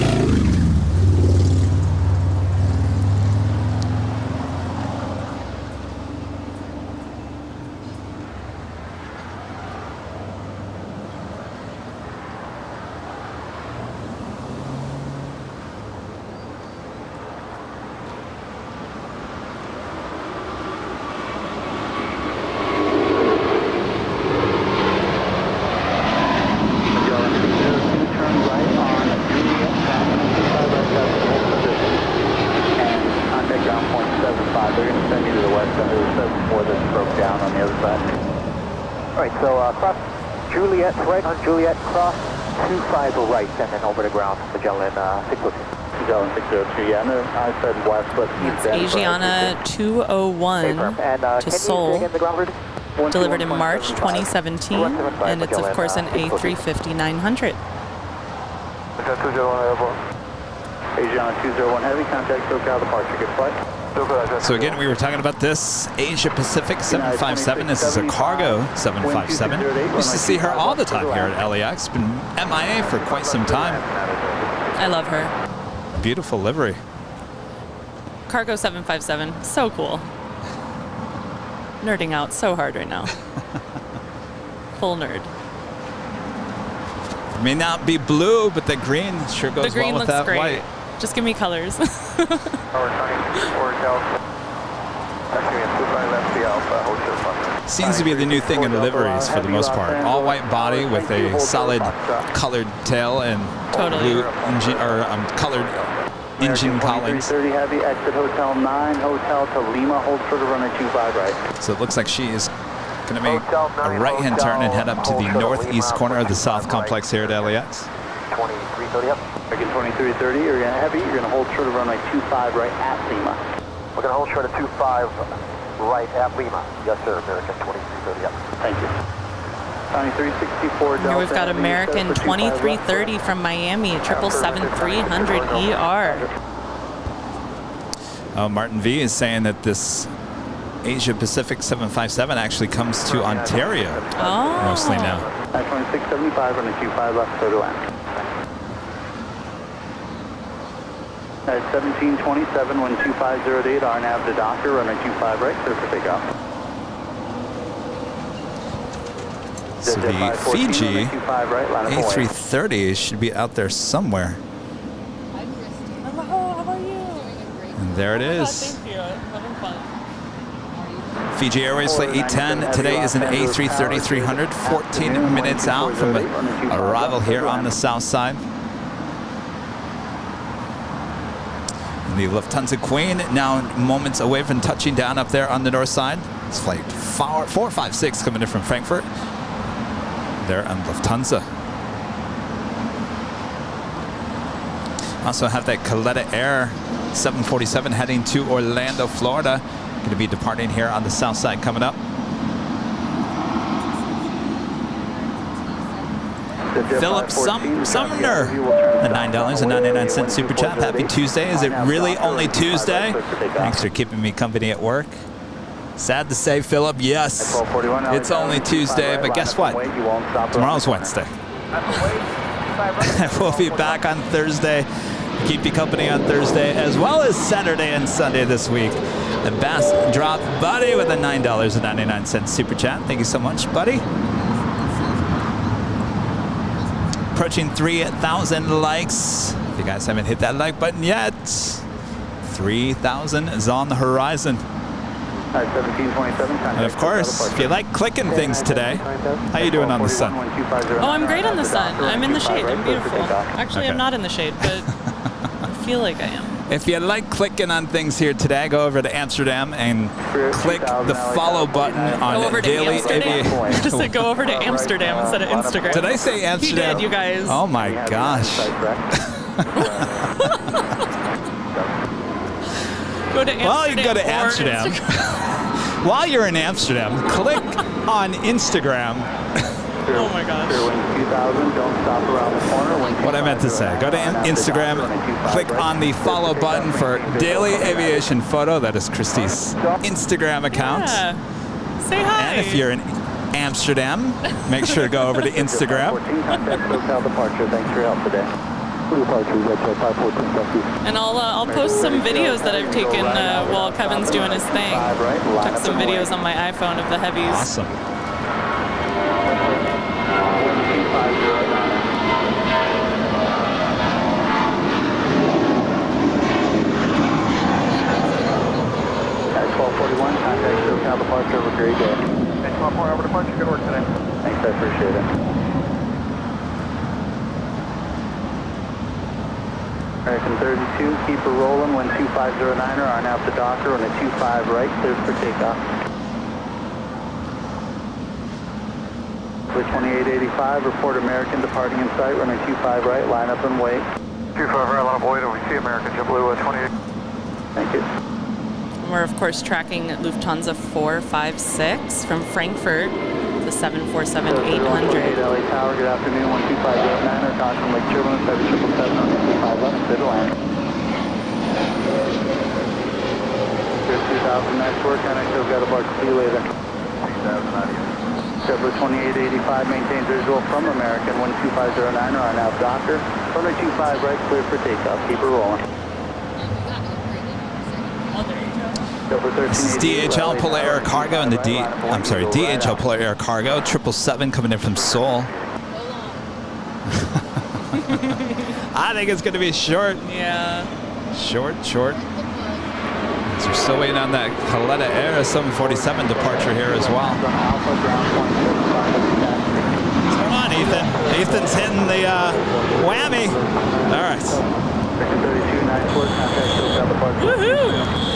Juliet, cross 25 right, and then over the ground, Magellan 602. Magellan 602, yeah, no, I said west, but It's Asiana 201 to Seoul, delivered in March 2017, and it's of course an A350-900. Asiana 201 heavy, contact SoCal departure, good flight. So again, we were talking about this Asia Pacific 757. This is a cargo 757. We used to see her all the time here at LAX. Been MIA for quite some time. I love her. Beautiful livery. Cargo 757, so cool. Nerding out so hard right now. Full nerd. It may not be blue, but the green sure goes well with that white. Just give me colors. Seems to be the new thing in liveries for the most part. All white body with a solid colored tail and blue engine, or colored engine cowlings. 330 heavy, exit Hotel 9, Hotel to Lima, hold short of runway 25 right. So it looks like she is going to make a right-hand turn and head up to the northeast corner of the South Complex here at LAX. 2330 up. American 2330, you're going to heavy, you're going to hold short of runway 25 right at Lima. We're going to hold short of 25 right at Lima. Yes, sir, American 2330 up. Thank you. 2364 Here we've got American 2330 from Miami, 777-300ER. Martin V is saying that this Asia Pacific 757 actually comes to Ontario mostly now. 2675 on the Q5 left, so to land. At 1727, 12508, RNAV to Docker, runway 25 right, clear for takeoff. So the Fiji A330 should be out there somewhere. Hello, how are you? And there it is. Thank you. Having fun. Fiji Airways Flight 810. Today is an A330-300, 14 minutes out from arrival here on the south side. The Lufthansa Queen now moments away from touching down up there on the north side. It's flight 456 coming in from Frankfurt. There on Lufthansa. Also have that Coletta Air 747 heading to Orlando, Florida. Going to be departing here on the south side coming up. Philip Sumner, the $9.99 super chat. Happy Tuesday. Is it really only Tuesday? Thanks for keeping me company at work. Sad to say, Philip, yes, it's only Tuesday, but guess what? Tomorrow's Wednesday. We'll be back on Thursday. Keep you company on Thursday, as well as Saturday and Sunday this week. The Bass Drop Buddy with a $9.99 super chat. Thank you so much, buddy. Approaching 3,000 likes. If you guys haven't hit that like button yet, 3,000 is on the horizon. 1727. And of course, if you like clicking things today, how you doing on the sun? Oh, I'm great on the sun. I'm in the shade. I'm beautiful. Actually, I'm Okay. not in the shade, but I feel like I am. If you like clicking on things here today, go over to Amsterdam and click the follow button on Go over to Daily Amsterdam. Aviation. Just said go over to Amsterdam instead of Instagram. Did I say Amsterdam? He did, you guys. Oh my gosh. Go to Amsterdam. Well, you can go to or Amsterdam. Instagram. While you're in Amsterdam, click on Instagram. Oh my gosh. What I meant to say, go to Instagram, click on the follow button for Daily Aviation Photo. That is Christy's Instagram account. Yeah. Say hi. And if you're in Amsterdam, make sure to go over to Instagram. And I'll post some videos that I've taken while Kevin's doing his thing. Took some videos on my iPhone of the heavies. Awesome. Departure, have a great day. Thanks, 12-4, over departure. Good work today. Thanks, I appreciate it. American 32, keep her rolling, wind 2509er, on out the Docker, on a 25 right, cleared for takeoff. Clear 2885, report American departing in sight, running 25 right, line up and wait. 25 right, line up, wait, and we see American JetBlue 28. Thank you. We're of course tracking Lufthansa 456 from Frankfurt, the 747-800. LA Tower, good afternoon, 12509er, caution Lake Turbulence, 7777 on 25 left, clear to land. Good 2000, nice work, NXO got a bark, see you later. JetBlue 2885 maintains visual from American, 12509er on out Docker, runway 25 right, clear for takeoff, keep her rolling. This is DHL Polar Air Cargo and the DHL Polar Air Cargo 777 coming in from Seoul. I think it's going to be short. Yeah. Short. So we're still waiting on that Kaleta Air 747 departure here as well. Come on, Ethan. Ethan's hitting the whammy. All right. Woohoo!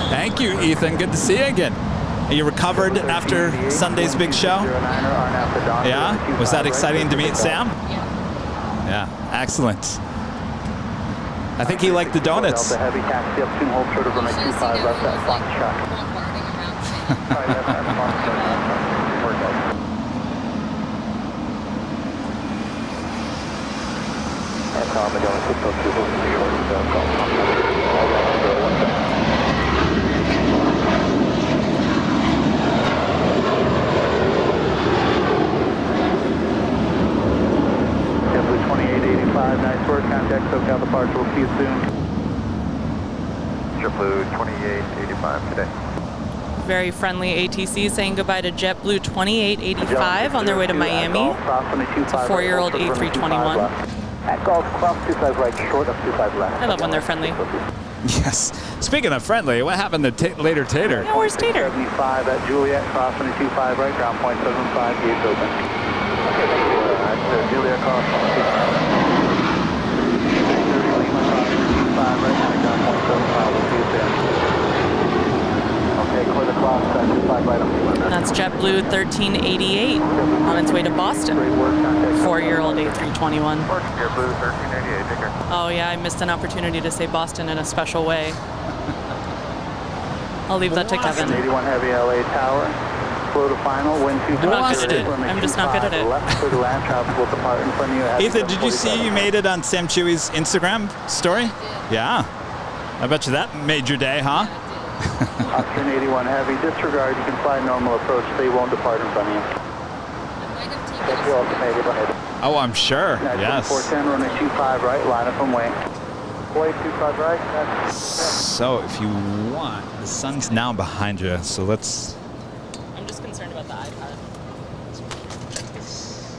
Thank you, Ethan. Good to see you again. Are you recovered after Sunday's big show? Yeah? Was that exciting to meet Sam? Yeah. Excellent. I think he liked the donuts. Heavy taxi up 2, hold short of runway 25 left at Fox Shot. JetBlue 2885, nice work, contact SoCal departure, we'll see you soon. JetBlue 2885 today. Very friendly ATC saying goodbye to JetBlue 2885 on their way to Miami. It's a 4-year-old A321. At Golf, cross 25 right, short of 25 left. I love when they're friendly. Yes. Speaking of friendly, what happened to Later Tater? Yeah, where's Tater? 75 at Juliet, cross 25 right, ground point 75, gates open. Okay, thank you. At Juliet, cross 25 right. 25 right, ground point 75, we'll see you soon. Okay, clear the cross, 25 right, And that's JetBlue 1388 on its way to Boston. 4-year-old A321. JetBlue 1388, take care. Oh yeah, I missed an opportunity to say Boston in a special way. I'll leave that to Kevin. 81 heavy LA Tower. Slow to final, wind 2. I'm not good at it. I'm just not good at it. Left clear to land, traffic will depart in front of you. Ethan, did you see you made it on Sam Chewy's Instagram story? Yeah. I bet you that made your day, huh? Option 81 heavy, disregard, you can fly normal approach, they won't depart in front of you. Thank you, ultimated ahead. Oh, I'm sure. Yes. 410, runway 25 right, line up and wait. Wait, 25 right, that's... So if you want, the sun's now behind you, so let's... I'm just concerned about the iPad. Check this.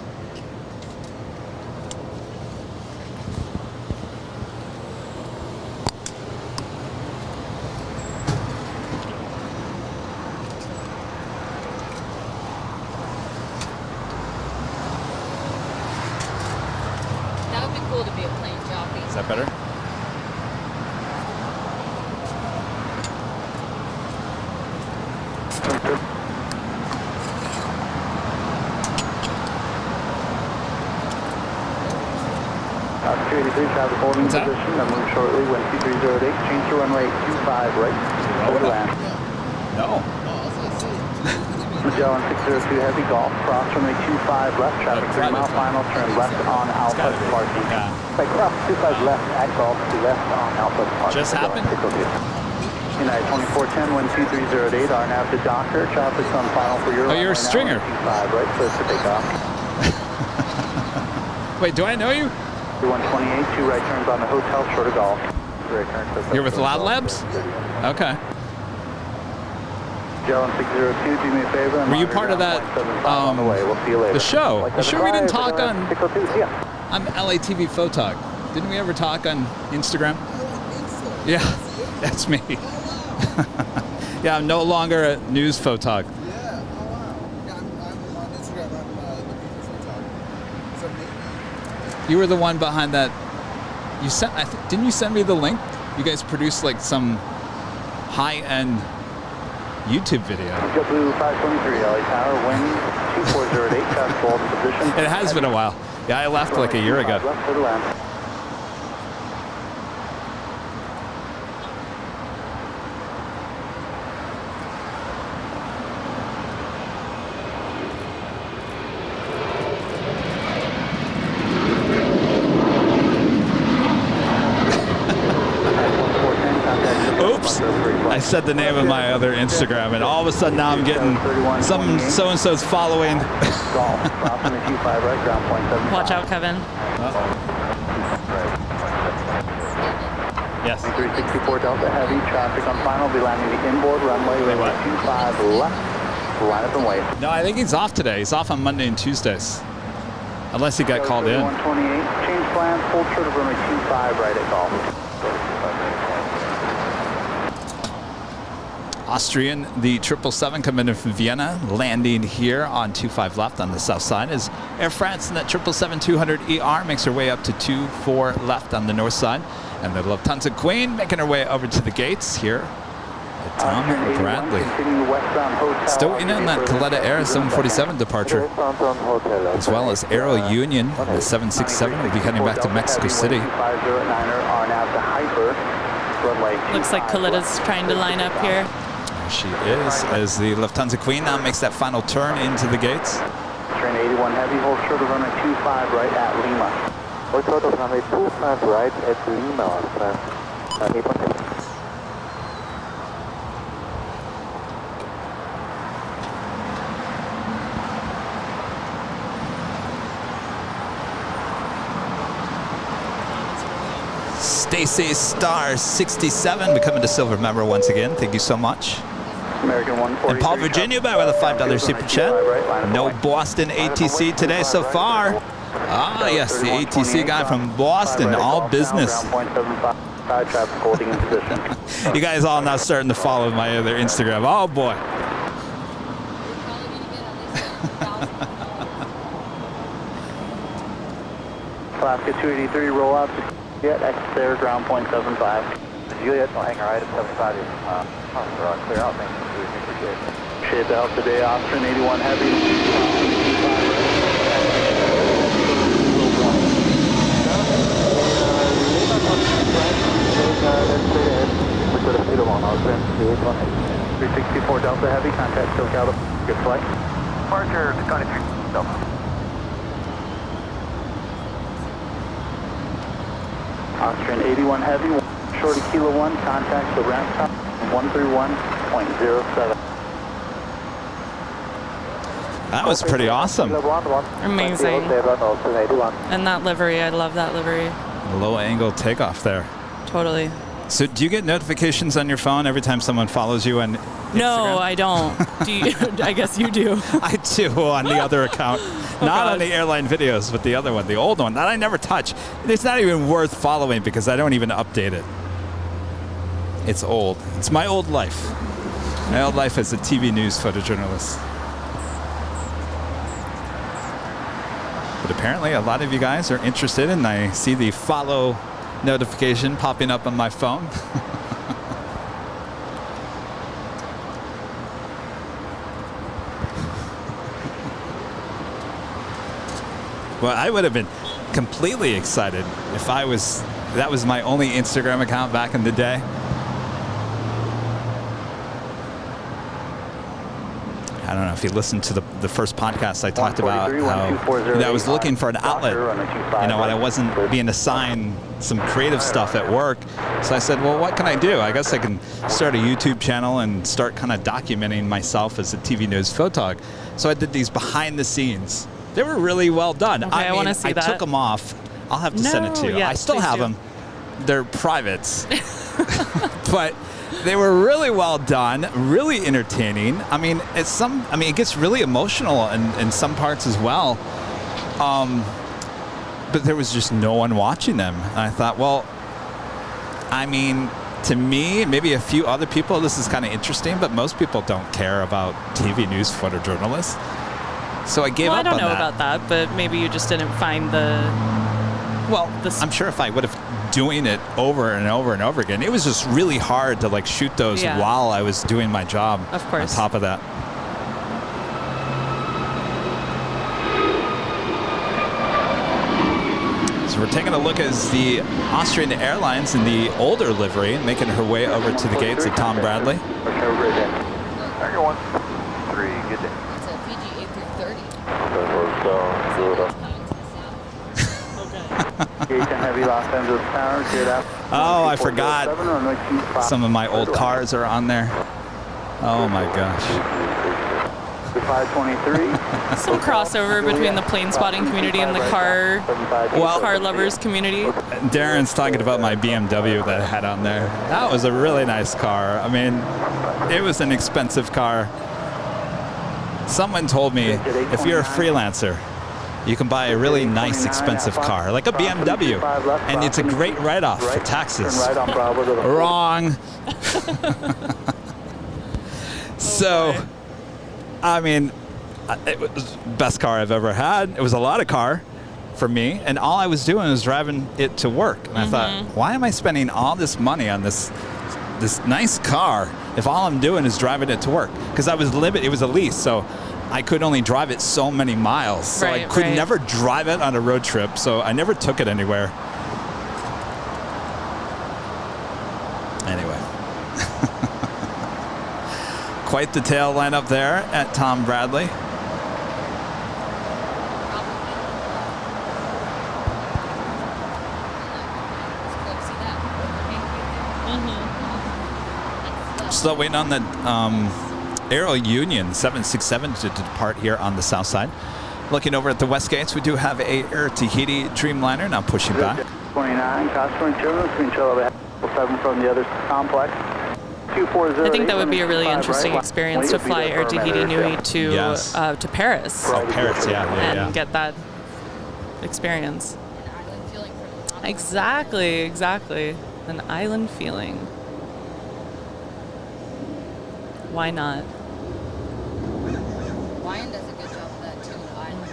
that better? Security 3, traffic holding What's that? position. I'll move shortly when 2308. Change to runway 25 right. Over land. No. Magellan 602 Heavy Golf. Cross runway 25 left. Traffic 3 mile final. Turn left on Alpha departing. Yeah. Right, cross 25 left at Golf to left on Alpha departing. Just happened? United 2410 when 2308. RNAV to Docker. Traffic's on final for your Oh, you're a runway now, stringer. 25 right. Clear for takeoff. Wait, do I know you? 128, 2 right turns on the hotel, short of Golf. Right turn, You're with Loud Labs? Okay. Magellan 602, do me a favor. Were you part of that, on the way. We'll see you later. The show? You sure we didn't talk on 602? Yeah. I'm LATV Photog? Didn't we ever talk on Instagram? Yeah, that's me. Yeah, I'm no longer a news photog. Yeah, oh wow. Yeah, I'm on Instagram. I'm looking for photog. So maybe. You were the one behind that. You sent. Didn't you send me the link? You guys produced like some high-end YouTube video. Jetblue 523, LA Tower, wind 2408, traffic hold position. It has been a while. Yeah, I left like a year ago. Left for the land. Oops! I said the name of my other Instagram, and all of a sudden now I'm getting some so-and-so's following. Watch out, Kevin. Yes. 364 Delta Heavy, traffic on final, be landing the inboard runway, runway 25 left, line up and wait. No, I think he's off today. He's off on Monday and Tuesdays. Unless he got called in. 128, change plans, full short of runway 25 right at Golf. Austrian, the 777 coming in from Vienna, landing here on 25 left on the south side is Air France, and that 777-200ER makes her way up to 24 left on the north side. And the Lufthansa Queen making her way over to the gates here at Tom Bradley. Still waiting on that Coletta Air 747 departure, as well as Aero Union, the 767 will be heading back to Mexico City. Looks like Coletta's trying to line up here. She is, as the Lufthansa Queen now makes that final turn into the gates. Train 81 Heavy, hold short of runway 25 right at Lima. Hold short of runway 25 right at Lima. Stacy Star 67 becoming a silver member once again. Thank you so much. American 143. And Paul Virginia back with a $5 super chat. No Boston ATC today so far. Ah, yes, the ATC guy from Boston, all business. You guys all now starting to follow my other Instagram. Oh boy. Alaska 283, roll out to Juliet, exit there, ground point 75. Juliet, no hangar item 75 is clear out, thank you. Appreciate the help today, Austrian 81 Heavy. Austrian 364 Delta Heavy, contact SoCal, good flight. Departure, Contact 3 Delta. Austrian 81 Heavy, shorty Kilo 1, contact the ramp top 131.07. That was pretty awesome. Amazing. And that livery, I love that livery. Low angle takeoff there. Totally. So do you get notifications on your phone every time someone follows you on Instagram? No, I don't. Do you? I guess you do. I do on the other account. Not on the airline videos, but the other one, the old one that I never touch. It's not even worth following because I don't even update it. It's old. It's my old life. My old life as a TV news photojournalist. But apparently a lot of you guys are interested, and I see the follow notification popping up on my phone. Well, I would have been completely excited if that was my only Instagram account back in the day. I don't know if you listened to the first podcast, I talked about how I was looking for an outlet, when I wasn't being assigned some creative stuff at work. So I said, well, what can I do? I guess I can start a YouTube channel and start kind of documenting myself as a TV news photog. So I did these behind the scenes. They were really well done. Okay, I want to see that. I took them off. I'll have to send it to you. Yes, I still please have do. them. They're privates. But they were really well done, really entertaining. I mean, it gets really emotional in some parts as well. But there was just no one watching them. And I thought, well, I mean, to me, maybe a few other people, this is kind of interesting, but most people don't care about TV news photojournalists. So I gave up on that. I don't know about that, but maybe you just didn't find I'm sure if I would have doing it over and over and over again, it was just really hard to shoot those while I was doing my job. Of course. On top of that. So we're taking a look at the Austrian Airlines in the older livery, making her way over to the gates of Tom Bradley. Good day. It's a Fiji A330. Oh, I forgot. Some of my old cars are on there. Oh my gosh. 523. Some crossover between the plane spotting community and the car lovers community. Darren's talking about my BMW that I had on there. That was a really nice car. I mean, it was an expensive car. Someone told me if you're a freelancer, you can buy a really nice expensive car, like a BMW, and it's a great write-off for taxes. Wrong. So, I mean, it was the best car I've ever had. It was a lot of car for me, and all I was doing was driving it to work. And I thought, why am I spending all this money on this nice car if all I'm doing is driving it to work? Because I was limited. It was a lease, so I could only drive it so many miles. So I could never drive it on a road trip, so I never took it anywhere. Anyway. Quite the tail lineup there at Tom Bradley. Still waiting on the Aero Union 767 to depart here on the south side. Looking over at the west gates, we do have a Air Tahiti Dreamliner now pushing back. 29, customer terminal, control of 7 from the other complex. I think that would be a really interesting experience to fly Air Tahiti Nui to Paris. Oh, Paris, and get that experience. Exactly. An island feeling. Why not? Ryan does a good job of that too, the island.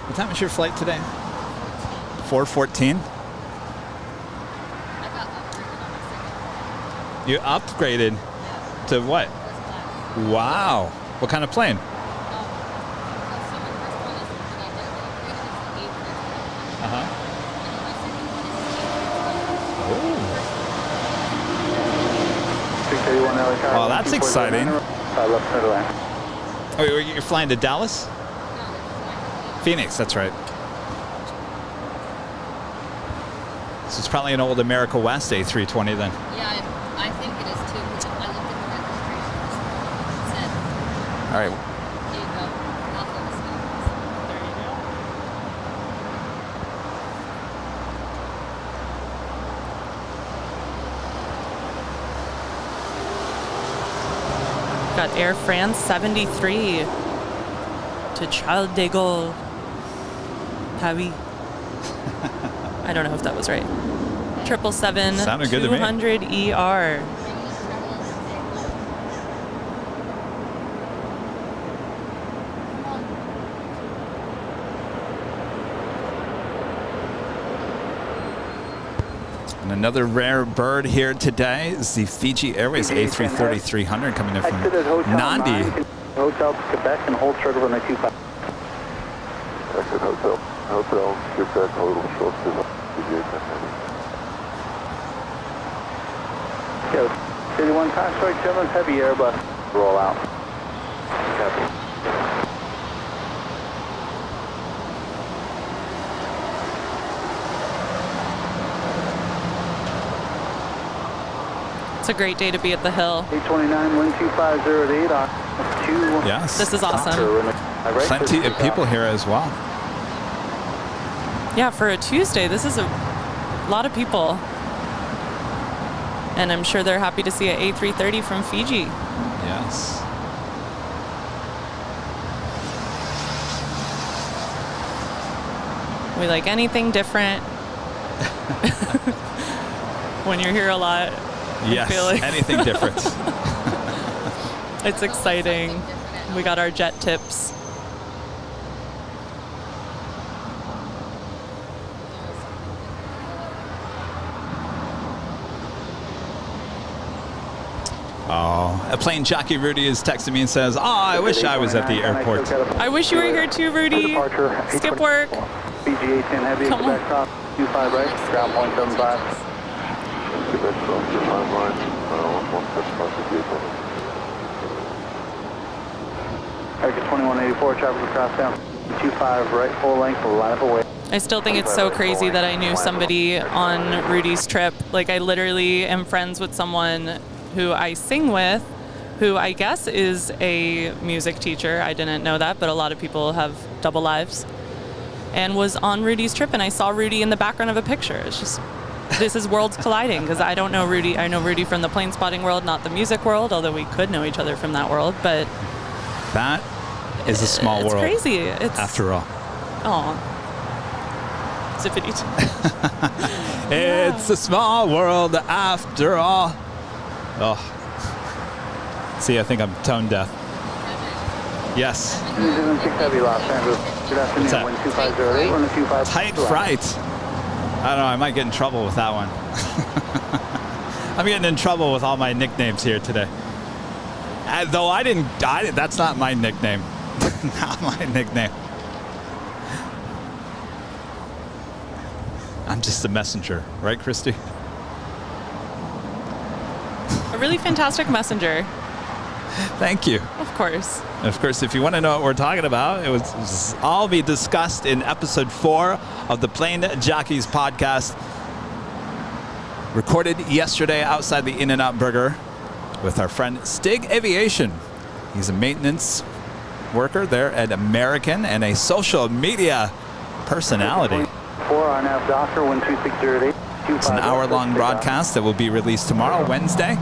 What time is your flight today? 4:14. You upgraded to what? Wow. What kind of plane? Well, that's exciting. Oh, you're flying to Dallas? Phoenix, that's right. So it's probably an old America West A320 then. Yeah, I think it is too, because I looked at the registration. It said. All right. There you go. Alpha Whiskey. There you go. Got Air France 73 to Charles de Gaulle, Paris. I don't know if that was right. 777 Sounded good to me. 200 ER. And another rare bird here today is the Fiji Airways A330-300 coming in from Nandi. Hotel Quebec and hold short of runway 25. Exit hotel. Hotel, Quebec, hold short to the City 1 Constrike, German's heavy Airbus. Roll out. Copy. It's a great day to be at the Hill. 829, wind 2508 on 2. Yes. This is awesome. Plenty of people here as well. Yeah, for a Tuesday, this is a lot of people. And I'm sure they're happy to see an A330 from Fiji. Yes. We like anything different. When you're here a lot. Yes, I feel like anything different. It's exciting. We got our jet tips. Oh, a plane jockey Rudy is texting me and says, "Oh, I wish I was at the airport." I wish you were here too, Rudy. Skip work. BG 810 heavy, Come Quebec top, 25 right, ground point 75. Quebec from your 5 line, 175 vehicle. Exit 2184, traffic across down 25 right, full length, line up away. I still think it's so crazy that I knew somebody on Rudy's trip. Like, I literally am friends with someone who I sing with, who I guess is a music teacher. I didn't know that, but a lot of people have double lives. And was on Rudy's trip, and I saw Rudy in the background of a picture. It's just, this is worlds colliding, because I don't know Rudy. I know Rudy from the plane spotting world, not the music world, although we could know each other from that world, but that is a small world. It's crazy. It's after all. Oh. Zippity. It's a small world after all. Oh. See, I think I'm tone deaf. Yes. New Zealand 6 heavy, Los Angeles. Good afternoon, wind 2508, runway 25. Tight fright. I don't know, I might get in trouble with that one. I'm getting in trouble with all my nicknames here today. Though I didn't, that's not my nickname. Not my nickname. I'm just a messenger, right, Christy? A really fantastic messenger. Thank you. Of course. Of course, if you want to know what we're talking about, it was all be discussed in episode 4 of the Plane Jockeys podcast, recorded yesterday outside the In-N-Out Burger with our friend Stig Aviation. He's a maintenance worker there at American and a social media personality. 4 RNAV Docker, wind 2608. It's an hour-long broadcast that will be released tomorrow, Wednesday,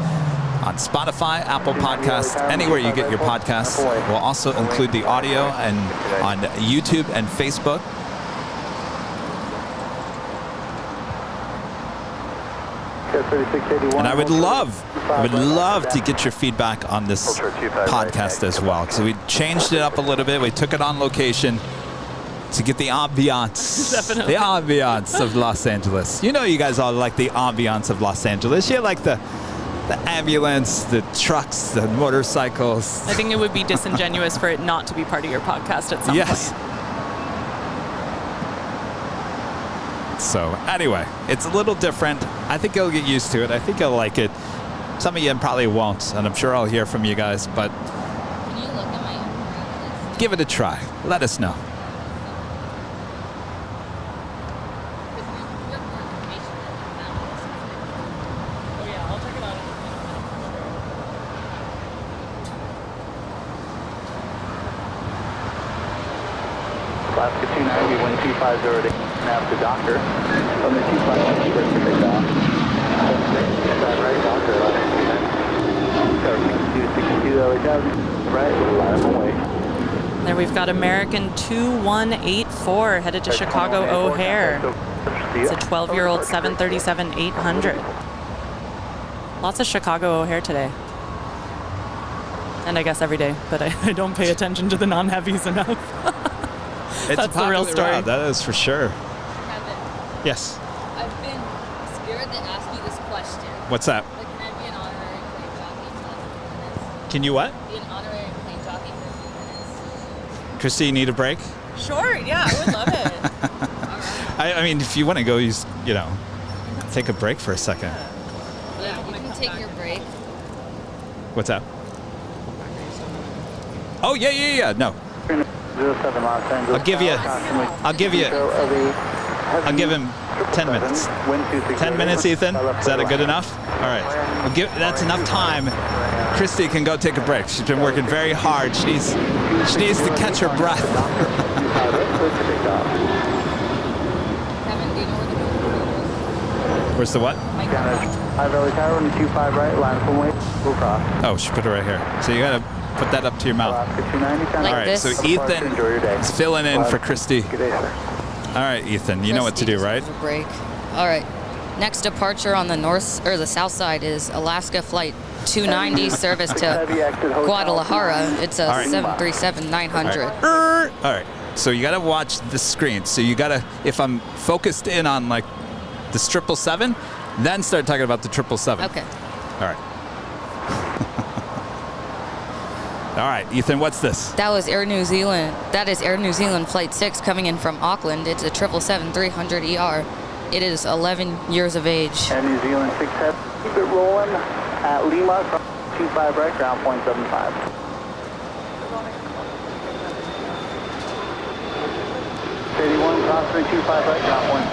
on Spotify, Apple Podcasts, anywhere you get your podcasts. We'll also include the audio and on YouTube and Facebook. And I would love to get your feedback on this podcast as well. So we changed it up a little bit. We took it on location to get the ambiance. Definitely. The ambiance of Los Angeles. You know, you guys all like the ambiance of Los Angeles. You like the ambulance, the trucks, the motorcycles. I think it would be disingenuous for it not to be part of your podcast at some point. So anyway, it's a little different. I think you'll get used to it. I think you'll like it. Some of you probably won't, and I'm sure I'll hear from you guys, but Can you look at my list? give it a try. Let us know. Alaska 290, wind 2508, nav to Docker. From the 25 square to take off. Right, Docker, 62, right, line up away. There we've got American 2184 headed to Chicago O'Hare. It's a 12-year-old 737-800. Lots of Chicago O'Hare today. And I guess every day, but I don't pay attention to the non-heavies enough. That's the real story. That is for sure. Kevin, Yes. I've been scared to ask What's that? Like, can I be an honorary plane jockey for like a few minutes? Can you what? Be an honorary plane jockey for a few minutes. Christy, you need a break? Sure, yeah, I would love it. I mean, if you want to go, you know, take a break for a second. Yeah, you can take your break. What's that? Oh, yeah. No. 07 Los Angeles. I'll give him 10 minutes. 10 minutes, Ethan? Is that good enough? All right. That's enough time. Christy can go take a break. She's been working very hard. She needs to catch her breath. Kevin, do you know where the moon is? Where's the what? High Valley Tower, 125 right, line from way, go across. Oh, she put it right here. So you got to put that up to your mouth. All right, this? so Ethan is filling in for Christy. Good day, sir. All right, Ethan, you know what to do, right? A break. All right. Next departure on the the south side is Alaska Flight 290 service to Guadalajara. It's a 737-900. All right, so you got to watch the screen. So you got to, if I'm focused in on like the 777, then start talking about the 777. Okay. All right. All right, Ethan, what's this? That is Air New Zealand Flight 6 coming in from Auckland. It's a 777-300ER. It is 11 years of age. And New Zealand 67. Keep it rolling at Lima, 25 right, ground point 75. Crossing 25 right, ground point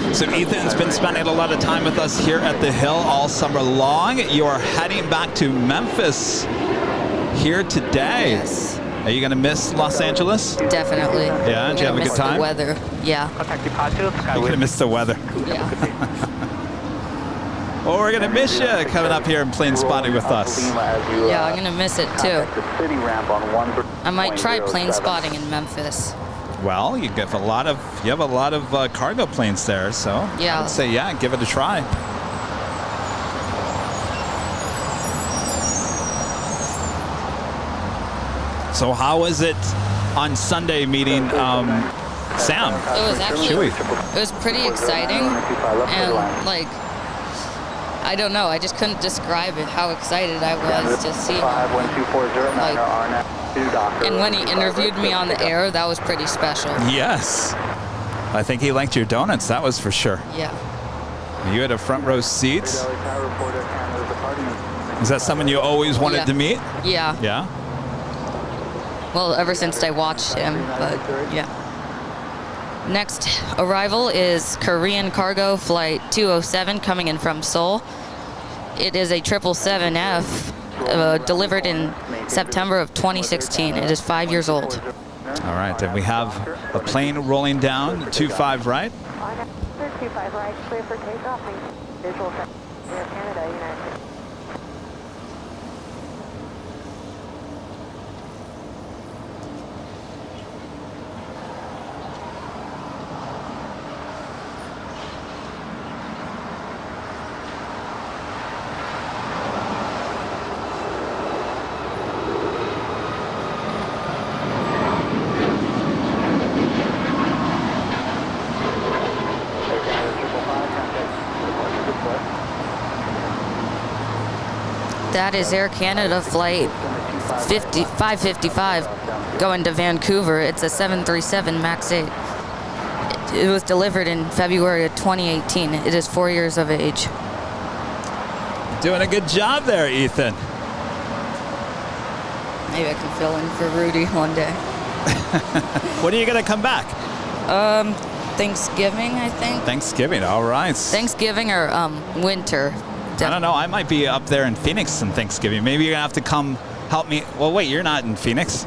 5. So Ethan's been spending a lot of time with us here at the Hill all summer long. You are heading back to Memphis here today. Yes. Are you going to miss Los Angeles? Definitely. Yeah, did you have a good time? The weather. Yeah. You're going to miss the weather. Yeah. Well, we're going to miss you coming up here and plane spotting with us. Yeah, I'm going to miss it too. I might try plane spotting in Memphis. Well, you have a lot of cargo planes there, so yeah. I would say give it a try. So how was it on Sunday meeting Sam? It was actually it was pretty exciting, and like I don't know, I just couldn't describe it how excited I was to see him. And when he interviewed me on the air, that was pretty special. Yes. I think he liked your donuts, that was for sure. Yeah. You had a front row seat. Is that someone you always wanted to meet? Yeah. Yeah? Well, ever since I watched him, but yeah. Next arrival is Korean Cargo Flight 207 coming in from Seoul. It is a 777F delivered in September of 2016. It is 5 years old. All right, then we have a plane rolling down, 25 right. 25 right, clear for takeoff. Visual Air Canada, United States. That is Air Canada Flight 555 going to Vancouver. It's a 737 MAX 8. It was delivered in February of 2018. It is 4 years of age. Doing a good job there, Ethan. Maybe I can fill in for Rudy one day. When are you going to come back? Thanksgiving, I think. Thanksgiving, all right. Thanksgiving or winter. I don't know. I might be up there in Phoenix on Thanksgiving. Maybe you're going to have to come help me. Well, wait, you're not in Phoenix.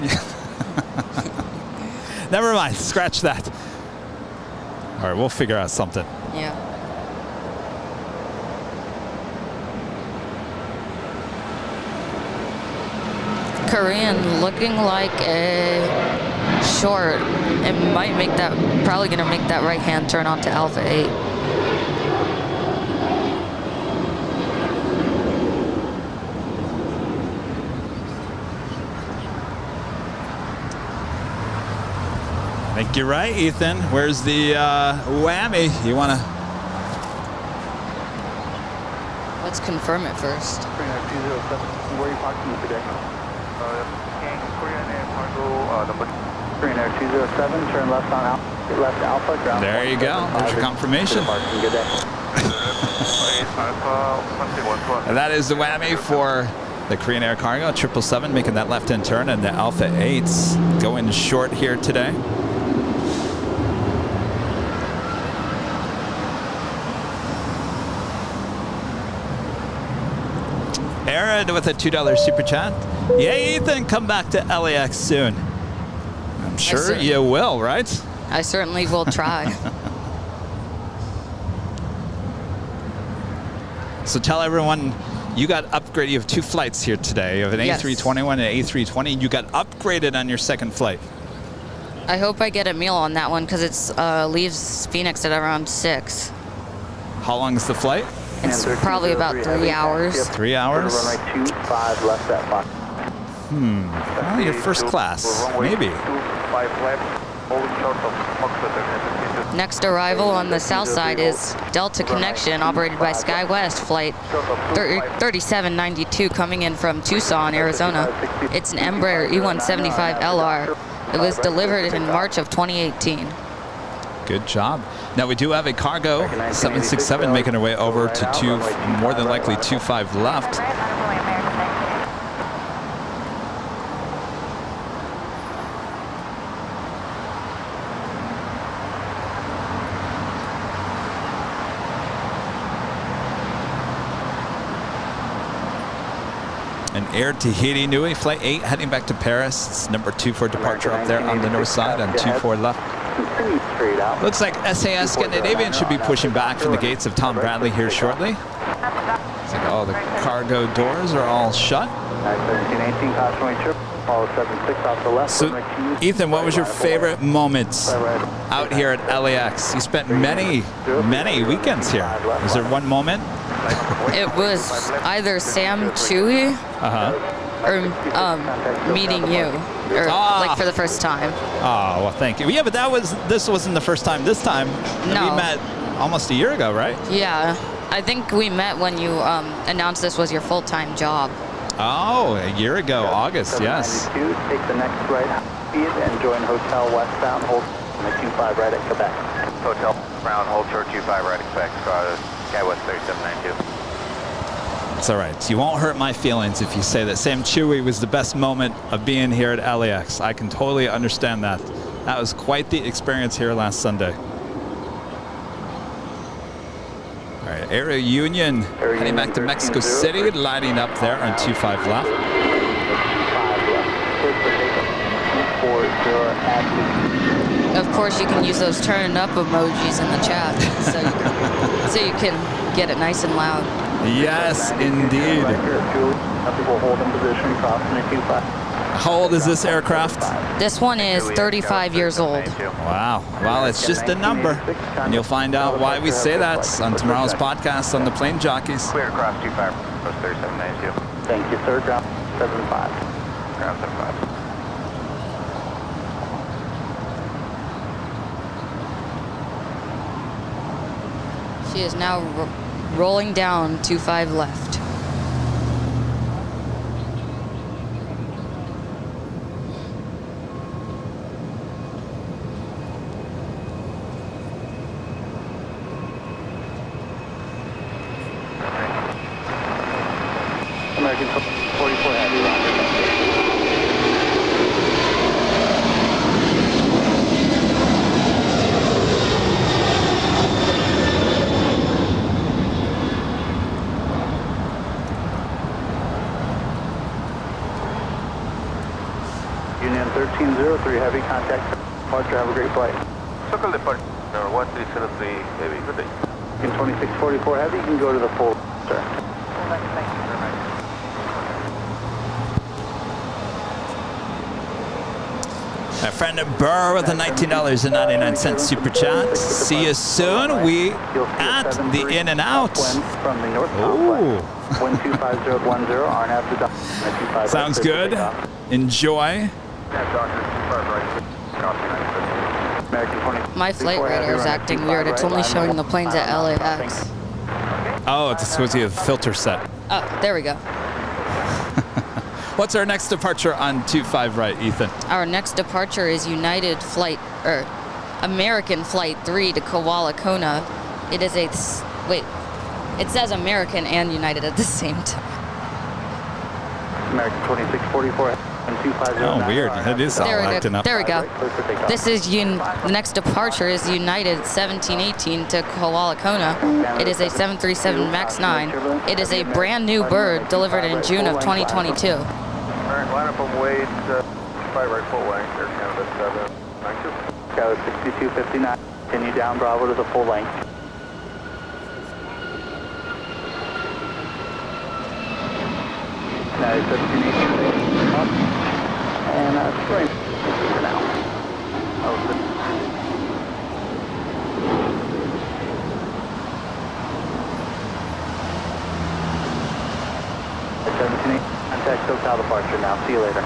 Never mind. Scratch that. All right, we'll figure out something. Yeah. Korean looking like a short. It might make that, probably going to make that right hand turn onto Alpha 8. I think you're right, Ethan. Where's the whammy? You want to? Let's confirm it first. Where are you parking today? Korean Air Cargo number 207, turn left on left Alpha, ground. There you go. There's your confirmation. Parking, good day. And that is the whammy for the Korean Air Cargo 777 making that left-hand turn, and the Alpha 8s going short here today. Aaron with a $2 super chat. Yeah, Ethan, come back to LAX soon. I'm sure you will, right? I certainly will try. So tell everyone you got upgraded. You have 2 flights here today. You have an A321 and an A320. You got upgraded on your second flight. I hope I get a meal on that one because it's leaves Phoenix at around 6. How long is the flight? It's probably about 3 hours. 3 hours? Runway 25 left at 5. Well, you're first class. Maybe. Next arrival on the south side is Delta Connection, operated by SkyWest, flight 3792, coming in from Tucson, Arizona. It's an Embraer E175LR. It was delivered in March of 2018. Good job. Now we do have a cargo 767 making her way over to more than likely 25 left. An Air Tahiti Nui, flight 8 heading back to Paris. It's number 2 for departure up there on the north side on 24 left. Looks like SAS Scandinavian should be pushing back from the gates of Tom Bradley here shortly. It's like all the cargo doors are all shut. So, Ethan, what was your favorite moments out here at LAX? You spent many weekends here. Was there one moment? It was either Sam Chewy or meeting you, or like for the first time. Oh, well, thank you. Yeah, but this wasn't the first time. This time, no. We met almost a year ago, right? Yeah, I think we met when you announced this was your full-time job. Oh, a year ago, August, yes. Take the next right speed and join Hotel Westbound, hold on the 25 right at Quebec. Hotel Brown, hold short 25 right at Quebec, SkyWest 3792. It's all right. You won't hurt my feelings if you say that Sam Chewy was the best moment of being here at LAX. I can totally understand that. That was quite the experience here last Sunday. All right, Air Union heading back to Mexico City, lining up there on 25 left. Of course, you can use those turn up emojis in the chat, so you can get it nice and loud. Yes, indeed. How old is this aircraft? This one is 35 years old. Wow. Well, it's just a number. And you'll find out why we say that on tomorrow's podcast on the Plane Jockeys. Clear across 25, 3792. Thank you, sir. Ground 75. Ground 75. She is now rolling down 25 left. American 44 Heavy, roger. Union 1303 Heavy, contact departure. Have a great flight. Circle departure 1303 Heavy. Good day. In 2644 Heavy, you can go to the full, sir. My friend Burr with a $19.99 super chat. See you soon. We at the In and Out. From the northbound flight. 125010, Sounds good. Enjoy. My flight radar is acting weird. It's only showing the planes at LAX. Oh, it's supposed to be a filter set. Oh, there we go. What's our next departure on 25 right, Ethan? Our next departure is American Flight 3 to Kuala Kona. It is wait, it says American and United at the same time. American 2644 and 250. Oh, weird. It is all acting up. There we go. This is the next departure is United 1718 to Kuala Kona. It is a 737 MAX 9. It is a brand new bird delivered in June of 2022. All right, line up on Wade, 5 right full length, Air Canada 792. Go 6259. Continue down Bravo to the full length. Now 1718 up. And straight for now. Oh, 1718. Contact SoCal departure now. See you later.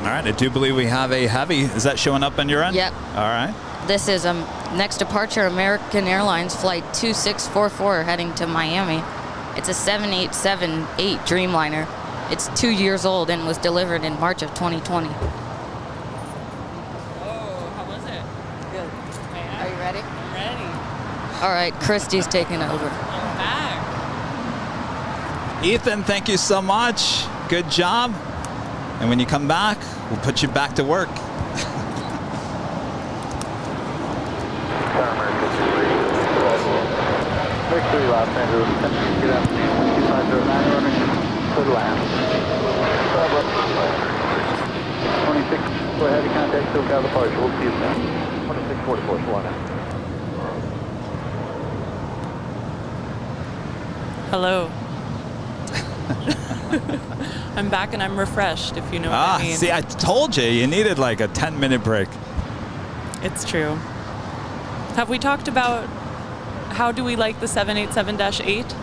All right, I do believe we have a heavy. Is that showing up on your end? Yep. All right. This is next departure American Airlines Flight 2644 heading to Miami. It's a 7878 Dreamliner. It's 2 years old and was delivered in March of 2020. Oh, how was it? Good. Are you ready? I'm ready. All right, Christy's taking over. I'm back. Ethan, thank you so much. Good job. And when you come back, we'll put you back to work. Victory, Los Angeles. Good afternoon. 2509 running. Good land. 26. Go ahead and contact SoCal departure. We'll see you soon. 2644. Solana. Hello. I'm back and I'm refreshed, if you know what I mean. See, I told you needed like a 10-minute break. It's true. Have we talked about how do we like the 787-8?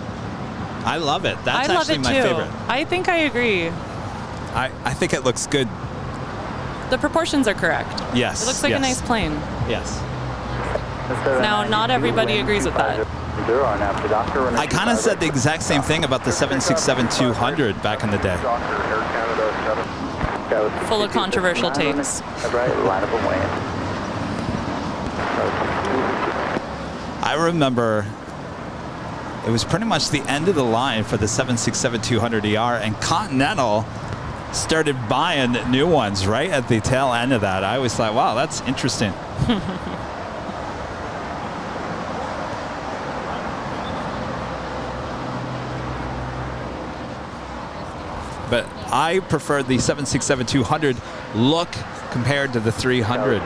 I love it. That's I love actually it my too. favorite. I think I agree. I think it looks good. The proportions are correct. Yes. It looks like a nice plane. Yes. Now, not everybody agrees with that. I kind of said the exact same thing about the 767-200 back in the day. Full of controversial takes. I remember it was pretty much the end of the line for the 767-200ER, and Continental started buying new ones right at the tail end of that. I always thought, wow, that's interesting. But I prefer the 767-200 look compared to the 300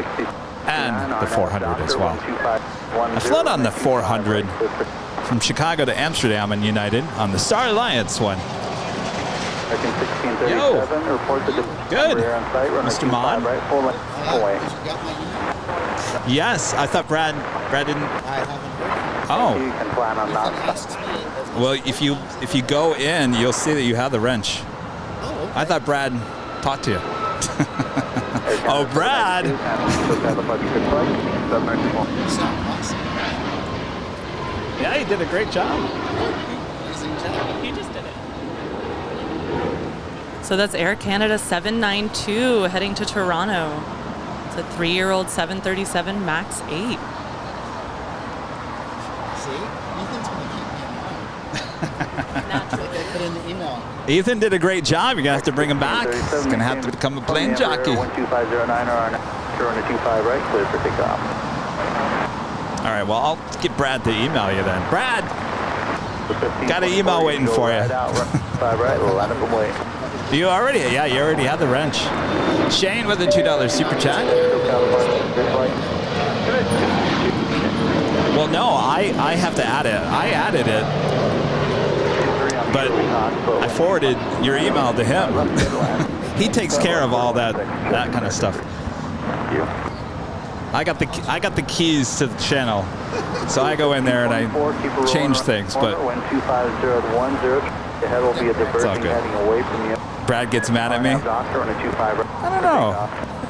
and the 400 as well. I flown on the 400 from Chicago to Amsterdam in United on the Star Alliance one. Yo, good, Mr. Mon. Yes, I thought Brad didn't. Oh. Well, if you go in, you'll see that you have the wrench. I thought Brad talked to you. Oh, Brad. Yeah, he did a great job. He just did it. So that's Air Canada 792 heading to Toronto. It's a 3-year-old 737 MAX 8. See? Ethan's going to keep me in mind. Naturally. They put in the email. Ethan did a great job. You're going to have to bring him back. He's going to have to become a plane jockey. 12509 or 25 right, clear for takeoff. All right, well, I'll get Brad to email you then. Brad, got an email waiting for you. 5 right, we'll line up and wait. You already had the wrench. Shane with a $2 super chat. Well, no, I have to add it. I added it, but I forwarded your email to him. He takes care of all that kind of stuff. I got the keys to the channel, so I go in there and I change things. But it's all good. Brad gets mad at me. I don't know.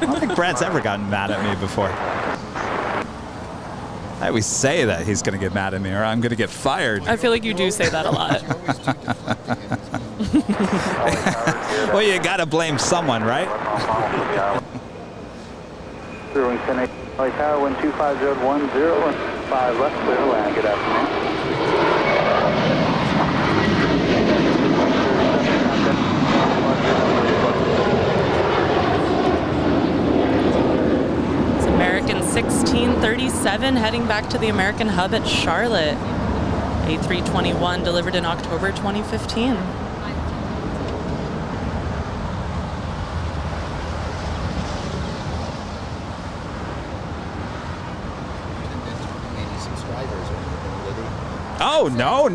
I don't think Brad's ever gotten mad at me before. I I always say that he's going to get mad at me or I'm going to get fired. I feel like you do say that a lot. Well, you got to blame someone, right? 010 LA Tower, wind 25010, 5 left, clear to land. Good afternoon. It's American 1637 heading back to the American hub at Charlotte. A321 delivered in October 2015. Oh, no.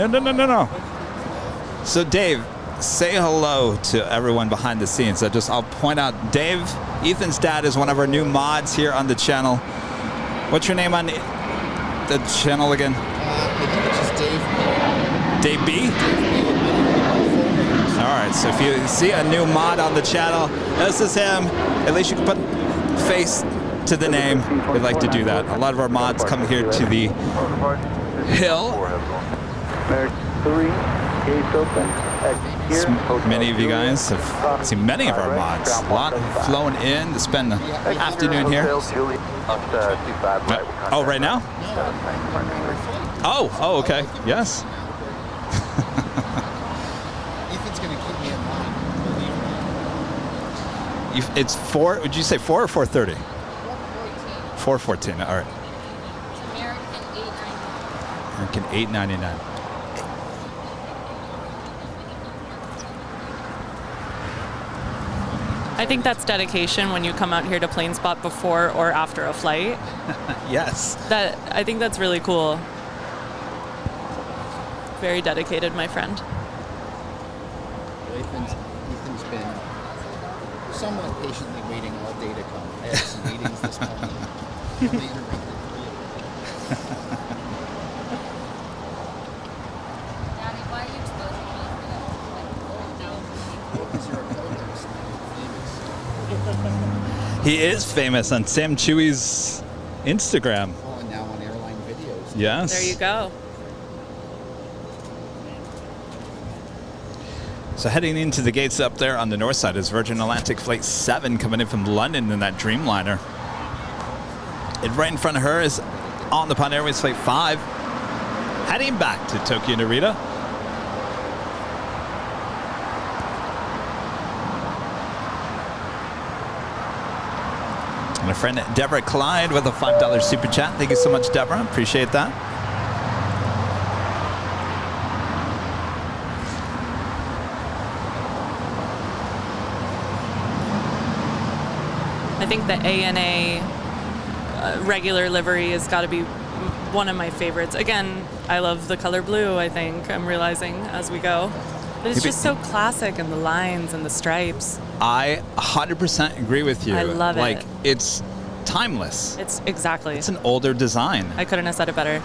So, Dave, say hello to everyone behind the scenes. I'll point out, Dave, Ethan's dad, is one of our new mods here on the channel. What's your name on the channel again? I think it's just Dave. Dave B? All right, so if you see a new mod on the channel, this is him. At least you can put face to the name. We'd like to do that. A lot of our mods come here to the hill. Many of you guys have seen many of our mods. A lot have flown in to spend the afternoon here. Oh, right now? Oh, okay. Yes. Ethan's going to keep me in line. It's 4, would you say 4 or 4:30? 4:14. All right. American $8.99. I think that's dedication when you come out here to plane spot before or after a flight. Yes. I think that's really cool. Very dedicated, my friend. Ethan's been somewhat patiently waiting all day to come. I had some meetings this morning. They interrupted 3 of them. Daddy, why are you exposing me for Because you're a co-host now, you're famous. He is famous on Sam Chewy's Instagram. Oh, and now on Airline videos. Yes. There you go. So heading into the gates up there on the north side is Virgin Atlantic Flight 7 coming in from London in that Dreamliner. And right in front of her is On the Pond Airways Flight 5 heading back to Tokyo Narita. And a friend Deborah Clyde with a $5 super chat. Thank you so much, Deborah. Appreciate that. I think the ANA regular livery has got to be one of my favorites. Again, I love the color blue, I think. I'm realizing as we go. But it's just so classic, and the lines and the stripes. I 100% agree with you. I love it. Like, it's timeless. It's exactly. It's an older design. I couldn't have said it better.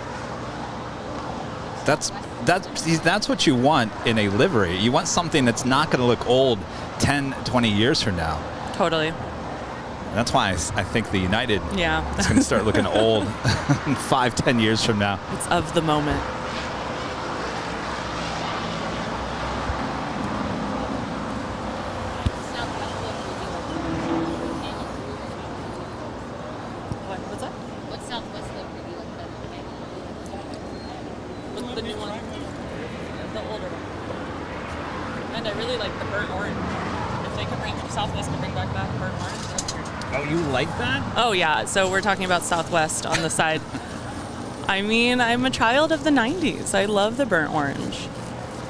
That's what you want in a livery. You want something that's not going to look old 10, 20 years from now. Totally. That's why I think the United Yeah. is going to start looking old 5, 10 years from now. It's of the moment. What's that? What Southwest look would you like better? What's the new one? The older one. And I really like the burnt orange. If they could bring, Southwest could bring back that burnt orange, that's great. Oh, you like that? Oh yeah, so we're talking about Southwest on the side. I mean, I'm a child of the 90s. I love the burnt orange.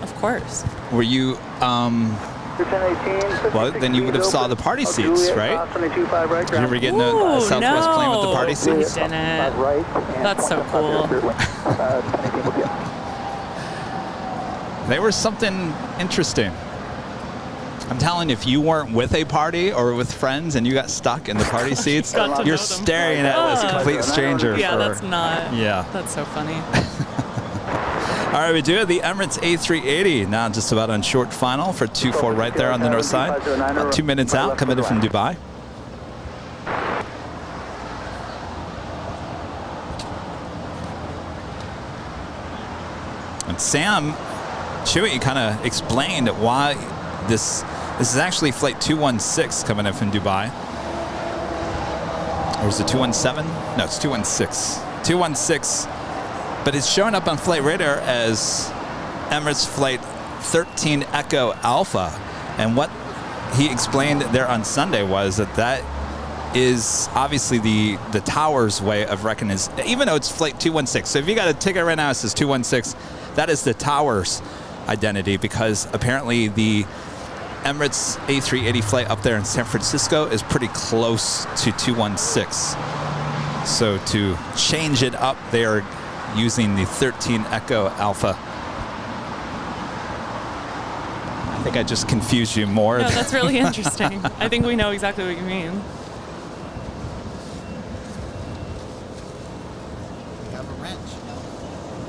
Of course. Were you, well, then you would have saw the party seats, right? Did you ever get in a Southwest plane with the party seats? I didn't. That's so cool. They were something interesting. I'm telling you, if you weren't with a party or with friends and you got stuck in the party seats, you're staring at this complete stranger. Yeah, that's not. Yeah. That's so funny. All right, we do have the Emirates A380 now just about on short final for 2-4 right there on the north side. About 2 minutes out, coming in from Dubai. And Sam Chewy kind of explained why this is actually flight 216 coming in from Dubai. Or is it 217? No, it's 216. 216. But it's showing up on flight radar as Emirates flight 13 Echo Alpha. And what he explained there on Sunday was that is obviously the tower's way of reckoning, even though it's flight 216. So if you got a ticket right now, it says 216. That is the tower's identity, because apparently the Emirates A380 flight up there in San Francisco is pretty close to 216. So to change it up, they are using the 13 Echo Alpha. I think I just confused you more. No, that's really interesting. I think we know exactly what you mean. We have a wrench.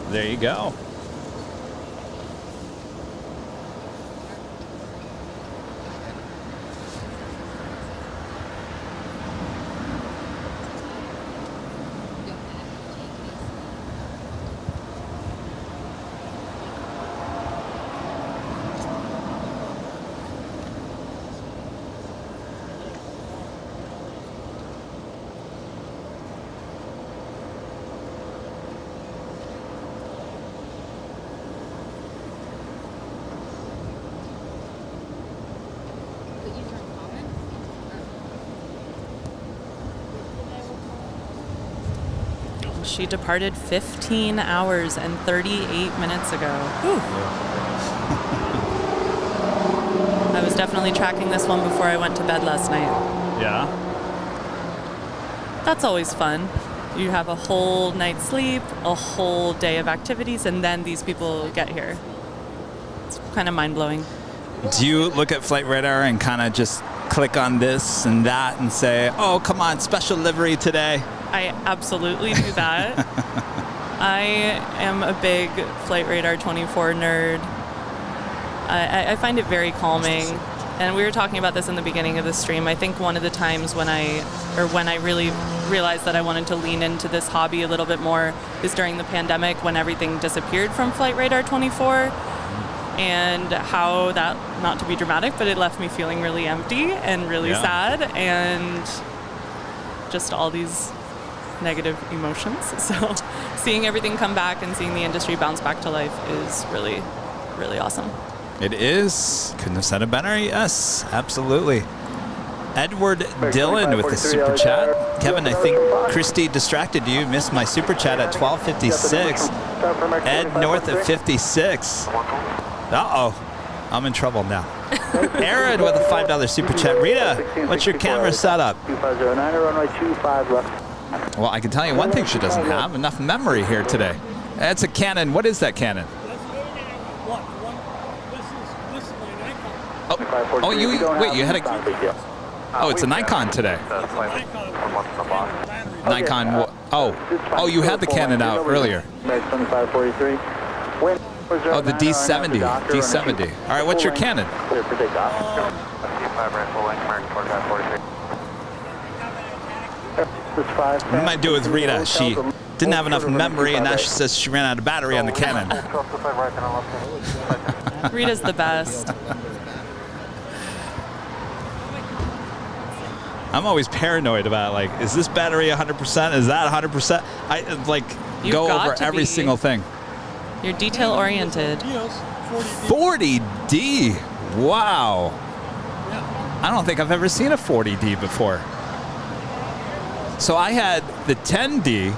There you go. She departed 15 hours and 38 minutes ago. Whew. I was definitely tracking this one before I went to bed last night. Yeah. That's always fun. You have a whole night's sleep, a whole day of activities, and then these people get here. It's kind of mind-blowing. Do you look at flight radar and kind of just click on this and that and say, oh, come on, special livery today? I absolutely do that. I am a big Flight Radar 24 nerd. I find it very calming. And we were talking about this in the beginning of the stream. I think one of the times when I really realized that I wanted to lean into this hobby a little bit more is during the pandemic, when everything disappeared from Flight Radar 24. And how that, not to be dramatic, but it left me feeling really empty and really sad, and just all these negative emotions. So seeing everything come back and seeing the industry bounce back to life is really, really awesome. It is. Couldn't have said it better. Yes, absolutely. Edward Dillon with the super chat. Kevin, I think Christy distracted you. Missed my super chat at 12:56. Ed north of 56. Uh-oh. I'm in trouble now. Aaron with a $5 super chat. Rita, what's your camera setup? 2509, runway 25 left. Well, I can tell you one thing she doesn't have, enough memory here today. That's a Canon. What is that Canon? Oh, you had a... Oh, it's a Nikon today. Nikon, oh, you had the Canon out earlier. Oh, the D70. D70. All right, what's your Canon? What am I doing with Rita? She didn't have enough memory, and now she says she ran out of battery on the Canon. Rita's the best. I'm always paranoid about, like, is this battery 100%? Is that 100%? I, like, go over every single thing. You're detail-oriented. 40D. Wow. I don't think I've ever seen a 40D before. So I had the 10D,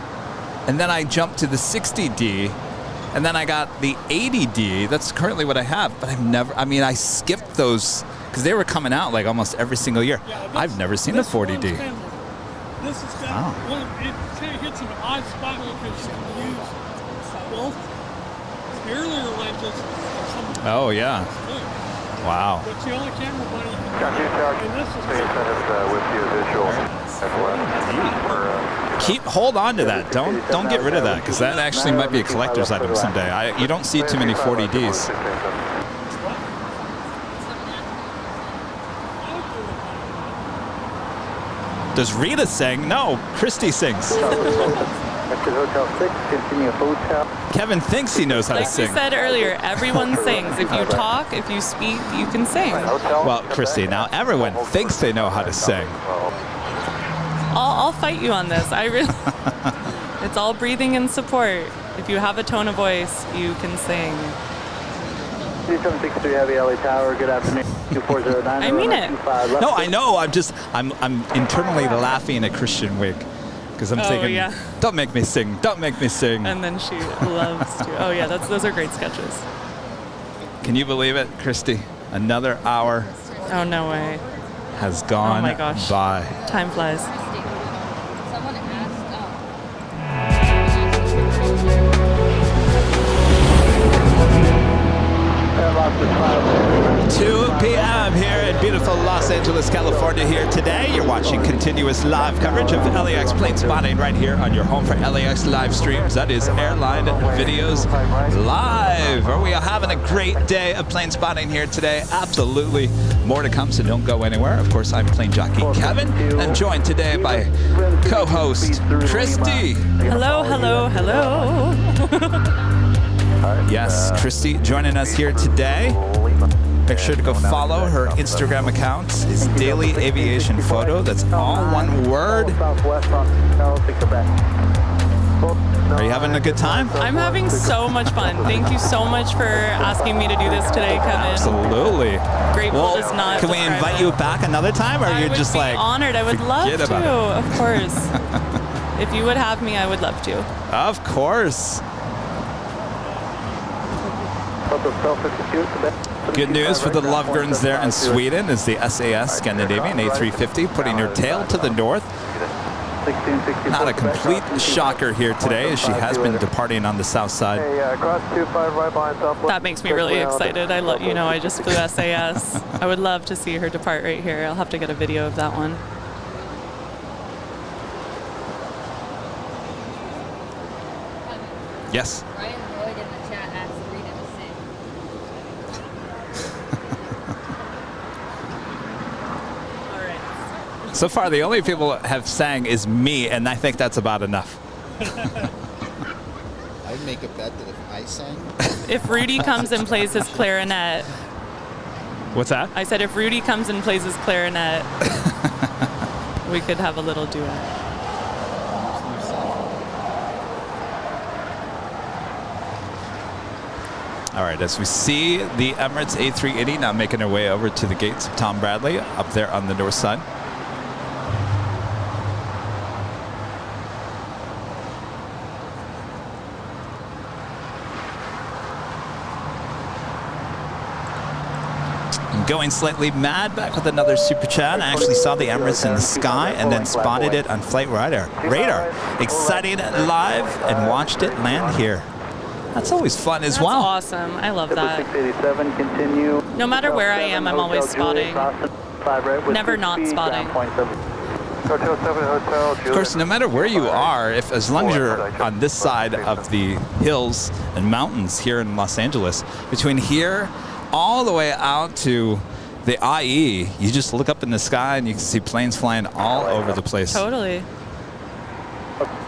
and then I jumped to the 60D, and then I got the 80D. That's currently what I have, but I skipped those because they were coming out like almost every single year. I've never seen a 40D. This is kind of hits an odd spot because you can use both the earlier lenses and some of the Oh, yeah. Wow. It's the only camera body you can Got you, Charlie. and this is With you visual. Hold on to that. Don't get rid of that, because that actually might be a collector's item someday. You don't see too many 40Ds. Does Rita sing? No, Christy sings. Hotel 6. continue hotel. Kevin thinks he knows how to Like we sing. said earlier, everyone sings. If you talk, if you speak, you can sing. Well, Christy, now everyone thinks they know how to sing. I'll fight you on this. I really. It's all breathing and support. If you have a tone of voice, you can sing. 2763 Heavy LA Tower, good afternoon. 2409. I mean it. No, I know. I'm internally laughing at Christian Wig because I'm thinking, yeah. don't make me sing. Don't make me sing. And then she loves to. Oh yeah, those are great sketches. Can you believe it, Christy? Another hour Oh no way. has gone Oh my gosh. by. Time flies. 2 p.m. here in beautiful Los Angeles, California here today. You're watching continuous live coverage of LAX plane spotting right here on your home for LAX live streams. That is Airline Videos Live. Are we having a great day of plane spotting here today? Absolutely. More to come, so don't go anywhere. Of course, I'm plane jockey Kevin, and joined today by co-host Christy. Hello, hello, hello. Yes, Christy joining us here today. Make sure to go follow her Instagram account. It's Daily Aviation Photo. That's all one word. Are you having a good time? I'm having so much fun. Thank you so much for asking me to do this today, Kevin. Absolutely. Grateful is not. Can we invite you back another time, or are you just like honored? I would love forget to. about it? Of course. If you would have me, I would love to. Of course. Good news for the Lovegurns there in Sweden is the SAS Scandinavian A350 putting her tail to the north. Not a complete shocker here today, as she has been departing on the south side. That makes me really excited. I just flew SAS. I would love to see her depart right here. I'll have to get a video of that one. Yes. Ryan Lloyd in the chat asked Rita to sing. So far, the only people that have sang is me, and I think that's about enough. I'd make a bet that if I sang, If Rudy comes and plays his clarinet. What's that? I said if Rudy comes and plays his clarinet, we could have a little duet. All right, as we see the Emirates A380 now making her way over to the gates of Tom Bradley up there on the north side. I'm going slightly mad back with another super chat. I actually saw the Emirates in the sky and then spotted it on flight radar. Exciting live and watched it land here. That's always fun as well. That's awesome. I love that. No matter where I am, I'm always spotting. Never not spotting. Of course, no matter where you are, as long as you're on this side of the hills and mountains here in Los Angeles, between here all the way out to the IE, you just look up in the sky and you can see planes flying all over the place. Totally.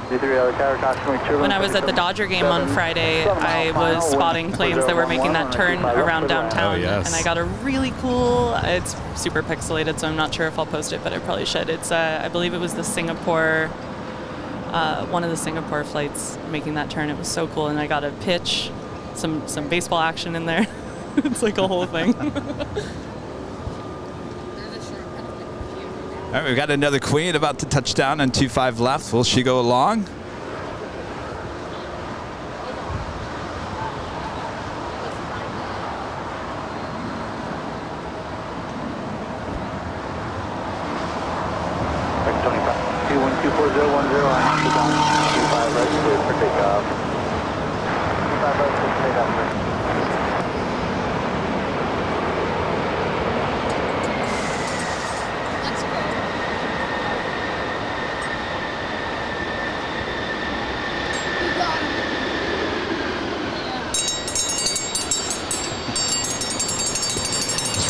When I was at the Dodger game on Friday, I was spotting planes that were making that turn around downtown. Oh, yes. And I got a really cool, it's super pixelated, so I'm not sure if I'll post it, but I probably should. It's, I believe it was the Singapore, one of the Singapore flights making that turn. It was so cool, and I got a pitch, some baseball action in there. It's like a whole thing. All right, we've got another queen about to touch down on 25 left. Will she go along?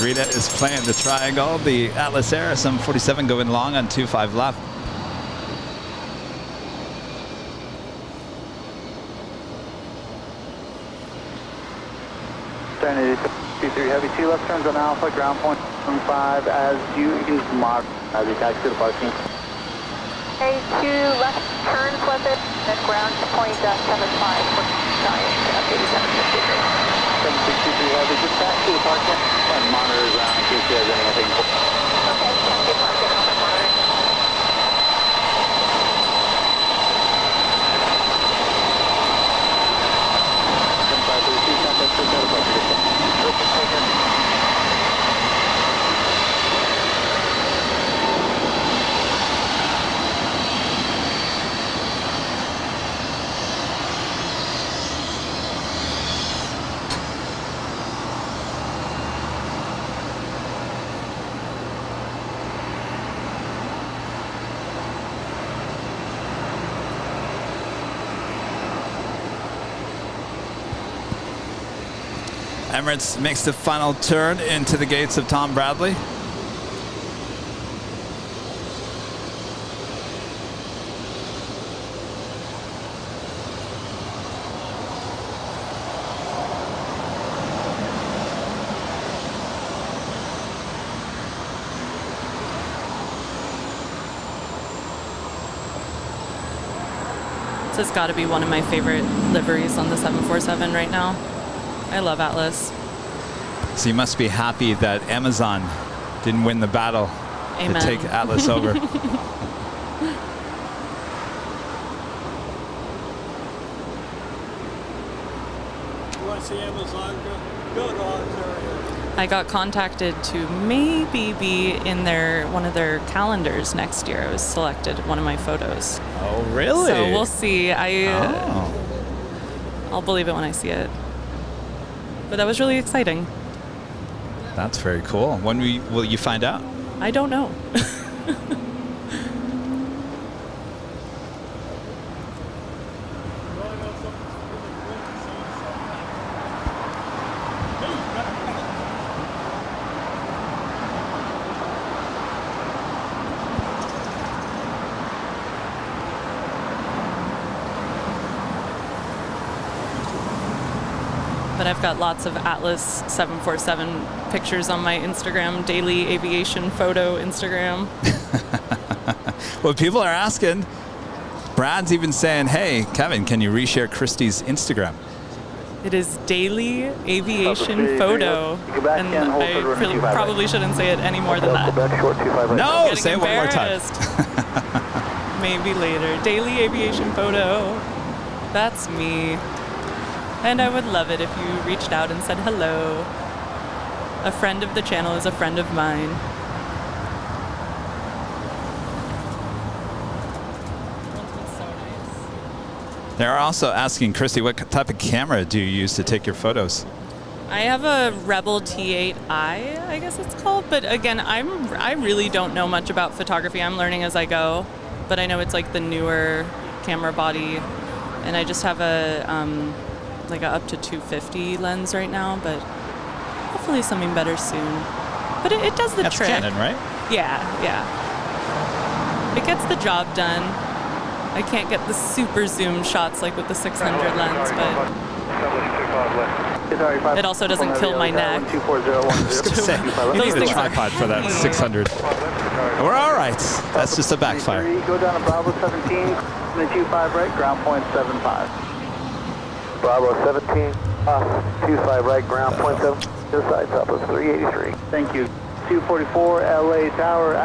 Rita is playing the triangle. The Atlas Air SM47 going long on 25 left. Serenity 23 Heavy, 2 left turns on Alpha, ground point 5 as you can mod as you taxi to the parking. Okay, 2 left turns left it, then ground point 75 for Giant, updated 763. 7623 Heavy, just taxi to the parking and monitor ground in case you have anything. Okay, taxi parking, open monitoring. Emirates makes the final turn into the gates of Tom Bradley. This has got to be one of my favorite liveries on the 747 right now. I love Atlas. So you must be happy that Amazon didn't win the battle Amen. to take Atlas over. You want to see Amazon? Go to Ontario. I got contacted to maybe be in one of their calendars next year. I was selected, one of my photos. Oh, really? So we'll see. I'll believe it when I see it. But that was really exciting. That's very cool. When will you find out? I don't know. But I've got lots of Atlas 747 pictures on my Instagram, daily aviation photo Instagram. Well, people are asking. Brad's even saying, hey, Kevin, can you reshare Christy's Instagram? It is daily aviation photo. And I probably shouldn't say it any more than that. No, say it one more time. Maybe later. Daily aviation photo. That's me. And I would love it if you reached out and said hello. A friend of the channel is a friend of mine. They're also asking, Christy, what type of camera do you use to take your photos? I have a Rebel T8i, I guess it's called. But again, I really don't know much about photography. I'm learning as I go. But I know it's like the newer camera body. And I just have a up to 250 lens right now, but hopefully something better soon. But it does the That's trick. Canon, right? Yeah. It gets the job done. I can't get the super zoom shots like with the 600 lens, but it also doesn't kill my neck. I was going to say, you need a tripod for that 600. We're all right. That's just a backfire. Go down to Bravo 17, then 25 right, ground point 75. Bravo 17, 25 right, ground point 7, to the side, top of 383. Thank you. 244 LA Tower,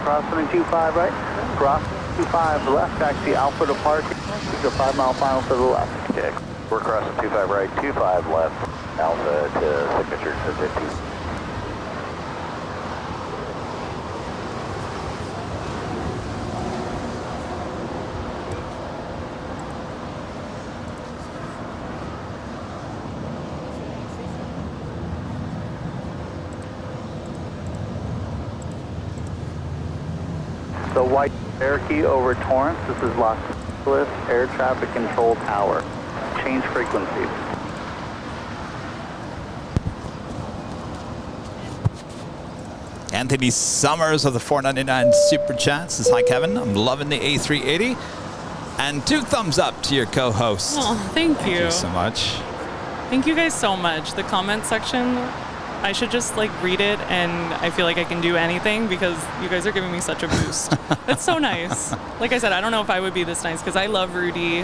crossing 25 right, cross 25 left, taxi Alpha to park, a 5 mile final to the left. Okay, we're crossing 25 right, 25 left, Alpha to signature to 50. The white air key over Torrance. This is Los Angeles Air Traffic Control Tower. Change frequency. Anthony Summers of the 499 Super Chat says, hi, Kevin. I'm loving the A380. And 2 thumbs up to your co-host. Oh, thank you. Thank you so much. Thank you guys so much. The comment section, I should just like read it, and I feel like I can do anything because you guys are giving me such a boost. It's so nice. Like I said, I don't know if I would be this nice because I love Rudy.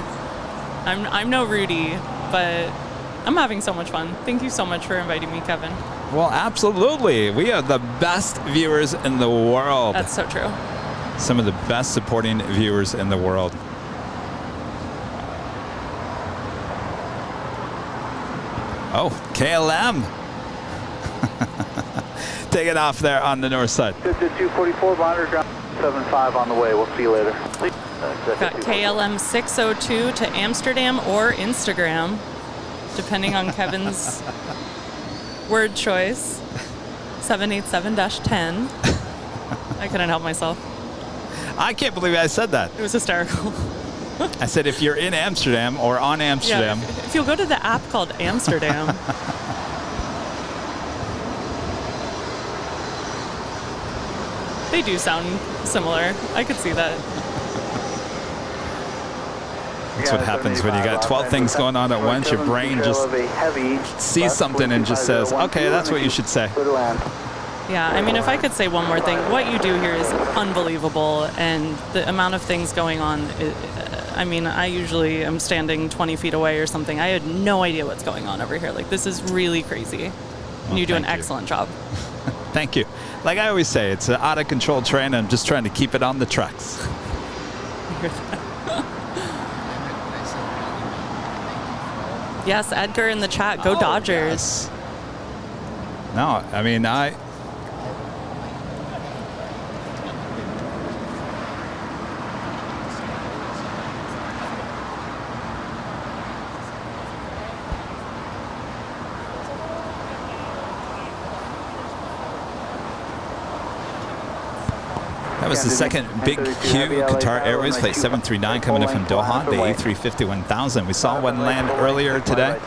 I'm no Rudy, but I'm having so much fun. Thank you so much for inviting me, Kevin. Well, absolutely. We are the best viewers in the world. That's so true. Some of the best supporting viewers in the world. Oh, KLM. Take it off there on the north side. 244, monitor ground 75 on the way. We'll see you later. Got KLM 602 to Amsterdam or Instagram, depending on Kevin's word choice. 787-10. I couldn't help myself. I can't believe I said that. It was hysterical. I said if you're in Amsterdam or on Amsterdam. Yeah, if you'll go to the app called Amsterdam. They do sound similar. I could see that. That's what happens when you got 12 things going on at once. Your brain just sees something and just says, okay, that's what you should say. Yeah, I mean, if I could say one more thing, what you do here is unbelievable, and the amount of things going on, I mean, I usually am standing 20 feet away or something. I had no idea what's going on over here. Like, this is really crazy. And you do an excellent job. Thank you. Like I always say, it's an out-of-control train. I'm just trying to keep it on the tracks. Yes, Edgar in the chat. Go Dodgers. Yes. No, I mean, that was the second big queue. Qatar Airways flight 739 coming in from Doha, the A350-1000. We saw one land earlier today.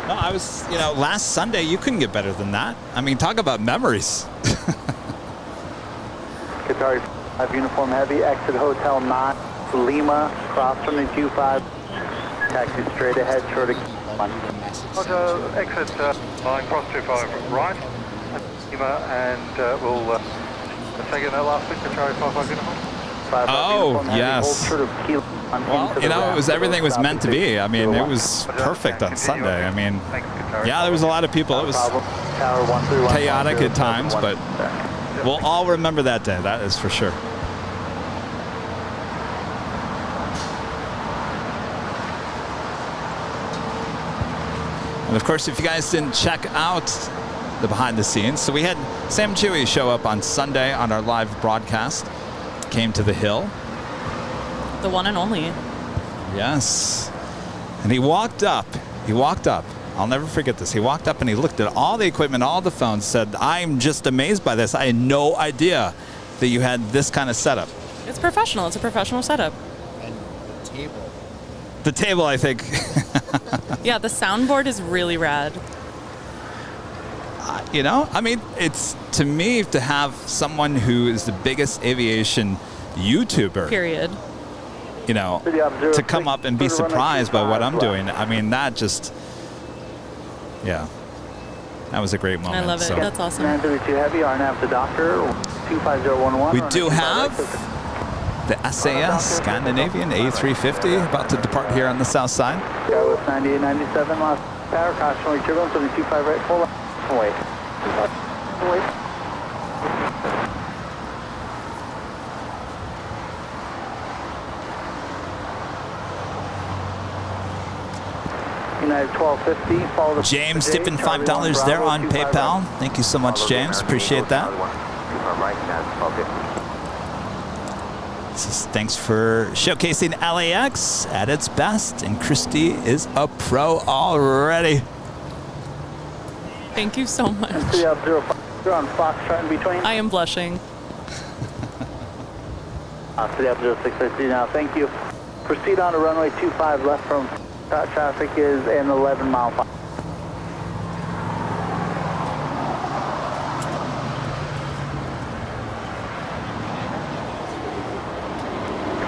No, I was, last Sunday, you couldn't get better than that. I mean, talk about memories. Qatar 5 uniform heavy, exit Hotel 9, Lima, cross from the Q5, taxi straight ahead, short of Hotel, exit line, cross 25 right, Lima, and we'll take it that last bit, Qatar 5 uniform. Oh, yes. Well, everything was meant to be. I mean, it was perfect on Sunday. I mean, yeah, there was a lot of people. It was chaotic at times, but we'll all remember that day. That is for sure. And of course, if you guys didn't check out the behind the scenes, so we had Sam Chewy show up on Sunday on our live broadcast. Came to the hill. The one and only. Yes. And he walked up. I'll never forget this. He walked up and he looked at all the equipment, all the phones, said, I'm just amazed by this. I had no idea that you had this kind of setup. It's professional. It's a professional setup. And the table. The table, I think. Yeah, the soundboard is really rad. I mean, it's, to me, to have someone who is the biggest aviation YouTuber. Period. To come up and be surprised by what I'm doing. I mean, that just, yeah, that was a great moment. I love it. So. That's awesome. 932 heavy, RNAV to Docker, 25011. We do have the SAS Scandinavian A350 about to depart here on the south side. Airways 9897, lost power, cautionary turbulence, 725 right, full wait. United 1250, follow the James tipping $5 there on PayPal. Thank you so much, James. Appreciate that. Thanks for showcasing LAX at its best, and Christy is a pro already. Thank you so much. On Foxtrot in between. I am blushing. City up 0660 now, thank you. Proceed on to runway 25 left from traffic is an 11 mile file.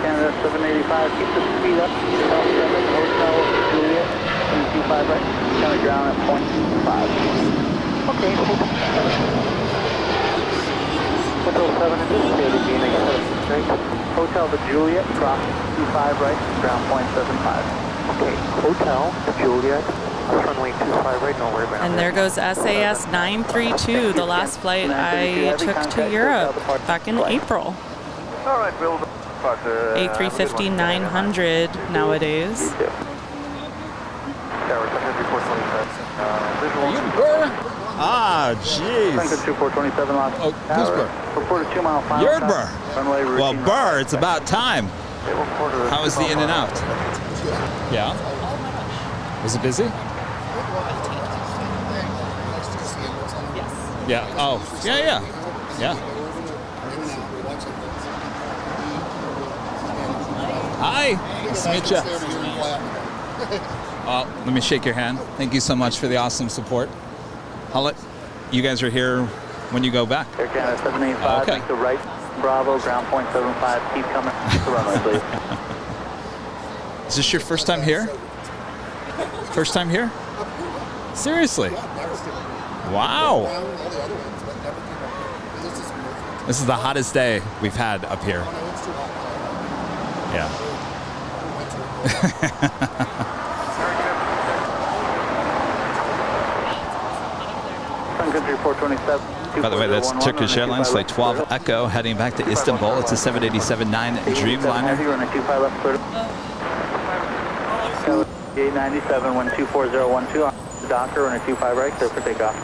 Canada 785, keep the speed up. Hotel Juliet, 25 right, county ground at 0.5. Okay, Hotel 7 anticipated being right. Hotel the Juliet, cross 25 right, ground 0.75. Okay, Hotel the Juliet, runway 25 right, don't worry about it. And there goes SAS 932, the last flight I took to Europe back in April. All right, Bill. A350-900 nowadays. Ah, jeez. Oh, who's Burr? Reported 2 mile final. You're Burr. Runway Well, routine Burr, it's about time. How was the in and out? Yeah. Was it busy? Yeah. Oh, yeah. Hi. Nice to meet you. Let me shake your hand. Thank you so much for the awesome support. You guys are here when you go back. Air Canada 785, okay. make the right, Bravo, ground 0.75, keep coming to the runway, please. Is this your first time here? First time here? Seriously? Wow. This is the hottest day we've had up here. Yeah. By the way, that's Turkish Airlines Flight 12 Echo heading back to Istanbul. It's a 787-9 Dreamliner. 897, 124012, Docker, runway 25 right, clear for takeoff.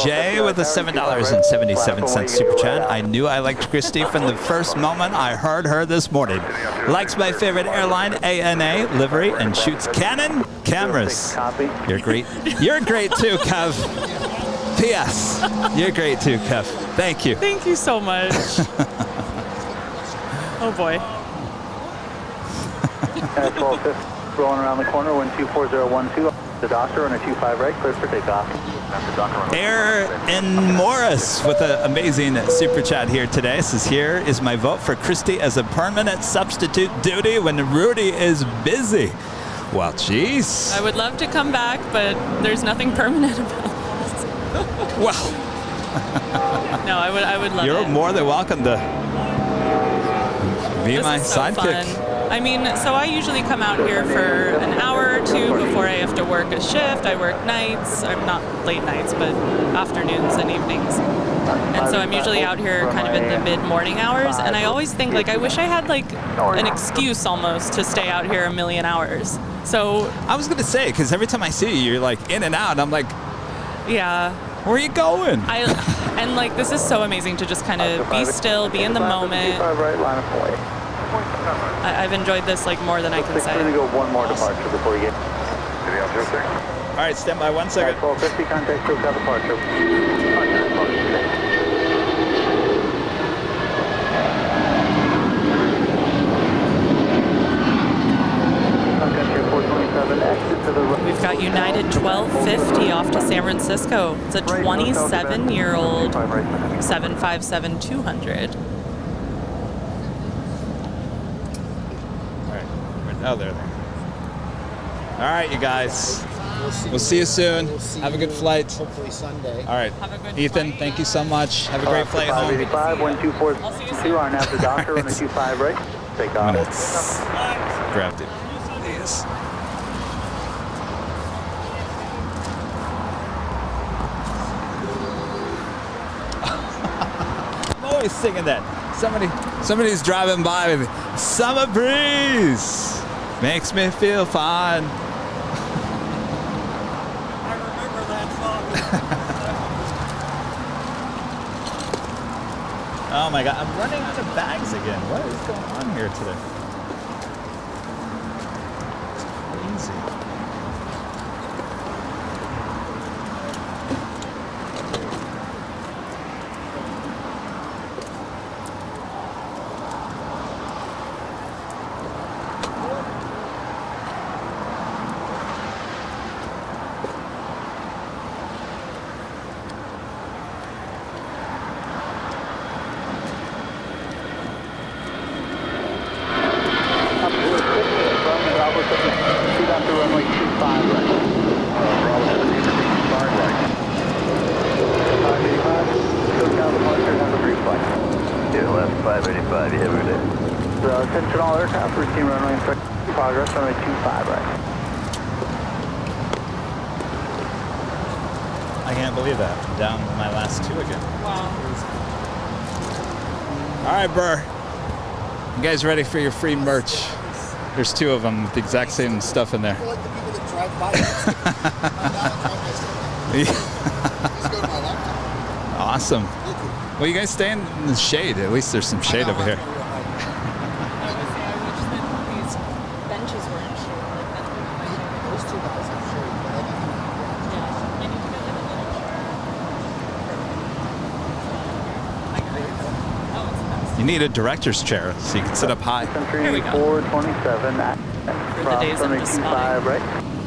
Jay with a $7.77 super chat. I knew I liked Christy from the first moment I heard her this morning. Likes my favorite airline, ANA, livery, and shoots Canon cameras. You're great. You're great too, Kev. P.S. You're great too, Kev. Thank you. Thank you so much. Oh boy. 1250, rolling around the corner, 124012. The Docker on a 25 right, clear for takeoff. Air and Morris with an amazing super chat here today. Says, here is my vote for Christy as a permanent substitute duty when Rudy is busy. Well, jeez. I would love to come back, but there's nothing permanent about this. Well. No, I would love it. You're more than welcome to be my sidekick. Fun. I mean, so I usually come out here for an hour or two before I have to work a shift. I work nights, or not late nights, but afternoons and evenings. And so I'm usually out here kind of in the mid-morning hours, and I always think, like, I wish I had, like, an excuse almost to stay out here a million hours. So I was going to say, because every time I see you, you're, like, in and out, and I'm like, yeah. Where are you going? And, like, this is so amazing to just kind of be still, be in the moment. I've enjoyed this like more than I can say. We're going to go one more departure before we get. All right, stand by 1 second. 1250, contact crew, got departure. We've got United 1250 off to San Francisco. It's a 27-year-old 757-200. Oh, there. All right, you guys. We'll see you soon. Have a good flight. Hopefully Sunday. All right. Ethan, thank you so much. Have a great flight home. 585, 1242, our nav to Docker, on the 25 right. Take off. Grabbed it. Yes. I'm always singing that. Somebody's driving by with summer breeze. Makes me feel fine. I remember that song. Oh my God, I'm running out of bags again. What is going on here today? Easy. 25, yeah, we're there. So, attention all aircraft, routine runway inspect, progress, runway 25, right. I can't believe that. I'm down my last two again. Wow. All right, Burr. You guys ready for your free merch? There's two of them with the exact same stuff in there. I feel like the people that drive by us. Just go to my laptop. Awesome. Well, you guys stay in the shade. At least there's some shade over here. I wish that these benches were in shade. Like that's one of my favorite. Those two guys have shade. Yeah, I need to get like a little chair. Oh, it's the best. You need a director's chair so you can sit up high. Here we go. 427, For the days I'm runway just 25, right.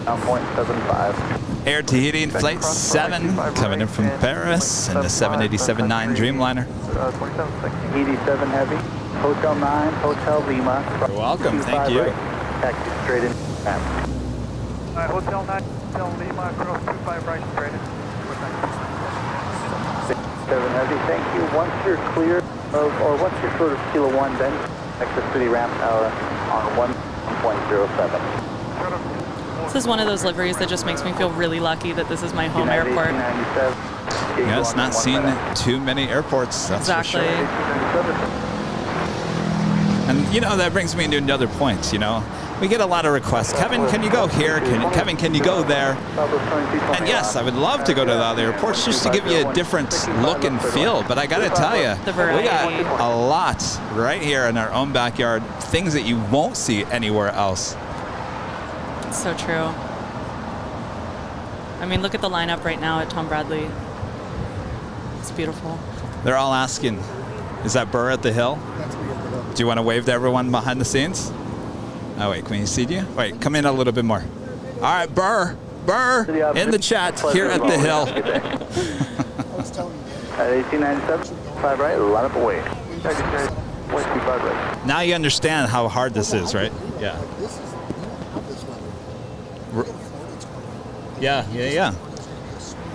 Down 0.75. Air Tahiti Flight 7 coming in from Paris in the 787-9 Dreamliner. 87 heavy. Hotel 9, Hotel Lima. You're welcome. Thank you. Right. Taxi straight in. Hotel 9, Hotel Lima, cross 25 right, straight in. 7 heavy, thank you. Once you're clear of, or once you're sort of Kilo 1, then exit city ramp on 1.07. This is one of those liveries that just makes me feel really lucky that this is my home airport. Yeah, it's not seen too many airports, that's Exactly. for sure. And, you know, that brings me to another point, you know. We get a lot of requests. Kevin, can you go here? Kevin, can you go there? And yes, I would love to go to the other airports just to give you a different look and feel. But I got to tell you, we got a lot right here in our own backyard, things that you won't see anywhere else. It's so true. I mean, look at the lineup right now at Tom Bradley. It's beautiful. They're all asking, is that Burr at the Hill? Do you want to wave to everyone behind the scenes? Oh, wait, can we see you? Wait, come in a little bit more. All right, Burr, in the chat here at the Hill. I was telling you. At 1897, 5 right, line up away. 125 right. Now you understand how hard this is, right? Yeah. Like, this is, you don't have this weather. Yeah.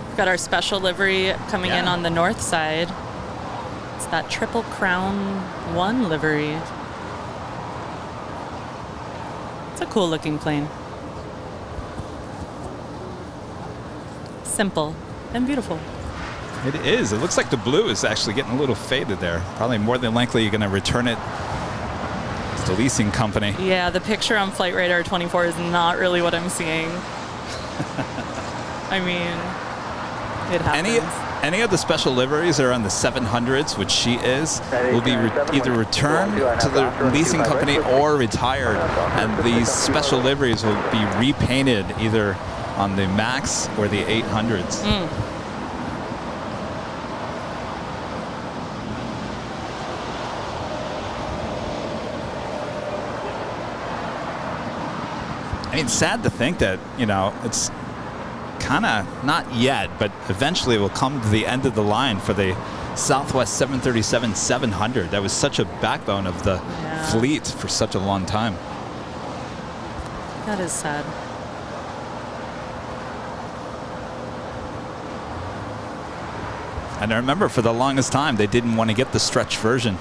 We've got our special livery coming in on the north side. It's that Triple Crown 1 livery. It's a cool looking plane. Simple and beautiful. It is. It looks like the blue is actually getting a little faded there. Probably more than likely you're going to return it to the leasing company. Yeah, the picture on Flight Radar 24 is not really what I'm seeing. I mean, it happens. Any of the special liveries that are on the 700s, which she is, will be either returned to the leasing company or retired. And these special liveries will be repainted either on the MAX or the 800s. I mean, it's sad to think that, you know, it's kind of not yet, but eventually will come to the end of the line for the Southwest 737-700. That was such a backbone of the fleet for such a long time. That is sad. And I remember for the longest time, they didn't want to get the stretch version.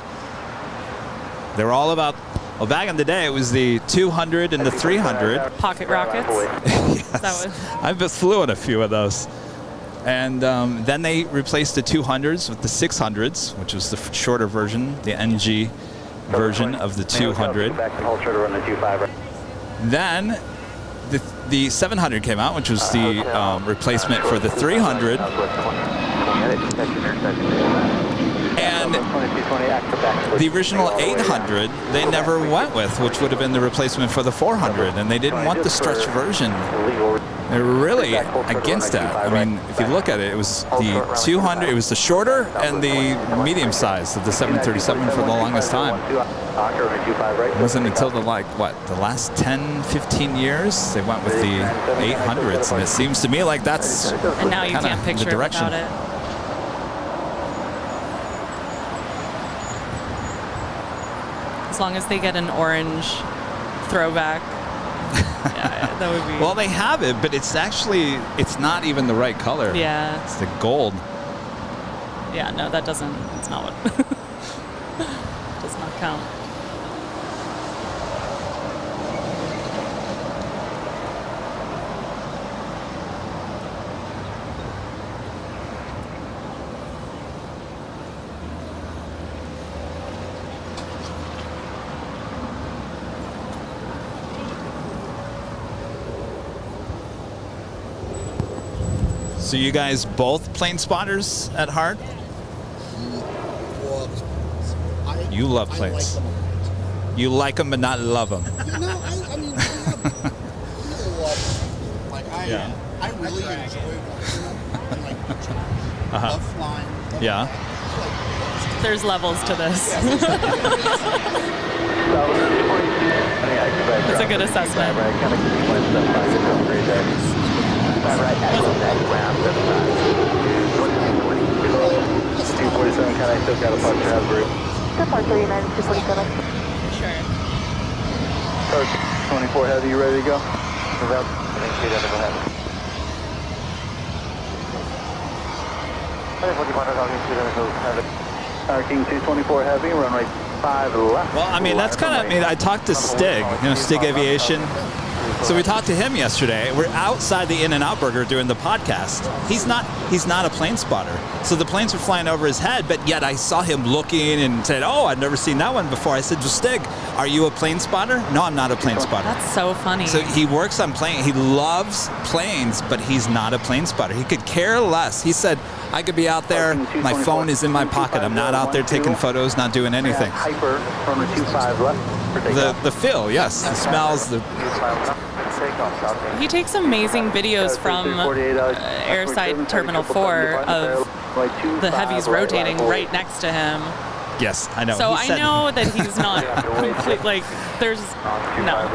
They were all about, well, back in the day, it was the 200 and the 300. Pocket rockets? Yes. I flew in a few of those. And then they replaced the 200s with the 600s, which was the shorter version, the NG version of the 200. Then the 700 came out, which was the replacement for the 300. And the original 800 they never went with, which would have been the replacement for the 400, and they didn't want the stretch version. They were really against that. I mean, if you look at it, it was the 200, it was the shorter and the medium size of the 737 for the longest time. It wasn't until the last 10, 15 years they went with the 800s, and it seems to me like that's and now you can't picture the direction. it without it. As long as they get an orange throwback, yeah, that would be. Well, they have it, but it's not even the right color. Yeah. It's the gold. Yeah, no, that doesn't. It's not what. Does not count. So you guys both plane spotters at heart? You love planes. You like them but not love them. No, I mean, I really enjoy love flying. Yeah. There's levels to this. That's a good assessment. Can I still got a departure Hasbro? Departure United 247. Sure. Coach 24 Heavy, you ready to go? Thank you, go ahead. King 224 Heavy, runway 5 left. Well, I mean, that's kind of, I mean, I talked to Stig, Stig Aviation. So we talked to him yesterday. We're outside the In-N-Out Burger doing the podcast. He's not a plane spotter. So the planes were flying over his head, but yet I saw him looking and said, oh, I've never seen that one before. I said, well, Stig, are you a plane spotter? No, I'm not a plane spotter. That's so funny. So he works on planes. He loves planes, but he's not a plane spotter. He could care less. He said, I could be out there. My phone is in my pocket. I'm not out there taking photos, not doing anything. Hyper from the 25 left. The feel, yes. The smells, the... He takes amazing videos from Airside Terminal 4 of the heavies rotating right next to him. Yes, I know. So I know that he's not complete, like, there's, no.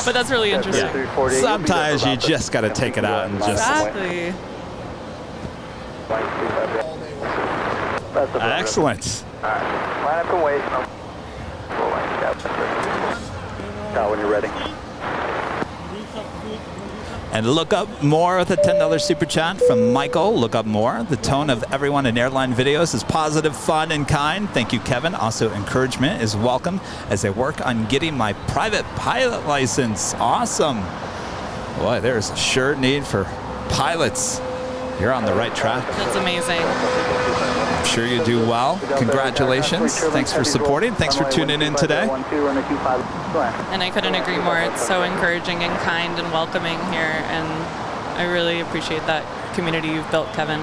But that's really interesting. Yeah. Sometimes you just got to take it out and just... Exactly. Excellent. Line up and wait. When you're ready. And look up more with a $10 super chat from Michael. Look up more. The tone of everyone in airline videos is positive, fun, and kind. Thank you, Kevin. Also, encouragement is welcome as I work on getting my private pilot license. Awesome. Boy, there's a sure need for pilots. You're on the right track. That's amazing. I'm sure you do well. Congratulations. Thanks for supporting. Thanks for tuning in today. And I couldn't agree more. It's so encouraging and kind and welcoming here, and I really appreciate that community you've built, Kevin.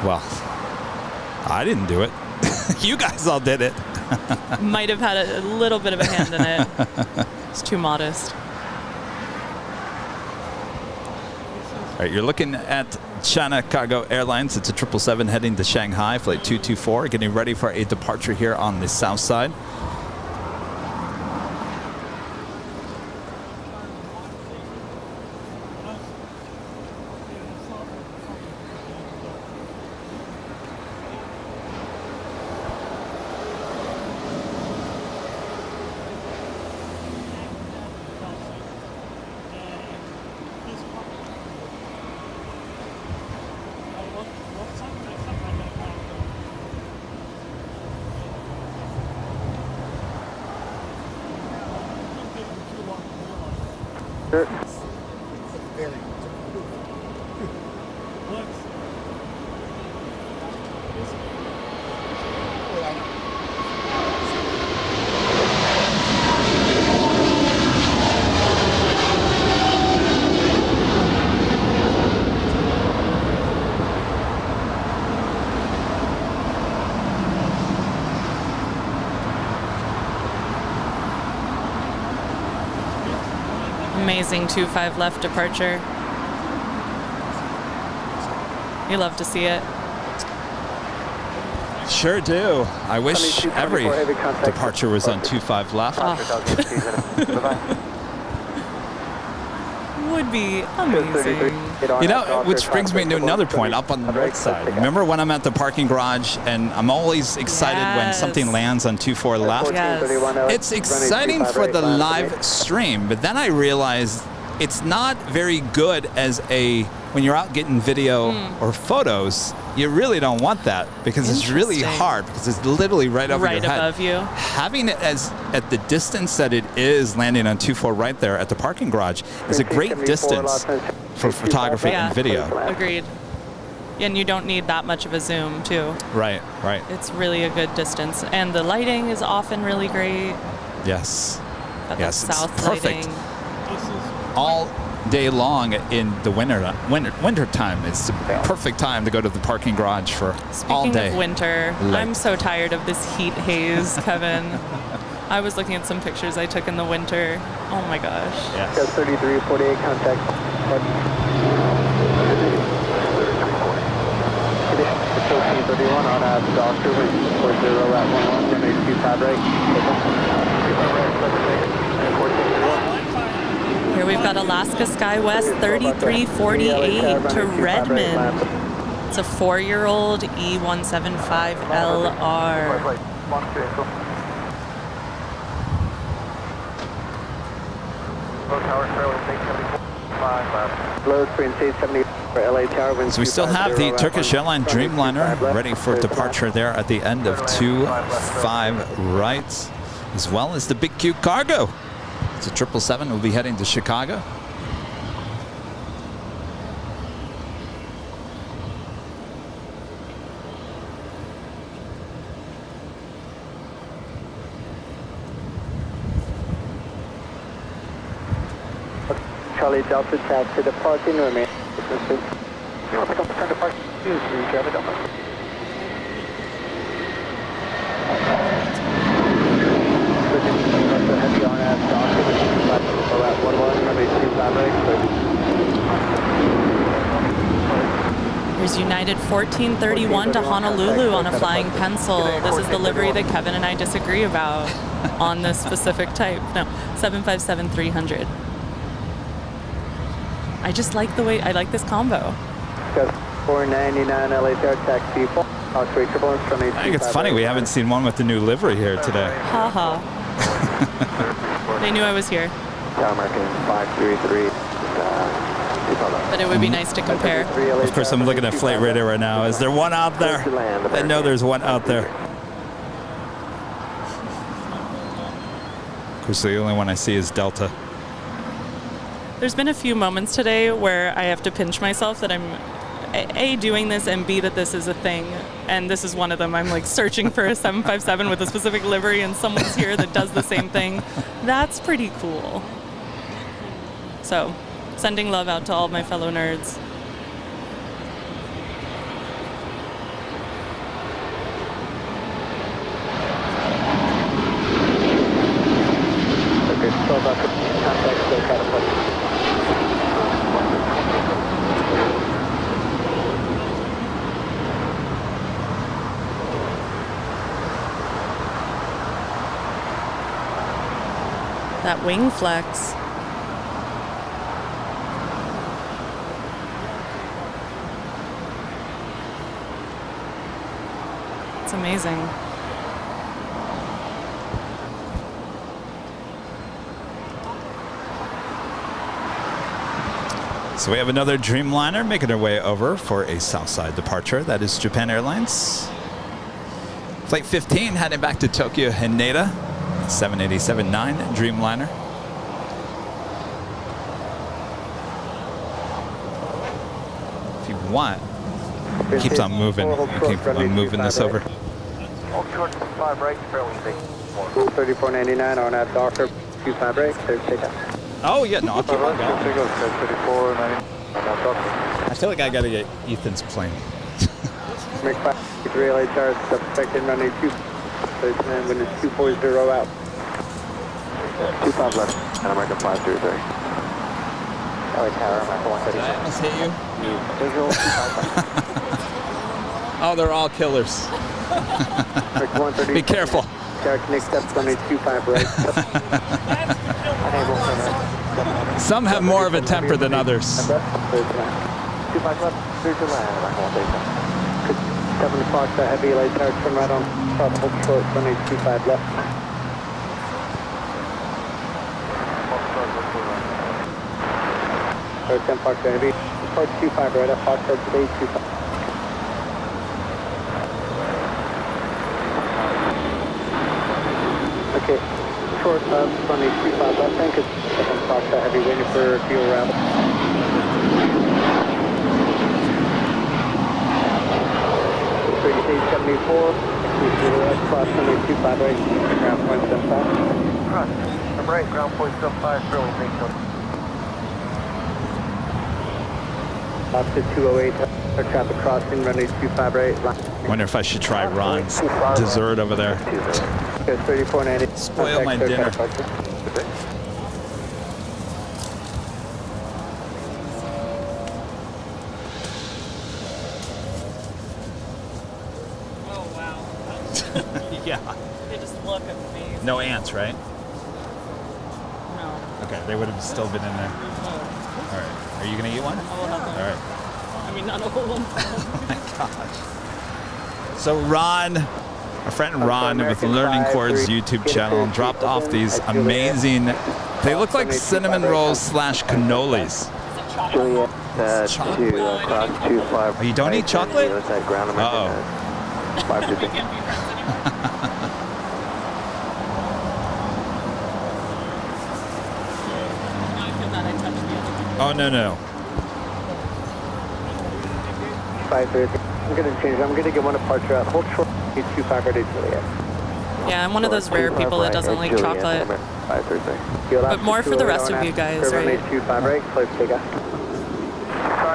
Well, I didn't do it. You guys all did it. Might have had a little bit of a hand in it. It's too modest. All right, you're looking at China Cargo Airlines. It's a 777 heading to Shanghai, flight 224, getting ready for a departure here on the south side. Amazing 25 left departure. You love to see it. Sure do. I wish every departure was on 25 left. Would be amazing. You know, which brings me to another point up on the north side. Remember when I'm at the parking garage and I'm always excited when something lands on 24 left? Yes. It's exciting for the live stream, but then I realized it's not very good as a when you're out getting video or photos, you really don't want that because it's really hard because it's literally right over your head. Right above you. Having it as at the distance that it is landing on 24 right there at the parking garage is a great distance for photography and video. Agreed. And you don't need that much of a zoom, too. Right, right. It's really a good distance. And the lighting is often really great. Yes. Got Yes, that it's south perfect. lighting. All day long in the winter time. It's the perfect time to go to the parking garage for all day. Speaking of winter, I'm so tired of this heat haze, Kevin. I was looking at some pictures I took in the winter. Oh my gosh. Yes. 3348 contact. 1331 on Doctor with 40 at 11, runway 25 right. Here we've got Alaska SkyWest 3348 to Redmond. It's a 4-year-old E175LR. Low screen 70 for LA Tower. So we still have the Turkish Airlines Dreamliner ready for departure there at the end of 25 right, as well as the Big Q Cargo. It's a 777. We'll be heading to Chicago. Charlie Delta taxi departing, remain. You want to pick up the departure? Use the Charlie Delta. Heavy on at Doctor, at 11, runway 25 right. Here's United 1431 to Honolulu on a flying pencil. This is the livery that Kevin and I disagree about on this specific type. No, 757-300. I just like the way, I like this combo. 499 LA Tower taxi. I think it's funny we haven't seen one with the new livery here today. Haha. They knew I was here. American 533. But it would be nice to compare. Of course, I'm looking at Flight Radar right now. Is there one out there? I know there's one out there. Of course, the only one I see is Delta. There's been a few moments today where I have to pinch myself that I'm A, doing this, and B, that this is a thing. And this is one of them. I'm like searching for a 757 with a specific livery and someone's here that does the same thing. That's pretty cool. So, sending love out to all my fellow nerds. Okay, 12 after contact, so catapult. That wing flex. It's amazing. So we have another Dreamliner making their way over for a Southside departure. That is Japan Airlines. Flight 15 heading back to Tokyo Haneda. 787-9 Dreamliner. If you want, it keeps on moving. Keep on moving this over. 5 right, fairly safe. 3499 on that Docker, 25 right, clear takeoff. Oh yeah, no, I'll keep on going. 3499 on that Docker. I feel like I gotta get Ethan's plane. Make 53 LA charge, suspected running 2. And when it's 240 out. 25 left, and American 533. LA Tower, American 136. Did I almost hit you? Visual 25 Oh, they're all killers. Be careful. Tower connect up, running 25 right. Some have more of a temper than others. 25 left, clear to land, American 136. 7 o'clock, heavy LA Tower, turn right on, possible short, running 25 left. Or 10 Park Heavy, Airport 25 right at Foxtrot today, 25. Okay, short runway 25 left tank is second Foxtrot heavy waiting for fuel arrival. Cross runway 25 right, ground point 75. Cross, I'm right, ground point 75, fairly main code. Oscar 208, our traffic crossing, runway 25 right. Wonder if I should try Ron's dessert over there. 3490. Spoil my dinner. Yeah. They just look amazing. No ants, right? No. Okay, they would have still been in there. All right. Are you going to eat one? I will not. All right. I mean, not a whole one. Oh my gosh. So Ron, our friend Ron with Learning Chords YouTube channel, dropped off these amazing, they look like cinnamon rolls / cannolis. Juliet, 2, cross 25. Oh, you don't eat chocolate? Uh-oh. 550. Oh, no. 530. I'm going to change. I'm going to get one departure out. Hold short. 25 ready, Juliet. Yeah, I'm one of those rare people that doesn't like chocolate. 533. But more for the rest of you guys, right? 25 right, clear to take off. 5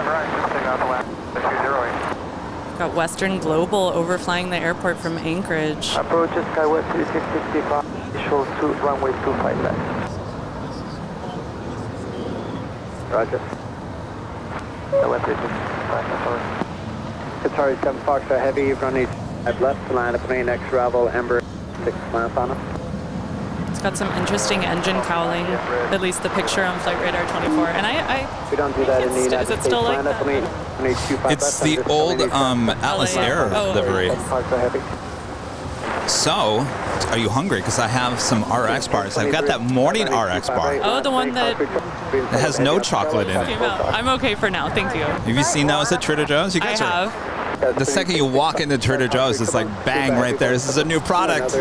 right, just take off the last 208. Got Western Global overflying the airport from Anchorage. Approach Skywest 3665. Show runway 25 left. Roger. Qatari 7 Foxtrot Heavy, runway 5 left, line up main next arrival, Ember 6 miles on us. It's got some interesting engine cowling, at least the picture on Flight Radar 24. And we don't do that in the United is it still like that? It's the old Atlas Air livery. So, are you hungry? Because I have some RX bars. I've got that morning RX bar. Oh, the one that it has no chocolate in it. came out. I'm okay for now, thank you. Have you seen those at Trader Joe's? You guys I have. The second you walk into Trader Joe's, it's like bang right there. This is a new product.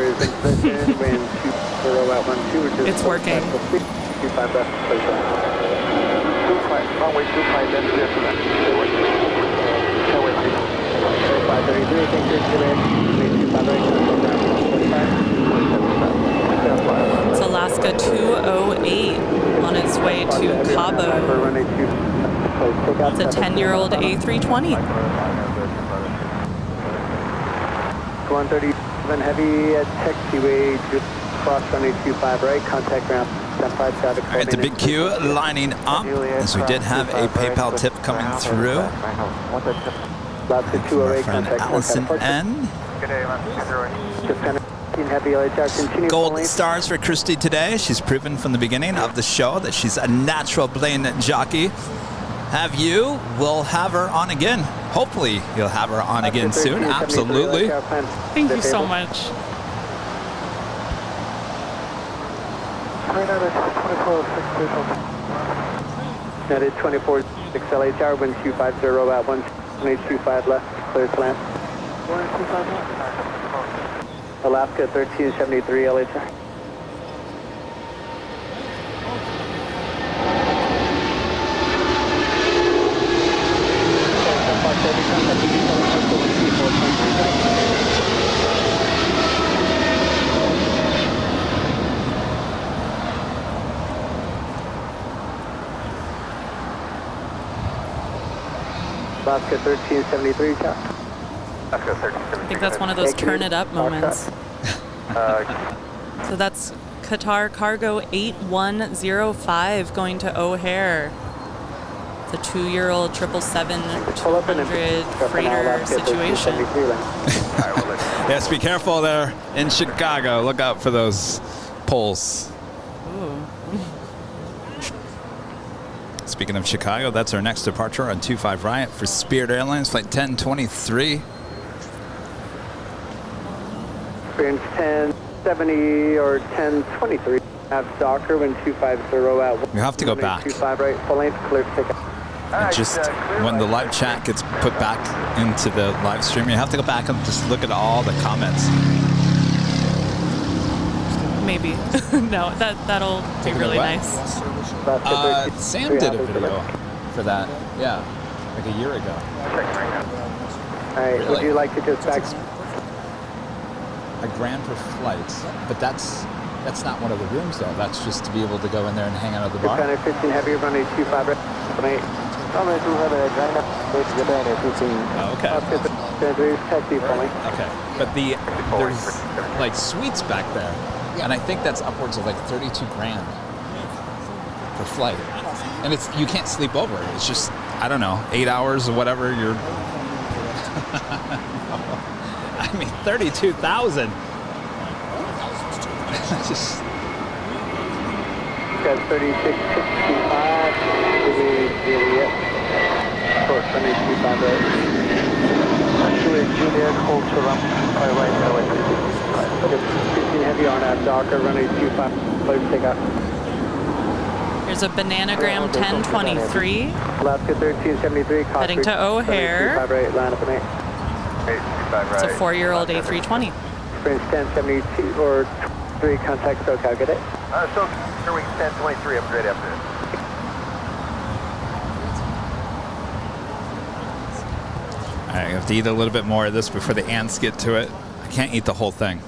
It's working. It's Alaska 208 on its way to Cabo. It's a 10-year-old A320. 137 heavy at taxiway, cross runway 25 right, contact ground 75 traffic. All right, the big queue lining up as we did have a PayPal tip coming through. My friend Allison N. Gold stars for Christy today. She's proven from the beginning of the show that she's a natural plane jockey. Have you? We'll have her on again. Hopefully you'll have her on again soon. Absolutely. Thank you so much. United 24 6 LA Tower, wind 250 at 125 left, clear to land. Alaska 1373 LA Tower. Alaska 1373, Alaska 1373. I think that's one of those turn it up moments. So that's Qatar Cargo 8105 going to O'Hare. It's a 2-year-old 777-200 freighter situation. Yes, be careful there in Chicago. Look out for those poles. Ooh. Speaking of Chicago, that's our next departure on 25 right for Spirit Airlines, flight 1023. Experience 1070 or 1023. Have Docker, wind 250 at 1. We have to go back. 25 right, full length, clear to take off. And just when the live chat gets put back into the live stream, you have to go back and just look at all the comments. Maybe. No, that'll be really nice. Sam did a video for that. Yeah, like a year ago. All right, would you like to just back? $1,000 per flight, but that's not one of the rooms though. That's just to be able to go in there and hang out at the bar. 15 heavy, runway 25 right. Runway 200, Okay. Okay, but there's like suites back there, and I think that's upwards of like $32,000 per flight, and you can't sleep over. It's just, I don't know, 8 hours or whatever. You're I mean, 32,000. Just. Got 3665. Juliet. Short 25 right. Juliet, hold to run. Right, 15 heavy on that Docker, runway 25. Please take off. Here's a Bananagram 1023. Alaska 1373. Heading to O'Hare. 25 right, line up and 8. It's a 4-year-old A320. Sprint 1072 or 3 contact SoCal, get it? So, Airways 1023, I'm great after this. All right, I have to eat a little bit more of this before the ants get to it. I can't eat the whole thing.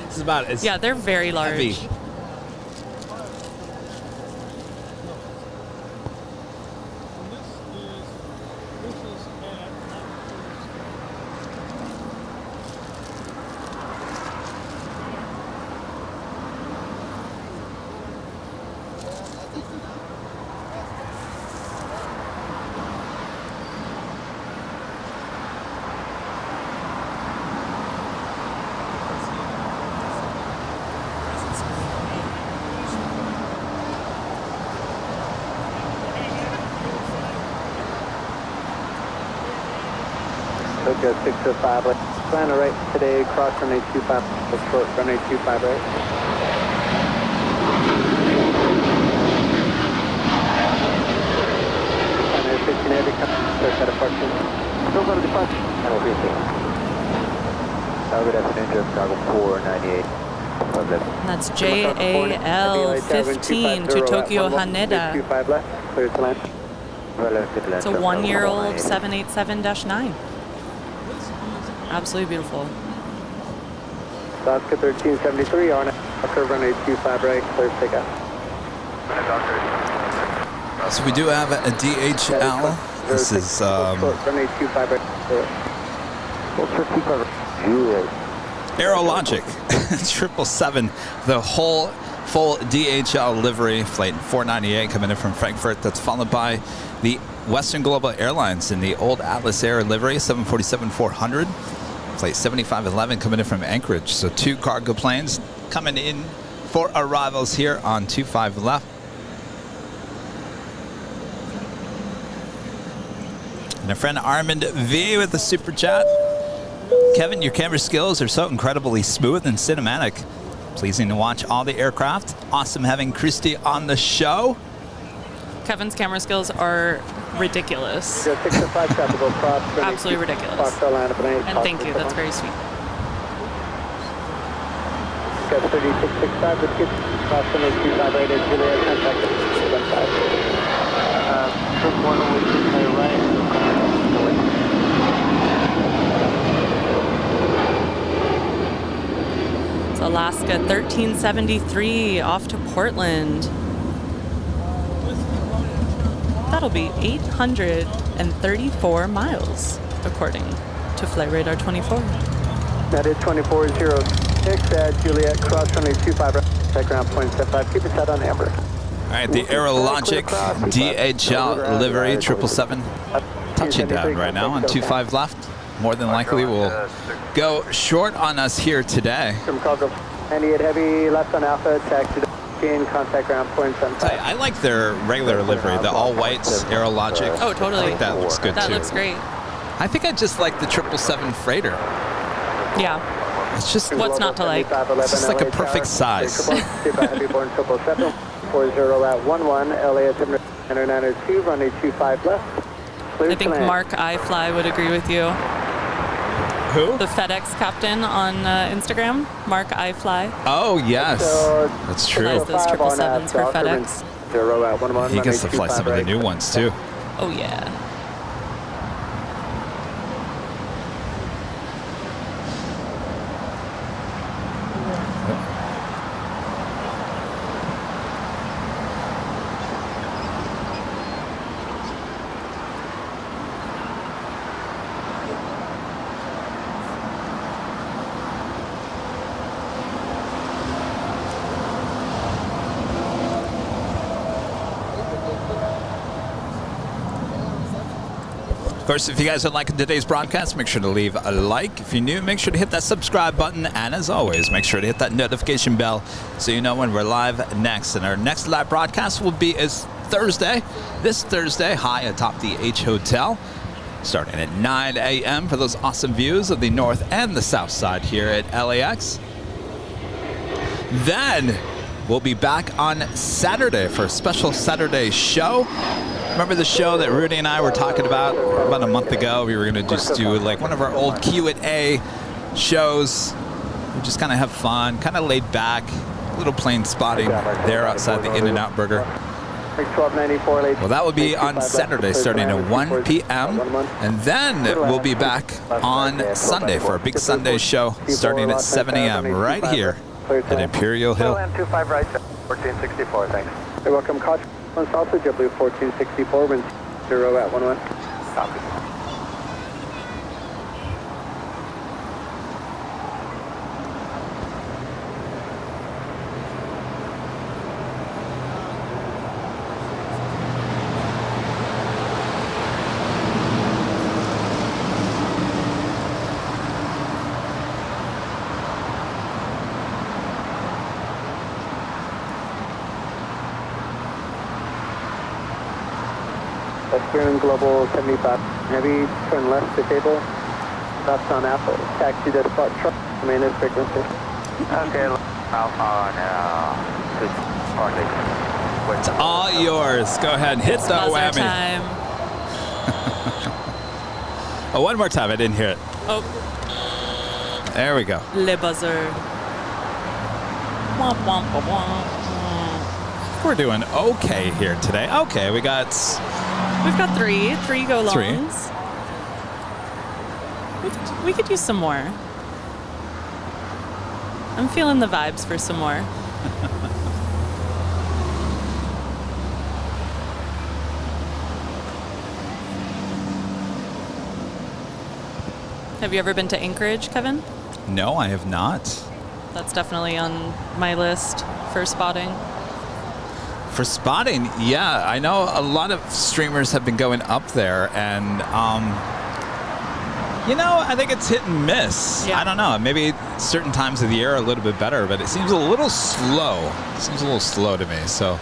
This is about as they're very large. heavy. Tokyo 605, plan right today, cross runway 25, short runway 25 right. Runway 15 heavy, start at departure. Still go to departure. And we'll be good afternoon, Chicago 498. That's JAL15 to Tokyo Haneda. 25 left, clear to land. It's a 1-year-old 787-9. Absolutely beautiful. Alaska 1373 on it. Curve runway 25 right, clear to take off. So we do have a DHL. This is runway 25 right. Aerologic 777, the whole full DHL livery flight 498 coming in from Frankfurt. That's followed by the Western Global Airlines in the old Atlas Air livery 747-400. Flight 7511 coming in from Anchorage. So 2 cargo planes coming in for arrivals here on 25 left. And our friend Armand V with the super chat. Kevin, your camera skills are so incredibly smooth and cinematic. Pleasing to watch all the aircraft. Awesome having Christy on the show. Kevin's camera skills are ridiculous. Absolutely ridiculous. And thank you, that's very sweet. Got 3665, let's get cross runway 25 right at Juliet, contact 15 right. It's Alaska 1373 off to Portland. That'll be 834 miles, according to Flight Radar 24. That is 2406 at Juliet, cross runway 25, right, ground point 75. Keep it set on amber. All right, the Aerologic DHL livery 777 touching down right now on 25 left. More than likely will go short on us here today. 98 heavy, left on Alpha, taxi. Contact ground point 75. I like their regular livery, the all whites Aerologic. Oh, totally. I think that looks good that too. That looks great. I think I just like the 777 freighter. Yeah. It's just what's not to like. It's just like a perfect size. 40 at 11, LA Enter 902, runway 25 left. Clear I think to land. Mark iFly would agree with you. Who? The FedEx captain on Instagram, Mark iFly. Oh, yes. That's true. Flies those 777s for FedEx. 0 at 11, He gets to fly 25 some of the right. new ones, too. Oh, yeah. Of course, if you guys are liking today's broadcast, make sure to leave a like. If you're new, make sure to hit that subscribe button. And as always, make sure to hit that notification bell so you know when we're live next. And our next live broadcast will be this Thursday, high atop the H Hotel, starting at 9 a.m. for those awesome views of the north and the south side here at LAX. Then we'll be back on Saturday for a special Saturday show. Remember the show that Rudy and I were talking about a month ago? We were going to just do like one of our old Q&A shows. We just kind of have fun, kind of laid back, a little plane spotting there outside the In-N-Out Burger. Well, that will be on Saturday starting at 1 p.m. And then we'll be back on Sunday for a big Sunday show starting at 7 a.m. right here at Imperial Hill. 25 right, 1464, thanks. You're welcome, Koch. On Salsa, JetBlue 1464, wind 0 at 11. Copy. Western Global 75 Heavy, turn left to table. That's on Apple. Taxi to spot truck, maintenance frequency. Okay, Alpha now. It's all yours. Go ahead and hit the whammy. Time. Oh, one more time. I didn't hear it. Oh. There we go. Le buzzer. Womp, womp, womp, womp. We're doing okay here today. Okay, we've got three go longs. We could use some more. I'm feeling the vibes for some more. Have you ever been to Anchorage, Kevin? No, I have not. That's definitely on my list for spotting. For spotting, yeah, I know a lot of streamers have been going up there, and I think it's hit and miss. Yeah. I don't know. Maybe certain times of the year are a little bit better, but it seems a little slow. It seems a little slow to me. So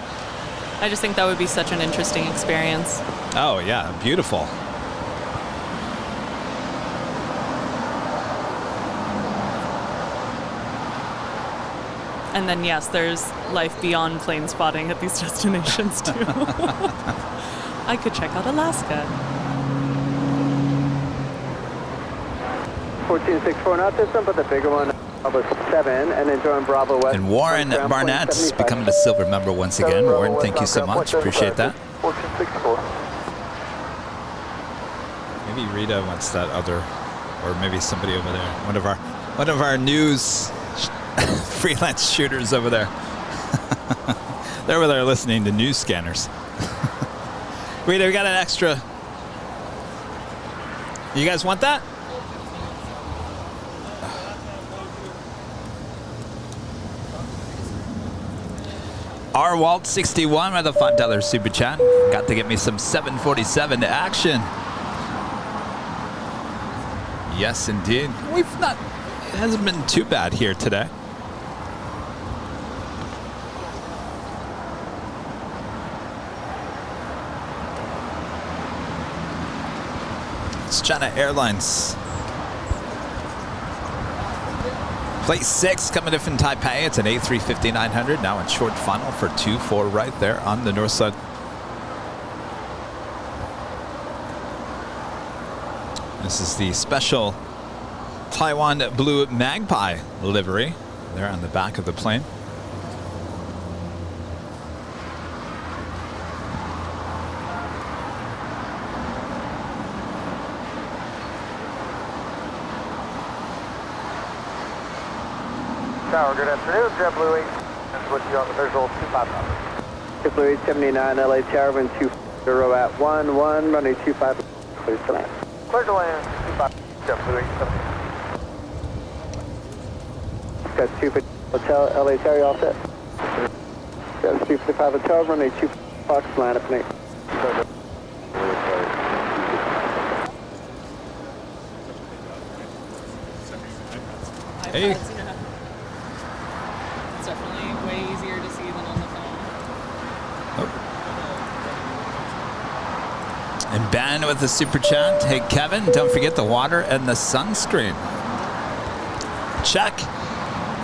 I just think that would be such an interesting experience. Oh yeah, beautiful. And then, yes, there's life beyond plane spotting at these destinations, too. I could check out Alaska. 1464, not this one, but the bigger one, Bravo 7, and then join Bravo West. And Warren Barnett's becoming a silver member once again. Warren, thank you so much. Appreciate that. 1464. Maybe Rita wants that other, or maybe somebody over there. One of our news freelance shooters over there. They're over there listening to news scanners. Rita, we got an extra. You guys want that? R Walt 61 with a $5 super chat. Got to get me some 747 action. Yes, indeed. It hasn't been too bad here today. It's China Airlines. Plate 6 coming in from Taipei. It's an A350-900, now in short funnel for 2-4 right there on the north side. This is the special Taiwan Blue Magpie livery there on the back of the plane. Tower, good afternoon. JetBlue 8 is with you on the visual 25 number. JetBlue 879, LA Tower, wind 20 at 11, runway 25, clear to land. Clear to land, 25, JetBlue 879. Got 250 Hotel, LA Tower, you all set? Got 355 Hotel, runway 2 Fox, line up and 8. Hey. It's definitely way easier to see than on the phone. And Ben with the super chat. Hey, Kevin, don't forget the water and the sunscreen. Check.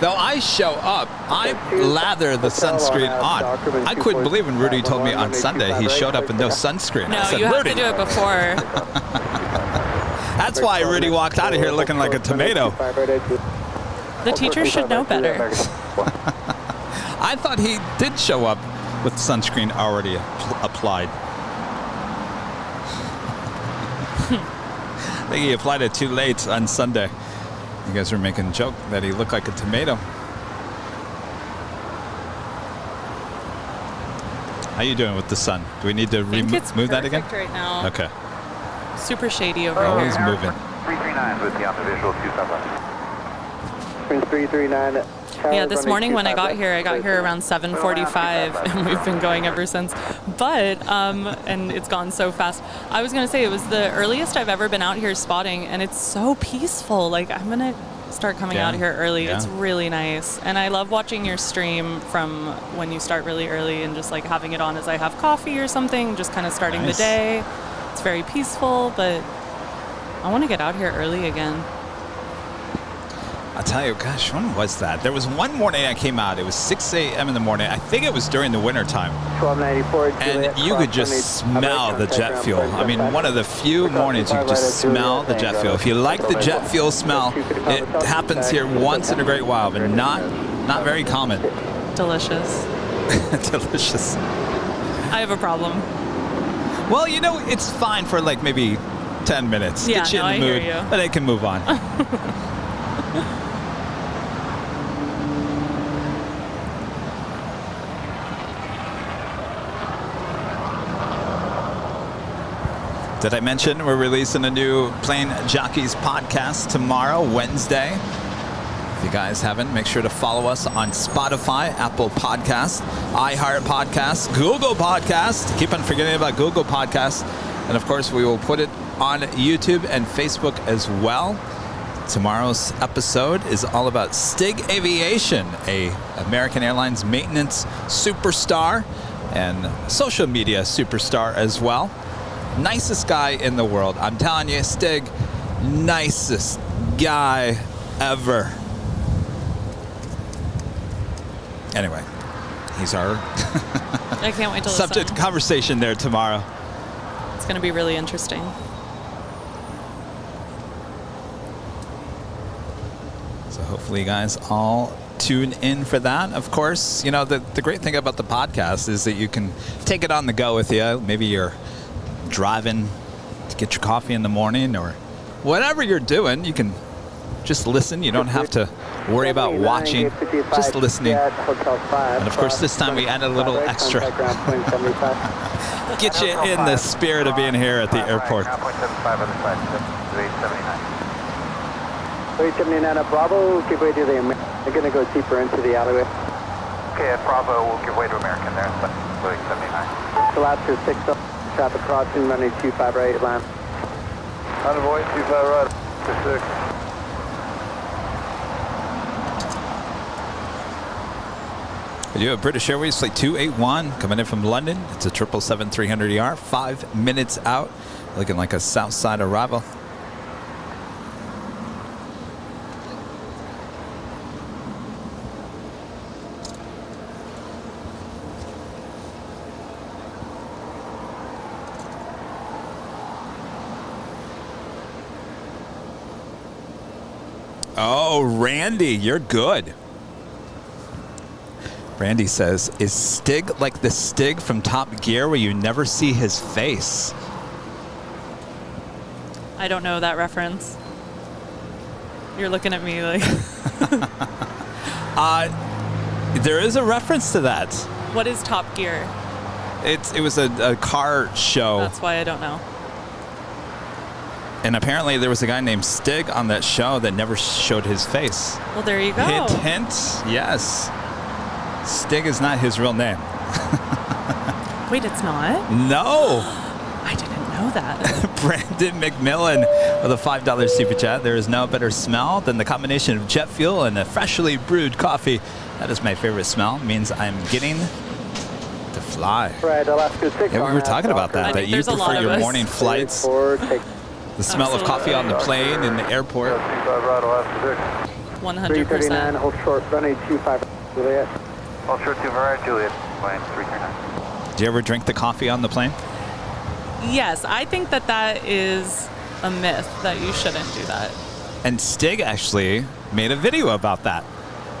Though I show up, I lather the sunscreen on. I couldn't believe when Rudy told me on Sunday he showed up with no sunscreen. No, I said, you have Rudy. to do it before. That's why Rudy walked out of here looking like a tomato. The teacher should know better. I thought he did show up with sunscreen already applied. I think he applied it too late on Sunday. You guys were making a joke that he looked like a tomato. How you doing with the sun? Do we need to move that again? Right now. Okay. Super shady over Oh, here. he's moving. 339 with you on the visual 27. 339. Yeah, this morning when I got here around 7:45, and we've been going ever since. But, and it's gone so fast. I was going to say, it was the earliest I've ever been out here spotting, and it's so peaceful. Like, I'm going to start coming out here early. Yeah. It's really nice. And I love watching your stream from when you start really early and just like having it on as I have coffee or something, just kind of starting the day. It's very peaceful, but I want to get out here early again. I'll tell you, gosh, when was that? There was one morning I came out. It was 6 a.m. in the morning. I think it was during the winter time. 1294. And you could just smell the jet fuel. I mean, one of the few mornings you could just smell the jet fuel. If you like the jet fuel smell, it happens here once in a great while, but not very common. Delicious. Delicious. I have a problem. Well, you know, it's fine for like maybe 10 minutes. Yeah, Get you in the mood, but it can move on. Did I mention we're releasing a new Plane Jockeys podcast tomorrow, Wednesday? If you guys haven't, make sure to follow us on Spotify, Apple Podcasts, iHeart Podcasts, Google Podcasts. Keep on forgetting about Google Podcasts. And of course, we will put it on YouTube and Facebook as well. Tomorrow's episode is all about Stig Aviation, a American Airlines maintenance superstar and social media superstar as well. Nicest guy in the world. I'm telling you, Stig, nicest guy ever. Anyway, he's our I can't wait to subject listen. conversation there tomorrow. It's going to be really interesting. So hopefully you guys all tune in for that. Of course, you know, the great thing about the podcast is that you can take it on the go with you. Maybe you're driving to get your coffee in the morning or whatever you're doing, you can just listen. You don't have to worry about watching, just listening. And of course, this time we added a little extra. Get you in the spirit of being here at the airport. 879 at Bravo, give way to the American. They're going to go deeper into the alleyway. Okay, at Bravo, we'll give way to American there. 879. The last is 6 up. Traffic crossing, running 25 right, land. Envoy, 25 right, 6. We do have British Airways flight 281 coming in from London. It's a 777-300ER, 5 minutes out, looking like a south side arrival. Oh, Randy, you're good. Randy says, is Stig like the Stig from Top Gear where you never see his face? I don't know that reference. You're looking at me like... There is a reference to that. What is Top Gear? It was a car show. That's why I don't know. And apparently there was a guy named Stig on that show that never showed his face. Well, there you go. Hint, hint, yes. Stig is not his real name. Wait, it's not? No. I didn't know that. Brandon McMillan with a $5 super chat. There is no better smell than the combination of jet fuel and a freshly brewed coffee. That is my favorite smell. It means I'm getting to fly. Right, Alaska 6. Yeah, we were talking about that you prefer your morning flights. The smell of coffee on the plane in the airport. 100%. Hold short, runway 25, Juliet. Hold short 25, Juliet, plane 339. Do you ever drink the coffee on the plane? Yes, I think that is a myth that you shouldn't do that. And Stig actually made a video about that.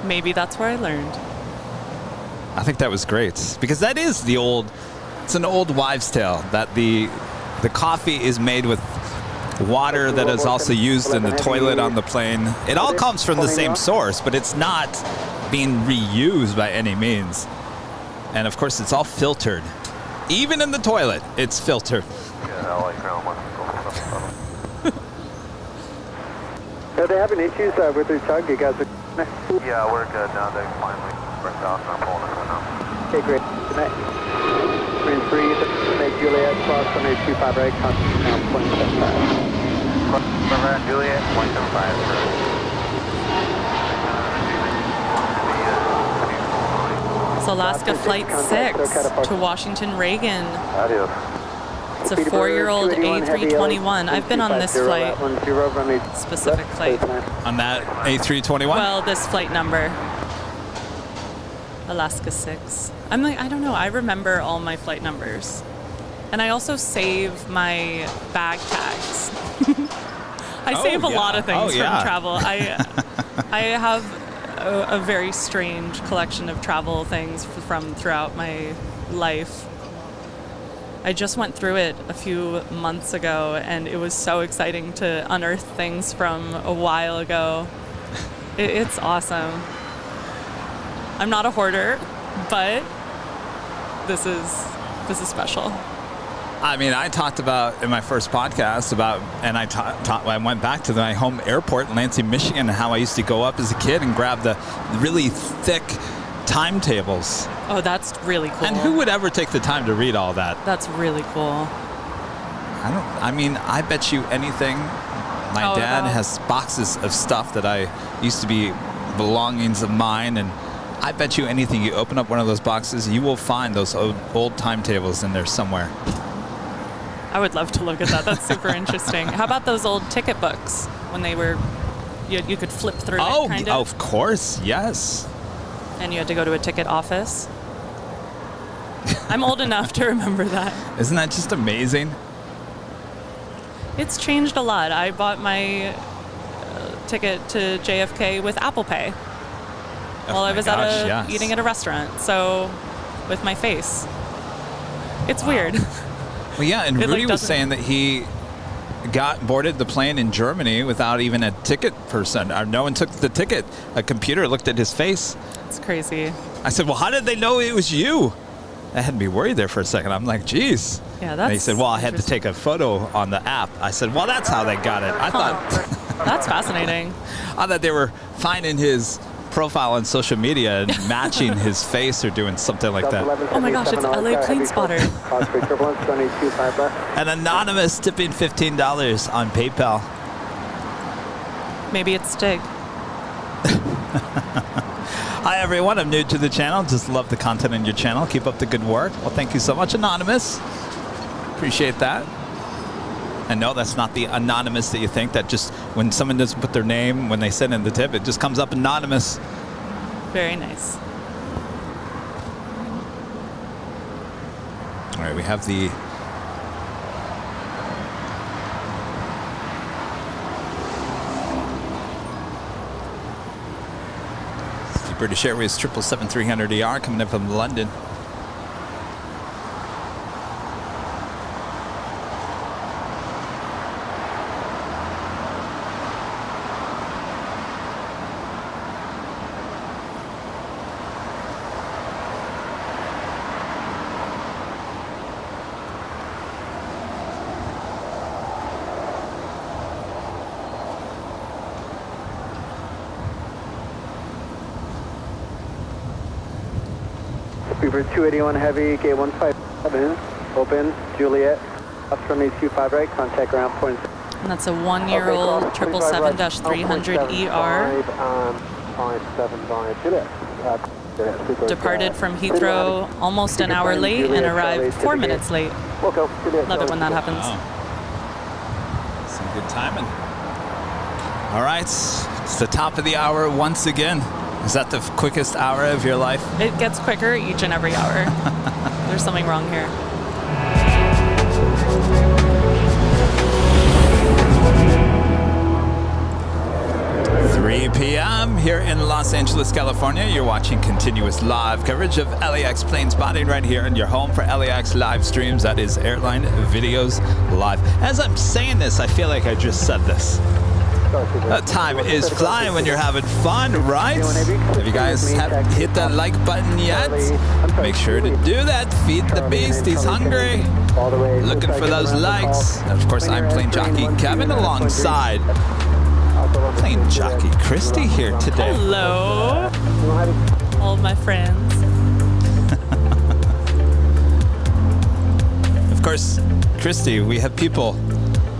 Maybe that's where I learned. I think that was great because that is it's an old wives' tale that the coffee is made with water that is also used in the toilet on the plane. It all comes from the same source, but it's not being reused by any means. And of course, it's all filtered. Even in the toilet, it's filtered. Are they having issues with their tug? You guys are... Yeah, we're good now. They finally worked out and are pulling us in now. Okay, great. Good night. Green 3, make Juliet, cross runway 25 right, contact now 0.75. Remember, Juliet, 0.75. It's Alaska Flight 6 to Washington Reagan. Adios. It's a 4-year-old A321. I've been on this flight, specific flight. On that A321? Well, this flight number. Alaska 6. I'm like, I don't know. I remember all my flight numbers. And I also save my bag tags. I save a lot of things from travel. I have a very strange collection of travel things from throughout my life. I just went through it a few months ago, and it was so exciting to unearth things from a while ago. It's awesome. I'm not a hoarder, but this is special. I mean, I talked about in my first podcast about, and I went back to my home airport in Lansing, Michigan, and how I used to go up as a kid and grab the really thick timetables. Oh, that's really cool. And who would ever take the time to read all that? That's really cool. I bet you anything. My dad has boxes of stuff that I used to be belongings of mine, and I bet you anything, you open up one of those boxes, you will find those old timetables in there somewhere. I would love to look at that. That's super interesting. How about those old ticket books when they were, you could flip through it, kind of? Oh, of course, yes. And you had to go to a ticket office. I'm old enough to remember that. Isn't that just amazing? It's changed a lot. I bought my ticket to JFK with Apple Pay while I was eating at a restaurant. So, with my face. It's weird. Well, yeah, and Rudy was saying that he boarded the plane in Germany without even a ticket person. No one took the ticket. A computer looked at his face. It's crazy. I said, well, how did they know it was you? That had me worried there for a second. I'm like, geez. Yeah, that's. And he said, well, I had to take a photo on the app. I said, well, that's how they got it. I thought. That's fascinating. I thought they were finding his profile on social media and matching his face or doing something like that. Oh my gosh, it's LA Plane Spotter. An anonymous tipping $15 on PayPal. Maybe it's Stig. Hi everyone, I'm new to the channel. Just love the content on your channel. Keep up the good work. Well, thank you so much, Anonymous. Appreciate that. And no, that's not the anonymous that you think, that just when someone doesn't put their name when they send in the tip, it just comes up anonymous. Very nice. All right, we have the British Airways 777-300ER coming in from London. Beaver 281 Heavy, gate 157, open, Juliet, left runway 25 right, contact ground point. And that's a 1-year-old 777-300ER. 57 by Juliet. Departed from Heathrow almost an hour late and arrived 4 minutes late. Love it when that happens. Wow. Some good timing. All right, it's the top of the hour once again. Is that the quickest hour of your life? It gets quicker each and every hour. There's something wrong here. p.m. here in Los Angeles, California. You're watching continuous live coverage of LAX plane spotting right here in your home for LAX live streams. That is Airline Videos Live. As I'm saying this, I feel like I just said this. Time is flying when you're having fun, right? If you guys haven't hit that like button yet, make sure to do that. Feed the beast, he's hungry. Looking for those likes. And of course, I'm plane jockey Kevin alongside plane jockey Christy here today. Hello, all my friends. Of course, Christy, we have people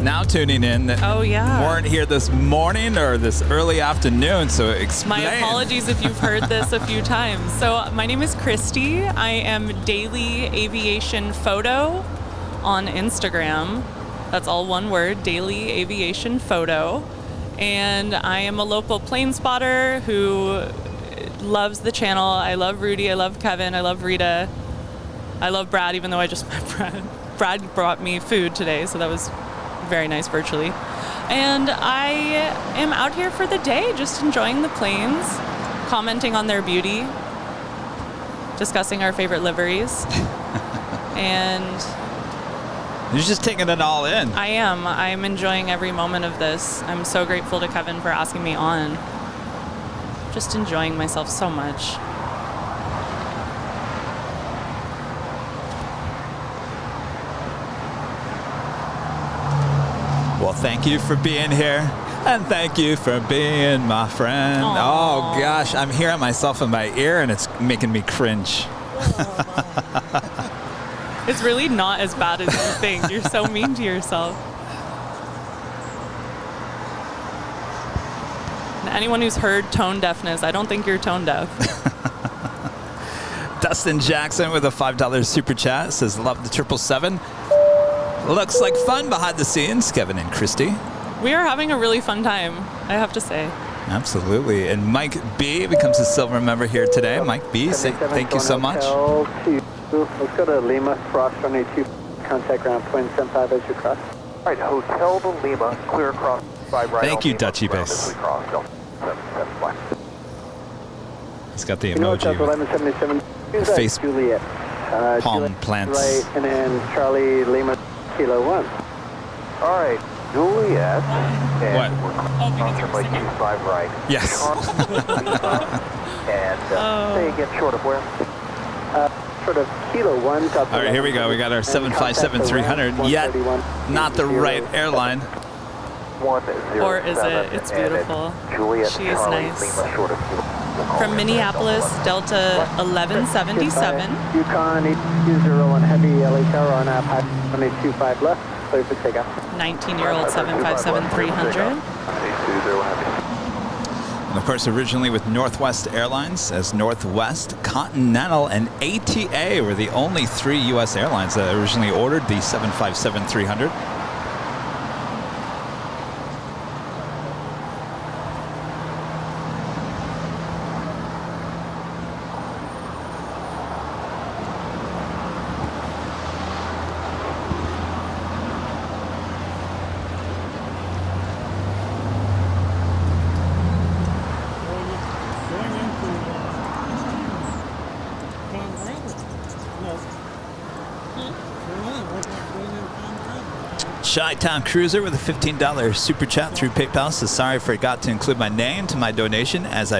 now tuning in that weren't here this morning or this early afternoon, so explain. My apologies if you've heard this a few times. So my name is Christy. I am Daily Aviation Photo on Instagram. That's all one word, Daily Aviation Photo. And I am a local plane spotter who loves the channel. I love Rudy, I love Kevin, I love Rita. I love Brad, even though I just met Brad. Brad brought me food today, so that was very nice virtually. And I am out here for the day, just enjoying the planes, commenting on their beauty, discussing our favorite liveries. And you're just taking it all in. I am. I'm enjoying every moment of this. I'm so grateful to Kevin for asking me on. Just enjoying myself so much. Well, thank you for being here, and thank you for being my friend. Aww. Oh gosh, I'm hearing myself in my ear, and it's making me cringe. It's really not as bad as you think. You're so mean to yourself. And anyone who's heard tone deafness, I don't think you're tone deaf. Dustin Jackson with a $5 super chat says, love the 777. Looks like fun behind the scenes, Kevin and Christy. We are having a really fun time, I have to say. Absolutely. And Mike B becomes a silver member here today. Mike B, thank you so much. Let's go to Lima, cross runway 2, contact ground point 75 as you cross. All right, Hotel to Lima, clear across 5 right. Thank you, Dutchie Base. He's got the emoji with face Juliet. palm Juliet plants. Right, and then Charlie Lima, Kilo 1. All right, Juliet. And What? we're crossing by 25 right. Yes. And say again, short of where? Sort of Kilo 1. All right, here we go. We got our 757-300. Yet not the right airline. 107. Or is it? It's beautiful. Juliet, She is Charlie, nice. Lima, short of Kilo. From Minneapolis, Delta 1177. Yukon 820 Heavy, LA Tower on high, runway 25 left, clear for takeoff. 19-year-old 757-300. And of course, originally with Northwest Airlines as Northwest, Continental, and ATA were the only 3 U.S. airlines that originally ordered the 757-300. Going into Chi-Town Cruiser with a $15 super chat through PayPal says, sorry, forgot to include my name to my donation. As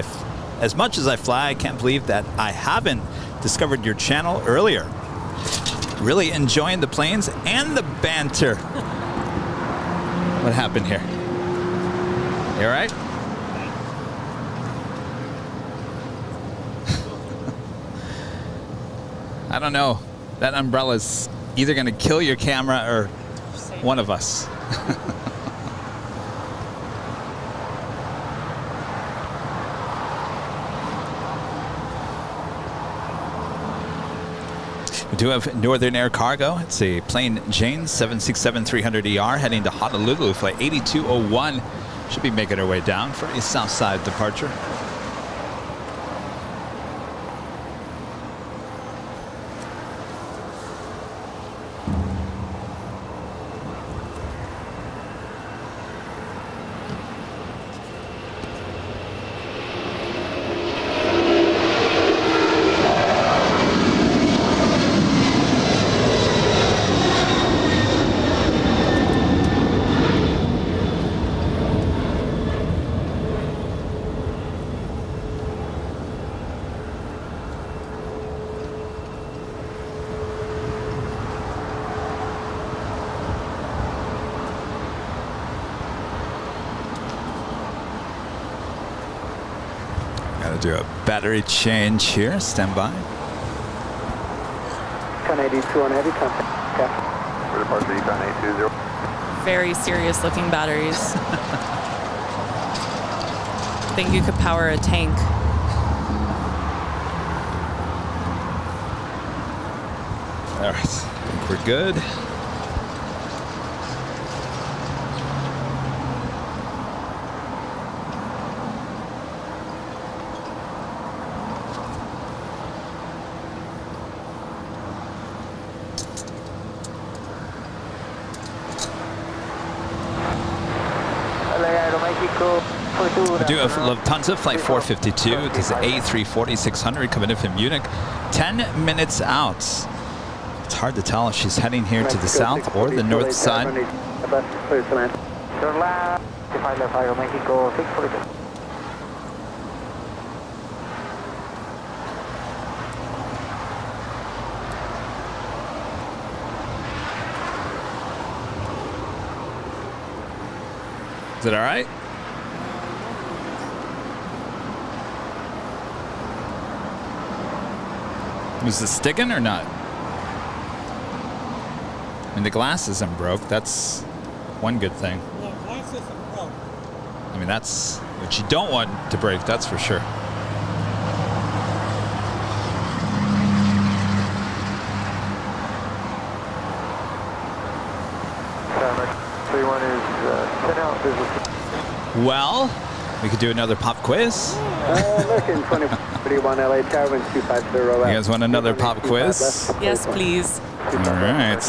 much as I fly, I can't believe that I haven't discovered your channel earlier. Really enjoying the planes and the banter. What happened here? You all right? I don't know. That umbrella's either going to kill your camera or one of us. We do have Northern Air cargo. It's a plain Jane 767-300ER heading to Honolulu. Flight 8201 should be making our way down for a Southside departure. Do a battery change here. Stand by. 1082 on heavy contact. Yeah. Departure Econ 820. Very serious looking batteries. I think you could power a tank. All right. I think we're good. We do have Lufthansa flight 452. It is A340-600 coming in from Munich. 10 minutes out. It's hard to tell if she's heading here to the south or the north side. Turn left, 55 left, Aeromexico 642. Is it all right? Was it sticking or not? I mean, the glass isn't broke. That's one good thing. The glass isn't broke. I mean, that's what you don't want to break, that's for sure. Well, we could do another pop quiz. American 2041 LA Tower 250. You guys want another pop quiz? Yes, please. All right.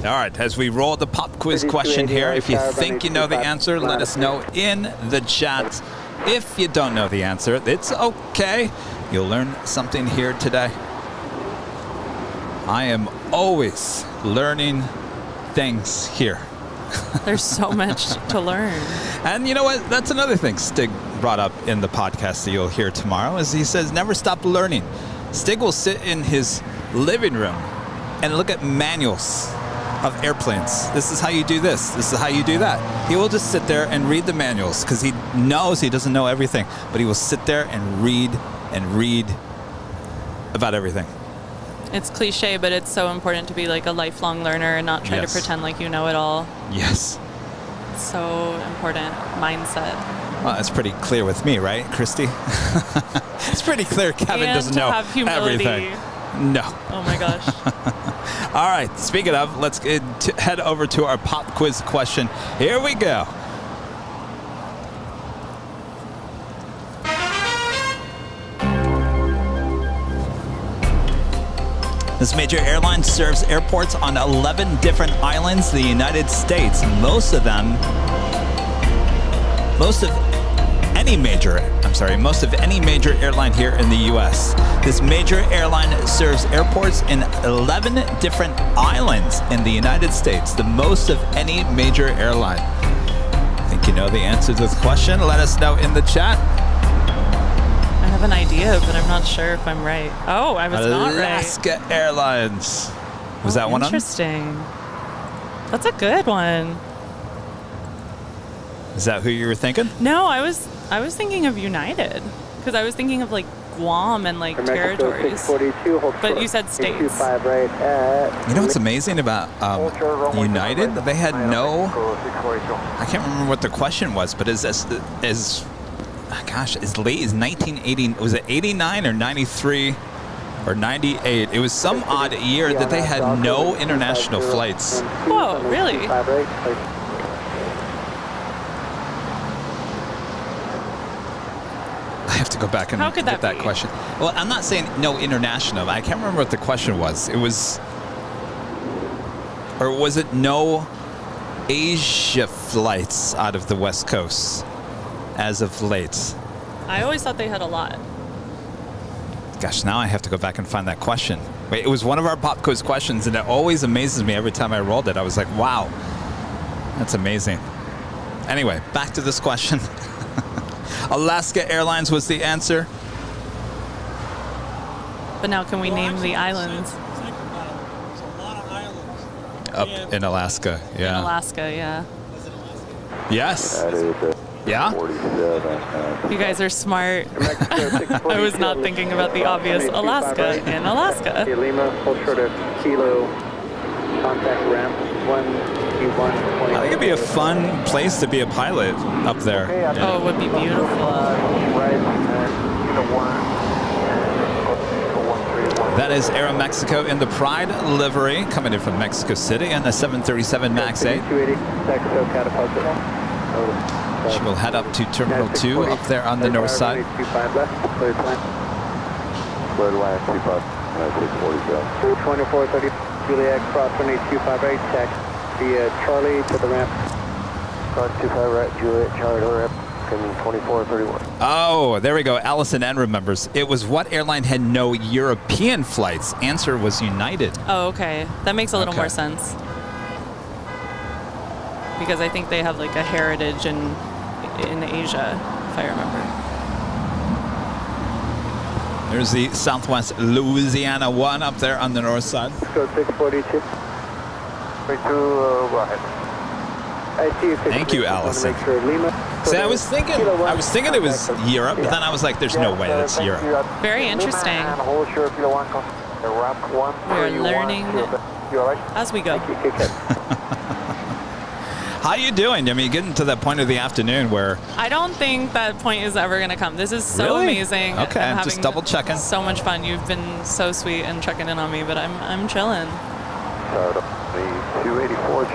All right, as we roll the pop quiz question here, if you think you know the answer, let us know in the chat. If you don't know the answer, it's okay. You'll learn something here today. I am always learning things here. There's so much to learn. And you know what? That's another thing Stig brought up in the podcast that you'll hear tomorrow, is he says never stop learning. Stig will sit in his living room and look at manuals of airplanes. This is how you do this. This is how you do that. He will just sit there and read the manuals because he knows he doesn't know everything, but he will sit there and read about everything. It's cliche, but it's so important to be like a lifelong learner and not try to pretend like you know it all. Yes. It's so important mindset. Well, that's pretty clear with me, right, Christy? It's pretty clear Kevin doesn't know everything. No. Oh my gosh. All right, speaking of, let's head over to our pop quiz question. Here we go. This major airline serves airports on 11 different islands in the United States. Most of any major airline here in the U.S. This major airline serves airports in 11 different islands in the United States, the most of any major airline. I think you know the answer to this question. Let us know in the chat. I have an idea, but I'm not sure if I'm right. Oh, I was not right. Alaska Airlines. Was that one on? Interesting. That's a good one. Is that who you were thinking? No, I was thinking of United because I was thinking of like Guam and like territories. But you said states. You know what's amazing about United? They had no. I can't remember what the question was, but is as late as 1980? Was it 89 or 93 or 98? It was some odd year that they had no international flights. Whoa, really? I have to go back and get that question. Well, I'm not saying no international. I can't remember what the question was. It was, or was it no Asia flights out of the West Coast as of late? I always thought they had a lot. Gosh, now I have to go back and find that question. Wait, it was one of our pop quiz questions, and it always amazes me every time I rolled it. I was like, wow, that's amazing. Anyway, back to this question. Alaska Airlines was the answer. But now can we name the islands? Up in Alaska, yeah. In Alaska, yeah. Yes. Yeah? You guys are smart. I was not thinking about the obvious. Alaska in Alaska. Lima, hold short of Kilo, contact ramp 1Q1. I think it'd be a fun place to be a pilot up there. Oh, it would be beautiful. That is Aeromexico in the Pride livery coming in from Mexico City and the 737 MAX 8. She will head up to Terminal 2 up there on the north side. 2430 Juliet cross 1825 tax via Charlie to the ramp. Cross 25 right, Juliet, Charlie to the ramp. 2431. Oh, there we go. Allison N remembers. It was what airline had no European flights? Answer was United. Oh, okay. That makes a little more sense. Because I think they have like a heritage in Asia, if I remember. There's the Southwest Louisiana one up there on the north side. Code 642. Thank you, Allison. See, I was thinking it was Europe, but then I was like, there's no way that's Europe. Very interesting. We're learning as we go. How you doing? I mean, getting to that point of the afternoon where... I don't think that point is ever going to come. This is so amazing. Okay, I'm just double checking. So much fun. You've been so sweet and checking in on me, but I'm chilling.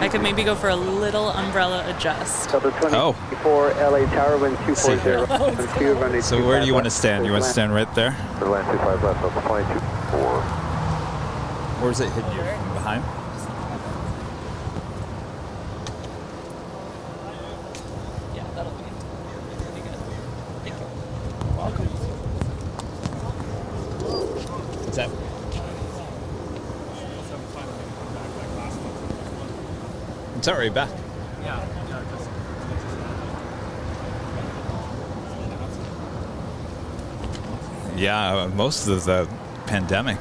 I could maybe go for a little umbrella adjust. So the 24 LA Tower, wind 240. So where do you want to stand? You want to stand right there? Land 25 left, 22.4. Where's it hitting you? From behind? Yeah, that'll be pretty good. Thank you. Welcome. What's that? It's already back. Yeah, most of the pandemic.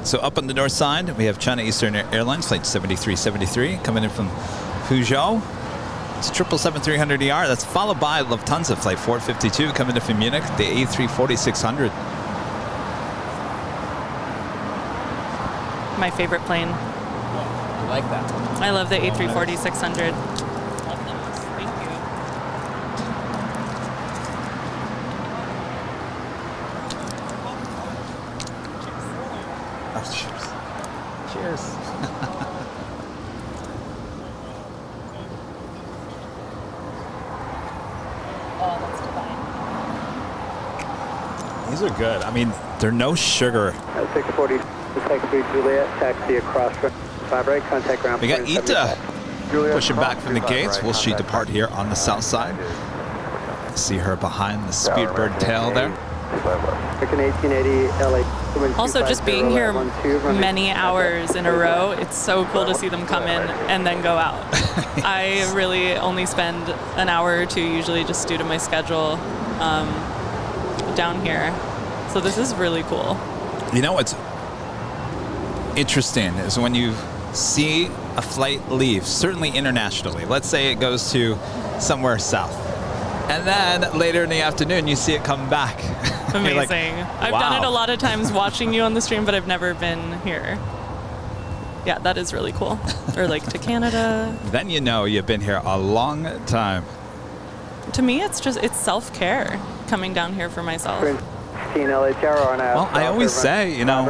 So up on the north side, we have China Eastern Airlines, flight 7373, coming in from Fuzhou. It's 777-300ER. That's followed by Lufthansa flight 452, coming in from Munich, the A340-600. My favorite plane. I like that. I love the A340-600. Thank you. Oh, cheers. Cheers. Oh, that's divine. These are good. I mean, they're no sugar. 640, taxi Juliet, taxi across from 5 right, contact ground. We got Ita pushing back from the gates. Will she depart here on the south side? See her behind the Speedbird tail there. American 1880 LA. Also, just being here many hours in a row, it's so cool to see them come in and then go out. I really only spend an hour or two usually just due to my schedule down here. So this is really cool. You know what's interesting is when you see a flight leave, certainly internationally, let's say it goes to somewhere south, and then later in the afternoon you see it come back. Amazing. Like, I've done it a lot of times watching you on the stream, but I've never been here. Yeah, that is really cool. Or like to Canada. Then you know you've been here a long time. To me, it's self-care coming down here for myself. Well, I always say, you know,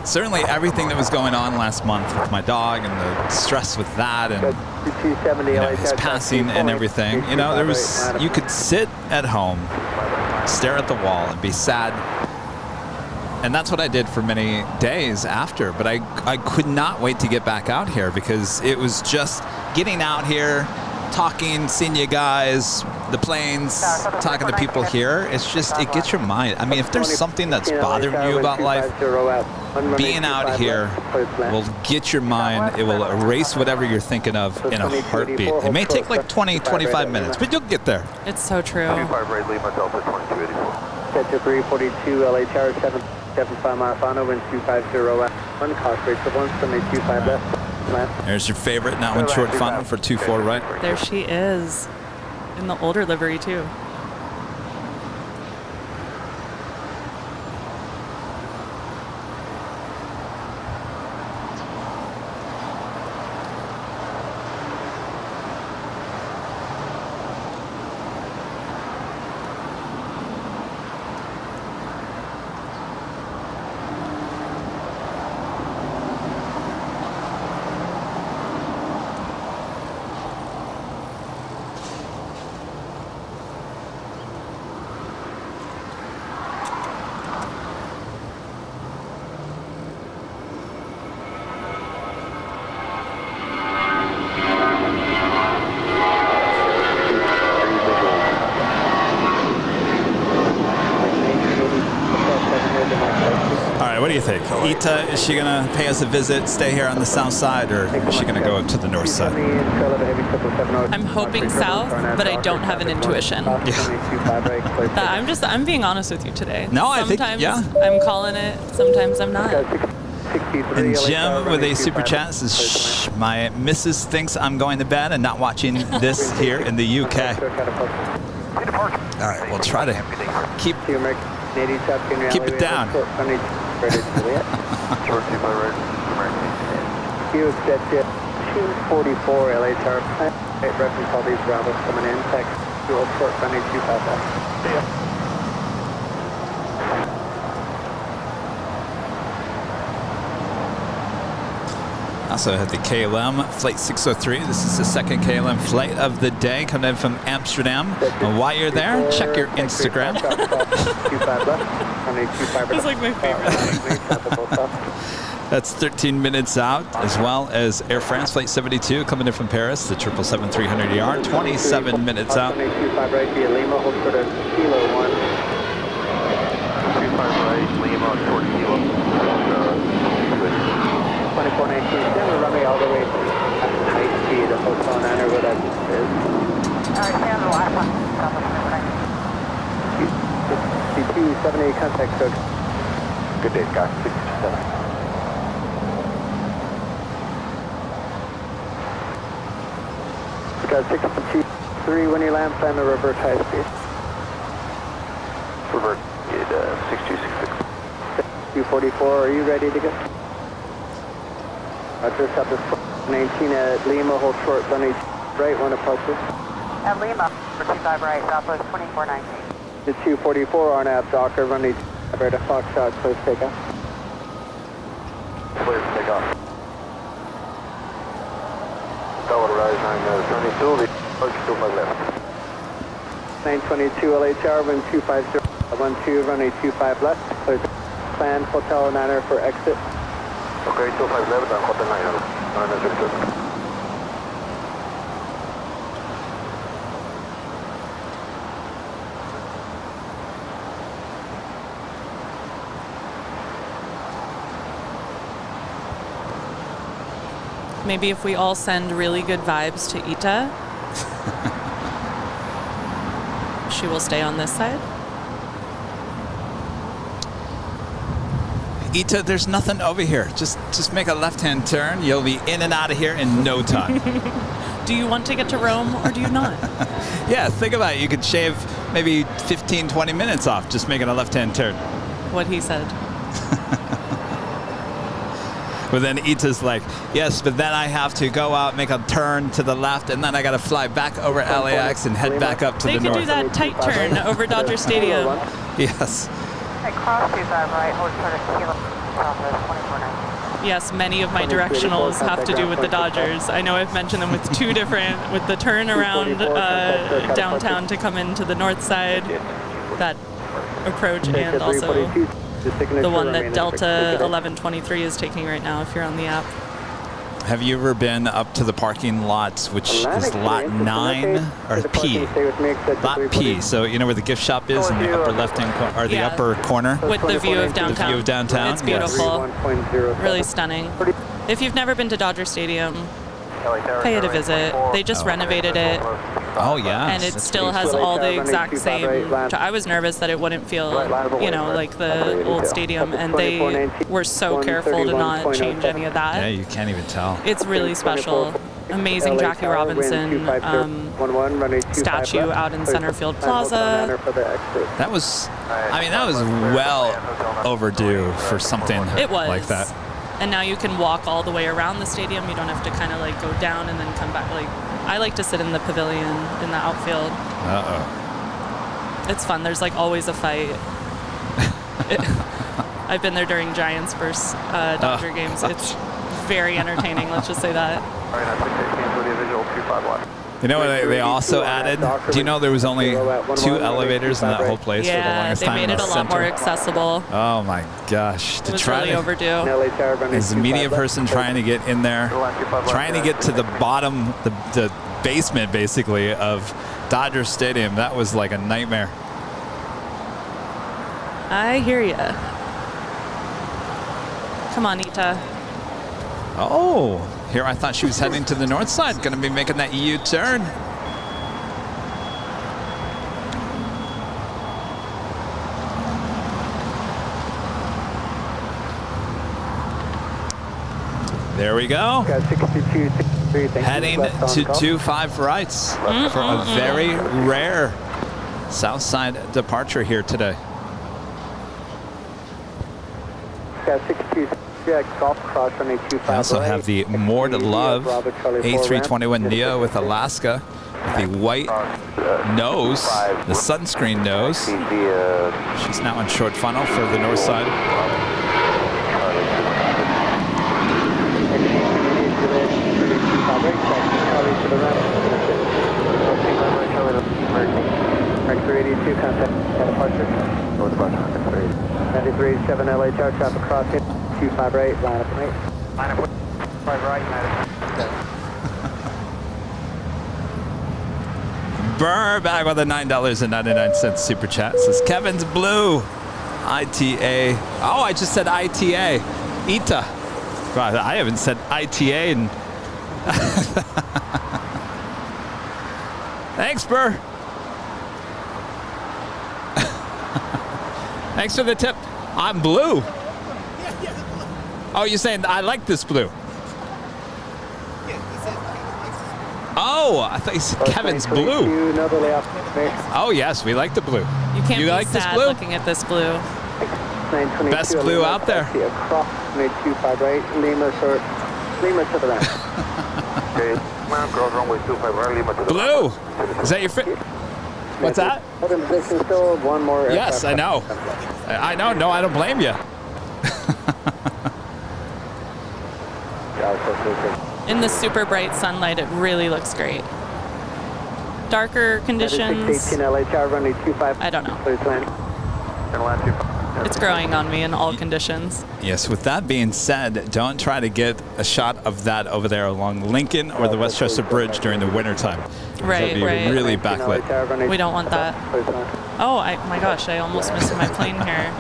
certainly everything that was going on last month with my dog and the stress with that and his passing and everything, you know, you could sit at home, stare at the wall and be sad. And that's what I did for many days after, but I could not wait to get back out here because it was just getting out here, talking, seeing you guys, the planes, talking to people here. It's just, it gets your mind. I mean, if there's something that's bothering you about life, being out here will get your mind. It will erase whatever you're thinking of in a heartbeat. It may take like 20, 25 minutes, but you'll get there. It's so true. JetTip 342 LA Tower 775 mile final, wind 250 cost rate of 1.25 left. There's your favorite, now in short final for 24 right. There she is, in the older livery too. What do you think? Ita, is she going to pay us a visit, stay here on the south side, or is she going to go to the north side? I'm hoping south, but I don't have an intuition. I'm being honest with you today. No, I think, yeah. Sometimes I'm calling it, sometimes I'm not. And Jim with a super chat says, shh, my missus thinks I'm going to bed and not watching this here in the UK. All right, we'll try to keep it down. JetTip 244 LA Tower. Reference all these Bravos coming in. Text dual short running 255. See ya. Also had the KLM Flight 603. This is the second KLM flight of the day coming in from Amsterdam. And while you're there, check your Instagram. That's like my favorite. That's 13 minutes out, as well as Air France Flight 72 coming in from Paris, the 777-300ER, 27 minutes out. 25 right via Lima, hold short of Kilo 1. 25 right, Lima, short Kilo. 2419, stand the runway all the way to high speed, Hotel 9 or whatever it is. Alright, stand the last one. 6278 contact code. Good day, Scott. 67. Scott 623, when you land, plan to revert high speed. Revert, 6266. 244, are you ready to go? Just up to 19 at Lima, hold short, runway right, one approaches. At Lima, for 25 right, Southwest 2419. The 244 on app, Docker, runway right, a Foxtrot, close takeoff. Clear to take off. Tower rise 922, the approach to my left. 922 LA Tower, wind 250, 12, runway 25 left. Clear plan, Hotel Niner for exit. Okay, 25 left and Hotel Niner. Maybe if we all send really good vibes to Ita, she will stay on this side. Ita, there's nothing over here. Just make a left-hand turn. You'll be in and out of here in no time. Do you want to get to Rome or do you not? Yeah, think about it. You could shave maybe 15, 20 minutes off just making a left-hand turn. What he said. But then Ita's like, yes, but then I have to go out, make a turn to the left, and then I got to fly back over LAX and head back up to the north. They could do that tight turn over Dodger Stadium. Yes. At cross 25 right, hold short of kilo, southwest 2490. Yes, many of my directionals have to do with the Dodgers. I know I've mentioned them with two different, with the turn around downtown to come into the north side, that approach, and also the one that Delta 1123 is taking right now if you're on the app. Have you ever been up to the parking lot, which is lot 9 or P? Lot P. So you know where the gift shop is in the upper left-hand corner, or the upper corner? With the view of downtown. The view of downtown. It's beautiful. Yes. Really stunning. If you've never been to Dodger Stadium, pay it a visit. They just renovated it. Oh, yeah. And it still has all the exact same. I was nervous that it wouldn't feel, you know, like the old stadium, and they were so careful to not change any of that. Yeah, you can't even tell. It's really special. Amazing Jackie Robinson statue out in Centerfield Plaza. That was, I mean, that was well overdue for something like that. And now you can walk all the way around the stadium. You don't have to kind of like go down and then come back. Like, I like to sit in the pavilion in the outfield. Uh-oh. It's fun. There's like always a fight. I've been there during Giants versus Dodger games. It's very entertaining. Let's just say that. You know what they also added? Do you know there was only 2 elevators in that whole place for the longest time? Yeah, they made it a lot more accessible. Oh my gosh. It was really overdue. As a media person trying to get in there, trying to get to the bottom, the basement basically of Dodger Stadium, that was like a nightmare. I hear ya. Come on, Ita. Oh, here I thought she was heading to the north side, going to be making that EU turn. There we go. Heading to 25 rights for a very rare south side departure here today. I also have the more to love A321neo with Alaska, with the white nose, the sunscreen nose. She's now on short funnel for the north side. Seven LA Tower traffic crossing 25 right, line up right. Line up 5 right, Burr back with a $9.99 super chat. Says Kevin's Blue. ITA. Oh, I just said ITA. ITA. God, I haven't said ITA in. Thanks, Burr. Thanks for the tip. I'm blue. Oh, you're saying I like this blue? Oh, I thought you said Kevin's blue. Oh, yes, we like the blue. You can't be like sad this blue? looking at this blue. Best blue out there. Lima to the right. Blue. Is that your fit? What's that? Still one more. Yes, I know. I know. No, I don't blame you. In the super bright sunlight, it really looks great. Darker conditions, I don't know. It's growing on me in all conditions. Yes, with that being said, don't try to get a shot of that over there along Lincoln or the Westchester Bridge during the wintertime. Right, It'll be right. really backlit. We don't want that. Oh, my gosh, I almost missed my plane here.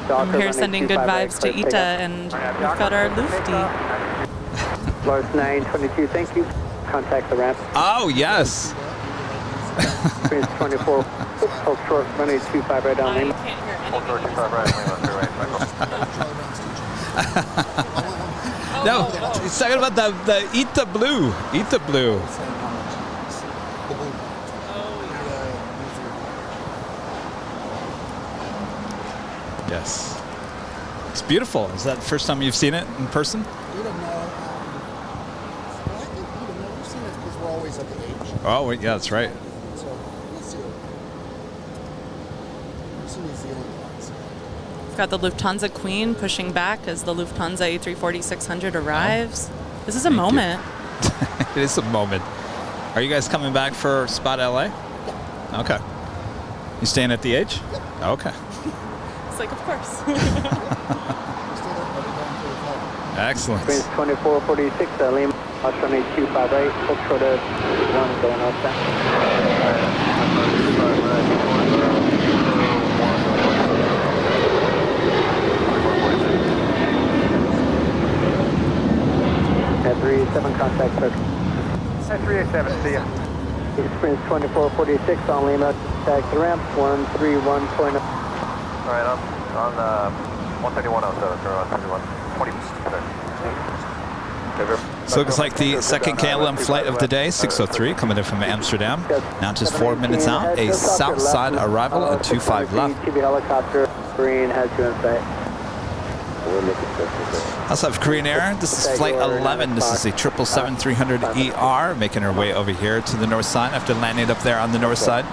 I'm here sending good vibes to Ita, and we've got our Lufty. Lars 922, thank you. Contact the ramp. Oh, yes. Prince 24, hold short, runway 25 right down lane. Hold short, 25 right, No, he's talking about the Ita Blue. Ita Blue. Yes. It's beautiful. Is that the first time you've seen it in person? We don't know. Well, I think we don't know. We've seen it because we're always at the H. Oh, yeah, that's right. So we'll see it. We've seen New Zealand ones. We've got the Lufthansa Queen pushing back as the Lufthansa A340-600 arrives. This is a moment. It is a moment. Are you guys coming back for Spot LA? Yeah. Okay. You staying at the H? Yep. Okay. It's like, of course. Excellent. Prince 2446, Lima, runway 25 right, hold short of 1 going outside. At 37, contact circle. At 387, see ya. It's Prince 2446 on Lima, back to ramp 131.0. All right, on 131.07, turn on 21. So it looks like the second KLM flight of the day, 603, coming in from Amsterdam. Now just 4 minutes out, a south side arrival at 25 left. TV helicopter, Green has you in sight. Also have Korean Air. This is flight 11. This is a 777-300ER, making her way over here to the north side after landing up there on the north side.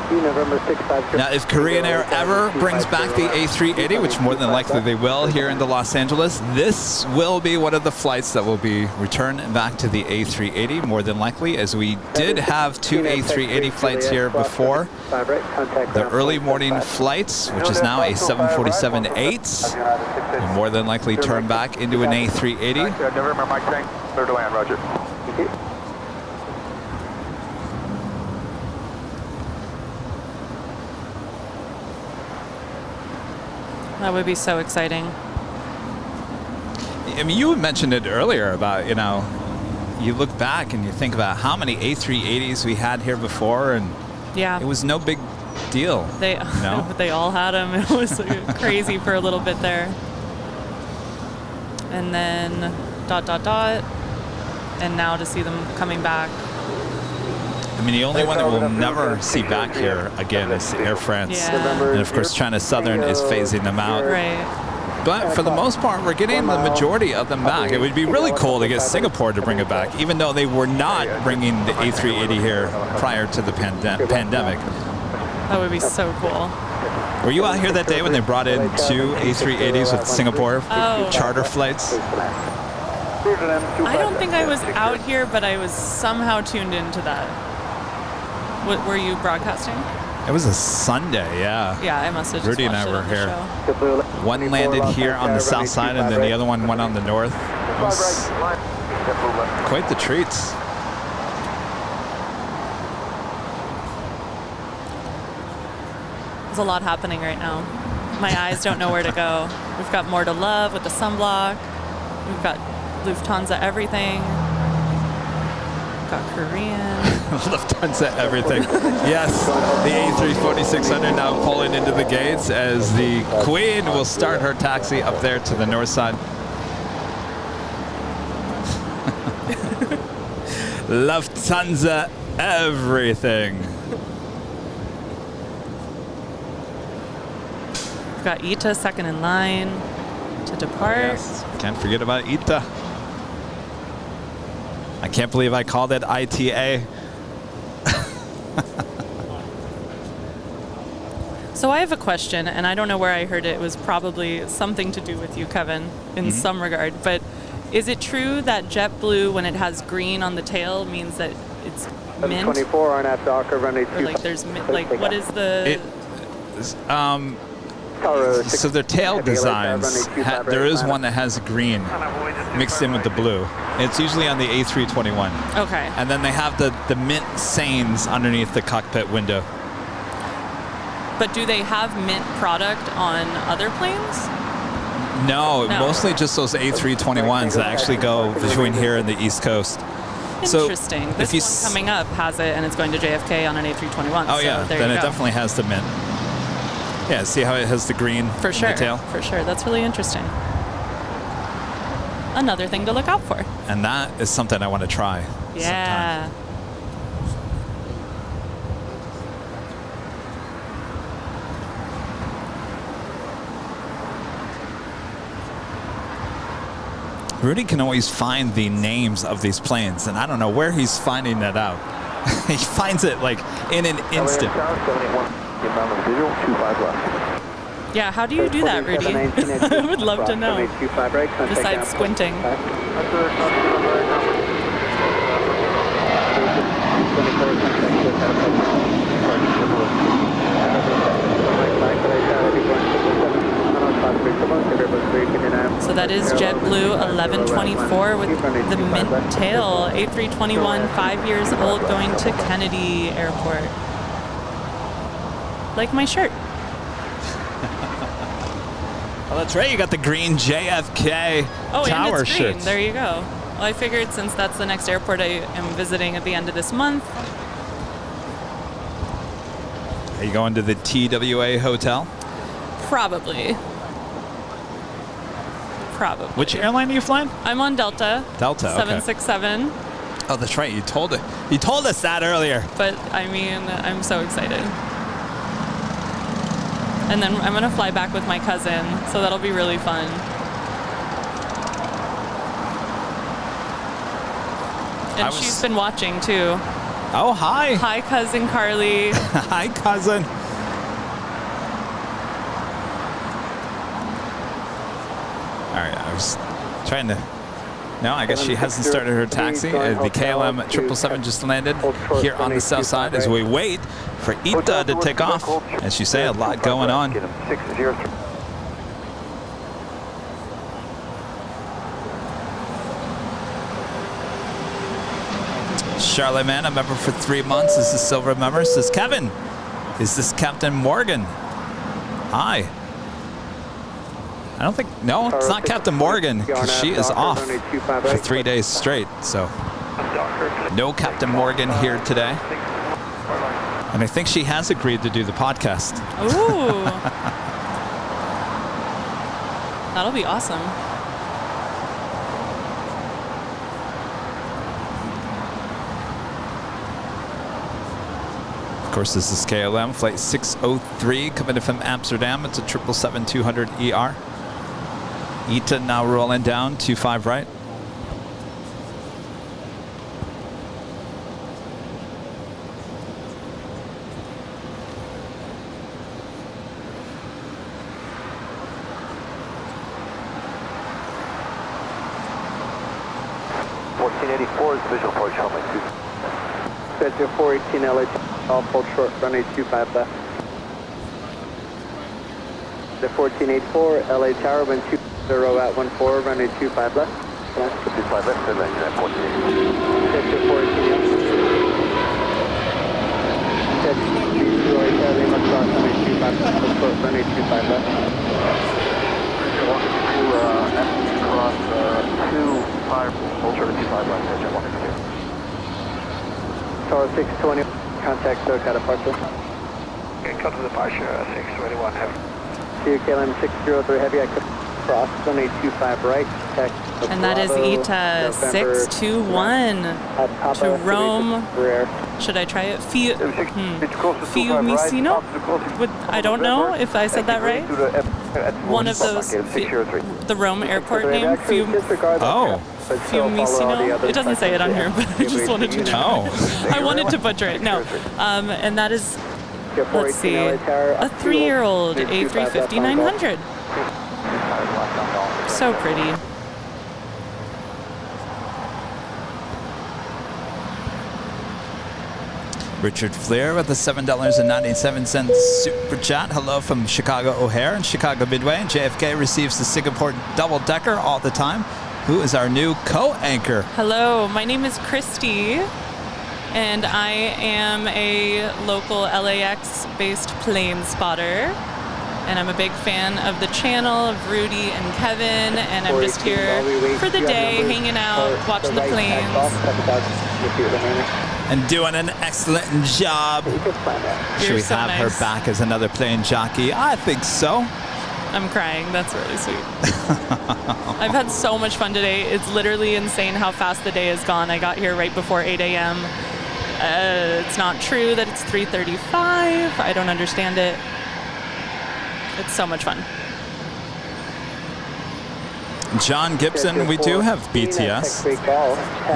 Now, if Korean Air ever brings back the A380, which more than likely they will here into Los Angeles, this will be one of the flights that will be returned back to the A380, more than likely, as we did have 2 A380 flights here before. The early morning flights, which is now a 747-8, will more than likely turn back into an A380. November, Mike Tank, clear to land, roger. That would be so exciting. I mean, you mentioned it earlier about, you look back and you think about how many A380s we had here before, and yeah, it was no big deal. They all had them. It was crazy for a little bit there. And then ... and now to see them coming back. I mean, the only one that we'll never see back here again is Air France. Yeah. And of course, China Southern is phasing them out. Right. But for the most part, we're getting the majority of them back. It would be really cool to get Singapore to bring it back, even though they were not bringing the A380 here prior to the pandemic. That would be so cool. Were you out here that day when they brought in 2 A380s with Singapore charter flights? I don't think I was out here, but I was somehow tuned into that. Were you broadcasting? It was a Sunday, yeah. Yeah, I must have just Rudy and I watched it were on the here. show. One landed here on the south side, and then the other one went on the north. It was quite the treats. There's a lot happening right now. My eyes don't know where to go. We've got more to love with the sunblock. We've got Lufthansa everything. We've got Korean. Lufthansa everything. Yes, the A340-600 now pulling into the gates as the Queen will start her taxi up there to the north side. Lufthansa everything. We've got Ita second in line to depart. Yes, can't forget about Ita. I can't believe I called it ITA. So I have a question, and I don't know where I heard it. It was probably something to do with you, Kevin, in some regard. But is it true that JetBlue, when it has green on the tail, means that it's mint? 24 on that Docker runway 2. Or like there's what is the So their tail designs, there is one that has green mixed in with the blue. It's usually on the A321. Okay. And then they have the mint sayings underneath the cockpit window. But do they have mint product on other planes? No, mostly just those A321s that actually go between here and the East Coast. Interesting. So this one coming up has it, and it's going to JFK on an A321. Oh, so yeah. there Then you it go. definitely has the mint. Yeah, see how it has the green For sure. in the tail? For sure. That's really interesting. Another thing to look out for. And that is something I want to try. Yeah. Rudy can always find the names of these planes, and I don't know where he's finding that out. He finds it like in an instant. Yeah, how do you do that, Rudy? I would love to know. Besides squinting. So that is JetBlue 1124 with the mint tail. A321, 5 years old, going to Kennedy Airport. Like my shirt. Oh, that's right. You got the green JFK Oh, tower and it's green. shirt. There you go. Well, I figured since that's the next airport I am visiting at the end of this month. Are you going to the TWA hotel? Probably. Which airline are you flying? I'm on Delta. Delta, okay. 767. Oh, that's right. You told us that earlier. But I mean, I'm so excited. And then I'm gonna fly back with my cousin, so that'll be really fun. And she's been watching too. Oh, hi. Hi, cousin Carly. Hi, cousin. All right, I was trying to. No, I guess she hasn't started her taxi. The KLM 777 just landed here on the south side as we wait for Ita to take off. As you say, a lot going on. Charlotte Man, a member for 3 months. This is Silver member. Says Kevin, is this Captain Morgan? Hi. I don't think, no, it's not Captain Morgan, because she is off for 3 days straight. So no Captain Morgan here today. And I think she has agreed to do the podcast. Ooh. That'll be awesome. Of course, this is KLM, flight 603, coming in from Amsterdam. It's a 777-200ER. Ita now rolling down, 25 right. Visual approach, runway 2. Schedule 418 LA, all full short, runway 25 left. The 1484 LA Tower, wind 20 at 14, runway 25 left. 25 left, turn right, 14. Schedule 418 Schedule 2 LA Tower, Lima Cross, runway 25 left, full short, runway 25 left. Welcome to Cross 25, full short, 25 left, schedule 162. Tower 620, contact SoCal departure. Okay, come to departure, 621 heavy. To KLM 603 heavy, I could cross 125 right, tech. And that is Ita 621 to Rome. Should I try it? Fiumicino? I don't know if I said that right. One of those, the Rome airport name. Fiumicino. It doesn't say it on here, but I just wanted to know. I wanted to butcher it. No. And that is, let's see, a 3-year-old A350-900. So pretty. Richard Fleer with the $7.97 super chat. Hello from Chicago O'Hare and Chicago Midway. And JFK receives the Singapore double-decker all the time. Who is our new co-anchor? Hello, my name is Christy, and I am a local LAX-based plane spotter. And I'm a big fan of the channel, of Rudy and Kevin, and I'm just here for the day, hanging out, watching the planes. And doing an excellent job. Should we have her back as another plane jockey? I think so. I'm crying. That's really sweet. I've had so much fun today. It's literally insane how fast the day has gone. I got here right before 8 a.m. It's not true that it's 3:35. I don't understand it. It's so much fun. John Gibson, we do have BTS.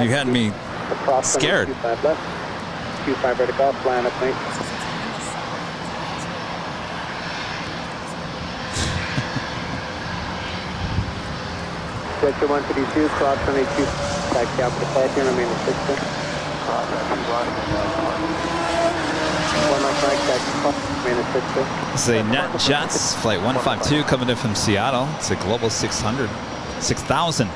You had me scared. 25 vertical, flying up me. Sector 152, cross 22, taxi out for the flight here, remain in 60. One left right, taxi, remain in 60. This is a NetJets flight 152 coming in from Seattle. It's a Global 600, 6,000.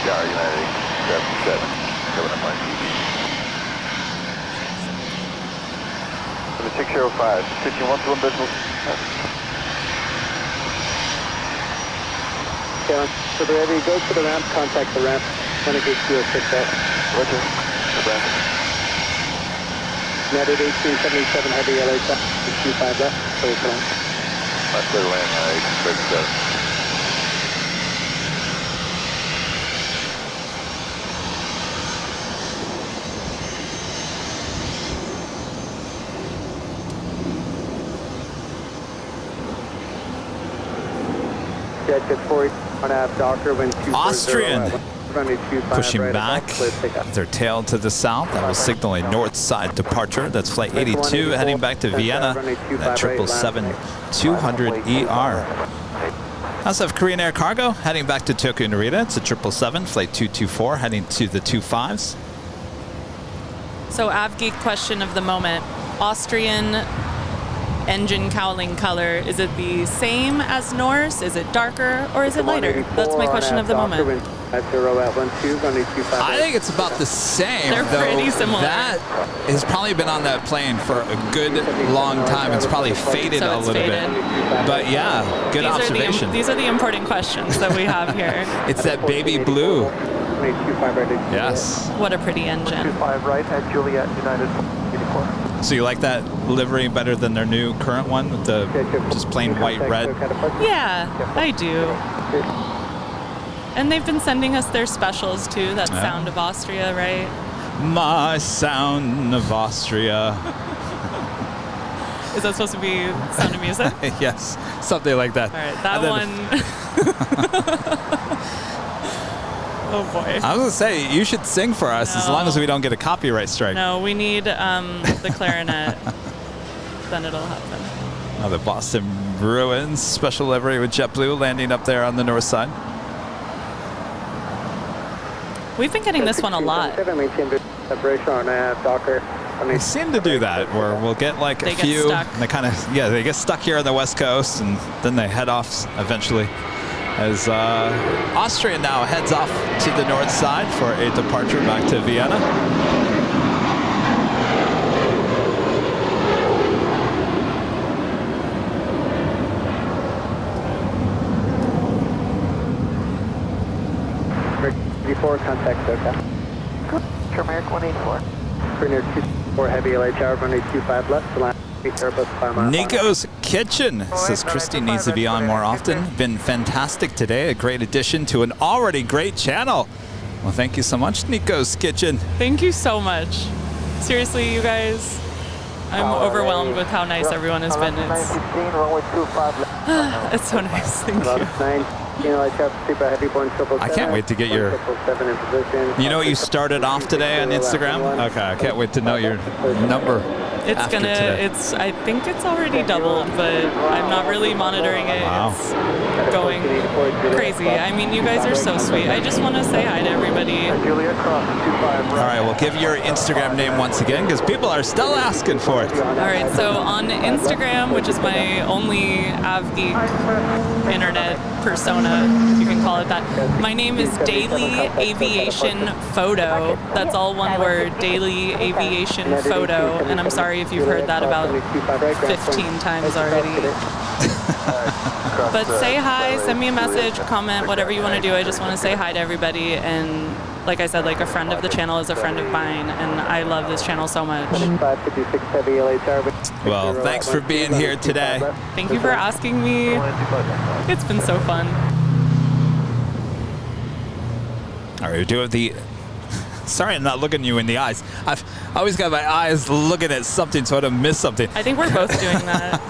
United 77, coming up on TV. For the 605, 51 to business. Okay, so ready, go to the ramp, contact the ramp. When it gets to a 6 out. Roger. The ramp. United 1877, heavy LA, 25 left, clear to land. My clear land, 1837. JetTip 40, 1.5 Docker, wind 240. Austrian pushing back with their tail to the south. That will signal a north side departure. That's flight 82 heading back to Vienna. That 777-200ER. Also have Korean Air Cargo heading back to Tokyo Narita. It's a 777 flight 224 heading to the 25s. So AvGeek question of the moment. Austrian engine cowling color, is it the same as Norse? Is it darker or is it lighter? That's my question of the moment. I think it's about the same. They're pretty similar. That has probably been on that plane for a good long time. It's probably faded a little bit. But yeah, good observation. These are the important questions that we have here. It's that baby blue. Yes. What a pretty engine. 25 right at Juliet United 84. So you like that livery better than their new current one with the just plain white red? Yeah, I do. And they've been sending us their specials too. That Sound of Austria, right? My Sound of Austria. Is that supposed to be Sound of Music? Yes, something like that. All right, that one. Oh boy. I was gonna say you should sing for us as long as we don't get a copyright strike. No, we need the clarinet. Then it'll happen. Now the Boston Bruins special livery with JetBlue landing up there on the north side. We've been getting this one a lot. They seem to do that where we'll get like a few and they kind of they get stuck here on the west coast and then they head off eventually. As Austria now heads off to the north side for a departure back to Vienna. Contact SoCal. American 184. Premier 24 heavy LHR, runway 25 left to land. Nico's Kitchen says Christy needs to be on more often. Been fantastic today. A great addition to an already great channel. Well, thank you so much, Nico's Kitchen. Thank you so much. Seriously, you guys, I'm overwhelmed with how nice everyone has been. It's so nice. Thank you. I can't wait to get your... You know what you started off today on Instagram? Okay, I can't wait to know your number. It's gonna, today. I think it's already doubled, but I'm not really monitoring it. Wow. It's going crazy. I mean, you guys are so sweet. I just want to say hi to everybody. All right, well, give your Instagram name once again, because people are still asking for it. All right, so on Instagram, which is my only AvGeek internet persona, if you can call it that, my name is Daily Aviation Photo. That's all one word, Daily Aviation Photo. And I'm sorry if you've heard that about 15 times already. But say hi, send me a message, comment, whatever you want to do. I just want to say hi to everybody. And like I said, like a friend of the channel is a friend of mine, and I love this channel so much. Well, thanks for being here today. Thank you for asking me. It's been so fun. All right, we're doing the... Sorry I'm not looking you in the eyes. I've always got my eyes looking at something so I don't miss something. I think we're both doing that.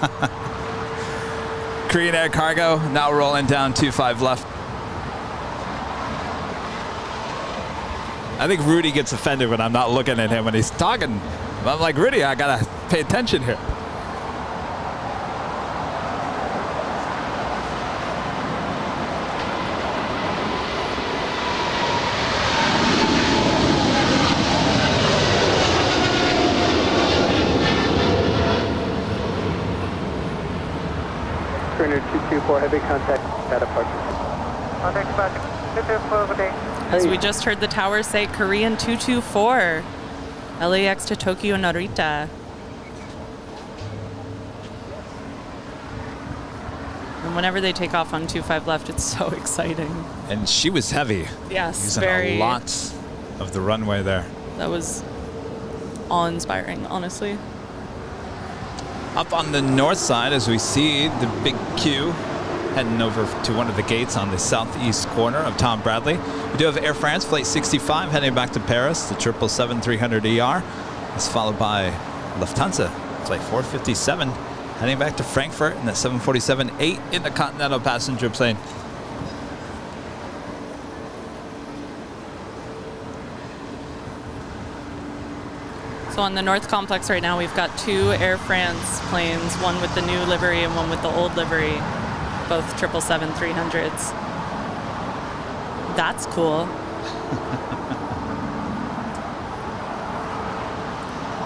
Korean Air Cargo now rolling down 25 left. I think Rudy gets offended when I'm not looking at him when he's talking. I'm like, Rudy, I gotta pay attention here. Trainer 224, heavy contact at departure. Contact departure. As we just heard the tower say, Korean 224, LAX to Tokyo Narita. And whenever they take off on 25 left, it's so exciting. And she was heavy. Yes, using very. a lot of the runway there. That was awe-inspiring, honestly. Up on the north side, as we see the big queue heading over to one of the gates on the southeast corner of Tom Bradley. We do have Air France Flight 65 heading back to Paris, the 777-300ER. It's followed by Lufthansa Flight 457 heading back to Frankfurt in the 747-8 intercontinental passenger plane. So on the North Complex right now, we've got 2 Air France planes, one with the new livery and one with the old livery, both 777-300s. That's cool.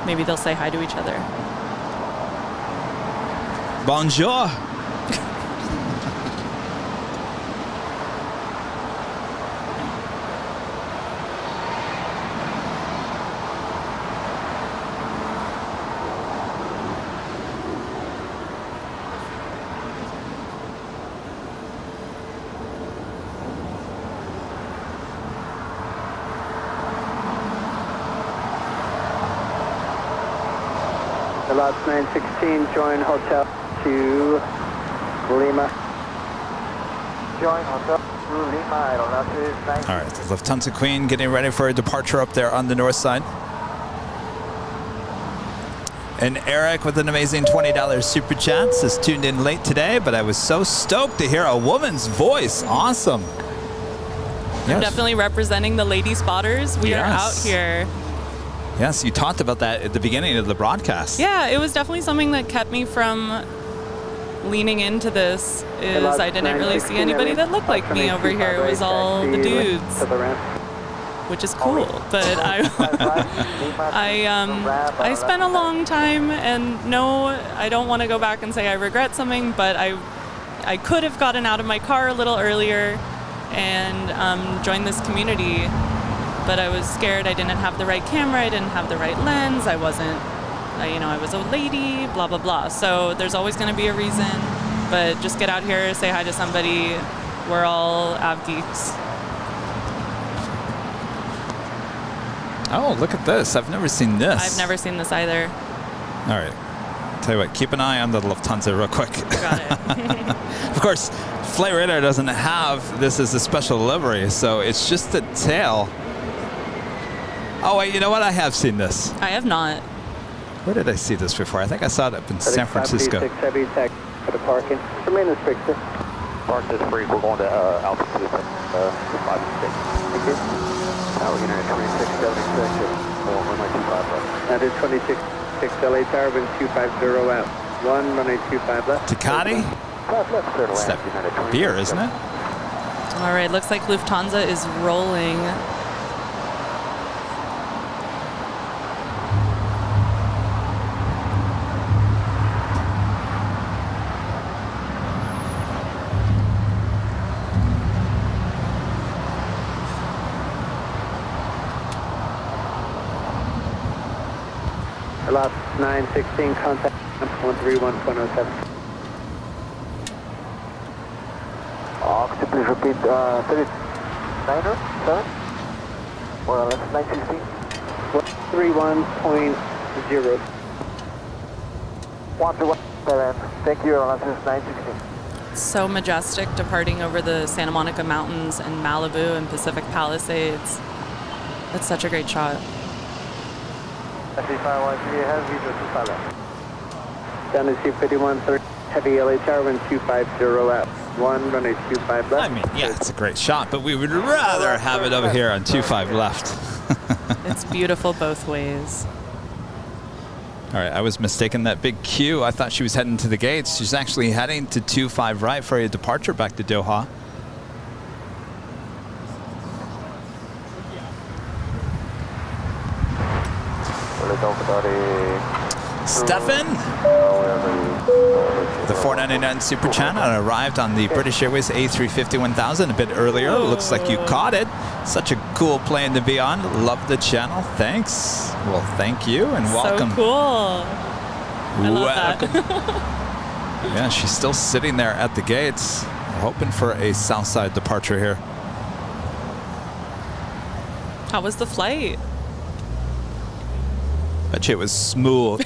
Maybe they'll say hi to each other. Bonjour. The LAX 916, join hotel to Lima. Join hotel to Lima, All right, the Lufthansa Queen getting ready for a departure up there on the north side. And Eric with an amazing $20 super chat says tuned in late today, but I was so stoked to hear a woman's voice. Awesome. I'm definitely representing the lady spotters. We are out here. Yes, you talked about that at the beginning of the broadcast. Yeah, it was definitely something that kept me from leaning into this. Is I didn't really see anybody that looked like me over here. It was all the dudes, which is cool. But I spent a long time, and no, I don't want to go back and say I regret something, but I could have gotten out of my car a little earlier and joined this community. But I was scared. I didn't have the right camera. I didn't have the right lens. I wasn't, I was a lady, blah, blah, blah. So there's always going to be a reason. But just get out here, say hi to somebody. We're all AvGeeks. Oh, look at this. I've never seen this. I've never seen this either. All right. Tell you what, keep an eye on the Lufthansa real quick. Got it. Of course, Flight Radar doesn't have this as a special livery, so it's just the tail. Oh, wait, you know what? I have seen this. I have not. Where did I see this before? I think I saw it up in San Francisco. Heavy tech for the parking. Remain as fixed. Park is free. We're going to altitude from 5 to 6. Thank you. Tower unit 2676. Runway 25 left. That is 26 LA Tower, wind 250 out. 1, runway 25 left. Takati? Left, clear to It's land. that beer, isn't it? All right, looks like Lufthansa is rolling. Lot 916, contact 131.07. Could you please repeat 39er, 7? Well, that's 916. 131.0. 131.7. Thank you, that's 916. So majestic, departing over the Santa Monica Mountains and Malibu and Pacific Palisades. That's such a great shot. SC513 has visa 25 left. Down to C5130, heavy LA Tower, wind 250 out. 1, runway 25 left. I mean, yeah, it's a great shot, but we would rather have it over here on 25 left. It's beautiful both ways. All right, I was mistaken that big Q. I thought she was heading to the gates. She's actually heading to 25 right for a departure back to Doha. Stefan, the 499 Super Channel arrived on the British Airways A350-1000 a bit earlier. Looks like you caught it. Such a cool plane to be on. Love the channel. Thanks. Well, thank you and welcome. So cool. I love Welcome. that. Yeah, she's still sitting there at the gates. We're hoping for a Southside departure here. How was the flight? Bet you it was smooth.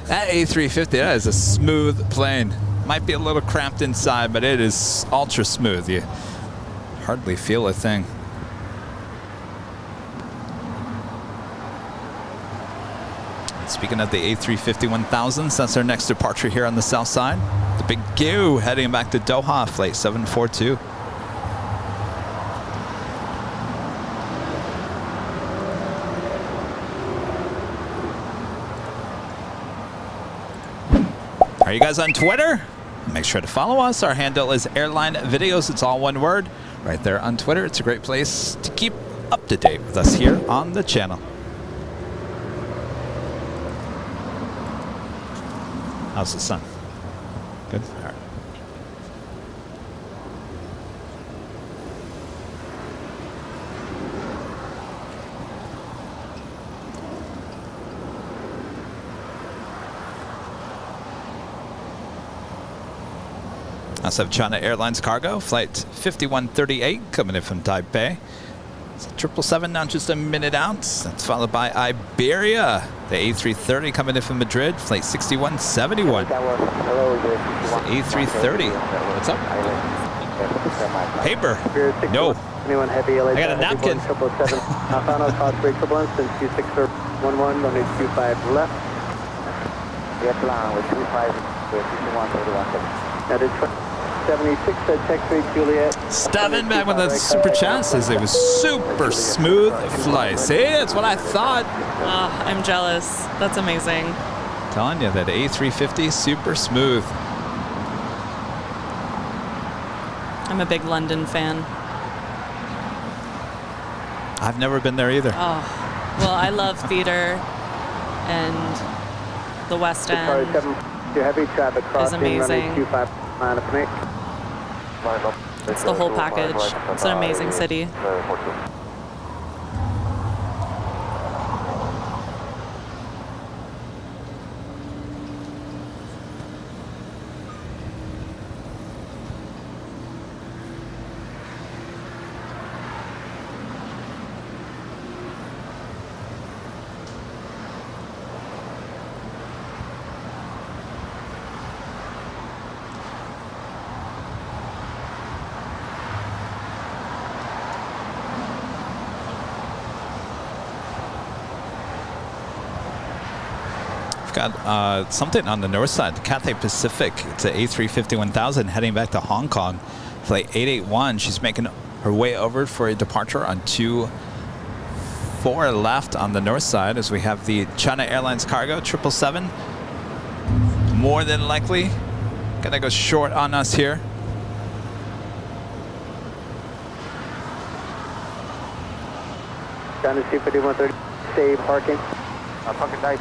That A350, that is a smooth plane. Might be a little cramped inside, but it is ultra smooth. You hardly feel a thing. And speaking of the A350-1000s, that's our next departure here on the south side. The big Q heading back to Doha, flight 742. Are you guys on Twitter? Make sure to follow us. Our handle is Airline Videos. It's all one word. Right there on Twitter. It's a great place to keep up to date with us here on the channel. How's the sun? Good? All right. Also have China Airlines cargo, flight 5138 coming in from Taipei. It's a 777 now just a minute out. That's followed by Iberia, the A330 coming in from Madrid, flight 6171. It's the A330. What's up? Paper. No. Anyone heavy LA I got a napkin. 777. Final cause break turbulence and 2611, runway 25 left. Airline with 25 with 5131. That is 76 at Tech 3 Juliet. Steven back with a super chat says it was super smooth flight. See, that's what I thought. Oh, I'm jealous. That's amazing. Telling you that A350 super smooth. I'm a big London fan. I've never been there either. Oh, well, I love theater and the West End. Heavy traffic crossing, amazing. runway 25 line of me. It's the whole package. It's an amazing city. got something on the north side, the Cathay Pacific. It's an A350-1000 heading back to Hong Kong. Flight 881. She's making her way over for a departure on 24 left on the north side as we have the China Airlines cargo 777. More than likely gonna go short on us here. Down to C5130, stay parking. Parking nice.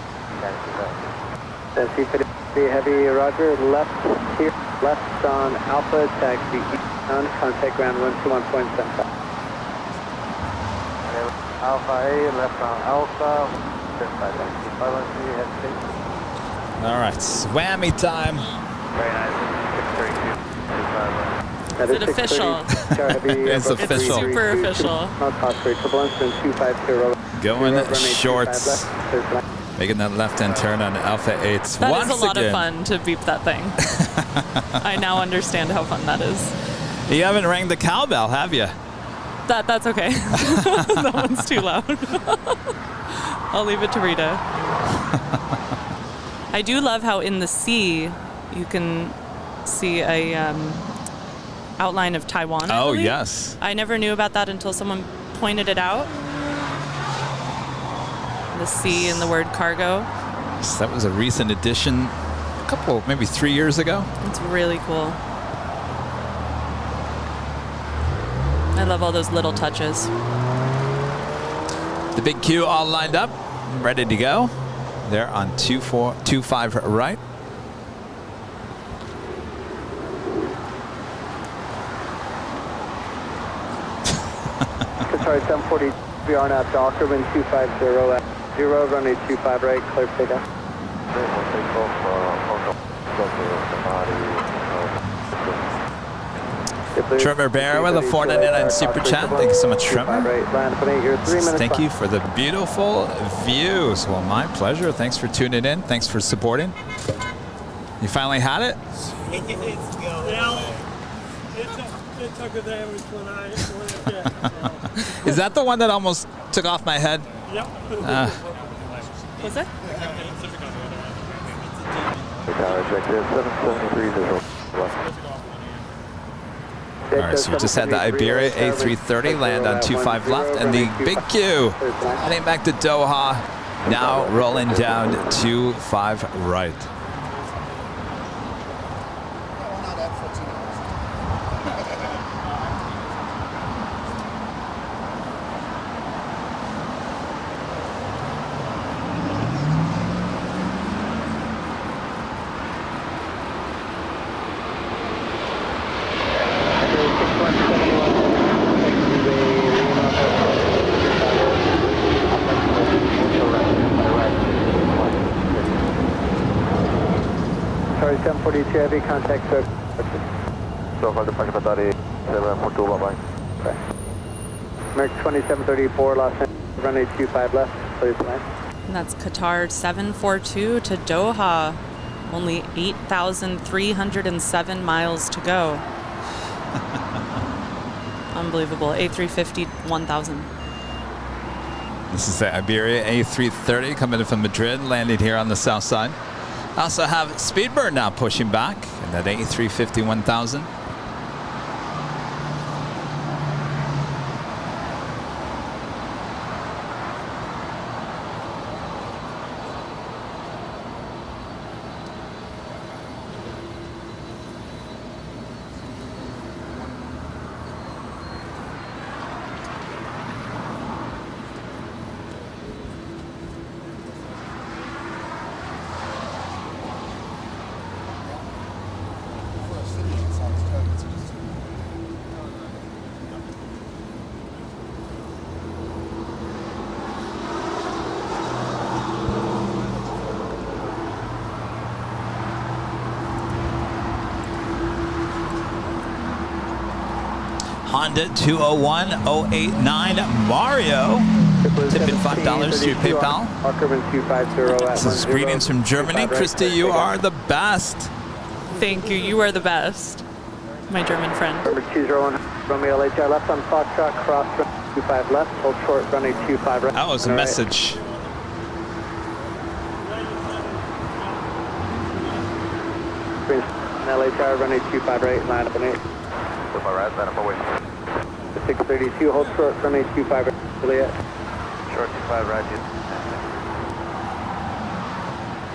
Then C50 heavy, roger, left here, left on Alpha, taxi eastbound, contact ground 121.75. Alpha A, left on Alpha, All right, swammy time. Very nice, 632. That Is it official? It's official. Super official. Going shorts. Making that left-hand turn on Alpha 8. That Once is a lot again. of fun to beep that thing. I now understand how fun that is. You haven't rang the cowbell, have you? That's okay. That one's too loud. I'll leave it to Rita. I do love how in the sea you can see a outline of Taiwan. I believe. Yes. I never knew about that until someone pointed it out. The sea and the word cargo. So that was a recent addition, a couple, maybe 3 years ago. It's really cool. I love all those little touches. The big Q all lined up, ready to go. They're on 25 right. Sorry, 740, we are now Docker, wind 250 at 0, runway 25 right, clear for takeoff. Trevor Bear with a 499 super chat. Thank you so much, Trevor. Thank you for the beautiful views. Well, my pleasure. Thanks for tuning in. Thanks for supporting. You finally had it? It took a damage when I did. Is that the one that almost took off my head? Yep. Was it? All right, so we just had the Iberia A330 land on 25 left, and the big Q heading back to Doha, now rolling down 25 right. Sorry, 742 heavy, contact sir. So far, the Pakistani 742, bye-bye. American 2734, Los Angeles, runway 25 left, clear tonight. And that's Qatar 742 to Doha. Only 8,307 miles to go. Unbelievable. A350 1000. This is the Iberia A330 coming in from Madrid, landing here on the south side. I also have Speedbird now pushing back in that A350 1000. Honda 201-089 Mario. Tipping $5 through PayPal. This is greetings from Germany. Christy, you are the best. Thank you. You are the best. My German friend. Number 201, Romeo LHI left on Foxtrot, cross 25 left, hold short, runway 25 right. That was a message. LA Tower, runway 25 right, line up on 8. 25 right, line up away. 632, hold short, runway 25 right, Juliet. Short 25 right, dude.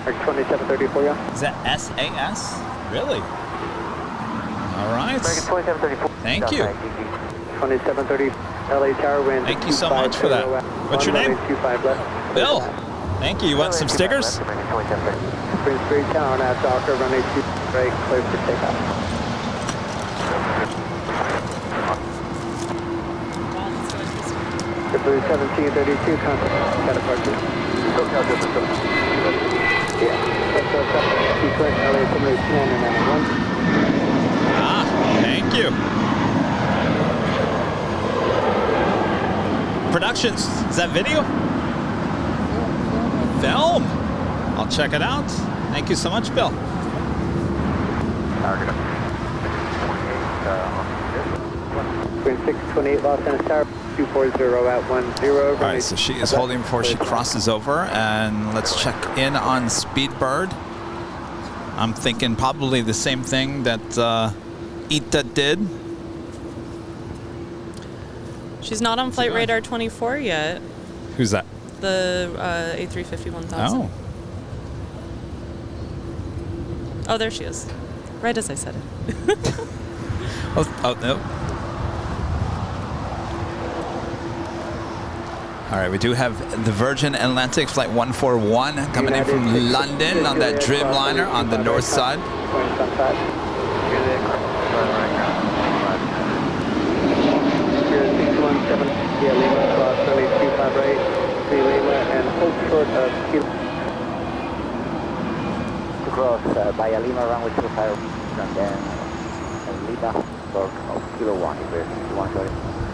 2730 for you. Is that SAS? Really? All right. 2734. Thank you. 2730, LA Tower, wind. Thank you so much for that. What's your name? 25 left. Bill. Thank you. You want some stickers? Prince 3 tower, now Docker, runway 2 right, clear for takeoff. JetBlue 1732, contact departure. Yeah. Sequence LA 78991. Ah, thank you. Productions, is that video? Film. I'll check it out. Thank you so much, Bill. Prince 628, Los Angeles Tower. 240 at 10. All right, so she is holding before she crosses over, and let's check in on Speedbird. I'm thinking probably the same thing that Ita did. She's not on flight radar 24 yet. Who's that? The A350 1000. Oh. Oh, there she is. Right as I said it. Oh, no. All right, we do have the Virgin Atlantic Flight 141 coming in from London on that Dreamliner on the north side. Cross via Lima runway 25 and then Lima of Kilo 1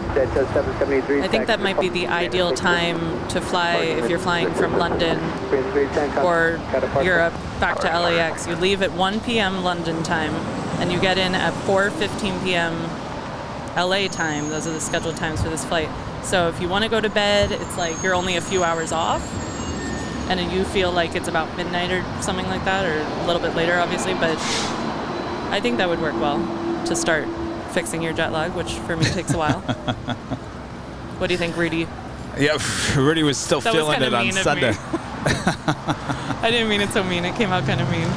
I think that might be the ideal time to fly if you're flying from London or Europe back to LAX. You leave at 1 p.m. London time and you get in at 4:15 p.m. LA time. Those are the scheduled times for this flight. So if you want to go to bed, it's like you're only a few hours off and you feel like it's about midnight or something like that, or a little bit later obviously, but I think that would work well to start fixing your jet lag, which for me takes a while. What do you think, Rudy? Yeah, Rudy was still feeling it on Sunday. I didn't mean it so mean. It came out kind of mean.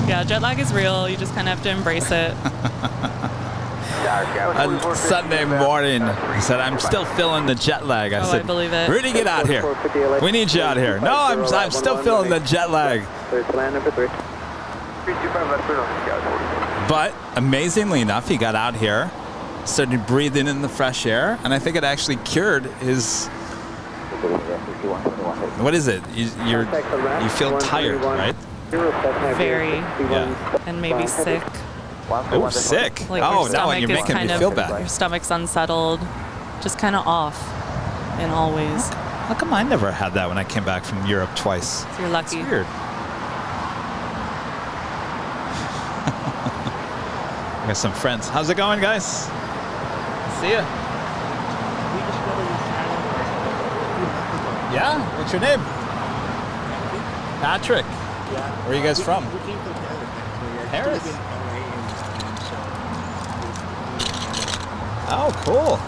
Yeah, jet lag is real. You just kind of have to embrace it. On Sunday morning, he said, "I'm still feeling the jet lag." I said, I believe it. "Rudy, get out here. We need you out here." No, I'm still feeling the jet lag. But amazingly enough, he got out here, started breathing in the fresh air, and I think it actually cured his. What is it? You feel tired, right? Very. Yeah. And maybe sick. Oh, sick. Like oh, your now stomach you're is making me kind feel of, bad. Your stomach's unsettled, just kind of off in all ways. How come I never had that when I came back from Europe twice? So you're lucky. It's weird. I got some friends. How's it going, guys? See ya. Yeah? What's your name? Patrick. Yeah. Where are you guys from? We came from Paris. Paris? Oh, cool.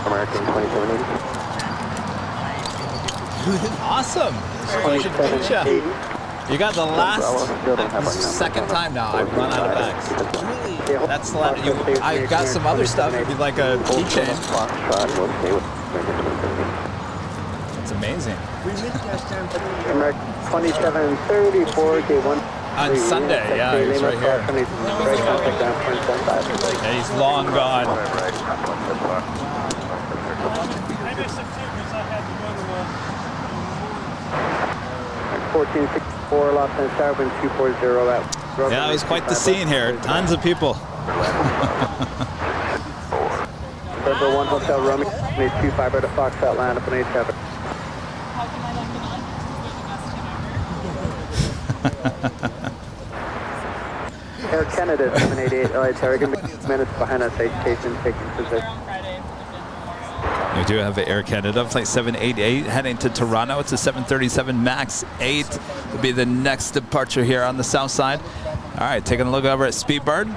American 2780. Awesome. Pleasure to meet you. You got the second time now I've run out of bags. That's the last. I've got some other stuff if you'd like a keychain. It's amazing. American 2734, K1. On Sunday, yeah, he's right here. Yeah, he's long gone. I missed it too because I had to go to 1464, Los Angeles Tower, wind 240 at. Yeah, it was quite the scene here. Tons of people. Number 1 Hotel Romeo, 25 to Foxtrot, line up an 8 traffic. Air Canada 788, LA Tower, going to be minutes behind us, station taking position. We do have Air Canada flight 788 heading to Toronto. It's a 737 MAX 8. Will be the next departure here on the south side. All right, taking a look over at Speedbird.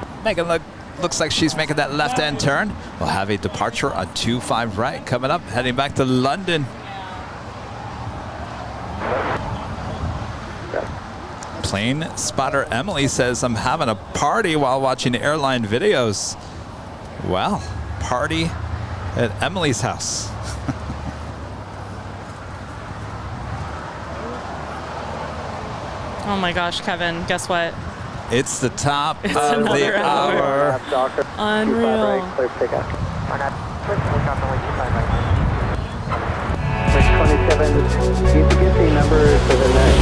Looks like she's making that left-hand turn. We'll have a departure on 25 right coming up, heading back to London. Plane spotter Emily says, I'm having a party while watching airline videos. Well, party at Emily's house. Oh my gosh, Kevin, guess what? It's the top It's of another the hour. Unreal. 27, you can get the numbers for the next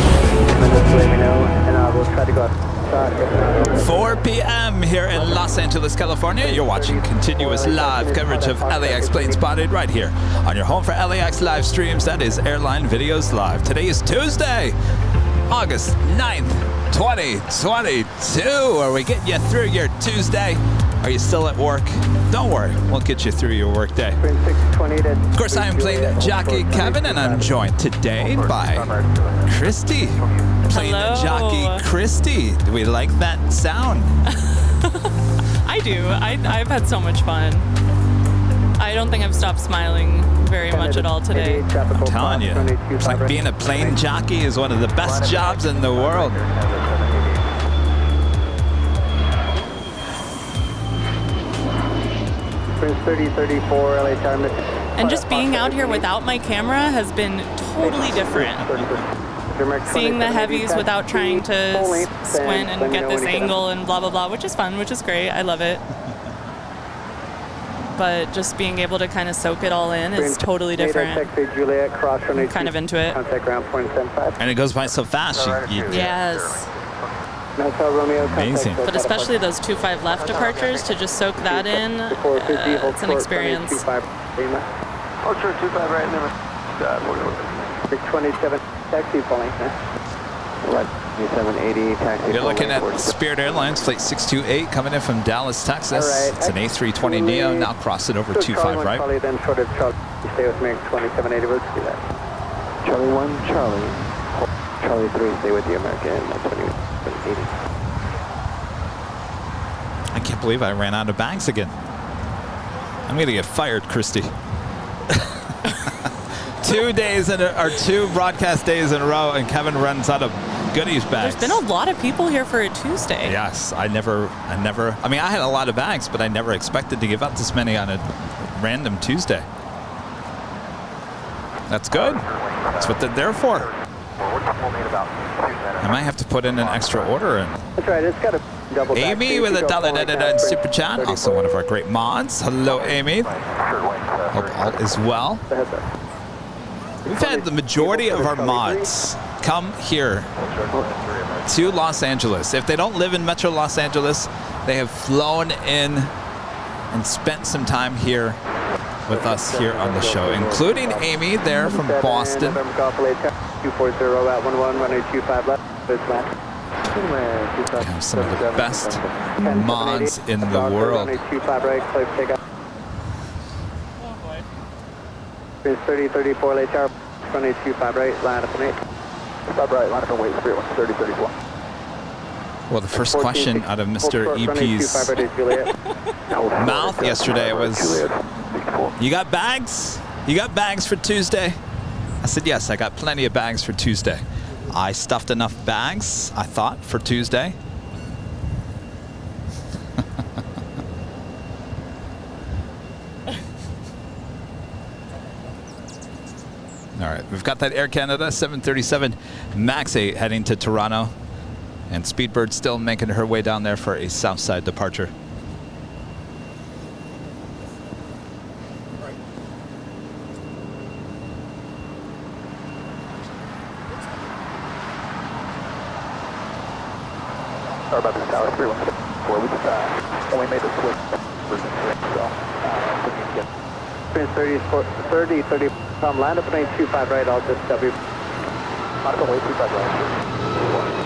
minutes, let me know, and we'll try to go outside. 4 p.m. here in Los Angeles, California. You're watching continuous live coverage of LAX Plane Spotted right here on your home for LAX live streams. That is Airline Videos Live. Today is Tuesday, August 9th, 2022. Are we getting you through your Tuesday? Are you still at work? Don't worry, we'll get you through your work day. Of course, I am plane jockey Kevin, and I'm joined today by Christy. Plane jockey Christy. Do we like that sound? I do. I've had so much fun. I don't think I've stopped smiling very much at all today. I'm telling you, being a plane jockey is one of the best jobs in the world. Prince 3034, LHR. And just being out here without my camera has been totally different. Seeing the heavies without trying to squint and get this angle and blah, blah, blah, which is fun, which is great. I love it. But just being able to kind of soak it all in is totally different. I'm kind of into it. And it goes by so fast. Yes. Amazing. But especially those 25 left departures, to just soak that in, it's an experience. Oh, sure, 25 right there. 627, taxi falling. 780, taxi. You're looking at Spirit Airlines, flight 628, coming in from Dallas, Texas. Right. It's an A320 Neo, now crossing over 25 right. Charlie, then short of Charlie. Stay with me, 2780, let's do that. Charlie 1, Charlie 3, stay with the American, 2780. I can't believe I ran out of bags again. I'm going to get fired, Christy. 2 broadcast days in a row, and Kevin runs out of goodies bags. There's been a lot of people here for a Tuesday. Yes, I mean, I had a lot of bags, but I never expected to give out this many on a random Tuesday. That's good. That's what they're there for. I might have to put in an extra order. That's right, it's got a double back. Amy with $1.99 super chat, also one of our great mods. Hello, Amy. Hope all is well. We've had the majority of our mods come here to Los Angeles. If they don't live in Metro Los Angeles, they have flown in and spent some time here with us here on the show, including Amy there from Boston. 240 at 11, runway 25 left. Have some of the best mods in the world. 25 right, clear takeoff. 3034 LHR, runway 25 right, line up and 8. Stop right, line up and wait, 3034. Well, the first question out of Mr. EP's mouth yesterday was, you got bags? You got bags for Tuesday? I said, yes, I got plenty of bags for Tuesday. I stuffed enough bags, I thought, for Tuesday. All right, we've got that Air Canada 737 MAX 8 heading to Toronto. And Speedbird still making her way down there for a Southside departure. Sorry about this, Tower 314. We just only made the switch. Prince 30, land up and 25 right, I'll just W. Line up and 25 right.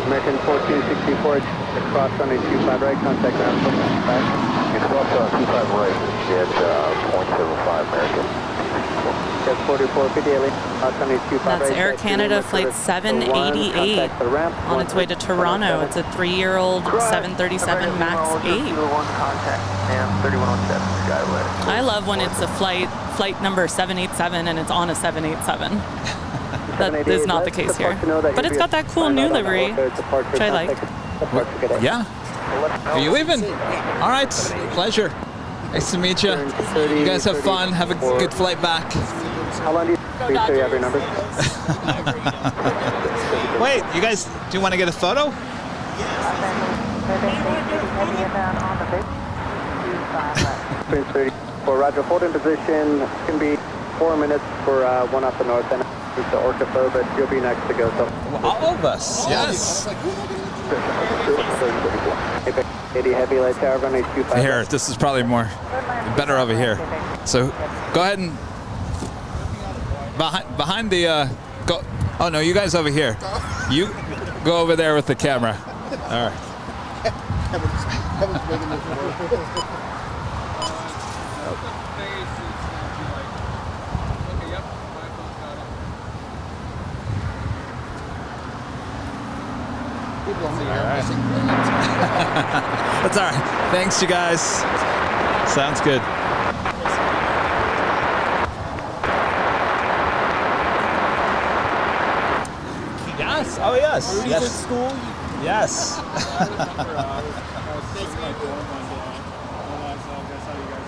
American 1464, cross runway 25 right, contact ground. It's cross 25 right, at 0.75 American. That's Air Canada flight 788 on its way to Toronto. It's a 3-year-old 737 MAX 8. I love when it's a flight number 787 and it's on a 787. That is not the case here. But it's got that cool new livery, which I like. Yeah. Are you leaving? All right. Pleasure. Nice to meet you. You guys have fun. Have a good flight back. How long do you sure you have your numbers? Wait, you guys, do you want to get a photo? Prince 34, Roger. Hold in position. It can be 4 minutes for one off the north end. It's the Orca, but you'll be next to go. So. All of us, yes. 80 heavy light tower runway 25. Here, this is probably better over here. So go ahead and behind the go. Oh no, you guys over here. You go over there with the camera. All right. That's all right. Thanks, you guys. Sounds good. Yes. Oh, yes. Rudy's Yes. at school. Yes. I was taking my dorm one day. That's how you guys.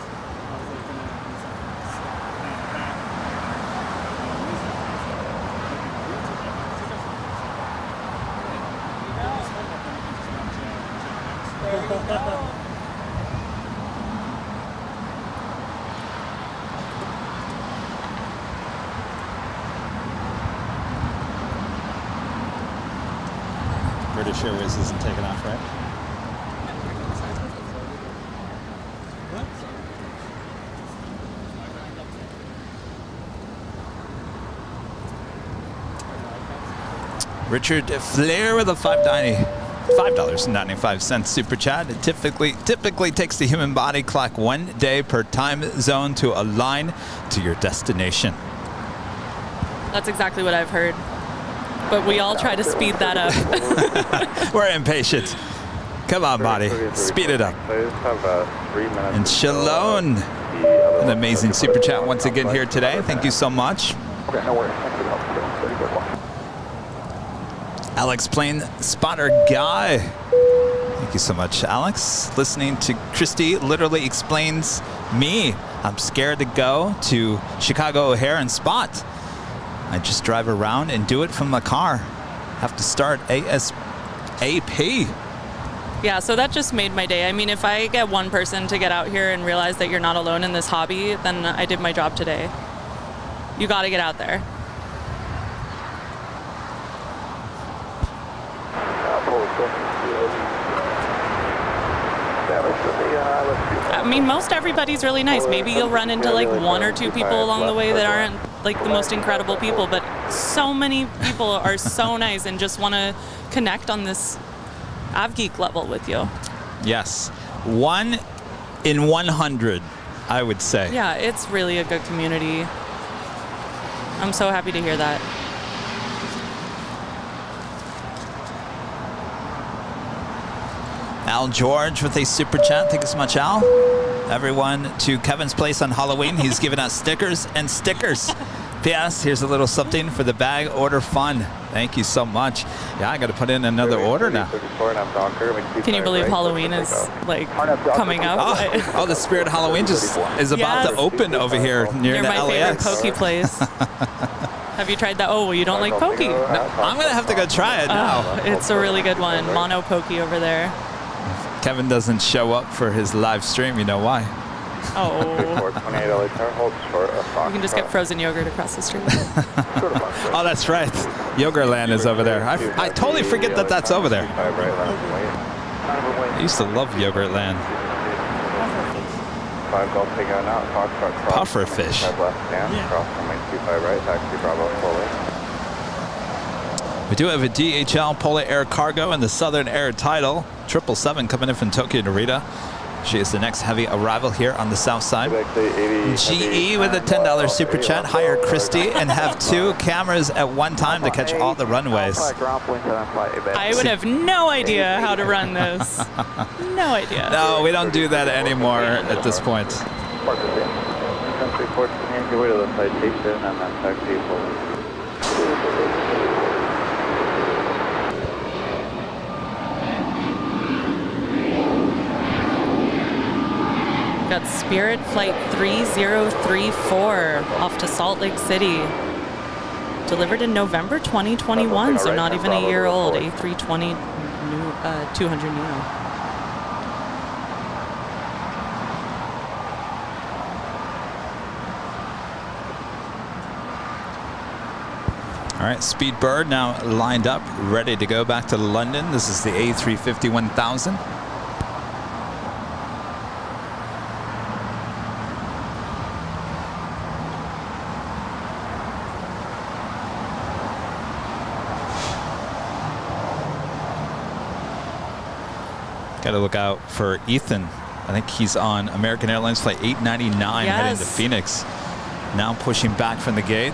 British Airways isn't taking off, right? Richard Flair with a $5.95 super chat. It typically takes the human body clock 1 day per time zone to align to your destination. That's exactly what I've heard. But we all try to speed that up. We're impatient. Come on, body. Speed it up. And Shalom, an amazing super chat once again here today. Thank you so much. Alex Plane Spotter Guy. Thank you so much, Alex. Listening to Christy literally explains me. I'm scared to go to Chicago O'Hare and spot. I just drive around and do it from the car. Have to start ASAP. Yeah, so that just made my day. I mean, if I get one person to get out here and realize that you're not alone in this hobby, then I did my job today. You got to get out there. I mean, most everybody's really nice. Maybe you'll run into like 1 or 2 people along the way that aren't like the most incredible people, but so many people are so nice and just want to connect on this AvGeek level with you. Yes. 1 in 100, I would say. Yeah, it's really a good community. I'm so happy to hear that. Al George with a super chat. Thank you so much, Al. Everyone to Kevin's place on Halloween. He's giving out stickers and stickers. P.S. Here's a little something for the bag order fun. Thank you so much. Yeah, I got to put in another order now. Can you believe Halloween is like coming up? Oh, the Spirit of Halloween just is about to open over here near the LAX. My favorite pokey place. Have you tried that? Oh, well, you don't like pokey? No, I'm going to have to go try it now. It's a really good one. Mono pokey over there. Kevin doesn't show up for his live stream. You know why? Oh. You can just get frozen yogurt across the street. Oh, that's right. Yogurtland is over there. I totally forget that that's over there. I used to love Yogurtland. Puffer fish. We do have a DHL Polar Air Cargo and the Southern Air Title 777 coming in from Tokyo Narita. She is the next heavy arrival here on the south side. GE with a $10 $10 super chat. Hire Christy and have 2 cameras at one time to catch all the runways. I would have no idea how to run this. No idea. No, we don't do that anymore at this point. Country 14, your way to the citation and then taxi forward. Got Spirit Flight 3034 off to Salt Lake City. Delivered in November 2021, so not even a year old. A320 200 Neo. All right, Speedbird now lined up, ready to go back to London. This is the A350 1000. Got to look out for Ethan. I think he's on American Airlines flight 899 heading to Phoenix. Now pushing back from the gate.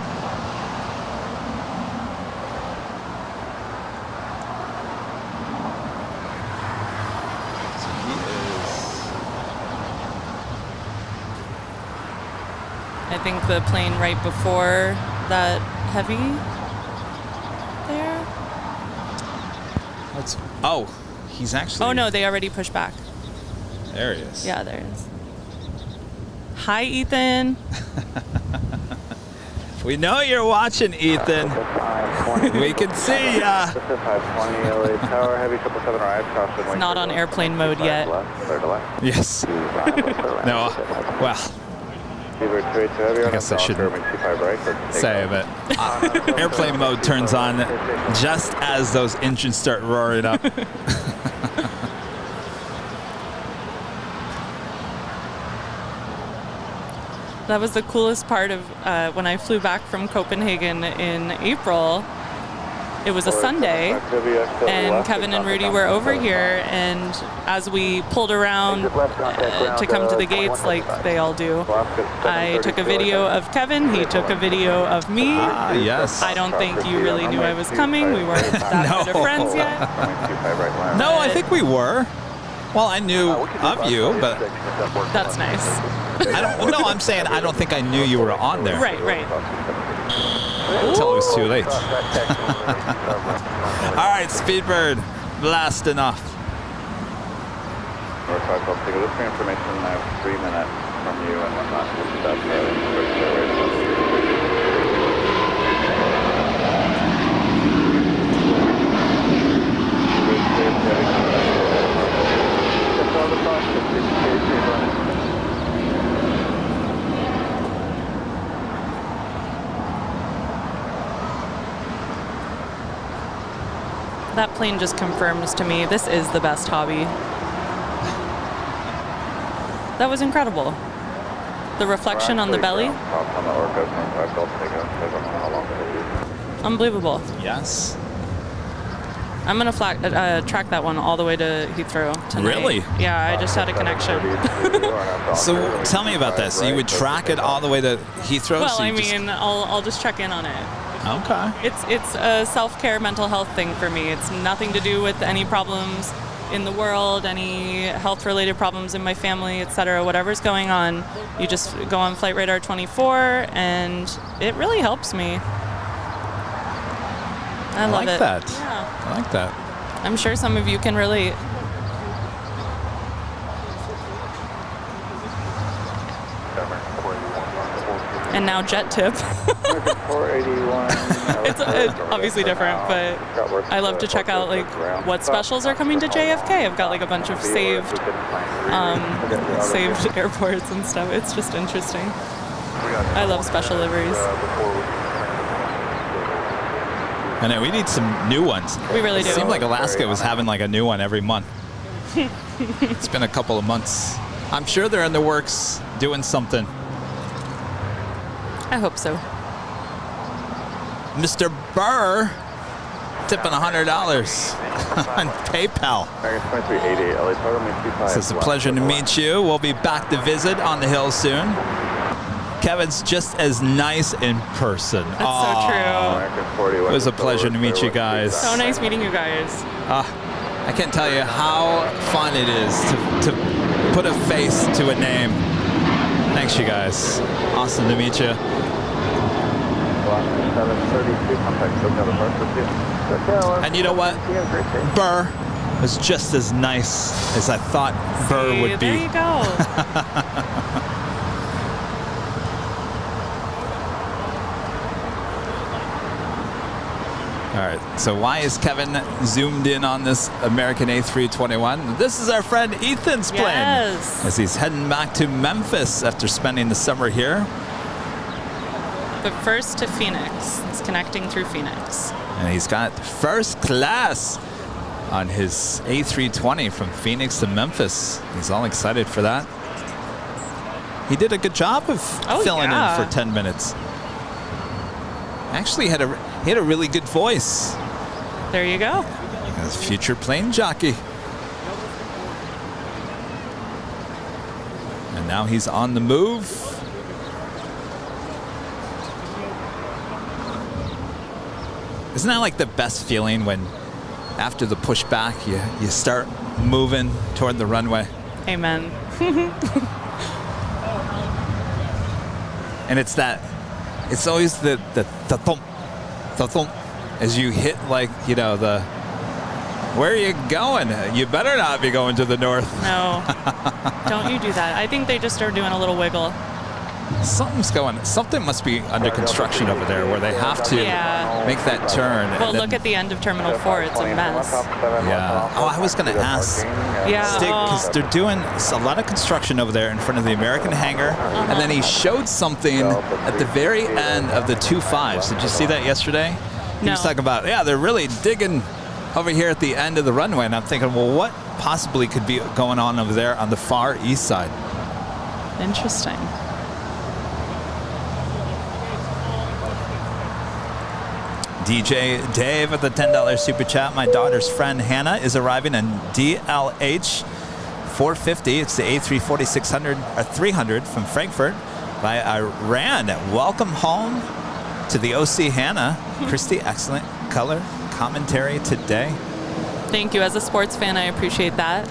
I think the plane right before that heavy there. Oh, he's actually. Oh no, they already pushed back. There he is. Yeah, there he is. Hi, Ethan. We know you're watching, Ethan. We can see ya. It's not on airplane mode yet. Yes. No. Well. I guess I shouldn't say, but airplane mode turns on just as those engines start roaring up. That was the coolest part of when I flew back from Copenhagen in April. It was a Sunday, and Kevin and Rudy were over here, and as we pulled around to come to the gates like they all do, I took a video of Kevin, he took a video of me. Yes. I don't think you really knew I was coming. We weren't that good of friends yet. No, I think we were. Well, I knew of you, but... That's nice. No, I'm saying I don't think I knew you were on there. Right, right. Until it was too late. All right, Speedbird, blasting off. Northwest, I'll take a look for information. I have 3 minutes from you and whatnot. That plane just confirms to me this is the best hobby. That was incredible. The reflection on the belly. Unbelievable. Yes. I'm going to track that one all the way to Heathrow tonight. Really? Yeah, I just had a connection. So tell me about that. So you would track it all the way to Heathrow? Well, so I mean, I'll just check in on it. Okay. It's a self-care mental health thing for me. It's nothing to do with any problems in the world, any health-related problems in my family, etc. Whatever's going on, you just go on Flight Radar 24, and it really helps me. I love it. That. Yeah. I like that. I'm sure some of you can relate. And now JetTip. It's obviously different, but I love to check out like what specials are coming to JFK. I've got like a bunch of saved airports and stuff. It's just interesting. I love special liveries. I know, we need some new ones. We really do. It seemed like Alaska was having like a new one every month. It's been a couple of months. I'm sure they're in the works doing something. I hope so. Mr. Burr tipping $100 on PayPal. American 2388, LA total, wind 25. So it's a pleasure to meet you. We'll be back to visit on the hill soon. Kevin's just as nice in person. That's so true. It was a pleasure to meet you guys. So nice meeting you guys. I can't tell you how fun it is to put a face to a name. Thanks, you guys. Awesome to meet you. 732, contact SoCal departure. And you know what? Burr was just as nice as I thought Burr would be. There you go. All right, so why is Kevin zoomed in on this American A321? This is our friend Ethan's plane. Yes. As he's heading back to Memphis after spending the summer here. But first to Phoenix. It's connecting through Phoenix. And he's got first class on his A320 from Phoenix to Memphis. He's all excited for that. He did a good job of filling in for 10 minutes. Actually, he had a really good voice. There you go. As future plane jockey. And now he's on the move. Isn't that like the best feeling when after the pushback you start moving toward the runway? Amen. And it's always the thump as you hit, like, you know, where are you going? You better not be going to the north. No, don't you do that. I think they just are doing a little wiggle. Something must be under construction over there where they have to make that turn. Well, look at the end of Terminal 4. It's a mess. Yeah. Oh, I was going to ask. Yeah. Because they're doing a lot of construction over there in front of the American hangar. And then he showed something at the very end of the 25s. Did you see that yesterday? He was talking about, they're really digging over here at the end of the runway. And I'm thinking, well, what possibly could be going on over there on the far east side? Interesting. DJ Dave at the $10 super chat. My daughter's friend Hannah is arriving in DLH 450. It's the A340 300 from Frankfurt by Iran. Welcome home to the OC Hannah. Christy, excellent color commentary today. Thank you. As a sports fan, I appreciate that.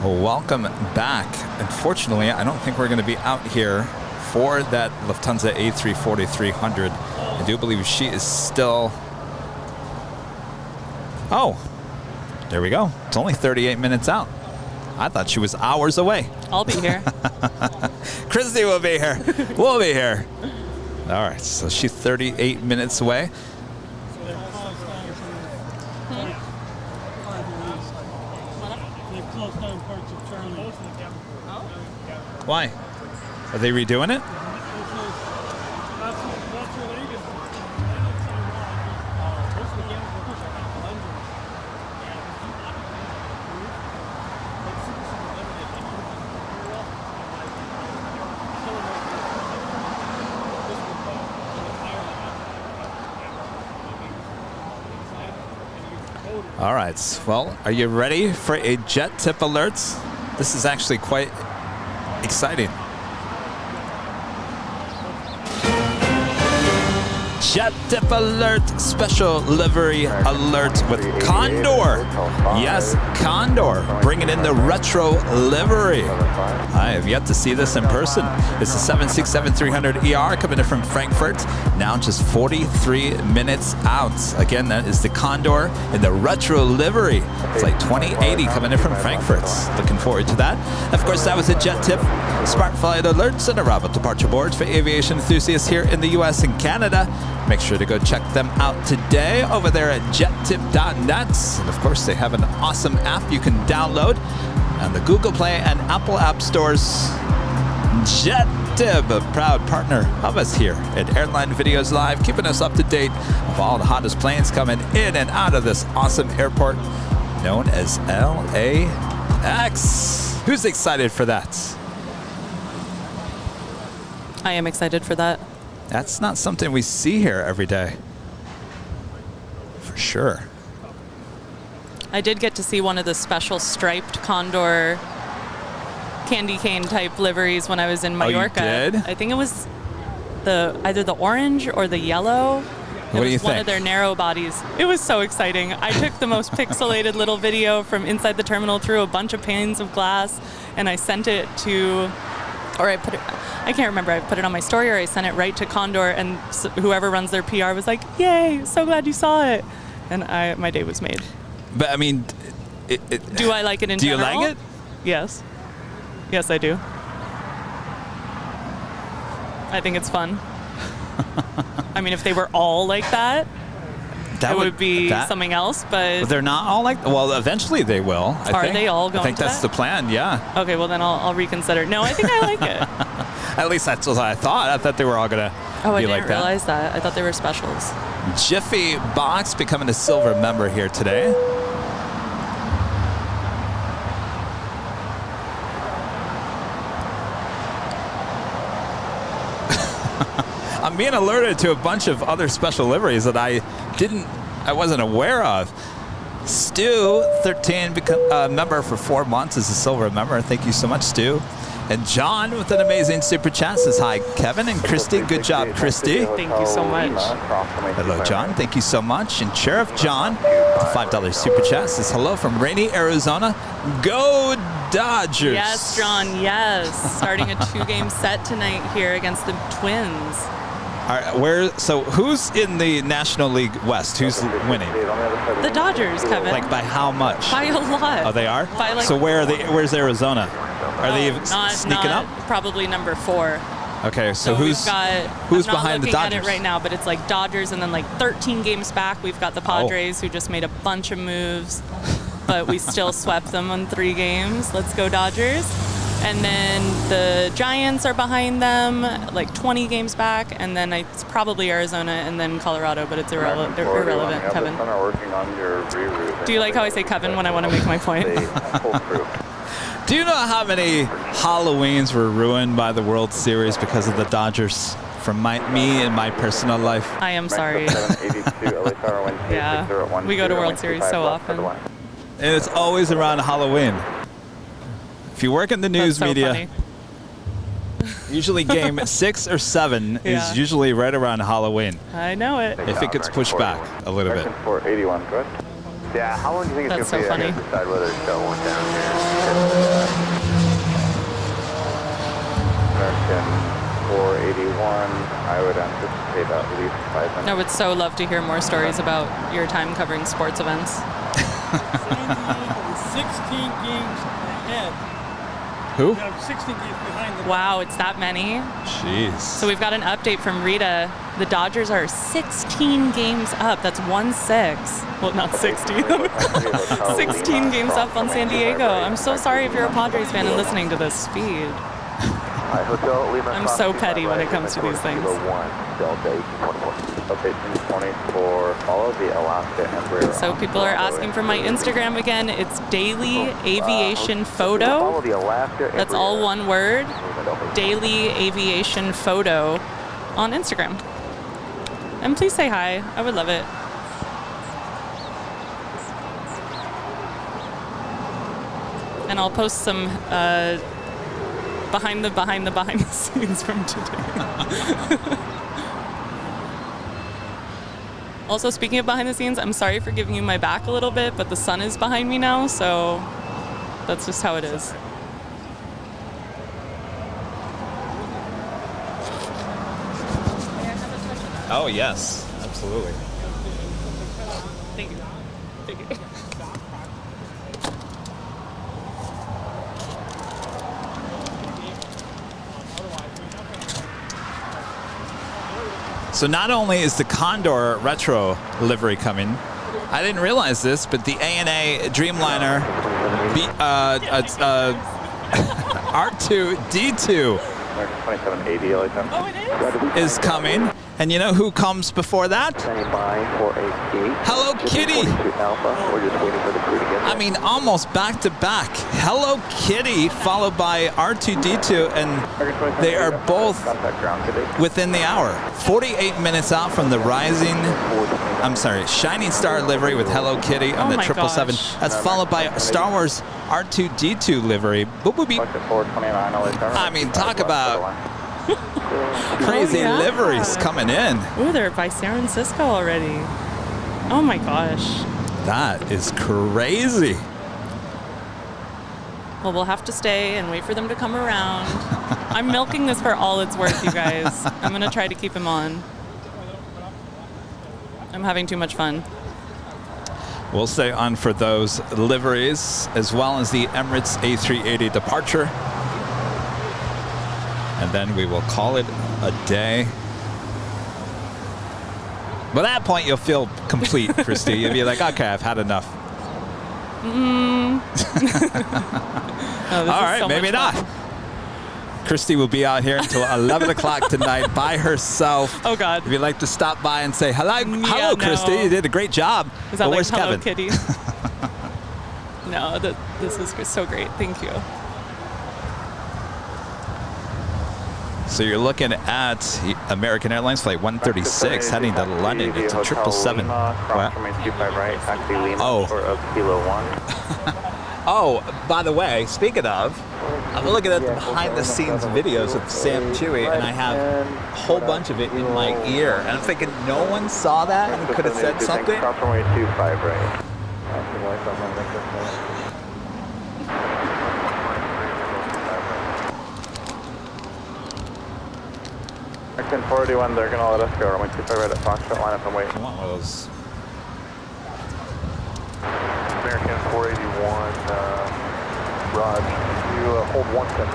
Well, welcome back. Unfortunately, I don't think we're going to be out here for that Lufthansa A340 300. I do believe she is still... Oh, there we go. It's only 38 minutes out. I thought she was hours away. I'll be here. Christy will be here. We'll be here. All right, so she's 38 minutes away. Why? Are they redoing it? All right, well, are you ready for a JetTip Alerts? This is actually quite exciting. JetTip Alert, special livery alert with Condor. Yes, Condor, bringing in the retro livery. I have yet to see this in person. It's a 767-300ER coming in from Frankfurt. Now just 43 minutes out. Again, that is the Condor in the retro livery. Flight 2080 coming in from Frankfurt. Looking forward to that. Of course, that was a JetTip Smart Flight Alerts and arrival departure boards for aviation enthusiasts here in the US and Canada. Make sure to go check them out today over there at jettip.net. And of course, they have an awesome app you can download on the Google Play and Apple App Stores. JetTip, a proud partner of us here at Airline Videos Live, keeping us up to date of all the hottest planes coming in and out of this awesome airport known as LAX. Who's excited for that? I am excited for that. That's not something we see here every day. For sure. I did get to see one of the special striped Condor candy cane type liveries when I was in Mallorca. Oh, you did? I think it was either the orange or the yellow. What do you It was one think? of their narrow bodies. It was so exciting. I took the most pixelated little video from inside the terminal through a bunch of panes of glass, and I sent it to, or I can't remember, I put it on my story or I sent it right to Condor, and whoever runs their PR was like, yay, so glad you saw it. And my day was made. But I mean, Do I like it in general? Do you like it? Yes. Yes, I do. I think it's fun. I mean, if they were all like that, it would be something else, but they're not all like. Well, eventually they will. I Are think. they all going I think to that's that? the plan. Yeah. okay, well then I'll reconsider. No, I think I like it. At least that's what I thought. I thought they were all gonna Oh, I be didn't like that. realize that. I thought they were specials. Jiffy Box becoming a silver member here today. I'm being alerted to a bunch of other special liveries that I wasn't aware of. Stu, 13, member for 4 months as a silver member. Thank you so much, Stu. And John with an amazing super chat says hi, Kevin and Christy. Good job, Christy. Thank you so much. Hello, John. Thank you so much. And Sheriff John, $5 super chat says hello from rainy Arizona. Go Dodgers. Yes, John, yes. Starting a 2-game set tonight here against the Twins. All right, so who's in the National League West? Who's winning? The Dodgers, Kevin. Like by how much? By a lot. Oh, they are? By like, so where's Arizona? Are they sneaking up? Probably number 4. Okay, so who's behind the I'm not looking Dodgers? at it right now, but it's like Dodgers, and then like 13 games back, we've got the Padres, who just made a bunch of moves, but we still swept them on 3 games. Let's go Dodgers. And then the Giants are behind them, like 20 games back, and then it's probably Arizona and then Colorado, but it's irrelevant, Kevin. Do you like how I say Kevin when I want to make my point? Do you know how many Halloweens were ruined by the World Series because of the Dodgers from me and my personal life? I am sorry. Yeah, we go to World Series so often. And it's always around Halloween. If you work in the news media, usually game 6 or 7 is usually right around Halloween. I know it. If it gets pushed back a little bit. 81, correct? Yeah, how long do you think it's going to be? I gotta decide whether to shut one down here. American 481, I would anticipate at least 5 minutes. I would so love to hear more stories about your time covering sports events. San Diego is 16 games ahead. Who? 16 games behind them. Wow, it's that many? Jeez. So we've got an update from Rita. The Dodgers are 16 games up. That's 1-6. Well, not 60. 16 games up on San Diego. I'm so sorry if you're a Padres fan and listening to this speed. I'm so petty when it comes to these things. So people are asking for my Instagram again. It's Daily Aviation Photo. That's all one word. Daily Aviation Photo on Instagram. And please say hi. I would love it. And I'll post some behind the scenes from today. Also, speaking of behind the scenes, I'm sorry for giving you my back a little bit, but the sun is behind me now, so that's just how it is. Oh, yes. Absolutely. Thank you. Thank you. So not only is the Condor retro livery coming, I didn't realize this, but the ANA Dreamliner R2D2 2780 is coming. And you know who comes before that? Standing by for a gate. Hello Kitty! Alpha. We're just waiting for the crew to get there. I mean, almost back to back. Hello Kitty, followed by R2D2, and they are both within the hour. 48 minutes out from the Shining Star livery with Hello Kitty on the 777. That's followed by Star Wars R2D2 livery. Boop, boop, beep. I mean, talk about crazy liveries coming in. Ooh, they're by San Francisco already. Oh my gosh. That is crazy. Well, we'll have to stay and wait for them to come around. I'm milking this for all it's worth, you guys. I'm going to try to keep him on. I'm having too much fun. We'll stay on for those liveries, as well as the Emirates A380 departure. And then we will call it a day. By that point, you'll feel complete, Christy. You'll be like, okay, I've had enough. Oh, all right, so maybe not. Christy will be out here until 11 o'clock tonight by herself. Oh, God. If you'd like to stop by and say, hello, Christy, you did a great job. Is that but like where's Hello Kevin? Kitty? No, this is so great. Thank you. So you're looking at American Airlines Flight 136 heading to London. It's a 777. Oh. Oh, by the way, speaking of, I'm looking at the behind-the-scenes videos of Sam Chewy, and I have a whole bunch of it in my ear. And I'm thinking, no one saw that and could have said something? American 481, they're going to let us go. Runway 25 right at Foxtrot, line up and wait. I want one of those. American 481, Raj, you hold 1 second.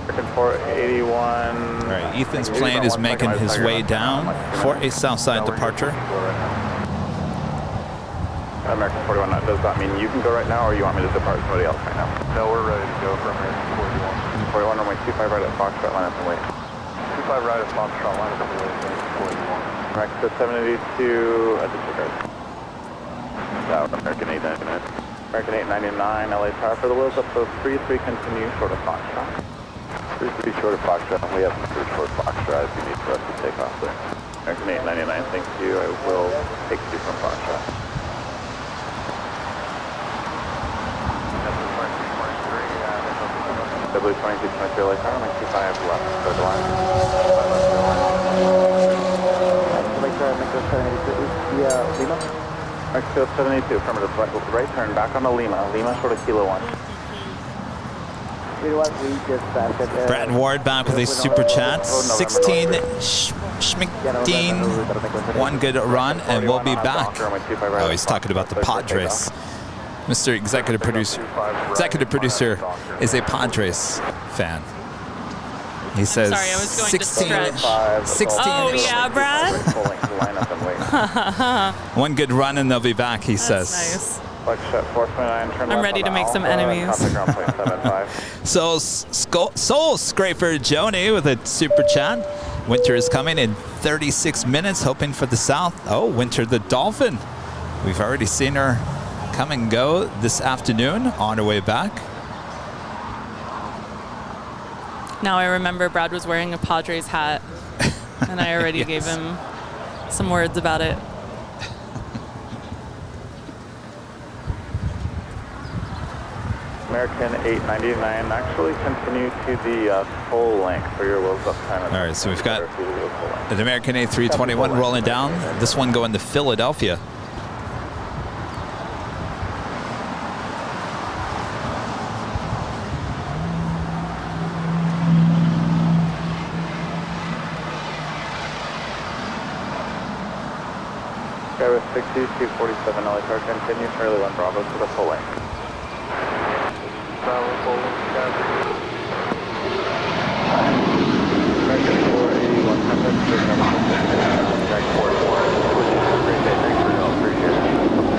American 481. All right, Ethan's plane is making his way down for a Southside departure. American 41, does that mean you can go right now, or you want me to depart somebody else right now? No, we're ready to go for American 41. 41, runway 25 right at Foxtrot, line up and wait. 25 right at Foxtrot, line up and wait. 41. American 782, disregard. American 899. American 899, LA Tower for the wheels up, so 33 continue, short of Foxtrot. 33 short of Foxtrot, and we have some short Foxtrot if you need for us to take off there. American 899, thank you, I will take you from Foxtrot. Jetblue 2223 LA Tower, 95 left, go to line. Lima? Mexico 782, affirmative, right turn, back on to Lima, Lima short of Kilo 1. Brad Ward back with a super chat. 16 Schmickteen, one good run, and we'll be back. Oh, he's talking about the Padres. Mr. Executive Producer is a Padres fan. He says, sorry, I was going 16. to stretch. 16. Oh, yeah, Brad? One good run and they'll be back, he says. Nice. I'm ready to make some enemies. So, Soul Scraper Joni with a super chat. Winter is coming in 36 minutes, hoping for the south. Oh, Winter the Dolphin. We've already seen her come and go this afternoon on her way back. Now I remember Brad was wearing a Padres hat, and I already gave him some words about it. American 899, actually continue to the full length for your wheels up time. All right, so we've got an American A321 rolling down. This one going to Philadelphia. Skywest 60, 247 LA Tower, continue Charlie 1 Bravo to the full length. Bravo full length, American 481,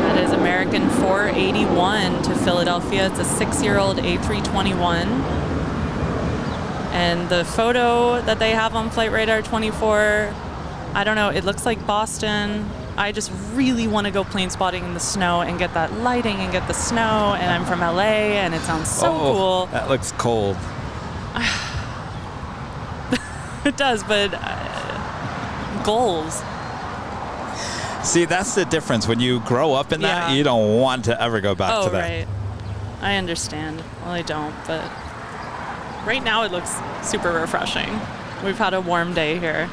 That is American 481 to Philadelphia. It's a 6-year-old A321. And the photo that they have on Flight Radar 24, I don't know, it looks like Boston. I just really want to go plane spotting in the snow and get that lighting and get the snow. And I'm from LA, and it sounds so cool. That looks cold. It does, but goals. See, that's the difference. When you grow up in that, you don't want to ever go back to that. Right. I understand. Well, I don't, but right now it looks super refreshing. We've had a warm day here.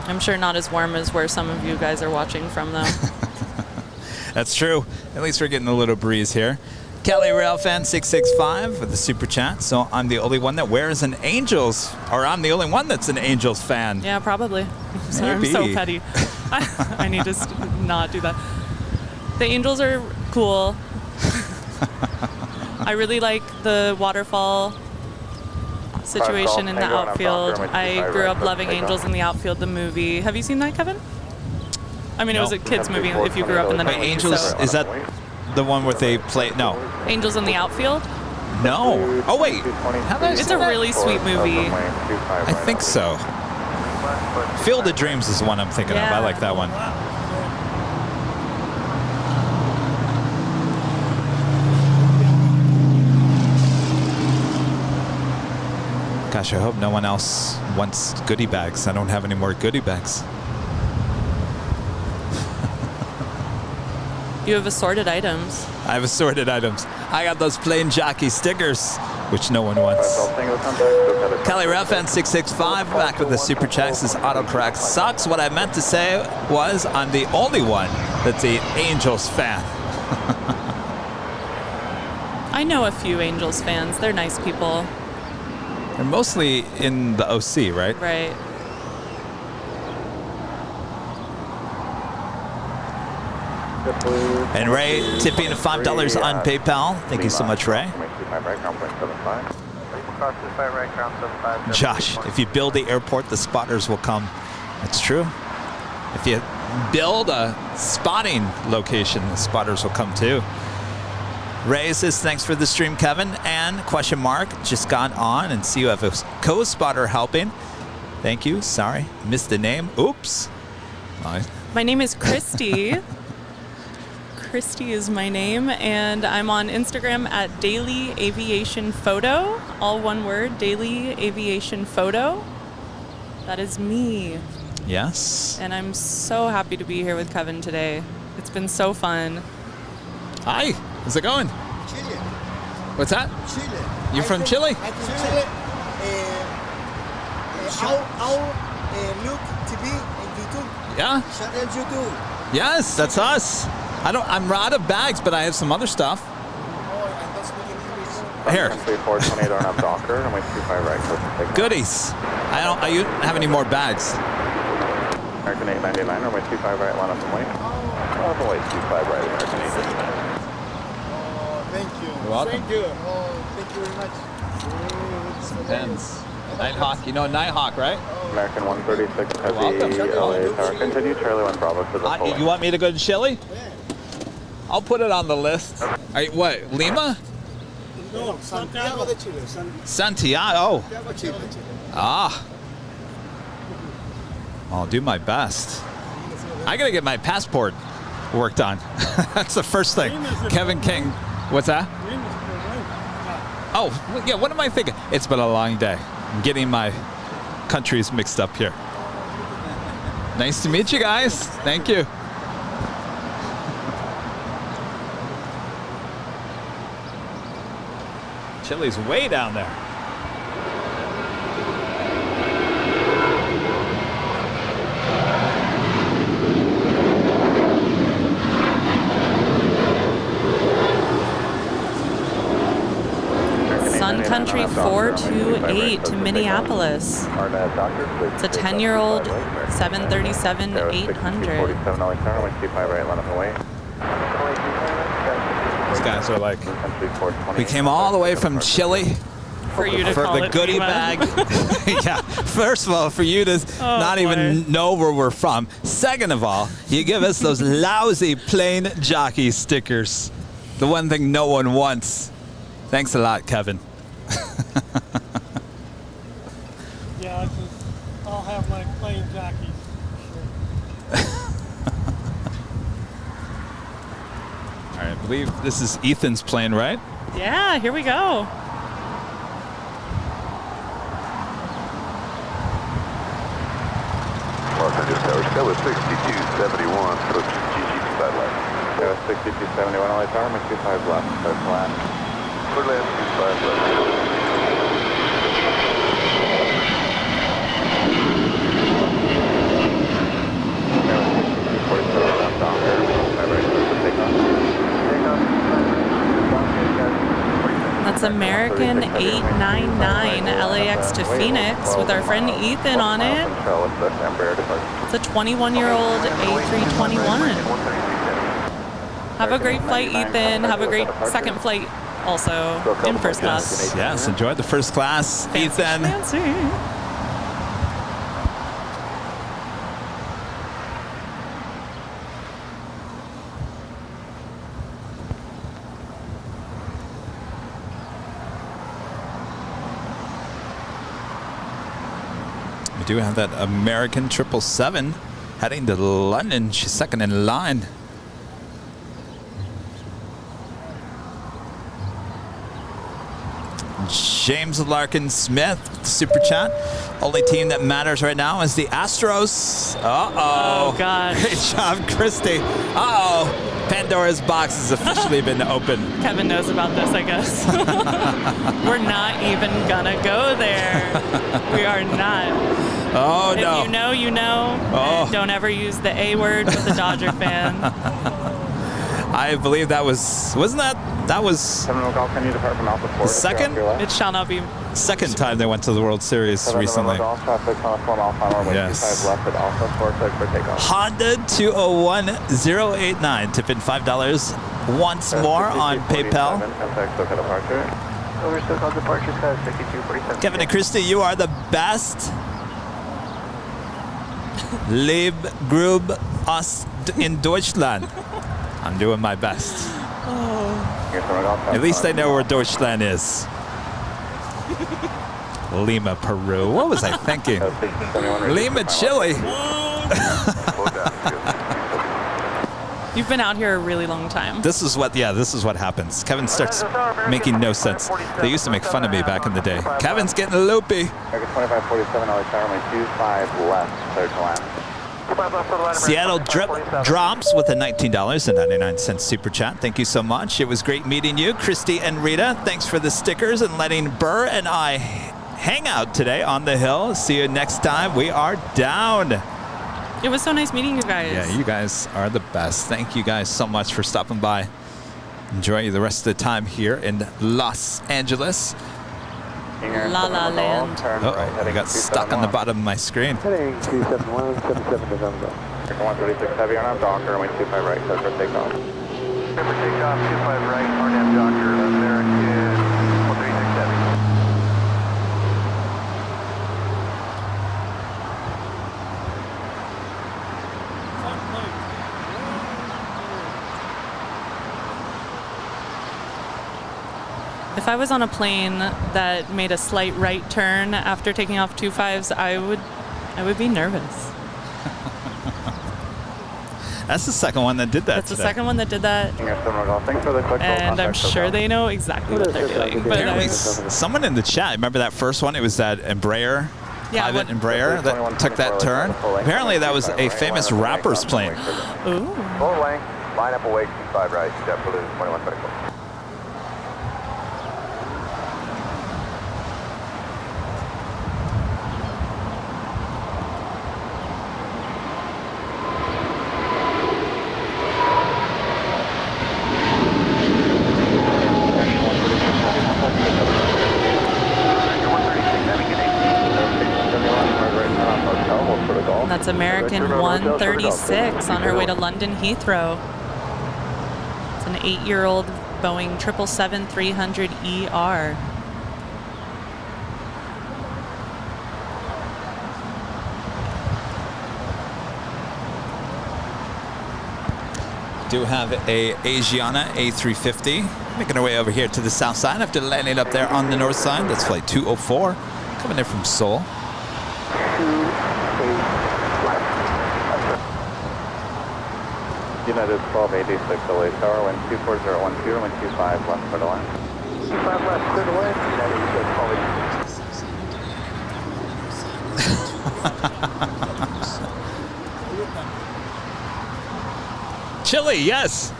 I'm sure not as warm as where some of you guys are watching from, though. That's true. At least we're getting a little breeze here. Kelly Railfan 665 with the super chat. So I'm the only one that wears an Angels, or I'm the only one that's an Angels fan. Yeah, probably. Sorry, I'm so petty. I need to not do that. The Angels are cool. I really like the waterfall situation in the outfield. I grew up loving Angels in the Outfield, the movie. Have you seen that, Kevin? I mean, it was a kid's movie if you grew up in the 90s. Angels, so. is that the one where they play? No. Angels in the Outfield? No. Oh, wait. It's a really sweet movie. I think so. Field of Dreams is the one I'm thinking of. I like that one. Gosh, I hope no one else wants goodie bags. I don't have any more goodie bags. You have assorted items. I have assorted items. I got those plain jockey stickers, which no one wants. Kelly Raffan 665 back with the super checks. This autocorrect sucks. What I meant to say was I'm the only one that's an Angels fan. I know a few Angels fans. They're nice people. They're mostly in the OC, right? Right. And Ray tipping $5 on PayPal. Thank you so much, Ray. Josh, if you build the airport, the spotters will come. That's true. If you build a spotting location, the spotters will come too. Ray says, thanks for the stream, Kevin. And question mark, just got on and see you have a co-spotter helping. Thank you. Sorry, missed the name. Oops. My name is Christy. Christy is my name, and I'm on Instagram at Daily Aviation Photo. All one word, Daily Aviation Photo. That is me. Yes. And I'm so happy to be here with Kevin today. It's been so fun. Hi. How's it going? Chile. What's that? Chile. You're from Chile? I'm from Chile. I'll look TV and YouTube. Yeah. Channel YouTube. Yes, that's us. I'm out of bags, but I have some other stuff. Oh, I don't speak in English. Here. 428 on up Docker, and we 25 right. Goodies. I don't have any more bags. American 899, runway 25 right, line up and wait. Line up and wait, 25 right, American 899. Thank you. You're welcome. Thank you. Oh, thank you very much. Some pens. Nighthawk. You know Nighthawk, right? American 136, heavy LA tower. Continue Charlie 1 Bravo to the full. You want me to go to Chile? I'll put it on the list. What, Lima? No, Santiago de Chile. Santiago. Santiago, Chile. Ah. I'll do my best. I gotta get my passport worked on. That's the first thing. Kevin King. What's that? Oh, yeah, what am I thinking? It's been a long day. I'm getting my countries mixed up here. Nice to meet you guys. Thank you. Chile's way down there. Sun Country 428 to Minneapolis. It's a 10-year-old 737-800. These guys are like, we came all the way from Chile for you to for call the it goodie Lima. bag. Yeah, first of all, for you to not even know where we're from. Second of all, you give us those lousy plain jockey stickers. The one thing no one wants. Thanks a lot, Kevin. Yeah, I'll have my plane jockey. All right, I believe this is Ethan's plane, right? Yeah, here we go. Los Angeles Tower, Stella 6271, approach GG satellite. Stella 6271, LA Tower, make 25 left, start to land. Clear land, 25 left. That's American 899 LAX to Phoenix with our friend Ethan on it. It's a 21-year-old A321. Have a great flight, Ethan. Have a great second flight also in first class. Yes, enjoy the first class, Ethan. Fancy. We do have that American 777 heading to London. She's second in line. James Larkin Smith, super chat. Only team that matters right now is the Astros. Uh-oh. Oh, God. Great job, Christy. Uh-oh. Pandora's box has officially been opened. Kevin knows about this, I guess. We're not even gonna go there. We are not. Oh, no. If you know, you know. Oh. And don't ever use the A word with a Dodger fan. I believe that was, wasn't that was the second? It shall not be. Second time they went to the World Series recently. Yes. Honda 201089. Tip in $5 once more on PayPal. Kevin and Christy, you are the best. Leb grub us in Deutschland. I'm doing my best. At least I know where Deutschland is. Lima, Peru. What was I thinking? Lima, Chile. You've been out here a really long time. This is what happens. Kevin starts making no sense. They used to make fun of me back in the day. Kevin's getting loopy. 2547, LA Tower, my 25 left, clear to land. Seattle Drip drops with a $19.99 super chat. Thank you so much. It was great meeting you, Christy and Rita. Thanks for the stickers and letting Burr and I hang out today on the hill. See you next time. We are down. It was so nice meeting you guys. Yeah, you guys are the best. Thank you guys so much for stopping by. Enjoy the rest of the time here in Los Angeles. La La Land. I got stuck on the bottom of my screen. Heading 271, 77 November. 136 heavy, RNAV Docker, runway 25 right, set for takeoff. Set for takeoff, 25 right, RNAV Docker, American 136 heavy. If I was on a plane that made a slight right turn after taking off 25s, I would be nervous. That's the second one that did that. That's the second one that did that. Thanks for the quick And I'm sure they know exactly what they're doing. But Apparently, someone in the chat, remember that first one? It was that Embraer, private Embraer that took that turn. Apparently, that was a famous rapper's plane. Ooh. Full length, line up awake, 25 right, Jetblue 2124. That's American 136 on her way to London Heathrow. It's an 8-year-old Boeing 777-300ER. Do have a Asiana A350 making our way over here to the south side after landing up there on the north side. That's flight 204 coming in from Seoul. United 1286 LA Tower, wind 24012, wind 25 left, clear to land. 25 left, clear to land. United 1286. Chile, yes.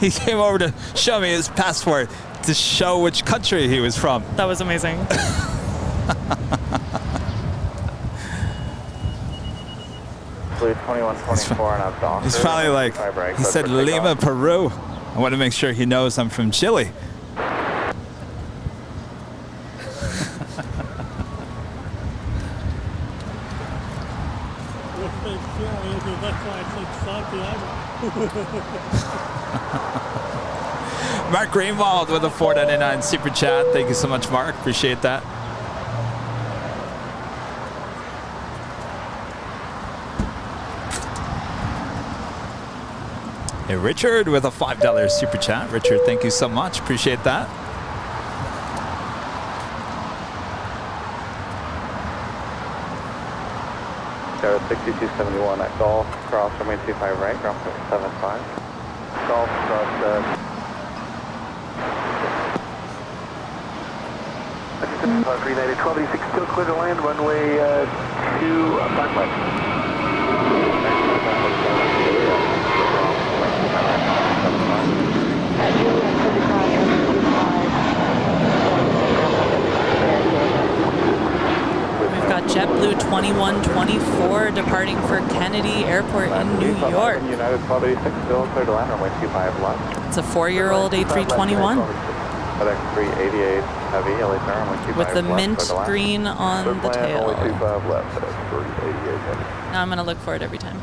He came over to show me his passport to show which country he was from. That was amazing. Blue 2124 and out dock. He's probably like, he said Lima, Peru. I want to make sure he knows I'm from Chile. Mark Greenwald with a $4.99 super chat. Thank you so much, Mark. Appreciate that. Hey, Richard with a $5 super chat. Richard, thank you so much. Appreciate that. Tower 6271 at Golf, cross runway 25 right, ground 75. Golf, cross 390, 1286, still clear to land, runway 25 left. We've got JetBlue 2124 departing for Kennedy Airport in New York. United 1286, still clear to land, runway 25 left. It's a 4-year-old A321. FedEx 388 heavy, LA Tower, runway 25 with the left, mint clear to land. green on the tail. Only 25 left, FedEx 388 heavy. Now I'm going to look for it every time.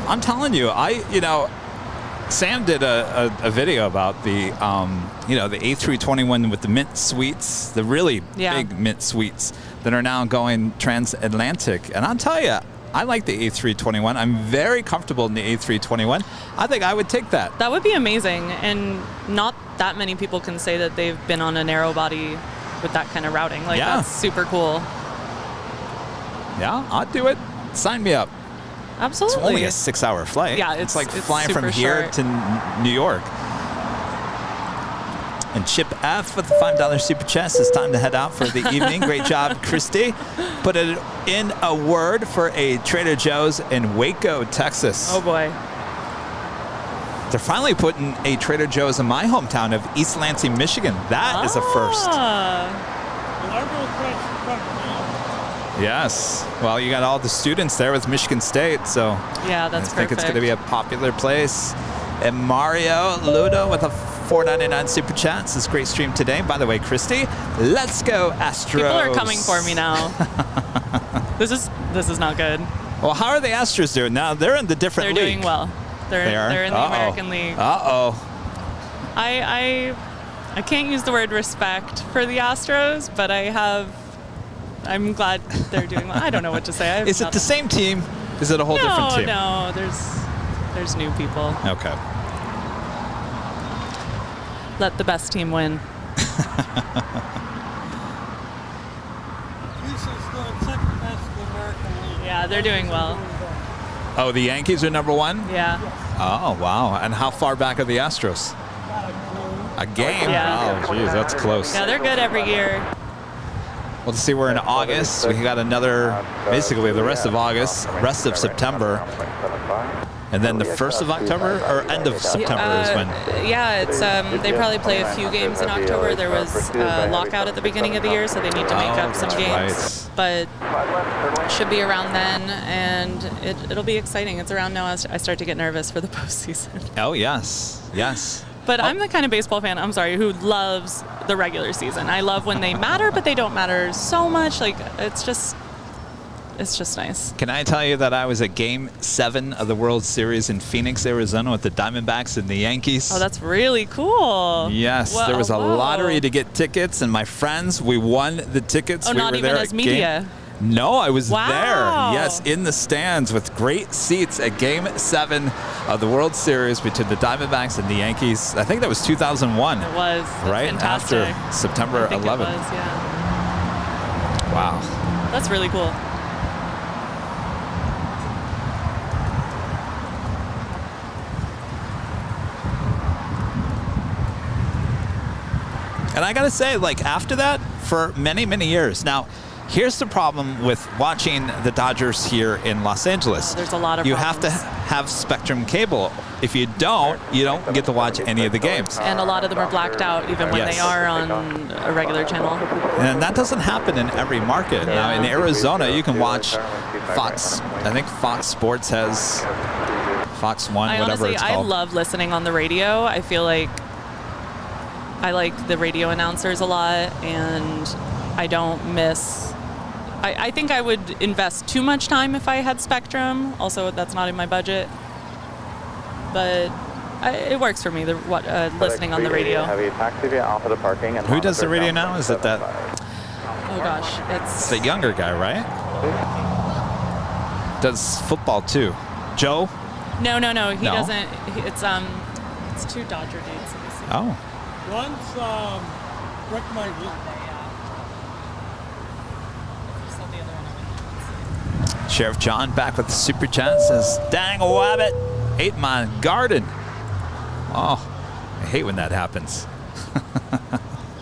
I'm telling you, Sam did a video about the, the A321 with the mint suites, the really big mint suites that are now going transatlantic. And I'll tell you, I like the A321. I'm very comfortable in the A321. I think I would take that. That would be amazing. And not that many people can say that they've been on a narrow body with that kind of routing. Like, that's super cool. Yeah, I'd do it. Sign me up. Absolutely. It's only a 6-hour flight. Yeah, it's like flying from here to New York. And Chip F with the $5 super chat. It's time to head out for the evening. Great job, Christy. Put it in a word for a Trader Joe's in Waco, Texas. Oh boy. They're finally putting a Trader Joe's in my hometown of East Lansing, Michigan. That is a first. Yes. Well, you got all the students there with Michigan State, so yeah, that's I think it's going to be a popular place. And Mario Ludo with a $4.99 super chat. This is a great stream today. By the way, Christy, let's go Astros. People are coming for me now. This is not good. Well, how are the Astros doing now? They're in the different league. They're doing well. They're in the American League. I can't use the word respect for the Astros, but I'm glad they're doing well. I don't know what to say. Is it the same team? Is it a whole different team? No, there's new people. Okay. Let the best team win. Yeah, they're doing well. Oh, the Yankees are number one? Yeah. Oh, wow. And how far back are the Astros? A game? Yeah. Oh, geez, that's close. Yeah, they're good every year. Well, let's see, we're in August. We got another, basically the rest of August, rest of September. And then the 1st of October, or end of September is when? Yeah, it's they probably play a few games in October. There was a lockout at the beginning of the year, so they need to make up some games. But it should be around then, and it'll be exciting. It's around now as I start to get nervous for the postseason. Oh, yes. Yes. But I'm the kind of baseball fan, who loves the regular season. I love when they matter, but they don't matter so much. Like, it's it's just nice. Can I tell you that I was at Game 7 of the World Series in Phoenix, Arizona with the Diamondbacks and the Yankees? Oh, that's really cool. Yes, there was a lottery to get tickets, and my friends, we won the tickets. Oh, we not were even there as at media. No, I was Wow. there. Yes, in the stands with great seats at Game 7 of the World Series between the Diamondbacks and the Yankees. I think that was 2001. It was. That's right fantastic. after September I think 11th. It was, yeah. Wow. That's really cool. And I gotta say, like, after that, for many, many years. Now, here's the problem with watching the Dodgers here in Los Angeles. There's a lot of You have to have Spectrum cable. If you don't get to watch any of the games. And a lot of them are blacked out even when Yes. they are on a regular channel. And that doesn't happen in every market. Now, in Arizona, you can watch Fox. I think Fox Sports has Fox One, I whatever honestly, it's called. I love listening on the radio. I feel like I like the radio announcers a lot, and I don't miss. I think I would invest too much time if I had Spectrum. Also, that's not in my budget. But it works for me, listening on the radio. Have a taxi via Alpha to parking. And Who does the radio now? Is it that? Oh gosh, It's the younger guy, right? Does football too. Joe? No. He No? doesn't. It's two Dodger dudes. Let me see. Oh. One's Rick Michael. Sheriff John back with the super chat says, "Dang wabbit, ate my garden." Oh, I hate when that happens.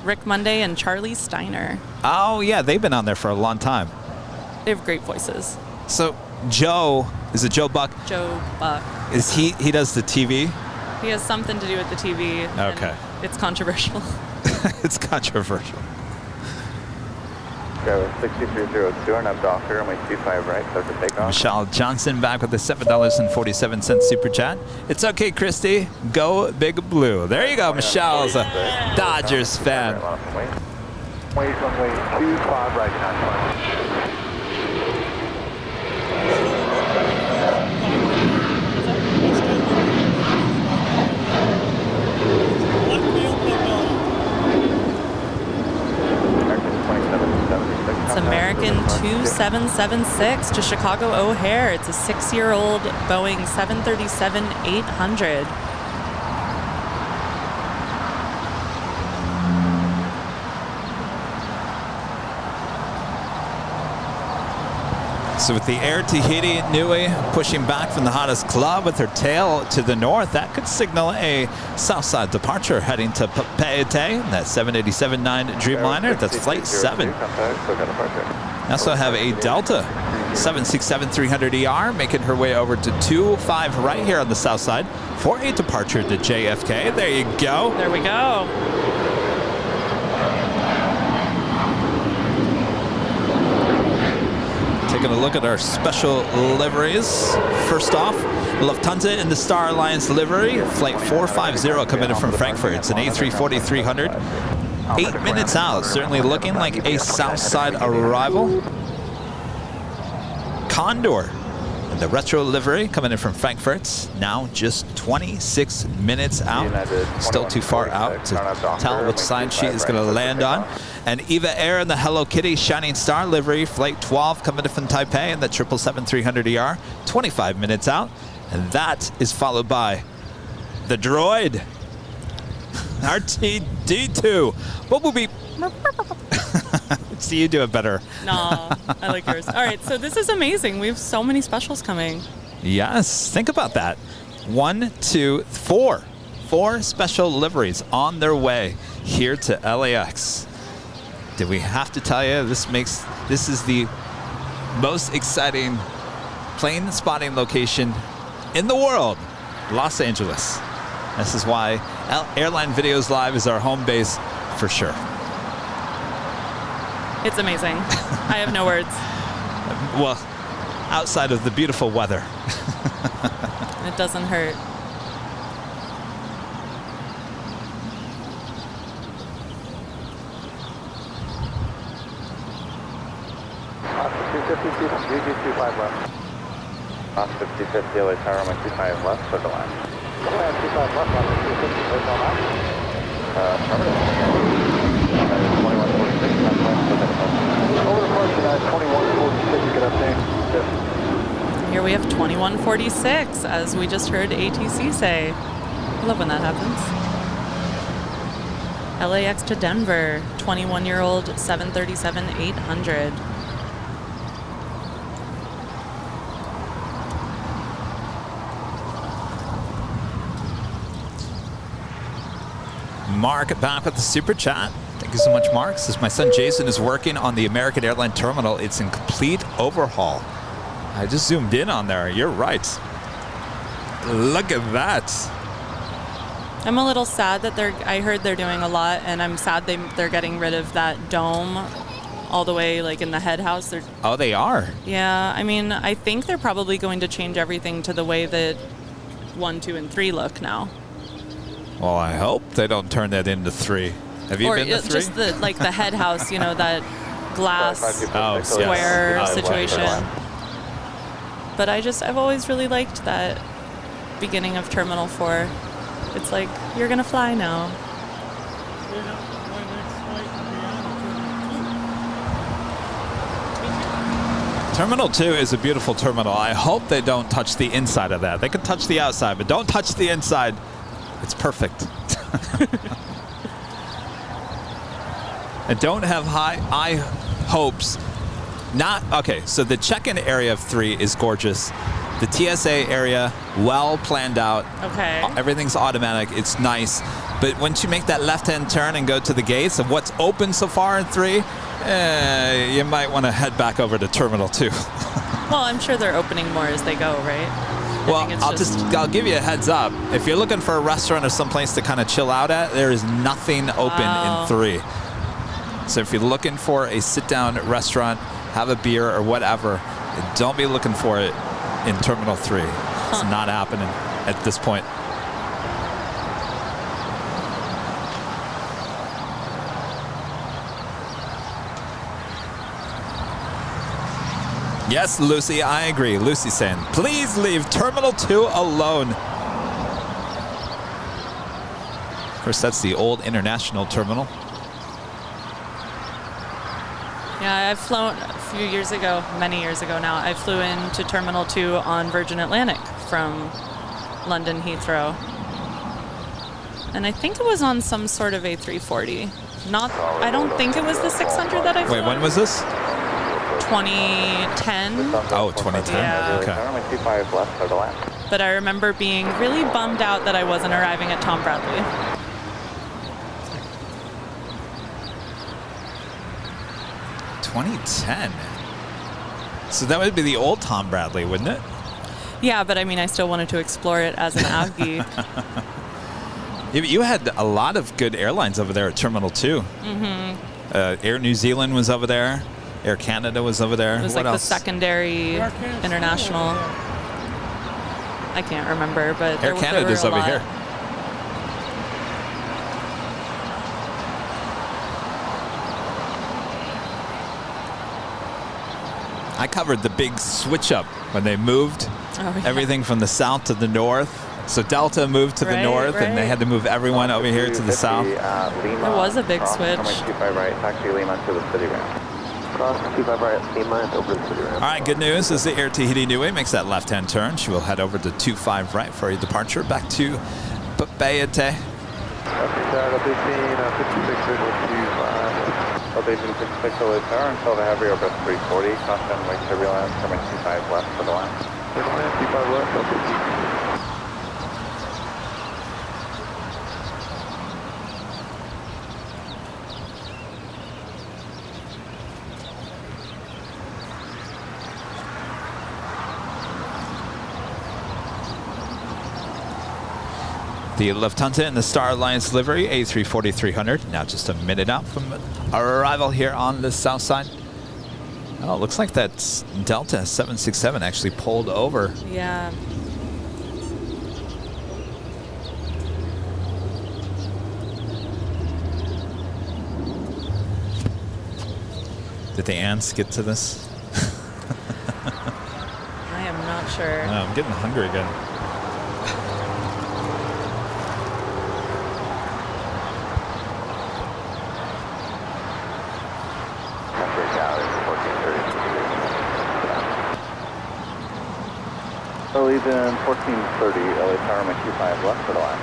Rick Monday and Charlie Steiner. Oh yeah, they've been on there for a long time. They have great voices. So Joe, is it Joe Buck? Joe Buck. Is he does the TV? He has something to do with the TV. and Okay. It's controversial. It's controversial. Go 6302 and up Docker, runway 25 right, clear for takeoff. Michelle Johnson back with the $7.47 super chat. It's okay, Christy. Go Big Blue. There you go. Michelle's a Dodgers fan. Wait, runway 25 right, 95. It's American 2776 to Chicago O'Hare. It's a 6-year-old Boeing 737-800. So with the Air Tahiti Nui pushing back from the hottest club with her tail to the north, that could signal a southside departure heading to Papeete, that 787-9 Dreamliner. That's flight 7. We also have a Delta 767-300ER making her way over to 25 right here on the south side for a departure to JFK. There you go. There we go. Taking a look at our special liveries. First off, Lufthansa in the Star Alliance livery, flight 450 coming in from Frankfurt. It's an A340-300. 8 minutes out, certainly looking like a Southside arrival. Condor in the retro livery coming in from Frankfurt. Now just 26 minutes out. Still too far out to tell which side she is going to land on. And Eva Air in the Hello Kitty Shining Star livery, flight 12 coming in from Taipei in the 777-300ER. 25 minutes out. And that is followed by the Droid. RTD2. What will be... See, you do it better. No, I like yours. All right, so this is amazing. We have so many specials coming. Yes, think about that. 1, 2, 4. 4 special liveries on their way here to LAX. Did we have to tell you this is the most exciting plane spotting location in the world, Los Angeles. This is why Airline Videos Live is our home base for sure. It's amazing. I have no words. Well, outside of the beautiful weather. It doesn't hurt. UG25 left. Off 5050 LA Tower, runway 25 left, clear to land. 25 left, runway 250, clear to land. Affirmative. 2146, left left, clear to land. Over the front, guys, 2146, get up there. Yes. Here we have 2146, as we just heard ATC say. I love when that happens. LAX to Denver, 21-year-old 737-800. Mark back with the super chat. Thank you so much, Mark. Says my son Jason is working on the American Airline terminal. It's in complete overhaul. I just zoomed in on there. You're right. Look at that. I'm a little sad that I heard they're doing a lot, and I'm sad they're getting rid of that dome all the way like in the head house. Oh, they are? Yeah, I mean, I think they're probably going to change everything to the way that 1, 2, and 3 look now. Well, I hope they don't turn that into 3. Have you been to 3? Just the head house, you know, that glass square situation. But I've always really liked that beginning of Terminal 4. It's like, you're going to fly now. Terminal 2 is a beautiful terminal. I hope they don't touch the inside of that. They can touch the outside, but don't touch the inside. It's perfect. And don't have high hopes. Okay, so the check-in area of 3 is gorgeous. The TSA area, well planned out. Okay. Everything's automatic. It's nice. But once you make that left-hand turn and go to the gates of what's open so far in 3, you might want to head back over to Terminal 2. Well, I'm sure they're opening more as they go, right? Well, I'll give you a heads up. If you're looking for a restaurant or someplace to kind of chill out at, there is nothing open in 3. So if you're looking for a sit-down restaurant, have a beer or whatever, don't be looking for it in Terminal 3. It's not happening at this point. Yes, Lucy, I agree. Lucy's saying, please leave Terminal 2 alone. Of course, that's the old international terminal. Yeah, I've flown a few years ago, many years ago now. I flew into Terminal 2 on Virgin Atlantic from London Heathrow. And I think it was on some sort of A340. I don't think it was the 600 that I flew. Wait, when was this? 2010. Oh, 2010. Yeah. Okay. But I remember being really bummed out that I wasn't arriving at Tom Bradley. 2010. So that would be the old Tom Bradley, wouldn't it? Yeah, but I mean, I still wanted to explore it as an Avgi. You had a lot of good airlines over there at Terminal 2. Mm-hmm. Air New Zealand was over there. Air Canada was over there. It was what like else? the secondary international. I can't remember, but Air Canada's over here. I covered the big switch up when they moved everything from the south to the north. So Delta moved to the north, and they had to move everyone over here to the south. There was a big switch. 25 right, taxi Lima to the city ramp. Cross 25 right, Lima over the city ramp. All right, good news is the Air Tahiti Niue makes that left-hand turn. She will head over to 25 right for a departure back to Papeete. Elevation 56 LA Tower until the heavy over 340. Caution wake turbulence coming 25 left for the line. 25 left, The Lufthansa in the Star Alliance livery, A340-300, now just a minute out from arrival here on the south side. Oh, it looks like that Delta 767 actually pulled over. Yeah. Did the ants get to this? Sure. I'm getting hungry again. So leave in 1430, LA Tower, my 25 left for the line.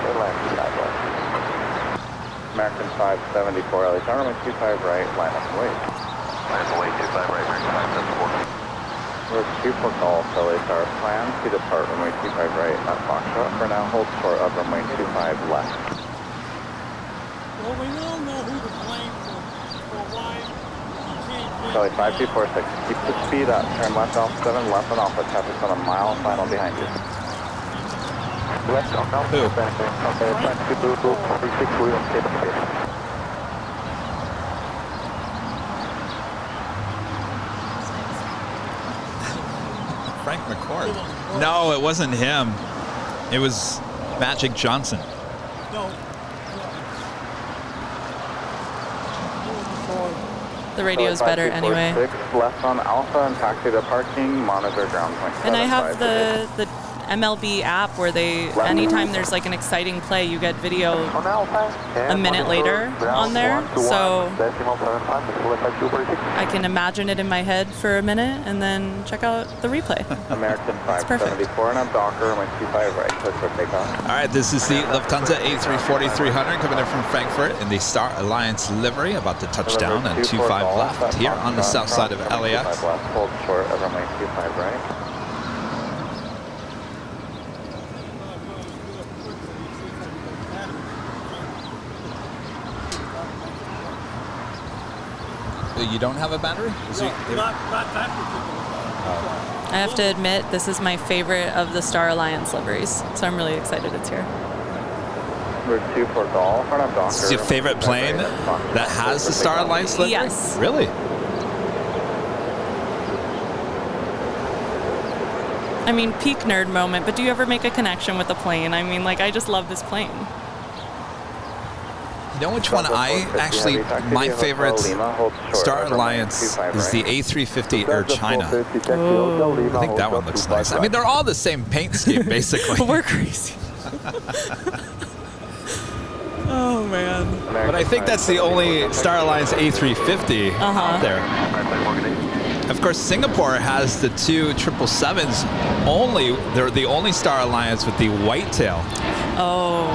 Airline 25 left. American 574, LA Tower, my 25 right, line up and wait. Line up and wait, 25 right, American 574. We're 24 Golf, LA Tower, plan to depart runway 25 right, not Foxtrot. For now, hold short of runway 25 left. Well, we all know who to blame for why Charlie 5246, keep the speed up, turn left off 7, left and off, but traffic's on a mile final behind you. Left off now, Who? Frank McCord. No, it wasn't him. It was Magic Johnson. No. The radio's better anyway. Left on Alpha and taxi to parking, monitor ground point. And I have the MLB app where they, anytime there's like an exciting play, you get video a minute later on there. So I can imagine it in my head for a minute and then check out the replay. American 574 and I'm Docker, my 25 right, clear for takeoff. All right, this is the Lufthansa A340-300 coming in from Frankfurt in the Star Alliance livery, about to touch down and 25 left here on the south side of LAX. Hold short over my 25 right. You don't have a battery? Not that I have to admit, this is my favorite of the Star Alliance liveries, so I'm really excited it's here. We're 24 Golf, front of Docker. Is this your favorite plane that has the Star Alliance livery? Yes. Really? I mean, peak nerd moment, but do you ever make a connection with the plane? I mean, like, I just love this plane. You know which one I actually, my favorite Star Alliance is the A350 Air China. Ooh. I think that one looks nice. I mean, they're all the same paint scheme, basically. But we're crazy. Oh, man. But I think that's the only Star Alliance A350 out there. Of course, Singapore has the two 777s only. They're the only Star Alliance with the white tail. Oh.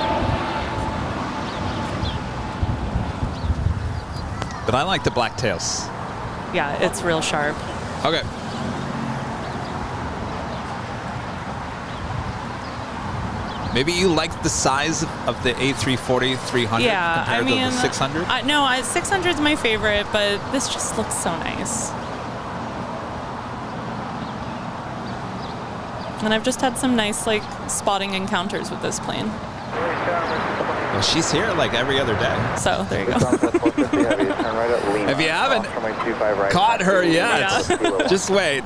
But I like the black tails. Yeah, it's real sharp. Okay. Maybe you like the size of the A340-300 Yeah, I compared mean, to the 600? No, 600 is my favorite, but this just looks so nice. And I've just had some nice, like, spotting encounters with this plane. Well, she's here like every other day. So, there you go. If you haven't caught her yet, just wait.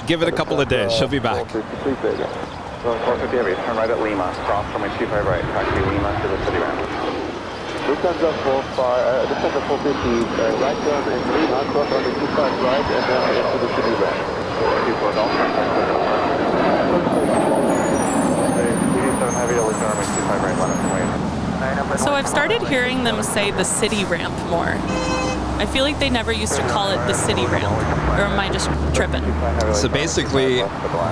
Give it a couple of days. She'll be back. 450 heavy, turn right at Lima, cross from my 25 right, taxi Lima to the city ramp. Lufthansa 450, right turn in Lima, cross on the 25 right, and then to the city ramp. 24 Golf, 7 heavy, LA Tower, my 25 right, line up and wait. So I've started hearing them say the city ramp more. I feel like they never used to call it the city ramp. Or am I just tripping? So basically,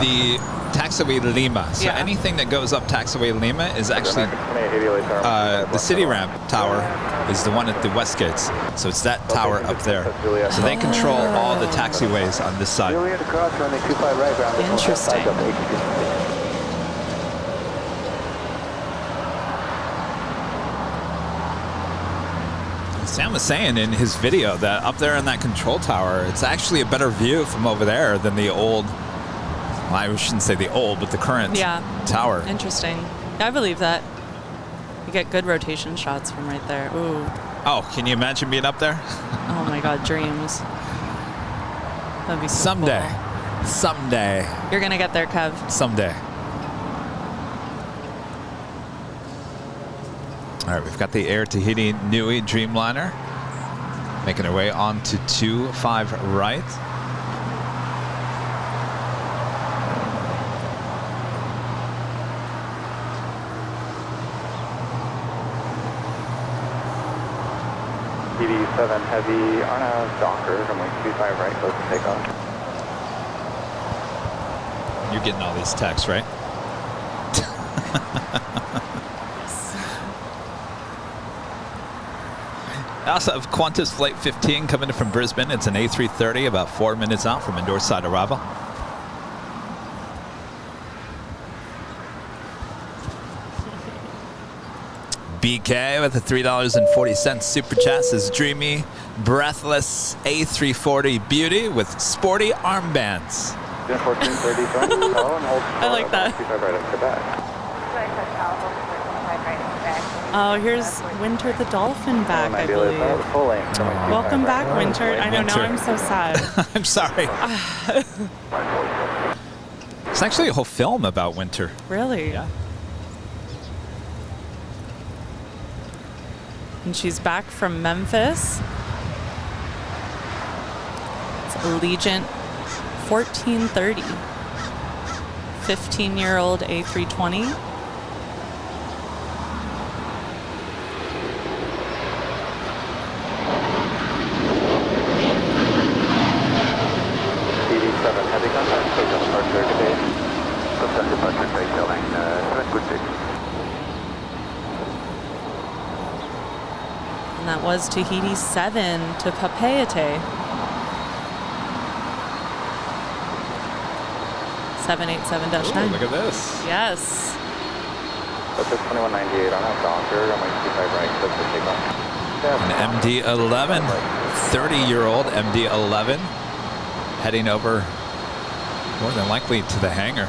the taxiway Lima. So anything that goes up taxiway Lima is actually the city ramp tower is the one at the west gates. So it's that tower up there. So they control all the taxiways on this side. Interesting. Sam was saying in his video that up there in that control tower, it's actually a better view from over there than the old, well, I shouldn't say the old, but the current tower. Interesting. I believe that. You get good rotation shots from right there. Ooh. Oh, can you imagine being up there? Oh my God, dreams. That'd be so someday. cool. Someday. You're gonna get there, Kev. Someday. All right, we've got the Air Tahiti Nui Dreamliner making her way on to 25 right. 87 heavy, RNAV Docker, runway 25 right, close to takeoff. You're getting all these texts, right? I also have Qantas Flight 15 coming in from Brisbane. It's an A330, about 4 minutes out from indoor side arrival. BK with a $3.40 super chat says dreamy, breathless A340 beauty with sporty armbands. I like that. Oh, here's Winter the Dolphin back, I believe. Welcome back, Winter. I know, now I'm so sad. I'm sorry. It's actually a whole film about Winter. Really? Yeah. And she's back from Memphis. It's Allegiant 1430. 15-year-old A320. Heavy contact, take on departure today. Contact departure, take Airline, good day. And that was Tahiti 7 to Papeete. 787-9. Look at this. Yes. That's 2198 on our Docker, runway 25 right, close to takeoff. An MD-11, 30-year-old MD-11, heading over more than likely to the hangar.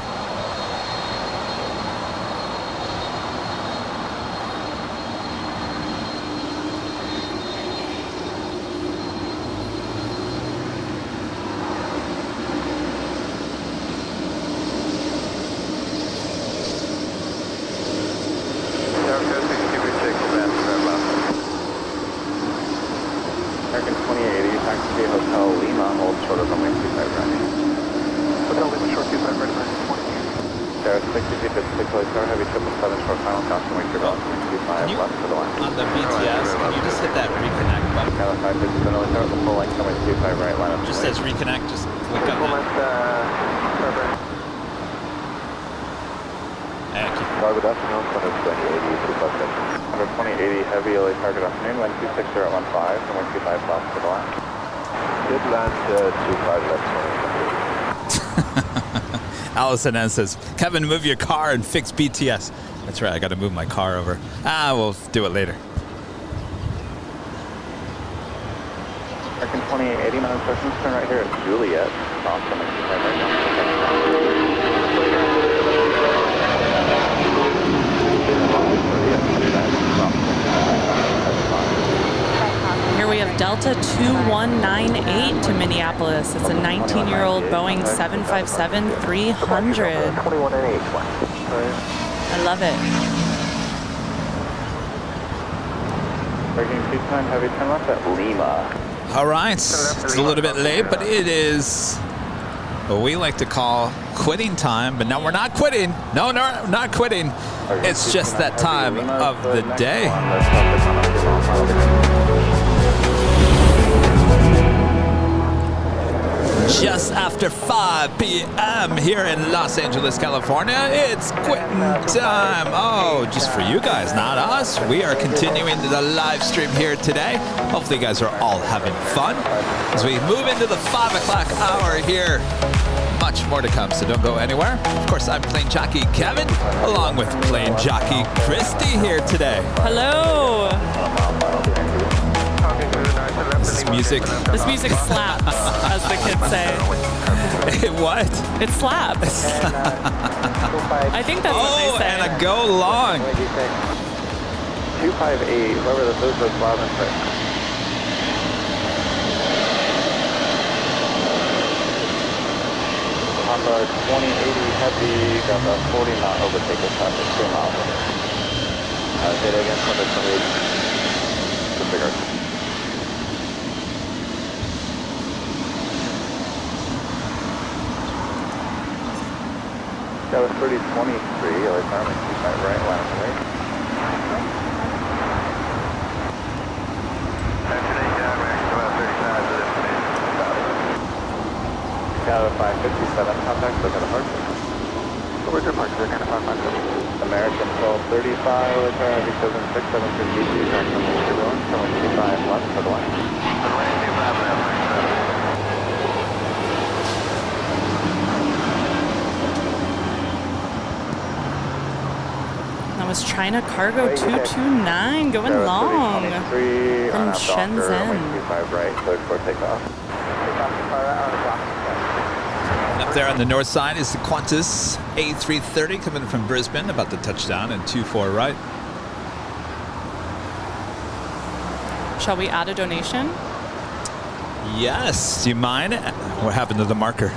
American 2080, taxi Hotel Lima, hold short of runway 25 right. Hotel Lima, short 25 right, American 2080. Sarah, 60 feet, 56 Tower, heavy 777, short final caution, wait for balance, 25 left to the line. On the BTS, can you just hit that reconnect button? Now, 5 feet, Tower, the full length, runway 25 right, line up. Just says reconnect, just click on that. Thank you. Good afternoon, Center 2080, 257. Under 2080, heavy LA target afternoon, wind 260 at 15, runway 25 left to the line. Good land, 25 left, Allison N says, Kevin, move your car and fix BTS. That's right, I got to move my car over. We'll do it later. American 2080, my instructions, turn right here at Juliet. Off runway 25 right now. Here we have Delta 2198 to Minneapolis. It's a 19-year-old Boeing 757-300. I love it. Breaking speed time, heavy 10 left at Lima. All right, it's a little bit late, but it is what we like to call quitting time. But no, we're not quitting. No, not quitting. It's just that time of the day. Just after 5 p.m. here in Los Angeles, California, it's quitting time. Oh, just for you guys, not us. We are continuing the live stream here today. Hopefully you guys are all having fun as we move into the 5 o'clock hour here. Much more to come, so don't go anywhere. Of course, I'm Plane Jockey Kevin, along with Plane Jockey Christy here today. Hello. This music slaps, as the kids say. What? It slaps. I think that's what they say. And a go long. 258, whoever this is, was loud and quick. On the 2080 heavy, got the 40 knot overtake with traffic, 2 miles. Say that again, on the 2080. Disregard. That was 3023, like Army, keep my right line away. 57, contact, look at departure. We're departure, kind of 557. American 1235, return heavy 76, 752, track number 2 going, 25 left for the line. That was China Cargo 229 going long from Shenzhen. 25 right, cleared for takeoff. Up there on the north side is the Qantas A330 coming from Brisbane, about to touch down and 24 right. Shall we add a donation? Yes. Do you mind? What happened to the marker?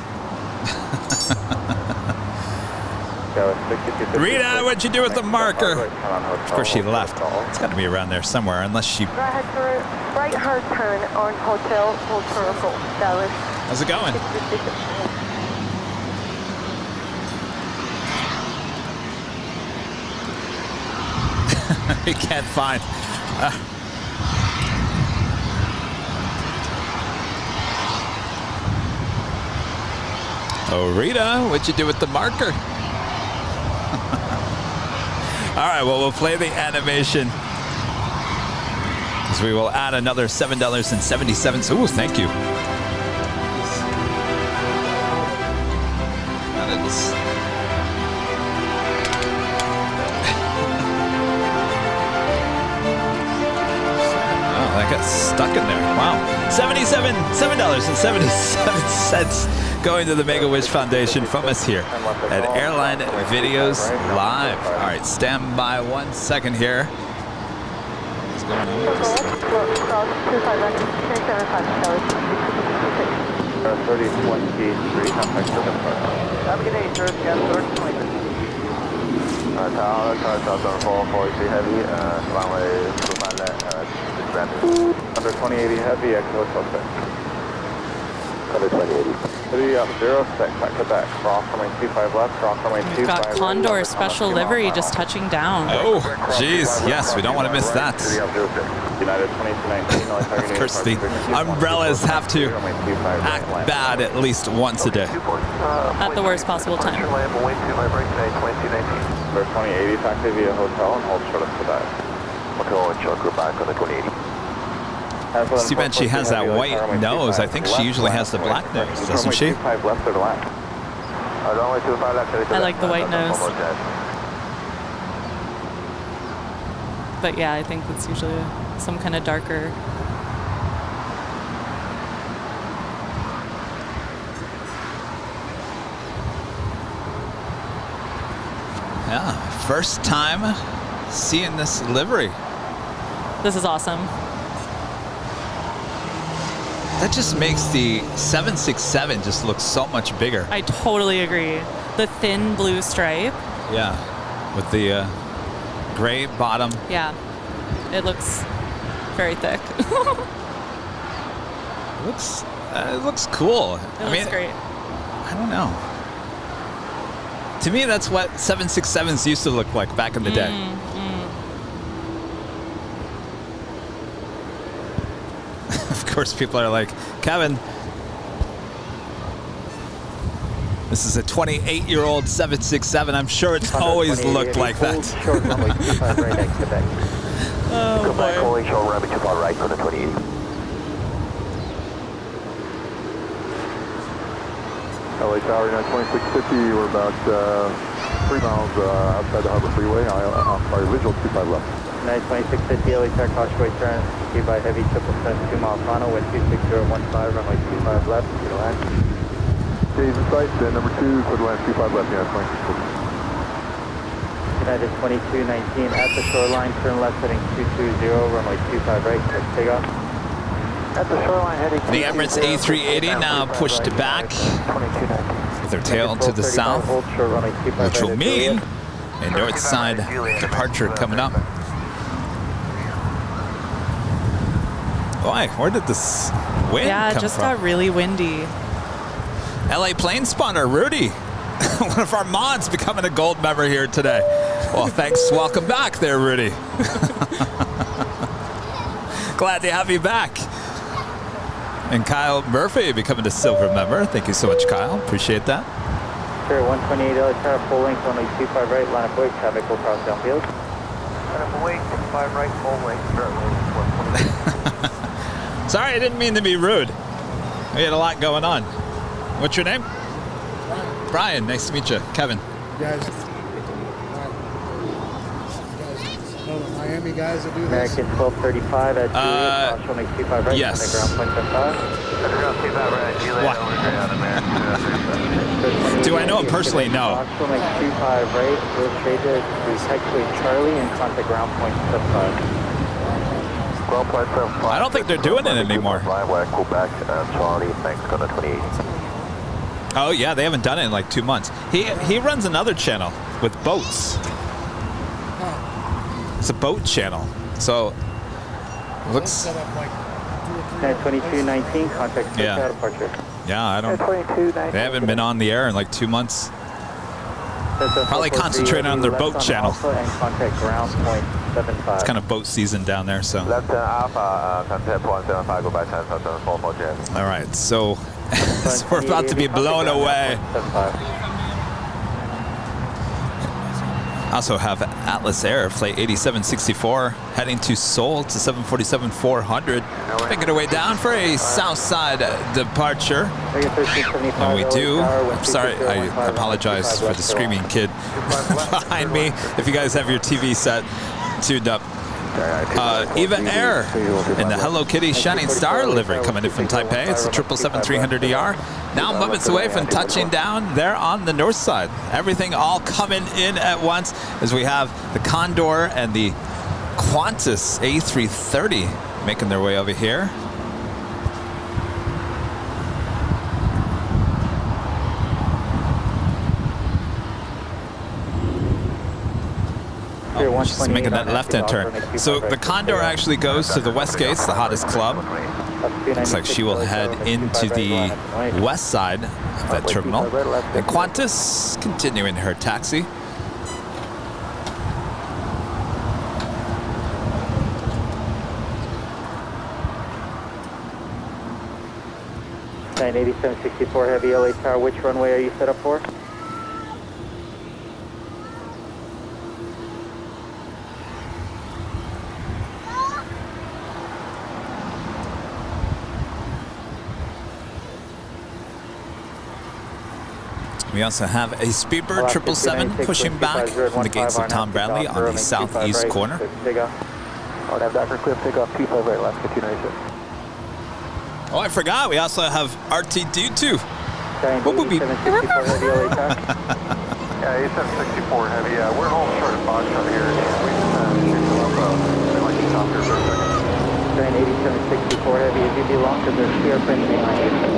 Rita, what'd you do with the marker? Of course she left. It's got to be around there somewhere, unless she... Right hard turn on Hotel Circle, Dallas. How's it going? We can't find... Oh, Rita, what'd you do with the marker? All right, well, we'll play the animation as we will add another $7.77. Ooh, thank you. That is... Oh, that got stuck in there. Wow. $7.77 going to the Make-A-Wish Foundation from us here at Airline Videos Live. All right, stand by 1 second here. What's going on with this thing? 3023, contact for departure. Have a good day, sir. Yeah, sir. Tower, car southbound 443 heavy, runway 25 left, Under 2080 heavy, exit hotel 6. Under 2080. 306, back to back, cross runway 25 left, cross runway 25 We've got right, Condor left, special livery just touching down. Oh, geez. Yes, we don't want to miss that. United 2219, Of course, the umbrellas have to act bad at least once a day. At the worst possible time. Number 2080, taxi via hotel and hold short of Quebec. Hotel and short group back on the 2080. It's too bad she has that white nose. I think she usually has the black nose, doesn't she? I like the white nose. But yeah, I think it's usually some kind of darker. Yeah, first time seeing this livery. This is awesome. That just makes the 767 just look so much bigger. I totally agree. The thin blue stripe. Yeah, with the gray bottom. Yeah, it looks very thick. It looks cool. It looks great. I don't know. To me, that's what 767s used to look like back in the day. Of course, people are like, Kevin, this is a 28-year-old 767. I'm sure it's always looked like that. Oh, boy. Calling short runway 25 right on the 2080. LA Tower, 2650, we're about 3 miles outside the Harbor Freeway. Sorry, visual 25 left. 2650, LA Tower, caution right turn, received by heavy 777 2 mile final, wind 26015, runway 25 left, clear to land. Days in sight, number 2, clear to land 25 left, yeah, 2650. United 2219, at the shoreline, turn left heading 220, runway 25 right, take off. At the shoreline heading The Emirates A380 now pushed back with their tail to the south, which will mean a north side departure coming up. Boy, where did this wind Yeah, it come just from? got really windy. LA plane spotter Rudy, one of our mods, becoming a gold member here today. Well, thanks. Welcome back there, Rudy. Glad to have you back. And Kyle Murphy becoming a silver member. Thank you so much, Kyle. Appreciate that. Sure, 128 LA Tower, full length, runway 25 right, line up wait, traffic will cross downfield. Line up wait, 25 right, full length, start loading, 128. Sorry, I didn't mean to be rude. We had a lot going on. What's your name? Brian. Nice to meet you. Kevin. You guys know the Miami guys that do this? American 1235 at Juliet, runway 25 right, Yes. ground point 75. Ground 25 right, Juliet, What? Do I know him personally? No. Runway 25 right, we'll trade it to taxiway Charlie and contact ground point 75. I don't think they're doing it anymore. Charlie, thanks, go to 28. Oh yeah, they haven't done it in like 2 months. He runs another channel with boats. It's a boat channel. So looks. Set up like 2219, contact Yeah. departure. Yeah, I don't. 2219. They haven't been on the air in like 2 months. Probably concentrating on their boat channel. And contact ground point 75. It's kind of boat season down there, so. Left Alpha, contact 175, go by 10,744 Jet. All right, so we're about to be blown away. Also have Atlas Air Flight 8764 heading to Seoul to 747-400, making our way down for a south side departure. And we do. I'm sorry, I apologize for the screaming kid behind me. If you guys have your TV set tuned up. Eva Air in the Hello Kitty Shining Star livery coming in from Taipei. It's a 777-300ER. Now moments away from touching down there on the north side. Everything all coming in at once as we have the Condor and the Qantas A330 making their way over here. Just making that left-hand turn. So the Condor actually goes to the West Gates, the hottest club. Looks like she will head into the west side of that terminal. And Qantas continuing her taxi. Nine 8764 Heavy LA Tower, which runway are you set up for? We also have a Speedbird 777 pushing back from the gates of Tom Bradley on the southeast corner. I'll have Dr. Cliff take off 25 right, left 296. Oh, I forgot. We also have RTD2. Yeah, 8764 Heavy. We're holding short of Foxtrot here. We just shoot up. We'd like to stop here for a second. Train 8764 Heavy, if you belong to the CR plane behind you.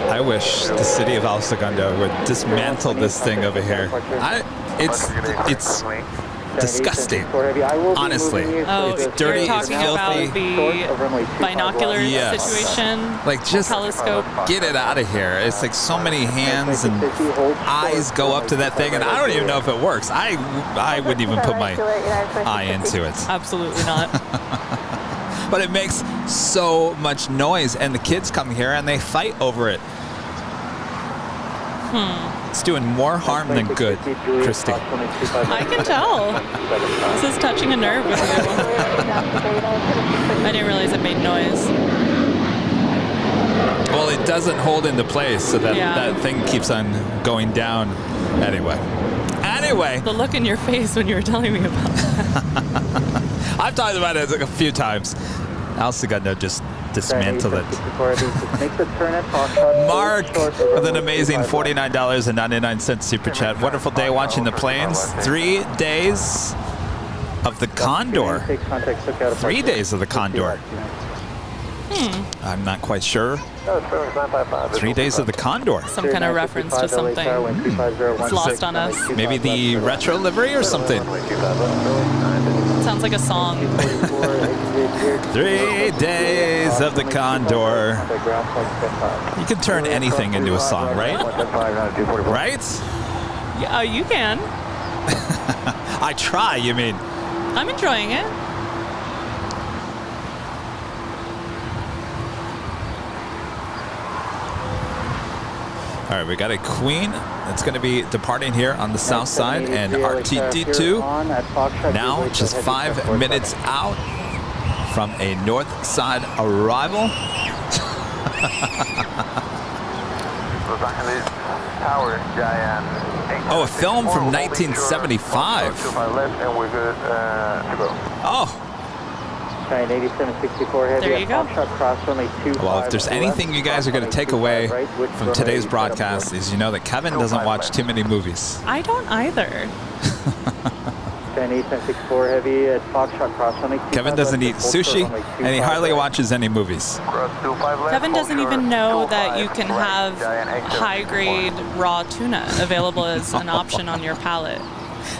I wish the city of El Segundo would dismantle this thing over here. It's disgusting. Honestly, it's dirty. It's filthy. About the binocular situation. Like just telescope. Get it out of here. It's like so many hands and eyes go up to that thing, and I don't even know if it works. I wouldn't even put my eye into it. Absolutely not. But it makes so much noise, and the kids come here and they fight over it. It's doing more harm than good, Christy. I can tell. This is touching a nerve with you. I didn't realize it made noise. Well, it doesn't hold into place, so that, that thing keeps on going down. Anyway. The look in your face when you were telling me about that. I've talked about it a few times. El Segundo just dismantled it. Mark with an amazing $49.99 super chat. Wonderful day watching the planes. 3 days of the Condor. 3 days of the Condor. I'm not quite sure. 3 days of the Condor. Some kind of reference to something. It's lost on us. Maybe the retro livery or something. Sounds like a song. 3 days of the Condor. You can turn anything into a song, right? Right? Yeah, you can. I try, you mean? I'm enjoying it. All right, we got a Queen that's going to be departing here on the south side, and RTD2 now just 5 minutes out from a north side arrival. Los Angeles Tower, Giant. Oh, a film from 1975. And we're good to go. Oh. Giant 8764 heavy. There you go. Cross runway 25 Well, if there's anything you guys are going to take away from today's broadcast is you know that Kevin doesn't watch too many movies. I don't either. Giant 8764 heavy at Foxtrot cross runway. Kevin doesn't eat sushi, and he hardly watches any movies. Kevin doesn't even know that you can have high-grade raw tuna available as an option on your pallet.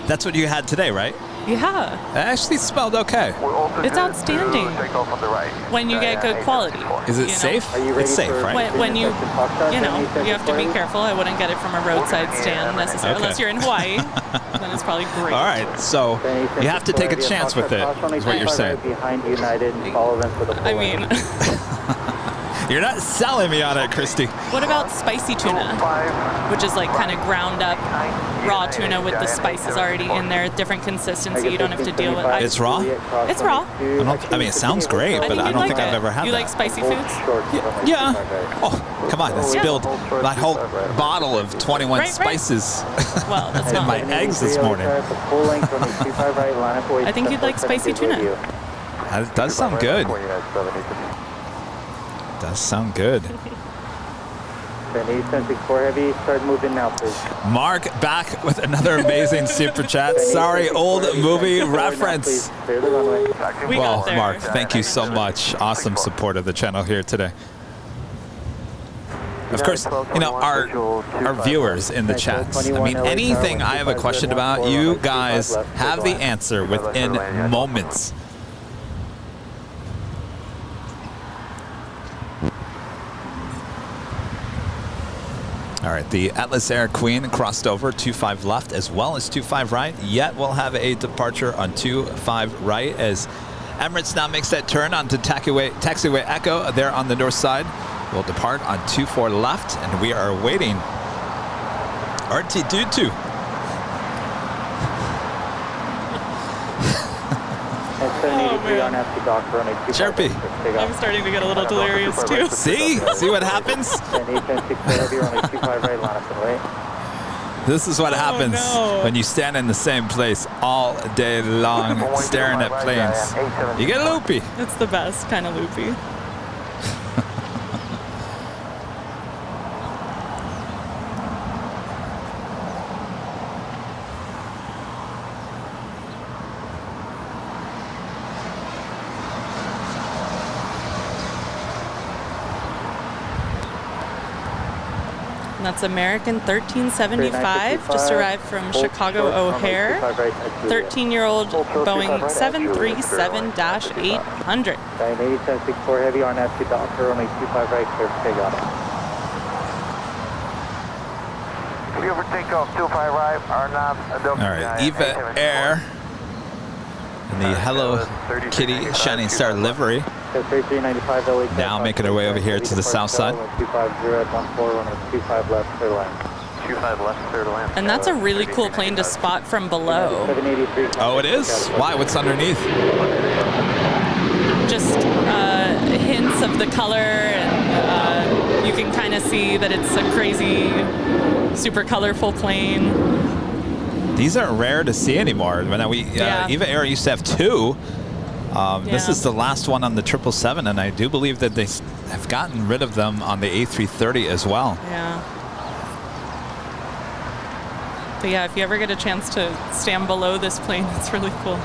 That's what you had today, right? Yeah. It actually smelled okay. It's outstanding when you get good quality. Is it safe? It's safe, right? When you have to be careful. I wouldn't get it from a roadside stand necessarily, unless you're in Hawaii. Then it's probably great. All right, so you have to take a chance with it, is what you're saying. I mean, you're not selling me on it, Christy. what about spicy tuna, which is like kind of ground up raw tuna with the spices already in there, different consistency. You don't have to deal with. It's raw? It's raw. I mean, it sounds great, but I don't think I've ever had You that. like spicy foods? Yeah. Oh, come on. I spilled my whole bottle of 21 spices Well, that's in not my eggs this morning. I think you'd like spicy tuna. That does sound good. Does sound good. heavy, start moving now, please. Mark back with another amazing super chat. Sorry, old movie reference. Well, Mark, thank you so much. Awesome support of the channel here today. Of course, you know, our viewers in the chats, I mean, anything I have a question about, you guys have the answer within moments. All right, the Atlas Air Queen crossed over 25 left as well as 25 right. Yet we'll have a departure on 25 right as Emirates now makes that turn onto taxiway Echo there on the north side. We'll depart on 24 left, and we are awaiting RT22. Chirpy. I'm starting to get a little delirious too. See what happens? This is what happens when you stand in the same place all day long staring at planes. You get loopy. It's the best kind of loopy. That's American 1375, just arrived from Chicago O'Hare. 13-year-old Boeing 737-800. 8764 heavy on FC Docker, only 25 right, clear for takeoff. Clear for takeoff, 25 right, Arnav, Adobe. All right, Eva Air and the Hello Kitty Shining Star livery. Now making our way over here to the south side. 250 at 14, 25 left, clear line. 25 left, clear to land. And that's a really cool plane to spot from below. Oh, it is? Why? What's underneath? Just hints of the color, and you can kind of see that it's a crazy, super colorful plane. These aren't rare to see anymore. When Eva Air used to have two. This is the last one on the 777, and I do believe that they have gotten rid of them on the A330 as well. Yeah. But yeah, if you ever get a chance to stand below this plane, it's really cool.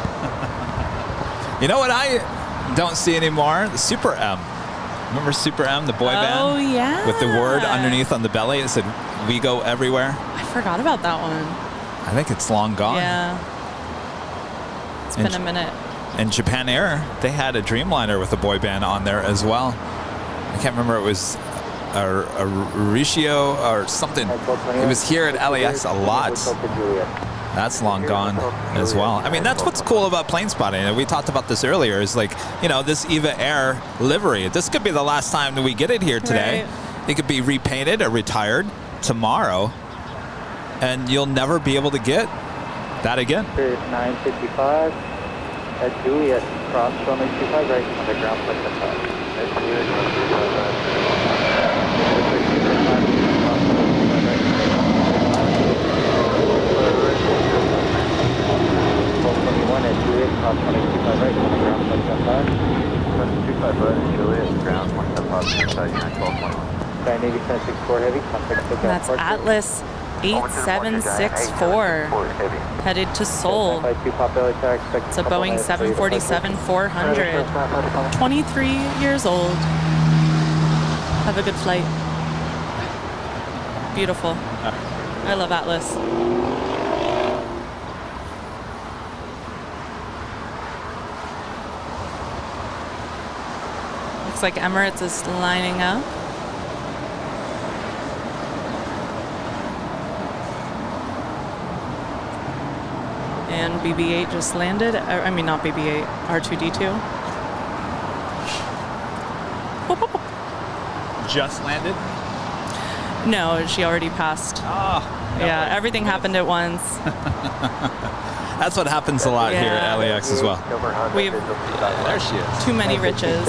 You know what I don't see anymore? The Super M. Remember Super M, the boy band? Oh, yeah. With the word underneath on the belly. It said, "We go everywhere." I forgot about that one. I think it's long gone. Yeah. It's been a minute. And Japan Air, they had a Dreamliner with a boy band on there as well. I can't remember, it was a Ricio or something. It was here at LAX a lot. That's long gone as well. I mean, that's what's cool about plane spotting. And we talked about this earlier, is like, you know, this Eva Air livery. This could be the last time that we get it here today. Right. It could be repainted or retired. tomorrow, and you'll never be able to get that again. Spirit 955 at Juliet, cross runway 25 right on the ground plane at 5. At Juliet, cross 25 right. 1221 at Juliet, cross runway 25 right on the ground plane at 5. Cross 25 right at Juliet, ground plane at 5. 1221. 980 heavy, contact with That's Atlas 8764 headed to Seoul. It's a Boeing 747-400. 23 years old. Have a good flight. Beautiful. I love Atlas. Looks like Emirates is lining up. And BB-8 just landed. I mean, not BB-8, R2-D2. Just landed? No, she already passed. Oh. Yeah, everything happened at once. That's what happens a lot here at LAX as well. We've there she is. Too many riches.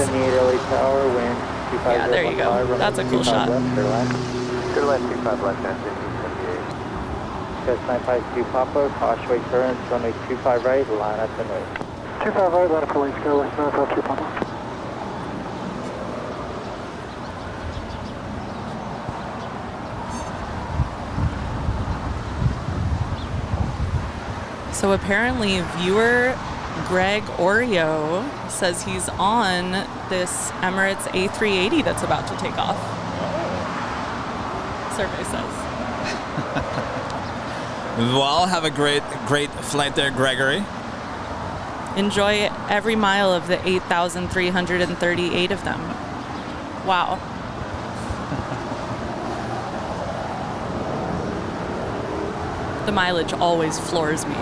Yeah, there you go. That's a cool shot. Just 952 Papa, Causeway turns, runway 25 right, line up and wait. 25 right, line up and wait, go, 952 Papa. So apparently viewer Greg Oreo says he's on this Emirates A380 that's about to take off. Survey says. Well, have a great flight there, Gregory. Enjoy every mile of the 8,338 of them. Wow. The mileage always floors me.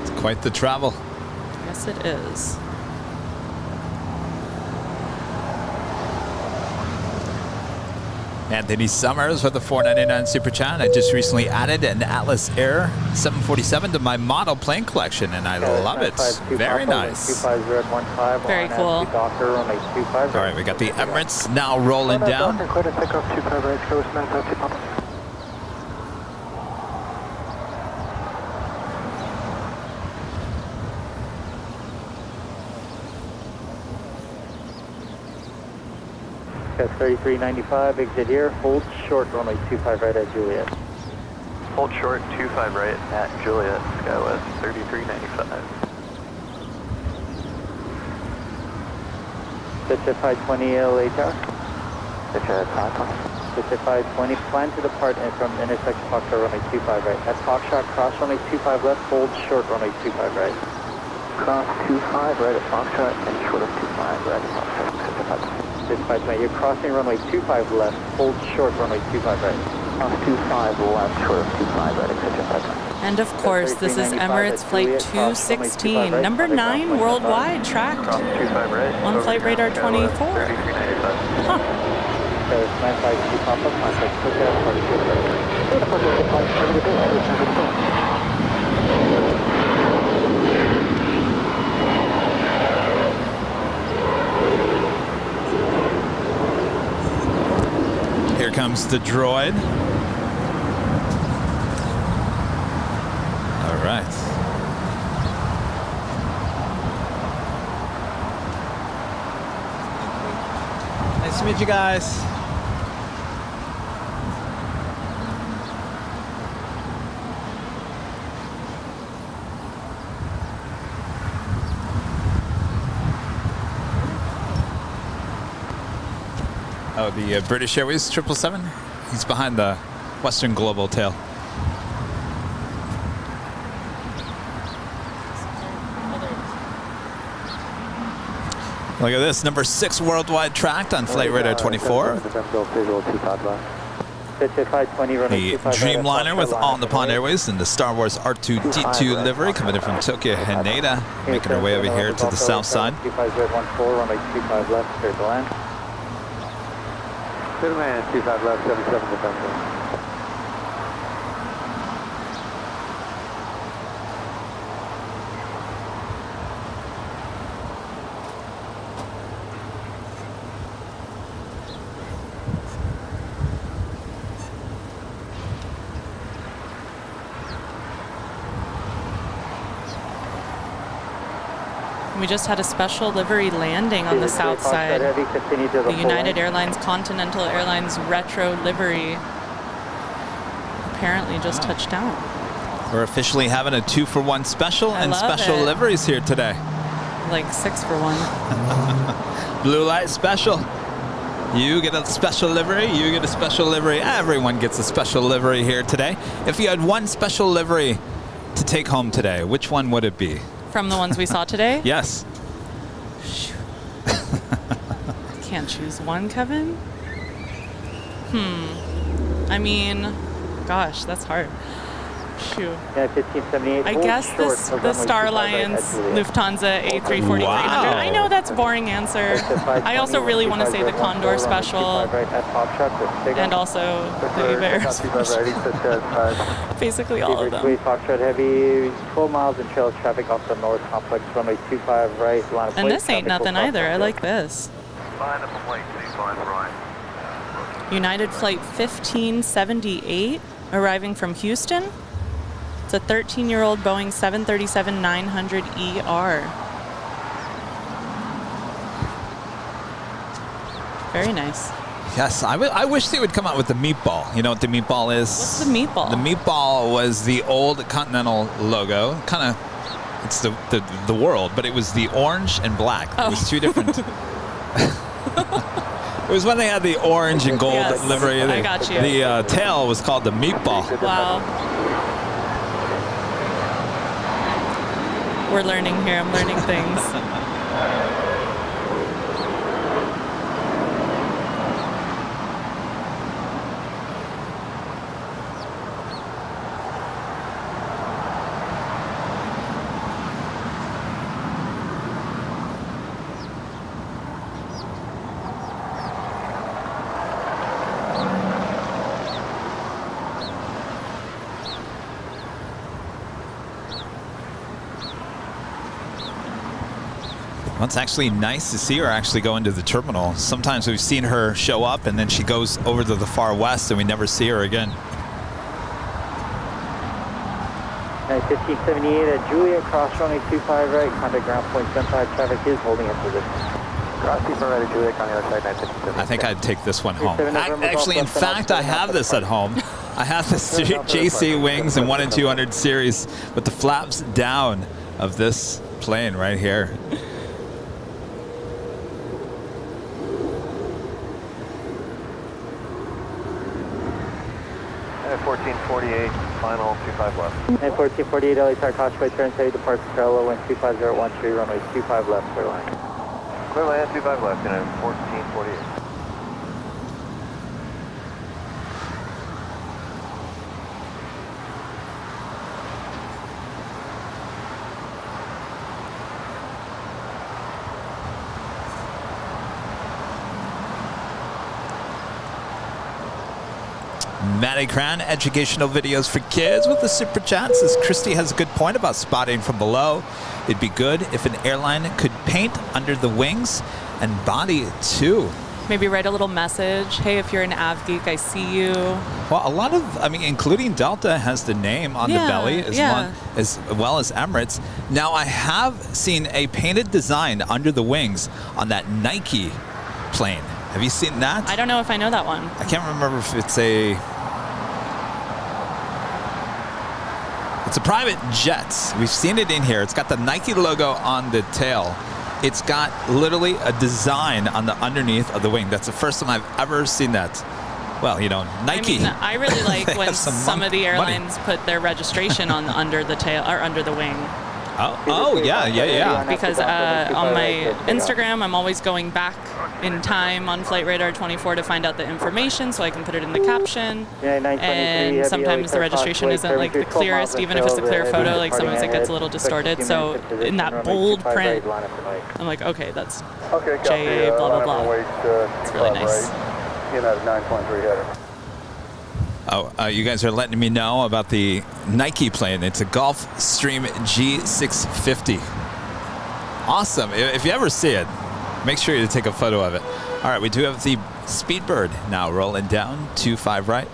It's quite the travel. Yes, it is. Anthony Summers with the $4.99 super chat. I just recently added an Atlas Air 747 to my model plane collection, and I love it. Very nice. Very cool. All right, we got the Emirates now rolling down. That's 3395, exit here, hold short, runway 25 right at Juliet. Hold short, 25 right at Juliet, Skywest 3395. JetTip 520 LA Tower. JetTip 520. JetTip 520, plan to depart from intersection Foxtrot, runway 25 right. At Foxtrot, cross runway 25 left, hold short, runway 25 right. Cross 25 right at Foxtrot and short of 25 right at Foxtrot, JetTip 520. You're crossing runway 25 left, hold short runway 25 right. Cross 25 left, short of 25 right, exit 5. And of course, this is Emirates Flight 216, number 9 worldwide, tracked on Flight Radar 24. Huh. Here comes the droid. All right. Nice to meet you guys. Oh, the British Airways 777. He's behind the Western Global tail. Look at this, number 6 worldwide tracked on Flight Radar 24. The Dreamliner with All Nippon Airways and the Star Wars R2-D2 livery coming in from Tokyo Haneda, making her way over here to the south side. Clear to land, 25 left, 77 defensive. We just had a special livery landing on the south side. The United Airlines Continental Airlines retro livery apparently just touched down. We're officially having a 2-for-1 special I and love special it. liveries here today. Like 6 for 1. Blue light special. You get a special livery, you get a special livery. Everyone gets a special livery here today. If you had one special livery to take home today, which one would it be? From the ones we saw today? Yes. Can't choose one, Kevin? I mean, gosh, that's hard. Shoot. Yeah, 1578. I guess the Star Alliance Lufthansa A340-300. Wow. I know that's a boring answer. I also really want to say the Condor Special and also the Iberia Special. Basically all of them. Foxtrot Heavy, 12 miles in trail traffic off the North Complex, runway 25 right, line of And this ain't nothing either. I like this. United Flight 1578 arriving from Houston. It's a 13-year-old Boeing 737-900ER. Very nice. Yes, I wish they would come out with the meatball. You know what the meatball is? What's the meatball? The meatball was the old Continental logo. Kind of, it's the world, but it was the orange and black. It was two different. It was when they had the orange and gold livery. I got you. The tail was called the meatball. Wow. We're learning here. I'm learning things. Well, it's actually nice to see her actually go into the terminal. Sometimes we've seen her show up and then she goes over to the far west and we never see her again. 1578 at Juliet, cross runway 25 right, contact ground point 75, traffic is holding up position. Cross 25 right at Juliet, on the other side, 957. I think I'd take this one home. Actually, in fact, I have this at home. I have this JC Wings and 1 and 200 series with the flaps down of this plane right here. 1448, final 25 left. And 1448, LA Tower, Causeway, turn heavy, departs parallel, wind 25013, runway 25 left, clear line. Clear line, 25 left, and 1448. Matty Cran, educational videos for kids with the super chat, says Christy has a good point about spotting from below. It'd be good if an airline could paint under the wings and body too. Maybe write a little message. Hey, if you're an Av Geek, I see you. Well, a lot of, I mean, including Delta has the name on the belly as well as Emirates. Now, I have seen a painted design under the wings on that Nike plane. Have you seen that? I don't know if I know that one. I can't remember if it's a private jet. We've seen it in here. It's got the Nike logo on the tail. It's got literally a design on the underneath of the wing. That's the first time I've ever seen that. Well, you know, Nike. I mean, I really like They when have some of the airlines put their registration on under the tail or under the wing. Oh, yeah. Because on my Instagram, I'm always going back in time on Flight Radar 24 to find out the information so I can put it in the caption. And sometimes the registration isn't like the clearest, even if it's a clear photo, like sometimes it gets a little distorted. So in that bold print, I'm like, okay, that's JA, blah, blah, blah. It's really nice. United 923 header. Oh, you guys are letting me know about the Nike plane. It's a Gulfstream G650. Awesome. If you ever see it, make sure you take a photo of it. All right, we do have the Speedbird now rolling down 25 right.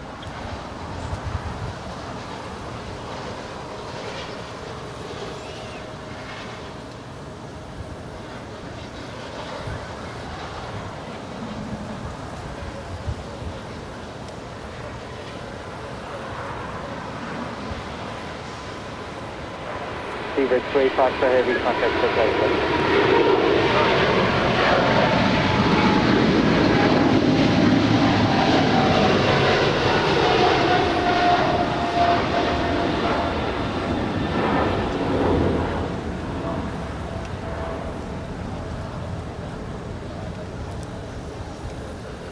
Seabird 3, Foxtrot Heavy, contact for flight.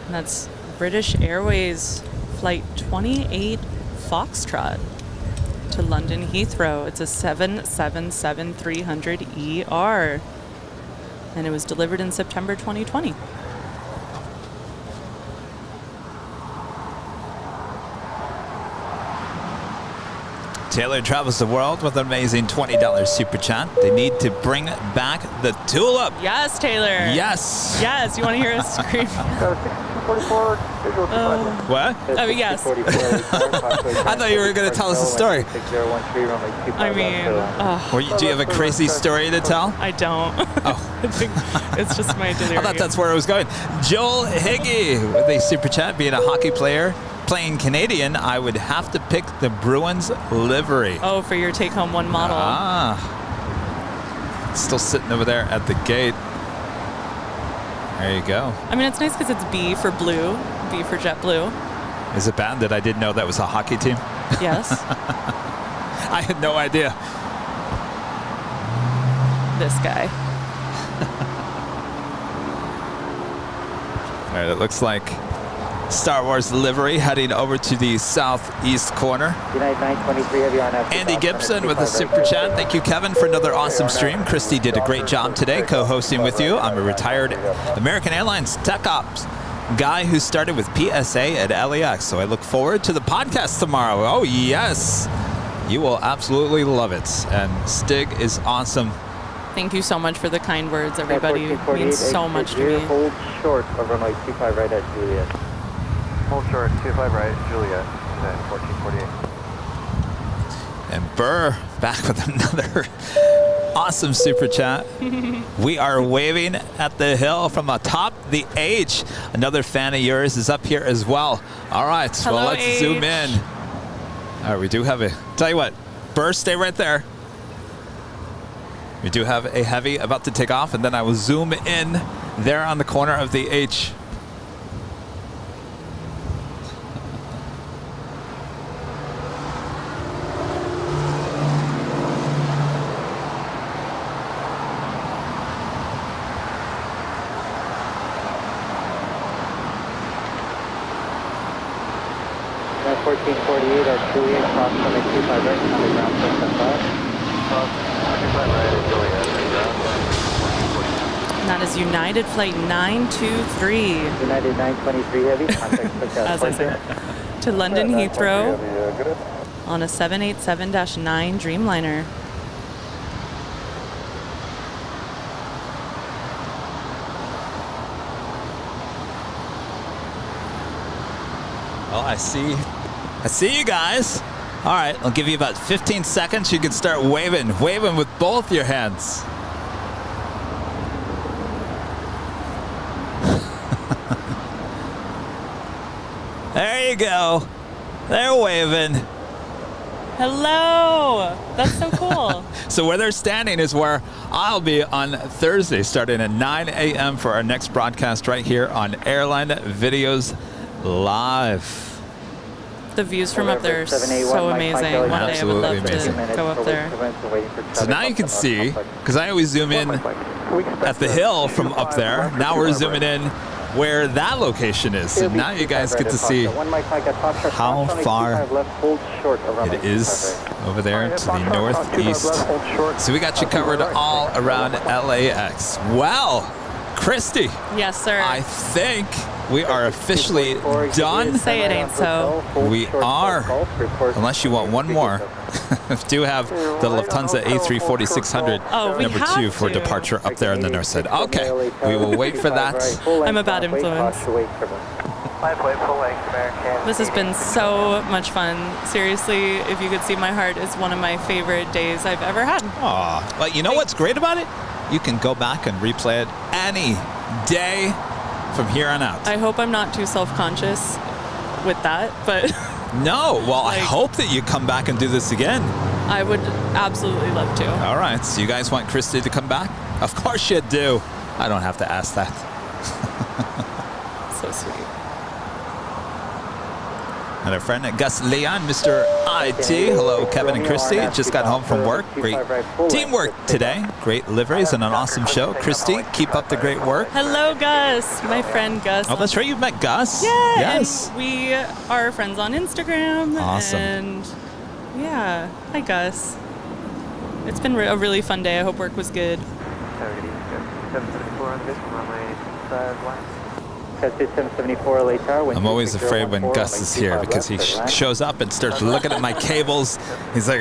And that's British Airways Flight 28 Foxtrot to London Heathrow. It's a 777-300ER. And it was delivered in September 2020. Taylor travels the world with an amazing $20 super chat. They need to bring back the tulip. Yes, Taylor. Yes. Yes, you want to hear us scream? 44, What? Oh, yes. I thought you were going to tell us a story. I mean, Do you have a crazy story to tell? I don't. Oh. I think it's just my delirium. I thought that's where it was going. Joel Higgy with a super chat. Being a hockey player, playing Canadian, I would have to pick the Bruins livery. Oh, for your take-home one model. Ah. Still sitting over there at the gate. There you go. I mean, it's nice because it's B for blue, B for JetBlue. Is it bad that I didn't know that was a hockey team? Yes. I had no idea. This guy. All right, it looks like Star Wars livery heading over to the southeast corner. United 923 Heavy on F. Andy Gibson with a super chat. Thank you, Kevin, for another awesome stream. Christy did a great job today co-hosting with you. I'm a retired American Airlines tech ops guy who started with PSA at LAX, so I look forward to the podcast tomorrow. Oh, yes. You will absolutely love it. And Stig is awesome. Thank you so much for the kind words, everybody. It means so much to me. Hold short of runway 25 right at Juliet. Hold short, 25 right, Juliet, United 1448. And Burr back with another awesome super chat. We are waving at the hill from atop the H. Another fan of yours is up here as well. All right, Hello, well, let's H. zoom in. All right, we do have a, tell you what, Burr, stay right there. We do have a heavy about to take off, and then I will zoom in there on the corner of the H. United 1448 at Juliet, cross runway 25 right, on the ground, first and left. 25 right at Juliet, And that is United Flight 923. United 923 Heavy, contact As I said, to London Heathrow on a 787-9 Dreamliner. Well, I see you guys. All right, I'll give you about 15 seconds. You can start waving with both your hands. There you go. They're waving. Hello. That's so cool. So where they're standing is where I'll be on Thursday, starting at 9 a.m. for our next broadcast right here on Airline Videos Live. The views from up there are so amazing. One day I would love to go up there. So now you can see, because I always zoom in at the hill from up there. Now we're zooming in where that location is. So now you guys get to see how far it is over there to the northeast. So we got you covered all around LAX. Well, Christy. Yes, sir. I think We are officially done. Say it ain't so. We are. Unless you want one more. Do have the Lufthansa A340-600 Oh, we number have 2 for to. departure up there on the north side. Okay, we will wait for that. I'm a bad influence. This has been so much fun. Seriously, if you could see my heart, it's one of my favorite days I've ever had. Aw, but you know what's great about it? You can go back and replay it any day from here on out. I hope I'm not too self-conscious with that, but No, well, I hope that you come back and do this again. I would absolutely love to. All right, so you guys want Christy to come back? Of course you do. I don't have to ask that. So sweet. And our friend Gus Leon, Mr. IT. Hello, Kevin and Christy. Just got home from work. Great teamwork today. Great liveries and an awesome show. Christy, keep up the great work. Hello, Gus. My friend Gus. Oh, that's right. You've met Gus. Yeah. Yes. And we are friends on Instagram. Awesome. And yeah. Hi, Gus. It's been a really fun day. I hope work was good. 774 on this runway 25. Tested 774 LA Tower. I'm always afraid when Gus is here because he shows up and starts looking at my cables. He's like,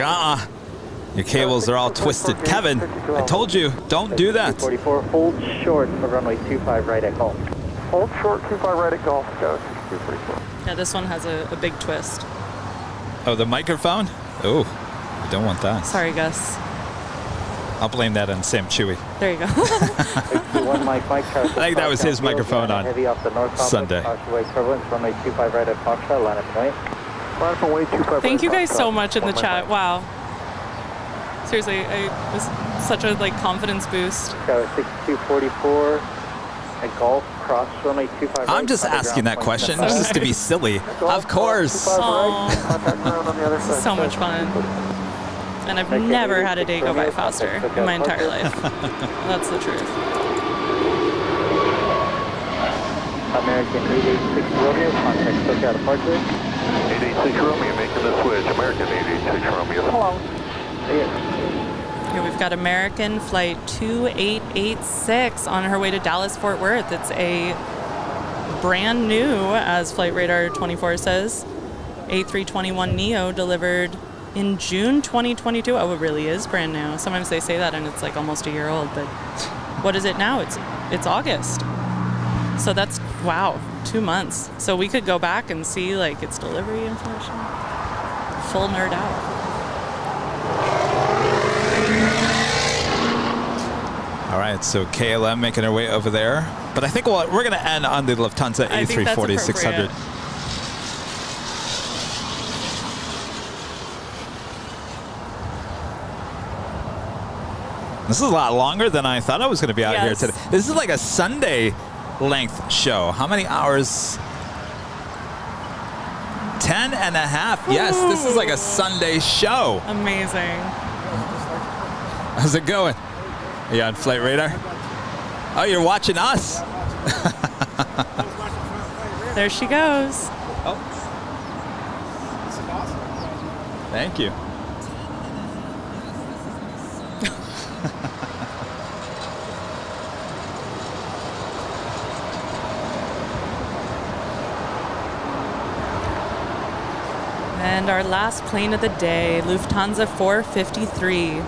your cables are all twisted. Kevin, I told you, don't do that. 44, hold short for runway 25 right at golf. Hold short 25 right at golf, go 244. Yeah, this one has a big twist. Oh, the microphone? Oh, I don't want that. Sorry, Gus. I'll blame that on Sam Chewy. There you go. I think that was his microphone on Sunday. Runway 25 right at Foxtrot, line up point. Thank you guys so much in the chat. Wow. Seriously, it was such a confidence boost. 6244 at golf, cross runway 25 right. I'm just asking that question just to be silly. Of course. This is so much fun. And I've never had a day go by faster in my entire life. That's the truth. American 886 Romeo, contact SoCal departure. 886 Romeo making the switch. American 886 Romeo. Hello. Here we've got American flight 2886 on her way to Dallas Fort Worth. It's a brand new, as Flight Radar 24 says, A321neo delivered in June 2022. Oh, it really is brand new. Sometimes they say that and it's almost a year old, but what is it now? It's August. So that's, wow, 2 months. So we could go back and see its delivery information. Full nerd out. All right, so KLM making her way over there. But I think we're going to end on the Lufthansa A340-600. This is a lot longer than I thought I was going to be out here today. This is like a Sunday length show. How many hours? 10 and a half. Yes, this is like a Sunday show. Amazing. How's it going? Are you on Flight Radar? Oh, you're watching us. There she goes. Oh. Thank you. And our last plane of the day, Lufthansa 453,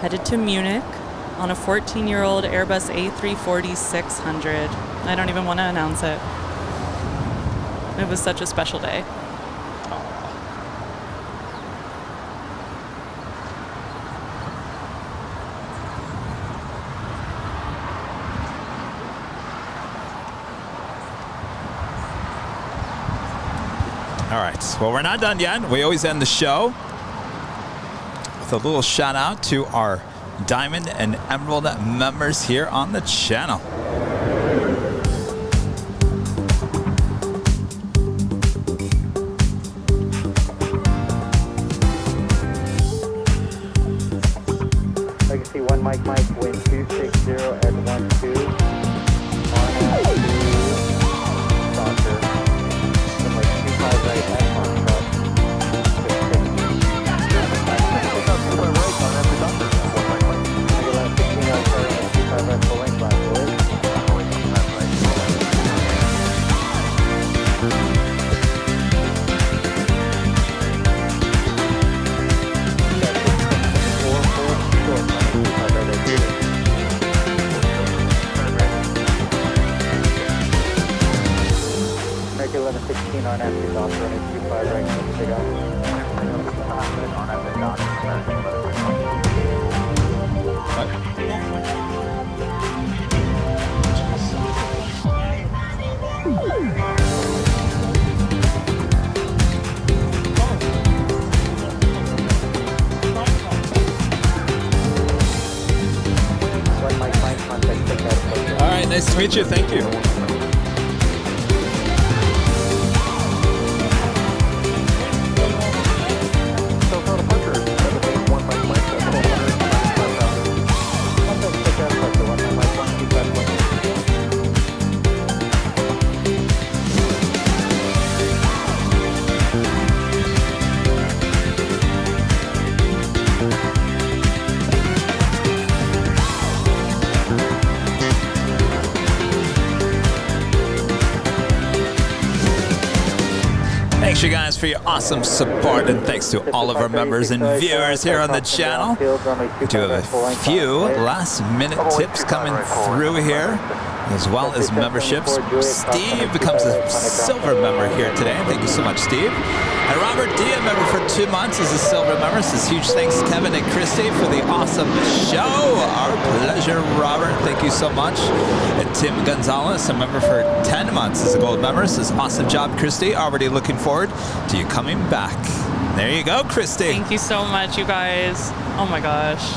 headed to Munich on a 14-year-old Airbus A340-600. I don't even want to announce it. It was such a special day. All right, well, we're not done yet. We always end the show with a little shout out to our Diamond and Emerald members here on the channel. Legacy 1 Mike, wind 260 at 12. On Doctor. Runway 25 right at Foxtrot. 660. All right, nice to meet you. Thank you. Thanks you guys for your awesome support, and thanks to all of our members and viewers here on the channel. We do have a few last minute tips coming through here, as well as memberships. Steve becomes a silver member here today. Thank you so much, Steve. And Robert D, a member for 2 months, is a silver member. Says huge thanks, Kevin and Christy, for the awesome show. Our pleasure, Robert. Thank you so much. And Tim Gonzalez, a member for 10 months, is a gold member. Says awesome job, Christy. Already looking forward to you coming back. There you go, Christy. Thank you so much, you guys. Oh my gosh.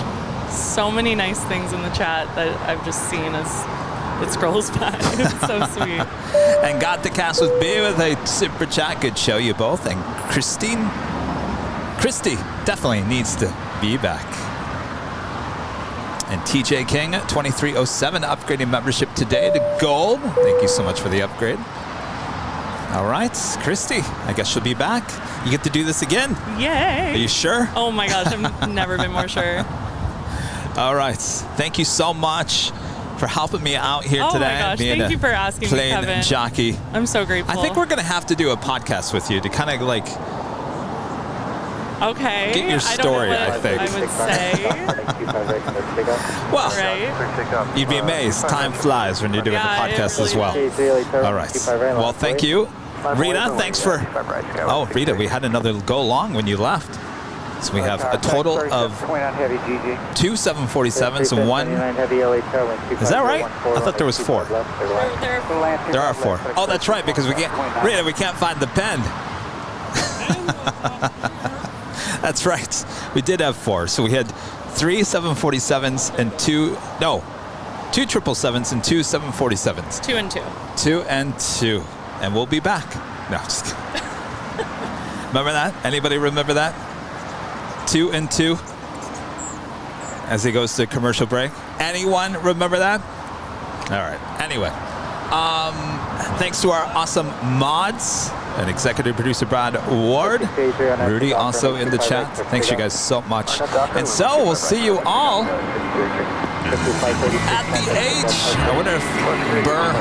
So many nice things in the chat that I've just seen as it scrolls by. It's so sweet. And got the cast with B with a super chat. Good show, you both. And Christy definitely needs to be back. And TJ King, 2307, upgrading membership today to gold. Thank you so much for the upgrade. All right, Christy, I guess she'll be back. You get to do this again. Yay. Are you sure? Oh my gosh, I've never been more sure. All right, thank you so much for helping me out here today. Oh my gosh, thank you for asking me, Kevin. Kevin. Jockey. I'm so grateful. I think we're going to have to do a podcast with you to kind of like get your story, I think. I would say. Well, right? You'd be amazed. Time flies when you're doing the podcast as well. All right. Well, thank you. Rita, thanks for... Oh, Rita, we had another go long when you left. So we have a total of 2 747s and 1... Is that right? I thought there was 4. There are 4. Oh, that's right, because we can't... Rita, we can't find the pen. That's right. We did have 4. So we had 3 747s and 2 777s and 2 747s. 2 and 2. 2 and 2. And we'll be back. No, just kidding. Remember that? Anybody remember that? 2 and 2 as he goes to commercial break. Anyone remember that? All right. Anyway, thanks to our awesome mods and executive producer Brad Ward. Rudy also in the chat. Thanks you guys so much. And so we'll see you all at the H. I wonder if Burr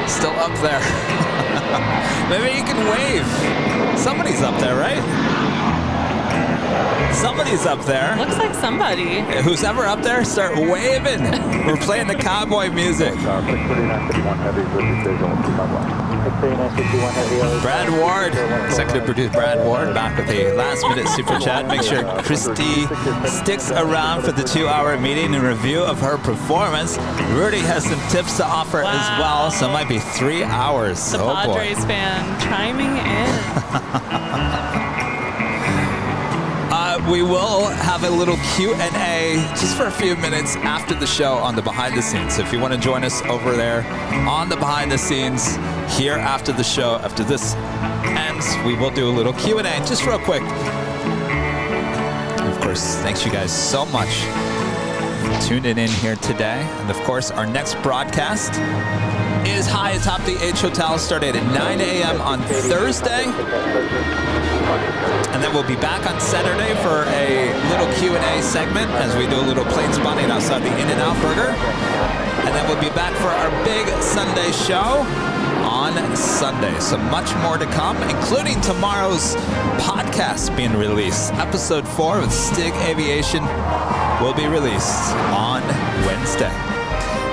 still up there. Maybe he can wave. Somebody's up there, right? Somebody's up there. Looks like somebody. Who's ever up there, start waving. We're playing the cowboy music. Brad Ward, executive producer Brad Ward, back with a last-minute super chat. Make sure Christy sticks around for the 2-hour meeting and review of her performance. Rudy has some tips to offer as well, so it might be 3 hours. The Padres fan chiming in. We will have a little Q&A just for a few minutes after the show on the behind the scenes. So if you want to join us over there on the behind the scenes here after the show, after this ends, we will do a little Q&A just real quick. And of course, thanks you guys so much for tuning in here today. And of course, our next broadcast is high atop the H Hotel, starting at 9 a.m. on Thursday. And then we'll be back on Saturday for a little Q&A segment as we do a little plane spotting outside the In-N-Out Burger. And then we'll be back for our big Sunday show on Sunday. So much more to come, including tomorrow's podcast being released. Episode 4 with Stig Aviation will be released on Wednesday.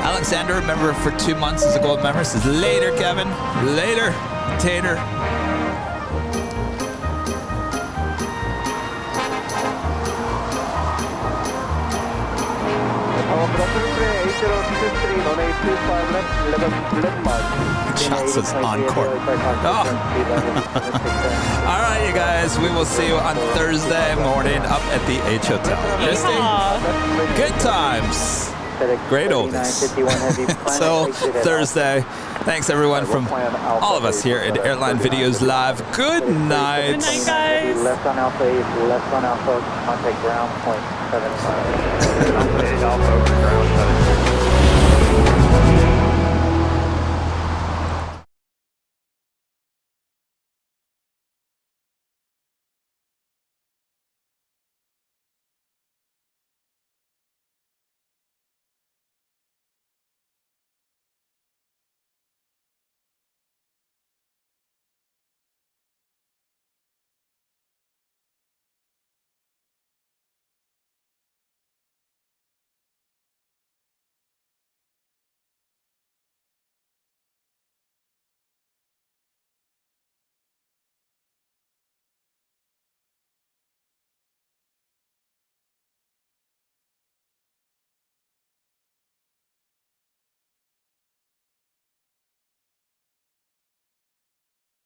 Alexander, member for 2 months as a gold member, says later, Kevin. Later, Tater. Shots is encore. Oh. All right, you guys. We will see you on Thursday morning up at the H Hotel. Christy, good times. Great oldies. So Thursday. Thanks everyone from all of us here at Airline Videos Live. Good night. Good night, guys. Left on Alpha 8, left on Alpha, contact ground, 0.75. Alpha 8, Alpha over ground,